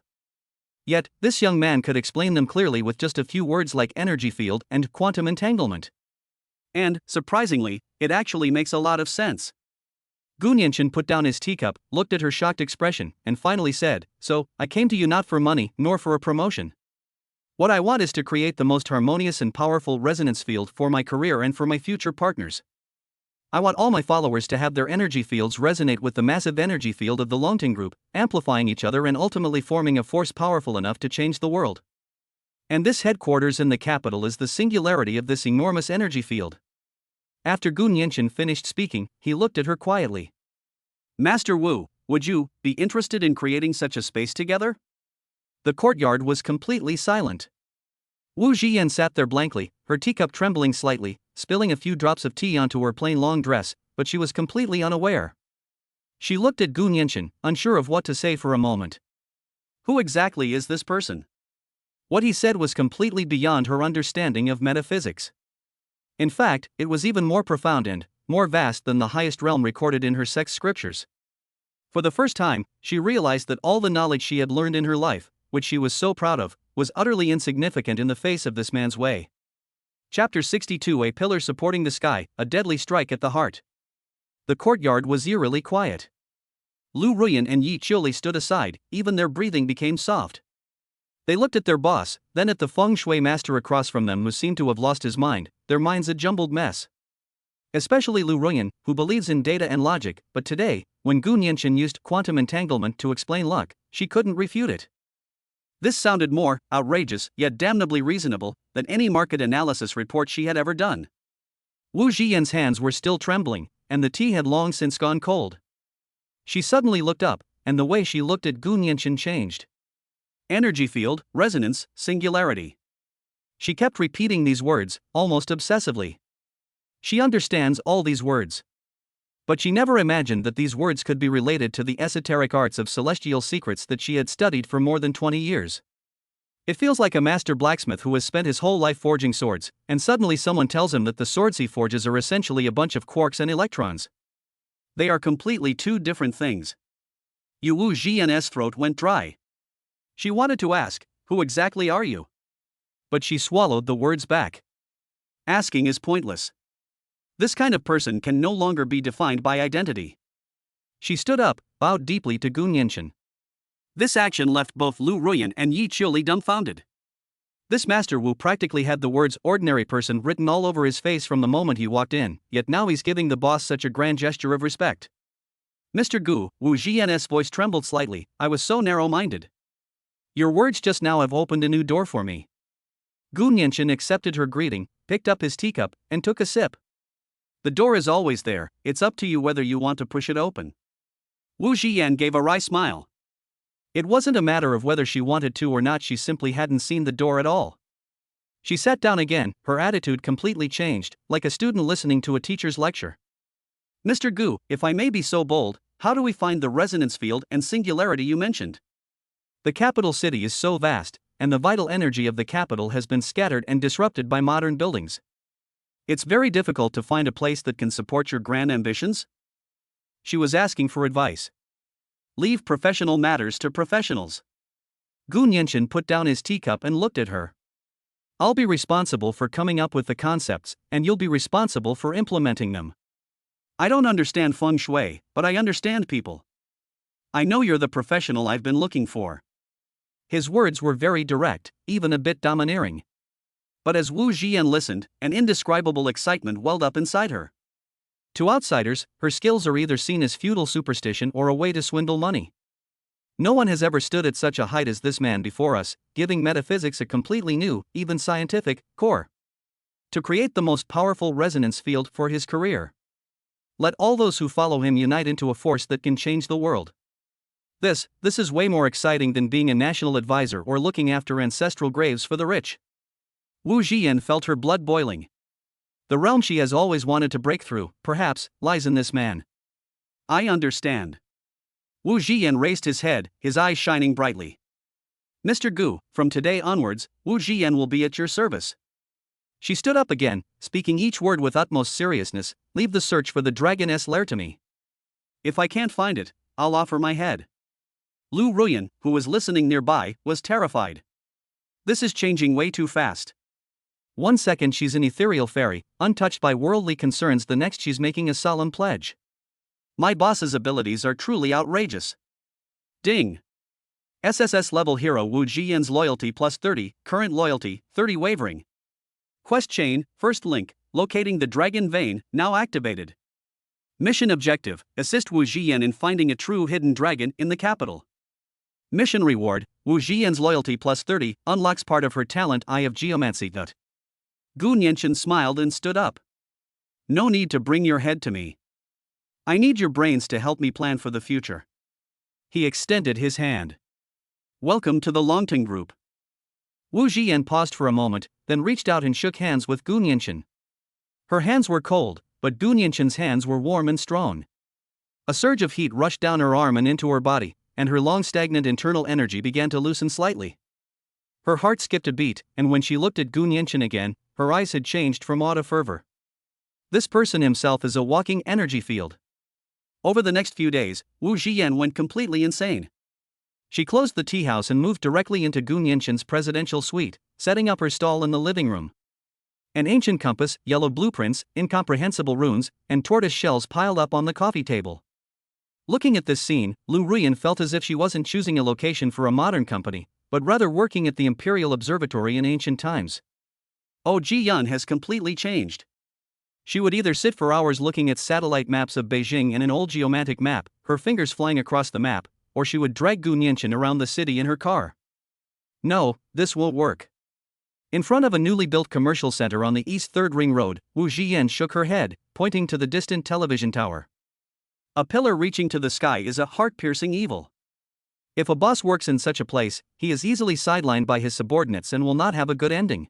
Yet, this young man could explain them clearly with just a few words like energy field and quantum entanglement. And, surprisingly, it actually makes a lot of sense. Gu Nianchen put down his teacup, looked at her shocked expression, and finally said, so, I came to you not for money, nor for a promotion. What I want is to create the most harmonious and powerful resonance field for my career and for my future partners. I want all my followers to have their energy fields resonate with the massive energy field of the Longting Group, amplifying each other and ultimately forming a force powerful enough to change the world. And this headquarters in the capital is the singularity of this enormous energy field. After Gu Nianchen finished speaking, he looked at her quietly. Master Wu, would you be interested in creating such a space together? The courtyard was completely silent. Wu Jian sat there blankly, her teacup trembling slightly, spilling a few drops of tea onto her plain long dress, but she was completely unaware. She looked at Gu Nianchen, unsure of what to say for a moment. Who exactly is this person? What he said was completely beyond her understanding of metaphysics. In fact, it was even more profound and more vast than the highest realm recorded in her sect's scriptures. For the first time, she realized that all the knowledge she had learned in her life, which she was so proud of, was utterly insignificant in the face of this man's way. Chapter 62 A pillar supporting the sky, a deadly strike at the heart. The courtyard was eerily quiet. Lu Ruyan and Yi Qiuli stood aside, even their breathing became soft. They looked at their boss, then at the feng shui master across from them who seemed to have lost his mind, their minds a jumbled mess. Especially Lu Ruyan, who believes in data and logic, but today, when Gu Nianqin used quantum entanglement to explain luck, she couldn't refute it. This sounded more outrageous, yet damnably reasonable, than any market analysis report she had ever done. Wu Zhiyan's hands were still trembling, and the tea had long since gone cold. She suddenly looked up, and the way she looked at Gu Nianqin changed. Energy field, resonance, singularity. She kept repeating these words, almost obsessively. She understands all these words. But she never imagined that these words could be related to the esoteric arts of celestial secrets that she had studied for more than 20 years. It feels like a master blacksmith who has spent his whole life forging swords, and suddenly someone tells him that the swords he forges are essentially a bunch of quarks and electrons. They are completely two different things. Wu Zhiyan's throat went dry. She wanted to ask, "Who exactly are you?" But she swallowed the words back. Asking is pointless. This kind of person can no longer be defined by identity. She stood up, bowed deeply to Gu Nianqin. This action left both Lu Ruyan and Yi Qiuli dumbfounded. This Master Wu practically had the words "ordinary person" written all over his face from the moment he walked in, yet now he's giving the boss such a grand gesture of respect. Mr. Gu, Wu Zhiyan's voice trembled slightly, "I was so narrow-minded. Your words just now have opened a new door for me." Gu Nianqin accepted her greeting, picked up his teacup, and took a sip. The door is always there, it's up to you whether you want to push it open. Wu Zhiyan gave a wry smile. It wasn't a matter of whether she wanted to or not, she simply hadn't seen the door at all. She sat down again, her attitude completely changed, like a student listening to a teacher's lecture. Mr. Gu, if I may be so bold, how do we find the resonance field and singularity you mentioned? The capital city is so vast, and the vital energy of the capital has been scattered and disrupted by modern buildings. It's very difficult to find a place that can support your grand ambitions? She was asking for advice. Leave professional matters to professionals. Gu Nianqin put down his teacup and looked at her. I'll be responsible for coming up with the concepts, and you'll be responsible for implementing them. I don't understand feng shui, but I understand people. I know you're the professional I've been looking for. His words were very direct, even a bit domineering. But as Wu Zhiyan listened, an indescribable excitement welled up inside her. To outsiders, her skills are either seen as feudal superstition or a way to swindle money. No one has ever stood at such a height as this man before us, giving metaphysics a completely new, even scientific, core. To create the most powerful resonance field for his career. Let all those who follow him unite into a force that can change the world. This is way more exciting than being a national advisor or looking after ancestral graves for the rich. Wu Zhiyan felt her blood boiling. The realm she has always wanted to break through, perhaps, lies in this man. I understand. Wu Zhiyan raised his head, his eyes shining brightly. Mr. Gu, from today onwards, Wu Zhiyan will be at your service. She stood up again, speaking each word with utmost seriousness. Leave the search for the dragon's lair to me. If I can't find it, I'll offer my head. Lu Ruyan, who was listening nearby, was terrified. This is changing way too fast. One second she's an ethereal fairy, untouched by worldly concerns, the next she's making a solemn pledge. My boss's abilities are truly outrageous. Ding. SSS level hero Wu Zhiyan's loyalty plus 30, current loyalty, 30 wavering. Quest chain, first link, locating the dragon vein, now activated. Mission objective, assist Wu Zhiyan in finding a true hidden dragon in the capital. Mission reward, Wu Zhiyan's loyalty plus 30, unlocks part of her talent Eye of Geomancy. Gu Nianqin smiled and stood up. No need to bring your head to me. I need your brains to help me plan for the future. He extended his hand. Welcome to the Longting Group. Wu Zhiyan paused for a moment, then reached out and shook hands with Gu Nianqin. Her hands were cold, but Gu Nianqin's hands were warm and strong. A surge of heat rushed down her arm and into her body, and her long stagnant internal energy began to loosen slightly. Her heart skipped a beat, and when she looked at Gu Nianqin again, her eyes had changed from awe to fervor. This person himself is a walking energy field. Over the next few days, Wu Zhiyan went completely insane. She closed the tea house and moved directly into Gu Nianqin's presidential suite, setting up her stall in the living room. An ancient compass, yellow blueprints, incomprehensible runes, and tortoise shells piled up on the coffee table. Looking at this scene, Lu Ruyan felt as if she wasn't choosing a location for a modern company, but rather working at the Imperial Observatory in ancient times. Oh, Ji-yun has completely changed. She would either sit for hours looking at satellite maps of Beijing and an old geomantic map, her fingers flying across the map, or she would drag Gu Nianchen around the city in her car. No, this won't work. In front of a newly built commercial center on the East 3rd Ring Road, Wu Zhiyan shook her head, pointing to the distant television tower. A pillar reaching to the sky is a heart-piercing evil. If a boss works in such a place, he is easily sidelined by his subordinates and will not have a good ending.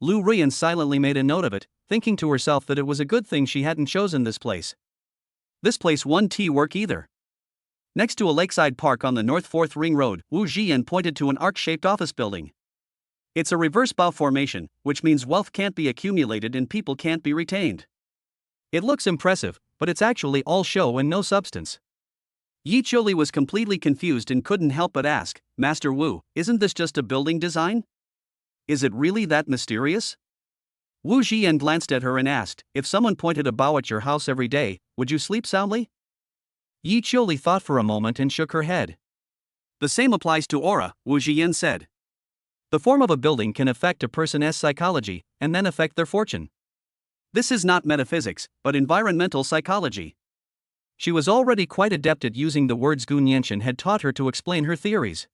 Lu Ruyan silently made a note of it, thinking to herself that it was a good thing she hadn't chosen this place. This place won't work either. Next to a lakeside park on the North 4th Ring Road, Wu Zhiyan pointed to an arc-shaped office building. It's a reverse bow formation, which means wealth can't be accumulated and people can't be retained. It looks impressive, but it's actually all show and no substance. Yi Qiuli was completely confused and couldn't help but ask, Master Wu, isn't this just a building design? Is it really that mysterious? Wu Zhiyan glanced at her and asked, if someone pointed a bow at your house every day, would you sleep soundly? Yi Qiuli thought for a moment and shook her head. The same applies to aura, Wu Zhiyan said. The form of a building can affect a person's psychology, and then affect their fortune. This is not metaphysics, but environmental psychology. She was already quite adept at using the words Gu Nianchen had taught her to explain her theories.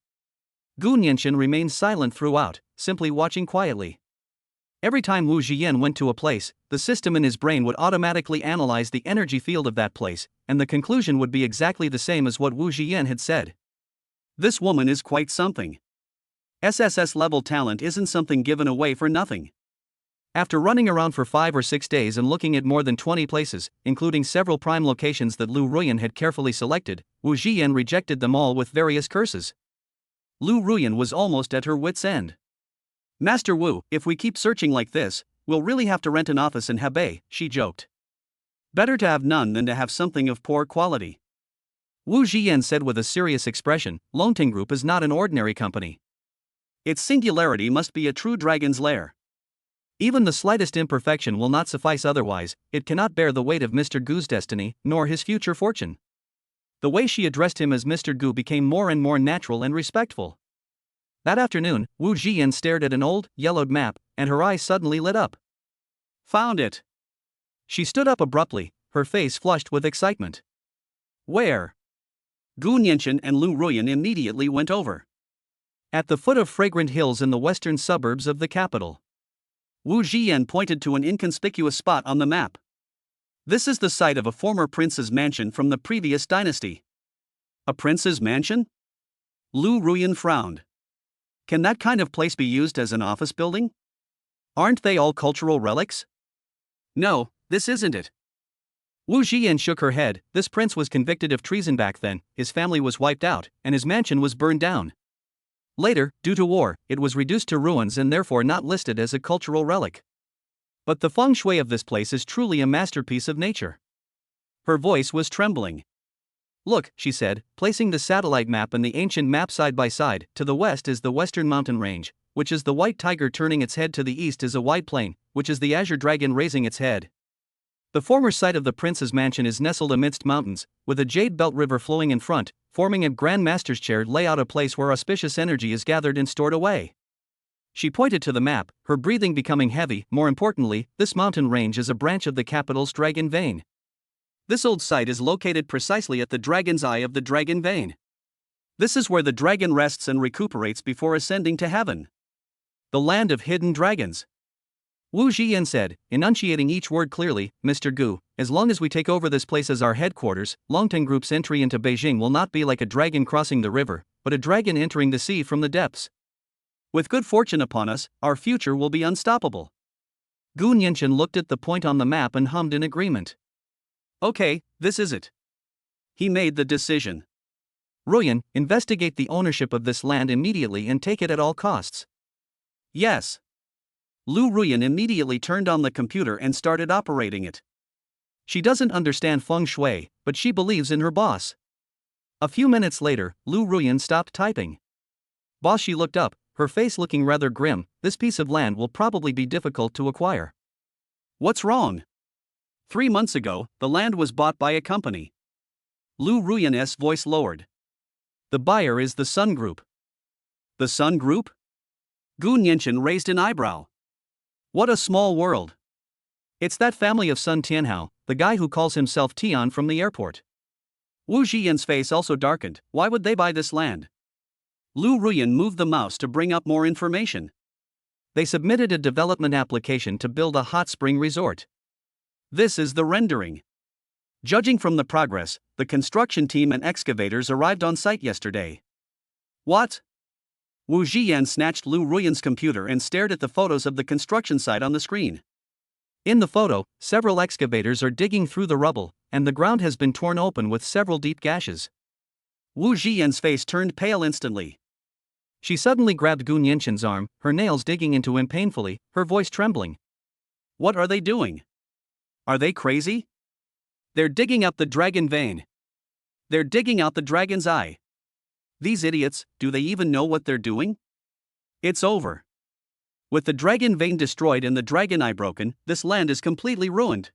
Gu Nianchen remained silent throughout, simply watching quietly. Every time Wu Zhiyan went to a place, the system in his brain would automatically analyze the energy field of that place, and the conclusion would be exactly the same as what Wu Zhiyan had said. This woman is quite something. SSS level talent isn't something given away for nothing. After running around for 5 or 6 days and looking at more than 20 places, including several prime locations that Lu Ruyan had carefully selected, Wu Zhiyan rejected them all with various curses. Lu Ruyan was almost at her wits' end. Master Wu, if we keep searching like this, we'll really have to rent an office in Hebei, she joked. Better to have none than to have something of poor quality. Wu Zhiyan said with a serious expression, Longting Group is not an ordinary company. Its singularity must be a true dragon's lair. Even the slightest imperfection will not suffice, otherwise, it cannot bear the weight of Mr. Gu's destiny, nor his future fortune. The way she addressed him as Mr. Gu became more and more natural and respectful. That afternoon, Wu Zhiyan stared at an old, yellowed map, and her eyes suddenly lit up. Found it. She stood up abruptly, her face flushed with excitement. Where? Gu Nianchen and Lu Ruyan immediately went over. At the foot of fragrant hills in the western suburbs of the capital. Wu Zhiyan pointed to an inconspicuous spot on the map. This is the site of a former prince's mansion from the previous dynasty. A prince's mansion? Lu Ruyan frowned. Can that kind of place be used as an office building? Aren't they all cultural relics? No, this isn't it. Wu Zhiyan shook her head. This prince was convicted of treason back then, his family was wiped out, and his mansion was burned down. Later, due to war, it was reduced to ruins and therefore not listed as a cultural relic. But the feng shui of this place is truly a masterpiece of nature. Her voice was trembling. Look, she said, placing the satellite map and the ancient map side by side. To the west is the western mountain range, which is the white tiger turning its head. To the east is a wide plain, which is the azure dragon raising its head. The former site of the prince's mansion is nestled amidst mountains, with a jade belt river flowing in front, forming a grand master's chair layout, a place where auspicious energy is gathered and stored away. She pointed to the map, her breathing becoming heavy. More importantly, this mountain range is a branch of the capital's dragon vein. This old site is located precisely at the dragon's eye of the dragon vein. This is where the dragon rests and recuperates before ascending to heaven. The land of hidden dragons. Wu Zhiyan said, enunciating each word clearly, Mr. Gu, as long as we take over this place as our headquarters, Longting Group's entry into Beijing will not be like a dragon crossing the river, but a dragon entering the sea from the depths. With good fortune upon us, our future will be unstoppable. Gu Nianchen looked at the point on the map and hummed in agreement. Okay, this is it. He made the decision. Ruyan, investigate the ownership of this land immediately and take it at all costs. Yes. Lu Ruyan immediately turned on the computer and started operating it. She doesn't understand feng shui, but she believes in her boss. A few minutes later, Lu Ruyan stopped typing. Boss, she looked up, her face looking rather grim. This piece of land will probably be difficult to acquire. What's wrong? 3 months ago, the land was bought by a company. Lu Ruyan's voice lowered. The buyer is the Sun Group. The Sun Group? Gu Nianchen raised an eyebrow. What a small world. It's that family of Sun Tianhao, the guy who calls himself Tian from the airport. Wu Zhiyan's face also darkened. Why would they buy this land? Lu Ruyan moved the mouse to bring up more information. They submitted a development application to build a hot spring resort. This is the rendering. Judging from the progress, the construction team and excavators arrived on site yesterday. What? Wu Zhiyan snatched Lu Ruyan's computer and stared at the photos of the construction site on the screen. In the photo, several excavators are digging through the rubble, and the ground has been torn open with several deep gashes. Wu Zhiyan's face turned pale instantly. She suddenly grabbed Gu Nianchen's arm, her nails digging into him painfully, her voice trembling. What are they doing? Are they crazy? They're digging up the dragon vein. They're digging out the dragon's eye. These idiots, do they even know what they're doing? It's over. With the dragon vein destroyed and the dragon eye broken, this land is completely ruined.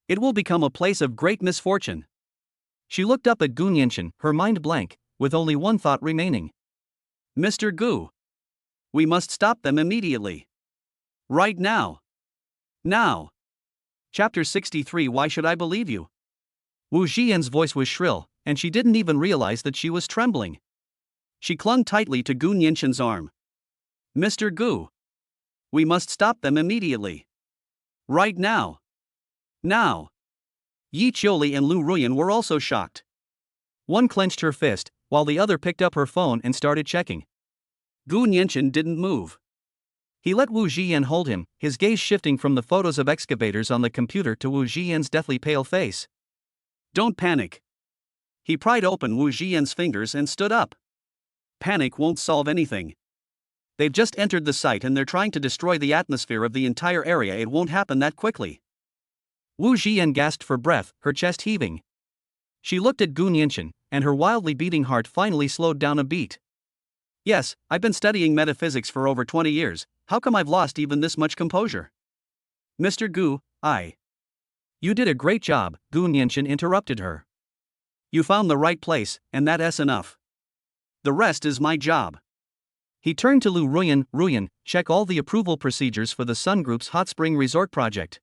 It will become a place of great misfortune. She looked up at Gu Nianchen, her mind blank, with only one thought remaining. Mr. Gu. We must stop them immediately. Right now. Now. Chapter 63. Why should I believe you? Wu Zhiyan's voice was shrill, and she didn't even realize that she was trembling. She clung tightly to Gu Nianchen's arm. Mr. Gu. We must stop them immediately. Right now. Now. Yi Qiuli and Lu Ruyan were also shocked. One clenched her fist, while the other picked up her phone and started checking. Gu Nianchen didn't move. He let Wu Zhiyan hold him, his gaze shifting from the photos of excavators on the computer to Wu Zhiyan's deathly pale face. Don't panic. He pried open Wu Zhiyan's fingers and stood up. Panic won't solve anything. They've just entered the site and they're trying to destroy the atmosphere of the entire area. It won't happen that quickly. Wu Zhiyan gasped for breath, her chest heaving. She looked at Gu Nianchen, and her wildly beating heart finally slowed down a beat. Yes, I've been studying metaphysics for over 20 years, how come I've lost even this much composure? Mr. Gu, You did a great job, Gu Nianchen interrupted her. You found the right place, and that's enough. The rest is my job. He turned to Lu Ruyan. Ruyan, check all the approval procedures for the Sun Group's hot spring resort project.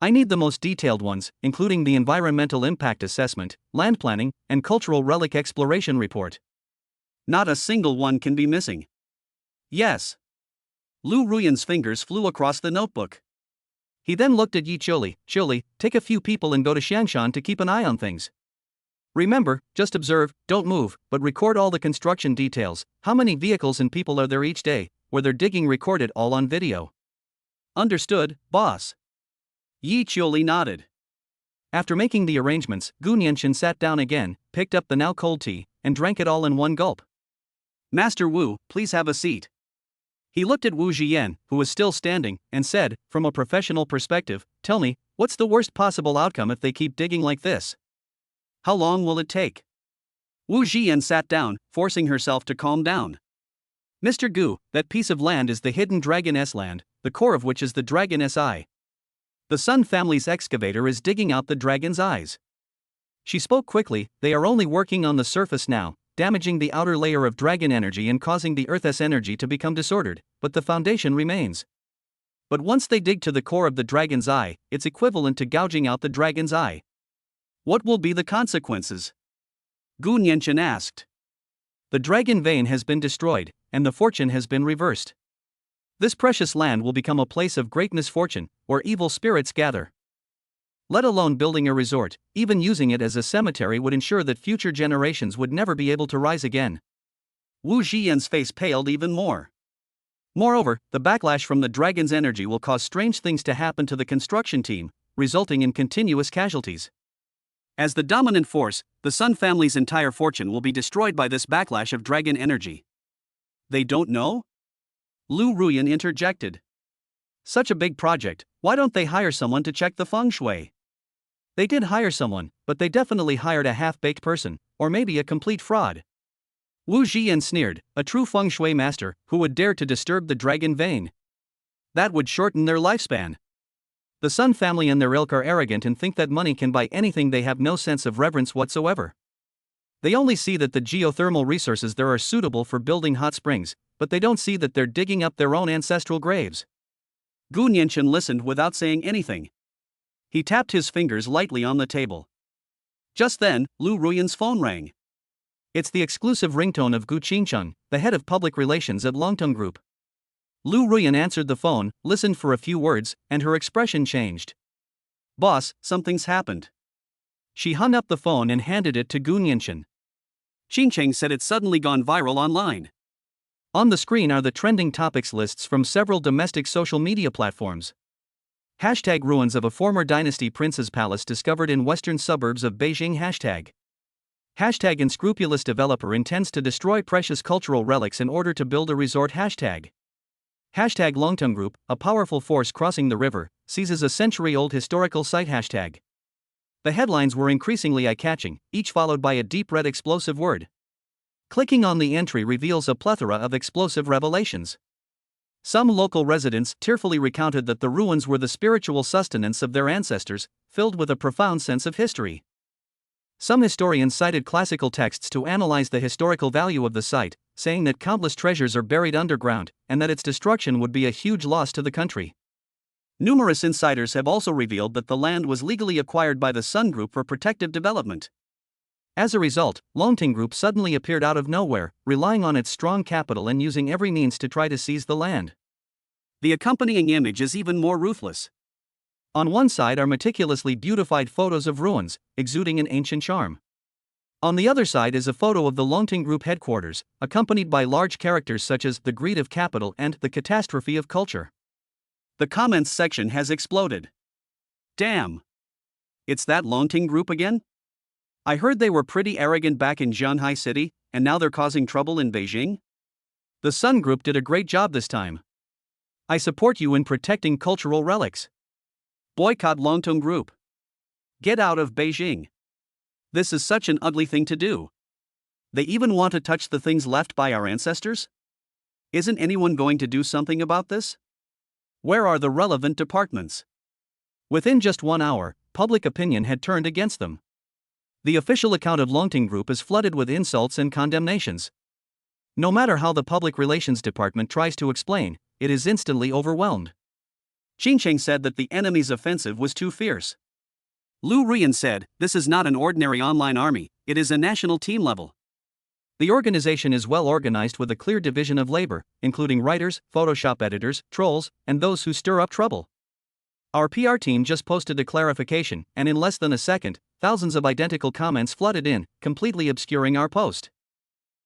I need the most detailed ones, including the environmental impact assessment, land planning, and cultural relic exploration report. Not a single one can be missing. Yes. Lu Ruyan's fingers flew across the notebook. He then looked at Yi Qiuli. Qiuli, take a few people and go to Shanshan to keep an eye on things. Remember, just observe, don't move, but record all the construction details. How many vehicles and people are there each day, where they're digging, recorded all on video. Understood, boss. Yi Qiuli nodded. After making the arrangements, Gu Nianchen sat down again, picked up the now cold tea, and drank it all in one gulp. Master Wu, please have a seat. He looked at Wu Zhiyan, who was still standing, and said, from a professional perspective, tell me, what's the worst possible outcome if they keep digging like this? How long will it take? Wu Zhiyan sat down, forcing herself to calm down. Mr. Gu, that piece of land is the hidden Dragon's land, the core of which is the Dragon's eye. The Sun family's excavator is digging out the dragon's eyes. She spoke quickly. They are only working on the surface now, damaging the outer layer of dragon energy and causing the Earth's energy to become disordered, but the foundation remains. But once they dig to the core of the dragon's eye, it's equivalent to gouging out the dragon's eye. What will be the consequences? Gu Nianchen asked. The dragon vein has been destroyed, and the fortune has been reversed. This precious land will become a place of great misfortune, where evil spirits gather. Let alone building a resort, even using it as a cemetery would ensure that future generations would never be able to rise again. Wu Zhiyan's face paled even more. Moreover, the backlash from the dragon's energy will cause strange things to happen to the construction team, resulting in continuous casualties. As the dominant force, the Sun family's entire fortune will be destroyed by this backlash of dragon energy. They don't know? Lu Ruyan interjected. Such a big project, why don't they hire someone to check the feng shui? They did hire someone, but they definitely hired a half-baked person, or maybe a complete fraud. Wu Zhiyan sneered, a true feng shui master, who would dare to disturb the dragon vein. That would shorten their lifespan. The Sun family and their ilk are arrogant and think that money can buy anything. They have no sense of reverence whatsoever. They only see that the geothermal resources there are suitable for building hot springs, but they don't see that they're digging up their own ancestral graves. Gu Nianchen listened without saying anything. He tapped his fingers lightly on the table. Just then, Lu Ruyan's phone rang. It's the exclusive ringtone of Gu Qingcheng, the head of public relations at Longtong Group. Lu Ruyan answered the phone, listened for a few words, and her expression changed. Boss, something's happened. She hung up the phone and handed it to Gu Nianchen. Qingcheng said it's suddenly gone viral online. On the screen are the trending topics lists from several domestic social media platforms. Hashtag ruins of a former dynasty prince's palace discovered in western suburbs of Beijing. Hashtag unscrupulous developer intends to destroy precious cultural relics in order to build a resort. Hashtag Longtong Group, a powerful force crossing the river, seizes a century-old historical site. Hashtag. The headlines were increasingly eye-catching, each followed by a deep red explosive word. Clicking on the entry reveals a plethora of explosive revelations. Some local residents tearfully recounted that the ruins were the spiritual sustenance of their ancestors, filled with a profound sense of history. Some historians cited classical texts to analyze the historical value of the site, saying that countless treasures are buried underground, and that its destruction would be a huge loss to the country. Numerous insiders have also revealed that the land was legally acquired by the Sun Group for protective development. As a result, Longtong Group suddenly appeared out of nowhere, relying on its strong capital and using every means to try to seize the land. The accompanying image is even more ruthless. On one side are meticulously beautified photos of ruins, exuding an ancient charm. On the other side is a photo of the Longtong Group headquarters, accompanied by large characters such as the greed of capital and the catastrophe of culture. The comments section has exploded. Damn! It's that Longtong Group again? I heard they were pretty arrogant back in Zhanghai City, and now they're causing trouble in Beijing? The Sun Group did a great job this time. I support you in protecting cultural relics. Boycott Longtong Group. Get out of Beijing. This is such an ugly thing to do. They even want to touch the things left by our ancestors? Isn't anyone going to do something about this? Where are the relevant departments? Within just 1 hour, public opinion had turned against them. The official account of Longtong Group is flooded with insults and condemnations. No matter how the public relations department tries to explain, it is instantly overwhelmed. Qingcheng said that the enemy's offensive was too fierce. Lu Ruyan said, "This is not an ordinary online army, it is a national team level." The organization is well organized with a clear division of labor, including writers, Photoshop editors, trolls, and those who stir up trouble. Our PR team just posted a clarification, and in less than a second, thousands of identical comments flooded in, completely obscuring our post.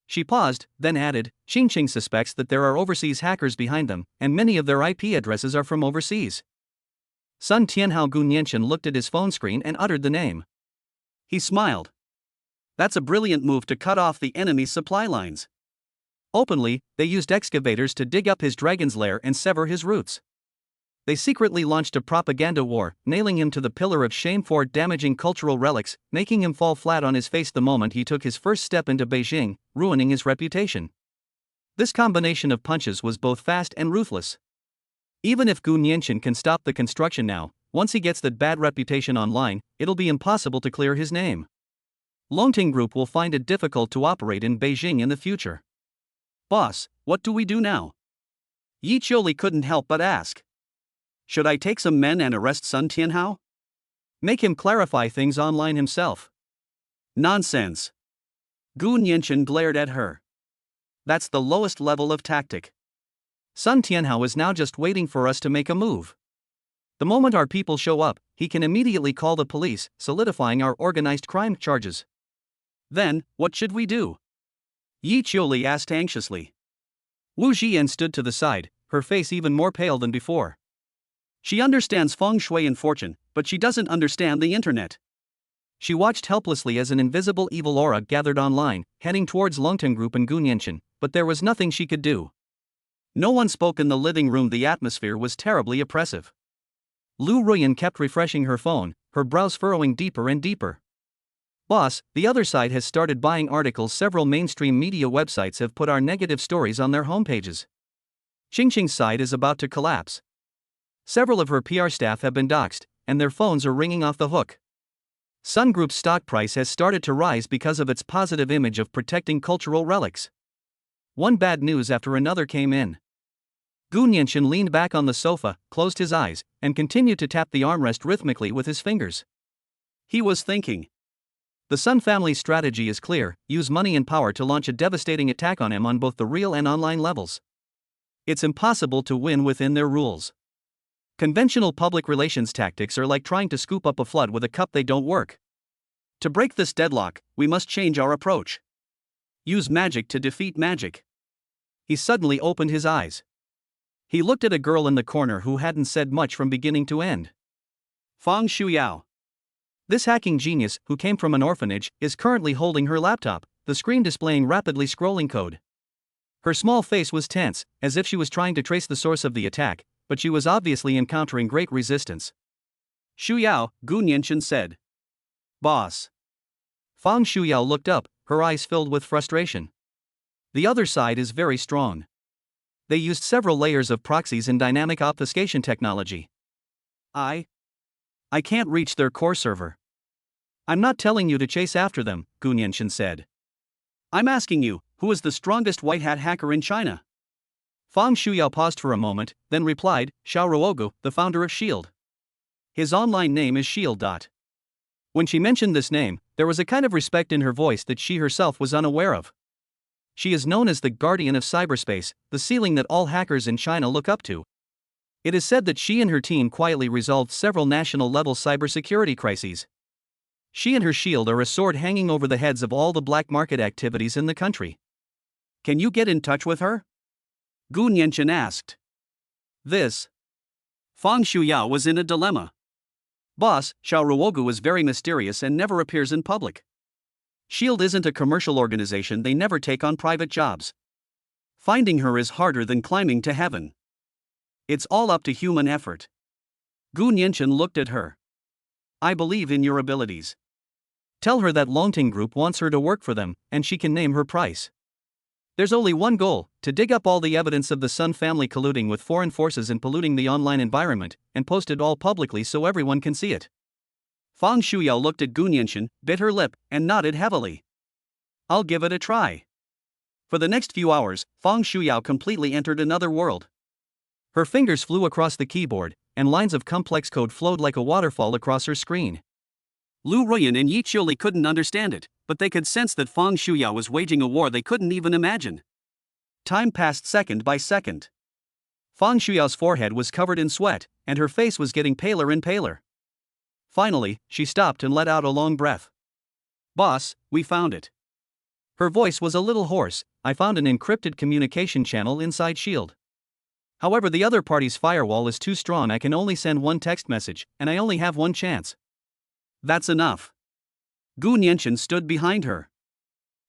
She paused, then added, Qingcheng suspects that there are overseas hackers behind them, and many of their IP addresses are from overseas. Sun Tianhao Gu Nianchen looked at his phone screen and uttered the name. He smiled. That's a brilliant move to cut off the enemy's supply lines. Openly, they used excavators to dig up his dragon's lair and sever his roots. They secretly launched a propaganda war, nailing him to the pillar of shame for damaging cultural relics, making him fall flat on his face the moment he took his first step into Beijing, ruining his reputation. This combination of punches was both fast and ruthless. Even if Gu Nianchen can stop the construction now, once he gets that bad reputation online, it'll be impossible to clear his name. Longtong Group will find it difficult to operate in Beijing in the future. Boss, what do we do now? Yi Qiuli couldn't help but ask. Should I take some men and arrest Sun Tianhao? Make him clarify things online himself. Nonsense. Gu Nianchen glared at her. That's the lowest level of tactic. Sun Tianhao is now just waiting for us to make a move. The moment our people show up, he can immediately call the police, solidifying our organized crime charges. Then, what should we do? Yi Qiuli asked anxiously. Wu Jian stood to the side, her face even more pale than before. She understands feng shui and fortune, but she doesn't understand the internet. She watched helplessly as an invisible evil aura gathered online, heading towards Longtong Group and Gu Nianchen, but there was nothing she could do. No one spoke in the living room. The atmosphere was terribly oppressive. Lu Ruyan kept refreshing her phone, her brows furrowing deeper and deeper. Boss, the other side has started buying articles. Several mainstream media websites have put our negative stories on their homepages. Qingcheng's side is about to collapse. Several of her PR staff have been doxxed, and their phones are ringing off the hook. Sun Group's stock price has started to rise because of its positive image of protecting cultural relics. One bad news after another came in. Gu Nianchen leaned back on the sofa, closed his eyes, and continued to tap the armrest rhythmically with his fingers. He was thinking. The Sun family's strategy is clear: use money and power to launch a devastating attack on him on both the real and online levels. It's impossible to win within their rules. Conventional public relations tactics are like trying to scoop up a flood with a cup. They don't work. To break this deadlock, we must change our approach. Use magic to defeat magic. He suddenly opened his eyes. He looked at a girl in the corner who hadn't said much from beginning to end. Fang Shuyao. This hacking genius, who came from an orphanage, is currently holding her laptop, the screen displaying rapidly scrolling code. Her small face was tense, as if she was trying to trace the source of the attack, but she was obviously encountering great resistance. Shuyao, Gu Nianchen said. Boss. Fang Shuyao looked up, her eyes filled with frustration. The other side is very strong. They used several layers of proxies and dynamic obfuscation technology. I can't reach their core server. I'm not telling you to chase after them, Gu Nianchen said. I'm asking you, who is the strongest white hat hacker in China? Fang Shuyao paused for a moment, then replied, Xiao Ruogu, the founder of S.H.I.E.L.D. His online name is S.H.I.E.L.D. When she mentioned this name, there was a kind of respect in her voice that she herself was unaware of. She is known as the guardian of cyberspace, the ceiling that all hackers in China look up to. It is said that she and her team quietly resolved several national-level cybersecurity crises. She and her shield are a sword hanging over the heads of all the black market activities in the country. Can you get in touch with her? Gu Nianchen asked. Fang Shuyao was in a dilemma. Boss, Xiao Ruogu is very mysterious and never appears in public. S.H.I.E.L.D. isn't a commercial organization. They never take on private jobs. Finding her is harder than climbing to heaven. It's all up to human effort. Gu Nianchen looked at her. I believe in your abilities. Tell her that Longting Group wants her to work for them, and she can name her price. There's only one goal: to dig up all the evidence of the Sun family colluding with foreign forces and polluting the online environment, and post it all publicly so everyone can see it. Fang Shuyao looked at Gu Nianchen, bit her lip, and nodded heavily. I'll give it a try. For the next few hours, Fang Shuyao completely entered another world. Her fingers flew across the keyboard, and lines of complex code flowed like a waterfall across her screen. Lu Ruyan and Yi Qiuli couldn't understand it, but they could sense that Fang Shuyao was waging a war they couldn't even imagine. Time passed second by second. Fang Shuyao's forehead was covered in sweat, and her face was getting paler and paler. Finally, she stopped and let out a long breath. Boss, we found it. Her voice was a little hoarse. I found an encrypted communication channel inside S.H.I.E.L.D. However, the other party's firewall is too strong. I can only send one text message, and I only have one chance. That's enough. Gu Nianchen stood behind her.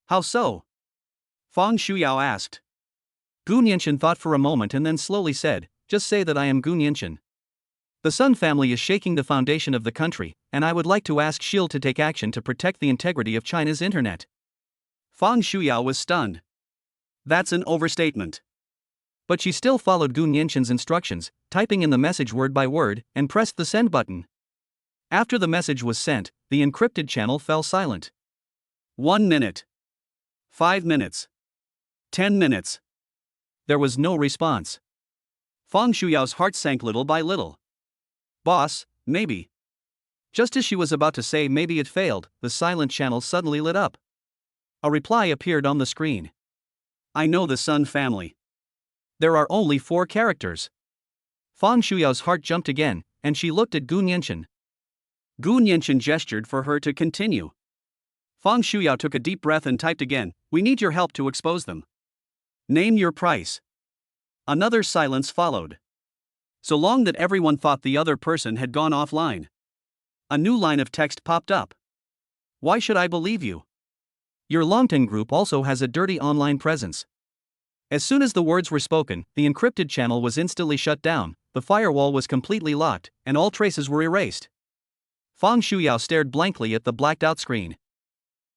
How so? Fang Shuyao asked. Gu Nianchen thought for a moment and then slowly said, just say that I am Gu Nianchen. The Sun family is shaking the foundation of the country, and I would like to ask S.H.I.E.L.D. to take action to protect the integrity of China's internet. Fang Shuyao was stunned. That's an overstatement. But she still followed Gu Nianchen's instructions, typing in the message word by word, and pressed the send button. After the message was sent, the encrypted channel fell silent. 1 minute. 5 minutes. 10 minutes. There was no response. Fang Shuyao's heart sank little by little. Boss, maybe. Just as she was about to say maybe it failed, the silent channel suddenly lit up. A reply appeared on the screen. I know the Sun family. There are only 4 characters. Fang Shuyao's heart jumped again, and she looked at Gu Nianchen. Gu Nianchen gestured for her to continue. Fang Shuyao took a deep breath and typed again, we need your help to expose them. Name your price. Another silence followed. So long that everyone thought the other person had gone offline. A new line of text popped up. Why should I believe you? Your Longting Group also has a dirty online presence. As soon as the words were spoken, the encrypted channel was instantly shut down, the firewall was completely locked, and all traces were erased. Fang Shuyao stared blankly at the blacked-out screen.